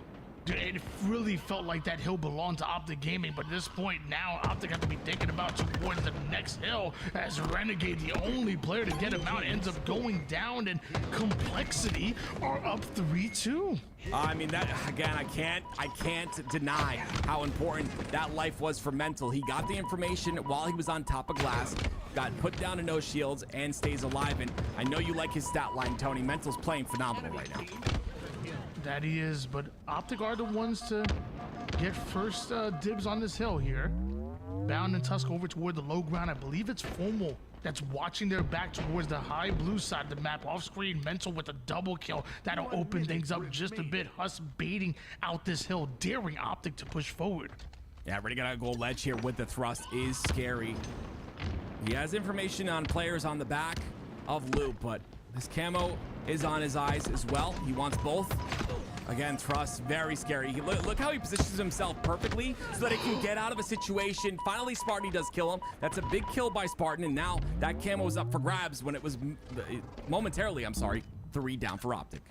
Dude, it really felt like that hill belonged to Optic Gaming, but at this point now, Optic have to be thinking about towards the next hill, as Renegade, the only player to get him out, ends up going down, and Complexity are up 3-2. I mean, that again, I can't deny how important that life was for Mental. He got the information while he was on top of glass, got put down to no shields, and stays alive. And I know you like his stat line, Tony. Mental's playing phenomenal right now. That he is, but Optic are the ones to get first dibs on this hill here. Bound and Tusk over toward the low ground. I believe it's Formal that's watching their back towards the high blue side of the map. Off screen, Mental with a double kill. That'll open things up just a bit. Huss baiting out this hill, daring Optic to push forward. Yeah, really gonna go ledge here with the thrust is scary. He has information on players on the back of Loop, but this camo is on his eyes as well. He wants both. Again, Trust, very scary. Look how he positions himself perfectly so that he can get out of a situation. Finally, Spartan does kill him. That's a big kill by Spartan, and now that camo is up for grabs when it was momentarily, 3 down for Optic.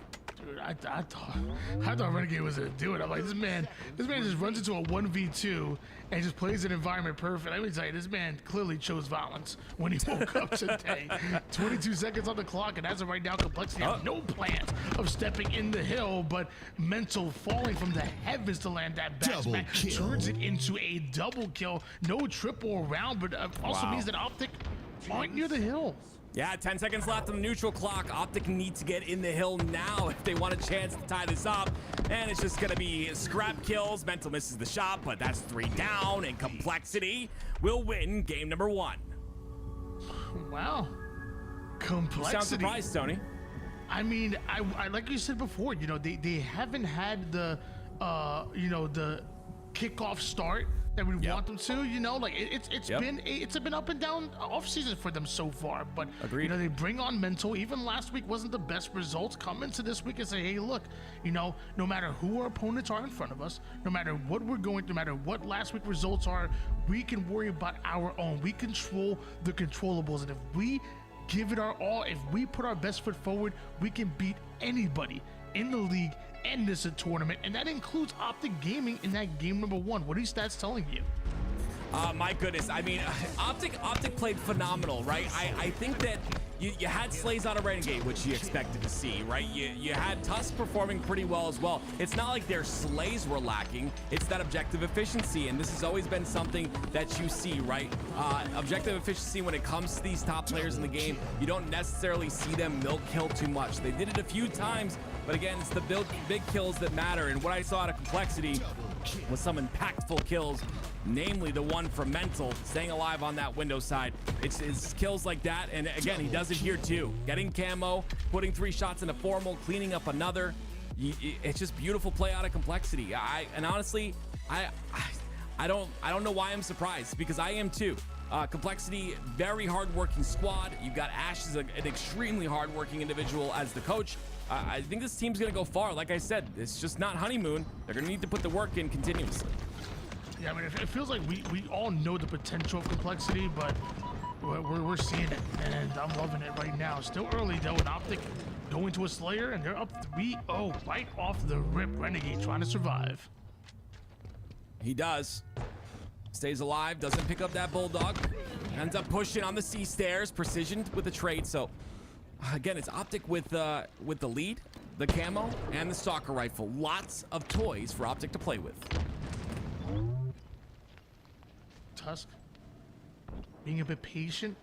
Dude, I thought Renegade was gonna do it. I'm like, this man just runs into a 1v2 and just plays an environment perfect. Let me tell you, this man clearly chose violence when he woke up today. 22 seconds on the clock, and as of right now, Complexity have no plans of stepping in the hill, but Mental falling from the heavens to land that backsmack turns it into a double kill. No triple round, but also means that Optic aren't near the hill. Yeah, 10 seconds left on the neutral clock. Optic need to get in the hill now if they want a chance to tie this up. And it's just gonna be scrap kills. Mental misses the shot, but that's 3 down, and Complexity will win game number 1. Wow. Complexity. You sound surprised, Tony. I mean, I like you said before, they haven't had the, the kickoff start that we want them to, it's been up and down off season for them so far, but they bring on Mental. Even last week wasn't the best results. Come into this week and say, hey, look, no matter who our opponents are in front of us, no matter what we're going, no matter what last week results are, we can worry about our own. We control the controllables, and if we give it our all, if we put our best foot forward, we can beat anybody in the league and this tournament, and that includes Optic Gaming in that game number 1. What are these stats telling you? My goodness, I mean, Optic played phenomenal, right? I think that you had Slays out of Renegade, which you expected to see, right? You had Tusk performing pretty well as well. It's not like their Slays were lacking. It's that objective efficiency, and this has always been something that you see, right? Objective efficiency when it comes to these top players in the game, you don't necessarily see them milk kill too much. They did it a few times, but again, it's the big kills that matter, and what I saw out of Complexity was some impactful kills, namely the one from Mental, staying alive on that window side. It's kills like that, and again, he does it here too. Getting camo, putting 3 shots into Formal, cleaning up another. It's just beautiful play out of Complexity. And honestly, I don't know why I'm surprised, because I am too. Complexity, very hardworking squad. You've got Ash as an extremely hardworking individual as the coach. I think this team's gonna go far. Like I said, it's just not honeymoon. They're gonna need to put the work in continuously. Yeah, I mean, it feels like we all know the potential of Complexity, but we're seeing it, and I'm loving it right now. Still early though, and Optic going to a Slayer, and they're up 3-0 right off the rip. Renegade trying to survive. He does. Stays alive, doesn't pick up that Bulldog. Ends up pushing on the C stairs, precision with the trade. So again, it's Optic with the lead, the camo, and the stalker rifle. Lots of toys for Optic to play with. Tusk being a bit patient,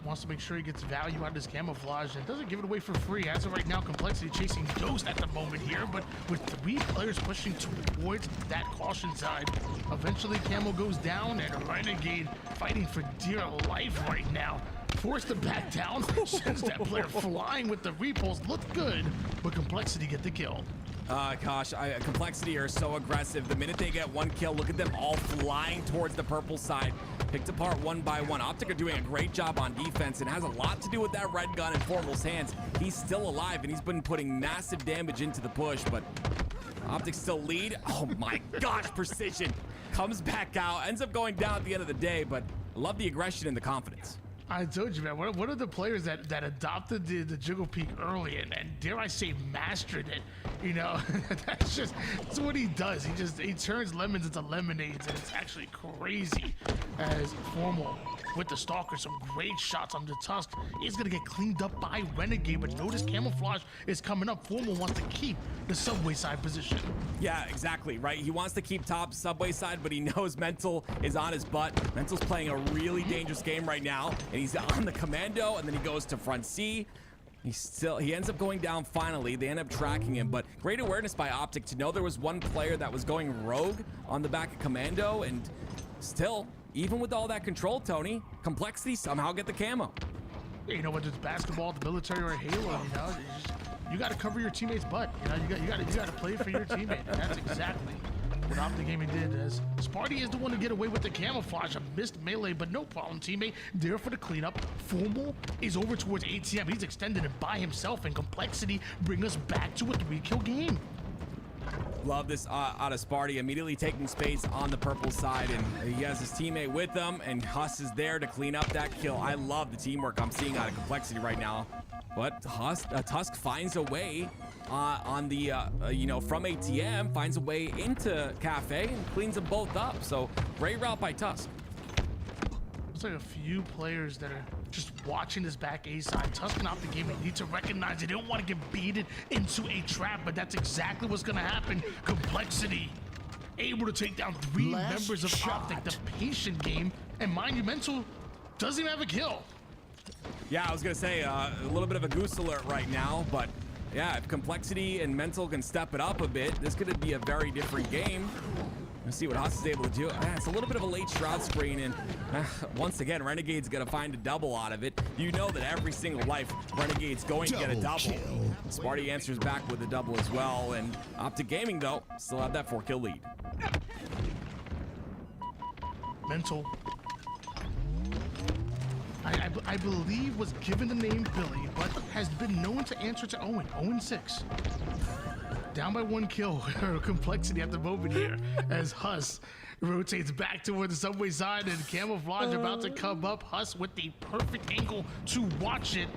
Wants to make sure he gets value out of his camouflage and doesn't give it away for free. As of right now, Complexity chasing Ghost at the moment here, but with 3 players pushing towards that caution side, eventually Camo goes down and Renegade fighting for dear life right now. Forced to back down, sends that player flying with the repulse. Looked good, but Complexity get the kill. Gosh, Complexity are so aggressive. The minute they get 1 kill, look at them all flying towards the purple side. Picked apart 1 by 1. Optic are doing a great job on defense, and has a lot to do with that red gun in Formal's hands. He's still alive, and he's been putting massive damage into the push, but Optic still lead. Oh my gosh, Precision comes back out, ends up going down at the end of the day, but I love the aggression and the confidence. I told you, man. What are the players that adopted the Jiggle Peak early and dare I say mastered it? You know, that's what he does. He turns lemons into lemonades, and it's actually crazy. As Formal with the Stalker, some great shots on the Tusk. He's gonna get cleaned up by Renegade, but notice camouflage is coming up. Formal wants to keep the subway side position. Yeah, exactly, right? He wants to keep top subway side, but he knows Mental is on his butt. Mental's playing a really dangerous game right now, and he's on the commando, and then he goes to front C. He ends up going down finally. They end up tracking him, but great awareness by Optic to know there was 1 player that was going rogue on the back of commando, and still, even with all that control, Tony, Complexity somehow get the camo. You know, whether it's basketball, the military, or Halo, you know, you got to cover your teammate's butt. You know, you got to play for your teammate. And that's exactly what Optic Gaming did. As Sparty is the one to get away with the camouflage, a missed melee, but no problem, teammate. There for the cleanup. Formal is over towards ATM. He's extended it by himself, and Complexity bring us back to a 3-kill game. Love this out of Sparty, immediately taking space on the purple side, and he has his teammate with him, and Huss is there to clean up that kill. I love the teamwork I'm seeing out of Complexity right now. But Tusk finds a way on the, from ATM, finds a way into Cafe and cleans them both up. So great route by Tusk. Looks like a few players that are just watching this back A side. Tusk and Optic Gaming need to recognize they don't want to get baited into a trap, but that's exactly what's going to happen. Complexity able to take down 3 members of Optic. The patient game, and mind you, Mental doesn't even have a kill. Yeah, I was going to say a little bit of a goose alert right now, but yeah, if Complexity and Mental can step it up a bit, this could be a very different game. Let's see what Haas is able to do. It's a little bit of a late shroud screen, and once again, Renegade's gonna find a double out of it. You know that every single life, Renegade's going to get a double. Sparty answers back with a double as well, and Optic Gaming, though, still have that 4-kill lead. Mental, I believe, was given the name Billy, but has been known to answer to Owen. 0-6. Down by 1 kill. Complexity at the moment here as Huss rotates back toward the subway side, and Camouflage about to come up. Huss with the perfect angle to watch it,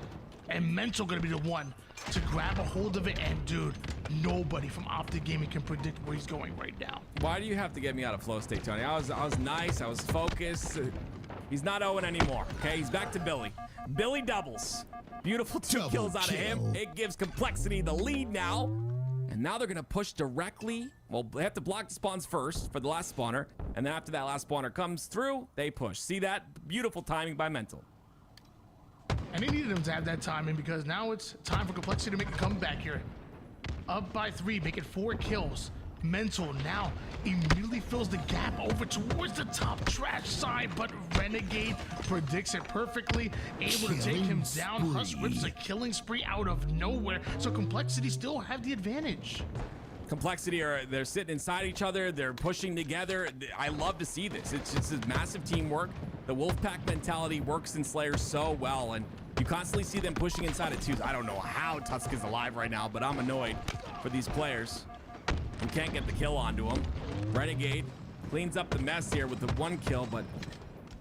and Mental gonna be the one to grab a hold of it. And dude, nobody from Optic Gaming can predict where he's going right now. Why do you have to get me out of flow state, Tony? I was nice. I was focused. He's not Owen anymore. Okay, he's back to Billy. Billy doubles. Beautiful 2 kills out of him. It gives Complexity the lead now. And now they're going to push directly. Well, they have to block the spawns first for the last spawner. And then after that last spawner comes through, they push. See that? Beautiful timing by Mental. And they needed him to have that timing, because now it's time for Complexity to make a comeback here. Up by 3, make it 4 kills. Mental now immediately fills the gap over towards the top trash side, but Renegade predicts it perfectly, able to take him down. Huss rips a killing spree out of nowhere, so Complexity still have the advantage. Complexity they're sitting inside each other, they're pushing together. I love to see this. It's just a massive teamwork. The Wolfpack mentality works in Slayer so well, and you constantly see them pushing inside of 2s. I don't know how Tusk is alive right now, but I'm annoyed for these players. You can't get the kill onto him. Renegade cleans up the mess here with the 1 kill, but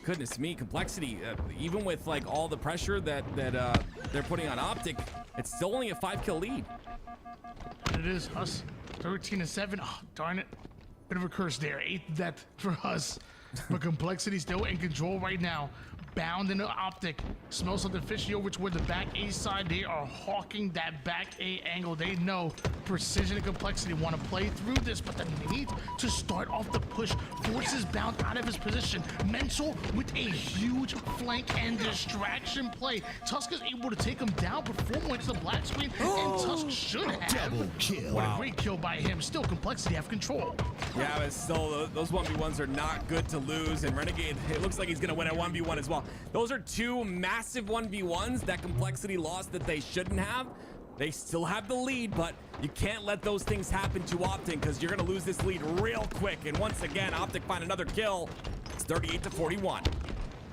goodness me, Complexity, even with like all the pressure that they're putting on Optic, it's still only a 5-kill lead. And it is Huss, 13-7. Oh, darn it. Bit of a curse there. 8th death for Huss. But Complexity still in control right now. bound into Optic. Smells something fishy over toward the back A side. They are hawking that back A angle. They know precision and complexity want to play through this, but the need to start off the push forces Bound out of his position. Mental with a huge flank and distraction play. Tusk is able to take him down before going to the black screen, and Tusk should have. Double kill. What a great kill by him. Still, complexity have control. Yeah, but still, those 1v1s are not good to lose, and Renegade, it looks like he's going to win a 1v1 as well. Those are two massive 1v1s that complexity lost that they shouldn't have. They still have the lead, but you can't let those things happen too often because you're going to lose this lead real quick. And once again, Optic find another kill. It's 38-41.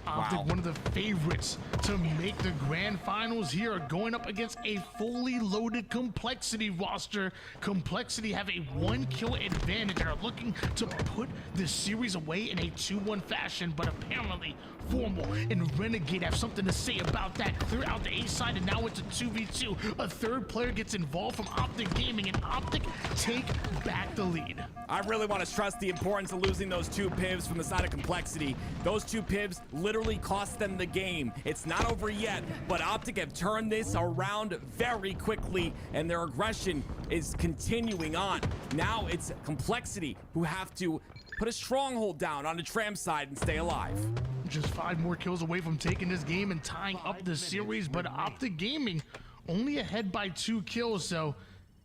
Optic, one of the favorites to make the grand finals here, are going up against a fully loaded Complexity roster. Complexity have a 1-kill advantage and are looking to put this series away in a 2-1 fashion, but apparently Formal and Renegade have something to say about that. Clear out the A side, and now it's a 2v2. A third player gets involved from Optic Gaming, and Optic take back the lead. I really want to stress the importance of losing those 2 pivs from the side of Complexity. Those 2 pivs literally cost them the game. It's not over yet, but Optic have turned this around very quickly, and their aggression is continuing on. Now it's Complexity who have to put a stronghold down on the Tram side and stay alive. Just 5 more kills away from taking this game and tying up the series, but Optic Gaming only ahead by 2 kills, so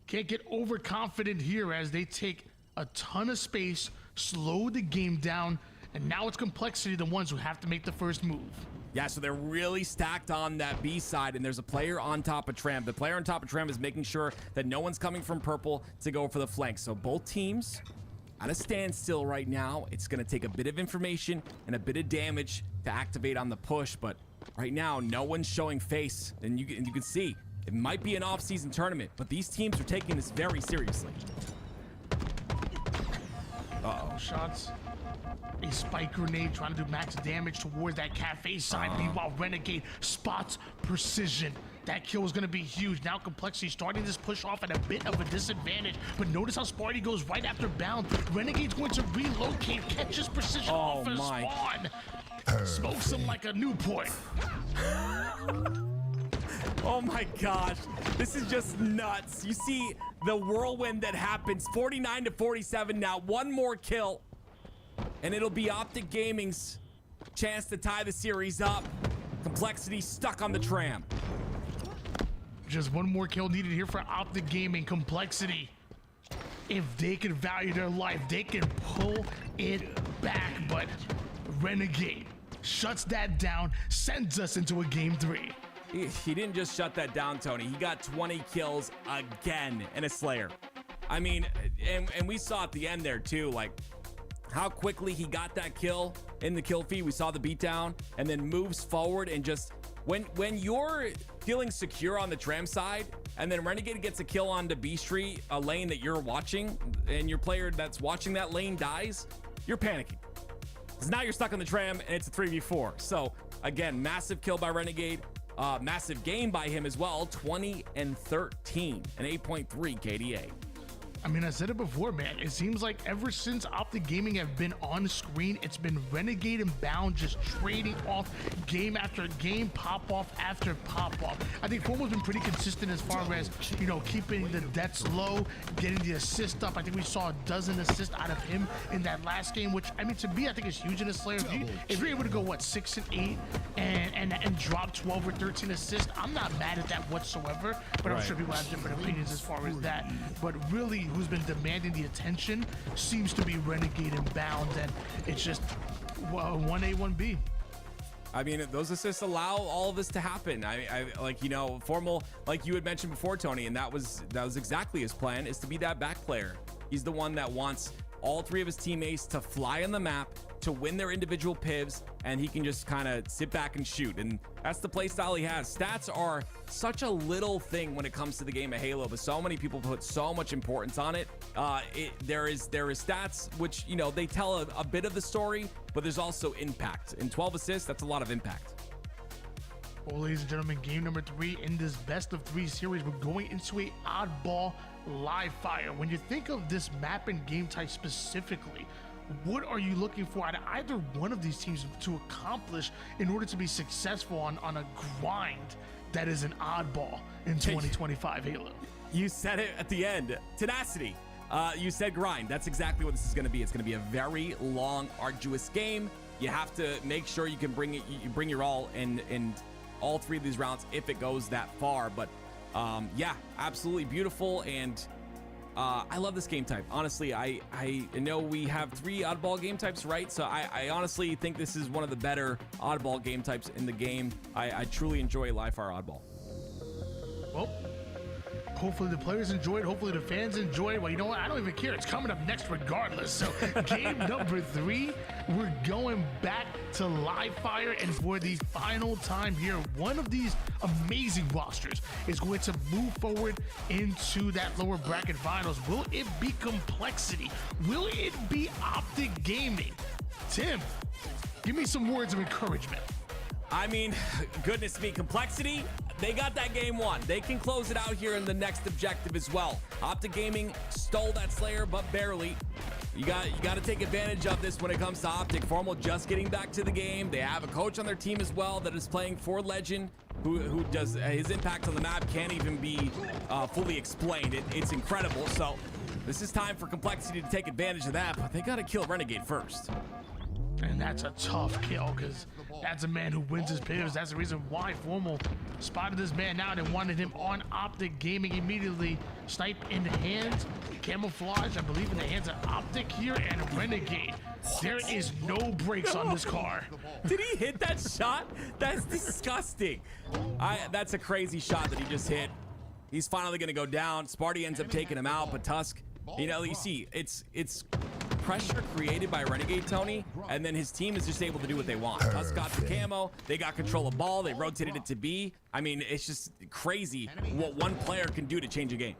can't get overconfident here as they take a ton of space, slow the game down, and now it's Complexity the ones who have to make the first move. Yeah, so they're really stacked on that B side, and there's a player on top of Tram. The player on top of Tram is making sure that no one's coming from purple to go for the flank. So both teams at a standstill right now. It's going to take a bit of information and a bit of damage to activate on the push, but right now no one's showing face, and you can see it might be an off-season tournament, but these teams are taking this very seriously. Uh-oh. Shots. A spike grenade trying to do max damage towards that cafe side. Meanwhile, Renegade spots precision. That kill is going to be huge. Now Complexity starting this push off at a bit of a disadvantage, but notice how Sparty goes right after Bound. Renegade's going to relocate, catches precision off his spawn. Smokes him like a Newport. Oh my gosh, this is just nuts. You see the whirlwind that happens. 49-47 now. 1 more kill, and it'll be Optic Gaming's chance to tie the series up. Complexity stuck on the Tram. Just 1 more kill needed here for Optic Gaming. Complexity, if they can value their life, they can pull it back, but Renegade shuts that down, sends us into a game 3. He didn't just shut that down, Tony. He got 20 kills again and a Slayer. I mean, and we saw at the end there too, like how quickly he got that kill in the kill feed. We saw the beatdown and then moves forward and just when you're feeling secure on the Tram side and then Renegade gets a kill on the B Street, a lane that you're watching, and your player that's watching that lane dies, you're panicking. Because now you're stuck on the Tram and it's a 3v4. So again, massive kill by Renegade. Massive game by him as well, 20 and 13, an 8.3 KDA. I mean, I said it before, man. It seems like ever since Optic Gaming have been on screen, it's been Renegade and Bound just trading off game after game, pop off after pop off. I think Formal's been pretty consistent as far as, you know, keeping the deaths low, getting the assist up. I think we saw a dozen assists out of him in that last game, which, I mean, to me, I think is huge in a Slayer. If you're able to go, what, 6 and 8 and drop 12 or 13 assists, I'm not mad at that whatsoever, but I'm sure people have different opinions as far as that. But really, who's been demanding the attention seems to be Renegade and Bound, and it's just 1A, 1B. I mean, those assists allow all of this to happen. I like, you know, Formal, like you had mentioned before, Tony, and that was exactly his plan, is to be that back player. He's the one that wants all 3 of his teammates to fly on the map, to win their individual pivs, and he can just kind of sit back and shoot. And that's the play style he has. Stats are such a little thing when it comes to the game of Halo, but so many people put so much importance on it. There is stats which, you know, they tell a bit of the story, but there's also impact. And 12 assists, that's a lot of impact. Well, ladies and gentlemen, game number 3 in this best of 3 series. We're going into a oddball live fire. When you think of this map and game type specifically, what are you looking for out of either one of these teams to accomplish in order to be successful on a grind that is an oddball in 2025 Halo? You said it at the end. Tenacity. You said grind. That's exactly what this is going to be. It's going to be a very long, arduous game. You have to make sure you can bring it. You bring your all in all 3 of these rounds if it goes that far. But yeah, absolutely beautiful. And I love this game type. Honestly, I know we have 3 oddball game types, right? So I honestly think this is one of the better oddball game types in the game. I truly enjoy live fire oddball. Well, hopefully the players enjoy it. Hopefully the fans enjoy it. Well, you know what? I don't even care. It's coming up next regardless. So game number 3, we're going back to live fire. And for the final time here, one of these amazing rosters is going to move forward into that lower bracket finals. Will it be Complexity? Will it be Optic Gaming? Tim, give me some words of encouragement. I mean, goodness me, Complexity, they got that game won. They can close it out here in the next objective as well. Optic Gaming stole that Slayer, but barely. You got to take advantage of this when it comes to Optic. Formal just getting back to the game. They have a coach on their team as well that is playing for Legend, who does his impact on the map can't even be fully explained. It's incredible. So this is time for Complexity to take advantage of that, but they got to kill Renegade first. And that's a tough kill because that's a man who wins his pairs. That's the reason why Formal spotted this man out and wanted him on Optic Gaming immediately. Snipe in the hands, camouflage, I believe in the hands of Optic here, and Renegade. There is no brakes on this car. Did he hit that shot? That's disgusting. That's a crazy shot that he just hit. He's finally going to go down. Sparty ends up taking him out, but Tusk, you know, you see, it's pressure created by Renegade Tony, and then his team is just able to do what they want. Tusk got the camo, they got control of ball, they rotated it to B. I mean, it's just crazy what one player can do to change a game.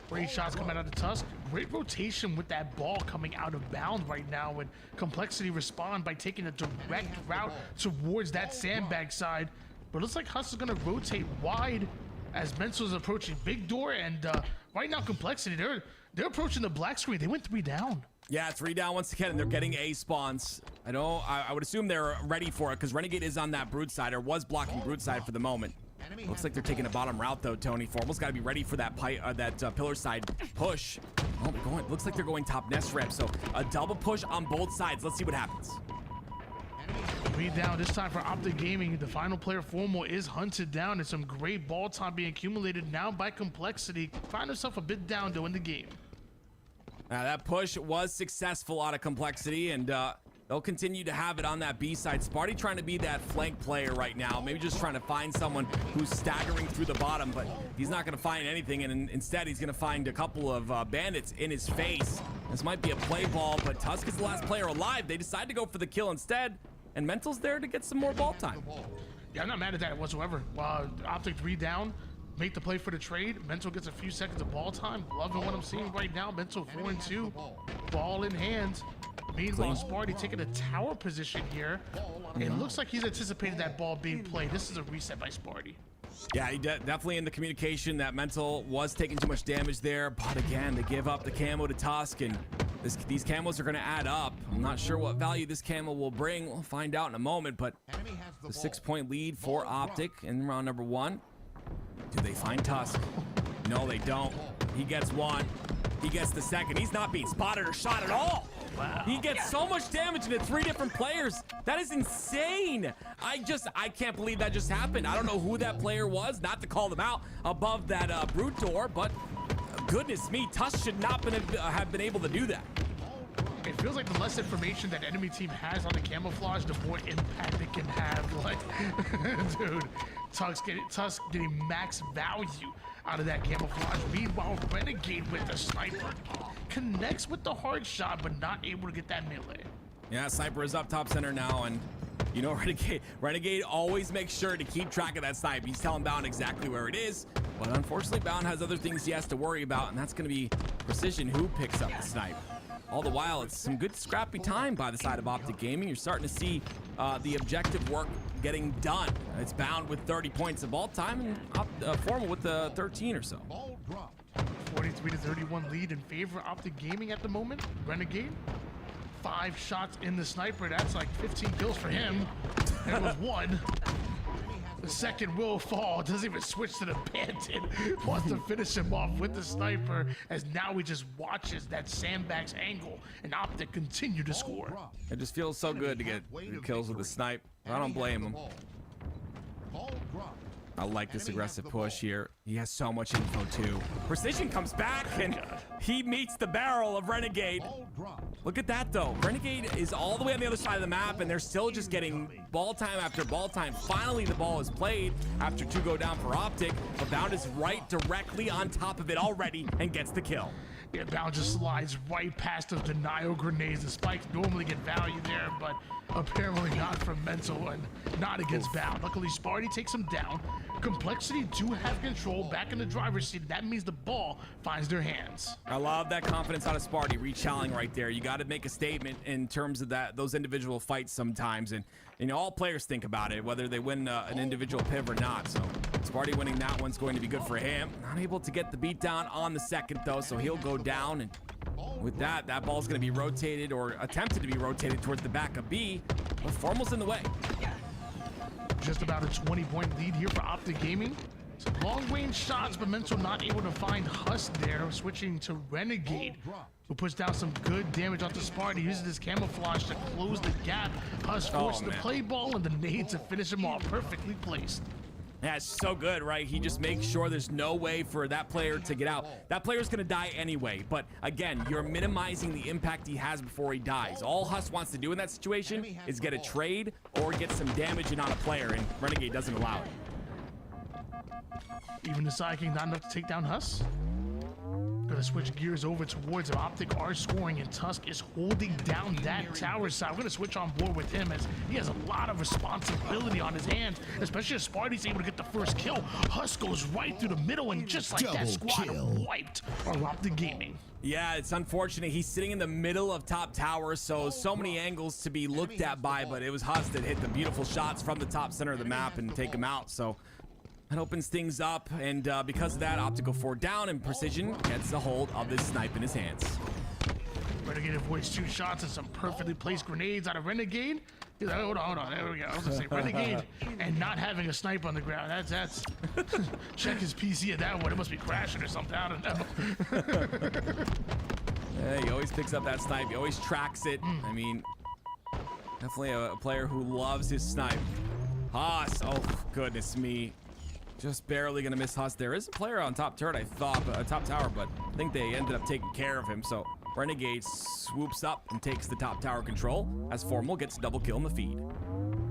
Great shots coming out of Tusk. Great rotation with that ball coming out of bounds right now, and Complexity respond by taking a direct route towards that sandbag side. But it looks like Huss is going to rotate wide as Mental's approaching big door, and right now Complexity, they're approaching the black screen. They went 3 down. Yeah, 3 down once again, and they're getting A spawns. I would assume they're ready for it because Renegade is on that Brood side, or was blocking Brood side for the moment. Looks like they're taking a bottom route though, Tony. Formal's got to be ready for that pillar side push. Oh, they're going. Looks like they're going top nest ramp, so a double push on both sides. Let's see what happens. Read down this time for Optic Gaming. The final player, Formal, is hunted down, and some great ball time being accumulated now by Complexity. Find himself a bit down though in the game. That push was successful out of Complexity, and they'll continue to have it on that B side. Sparty trying to be that flank player right now, maybe just trying to find someone who's staggering through the bottom, but he's not going to find anything, and instead he's going to find a couple of bandits in his face. This might be a play ball, but Tusk is the last player alive. They decide to go for the kill instead, and Mental's there to get some more ball time. Yeah, I'm not mad at that whatsoever. Optic 3 down. Make the play for the trade. Mental gets a few seconds of ball time. Loving what I'm seeing right now. Mental 4-2. Ball in hand. Meanwhile, Sparty taking a tower position here. It looks like he's anticipated that ball being played. This is a reset by Sparty. Yeah, he definitely in the communication that Mental was taking too much damage there. But again, they give up the camo to Tusk, and these camos are going to add up. I'm not sure what value this camo will bring. We'll find out in a moment. But the 6-point lead for Optic in round number 1. Do they find Tusk? No, they don't. He gets 1. He gets the 2nd. He's not being spotted or shot at all. Wow. He gets so much damage into 3 different players. That is insane. I can't believe that just happened. I don't know who that player was, not to call them out above that brute door, but goodness me, Tusk should not have been able to do that. It feels like the less information that enemy team has on the camouflage, the more impact it can have. Like, dude, Tusk getting max value out of that camouflage. Meanwhile, Renegade with the sniper connects with the hard shot, but not able to get that melee. Yeah, sniper is up top center now, and you know, Renegade always makes sure to keep track of that snipe. He's telling Bound exactly where it is, but unfortunately, Bound has other things he has to worry about, and that's going to be Precision who picks up the snipe. All the while, it's some good scrappy time by the side of Optic Gaming. You're starting to see the objective work getting done. It's Bound with 30 points of ball time, and Formal with 13 or so. 43-31 lead in favor of Optic Gaming at the moment. Renegade 5 shots in the sniper. That's like 15 kills for him. There goes 1. The second will fall. Doesn't even switch to the bandit. Wants to finish him off with the sniper, as now he just watches that sandbags angle and Optic continue to score. It just feels so good to get kills with the snipe. I don't blame him. I like this aggressive push here. He has so much info too. Precision comes back and he meets the barrel of Renegade. Look at that though. Renegade is all the way on the other side of the map and they're still just getting ball time after ball time. Finally, the ball is played after 2 go down for Optic. But Bound is right directly on top of it already and gets the kill. Yeah, Bound just slides right past those denial grenades. The spikes normally get value there, but apparently not from Mental and not against Bound. Luckily, Sparty takes him down. Complexity do have control back in the driver's seat. That means the ball finds their hands. I love that confidence out of Sparty, rechalling right there. You got to make a statement in terms of those individual fights sometimes, and you know all players think about it, whether they win an individual piv or not. So Sparty winning that one's going to be good for him. Not able to get the beat down on the second though, so he'll go down, and with that ball's going to be rotated or attempted to be rotated towards the back of B, but Formal's in the way. Just about a 20-point lead here for Optic Gaming. Some long-range shots, but Mental not able to find Husk there. Switching to Renegade, who puts down some good damage onto Sparty. Uses his camouflage to close the gap. Husk forced the play ball and the nade to finish him off. Perfectly placed. Yeah, it's so good, right? He just makes sure there's no way for that player to get out. That player's gonna die anyway, but again, you're minimizing the impact he has before he dies. All Husk wants to do in that situation is get a trade or get some damage in on a player, and Renegade doesn't allow it. Even the side king not enough to take down Husk. Gonna switch gears over towards him. Optic are scoring, and Tusk is holding down that tower side. We're gonna switch on board with him as he has a lot of responsibility on his hands, especially as Sparty's able to get the first kill. Husk goes right through the middle, and just like that, squad wiped are Optic Gaming. Yeah, it's unfortunate. He's sitting in the middle of top tower, so many angles to be looked at by, but it was Husk that hit the beautiful shots from the top center of the map and take him out. So that opens things up, and because of that, Optic go 4 down, and Precision gets a hold of this snipe in his hands. Renegade avoids 2 shots and some perfectly placed grenades out of Renegade. He's like, hold on, there we go. I was gonna say Renegade and not having a snipe on the ground. That's check his PC at that one. It must be crashing or something. I don't know. Yeah, he always picks up that snipe. He always tracks it. I mean, definitely a player who loves his snipe. Haas, oh goodness me. Just barely gonna miss Husk. There is a player on top turret, I thought, top tower, but I think they ended up taking care of him. So Renegade swoops up and takes the top tower control as Formal gets a double kill in the feed.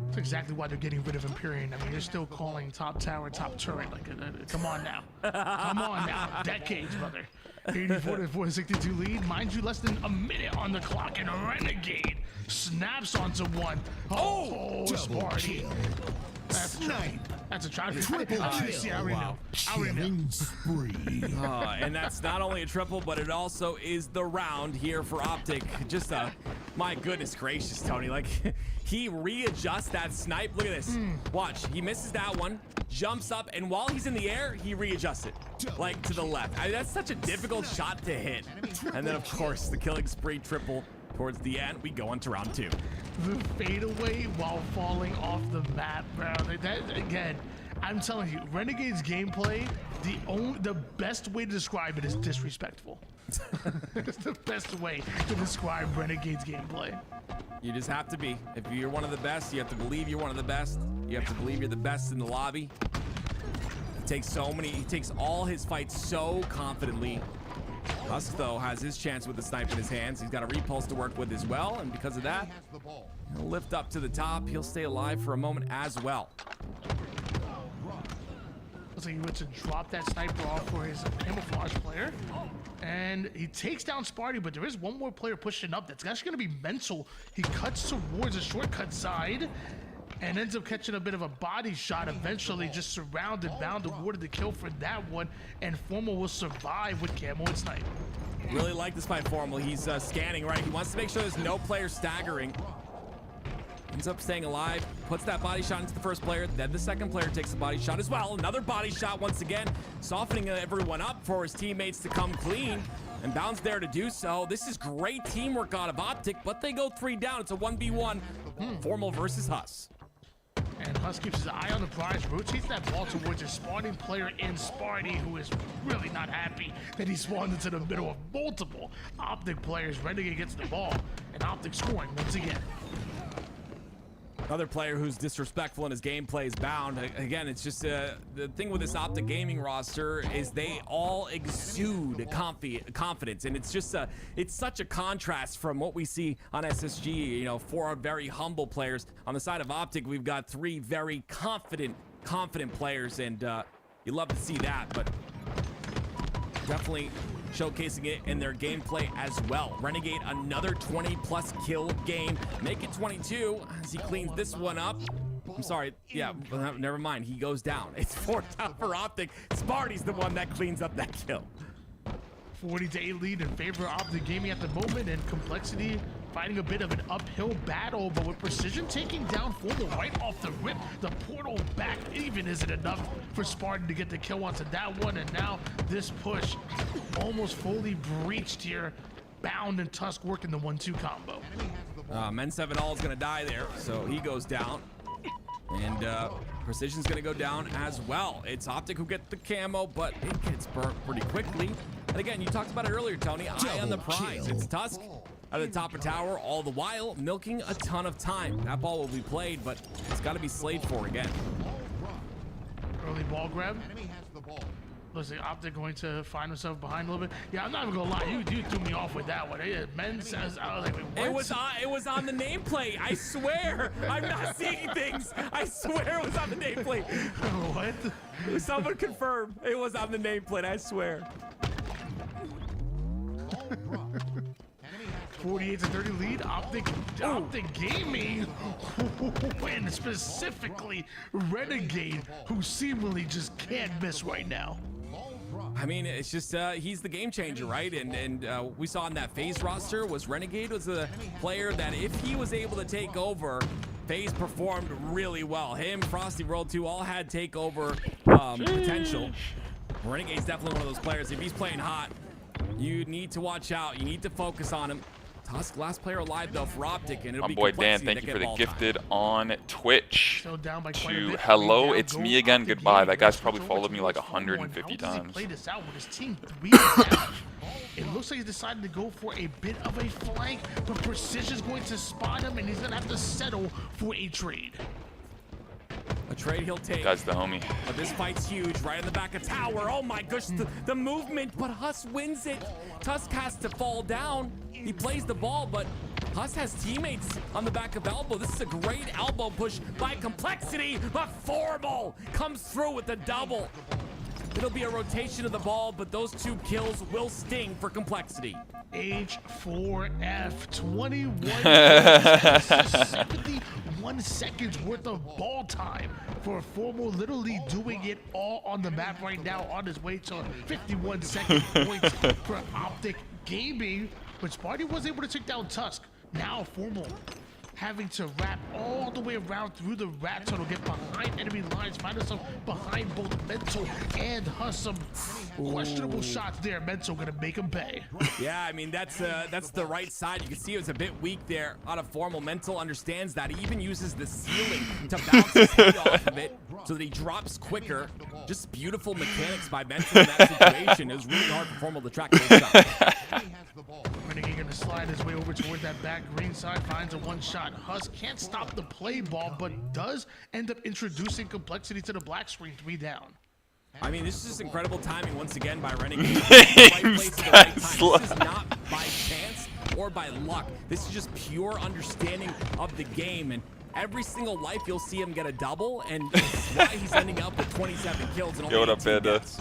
That's exactly why they're getting rid of Empyrean. I mean, they're still calling top tower, top turret. Like, come on now. Come on now. Decades, brother. 84-62 lead. Mind you, less than a minute on the clock, and Renegade snaps onto one. Oh, Sparty. That's a snipe. That's a triple. Killing spree. And that's not only a triple, but it also is the round here for Optic. Just my goodness gracious, Tony. Like, he readjusts that snipe. Look at this. Watch. He misses that one, jumps up, and while he's in the air, he readjusts it, like to the left. I mean, that's such a difficult shot to hit. And then, of course, the killing spree triple. Towards the end, we go into round 2. The fadeaway while falling off the map, bro. That again, I'm telling you, Renegade's gameplay, the best way to describe it is disrespectful. It's the best way to describe Renegade's gameplay. You just have to be. If you're one of the best, you have to believe you're one of the best. You have to believe you're the best in the lobby. He takes all his fights so confidently. Husk, though, has his chance with the snipe in his hands. He's got a repulse to work with as well, and because of that, he'll lift up to the top. He'll stay alive for a moment as well. Looks like he went to drop that sniper off for his camouflage player. And he takes down Sparty, but there is one more player pushing up. That's actually going to be Mental. He cuts towards a shortcut side and ends up catching a bit of a body shot. Eventually just surrounded, Bound, awarded the kill for that one, and Formal will survive with camo and snipe. Really like this by Formal. He's scanning, right? He wants to make sure there's no player staggering. Ends up staying alive, puts that body shot into the first player, then the second player takes a body shot as well. Another body shot once again, softening everyone up for his teammates to come clean. And Bound's there to do so. This is great teamwork out of Optic, but they go 3 down. It's a 1v1. Formal versus Huss. And Huss keeps his eye on the prize, rotates that ball towards a spawning player in Sparty, who is really not happy that he spawned into the middle of multiple Optic players. Renegade gets the ball, and Optic scoring once again. Another player who's disrespectful in his gameplay is Bound. Again, it's just the thing with this Optic Gaming roster is they all exude confidence, and it's just it's such a contrast from what we see on SSG. You know, 4 very humble players. On the side of Optic, we've got 3 very confident players, and you love to see that, but definitely showcasing it in their gameplay as well. Renegade, another 20+ kill game. Make it 22 as he cleans this one up. I'm sorry. Yeah, never mind. He goes down. It's 4 down for Optic. Sparty's the one that cleans up that kill. 40-8 lead in favor of Optic Gaming at the moment, and Complexity fighting a bit of an uphill battle, but with Precision taking down Formal right off the rip. The portal back even isn't enough for Spartan to get the kill onto that one, and now this push almost fully breached here. Bound and Tusk working the 1-2 combo. Men 7 all is gonna die there, so he goes down. And Precision's gonna go down as well. It's Optic who gets the camo, but it gets burnt pretty quickly. And again, you talked about it earlier, Tony. Eye on the prize. It's Tusk at the top of tower, all the while milking a ton of time. That ball will be played, but it's got to be slayed for again. Early ball grab. Listen, Optic going to find himself behind a little bit. Yeah, I'm not even gonna lie. You threw me off with that one. Men says, I was like, wait, what? It was on the nameplate. I swear. I'm not seeing things. I swear it was on the nameplate. What? Someone confirm. It was on the nameplate. I swear. 48-30 lead. Optic Gaming, and specifically Renegade, who seemingly just can't miss right now. I mean, it's just he's the game changer, right? And we saw in that FaZe roster was Renegade was a player that if he was able to take over, FaZe performed really well. Him, Frosty, World 2 all had takeover potential. Renegade's definitely one of those players. If he's playing hot, you need to watch out. You need to focus on him. Tusk, last player alive though for Optic, and it'll be boy Dan, Complexity thank that you for get the ball gifted time. on Twitch. So down by quite a To bit. hello, Down, it's go me again. Optic Goodbye. Gaming. That guy's probably Switch followed over me to like his phone. 150 How does he times. play this out with his team 3 down? It looks like he's decided to go for a bit of a flank, but Precision's going to spot him, and he's gonna have to settle for a trade. A trade he'll take. Guy's the homie. But this fight's huge, right in the back of tower. Oh my gosh, the movement, but Huss wins it. Tusk has to fall down. He plays the ball, but Huss has teammates on the back of elbow. This is a great elbow push by Complexity, but Formal comes through with the double. It'll be a rotation of the ball, but those 2 kills will sting for Complexity. H4F 71 seconds worth of ball time for Formal, literally doing it all on the map right now, on his way to 51-second points for Optic Gaming. But Sparty was able to take down Tusk. Now Formal having to wrap all the way around through the rat tunnel, get behind enemy lines, find himself behind both Mental and Huss. Some questionable shots there. Mental gonna make him pay. Yeah, I mean, that's the right side. You can see it was a bit weak there out of Formal. Mental understands that. He even uses the ceiling to bounce his head off of it so that he drops quicker. Just beautiful mechanics by Mental in that situation. It was really hard for Formal to track those shots. Renegade gonna slide his way over toward that back green side, finds a 1-shot. Huss can't stop the play ball, but does end up introducing Complexity to the black screen. 3 down. I mean, this is just incredible timing once again by Renegade. Right place at the right time. This is not by chance or by luck. This is just pure understanding of the game, and every single life you'll see him get a double, and that's why he's ending up with 27 kills and only 18 deaths.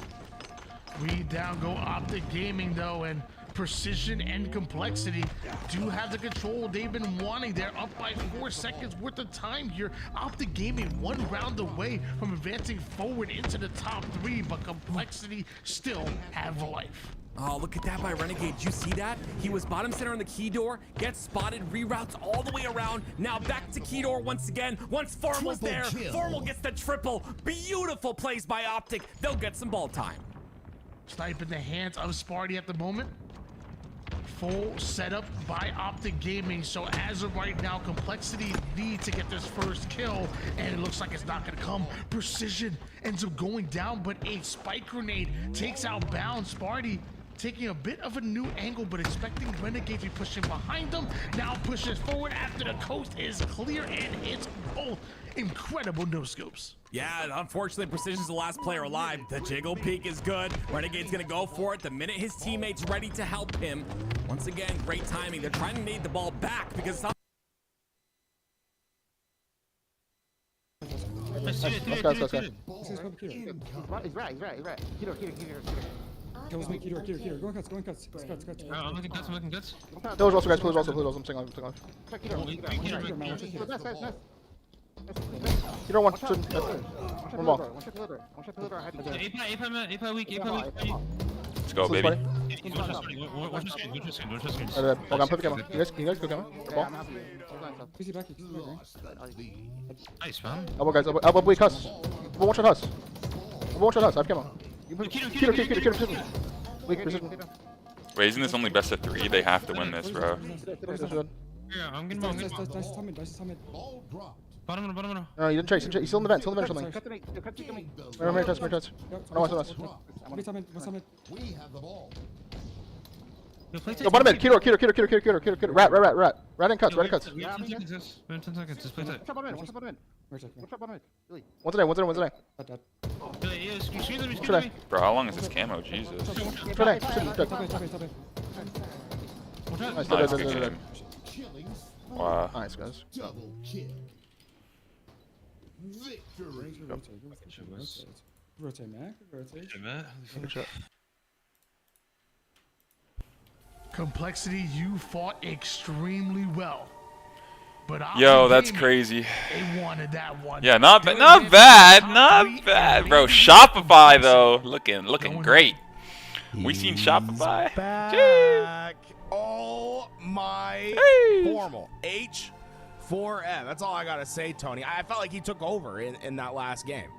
3 down go Optic Gaming though, and Precision and Complexity do have the control they've been wanting. They're up by 4 seconds worth of time here. Optic Gaming 1 round away from advancing forward into the top 3, but Complexity still have life. Oh, look at that by Renegade. Did you see that? He was bottom center on the key door, gets spotted, reroutes all the way around. Now back to key door once again. Once Formal's there, Formal gets the triple. Beautiful plays by Optic. They'll get some ball time. Snipe in the hands of Sparty at the moment. full setup by Optic Gaming. So as of right now, Complexity need to get this first kill, and it looks like it's not gonna come. Precision ends up going down, but a spike grenade takes out Bound. Sparty taking a bit of a new angle, but expecting Renegade to be pushing behind them. Now pushes forward after the coast is clear, and it's both incredible no scopes. Yeah, unfortunately, Precision's the last player alive. The jiggle peek is good. Renegade's gonna go for it the minute his teammate's ready to help him. Once again, great timing. They're trying to nade the ball back because some Let's go. He's right. Keto. Kills me, Keto. Go in cuts. Cuts. I'm looking cuts. Pillars also, guys. Pillars also. I'm saying live. Keto one. One ball. A weak. Let's go, baby. Watch your screen. I'm put the camera. You guys go camera. Ball. Nice, man. Elbow, guys. Elbow, bleed, cuss. One shot, cuss. I have camera. Keto. Weak, precision. Wait, isn't this only best of 3? They have to win this, bro. Yeah, I'm getting bottom. No, you didn't chase. He's still in the vent. Or something. Mirror touch. No, We have the ball. Yo, bottom mid. Keto. Rat. Rat and cuts. We have 10 seconds. Just play tight. One's a day. Bro, how long is this camo? Jesus. Nice. Nice, good game. Wow. Nice, guys. Double kill. Victory. Rotate, Mac. Complexity, you fought extremely well. But Yo, that's crazy. They wanted that one. Yeah, not bad, bro. Shopify though, looking great. We seen Shopify. Back. Oh my formal H4M. That's all I gotta say, Tony. I felt like he took over in that last game.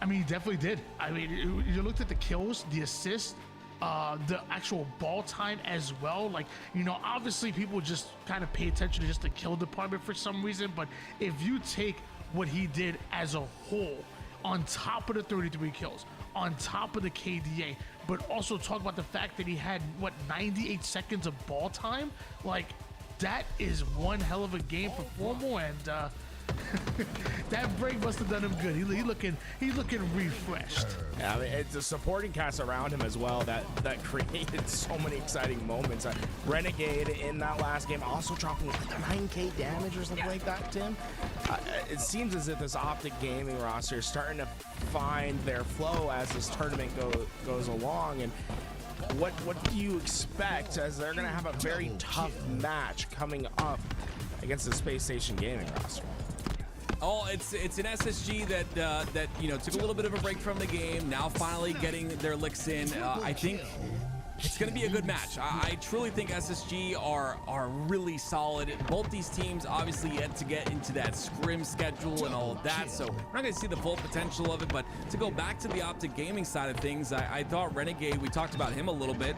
I mean, he definitely did. I mean, you looked at the kills, the assists, the actual ball time as well. Like, you know, obviously people just kind of pay attention to just the kill department for some reason. But if you take what he did as a whole, on top of the 33 kills, on top of the KDA, but also talk about the fact that he had, 98 seconds of ball time? Like, that is one hell of a game for Formal, and that break must have done him good. He's looking refreshed. Yeah, I mean, it's the supporting cast around him as well that created so many exciting moments. Renegade in that last game also dropping like 9k damage or something like that, Tim. It seems as if this Optic Gaming roster is starting to find their flow as this tournament goes along. And what do you expect, as they're going to have a very tough match coming up against the Space Station Gaming roster? Oh, it's an SSG that you know, took a little bit of a break from the game. Now finally getting their licks in. I think it's going to be a good match. I truly think SSG are really solid. Both these teams obviously yet to get into that scrim schedule and all of that, so we're not going to see the full potential of it. But to go back to the Optic Gaming side of things, I thought Renegade, we talked about him a little bit.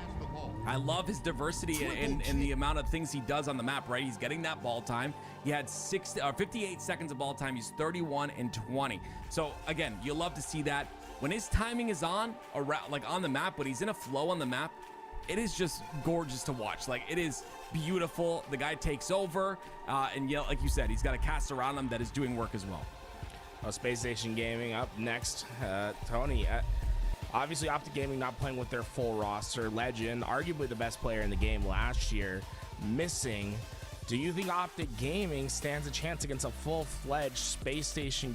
I love his diversity and the amount of things he does on the map, right? He's getting that ball time. He had 58 seconds of ball time. He's 31 and 20. So again, you love to see that. When his timing is on, like on the map, when he's in a flow on the map, it is just gorgeous to watch. Like, it is beautiful. The guy takes over, and yeah, like you said, he's got a cast around him that is doing work as well. Space Station Gaming up next. Tony, obviously Optic Gaming not playing with their full roster. Legend, arguably the best player in the game last year, missing. Do you think Optic Gaming stands a chance against a full-fledged Space Station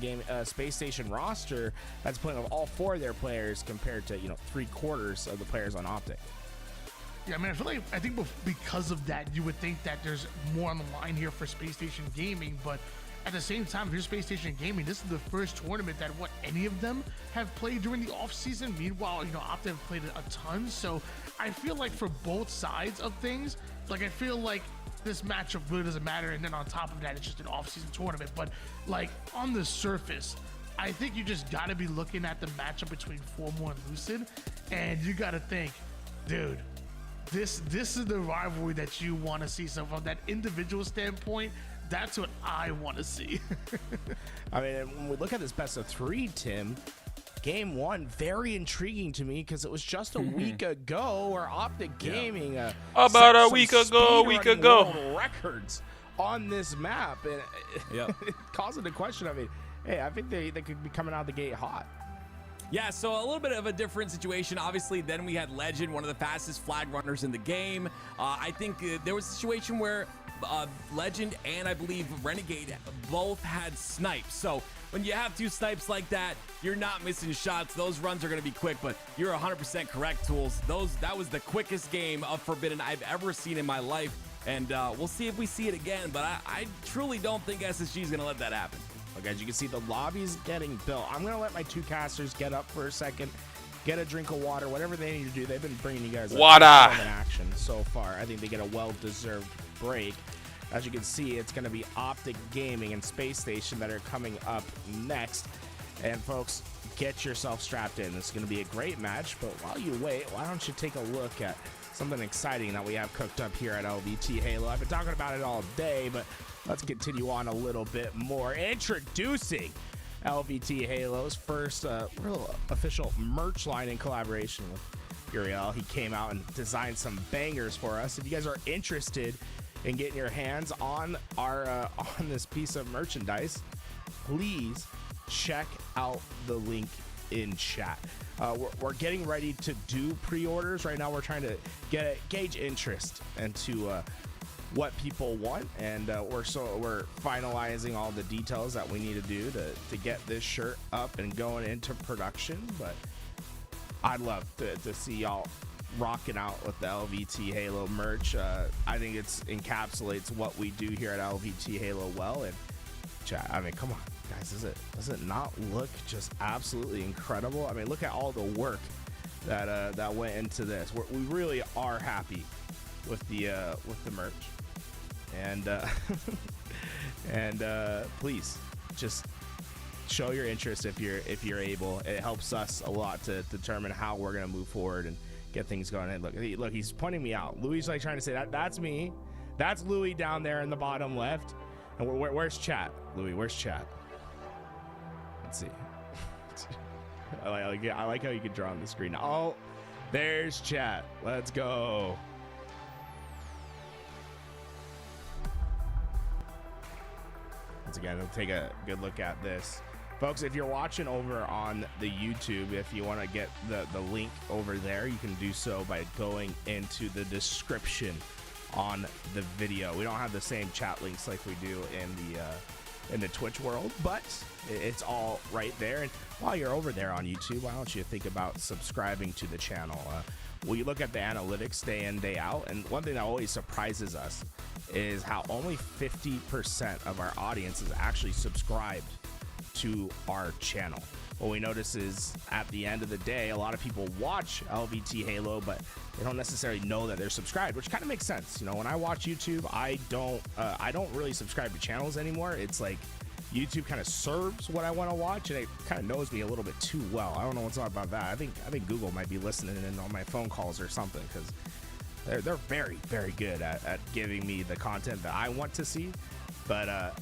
roster that's playing with all 4 of their players compared to, you know, 3/4 of the players on Optic? Yeah, I mean, I think because of that, you would think that there's more on the line here for Space Station Gaming, but at the same time, if you're Space Station Gaming, this is the first tournament that any of them have played during the off season. Meanwhile, you know, Optic have played a ton, so I feel like for both sides of things, like, I feel like this matchup really doesn't matter, and then on top of that, it's just an off-season tournament. But like, on the surface, I think you just got to be looking at the matchup between Formal and Lucid, and you got to think, dude, this is the rivalry that you want to see. So from that individual standpoint, that's what I want to see. I mean, when we look at this best of 3, Tim, game 1 very intriguing to me because it was just a week ago where Optic Gaming About set a some week ago, speedrunning world records on this map, and it causing the question. I mean, hey, I think they could be coming out of the gate hot. Yeah, so a little bit of a different situation. Obviously, then we had Legend, one of the fastest flag runners in the game. I think there was a situation where Legend and I believe Renegade both had snipes. So when you have 2 snipes like that, you're not missing shots. Those runs are going to be quick, but you're 100% correct, Tools. That was the quickest game of Forbidden I've ever seen in my life, and we'll see if we see it again, but I truly don't think SSG is going to let that happen. Okay, as you can see, the lobby's getting built. I'm going to let my 2 casters get up for a second, get a drink of water, whatever they need to do. They've been bringing you guys water in action so far. I think they get a well-deserved break. As you can see, it's going to be Optic Gaming and Space Station that are coming up next. And folks, get yourself strapped in. This is going to be a great match, but while you wait, why don't you take a look at something exciting that we have cooked up here at LVT Halo. I've been talking about it all day, but let's continue on a little bit more. Introducing LVT Halo's first real official merch line in collaboration with Uriel. He came out and designed some bangers for us. If you guys are interested in getting your hands on our on this piece of merchandise, please check out the link in chat. We're getting ready to do pre-orders right now. We're trying to gauge interest into what people want, and we're finalizing all the details that we need to do to get this shirt up and going into production. But I'd love to see y'all rocking out with the LVT Halo merch. I think it encapsulates what we do here at LVT Halo well. And chat, I mean, come on, guys, does it not look just absolutely incredible? I mean, look at all the work that went into this. We really are happy with the merch, and please just show your interest if you're able. It helps us a lot to determine how we're gonna move forward and get things going. And look, he's pointing me out. Louis like trying to say that's me. That's Louis down there in the bottom left. And where's chat, Louis? Where's chat? Let's see. I like how you can draw on the screen. Oh, there's chat. Let's go. Once again, we'll take a good look at this. Folks, if you're watching over on the YouTube, if you want to get the link over there, you can do so by going into the description on the video. We don't have the same chat links like we do in the Twitch world, but it's all right there. And while you're over there on YouTube, why don't you think about subscribing to the channel? We look at the analytics day in, day out, and one thing that always surprises us is how only 50% of our audience is actually subscribed to our channel. What we notice is at the end of the day, a lot of people watch LVT Halo, but they don't necessarily know that they're subscribed, which kind of makes sense. You know, when I watch YouTube, I don't really subscribe to channels anymore. It's like YouTube kind of serves what I want to watch, and it kind of knows me a little bit too well. I don't know what's up about that. I think Google might be listening in on my phone calls or something, because they're very, very good at giving me the content that I want to see. But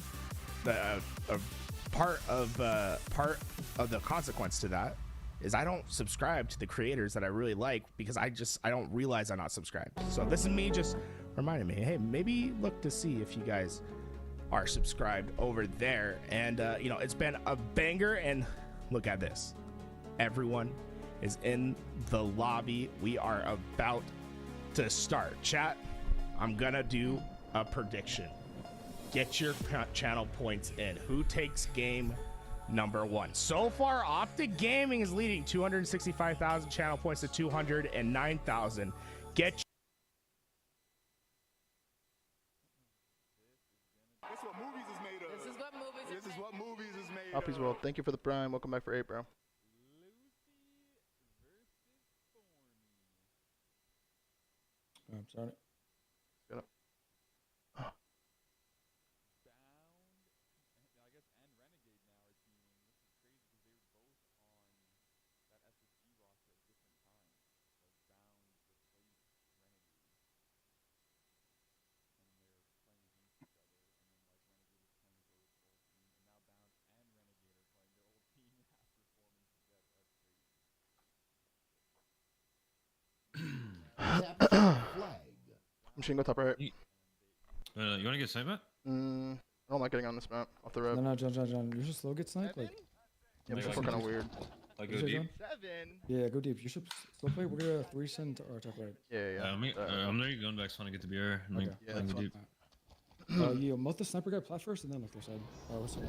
part of the consequence to that is I don't subscribe to the creators that I really like, because I don't realize I'm not subscribed. So this is me just reminding me, hey, maybe look to see if you guys are subscribed over there. And you know, it's been a banger, and look at this. Everyone is in the lobby. We are about to start. Chat, I'm gonna do a prediction. Get your channel points in. Who takes game number 1? So far, Optic Gaming is leading 265,000 channel points to 209,000. Get This is what movies is made of. This is what movies is made of. Hoppy's World, thank you for the prime. Welcome back for 8, bro. I'm sorry. Get up. Machine go top right. You wanna get snipe, Matt? I don't like getting on this map off the rip. No, John. You should slow get sniped. Like, Yeah, this is kind of weird. Like You go should deep. Yeah, go deep. You should slow play. We're gonna 3 send or top right. Yeah. I'm literally going back so I get to BR and like Okay. playing go deep. Yeah, melt the sniper guy plat first and then look their side. What's the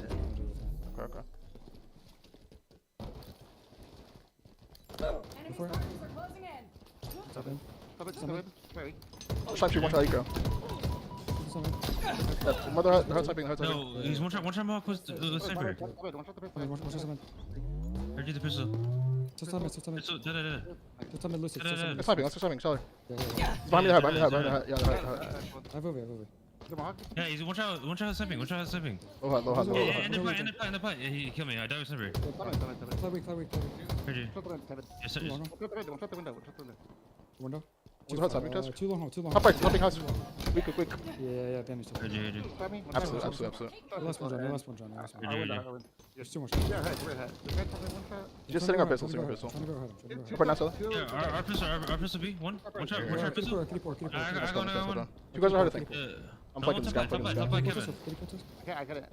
Okay. Before it. Snipe you, one shot, eco. Mother hurt sniping, hurt sniping. No, he's one shot Mohawk was the sniper. Heard you the pistol. Pistol, da. Let's sniping, Shelly. Behind me the hut. Yeah, the hut. I've over. Yeah, he's one shot sniping. Low hut. Yeah, in the plant. Yeah, he killed me. I died with sniper. Fly weak. Heard you. Window. Too hot, sniping test. Too long. Top right, sniping house. Weak. Yeah, damage. Heard you. Absolute. Last one, John. There's too much. Just sitting our pistol. Trying to go ahead. Top right now, Shelly. Yeah, our pistol B. One shot pistol. Keep it. I got one. You guys are hard to think. I'm Top flanking this guy. Kevin. Okay, I got it.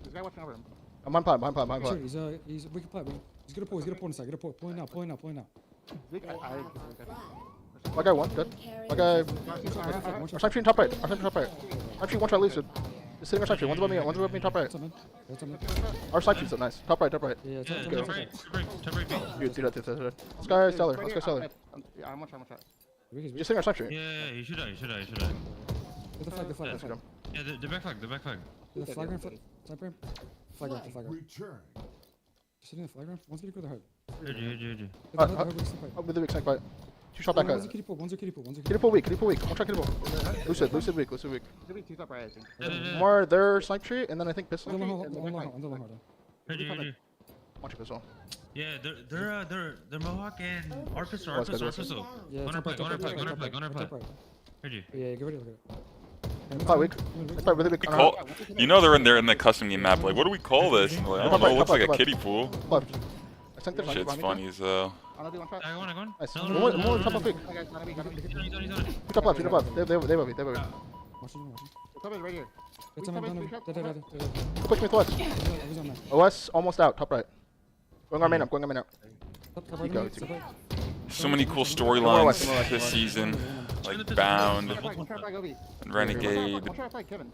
This guy watching over him. I'm on plant. He's we can play. He's gonna pull inside. Pulling out. My guy one, good. My guy. Our snipe tree top right. Snipe tree one shot lucid. Just sitting our snipe tree. One's above me, top right. Our snipe tree's so nice. Top right. Yeah, Top right B. Dude, do that. This guy stellar. Let's go stellar. Yeah, I'm one shot. Just sitting our snipe tree. Yeah, you should die. Get the flag. Yeah, the back flag. The flag ramp. Sniper. Flag ramp. Return. Just sitting in the flag ramp. One's gonna go to the hard. Heard you. With the big snipe fight. 2 shot back out. One's a kitty pool. Kitty pool weak. One shot kitty pool. Lucid weak. Two top right, I think. More their snipe tree, and then I think pistol. On the long. Heard you. Watch your pistol. Yeah, they're Mohawk and our pistol. Yeah, Go on our play. Heard you. Yeah, get ready. Fight weak. Fight really big. You know they're in the custom game map. Like, what do we call this? Like, I don't know. It looks like a kiddie pool. Shit's funny as hell. I go. Nice. More top left weak. Top left. They above me. Top is right here. Push me towards. OS almost out. Top right. Going our main up. Eco. So many cool storylines this season. Like Bound, and Renegade.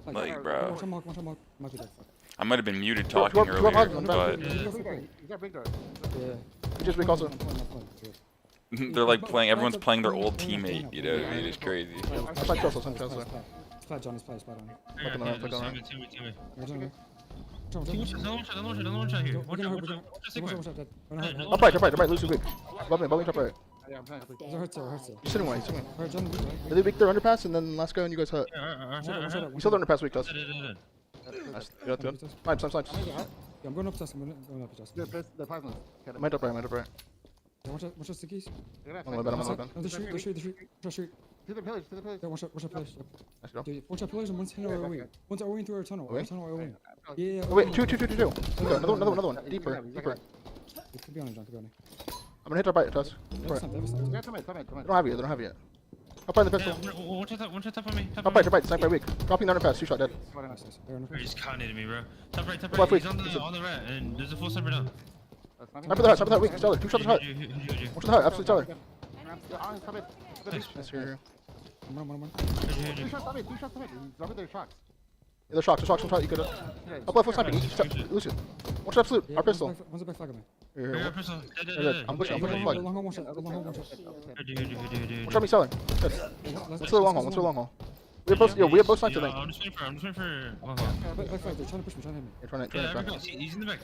Like, bro. I might have been muted talking earlier, but Just weak also. they're like playing. Everyone's playing their old teammate. You know what I mean? It's crazy. I fight Chelsea. Splat John. Another one shot here. Top right. Lucid weak. Above me, top right. Hurts. You're sitting away. Really weak their underpass, and then last go and you guys hurt. We still the underpass weak, does. Nice. Good. Snipes. Yeah, I'm going up to us. The plasma. Might up right. Watch out, stickies. I'm a little bit. The street. To the pillars. Yeah, watch out pillars. Nice go. Dude, watch out pillars and one's hitting our wing. One's our wing through our tunnel. Yeah. Oh, wait, two. Another one. Deeper. It could be on it, John. I'm gonna hit our bite, Tuss. They don't have it yet. Up by the pistol. One shot top on me. Top right. Sniper weak. Dropping the underpass. 2 shot dead. He's counting me, bro. Top right. Left weak. He's on the rat, and there's a full sniper down. Sniper the hut. Weak. Stellar. 2 shots hut. One shot the hut. Absolute stellar. Nice. Here. Two shots. He's over there, shocked. Yeah, the shocks. One shot. You could up left. Full sniping. Lucid. One shot absolute. Our pistol. One's a back flag on me. Here. I'm pushing the flag. One shot. One shot me selling. Good. Let's do the long haul. We have both snipes, I think. I'm just waiting for long haul. Back flag. They're trying to push me. Trying to hit back. He's in the back.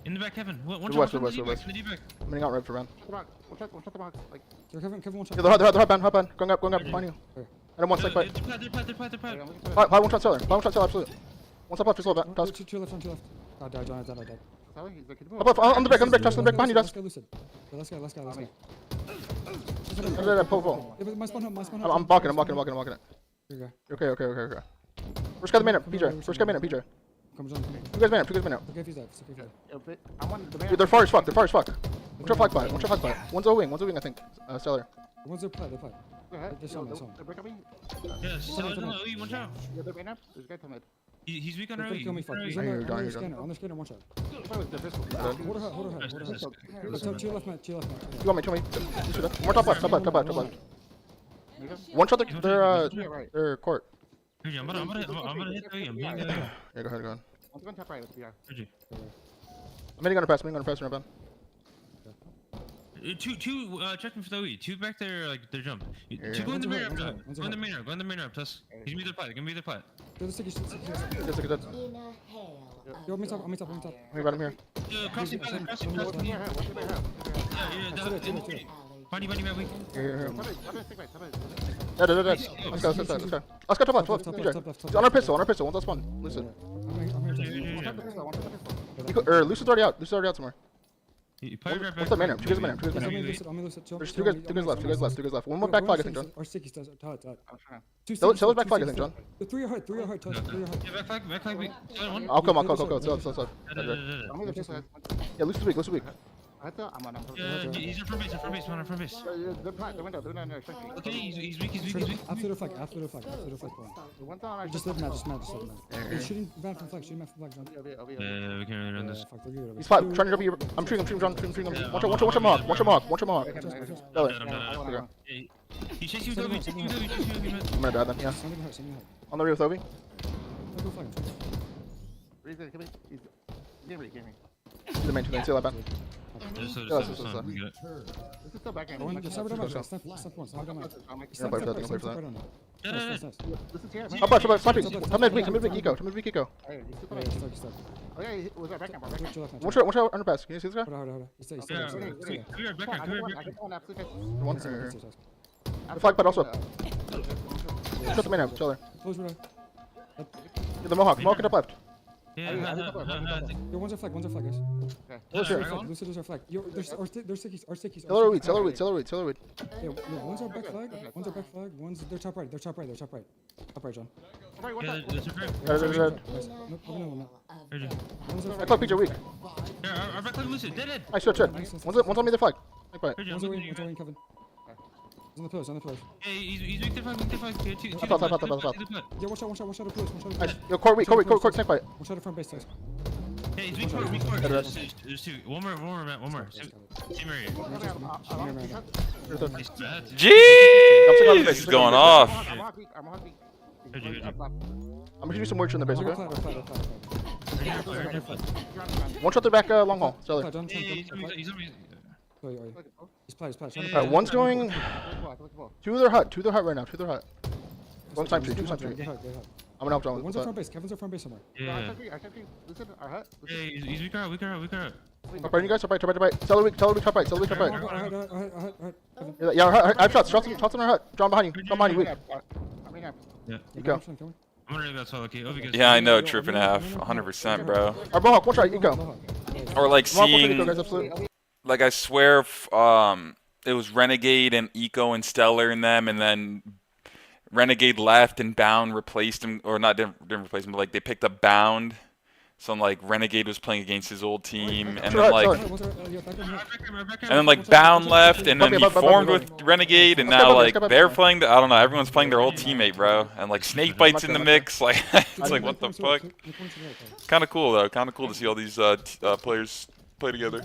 In the back, Kevin. One West. in the deep back. I'm running out red for round. One shot the box. Like, Kevin, one shot. Yeah, the hut ban. Going up behind you. I don't want snake fight. Fight, one shot seller. Absolute. One step left, just a little bit. Tusk. Two left. I died. Up left, on the brick, Tusk, on the brick, behind you, Tusk. Let's go. Pull. Yeah, my spawn home. I'm blocking it. Here you Okay. First guy the main up, PJ. Come John. You guys main up. Okay, if he's dead. Dude, they're far as fuck. One shot flag fight. One's O wing, I think. Stellar. One's a plat. Just on me, just on me. Yeah, sell it on the OE, one shot. Yeah, they're right now. There's a guy coming. He's weak on They're OE. gonna kill me, fuck. He's I on hear the you, I hear you. scanner, on the scanner, one shot. Dead. Hold her hut, hold her hut, hold her hut. To your left, Matt, to your left, Matt. You got me, kill me. One top left, top left, top left, top left. One shot their court. I'm gonna hit the OE. I'm hitting the OE. Yeah, go ahead, go ahead. I'm going top right with VR. I'm hitting on a press, I'm hitting on a press, right, Ben. Two, check me for the OE. Two back there, like, they're jump. Two go in the main ramp, go in the main ramp, go in the main ramp, Tuss. He's gonna be their plat, gonna be their plat. Go to the sticky, Dead. Yo, me top. Let me run him here. Crossing, yeah, Bunny, man, weak. Here. Dead. Let's go. Let's go top left. He's on our pistol, One's on spawn. Lucid. Lucid's already out somewhere. What's the main ramp? Two guys main ramp. There's two guys left. One more back flag, I think, John. Or sticky, hut. Tell us back flag, I think, John. The 3 are hut, Yeah, back flag, weak. I'll come. Slow. Yeah, Lucid's weak. Yeah, he's in front base, They're down there. Okay, he's weak. After the flag point. Just live Matt. Hey, shooting van from flag, John. Yeah, we can't really run this. Fuck, they're good. He's trying to jump you. I'm shooting him, John. Watch your mohawk. He's chasing you with OE. I'm gonna die then, yeah. On the rear with Ovi. He's game. He's the main, see that back. This is This is still back end. Step one. Don't play for that. Nice. This is here. Up, come mid weak, eco. Hey, he's still back end. Oh yeah, was that back end? Watch out, underpass. Can you see this guy? Hold. He's Come here, back here. One here. The flag pad also. Shut the main up, chill there. Close window. Get the mohawk it up left. Yeah, Yo, one's our flag, guys. Lucid is our flag. Yo, there's stickies. Tell her weed. Yeah, one's our back flag. One's their top right. Top right, John. Back flag, PJ weak. Yeah, our back flag Lucid, dead. Nice, shit. One's on me, the flag. One's away, Kevin. He's on the pillars. Yeah, he's weak, they're fine. Top. Yeah, watch out of pillars. Nice. Yo, court, snake fight. Watch out of front base, guys. Yeah, he's weak court. There's two. One more, Matt, one more. Same area. Jeez! This is going off. I'm gonna do some work in the base, okay? One shot their back long haul. Stellar. He's played. Alright, one's going. Two of their hut right now. One time tree. I'm gonna help John. One's our front base. Kevin's our front base somewhere. Yeah. Listen, our hut. Yeah, he's weak out. Top right, you guys. Top right. Tell her weak, top right. Alright. Yeah, I have shots. Shots on our hut. John behind you. Weak. Yeah. You go. I'm gonna go solo key. Yeah, I know, trip and a half, 100%, bro. Our mohawk, one shot, you go. Or like Mohawk, seeing, guys, absolutely. like I swear, it was Renegade and Eco and Stellar in them, and then Renegade left and Bound replaced him, or not didn't replace him, but like they picked up Bound. So like Renegade was playing against his old team, and then like Bound left, and then he formed with Renegade, and now like they're playing. I don't know. Everyone's playing their old teammate, bro, and like Snakebite's in the mix. Like it's like what the fuck. Kind of cool though. Kind of cool to see all these players play together.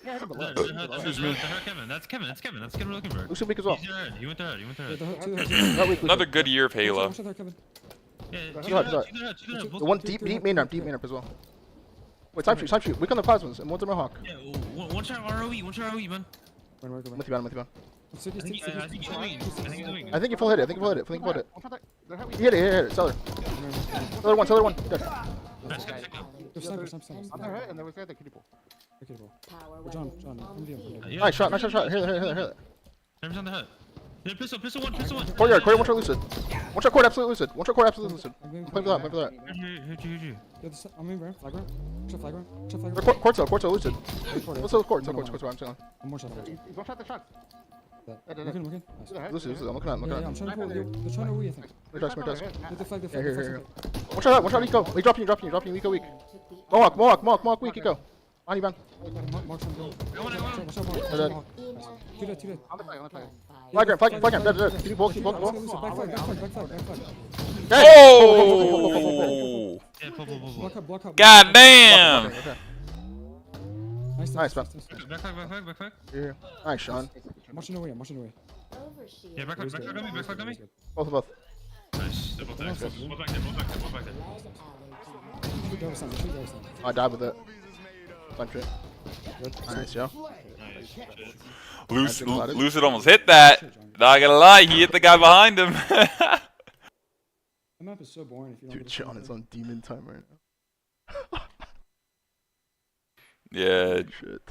That's Kevin we're looking for. Lucid weak as well. He went there. Another good year of Halo. Yeah, one deep main ramp as well. Wait, time shoot. Weak on the plasmas, and one's a mohawk. Yeah, one shot ROE, man. I'm with you, man. I think you full hit it. He hit it. Stellar one. Dead. And there was the other kitty ball. John. Nice shot. Here. Never on the hut. Pistol one. Courtyard, one shot lucid. One shot court, absolute lucid. Play for that. I'm in, bro. Flag round. Court's lucid. Let's go court. I'm chilling. One more shot. One shot the shots. Looking. Lucid. I'm looking at. I'm trying to pull. They're trying to win, I think. Desk. The flag. Here. One shot, Eco. We dropping you, Eco weak. Mohawk, weak, Eco. On you, man. Mark's on goal. Two dead. On the flag. Flag ramp, dead. Keep ball. Oh! God damn! Nice, man. Back. Here. Nice, Sean. I'm watching away. Yeah, back on me. Both. Nice. They're both there. Both back there. I died with it. Time trip. Nice, yo. Lucid almost hit that. Not gonna lie, he hit the guy behind him. That map is so boring if you don't. Dude, Sean is on demon time right now. Yeah. Shit.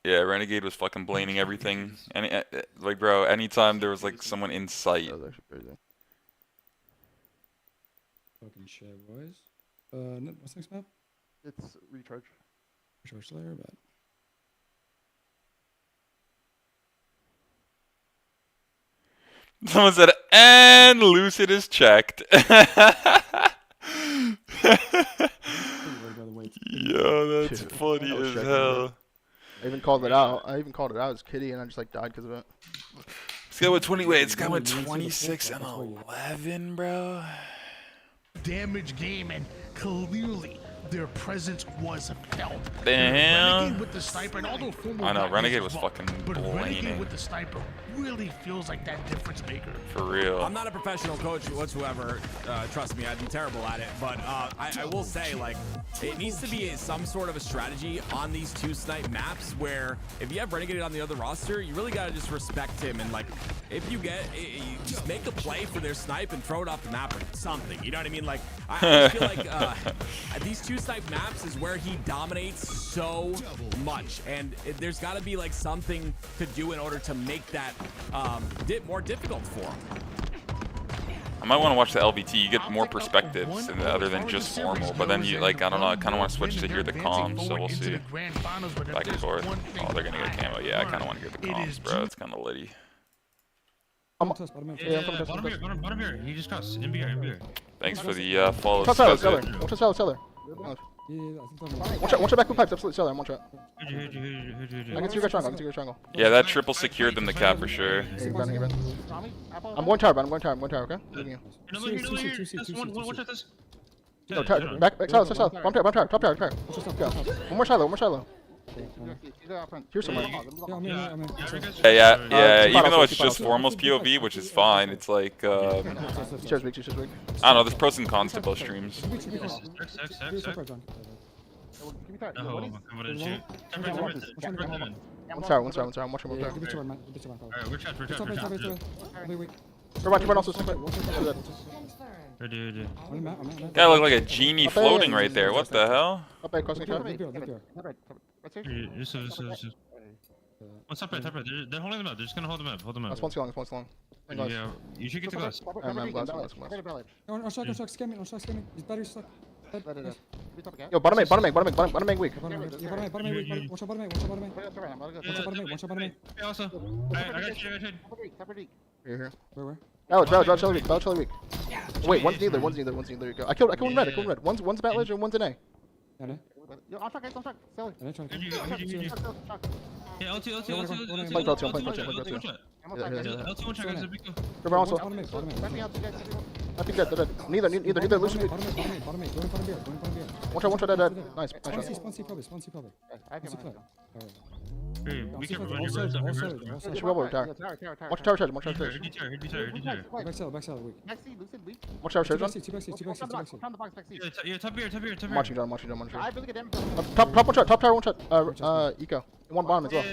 Yeah, Renegade was fucking blaming everything. Like, bro, anytime there was like someone in sight. That was actually crazy. Fucking shit, boys. What's next map? It's recharge. Recharge Slayer, but. Someone said, and Lucid is checked. Yo, that's funny as hell. I even called it out. As Kitty, and I just like died because of it. This guy with 20. Wait, this guy with 26 and 11, bro. Damage game, and clearly their presence was felt. Damn. Renegade with the sniper, and although I know, Renegade was fucking Renegade blaming. with the sniper really feels like that difference maker. For real. I'm not a professional coach whatsoever. Trust me, I'd be terrible at it. But I will say, like, it needs to be some sort of a strategy on these two snipe maps where if you have Renegade on the other roster, you really gotta just respect him and like, if you just make a play for their snipe and throw it off the map or something. You know what I mean? Like, I feel like these two snipe maps is where he dominates so much, and there's got to be like something to do in order to make that more difficult for him. I might want to watch the LVT. You get more perspectives other than just formal. But then you like, I don't know. I kind of want to switch to hear the comms, so we'll see. Back and forth. Oh, they're gonna get camo. Yeah, I kind of want to hear the comms, bro. It's kind of litty. Bottom here. He just crossed. NBR. Thanks for the follow. Cellar. One shot back with pipes. Absolutely cellar. One shot. I can see your triangle. Yeah, that triple secured them the cap for sure. I'm going tower, okay? No, back south. Bomb tower. Top tower. One more silo. Here's somewhere. Yeah. Even though it's just Formal's POV, which is fine, it's like I don't know. There's pros and cons to both streams. One tower. I'm watching one tower. Alright, we're trapped. Turban also. Guy looked like a genie floating right there. What the hell? What's up, right? They're holding them up. They're just gonna hold them up. That's one too long. Yeah, you should get to glass. I'm glass. No, shock, scamming. His battery's stuck. Yo, bottom main weak. Watch out, bottom main. Hey, also. I got you. Here. Where? Valid weak. Wait, one's neither. There you go. I killed one red. One's bat ledge and one's an A. Yo, on track, guys, on track. Sally. Yeah, LT. Play L2. LT one shot, guys. Turban also. I think they're dead. Neither. Lose it. One shot, dead. Nice. Spawn C probably. Be careful. Should roll over tower. Watch tower charge. Back cell, weak. Watch tower charge. Yeah, top here. I'm watching John. Top tower one shot. Eco. And one bottom as well.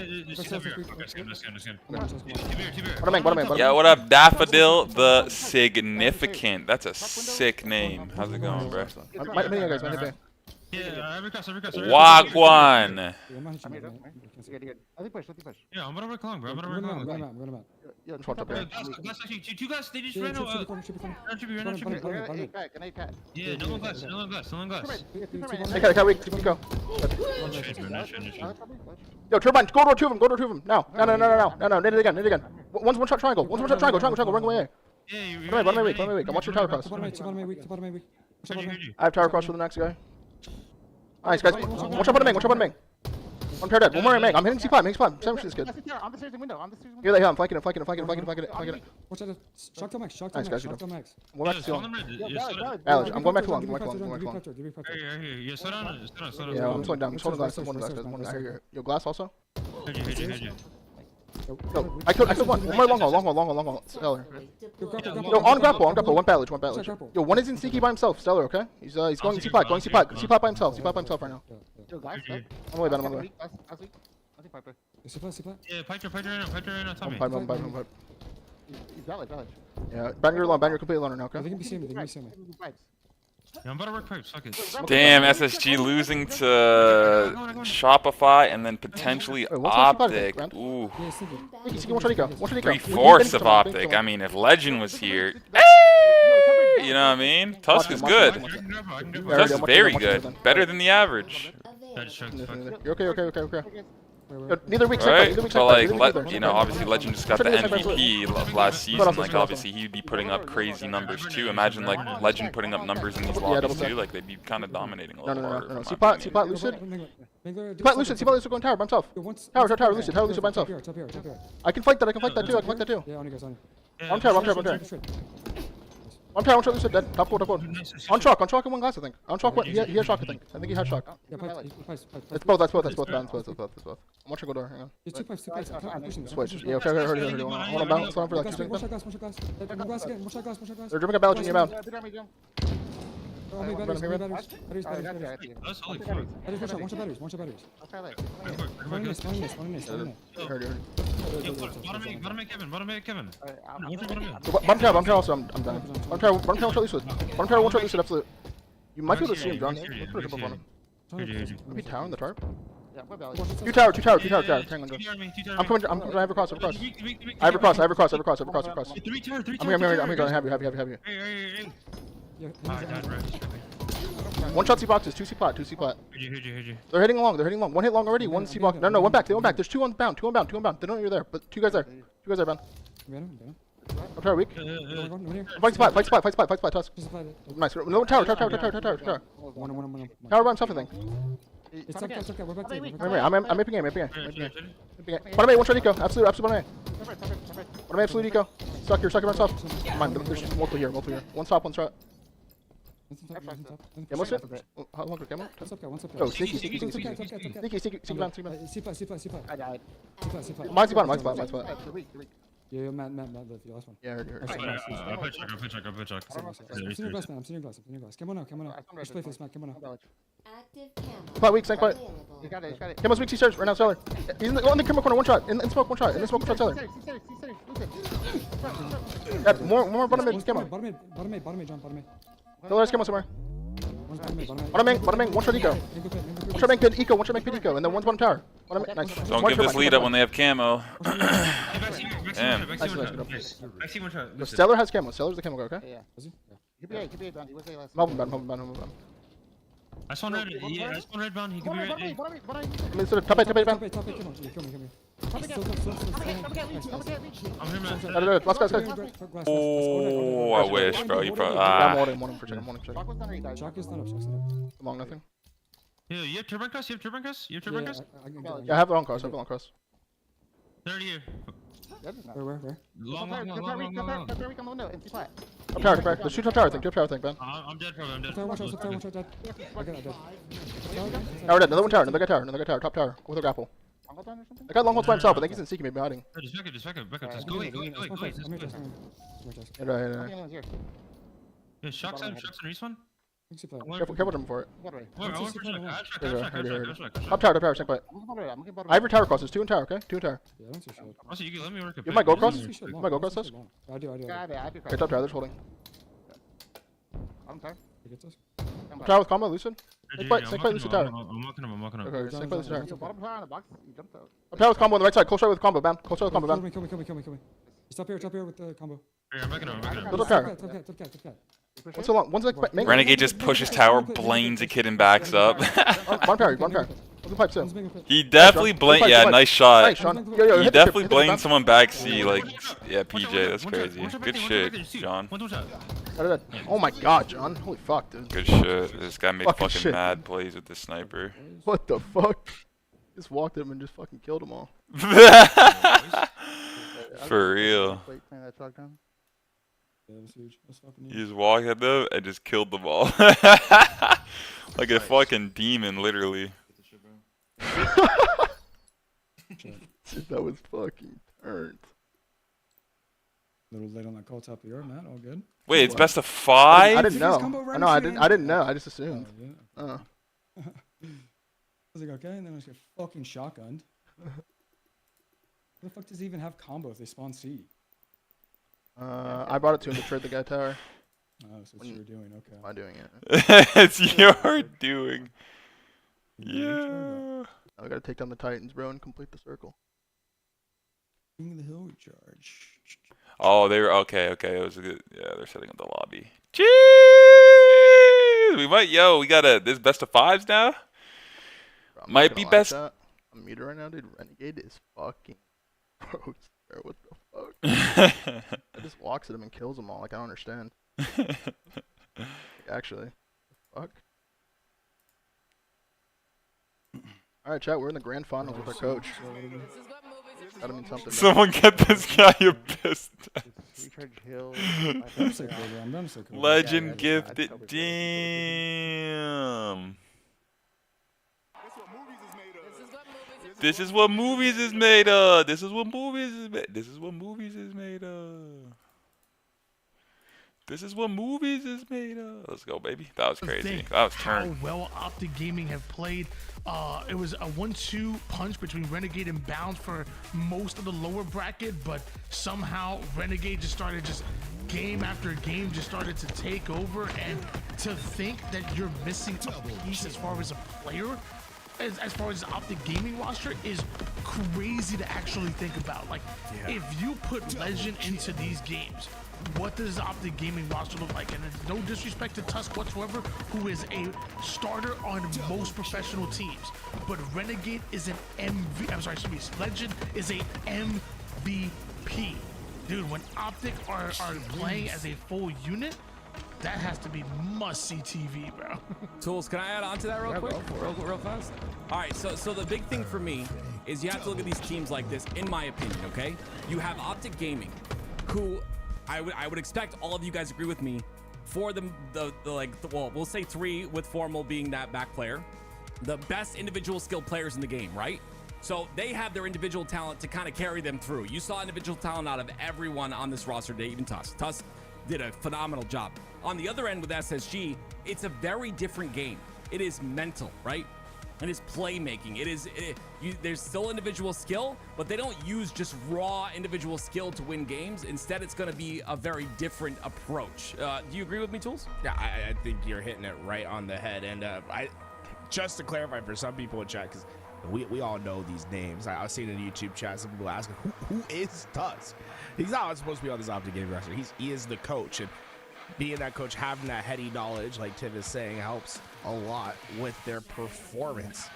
Bottom main. Yeah, what up, Daffodil the Significant? That's a sick name. How's it going, bro? Guys, yeah, every cross. Wagwan. I think push. Yeah, I'm gonna work long, bro. I'm going to Yeah, glass actually, two guys, they just ran out. Yeah, no one glass. Hey, weak. Go. Yo, Turbine, go to two of them. Now. No. Nade it again. One's one shot triangle. Triangle, run away. Yeah, Bottom main weak. I'm watching tower cross. Bottom main weak. I have tower cross for the next guy. Nice, guys. Watch out bottom main. One pair dead. One more mag. I'm hitting C5. I'm hitting C5. Sandwich this kid. On the stairs window. On the stairs window. Here they have. Flanking it. Flanking it. Flanking it. Flanking it. Flanking it. Watch out. Shock to max. Shock to Nice, max. guys, Shock to max. I'm going back to Slow C1. them I'm going back to long. I'm going back to long. I'm going back to long. Yeah, slow down. Slow down. Yeah, I'm slowing down. I'm slowing glass. One glass. One. I hear you. Yo, glass also. Heard you. Yo, I killed one. One more long haul. Stellar. Yo, on grapple. One ballage. Yo, one is in sneaky by himself. Stellar, okay? He's going C5. Going C5. C5 by himself. C5 by himself right now. Yo, guys, On the way, Ben. I'm on the way. I think Piper. Yeah, Piper right now. Tell me. Pipe. He's valid. Yeah, ban your completely alone now, okay? They can be seeing me. Yeah, I'm about to work pipes. Fuck it. Damn, SSG losing to Shopify and then potentially Optic. Ooh. 3/4 of Optic. I mean, if Legend was here, you know what I mean? Tusk is good. Tusk is very good. Better than the average. You're okay. Neither weak. Right? But like, you know, obviously Legend just got the MVP last season. Like, obviously he'd be putting up crazy numbers too. Imagine like Legend putting up numbers in these lobbies too. Like, they'd be kind of dominating a little harder. No. C-Pot Lucid. C-Pot Lucid going tower by himself. Tower Lucid by himself. I can flank that too. Yeah, on you guys, on you. On tower. One tower, one shot Lucid dead. Top four. On shock and one glass, I think. On shock, he has shock, I think. I think he has shock. It's both, that's both. I'm watching go door, hang on. Switch. Yeah, okay, heard you. Hold on, balance on for like 2 seconds. They're dripping a balance in your mouth. Batteries. Bottom eight, Kevin. Bottom tower also, I'm done. Bottom tower, one shot Lucid. Bottom tower, one shot Lucid, absolute. You might be able to see him, John. Maybe tower in the tarp? Two tower. I'm coming, I'm gonna have a cross. I have a cross. I'm here, John, have you. One shot C boxes, 2 C plot. Heard you. They're hitting long. One hit long already, one C box. No, one back. There's 2 on bound. They don't know you're there, but 2 guys there. 2 guys there, Ben. I'm tower weak. Fight spot, Tusk. Nice. No, tower. Tower by himself, I think. It's okay. We're back to you. I'm aping game. Bottom A, one shot eco. Absolute bottom A. Bottom A, absolute eco. Suck here by himself. Come on, there's multiple here. One stop, one shot. Camo sit? How long for camo? Oh, sneaky. Sneaky down. C5. I died. Mine's bottom. Yeah, Matt, the last one. Yeah, I'll put check. I'm sitting your glass. Come on now. Let's play for this, Matt. Come on now. Active camera. Spot weak, quiet. You got it. Camo's weak, C-Stars, right now, Stellar. He's in the camera corner, one shot. In smoke, one shot. Stellar. Yeah, more bottom mid, Camo. Bottom mid, John, bottom mid. Stellar's Camo somewhere. Bottom main, one shot eco. One shot main pit eco, and then one's bottom tower. Nice. Don't give this lead up when they have camo. Damn. Stellar has camo. Stellar's the camo guy, okay? Yeah. He could be a bound. He was a last. Move him down. I spawned red. Yeah, I spawned red bound. He could be red. I mean, top eight, Kill me. I'm here, man. Let's go. Oh, I wish, bro. You probably. I'm warning for check. Shock is not up. Long nothing. Yeah, you have turban cross? Yeah, I have the long cross. They're here. Where? Long. Top tower. Let's shoot top tower, I think, Ben. I'm dead, bro. Watch out, dead. I got it. Tower dead. Another guy tower. Top tower. With a grapple. I got long holds by himself, I think he's in seeking, maybe hiding. Just back up. Just go. Yeah, shocks and respawn. Careful jump for it. Top tower, stay quiet. I have your tower crosses, 2 in tower, okay? 2 in tower. Yeah, that's your shot. Also, you can let me work a bit. You might go across? Tusk? I do. Okay, top tower, they're holding. I'm tired. Tower with combo, Lucid. Stay quiet, Lucid tower. I'm walking up. Okay, stay quiet, Lucid tower. Bottom tower on the box. You jumped out. Tower with combo on the right side, close right with combo, Ben. Kill me. Stop here with the combo. I'm backing up. Top tower. Top cat. One's so long, one's like main. Renegade just pushes tower, blames a kid and backs up. One parry. Pipe too. He definitely blamed. Yeah, nice shot. Nice, Sean. Yo, He hit the definitely trip, blamed someone back C. Like, yeah, PJ, that's crazy. Good shit, John. Oh my god, John. Holy fuck, dude. Good shit. This guy made Fucking fucking shit. mad plays with the sniper. What the fuck? Just walked him and just fucking killed them all. For real. Yeah, that was huge. That was fucking You huge. just walked at them and just killed them all. Like a fucking demon, literally. Dude, that was fucking turned. A little late on that call, top of the hour, Matt. All good. Wait, it's best of 5? I didn't know. No, I didn't know. I just assumed. Oh, yeah. I was like, okay, and then I just get fucking shotgunned. Who the fuck does he even have combo if they spawn C? I brought it to him to trade the guy tower. Oh, so it's you're doing, okay. Am I doing it? It's your doing. Yeah. I gotta take down the Titans, bro, and complete the circle. King of the Hill recharge. Oh, they were okay. Okay, it was a good. Yeah, they're setting up the lobby. Jeez, we might. Yo, we got this best of 5s now. Bro, Might be best. I'm muted right now, dude. Renegade is fucking gross. Bro, what the fuck? I just walks at him and kills them all. Like I don't understand. Actually, fuck. All right, chat. We're in the grand finals with our coach. Gotta mean something. Someone get this guy a pistol. Legend gifted. Damn. This is what movies is made of. This is what movies is made. This is what movies is made of. This is what movies is made of. Let's go, baby. That was crazy. That was turned. How well Optic Gaming have played. It was a 1-2 punch between Renegade and Bounce for most of the lower bracket, but somehow Renegade just started game after game just started to take over. And to think that you're missing a piece as far as a player, as far as Optic Gaming roster, is crazy to actually think about. Like, if you put Legend into these games, what does Optic Gaming roster look like? And it's no disrespect to Tusk whatsoever, who is a starter on most professional teams. But Renegade is an Legend is a MVP. Dude, when Optic are playing as a full unit, that has to be must-see TV, bro. Tools, can I add on to that real quick? Real fast? All right, so the big thing for me is you have to look at these teams like this, in my opinion, okay? You have Optic Gaming, who I would expect all of you guys agree with me, for well, we'll say 3 with Formal being that back player, the best individual skill players in the game, right? So they have their individual talent to kind of carry them through. You saw individual talent out of everyone on this roster today, even Tusk. Tusk did a phenomenal job. On the other end with SSG, it's a very different game. It is mental, right? It is playmaking. There's still individual skill, but they don't use just raw individual skill to win games. Instead, it's going to be a very different approach. Do you agree with me, Tools? Yeah, I think you're hitting it right on the head. And just to clarify for some people in chat, because we all know these names. I was seeing in the YouTube chat some people asking, who is Tusk? He's not supposed to be on this Optic Gaming roster. He is the coach, and being that coach, having that heady knowledge, like Tiv is saying, helps a lot with their performance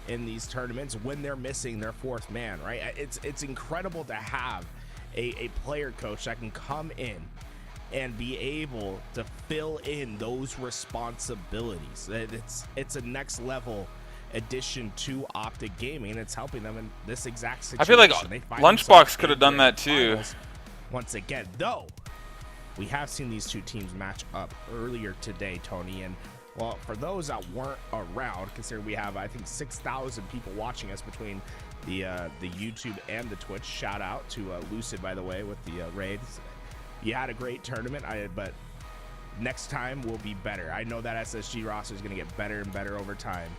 in these tournaments when they're missing their 4th man, right? It's incredible to have a player coach that can come in and be able to fill in those responsibilities. It's a next level addition to Optic Gaming, and it's helping them in this exact situation. I feel like Lunchbox could have done that too. Once again, though, we have seen these two teams match up earlier today, Tony, and well, for those that weren't around, considering we have, I think, 6,000 people watching us between the YouTube and the Twitch. Shout out to Lucid, by the way, with the raids. You had a great tournament, but next time will be better. I know that SSG roster is going to get better and better over time.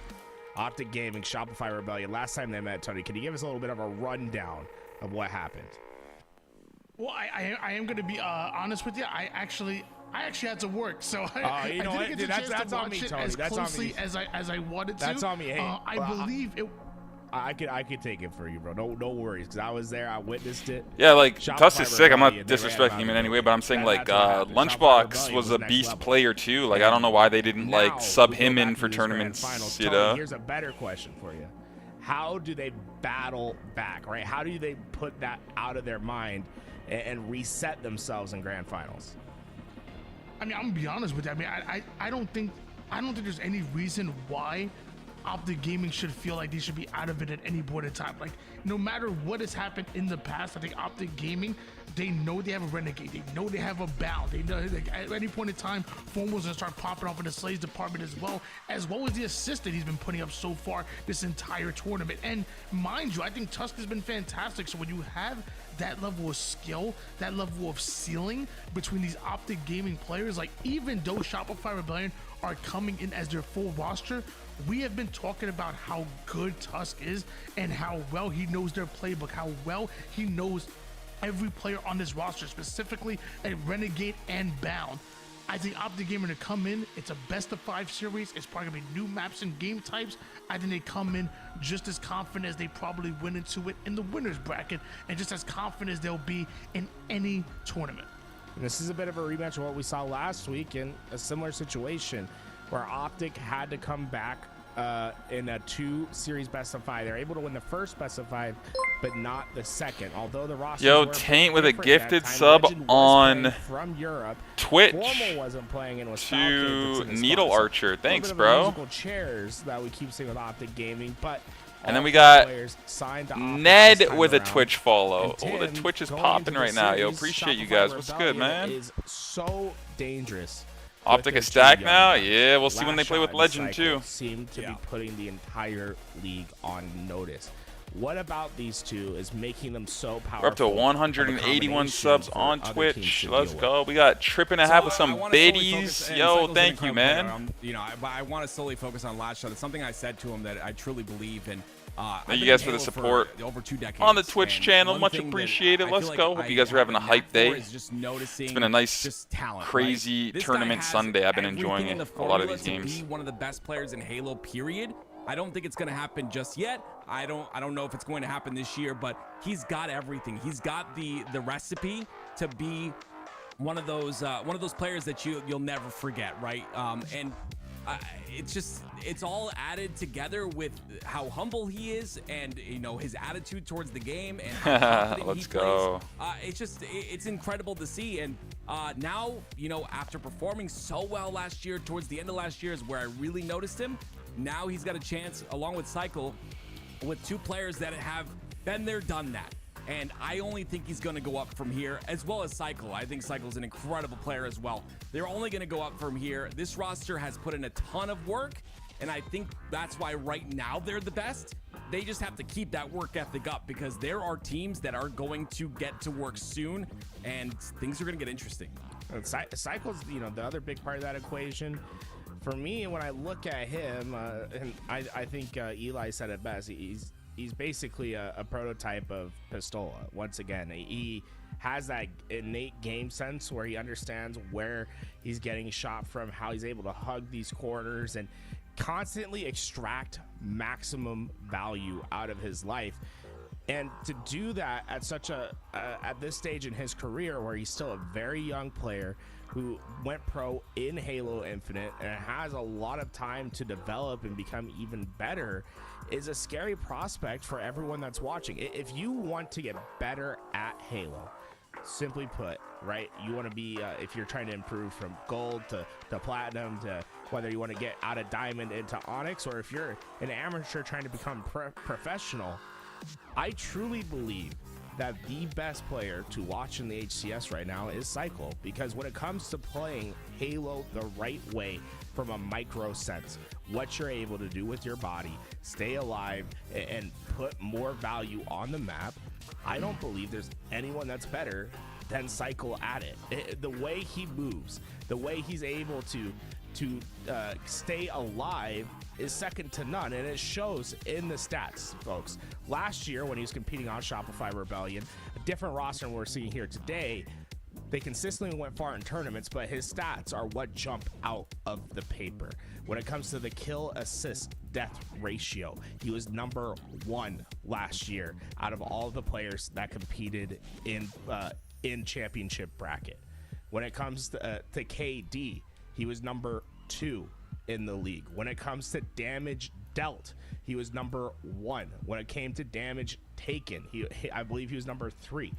Optic Gaming, Shopify Rebellion. Last time they met, Tony, can you give us a little bit of a rundown of what happened? Well, I am going to be honest with you. I actually had to work, so I you know didn't what? get Dude, the chance that's to on watch me, it Tony. as That's on closely me. as I wanted to. That's on me. Hey, I believe it. I could take it for you, bro. No worries, because I was there. I witnessed it. Yeah, like Shopify Tusk is sick. I'm not Rebellion, they ran disrespecting out him of in any it. way, but I'm saying like Shopify Lunchbox Rebellion was a next beast level. player too. Like I don't know why they didn't like Now, sub we go him back in to for these grand tournaments. finals. You Tony, know. here's a better question for you. How do they battle back, right? How do they put that out of their mind and reset themselves in grand finals? I mean, I'm gonna be honest with you. I mean, I don't think there's any reason why Optic Gaming should feel like they should be out of it at any point in time. Like, no matter what has happened in the past, I think Optic Gaming, they know they have a Renegade. They know they have a Bound. They know, like, at any point in time, Formal's gonna start popping off in the Slays department as well as the assist that he's been putting up so far this entire tournament. And mind you, I think Tusk has been fantastic. So when you have that level of skill, that level of ceiling between these Optic Gaming players, like, even though Shopify Rebellion are coming in as their full roster, we have been talking about how good Tusk is and how well he knows their playbook, how well he knows every player on this roster, specifically at Renegade and Bound. I think Optic Gaming to come in, it's a best of 5 series. It's probably gonna be new maps and game types. I think they come in just as confident as they probably went into it in the winners bracket, and just as confident as they'll be in any tournament. This is a bit of a rematch of what we saw last week in a similar situation where Optic had to come back in a 2-series best of 5. They're able to win the first best of 5, but not the second. Although the roster Taint with a gifted sub on from Europe. Twitch wasn't playing and was to Needle spot. Archer. Thanks, a bro. Musical chairs that we keep seeing with Optic Gaming, but and then we got Ned with a Twitch follow. Oh, the Twitch is popping right now. Yo, appreciate you guys. What's good, man? Is so dangerous. Optic a stack now? Yeah, we'll see when they play with Legend too. Seem to be putting the entire league on notice. What about these two is making them so powerful? We're up to 181 subs on Twitch. Let's go. We got Trip and a half with some biddies. Yo, thank you, man. You know, I want to solely focus on last shot. It's something I said to him that I truly believe in. Thank you guys for the support over 2 decades on the Twitch channel. Much appreciated. Let's go. Hope you guys are having a hype day. It's been a nice, crazy tournament Sunday. I've been enjoying it. A lot of these games. Be one of the best players in Halo, period. I don't think it's going to happen just yet. I don't know if it's going to happen this year, but he's got everything. He's got the recipe to be one of those players that you'll never forget, right? It's all added together with how humble he is, and you know, his attitude towards the game, and how confident Let's he go. Plays. It's incredible to see, and now, you know, after performing so well last year, towards the end of last year is where I really noticed him. Now he's got a chance, along with Cycle, with 2 players that have been there, done that. And I only think he's going to go up from here, as well as Cycle. I think Cycle's an incredible player as well. They're only going to go up from here. This roster has put in a ton of work, and I think that's why right now they're the best. They just have to keep that work ethic up, because there are teams that are going to get to work soon, and things are going to get interesting. Cycle's, you know, the other big part of that equation. For me, when I look at him, and I think Eli said it best, he's basically a prototype of Pistola. Once again, he has that innate game sense where he understands where he's getting shot from, how he's able to hug these corners and constantly extract maximum value out of his life. And to do that at such at this stage in his career, where he's still a very young player who went pro in Halo Infinite and has a lot of time to develop and become even better, is a scary prospect for everyone that's watching. If you want to get better at Halo, simply put, right, you want to be, if you're trying to improve from gold to platinum, to whether you want to get out of diamond into onyx, or if you're an amateur trying to become professional, I truly believe that the best player to watch in the HCS right now is Cycle, because when it comes to playing Halo the right way from a micro sense, what you're able to do with your body, stay alive, and put more value on the map, I don't believe there's anyone that's better than Cycle at it. The way he moves, the way he's able to stay alive is second to none, and it shows in the stats, folks. Last year, when he was competing on Shopify Rebellion, a different roster than we're seeing here today, they consistently went far in tournaments, but his stats are what jump out of the paper. When it comes to the kill assist death ratio, he was number 1 last year out of all the players that competed in championship bracket. When it comes to KD, he was number 2 in the league. When it comes to damage dealt, he was number 1. When it came to damage taken, I believe he was number 3.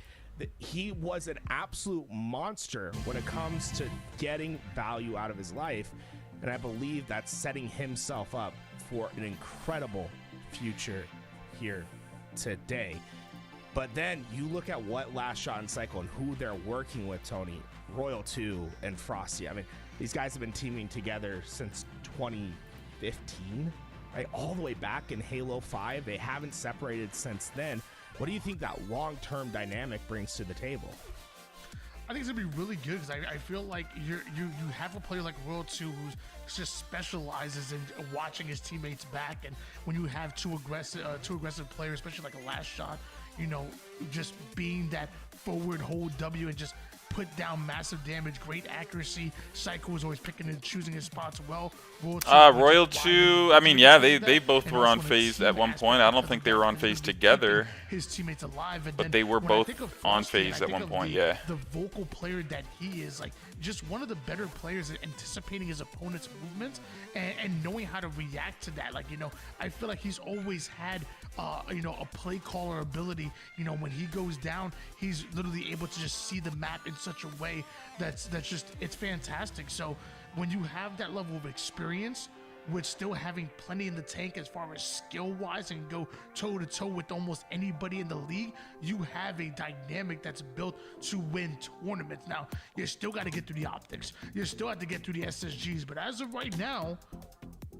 He was an absolute monster when it comes to getting value out of his life, and I believe that's setting himself up for an incredible future here today. But then you look at what Last Shot and Cycle and who they're working with, Tony, Royal 2 and Frosty. I mean, these guys have been teaming together since 2015, right? All the way back in Halo 5. They haven't separated since then. What do you think that long-term dynamic brings to the table? I think it's gonna be really good because I feel like you have a player like Royal 2 who just specializes in watching his teammates back, and when you have two aggressive players, especially like a Last Shot, you know, just being that forward hold W and just put down massive damage, great accuracy. Psycho was always picking and choosing his spots well. Royal 2, I mean, yeah, they both were on phase at one point. I don't think they were on phase together, his teammates alive, and but they were both on phase at one point, yeah. The vocal player that he is, like, just one of the better players at anticipating his opponent's movements and knowing how to react to that. Like, you know, I feel like he's always had, you know, a play caller ability. You know, when he goes down, he's literally able to just see the map in such a way that's just, it's fantastic. So when you have that level of experience with still having plenty in the tank as far as skill wise and go toe to toe with almost anybody in the league, you have a dynamic that's built to win tournaments. Now, you still got to get through the optics, you still have to get through the SSGs, but as of right now,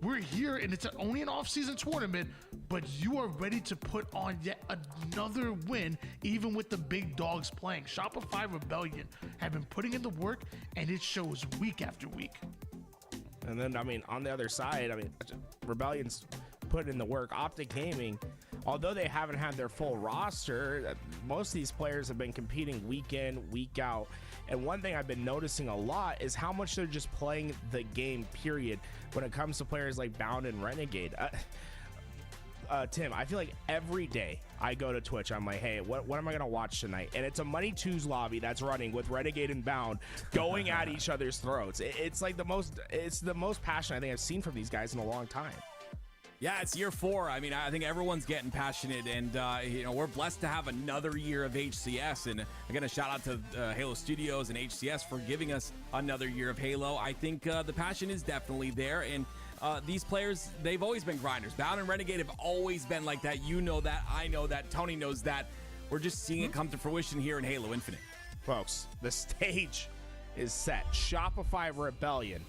we're here and it's only an off-season tournament, but you are ready to put on yet another win, even with the big dogs playing. Shopify Rebellion have been putting in the work, and it shows week after week. And then, I mean, on the other side, I mean, Rebellion's put in the work. Optic Gaming, although they haven't had their full roster, most of these players have been competing week in, week out. And one thing I've been noticing a lot is how much they're just playing the game, period, when it comes to players like Bound and Renegade. Tim, I feel like every day I go to Twitch, I'm like, hey, what am I going to watch tonight? And it's a Money Twos lobby that's running with Renegade and Bound going at each other's throats. It's like the most passion I think I've seen from these guys in a long time. Yeah, it's year 4. I mean, I think everyone's getting passionate, and you know, we're blessed to have another year of HCS. And again, a shout out to Halo Studios and HCS for giving us another year of Halo. I think the passion is definitely there, and these players, they've always been grinders. Bound and Renegade have always been like that. You know that, I know that, Tony knows that. We're just seeing it come to fruition here in Halo Infinite. Folks, the stage is set. Shopify Rebellion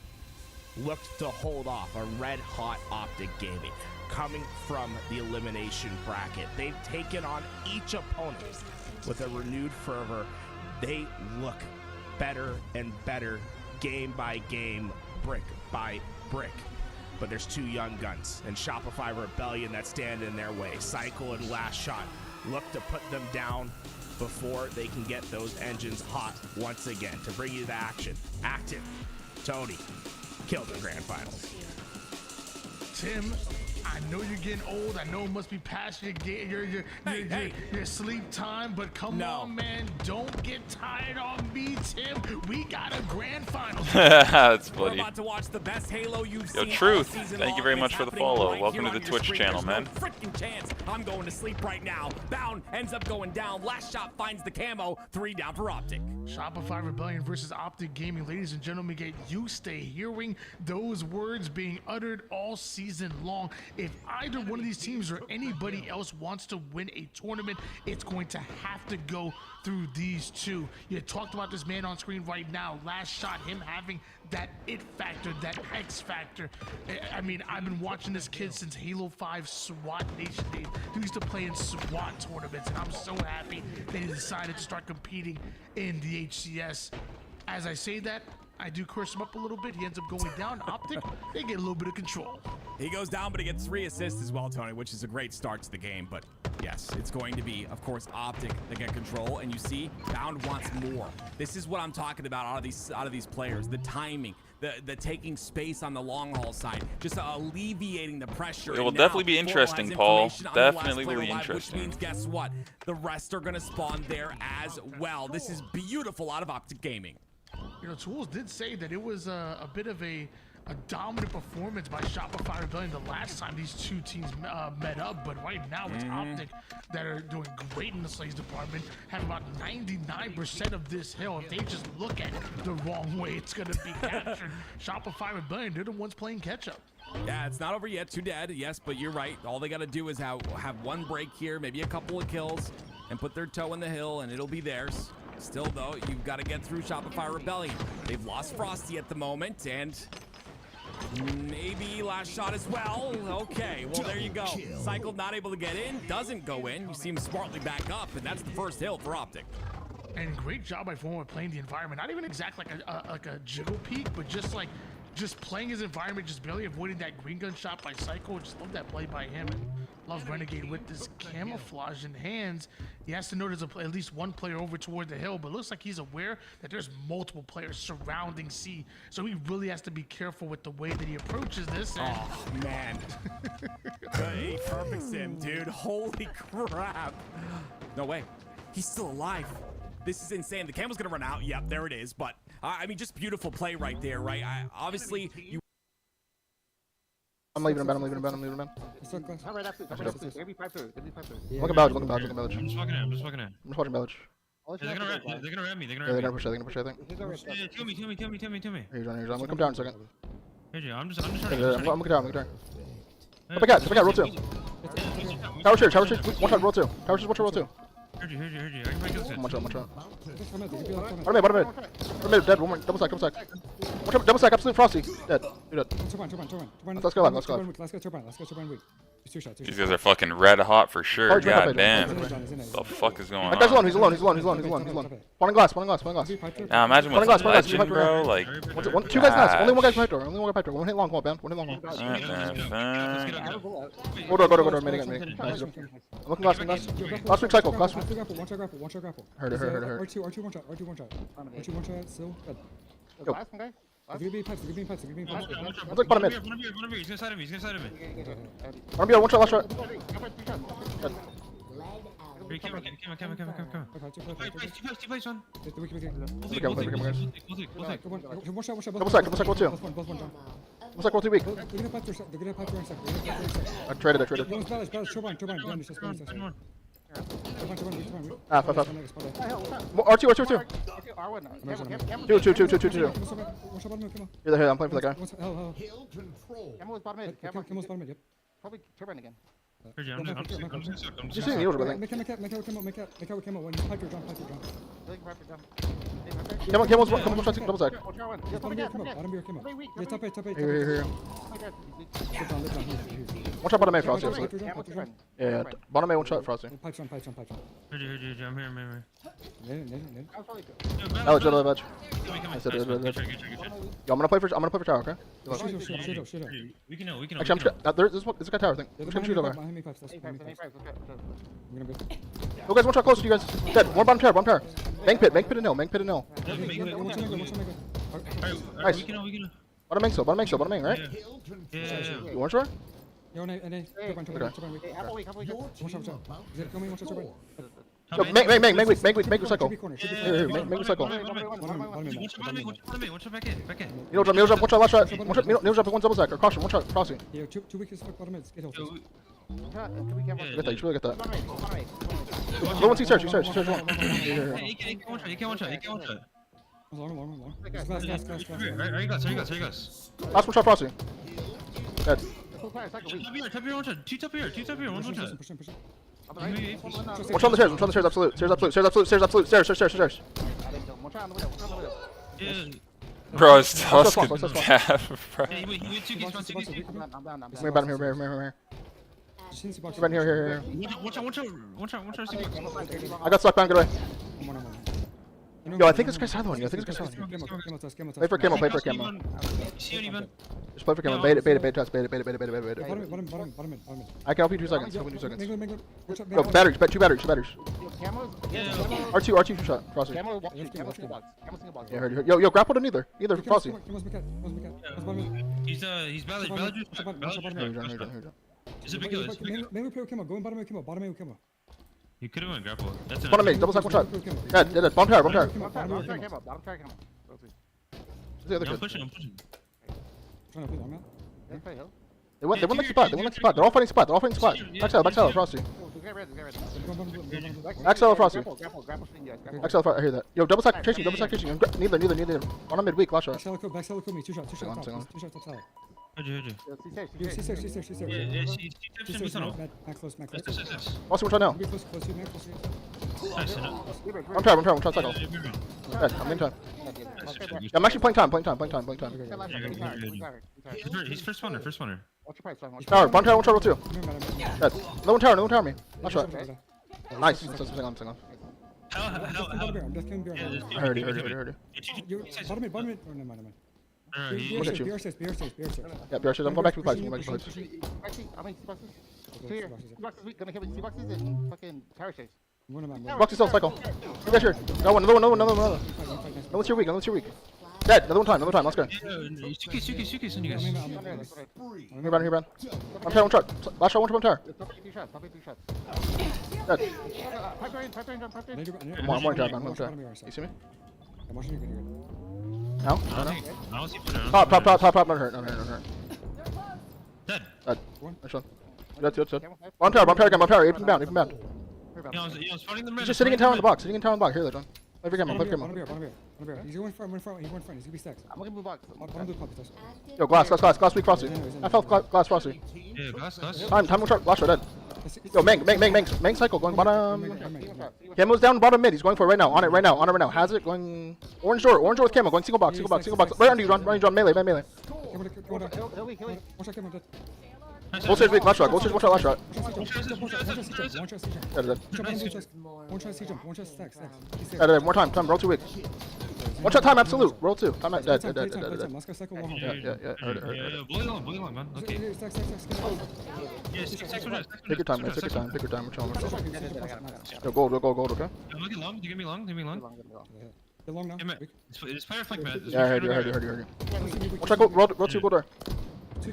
looked to hold off a red-hot Optic Gaming coming from the elimination bracket. They've taken on each opponent with a renewed fervor. They look better and better game by game, brick by brick. But there's two young guns and Shopify Rebellion that stand in their way. Cycle and Last Shot look to put them down before they can get those engines hot once again. To bring you to action, Active, Tony, killed the grand finals. Tim, I know you're getting old. I know it must be past your sleep time, but come on, man. Don't get tired on me, Tim. We got a grand final. That's funny. We're about to watch the best Halo you've Yo, seen Truth, all season thank you long, very and much it's for the happening follow. right Welcome here to on the your Twitch screen. channel, There's man. no freaking chance I'm going to sleep right now. Bound ends up going down. Last Shot finds the camo. 3 down for Optic. Shopify Rebellion versus Optic Gaming. Ladies and gentlemen, get used to hearing those words being uttered all season long. If either one of these teams or anybody else wants to win a tournament, it's going to have to go through these two. You talked about this man on screen right now. Last Shot, him having that it factor, that X factor. I mean, I've been watching this kid since Halo 5 SWAT Nation days. He used to play in SWAT tournaments, and I'm so happy that he decided to start competing in the HCS. As I say that, I do curse him up a little bit. He ends up going down. Optic, they get a little bit of control. He goes down, but he gets 3 assists as well, Tony, which is a great start to the game. But yes, it's going to be, of course, Optic that get control. And you see, Bound wants more. This is what I'm talking about out of these players. The timing, the taking space on the long haul side, just alleviating the pressure. It will definitely be interesting, Paul. Definitely will be interesting. Which means, guess what? The rest are going to spawn there as well. This is beautiful out of Optic Gaming. You know, Tools did say that it was a bit of a a dominant performance by Shopify Rebellion the last time these two teams met up, but right now it's Optic that are doing great in the Slays department, have about 99% of this hill. If they just look at it the wrong way, it's gonna be captured. Shopify Rebellion, they're the ones playing catch up. Yeah, it's not over yet. Too dead. Yes, but you're right. All they got to do is have one break here, maybe a couple of kills, and put their toe in the hill, and it'll be theirs. Still, though, you've got to get through Shopify Rebellion. They've lost Frosty at the moment, and maybe last shot as well. Okay, well, there you go. Cycle not able to get in, doesn't go in. You see him smartly back up, and that's the first hill for Optic. And great job by Forma playing the environment. Not even exactly like a jiggle peek, but just playing his environment, just barely avoiding that green gun shot by Psycho. Just love that play by him. And love Renegade with this camouflage in hands. He has to know there's at least one player over toward the hill, but it looks like he's aware that there's multiple players surrounding C. So he really has to be careful with the way that he approaches this. And oh, man. Hey, perfect sim, dude. Holy crap. No way. He's still alive. This is insane. The camel's going to run out. Yep, there it is. But, I mean, just beautiful play right there, right? Obviously, you... I'm leaving him, man. I'm leaving him, man. I'm leaving him, man. Look at Balage, look at Balage, look at Balage. I'm just walking in. I'm just watching Balage. They're gonna ram me. They're Yeah, gonna they're ram me. gonna push, I think. Kill me. Here's on. I'm gonna come down in a second. I'm just trying I'm to. looking down. Come back out, roll 2. Tower church, one shot, roll 2. Tower church, roll 2. Heard you. I can break this. One shot. Bottom mid, dead. One more, double stack. Double stack, absolute Frosty. Dead. You're dead. Let's go live. These guys are fucking red hot for sure. God damn. What the fuck is going on? That guy's alone. He's alone. One in glass. Now imagine what's One in glass, legend, bro. Like, two guys glass. Only one guy's pipe door. One hit long wall, man. One hit long wall. Go door. Mid again. I'm looking glass. Last week cycle. One shot grapple. Heard. R2 one shot. R2 one shot. Still. Yo. They're gonna be pipes. One's like bottom mid. One of you. He's inside of me. One shot, last shot. Come on. Two plays on. One shot. Double stack, roll 2. Double stack, roll 2 weak. They're gonna pipe their second. I traded. One's balance. Turbine. Turbine. Ah, 5. R2. 2. One Here, I'm playing for that guy. Hill control. Camel's bottom mid. Yep. Probably turbine again. I'm just You see the needles, brother. Make out with Camo. When you pipe your jump. Camel's one shot, double stack. Bottom beer Camo. Yeah, top 8. Here. Live down. One shot bottom A, Frosty. Yeah, bottom A, one shot, Frosty. Pipes on. Heard you. I'm here. Ledge. I said it. Yo, I'm gonna play for tower, okay? Shoot. We can know. Actually, there's this guy tower, I think. I'm just gonna shoot over. Go guys, one shot close to you guys. Dead. One bottom tower. Bank pit and hill. Nice. Bottom main, right? Yeah. You want sure? Turbine. Yo, make we cycle. Here, make we cycle. One shot back in. Needle jump, one shot, last shot. Needle jump, one double stack, or caution, one shot, crossing. Yeah, 2 weeks bottom mid. Get hill. Get that, you should really get that. Go one, search one. AK one shot. Long. Glass. Are you glass? Last one shot, Frosty. Dead. Top here, one shot. Two top here, one shot. Push him. One shot on the stairs, absolute. Stairs. Yeah. bro, it's Tusk Let's and swap. Death, bro. Hey, wait, you 2 keys, 2 keys. Here, bottom here. Right here. One shot. I got stuck, man, get away. Yo, I think this guy's the other one. Play for Camo. See anyone? Just play for Camo. Bait it. Bottom. I can help you 2 seconds. Yo, batteries. 2 batteries. R2 shot. Frosty. Yeah, heard you. Yo, grapple to neither. Frosty. He's Ballad. He's a big kill. Maybe play with Camo. Go in bottom with Camo. You could have went grapple. That's Bottom mid, double stack, one shot. Dead. Bomb tower. Bottom tower. The other I'm kid. pushing. Trying to play long now. Yeah, play hill. They went next spot. They went next spot. They're all fighting spot. They're all fighting spot. Back side, Frosty. XL Frosty. XL Frosty. I hear that. Yo, double stack chasing. Neither. One on mid weak. Last shot. Back side, me. Two shots top. Two shots top side. Heard you. C6. Yeah, she taps in tunnel. Max close. Frosty, one shot now. Be close to you, Max. Close to you. Nice. One tower, cycle. Dead, I'm in time. Yeah, I'm actually playing time. He's first spawner. Tower, one tower, roll two. Dead. No one tower me. Last shot. Nice. Hang on. I heard you. Bottom mid. Oh, never mind. Look at you. BR6. Yeah, BR6. I'm going back to the place. How many boxes? 2 here. Boxes weak. Gonna kill me. Boxes and fucking tower chase. Box yourself, cycle. You guys here. Another one. No one's here weak. Dead. Another one time. Let's go. Suki, send you guys. Here, Brand. One tower, one shot. Last shot, one tower. 2 shots. Dead. Pipe I'm one tower. You see me? No? Top. Not hurt. Dead. Nice one. Good. One tower again. Even bound. Yeah, I was fighting them. He's just sitting in tower in the box. Here, though, John. Play for Bottom beer. He's going front. He's gonna be stacks. I'm looking for box. Bottom blue pocket. Yo, glass weak Frosty. I felt glass Frosty. Yeah, glass. Time one shot. Last shot, dead. Yo, Mang cycle going bottom. Camo's down bottom mid. He's going for it right now. On it right now. Has it going. Orange door with camo. Going single box. Right under you, John. Melee. Go stairs weak. Last shot. Last shot. One shot stacks. Dead. More time. Roll 2 weak. One shot time. Absolute. Roll 2. Time. Dead. Let's go cycle one. Yeah. Bully long, man. Okay. Yeah, Take your time. We're chilling. Yo, gold. Okay. I'm looking long. You give me long. They're long now. It's fire flank, man. Yeah, I heard you. One shot. Roll 2 gold door.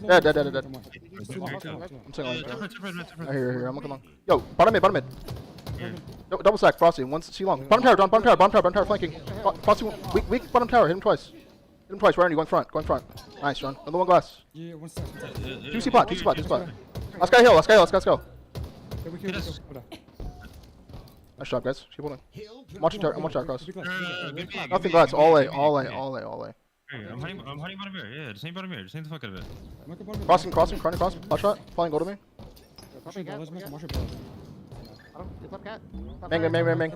Dead. I'm saying I hear. I'm looking long. Yo, bottom mid. Double stack, Frosty. One C long. Bottom tower flanking. Frosty, weak bottom tower. Hit him twice. Right on you. Going front. Nice, John. Another one glass. Yeah, one stack. 2 spot. Let's go. Let's go. Nice job, guys. Keep holding. I'm watching tower cross. Nothing glass. All A. I'm hiding bottom here. Yeah, just hang bottom here. Just hang the fuck out of it. Crossing, running cross. Last shot. Flying gold to me. Mang.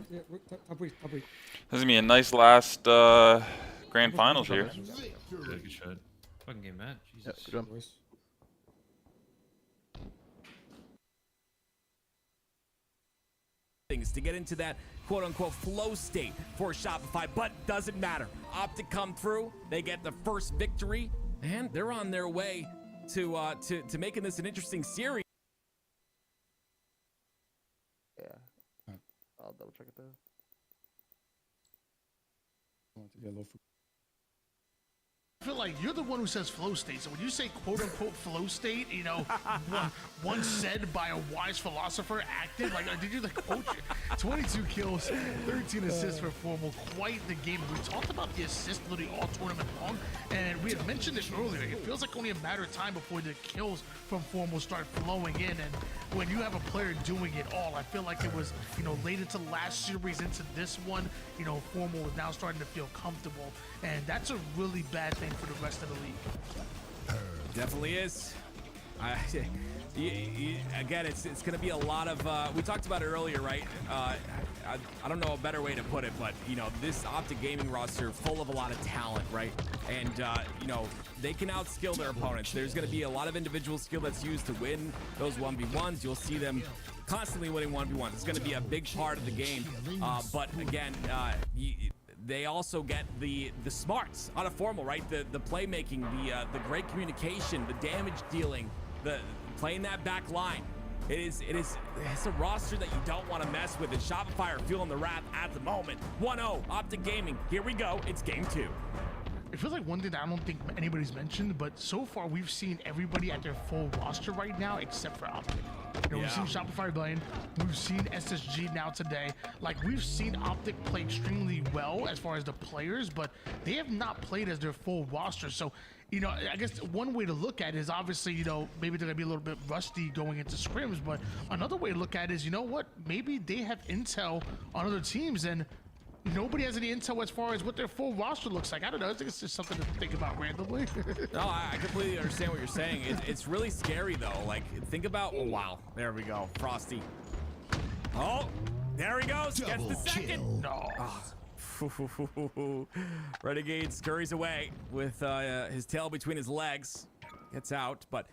Top weak. This is gonna be a nice last grand finals here. Good shot. Fucking game, Matt. Jesus. Yeah, good job. Things to get into that quote-unquote flow state for Shopify, but doesn't matter. Optic come through, they get the first victory, and they're on their way to making this an interesting series. Yeah. I'll double check it though. I feel like you're the one who says flow state. So when you say quote unquote flow state, you know, once said by a wise philosopher, active, like, did you like quote 22 kills, 13 assists for Formal, quite the game. We talked about the assists literally all tournament long, and we had mentioned this earlier. It feels like only a matter of time before the kills from Formal start flowing in, and when you have a player doing it all, I feel like it was, you know, late into last series, into this one, you know, Formal is now starting to feel comfortable, and that's a really bad thing for the rest of the league. Definitely is. Again, it's going to be a lot of. We talked about it earlier, right? I don't know a better way to put it, but you know, this Optic Gaming roster full of a lot of talent, right? And you know, they can outskill their opponents. There's going to be a lot of individual skill that's used to win those 1v1s. You'll see them constantly winning 1v1s. It's going to be a big part of the game. But again, they also get the smarts out of Formal, right? The playmaking, the great communication, the damage dealing, the playing that back line. It's a roster that you don't want to mess with, and Shopify are feeling the wrath at the moment. 1-0, Optic Gaming. Here we go. It's game 2. It feels like one thing that I don't think anybody's mentioned, but so far we've seen everybody at their full roster right now except for Optic. You know, We've seen Shopify Rebellion. We've seen SSG now today. Like, we've seen Optic play extremely well as far as the players, but they have not played as their full roster. So, you know, I guess one way to look at it is obviously, you know, maybe they're going to be a little bit rusty going into scrims, but another way to look at it is, you know what, maybe they have intel on other teams and nobody has any intel as far as what their full roster looks like. I don't know. I think it's just something to think about randomly. No, I completely understand what you're saying. It's really scary, though. Like, think about... Oh, wow. There we go. Frosty. Oh, there he goes. Gets the second. No. Renegade scurries away with his tail between his legs. Gets out. But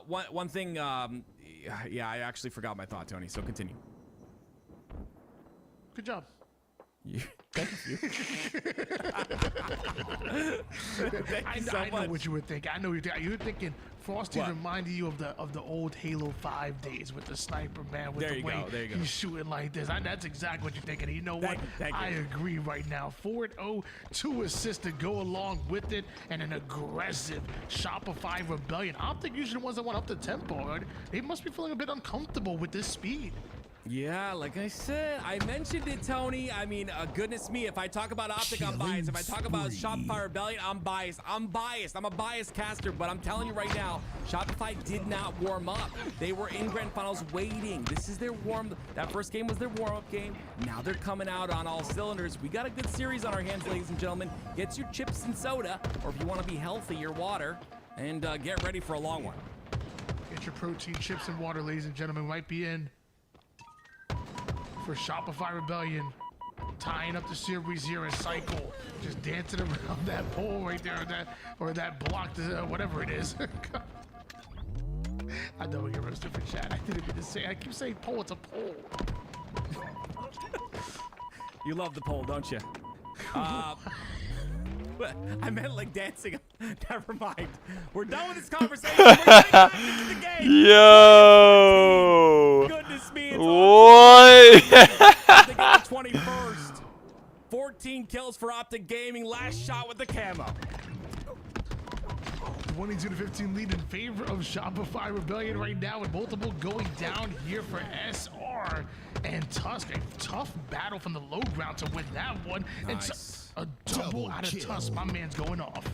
one thing... yeah, I actually forgot my thought, Tony. So continue. Good job. Thank you. I know what you would think. I know you're thinking Frosty What? reminded you of the old Halo 5 days with the sniper, man, with There the you way go, there you go. he's shooting like this. That's exactly what you're thinking. And you know what? Thank you. I agree right now. 4-0, 2 assists to go along with it, and an aggressive Shopify Rebellion. Optic usually the ones that went up the tempo. Right? They must be feeling a bit uncomfortable with this speed. Yeah, like I said, I mentioned it, Tony. I mean, goodness me, if I talk about Optic, I'm biased. If I talk about Shopify Rebellion, I'm biased. I'm a biased caster, but I'm telling you right now, Shopify did not warm up. They were in grand finals waiting. This is their that first game was their warm-up game. Now they're coming out on all cylinders. We got a good series on our hands, ladies and gentlemen. Get your chips and soda, or if you want to be healthy, your water, and get ready for a long one. Get your protein, chips, and water, ladies and gentlemen. Might be in for Shopify Rebellion, tying up the series here in Cycle, just dancing around that pole right there, or that block, whatever it is. I know what you're roasting for chat. I didn't mean to say. I keep saying pole. It's a pole. You love the pole, don't you? I meant like dancing. Never mind. We're done with this conversation. We're getting back into the game. Yo. Goodness me. It's What? Optic at the 21st. 14 kills for Optic Gaming. Last shot with the camo. 22-15 lead in favor of Shopify Rebellion right now, with multiple going down here for SR and Tusk. A tough battle from the low ground to win that one. Nice. And a double out of Tusk. My man's going off.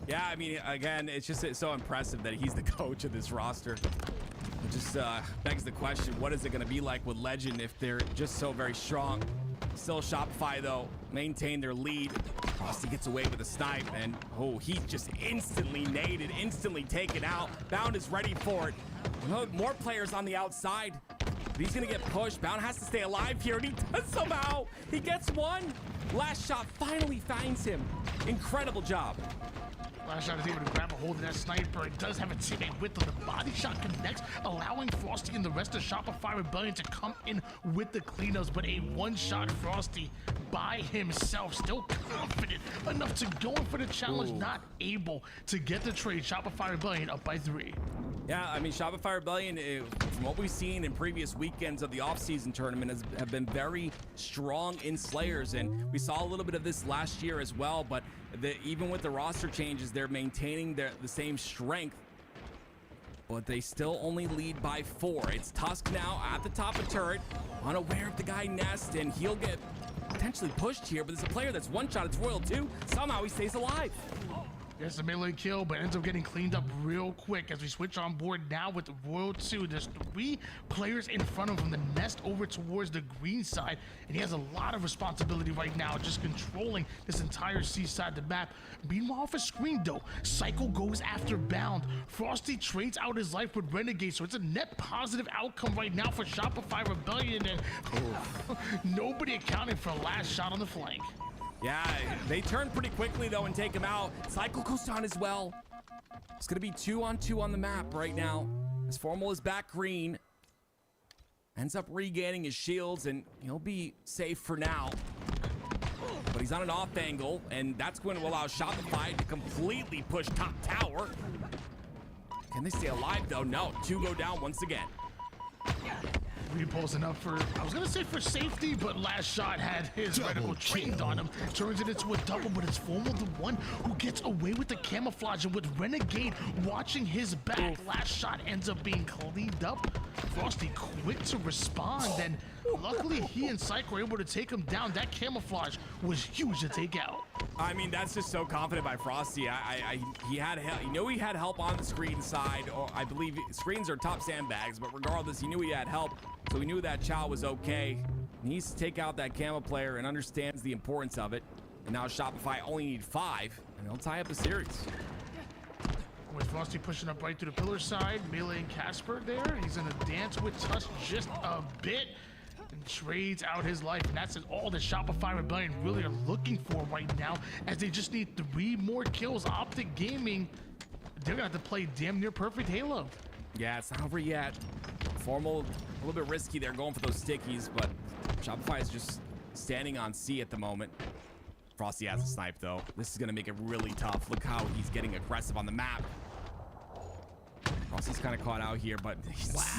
Yeah, I mean, again, it's just so impressive that he's the coach of this roster. It just begs the question, what is it going to be like with Legend if they're just so very strong? Still Shopify, though, maintain their lead. Frosty gets away with a snipe, and he's just instantly naded, instantly taken out. Bound is ready for it. More players on the outside. But he's going to get pushed. Bound has to stay alive here, and he does somehow. He gets one. Last shot finally finds him. Incredible job. Last shot is able to grab a hold of that sniper. It does have a teammate with him. The body shot connects, allowing Frosty and the rest of Shopify Rebellion to come in with the cleanups. But a one-shot Frosty by himself, still confident enough to go in for the challenge, not able to get the trade. Shopify Rebellion up by 3. Yeah, I mean, Shopify Rebellion, from what we've seen in previous weekends of the off-season tournament, have been very strong in Slayers, and we saw a little bit of this last year as well, but even with the roster changes, they're maintaining the same strength, but they still only lead by 4. It's Tusk now at the top of turret, unaware of the guy Nest, and he'll get potentially pushed here, but there's a player that's one-shot. It's Royal 2. Somehow he stays alive. Gets a melee kill, but ends up getting cleaned up real quick as we switch on board now with Royal 2. There's 3 players in front of him, the Nest over towards the green side, and he has a lot of responsibility right now, just controlling this entire C side of the map. Meanwhile, off a screen though, Cycle goes after Bound. Frosty trades out his life with Renegade, so it's a net positive outcome right now for Shopify Rebellion, and nobody accounting for a last shot on the flank. Yeah, they turn pretty quickly, though, and take him out. Cycle goes down as well. It's going to be 2-on-2 on the map right now. As Formal is back green. Ends up regaining his shields, and he'll be safe for now. But he's on an off angle, and that's going to allow Shopify to completely push top tower. Can they stay alive, though? No, 2 go down once again. Repulsing up for, I was gonna say for safety, but last shot had his reticle trained on him. Turns it into a double, but it's Formal the one who gets away with the camouflage. And with Renegade watching his back, last shot ends up being cleaned up. Frosty quick to respond, and luckily he and Psych were able to take him down. That camouflage was huge to take out. I mean, that's just so confident by Frosty. He knew he had help on the screen side, or I believe screens are top sandbags, but regardless, he knew he had help, so he knew that Chow was okay. He needs to take out that camo player and understands the importance of it. And now Shopify only need 5, and they'll tie up the series. With Frosty pushing up right to the pillar side, Melee and Casper there. He's gonna dance with Tusk just a bit and trades out his life. And that's all the Shopify Rebellion really are looking for right now, as they just need 3 more kills. Optic Gaming, they're gonna have to play damn near perfect Halo. Yeah, it's not over yet. Formal, a little bit risky there going for those stickies, but Shopify is just standing on C at the moment. Frosty has a snipe though. This is gonna make it really tough. Look how he's getting aggressive on the map. Frosty's kind of caught out here, but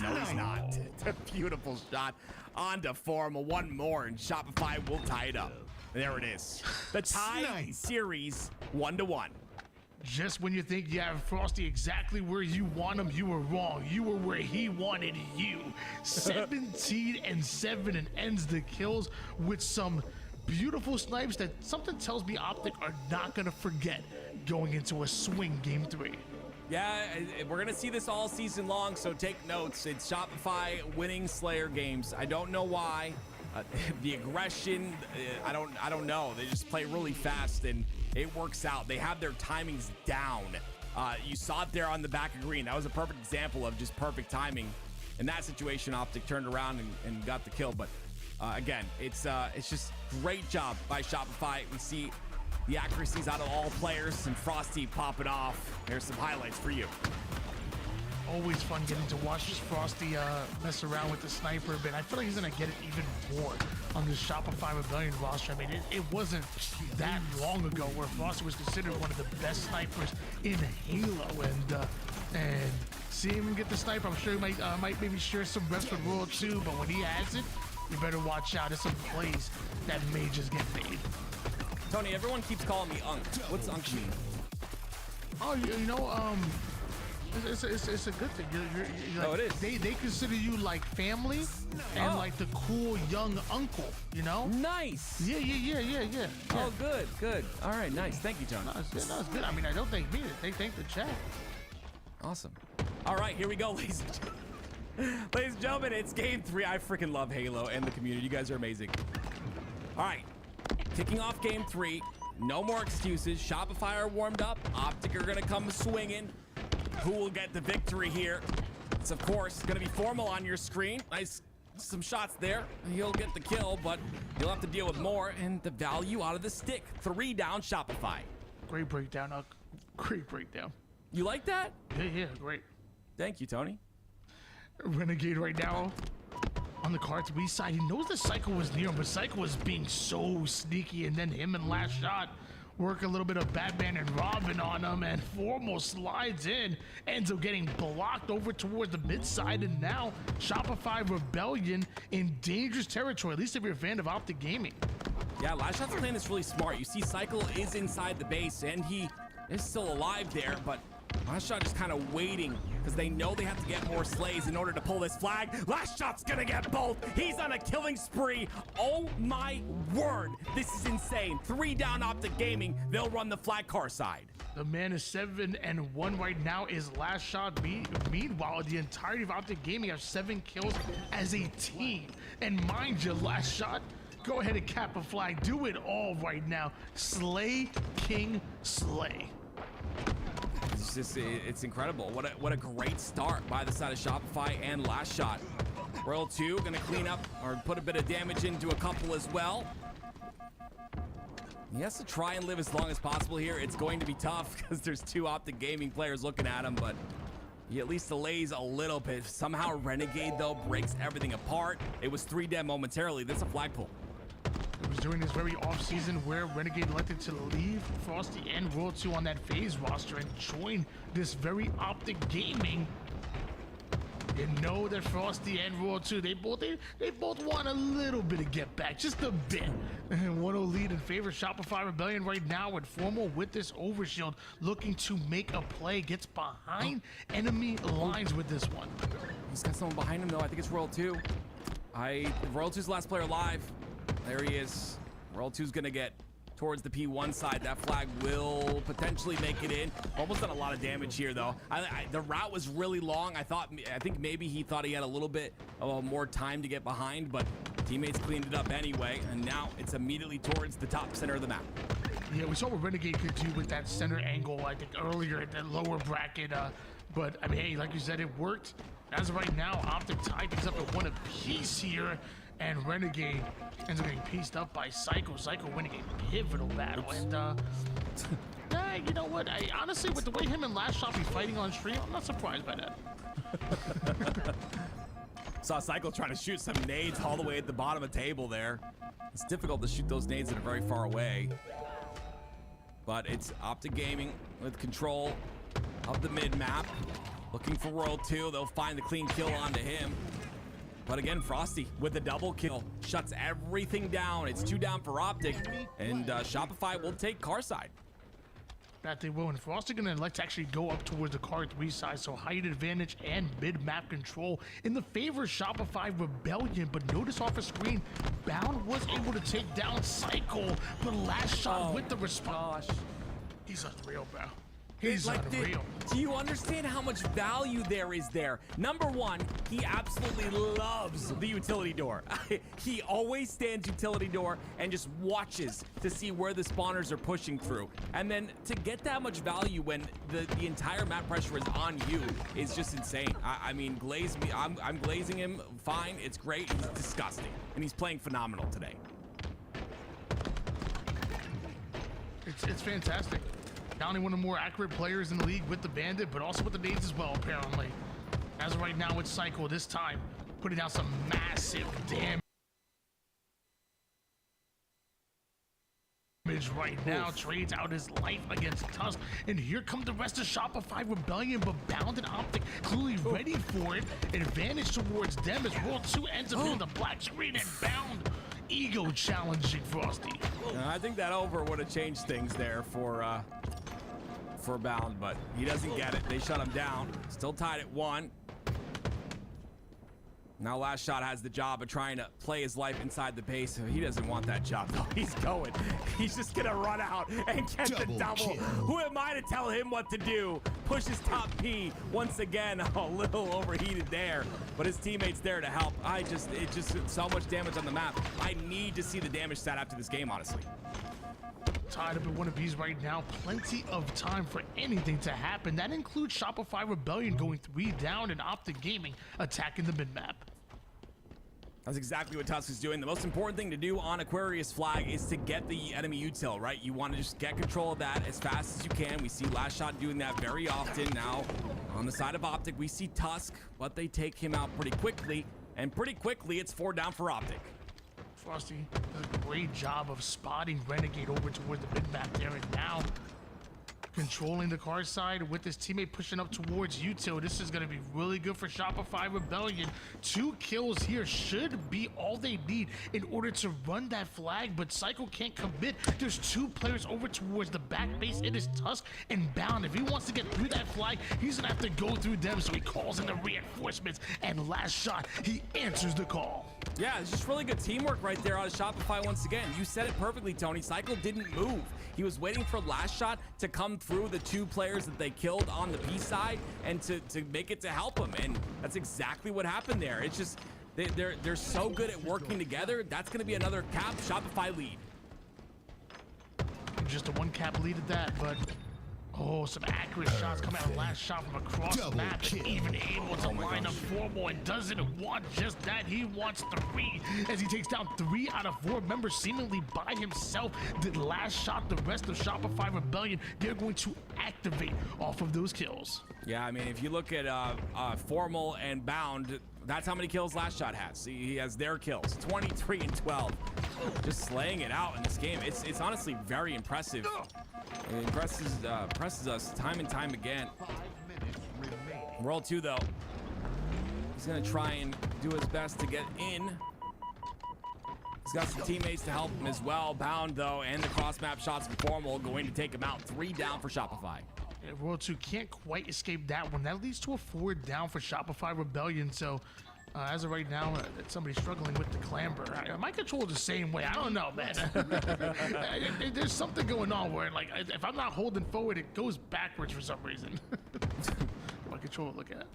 no, he's not. It's a beautiful shot onto Formal. One more, and Shopify will tie it up. There it is. The tie series 1-1. Just when you think you have Frosty exactly where you want him, you were wrong. You were where he wanted you. 17-7 and ends the kills with some beautiful snipes that something tells me Optic are not gonna forget going into a swing game 3. Yeah, we're gonna see this all season long, so take notes. It's Shopify winning Slayer games. I don't know why. The aggression, I don't know. They just play really fast and it works out. They have their timings down. You saw it there on the back of green. That was a perfect example of just perfect timing. In that situation, Optic turned around and got the kill. But again, it's just great job by Shopify. We see the accuracies out of all players and Frosty popping off. Here's some highlights for you. Always fun getting to watch Frosty mess around with the sniper, but I feel like he's gonna get it even more on the Shopify Rebellion roster. I mean, it wasn't that long ago where Frosty was considered one of the best snipers in Halo, and seeing him get the sniper, I'm sure he might maybe share some reps with Royal too, but when he has it, you better watch out. There's some plays that may just get made. Tony, everyone keeps calling me Unk. What's Unk mean? Oh, you know, it's a good thing. You're like, it is. They consider you like family and like the cool young uncle, you know? Nice. Yeah. Oh, good. All right, nice. Thank you, John. No, it's good. I mean, I don't thank me. They thank the chat. Awesome. All right, here we go, ladies and gentlemen. Ladies and gentlemen, it's game 3. I freaking love Halo and the community. You guys are amazing. All right, kicking off game 3. No more excuses. Shopify are warmed up. Optic are going to come swinging. Who will get the victory here? It's, of course, going to be Formal on your screen. Nice, some shots there. He'll get the kill, but you'll have to deal with more. And the value out of the stick. 3 down Shopify. Great breakdown, great breakdown. You like that? Yeah, great. Thank you, Tony. Renegade right now on the Cards B side. He knows the Cycle was near him, but Cycle was being so sneaky, and then him and Last Shot work a little bit of Batman and Robin on him, and Formal slides in, ends up getting blocked over towards the mid side, and now Shopify Rebellion in dangerous territory, at least if you're a fan of Optic Gaming. Yeah, Last Shot's playing this really smart. You see Cycle is inside the base, and he is still alive there, but Last Shot just kind of waiting because they know they have to get more slays in order to pull this flag. Last Shot's gonna get both. He's on a killing spree. Oh my word, this is insane. 3 down Optic Gaming. They'll run the flag car side. The man is 7-1 right now is Last Shot. Meanwhile, the entirety of Optic Gaming have 7 kills as a team. And mind you, Last Shot, go ahead and cap a flag. Do it all right now. Slay, King, slay. It's incredible. What a great start by the side of Shopify and Last Shot. Royal 2 gonna clean up or put a bit of damage into a couple as well. He has to try and live as long as possible here. It's going to be tough because there's 2 Optic Gaming players looking at him, but he at least delays a little bit. Somehow Renegade though breaks everything apart. It was 3 dead momentarily. That's a flag pull. It was during this very off-season where Renegade elected to leave Frosty and Royal 2 on that phase roster and join this very Optic Gaming. You know that Frosty and Royal 2, they both want a little bit of get back, just a bit. 1-0 lead in favor of Shopify Rebellion right now with Formal with this overshield, looking to make a play, gets behind enemy lines with this one. He's got someone behind him though. I think it's Royal 2. Royal 2's the last player alive. There he is. Royal 2's gonna get towards the P1 side. That flag will potentially make it in. Almost done a lot of damage here though. The route was really long. I think maybe he thought he had a little bit more time to get behind, but teammates cleaned it up anyway, and now it's immediately towards the top center of the map. Yeah, we saw what Renegade could do with that center angle, I think, earlier at the lower bracket. But, I mean, hey, like you said, it worked. As of right now, Optic tied things up at 1 apiece here, and Renegade ends up getting pieced up by Psycho. Psycho winning a pivotal battle. And, you know what? Honestly, with the way him and Last Shot be fighting on stream, I'm not surprised by that. Saw Cycle trying to shoot some nades all the way at the bottom of the table there. It's difficult to shoot those nades that are very far away. But it's Optic Gaming with control of the mid-map. Looking for Royal 2. They'll find the clean kill onto him. But again, Frosty with the double kill shuts everything down. It's 2 down for Optic, and Shopify will take car side. That they will, and Frosty gonna elect to actually go up towards the car 3 side, so height advantage and mid-map control in the favor of Shopify Rebellion. But notice off the screen, Bound was able to take down Cycle, but Last Shot with the response. He's unreal, bro. He's unreal. Do you understand how much value there is there? Number one, he absolutely loves the utility door. He always stands utility door and just watches to see where the spawners are pushing through. And then to get that much value when the entire map pressure is on you is just insane. I mean, glaze me. I'm glazing him fine. It's great. He's disgusting. And he's playing phenomenal today. It's fantastic. Downey, one of the more accurate players in the league with the Bandit, but also with the nades as well, apparently. As of right now, it's Cycle this time, putting down some massive damage right now. Trades out his life against Tusk, and here come the rest of Shopify Rebellion, but Bound and Optic clearly ready for it. Advantage towards them as Royal 2 ends up hitting the black screen, and Bound ego challenging Frosty. I think that over would have changed things there for Bound, but he doesn't get it. They shut him down. Still tied at 1. Now Last Shot has the job of trying to play his life inside the base. So he doesn't want that job though. He's going. He's just gonna run out and get the double. Who am I to tell him what to do? Push his top P once again. A little overheated there, but his teammates there to help. It's just so much damage on the map. I need to see the damage stat after this game, honestly. Tied up at 1 apiece right now. Plenty of time for anything to happen. That includes Shopify Rebellion going 3 down and Optic Gaming attacking the mid-map. That's exactly what Tusk is doing. The most important thing to do on Aquarius flag is to get the enemy util, right? You want to just get control of that as fast as you can. We see Last Shot doing that very often. Now, on the side of Optic, we see Tusk, but they take him out pretty quickly. And pretty quickly, it's 4 down for Optic. Frosty does a great job of spotting Renegade over towards the mid-map there, and now controlling the car side with his teammate pushing up towards Util. This is going to be really good for Shopify Rebellion. 2 kills here should be all they need in order to run that flag, but Cycle can't commit. There's 2 players over towards the back base. It is Tusk and Bound. If he wants to get through that flag, he's going to have to go through them, so he calls in the reinforcements, and Last Shot, he answers the call. Yeah, it's just really good teamwork right there out of Shopify once again. You said it perfectly, Tony. Cycle didn't move. He was waiting for Last Shot to come through the 2 players that they killed on the P side and to make it to help him. And that's exactly what happened there. It's just, they're so good at working together. That's going to be another cap Shopify lead. Just a 1 cap lead at that, but oh, some accurate shots coming out of Last Shot from across the map, and even able to line up Formal, and doesn't want just that. He wants 3 as he takes down 3 out of 4 members seemingly by himself. The Last Shot, the rest of Shopify Rebellion, they're going to activate off of those kills. Yeah, I mean, if you look at Formal and Bound, that's how many kills Last Shot has. He has their kills, 23 and 12. Just slaying it out in this game. It's honestly very impressive. It impresses us time and time again. World 2 though. He's gonna try and do his best to get in. He's got some teammates to help him as well. Bound though, and the cross map shots from Formal going to take him out. 3 down for Shopify. Yeah, World 2 can't quite escape that one. That leads to a 4 down for Shopify Rebellion. So as of right now, somebody's struggling with the clamber. My controller's the same way. I don't know, man. There's something going on where, like, if I'm not holding forward, it goes backwards for some reason. My controller, look at it.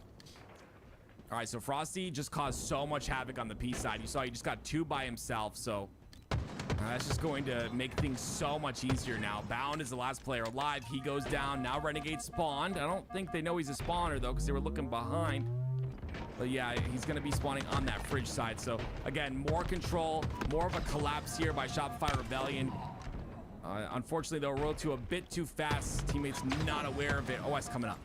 All right, so Frosty just caused so much havoc on the P side. You saw he just got 2 by himself, so that's just going to make things so much easier now. Bound is the last player alive. He goes down. Now Renegade spawned. I don't think they know he's a spawner, though, because they were looking behind. But yeah, he's going to be spawning on that fridge side. So again, more control, more of a collapse here by Shopify Rebellion. Unfortunately, though, World 2 a bit too fast. Teammates not aware of it. OS coming up.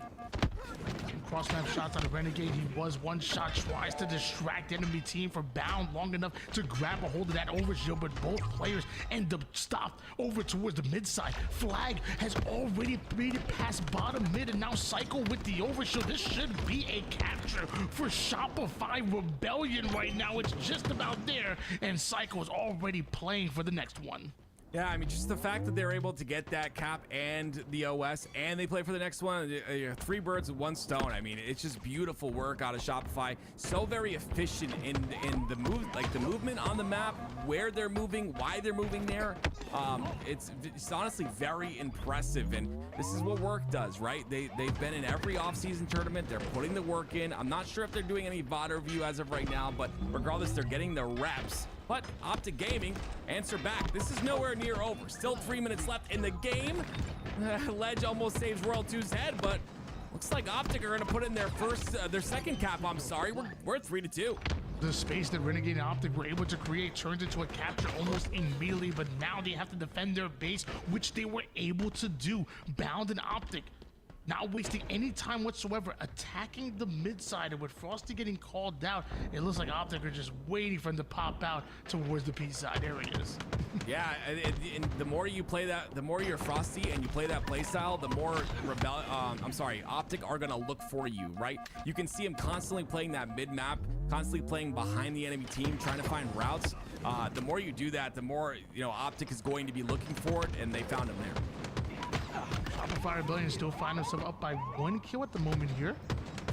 Cross map shots on the Renegade. He was one shot, tries to distract enemy team for Bound long enough to grab a hold of that overshield, but both players end up stopped over towards the mid side. Flag has already made it past bottom mid, and now Cycle with the overshield. This should be a capture for Shopify Rebellion right now. It's just about there, and Cycle is already playing for the next one. Yeah, I mean, just the fact that they're able to get that cap and the OS, and they play for the next one, 3 birds with 1 stone. I mean, it's just beautiful work out of Shopify. So very efficient in the move, like the movement on the map, where they're moving, why they're moving there. It's honestly very impressive, and this is what work does, right? They've been in every off-season tournament. They're putting the work in. I'm not sure if they're doing any VOD review as of right now, but regardless, they're getting the reps. But Optic Gaming answer back. This is nowhere near over. Still 3 minutes left in the game. Ledge almost saves World 2's head, but looks like Optic are gonna put in their second cap. I'm sorry, we're at 3-2. The space that Renegade and Optic were able to create turns into a capture almost immediately, but now they have to defend their base, which they were able to do. Bound and Optic not wasting any time whatsoever, attacking the mid side, and with Frosty getting called out, it looks like Optic are just waiting for him to pop out towards the P side. There he is. Yeah, and the more you play that, the more you're Frosty and you play that play style, the more Optic are gonna look for you, right? You can see him constantly playing that mid map, constantly playing behind the enemy team, trying to find routes. The more you do that, the more Optic is going to be looking for it, and they found him there. Shopify Rebellion still find himself up by 1 kill at the moment here.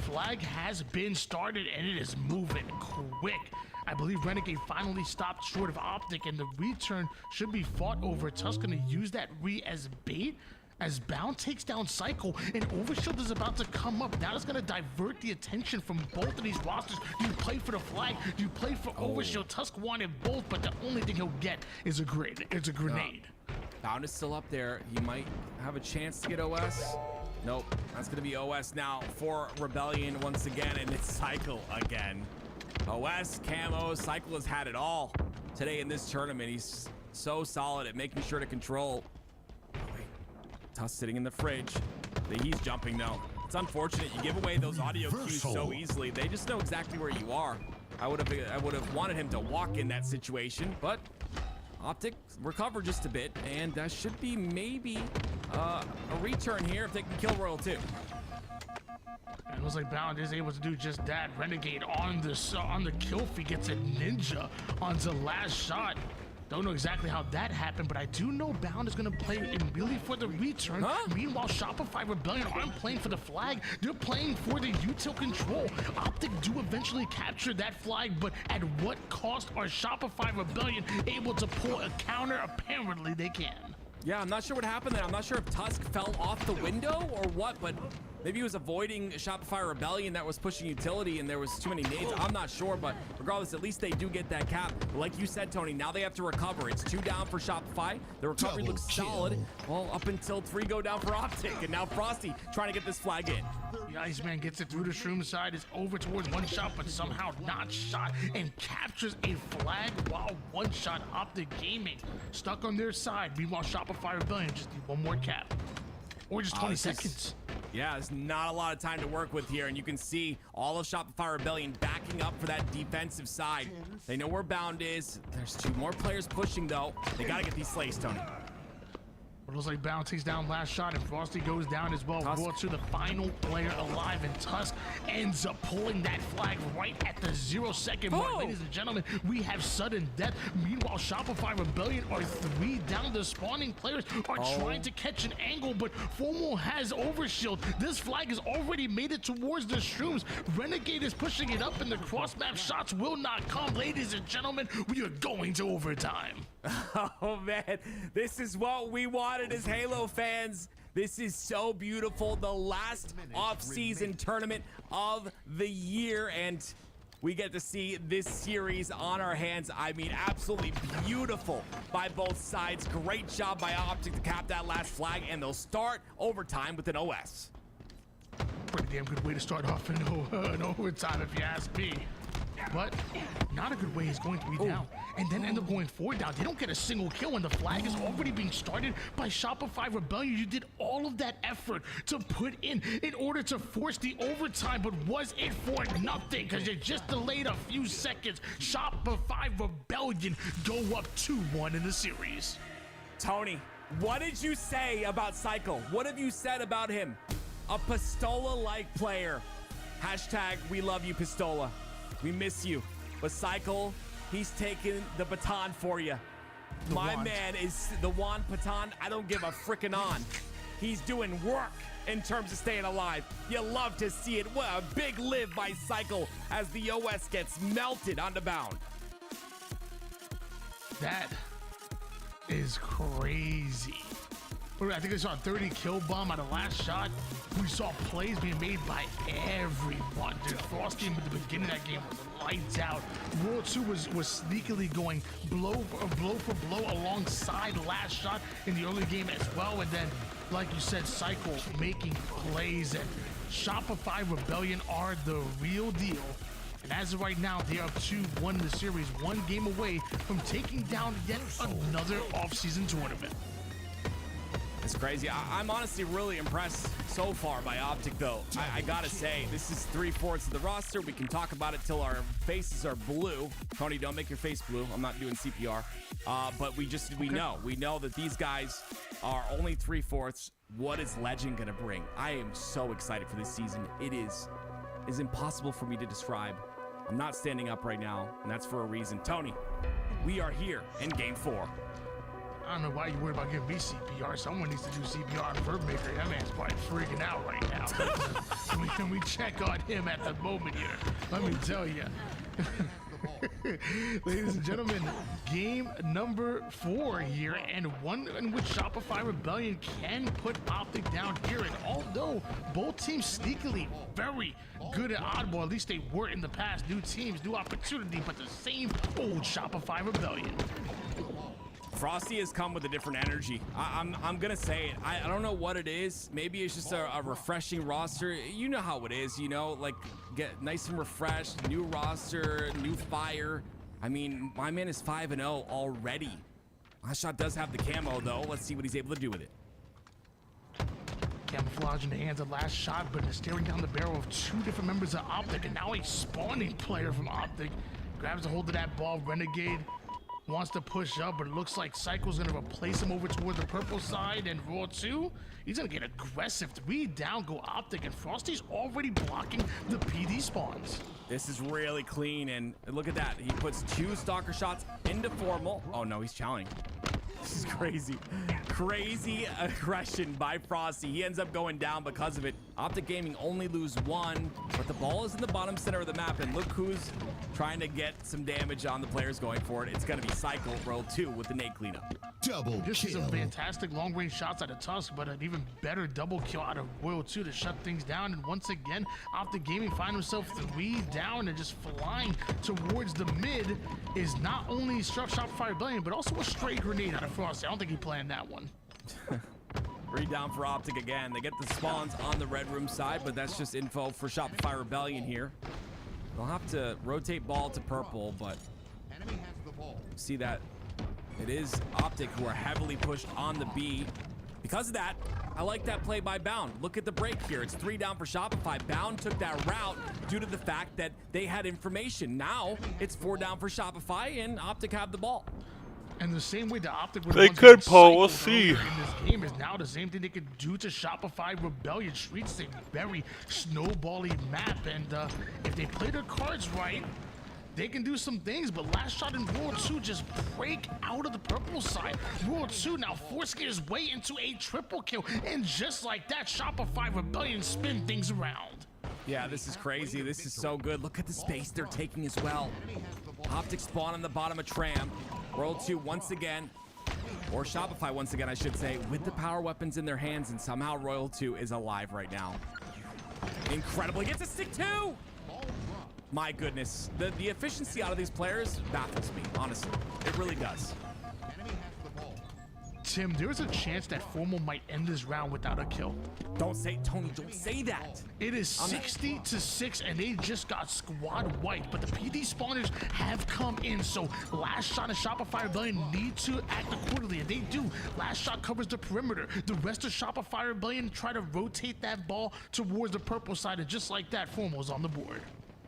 Flag has been started, and it is moving quick. I believe Renegade finally stopped short of Optic, and the return should be fought over. Tusk gonna use that as bait as Bound takes down Cycle, and Overshield is about to come up. Now it's gonna divert the attention from both of these rosters. Do you play for the flag? Do you play for Overshield? Tusk wanted both, but the only thing he'll get is a grenade. Bound is still up there. He might have a chance to get OS. Nope, that's gonna be OS now for Rebellion once again, and it's Cycle again. OS, Camo, Cycle has had it all today in this tournament. He's so solid at making sure to control. Oh, wait. Tusk sitting in the fridge. He's jumping though. It's unfortunate you give away those audio cues so easily. They just know exactly where you are. I would have wanted him to walk in that situation, but Optic recovered just a bit, and that should be maybe a return here if they can kill Royal 2. And it looks like Bound is able to do just that. Renegade on the kill feed gets a ninja on the last shot. Don't know exactly how that happened, but I do know Bound is going to play immediately for the return. Meanwhile, Shopify Rebellion aren't playing for the flag. They're playing for the util control. Optic do eventually capture that flag, but at what cost are Shopify Rebellion able to pull a counter? Apparently they can. Yeah, I'm not sure what happened there. I'm not sure if Tusk fell off the window or what, but maybe he was avoiding Shopify Rebellion that was pushing utility and there was too many nades. I'm not sure, but regardless, at least they do get that cap. Like you said, Tony, now they have to recover. It's 2 down for Shopify. The recovery looks solid. Well, up until 3 go down for Optic, and now Frosty trying to get this flag in. The Iceman gets it through the shroom side, is over towards 1 shot, but somehow not shot, and captures a flag while 1 shot Optic Gaming stuck on their side. Meanwhile, Shopify Rebellion just need 1 more cap. Or just 20 seconds. Yeah, there's not a lot of time to work with here, and you can see all of Shopify Rebellion backing up for that defensive side. They know where Bound is. There's 2 more players pushing, though. They got to get these slays, Tony. It looks like Bound takes down last shot, and Frosty goes down as well. Raw to the final player alive, and Tusk ends up pulling that flag right at the 0-second mark. Ladies and gentlemen, we have sudden death. Meanwhile, Shopify Rebellion are 3 down. The spawning players are trying to catch an angle, but Formal has overshield. This flag has already made it towards the shrooms. Renegade is pushing it up, and the cross-map shots will not come. Ladies and gentlemen, we are going to overtime. Oh man, this is what we wanted as Halo fans. This is so beautiful. The last off-season tournament of the year, and we get to see this series on our hands. I mean, absolutely beautiful by both sides. Great job by Optic to cap that last flag, and they'll start overtime with an OS. Pretty damn good way to start off in overtime, if you ask me. But not a good way is going to be down, and then end up going 4 down. They don't get a single kill, and the flag is already being started by Shopify Rebellion. You did all of that effort to put in order to force the overtime, but was it for nothing? Because you just delayed a few seconds. Shopify Rebellion go up 2-1 in the series. Tony, what did you say about Cycle? What have you said about him? A Pistola-like player. Hashtag we love you, Pistola. We miss you. But Cycle, he's taking the baton for you. My man is the Juan Patan. I don't give a frickin' on. He's doing work in terms of staying alive. You love to see it. What a big live by Cycle as the OS gets melted on the Bound. That is crazy. I think I saw a 30 kill bomb on the last shot. We saw plays being made by everyone. Dude, Frosty at the beginning of that game was lights out. World 2 was sneakily going blow for blow alongside last shot in the early game as well. And then, like you said, Cycle making plays, and Shopify Rebellion are the real deal. And as of right now, they are 2-1 in the series, 1 game away from taking down yet another off-season tournament. It's crazy. I'm honestly really impressed so far by Optic, though. I gotta say, this is 3/4 of the roster. We can talk about it till our faces are blue. Tony, don't make your face blue. I'm not doing CPR. But we know that these guys are only 3/4. What is Legend gonna bring? I am so excited for this season. It is impossible for me to describe. I'm not standing up right now, and that's for a reason. Tony, we are here in Game 4. I don't know why you're worried about giving me CPR. Someone needs to do CPR on Vermaker. That man's probably freaking out right now. Can we check on him at the moment here? Let me tell you. Ladies and gentlemen, game number 4 here, and one in which Shopify Rebellion can put Optic down here. And although both teams sneakily very good at oddball, at least they were in the past, new teams, new opportunity, but the same old Shopify Rebellion. Frosty has come with a different energy. I'm gonna say it. I don't know what it is. Maybe it's just a refreshing roster. You know how it is, you know, like get nice and refreshed, new roster, new fire. I mean, my man is 5-0 already. Last shot does have the camo though. Let's see what he's able to do with it. Camouflage in the hands of last shot, but is staring down the barrel of 2 different members of Optic, and now a spawning player from Optic grabs a hold of that ball. Renegade wants to push up, but it looks like Cycle's gonna replace him over toward the purple side, and Raw 2, he's gonna get aggressive. 3 down, go Optic, and Frosty's already blocking the PD spawns. This is really clean, and look at that. He puts 2 stalker shots into Formal. Oh no, he's challenging. This is crazy. Crazy aggression by Frosty. He ends up going down because of it. Optic Gaming only lose 1, but the ball is in the bottom center of the map, and look who's trying to get some damage on the players going for it. It's going to be Cycle, Roll 2 with the nade cleanup. Double Just kill. some fantastic long-range shots out of Tusk, but an even better double kill out of Royal 2 to shut things down. And once again, Optic Gaming find himself 3 down and just flying towards the mid is not only Shopify Rebellion, but also a stray grenade out of Frost. I don't think he planned that one. 3 down for Optic again. They get the spawns on the red room side, but that's just info for Shopify Rebellion here. They'll have to rotate ball to purple, but see that it is Optic who are heavily pushed on the B. Because of that, I like that play by Bound. Look at the break here. It's 3 down for Shopify. Bound took that route due to the fact that they had information. Now it's 4 down for Shopify, and Optic have the ball. And the same way the Optic would They could pull. We'll see. In this game is now the same thing they could do to Shopify Rebellion. Streets a very snowbally map, and if they play their cards right, they can do some things. But last shot in World 2 just break out of the purple side. World 2 now forcing his way into a triple kill, and just like that, Shopify Rebellion spin things around. Yeah, this is crazy. This is so good. Look at the space they're taking as well. Optic spawn on the bottom of Tram. World 2 once again, or Shopify once again, I should say, with the power weapons in their hands, and somehow Royal 2 is alive right now. Incredible. He gets a stick too! My goodness. The efficiency out of these players baffles me, honestly. It really does. Tim, there is a chance that Formal might end this round without a kill. Don't say, Tony, don't say that. It is 60-6, and they just got squad wiped, but the PD spawners have come in, so last shot and Shopify Rebellion need to act accordingly, and they do. Last shot covers the perimeter. The rest of Shopify Rebellion try to rotate that ball towards the purple side, and just like that, Formal's on the board.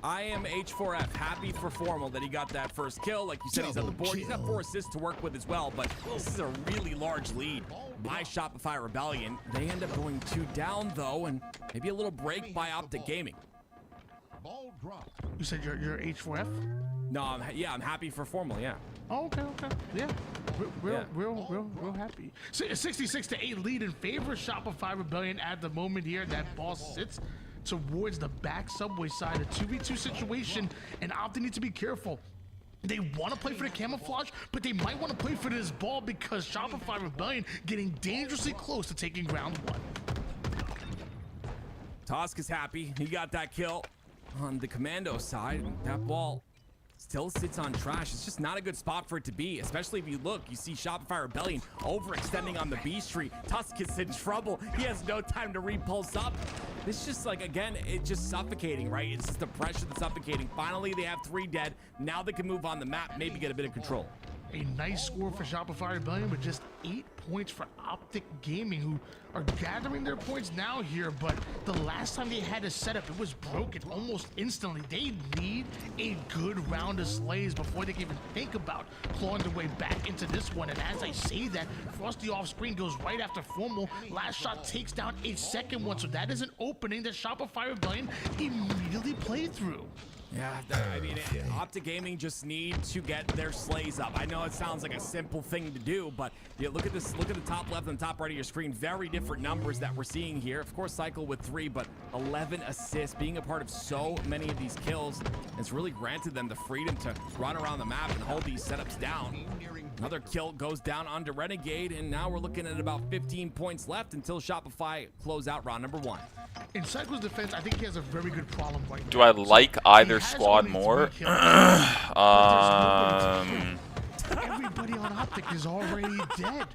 I am H4F, happy for Formal that he got that first kill. Like you said, he's on the board. He's got 4 assists to work with as well, but this is a really large lead by Shopify Rebellion. They end up going 2 down, though, and maybe a little break by Optic Gaming. You said you're H4F? No, I'm happy for Formal, yeah. Oh, okay. Yeah. Real happy. 66-8 lead in favor of Shopify Rebellion at the moment here. That ball sits towards the back subway side, a 2v2 situation, and Optic need to be careful. They want to play for the camouflage, but they might want to play for this ball because Shopify Rebellion getting dangerously close to taking round 1. Tosk is happy. He got that kill on the commando side. That ball still sits on trash. It's just not a good spot for it to be, especially if you look, you see Shopify Rebellion overextending on the B Street. Tusk is in trouble. He has no time to repulse up. It's just like, again, it's just suffocating, right? It's just the pressure that's suffocating. Finally, they have 3 dead. Now they can move on the map, maybe get a bit of control. A nice score for Shopify Rebellion, but just 8 points for Optic Gaming, who are gathering their points now here, but the last time they had a setup, it was broken almost instantly. They need a good round of slays before they can even think about clawing their way back into this one. And as I say that, Frosty off screen goes right after Formal. Last shot takes down a second one, so that is an opening that Shopify Rebellion immediately played through. Yeah, I mean, Optic Gaming just need to get their slays up. I know it sounds like a simple thing to do, but yeah, look at this. Look at the top left and top right of your screen. Very different numbers that we're seeing here. Of course, Cycle with 3, but 11 assists. Being a part of so many of these kills has really granted them the freedom to run around the map and hold these setups down. Another kill goes down onto Renegade, and now we're looking at about 15 points left until Shopify close out round number 1. In Cycle's defense, I think he has a very good problem right now. Do I like either squad more? Everybody on Optic is already dead.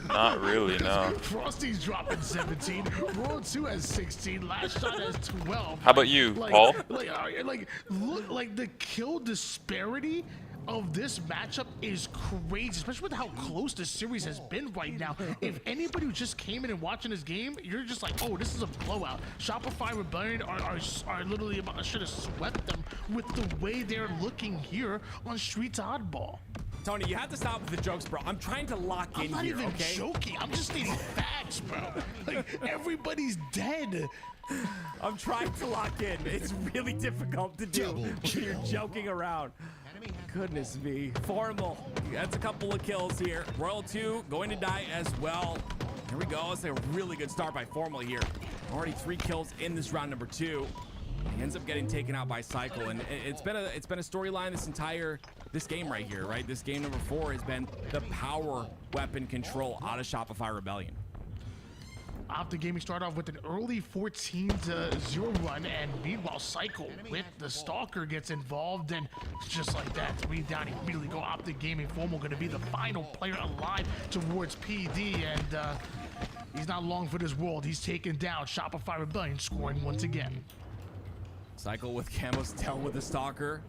Not really, no. Frosty's dropping 17. World 2 has 16. Last shot has 12. How about you, Paul? Like the kill disparity of this matchup is crazy, especially with how close the series has been right now. If anybody who just came in and watching this game, you're just like, oh, this is a blowout. Shopify Rebellion are literally about, should have swept them with the way they're looking here on Streets Oddball. Tony, you have to stop with the jokes, bro. I'm trying to lock in here, okay? I'm not even joking. I'm just stating facts, bro. Like, everybody's dead. I'm trying to lock in. It's really difficult to do when you're joking around. Goodness me. Formal. That's a couple of kills here. Royal 2 going to die as well. Here we go. It's a really good start by Formal here. Already 3 kills in this round number 2. He ends up getting taken out by Cycle, and it's been a storyline this game right here, right? This game number 4 has been the power weapon control out of Shopify Rebellion. Optic Gaming started off with an early 14-0 run, and meanwhile Cycle with the Stalker gets involved, and just like that, 3 down, immediately go Optic Gaming. Formal going to be the final player alive towards PD, and he's not long for this world. He's taken down. Shopify Rebellion scoring once again. Cycle with Camo's tail with the Stalker.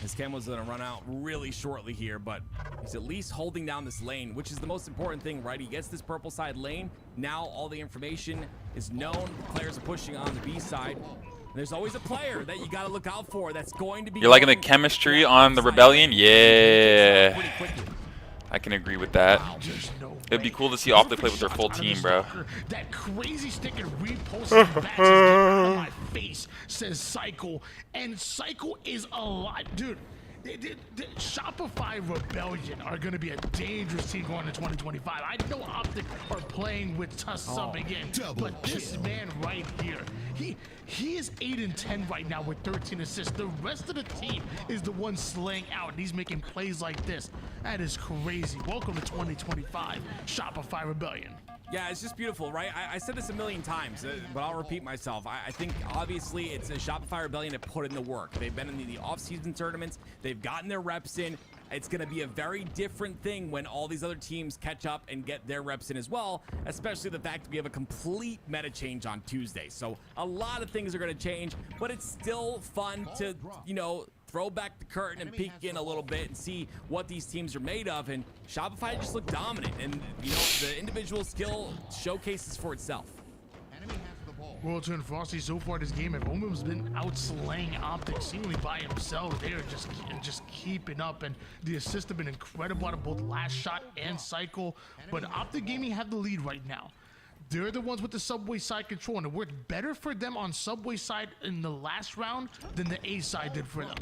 His Camo's gonna run out really shortly here, but he's at least holding down this lane, which is the most important thing, right? He gets this purple side lane. Now all the information is known. Players are pushing on the B side. And there's always a player that you gotta look out for that's going to be— You're liking the chemistry on the Rebellion? Yeah. Pretty quickly. I can agree with that. It'd be cool to see Optic play with their full team, bro. That crazy stick and reposting bats is getting out of my face, says Cycle. And Cycle is a lot. Dude, the Shopify Rebellion are going to be a dangerous team going to 2025. I know Optic are playing with Tusk subbing in, but this man right here, he is 8-10 right now with 13 assists. The rest of the team is the one slaying out, and he's making plays like this. That is crazy. Welcome to 2025 Shopify Rebellion. Yeah, it's just beautiful, right? I said this a million times, but I'll repeat myself. I think obviously it's a Shopify Rebellion to put in the work. They've been in the off-season tournaments. They've gotten their reps in. It's going to be a very different thing when all these other teams catch up and get their reps in as well, especially the fact that we have a complete meta change on Tuesday. So a lot of things are going to change, but it's still fun to, you know, throw back the curtain and peek in a little bit and see what these teams are made of. And Shopify just looked dominant, and you know, the individual skill showcases for itself. World Tour and Frosty so far this game have almost been outslaying Optic seemingly by himself. They are just keeping up, and the assists have been incredible out of both Last Shot and Cycle. But Optic Gaming have the lead right now. They're the ones with the Subway side control, and it worked better for them on Subway side in the last round than the A side did for them.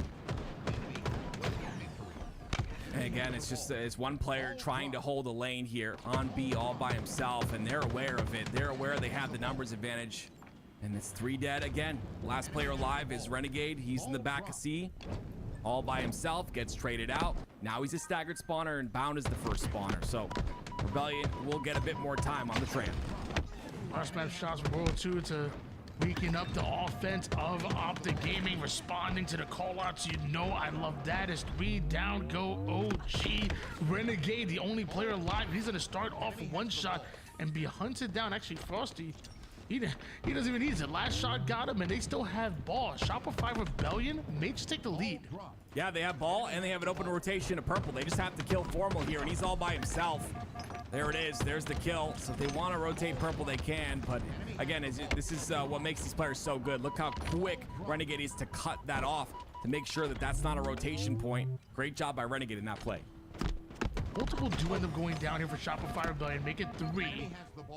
And again, it's just it's one player trying to hold a lane here on B all by himself, and they're aware of it. They're aware they have the numbers advantage, and it's 3 dead again. Last player alive is Renegade. He's in the back of C, all by himself, gets traded out. Now he's a staggered spawner, and Bound is the first spawner. So Rebellion will get a bit more time on the tram. Last map shots from World 2 to weaken up the offense of Optic Gaming, responding to the call-outs. You know I love that. It's 3 down, go OG. Renegade, the only player alive. He's going to start off with 1 shot and be hunted down. Actually, Frosty, he doesn't even need it. Last shot got him, and they still have ball. Shopify Rebellion may just take the lead. Yeah, they have ball, and they have an open rotation to purple. They just have to kill Formal here, and he's all by himself. There it is. There's the kill. So if they want to rotate purple, they can. But again, this is what makes these players so good. Look how quick Renegade is to cut that off to make sure that that's not a rotation point. Great job by Renegade in that play. Multiple do end up going down here for Shopify Rebellion, make it 3.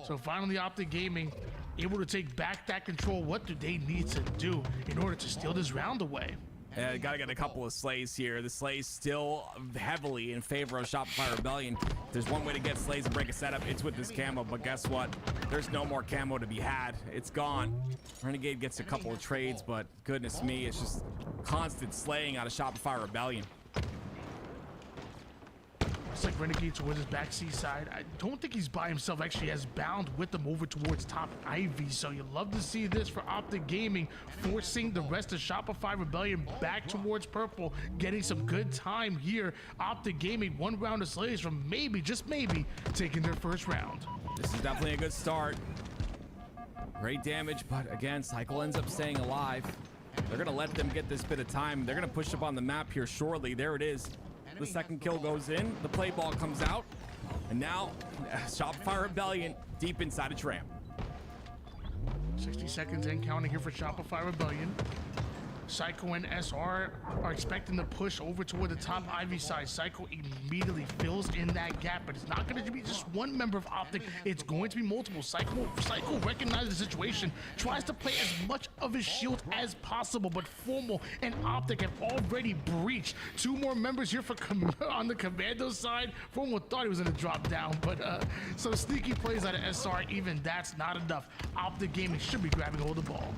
So finally, Optic Gaming able to take back that control. What do they need to do in order to steal this round away? Yeah, gotta get a couple of slays here. The slays still heavily in favor of Shopify Rebellion. If there's one way to get slays and break a setup, it's with this camo, but guess what? There's no more camo to be had. It's gone. Renegade gets a couple of trades, but goodness me, it's just constant slaying out of Shopify Rebellion. It's like Renegade towards his back C side. I don't think he's by himself. Actually has Bound with them over towards top Ivy. So you love to see this for Optic Gaming, forcing the rest of Shopify Rebellion back towards purple, getting some good time here. Optic Gaming 1 round of slays from maybe, just maybe, taking their first round. This is definitely a good start. Great damage, but again, Cycle ends up staying alive. They're gonna let them get this bit of time. They're gonna push up on the map here shortly. There it is. The second kill goes in, the play ball comes out, and now Shopify Rebellion deep inside a tram. 60 seconds in, counting here for Shopify Rebellion. Psycho and SR are expecting to push over toward the top Ivy side. Psycho immediately fills in that gap, but it's not going to be just one member of Optic. It's going to be multiple. Psycho recognizes the situation, tries to play as much of his shield as possible, but Formal and Optic have already breached. 2 more members here for on the Commando side. Formal thought he was going to drop down, but some sneaky plays out of SR. Even that's not enough. Optic Gaming should be grabbing hold of the ball.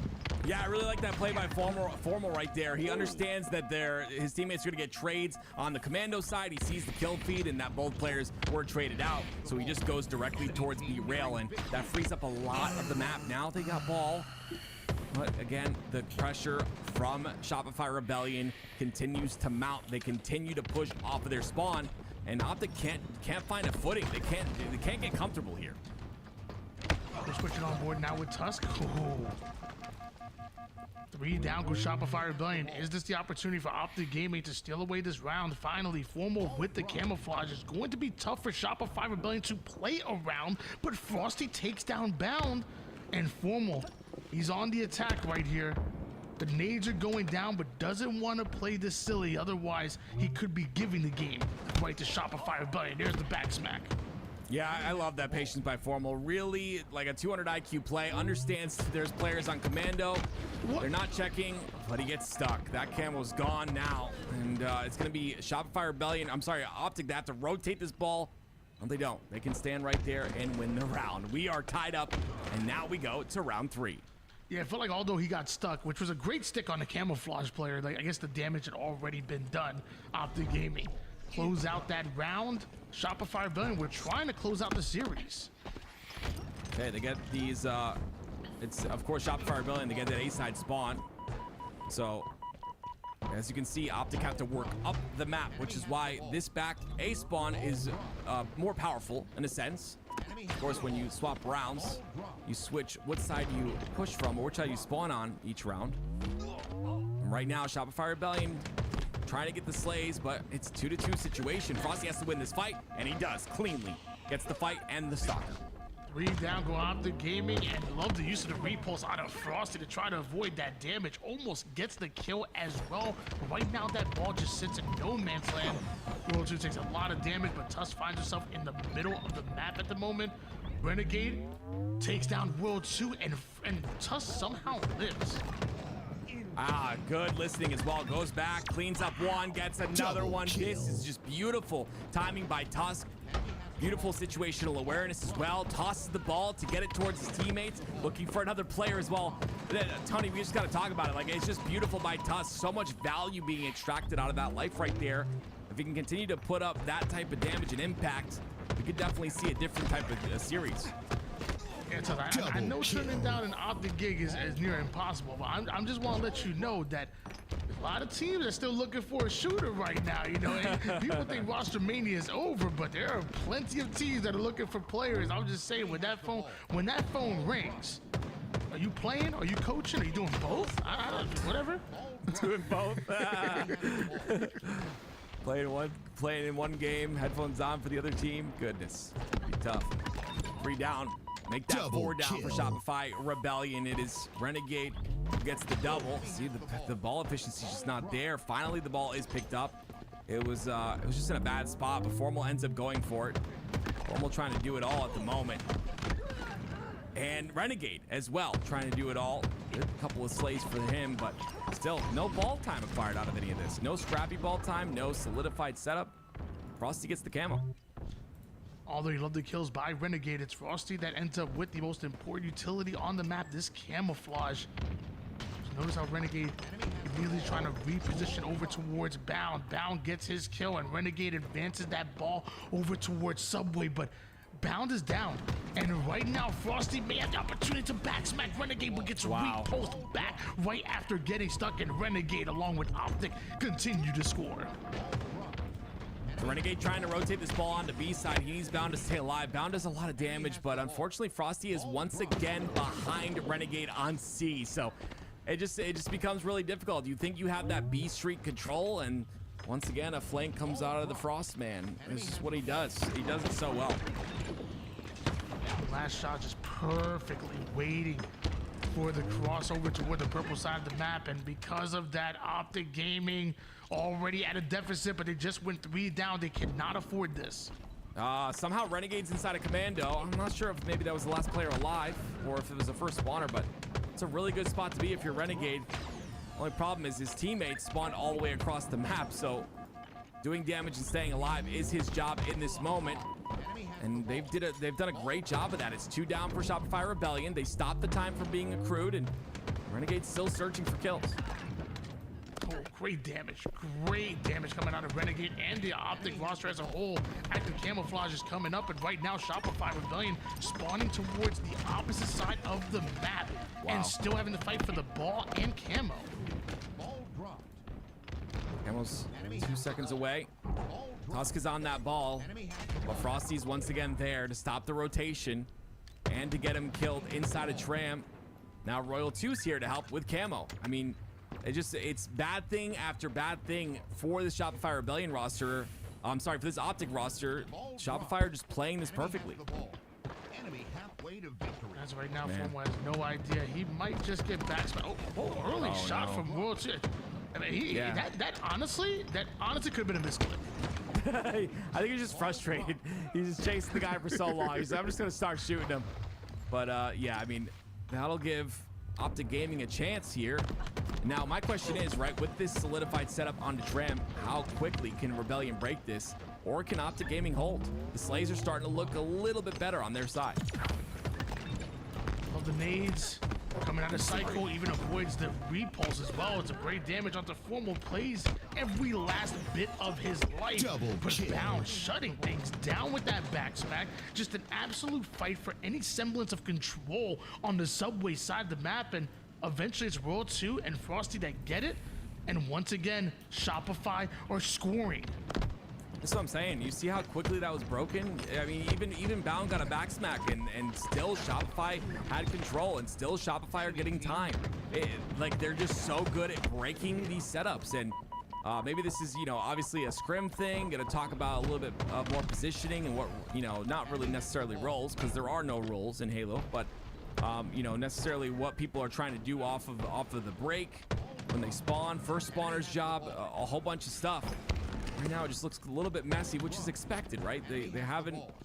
Yeah, I really like that play by Formal right there. He understands that his teammates are going to get trades on the Commando side. He sees the kill feed and that both players were traded out. So he just goes directly towards B rail, and that frees up a lot of the map. Now they got ball. But again, the pressure from Shopify Rebellion continues to mount. They continue to push off of their spawn, and Optic can't find a footing. They can't get comfortable here. They're switching on board now with Tusk. Ooh. 3 down goes Shopify Rebellion. Is this the opportunity for Optic Gaming to steal away this round? Finally, Formal with the camouflage. It's going to be tough for Shopify Rebellion to play around, but Frosty takes down Bound, and Formal, he's on the attack right here. The nades are going down, but doesn't want to play this silly. Otherwise, he could be giving the game right to Shopify Rebellion. There's the back smack. Yeah, I love that patience by Formal. Really, like a 200 IQ play. Understands there's players on commando. They're not checking, but he gets stuck. That camo's gone now. And it's going to be Shopify Rebellion. I'm sorry, Optic. They have to rotate this ball. No, they don't. They can stand right there and win the round. We are tied up, and now we go to round 3. Yeah, I felt like although he got stuck, which was a great stick on the camouflage player, like I guess the damage had already been done. Optic Gaming close out that round. Shopify Rebellion, we're trying to close out the series. Okay, they get these, it's of course Shopify Rebellion, they get that A-side spawn. So, as you can see, Optic have to work up the map, which is why this back A spawn is more powerful in a sense. Of course, when you swap rounds, you switch what side you push from or which side you spawn on each round. And right now, Shopify Rebellion trying to get the slays, but it's 2-2 situation. Frosty has to win this fight, and he does cleanly. Gets the fight and the stock. 3 down, go Optic Gaming, and love the use of the repulse out of Frosty to try to avoid that damage. Almost gets the kill as well. Right now, that ball just sits in no man's land. World 2 takes a lot of damage, but Tusk finds herself in the middle of the map at the moment. Renegade takes down World 2, and Tusk somehow lives. Ah, good listening as well. Goes back, cleans up one, gets another one. This is just beautiful timing by Tusk. Beautiful situational awareness as well. Tosses the ball to get it towards his teammates. Looking for another player as well. Tony, we just got to talk about it. Like, it's just beautiful by Tusk. So much value being extracted out of that life right there. If he can continue to put up that type of damage and impact, we could definitely see a different type of series. Yeah, I know turning down an Optic gig is near impossible, but I'm just want to let you know that a lot of teams are still looking for a shooter right now. You know, and people think roster mania is over, but there are plenty of teams that are looking for players. I'm just saying, when that phone rings, are you playing? Are you coaching? Are you doing both? Whatever. Doing both. Playing in one game, headphones on for the other team. Goodness, be tough. 3 down. Make that 4 down for Shopify Rebellion. It is Renegade who gets the double. See, the ball efficiency is just not there. Finally, the ball is picked up. It was just in a bad spot, but Formal ends up going for it. Formal trying to do it all at the moment. And Renegade as well, trying to do it all. Good couple of slays for him, but still no ball time acquired out of any of this. No scrappy ball time, no solidified setup. Frosty gets the camo. Although you love the kills by Renegade, it's Frosty that ends up with the most important utility on the map, this camouflage. Just notice how Renegade immediately trying to reposition over towards Bound. Bound gets his kill, and Renegade advances that ball over towards Subway, but Bound is down. And right now, Frosty may have the opportunity to backsmack Renegade, but gets repulsed back right after getting stuck, and Renegade, along with Optic, continue to score. Renegade trying to rotate this ball onto B side. He needs Bound to stay alive. Bound does a lot of damage, but unfortunately Frosty is once again behind Renegade on C. So it just becomes really difficult. You think you have that B streak control, and once again a flank comes out of the Frostman. This is what he does. He does it so well. Last shot just perfectly waiting for the crossover toward the purple side of the map, and because of that, Optic Gaming already at a deficit, but they just went 3 down. They cannot afford this. Somehow Renegade's inside a commando. I'm not sure if maybe that was the last player alive or if it was the first spawner, but it's a really good spot to be if you're Renegade. Only problem is his teammates spawned all the way across the map, so doing damage and staying alive is his job in this moment. And they've done a great job of that. It's 2 down for Shopify Rebellion. They stopped the time from being accrued, and Renegade's still searching for kills. Oh, great damage coming out of Renegade and the Optic roster as a whole. Active camouflage is coming up, and right now Shopify Rebellion spawning towards the opposite side of the map and still having to fight for the ball and camo. Camo's 2 seconds away. Tusk is on that ball, but Frosty's once again there to stop the rotation and to get him killed inside a tram. Now Royal 2's here to help with camo. I mean, it's bad thing after bad thing for the Shopify Rebellion roster. I'm sorry, for this Optic roster. Shopify are just playing this perfectly. As right now, Formal has no idea. He might just get back. Oh, early shot from World 2. I mean, that honestly could have been a misclick. I think he's just frustrated. He's just chasing the guy for so long. He's like, I'm just gonna start shooting him. But yeah, I mean, that'll give Optic Gaming a chance here. Now, my question is, right, with this solidified setup on the tram, how quickly can Rebellion break this, or can Optic Gaming hold? The Slays are starting to look a little bit better on their side. Love the nades. Coming out of cycle, even avoids the repulse as well. It's a great damage onto Formal. Plays every last bit of his life. But Bound shutting things down with that back smack. Just an absolute fight for any semblance of control on the subway side of the map. And eventually it's World 2 and Frosty that get it. And once again, Shopify are scoring. That's what I'm saying. You see how quickly that was broken? I mean, even Bound got a back smack, and still Shopify had control, and still Shopify are getting time. Like, they're just so good at breaking these setups. And maybe this is, obviously a scrim thing. Gonna talk about a little bit more positioning and what, not really necessarily roles, because there are no roles in Halo, but necessarily what people are trying to do off of the break when they spawn, first spawner's job, a whole bunch of stuff. Right now it just looks a little bit messy, which is expected, right? They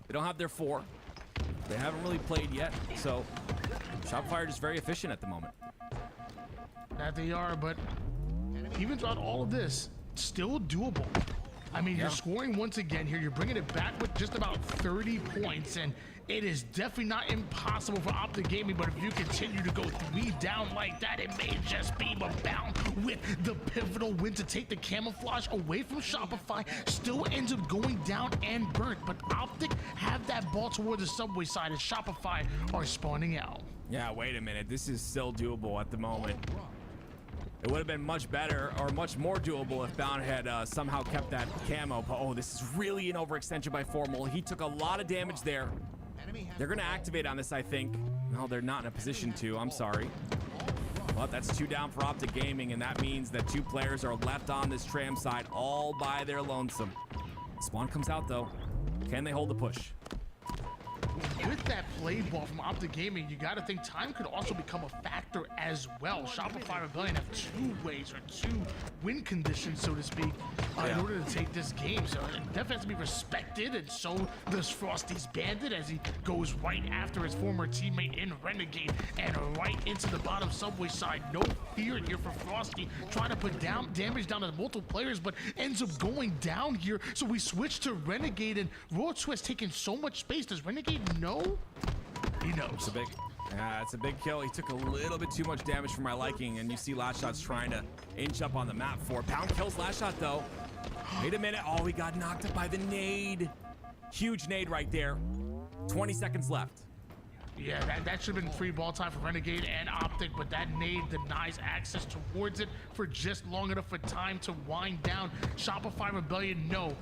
don't have their 4. They haven't really played yet, so Shopify are just very efficient at the moment. That they are, but even throughout all of this, still doable. I mean, you're scoring once again here. You're bringing it back with just about 30 points, and it is definitely not impossible for Optic Gaming, but if you continue to go 3 down like that, it may just be Bound with the pivotal win to take the camouflage away from Shopify. Still ends up going down and burnt, but Optic have that ball towards the subway side, and Shopify are spawning out. Yeah, wait a minute. This is still doable at the moment. It would have been much better or much more doable if Bound had somehow kept that camo. But, oh, this is really an overextension by Formal. He took a lot of damage there. They're going to activate on this, I think. No, they're not in a position to. I'm sorry. But that's 2 down for Optic Gaming, and that means that 2 players are left on this tram side all by their lonesome. Spawn comes out, though. Can they hold the push? With that play ball from Optic Gaming, you got to think time could also become a factor as well. Shopify Rebellion have 2 ways or 2 win conditions, so to speak, in order to take this game. So it definitely has to be respected, and so does Frosty's Bandit as he goes right after his former teammate in Renegade and right into the bottom subway side. No fear here for Frosty, trying to put down damage down to multiple players, but ends up going down here. So we switch to Renegade, and Royal 2 has taken so much space. Does Renegade know? He knows. It's a big kill. He took a little bit too much damage for my liking, and you see Last Shot's trying to inch up on the map for it. Pound kills Last Shot, though. Wait a minute. Oh, he got knocked up by the nade. Huge nade right there. 20 seconds left. Yeah, that should have been free ball time for Renegade and Optic, but that nade denies access towards it for just long enough of time to wind down. Shopify Rebellion, no.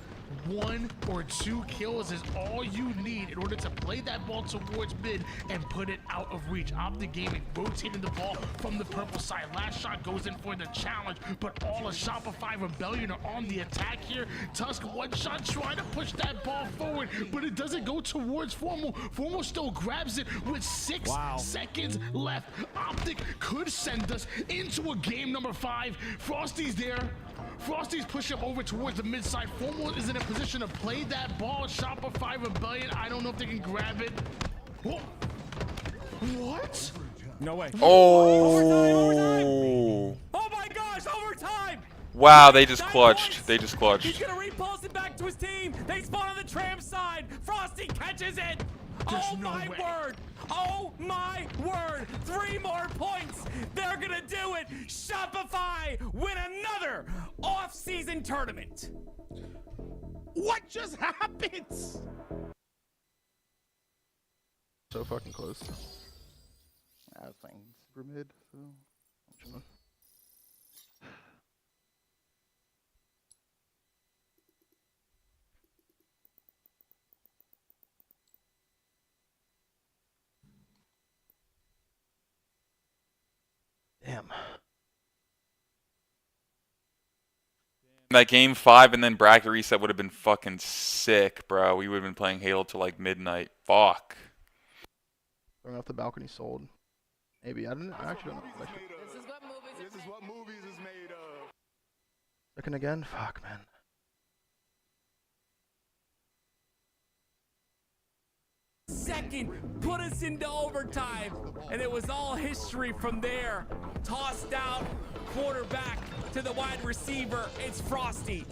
1 or 2 kills is all you need in order to play that ball towards mid and put it out of reach. Optic Gaming rotating the ball from the purple side. Last Shot goes in for the challenge, but all of Shopify Rebellion are on the attack here. Tusk, 1 shot trying to push that ball forward, but it doesn't go towards Formal. Formal still grabs it with 6 seconds left. Optic could send us into a game number 5. Frosty's there. Frosty's pushing over towards the mid side. Formal is in a position to play that ball. Shopify Rebellion, I don't know if they can grab it. Whoa. What? No way. Oh. Oh my gosh, overtime! Wow, they just clutched. They just clutched. He's gonna repulse it back to his team. They spawn on the tram side. Frosty catches it. Oh my word! Oh my word! 3 more points! They're gonna do it! Shopify win another off-season tournament! What just happened? So fucking close. I was playing super mid, so I'm chilling. Damn. That game 5 and then bracket reset would have been fucking sick, bro. We would have been playing Halo till like midnight. Fuck. Throwing off the balcony sold. Maybe I actually don't know. This is what movies is made of. Second again. Fuck, man. Second put us into overtime, and it was all history from there. Tossed out, quarterback to the wide receiver. It's Frosty.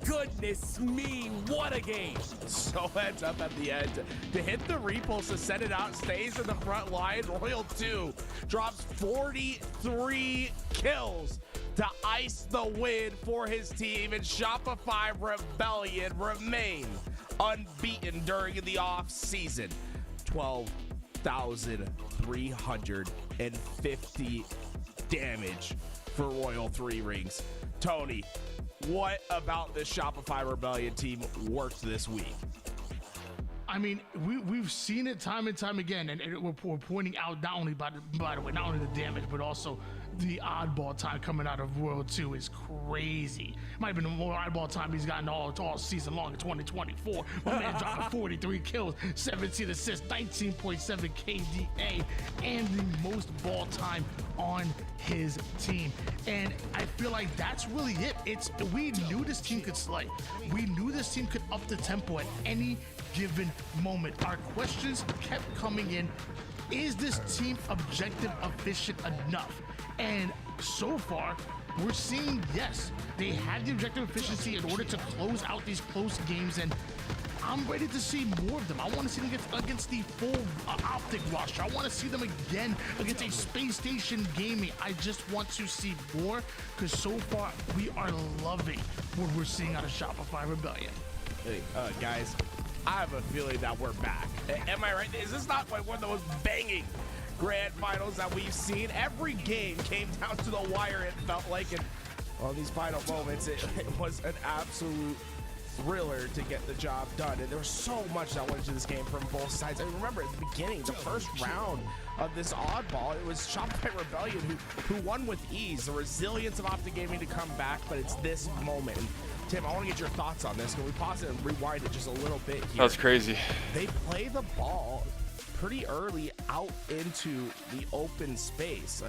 Goodness me, what a game. So heads up at the end to hit the repulse, to send it out, stays in the front line. Royal 2 drops 43 kills to ice the win for his team, and Shopify Rebellion remain unbeaten during the off season. 12,350 damage for Royal 3 rings. Tony, what about the Shopify Rebellion team worked this week? I mean, we've seen it time and time again, and we're pointing out not only by the way, not only the damage, but also the oddball time coming out of Royal 2 is crazy. Might have been the more oddball time he's gotten all season long in 2024. My man dropping 43 kills, 17 assists, 19.7 KDA, and the most ball time on his team. And I feel like that's really it. We knew this team could slay. We knew this team could up the tempo at any given moment. Our questions kept coming in. Is this team objective efficient enough? And so far, we're seeing yes, they had the objective efficiency in order to close out these close games, and I'm ready to see more of them. I want to see them against the full Optic roster. I want to see them again against a Space Station Gaming. I just want to see more, because so far we are loving what we're seeing out of Shopify Rebellion. Hey, guys, I have a feeling that we're back. Am I right? Is this not like one of the most banging grand finals that we've seen? Every game came down to the wire, it felt like, and on these final moments, it was an absolute thriller to get the job done. And there was so much that went into this game from both sides. I remember at the beginning, the first round of this oddball, it was Shopify Rebellion who won with ease. The resilience of Optic Gaming to come back, but it's this moment. And Tim, I want to get your thoughts on this. Can we pause it and rewind it just a little bit here? That's crazy. They play the ball pretty early out into the open space.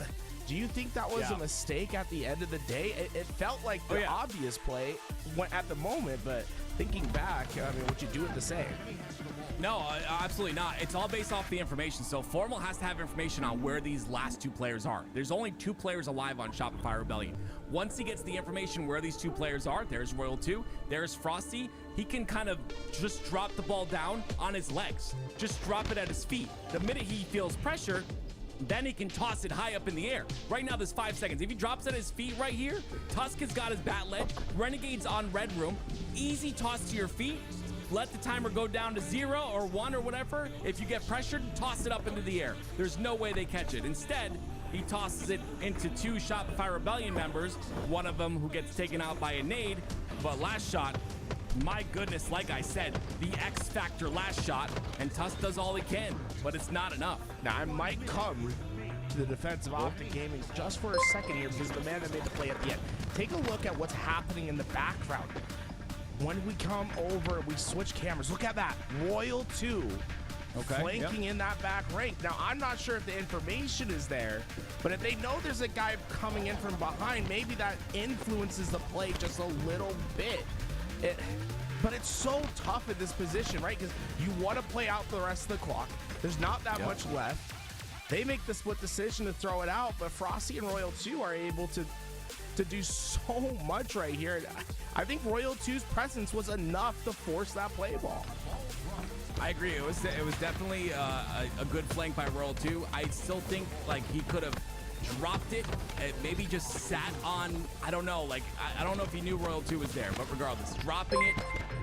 Do you think that was a mistake at the end of the day? It felt like the obvious play went at the moment, but thinking back, I mean, would you do it the same? No, absolutely not. It's all based off the information. So Formal has to have information on where these last two players are. There's only 2 players alive on Shopify Rebellion. Once he gets the information where these 2 players are, there's Royal 2, there's Frosty, he can kind of just drop the ball down on his legs. Just drop it at his feet. The minute he feels pressure, then he can toss it high up in the air. Right now, there's 5 seconds. If he drops at his feet right here, Tusk has got his bat ledge, Renegade's on Red Room, easy toss to your feet, let the timer go down to 0 or 1 or whatever. If you get pressured, toss it up into the air. There's no way they catch it. Instead, he tosses it into 2 Shopify Rebellion members, one of them who gets taken out by a nade. But last shot, my goodness, like I said, the X Factor last shot, and Tusk does all he can, but it's not enough. Now, I might come to the defense of Optic Gaming just for a second here, because the man that made the play at the end. Take a look at what's happening in the background. When we come over, we switch cameras. Look at that. Royal 2 flanking in that back rank. Now, I'm not sure if the information is there, but if they know there's a guy coming in from behind, maybe that influences the play just a little bit. But it's so tough at this position, right? Because you want to play out the rest of the clock. There's not that much left. They make the split decision to throw it out, but Frosty and Royal 2 are able to do so much right here. I think Royal 2's presence was enough to force that play ball. I agree. It was definitely a good flank by Royal 2. I still think like he could have dropped it, maybe just sat on, I don't know, like I don't know if he knew Royal 2 was there, but regardless, dropping it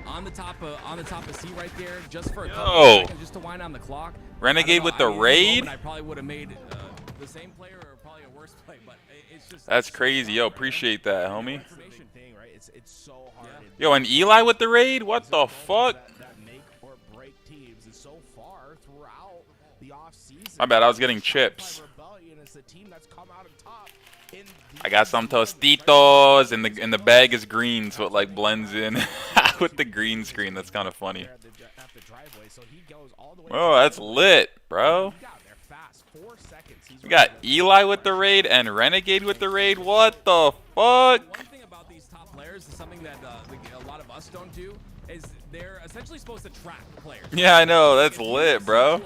on the top of C right there just for a couple of seconds, just to wind on the clock. Renegade with the raid? I probably would have made the same player or probably a worse play, but it's just That's crazy. Yo, appreciate that, homie. Thing, right? It's so hard. Yo, and Eli with the raid? What the fuck? That make or break teams, and so far throughout the offseason, My bad, I was getting chips. Rebellion is the team that's come out on top in I got some Tostitos, and the bag is green, so it like blends in with the green screen. That's kind of funny. Oh, that's lit, bro. fast. 4 seconds. We got Eli with the raid and Renegade with the raid. What the fuck? One thing about these top players is something that a lot of us don't do is they're essentially supposed to track players. Yeah, I know. That's lit, bro.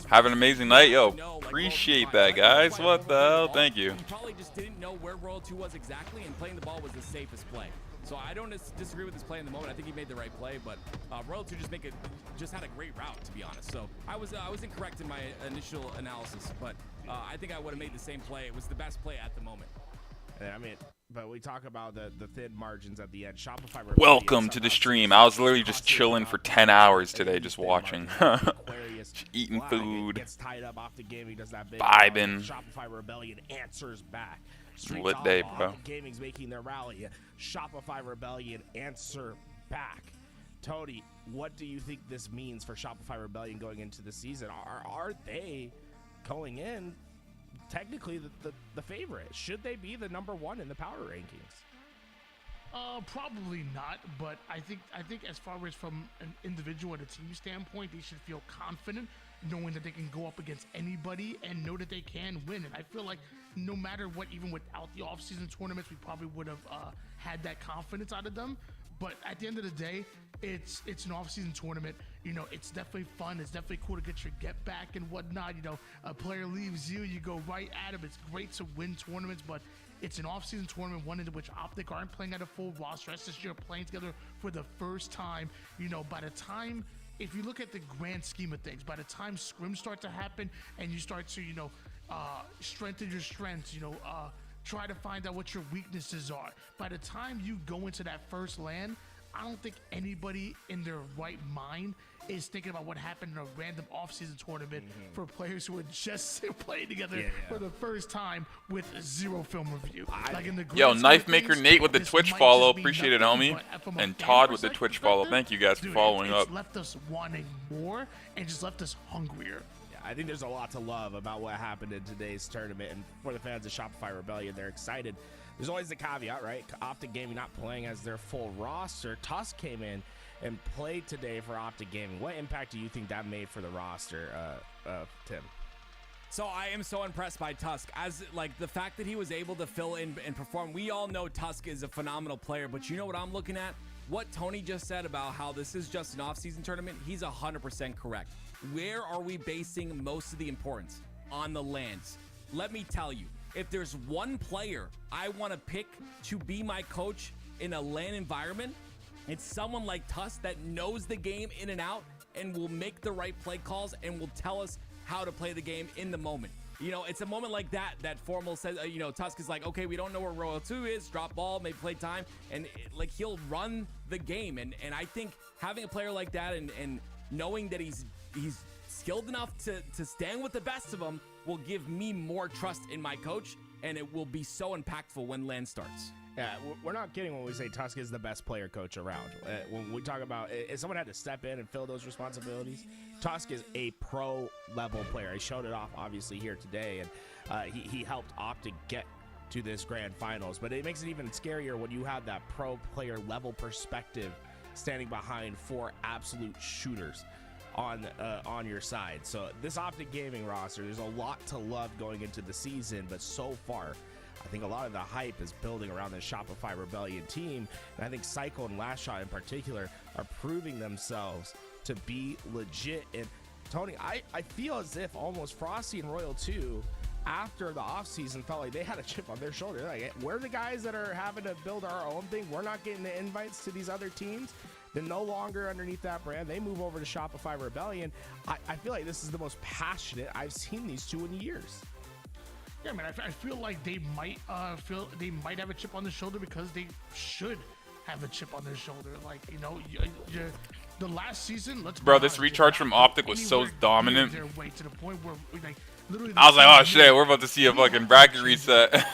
Have an amazing night. Yo, appreciate that, guys. What the hell? Thank you. You probably just didn't know where Royal 2 was exactly, and playing the ball was the safest play. So I don't disagree with his play in the moment. I think he made the right play, but Royal 2 just had a great route, to be honest. So I was incorrect in my initial analysis, but I think I would have made the same play. It was the best play at the moment. I mean, but we talk about the thin margins at the end. Shopify. Welcome to the stream. I was literally just chilling for 10 hours today, just watching. Just eating food. Gets tied up off the game. He does that big vibing. Shopify Rebellion answers back. Lit day, bro. Gaming's making their rally. Shopify Rebellion answer back. Tony, what do you think this means for Shopify Rebellion going into the season? Are they going in technically the favorite? Should they be the #1 in the power rankings? Probably not, but I think as far as from an individual and a team standpoint, they should feel confident knowing that they can go up against anybody and know that they can win. And I feel like no matter what, even without the off-season tournaments, we probably would have had that confidence out of them. But at the end of the day, it's an off-season tournament. You know, it's definitely fun. It's definitely cool to get your get back and whatnot. You know, a player leaves you go right at him. It's great to win tournaments, but it's an off-season tournament, one in which Optic aren't playing at a full roster. That's just you're playing together for the first time. You know, by the time, if you look at the grand scheme of things, by the time scrims start to happen and you start to, strengthen your strengths, try to find out what your weaknesses are. By the time you go into that first LAN, I don't think anybody in their right mind is thinking about what happened in a random off-season tournament for players who are just playing together for the first time with zero film review. Like in the Yo, Knife Maker Nate with the Twitch follow. Appreciate it, homie. And Todd with the Twitch follow. Thank you guys for following up. It's left us wanting more and just left us hungrier. I think there's a lot to love about what happened in today's tournament, and for the fans of Shopify Rebellion, they're excited. There's always the caveat, right? Optic Gaming not playing as their full roster. Tusk came in and played today for Optic Gaming. What impact do you think that made for the roster, Tim? So I am so impressed by Tusk. As the fact that he was able to fill in and perform. We all know Tusk is a phenomenal player, but you know what I'm looking at? What Tony just said about how this is just an off-season tournament, he's 100% correct. Where are we basing most of the importance? On the lands. Let me tell you, if there's one player I want to pick to be my coach in a LAN environment, it's someone like Tusk that knows the game in and out and will make the right play calls and will tell us how to play the game in the moment. It's a moment like that Formal says, Tusk is like, okay, we don't know where Royal 2 is, drop ball, maybe play time, and he'll run the game. And I think having a player like that and knowing that he's skilled enough to stand with the best of them will give me more trust in my coach, and it will be so impactful when LAN starts. Yeah, we're not kidding when we say Tusk is the best player coach around. When we talk about if someone had to step in and fill those responsibilities, Tusk is a pro-level player. He showed it off, obviously, here today, and he helped Optic get to this grand finals. But it makes it even scarier when you have that pro-player level perspective standing behind 4 absolute shooters on your side. So this Optic Gaming roster, there's a lot to love going into the season, but so far, I think a lot of the hype is building around the Shopify Rebellion team, and I think Cycle and Last Shot in particular are proving themselves to be legit. And Tony, I feel as if almost Frosty and Royal 2, after the offseason, felt like they had a chip on their shoulder. Like, we're the guys that are having to build our own thing. We're not getting the invites to these other teams. They're no longer underneath that brand. They move over to Shopify Rebellion. I feel like this is the most passionate I've seen these two in years. Yeah, man, I feel like they might have a chip on their shoulder because they should have a chip on their shoulder. Like, the last season, Bro, this recharge from Optic was so dominant. Their way to the point where, literally, I was like, oh shit, we're about to see a fucking bracket reset.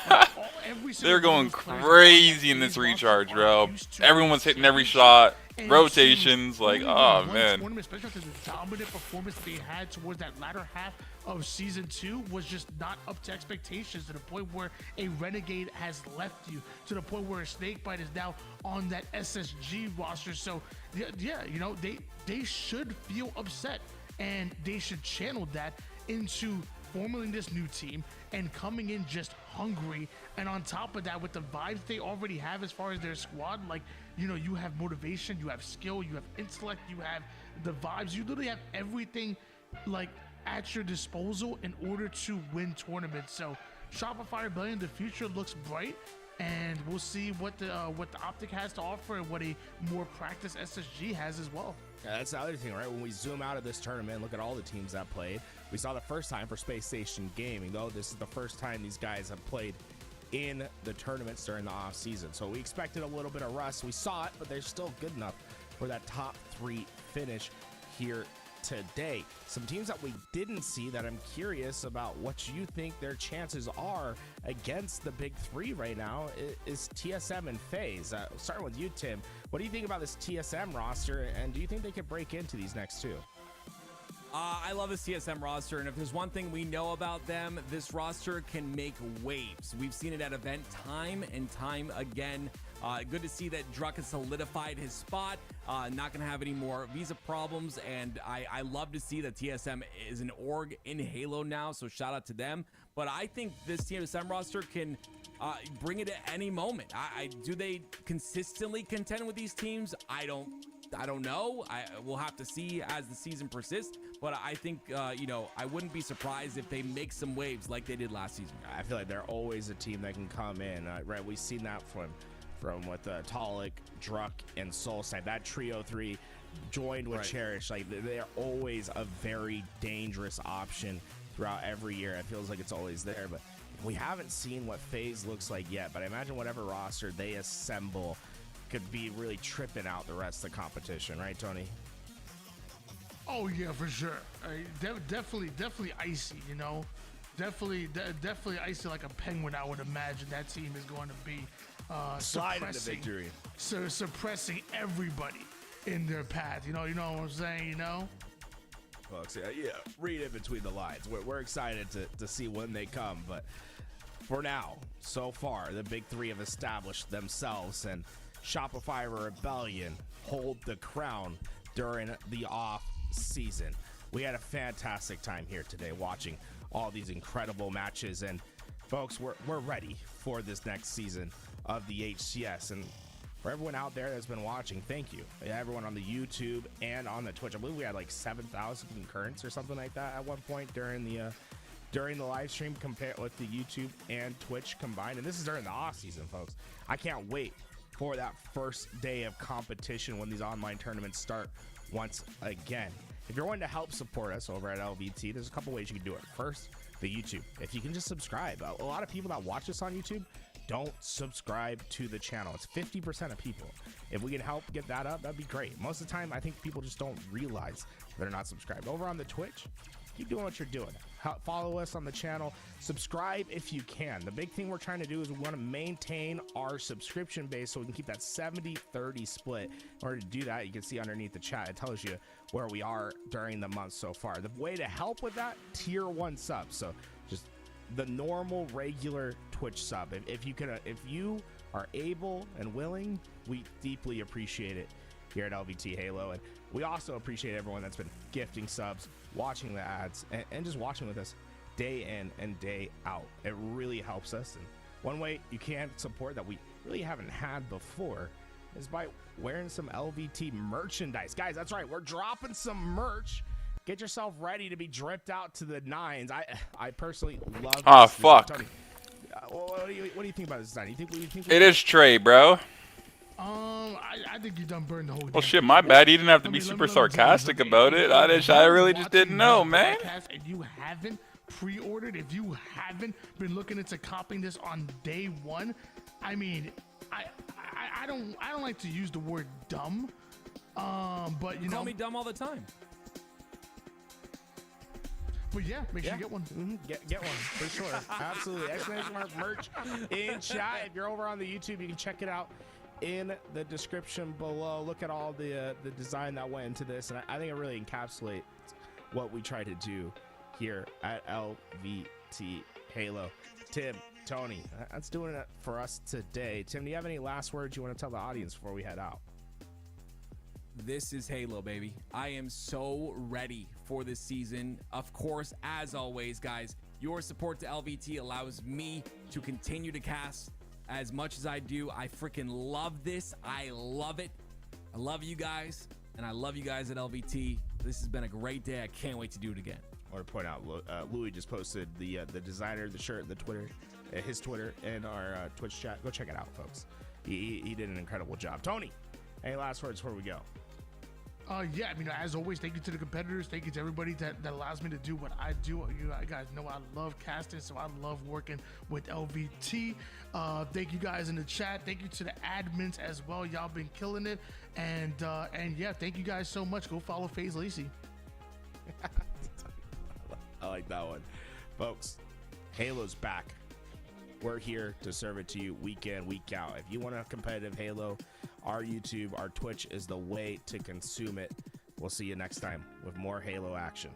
They're going crazy in this recharge, bro. Everyone was hitting every shot. Rotations, oh man. Especially after the dominant performance they had towards that latter half of season 2 was just not up to expectations, to the point where a Renegade has left you, to the point where a Snakebite is now on that SSG roster. So yeah, they should feel upset, and they should channel that into formulating this new team and coming in just hungry. And on top of that, with the vibes they already have as far as their squad, like, you know, you have motivation, you have skill, you have intellect, you have the vibes, you literally have everything like at your disposal in order to win tournaments. So Shopify Rebellion, the future looks bright, and we'll see what the Optic has to offer and what a more practiced SSG has as well. Yeah, that's the other thing, right? When we zoom out of this tournament, look at all the teams that played. We saw the first time for Space Station Gaming, though. This is the first time these guys have played in the tournaments during the off season. So we expected a little bit of rust. We saw it, but they're still good enough for that top 3 finish here today. Some teams that we didn't see that I'm curious about what you think their chances are against the big 3 right now is TSM and FaZe. Starting with you, Tim, what do you think about this TSM roster, and do you think they could break into these next 2? I love this TSM roster, and if there's one thing we know about them, this roster can make waves. We've seen it at event time and time again. Good to see that Druck has solidified his spot, not going to have any more visa problems, and I love to see that TSM is an org in Halo now, so shout out to them. But I think this TSM roster can bring it at any moment. Do they consistently contend with these teams? I don't know. We'll have to see as the season persists. But I think, you know, I wouldn't be surprised if they make some waves like they did last season. I feel like they're always a team that can come in, right? We've seen that from with Talik, Druck, and Soulside. That trio 3 joined with Cherish. Like, they're always a very dangerous option throughout every year. It feels like it's always there, but we haven't seen what FaZe looks like yet. But I imagine whatever roster they assemble could be really tripping out the rest of the competition, right, Tony? Oh yeah, for sure. Definitely icy, you know. Definitely icy like a penguin. I would imagine that team is going to be slide into victory. So suppressing everybody in their path. You know what I'm saying. You know. Folks, yeah. Read in between the lines. We're excited to see when they come, but for now, so far, the big 3 have established themselves, and Shopify Rebellion hold the crown during the off season. We had a fantastic time here today watching all these incredible matches, and folks, we're ready for this next season of the HCS. And for everyone out there that's been watching, thank you. Everyone on the YouTube and on the Twitch. I believe we had like 7,000 concurrents or something like that at one point during the live stream, compared with the YouTube and Twitch combined. And this is during the off season, folks. I can't wait for that first day of competition when these online tournaments start once again. If you're wanting to help support us over at LVT, there's a couple ways you can do it. First, the YouTube. If you can just subscribe. A lot of people that watch us on YouTube don't subscribe to the channel. It's 50% of people. If we can help get that up, that'd be great. Most of the time, I think people just don't realize they're not subscribed. Over on the Twitch, keep doing what you're doing. Follow us on the channel. Subscribe if you can. The big thing we're trying to do is we want to maintain our subscription base so we can keep that 70-30 split. In order to do that, you can see underneath the chat, it tells you where we are during the month so far. The way to help with that, tier 1 sub. So just the normal, regular Twitch sub. If you are able and willing, we deeply appreciate it here at LVT Halo. And we also appreciate everyone that's been gifting subs, watching the ads, and just watching with us day in and day out. It really helps us. And one way you can support that we really haven't had before is by wearing some LVT merchandise. Guys, that's right. We're dropping some merch. Get yourself ready to be dripped out to the nines. I personally love Oh, this. fuck. Tony, what do you think about this design? You think It is Trey, bro. I think you done burned the whole. Well, shit, my bad. You didn't have to be super sarcastic about it. I really just didn't know, man. If you haven't pre-ordered, if you haven't been looking into copying this on day one, I mean, I don't like to use the word dumb, but you call me dumb all the time. But yeah, make sure you get one. Get one for sure. Absolutely. Exclamation mark merch in chat. If you're over on the YouTube, you can check it out in the description below. Look at all the design that went into this, and I think it really encapsulates what we try to do here at LVT Halo. Tim, Tony, that's doing it for us today. Tim, do you have any last words you want to tell the audience before we head out? this is Halo, baby. I am so ready for this season. Of course, as always, guys, your support to LVT allows me to continue to cast as much as I do. I freaking love this. I love it. I love you guys, and I love you guys at LVT. This has been a great day. I can't wait to do it again. I want to point out, Louis just posted the designer, the shirt, the Twitter, his Twitter, and our Twitch chat. Go check it out, folks. He did an incredible job. Tony, any last words before we go? Yeah, I mean, as always, thank you to the competitors. Thank you to everybody that allows me to do what I do. You guys know I love casting, so I love working with LVT. Thank you guys in the chat. Thank you to the admins as well. Y'all been killing it. And yeah, thank you guys so much. Go follow FaZe Lacey. I like that one. Folks, Halo's back. We're here to serve it to you week in, week out. If you want a competitive Halo, our YouTube, our Twitch is the way to consume it. We'll see you next time with more Halo action.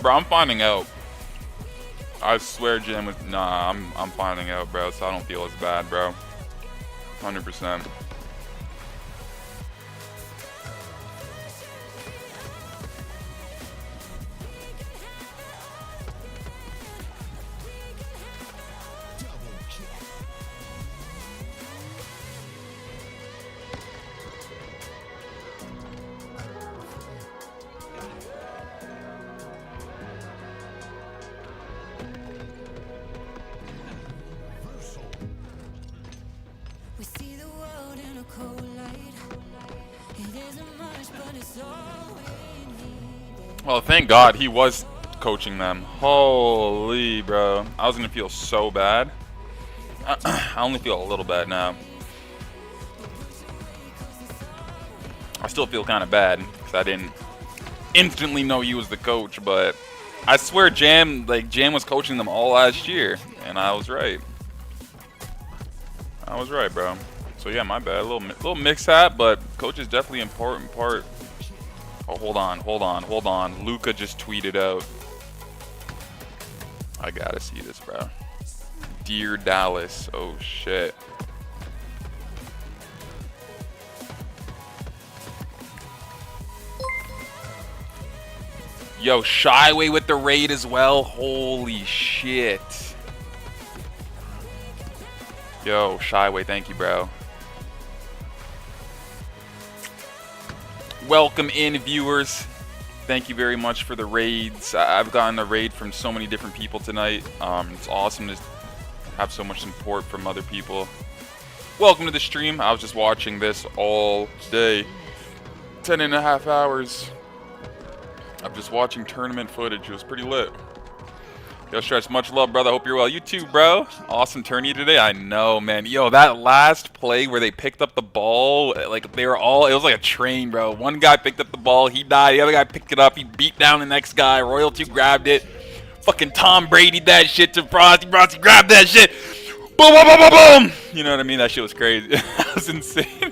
Bro, I'm finding out. I swear Jim was nah, I'm finding out, bro, so I don't feel as bad, bro. 100%. We see the world in a cold light. It isn't much, but it's all we need. Well, thank God he was coaching them. Holy, bro. I was gonna feel so bad. I only feel a little bad now. I still feel kind of bad because I didn't instantly know he was the coach, but I swear Jam was coaching them all last year, and I was right. I was right, bro. So yeah, my bad. A little mix-up, but coach is definitely an important part. Oh, hold on. Luca just tweeted out. I gotta see this, bro. Dear Dallas. Oh shit. Yo, Shyway with the raid as well. Holy shit. Yo, Shyway, thank you, bro. Welcome in, viewers. Thank you very much for the raids. I've gotten a raid from so many different people tonight. It's awesome to have so much support from other people. Welcome to the stream. I was just watching this all day. 10.5 hours. I'm just watching tournament footage. It was pretty lit. Yo, Stretch, much love, brother. Hope you're well. You too, bro. Awesome tourney today. I know, man. Yo, that last play where they picked up the ball, like they were all, it was like a train, bro. One guy picked up the ball, he died. The other guy picked it up, he beat down the next guy. Royalty grabbed it. Fucking Tom Brady that shit to Frosty. Frosty grabbed that shit. Boom, boom, boom, boom, boom. You know what I mean? That shit was crazy. That was insane.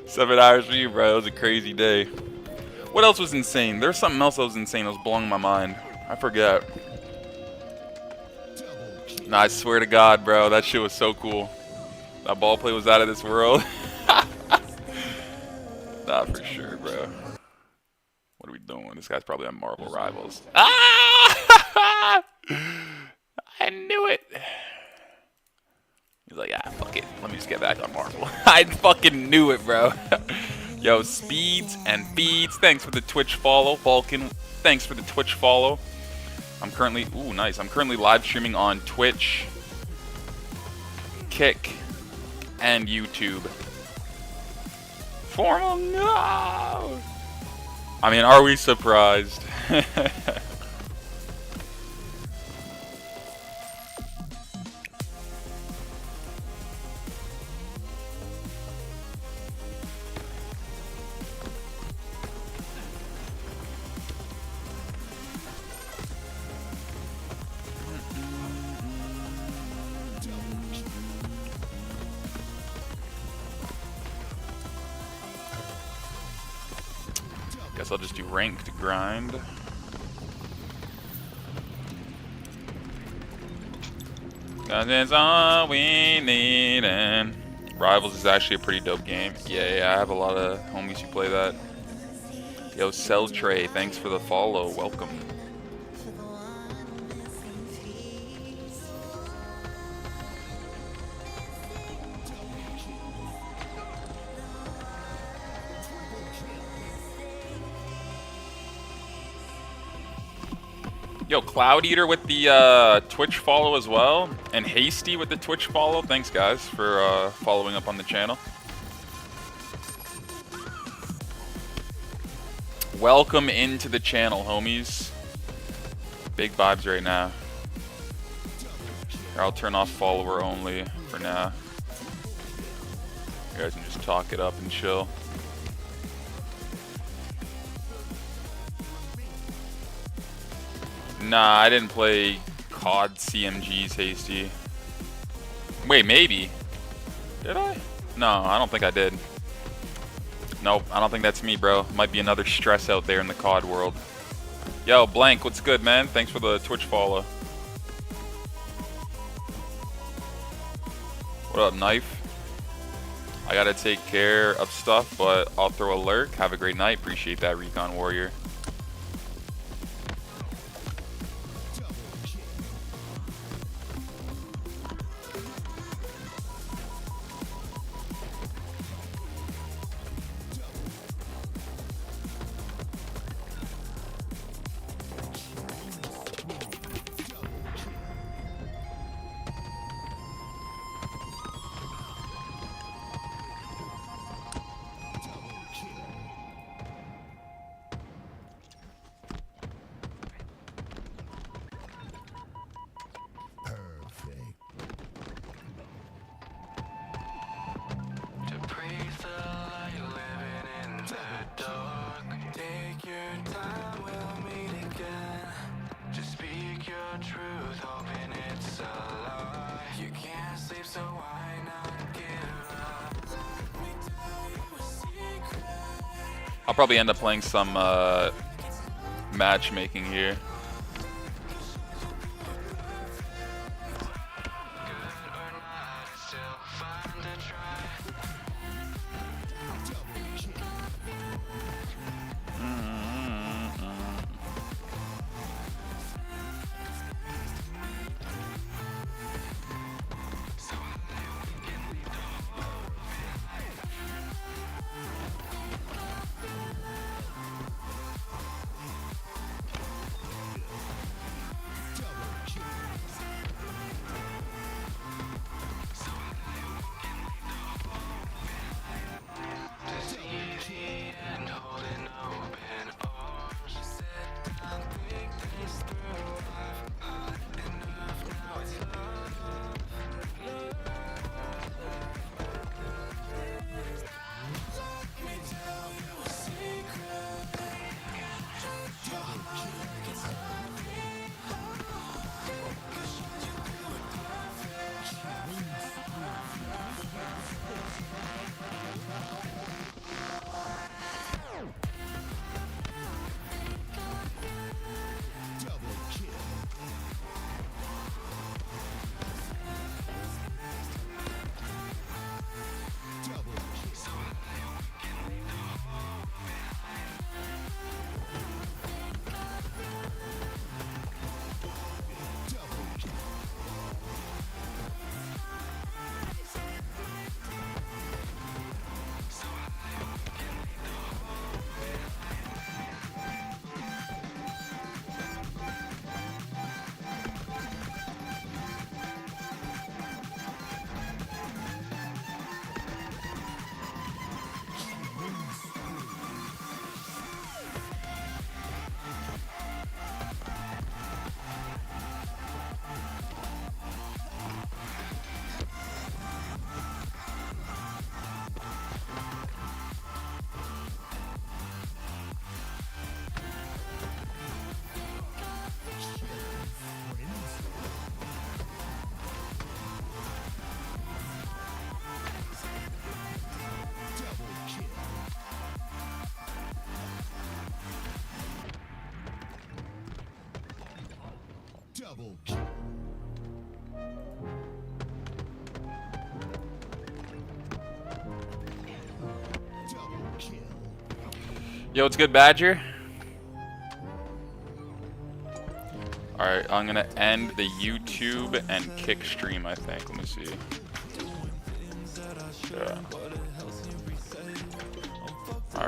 7 hours for you, bro. It was a crazy day. What else was insane? There's something else that was insane. It was blowing my mind. I forget. Nah, I swear to God, bro. That shit was so cool. That ball play was out of this world. Nah, for sure, bro. What are we doing? This guy's probably on Marvel Rivals. Ah! I knew it. He's like, ah, fuck it. Let me just get back on Marvel. I fucking knew it, bro. Yo, Speeds and Feeds. Thanks for the Twitch follow. Vulcan, thanks for the Twitch follow. I'm currently, ooh, nice. I'm currently live streaming on Twitch, Kick, and YouTube. Formal, no! I mean, are we surprised? Guess I'll just do ranked grind. Cause it's all we need, and Rivals is actually a pretty dope game. Yeah, I have a lot of homies who play that. Yo, Cell Tray, thanks for the follow. Welcome. Yo, Cloud Eater with the Twitch follow as well, and Hasty with the Twitch follow. Thanks, guys, for following up on the channel. Welcome into the channel, homies. Big vibes right now. Here, I'll turn off follower only for now. You guys can just talk it up and chill. Nah, I didn't play COD CMG's Hasty. Wait, maybe. Did I? No, I don't think I did. Nope, I don't think that's me, bro. Might be another stress out there in the COD world. Yo, Blank, what's good, man? Thanks for the Twitch follow. What up, Knife? I gotta take care of stuff, but I'll throw a lurk. Have a great night. Appreciate that, Recon Warrior. I'll probably end up playing some matchmaking here. Double kill. Double kill. Yo, it's good, Badger. Alright, I'm gonna end the YouTube and kick stream, I think. Let me see. Yeah.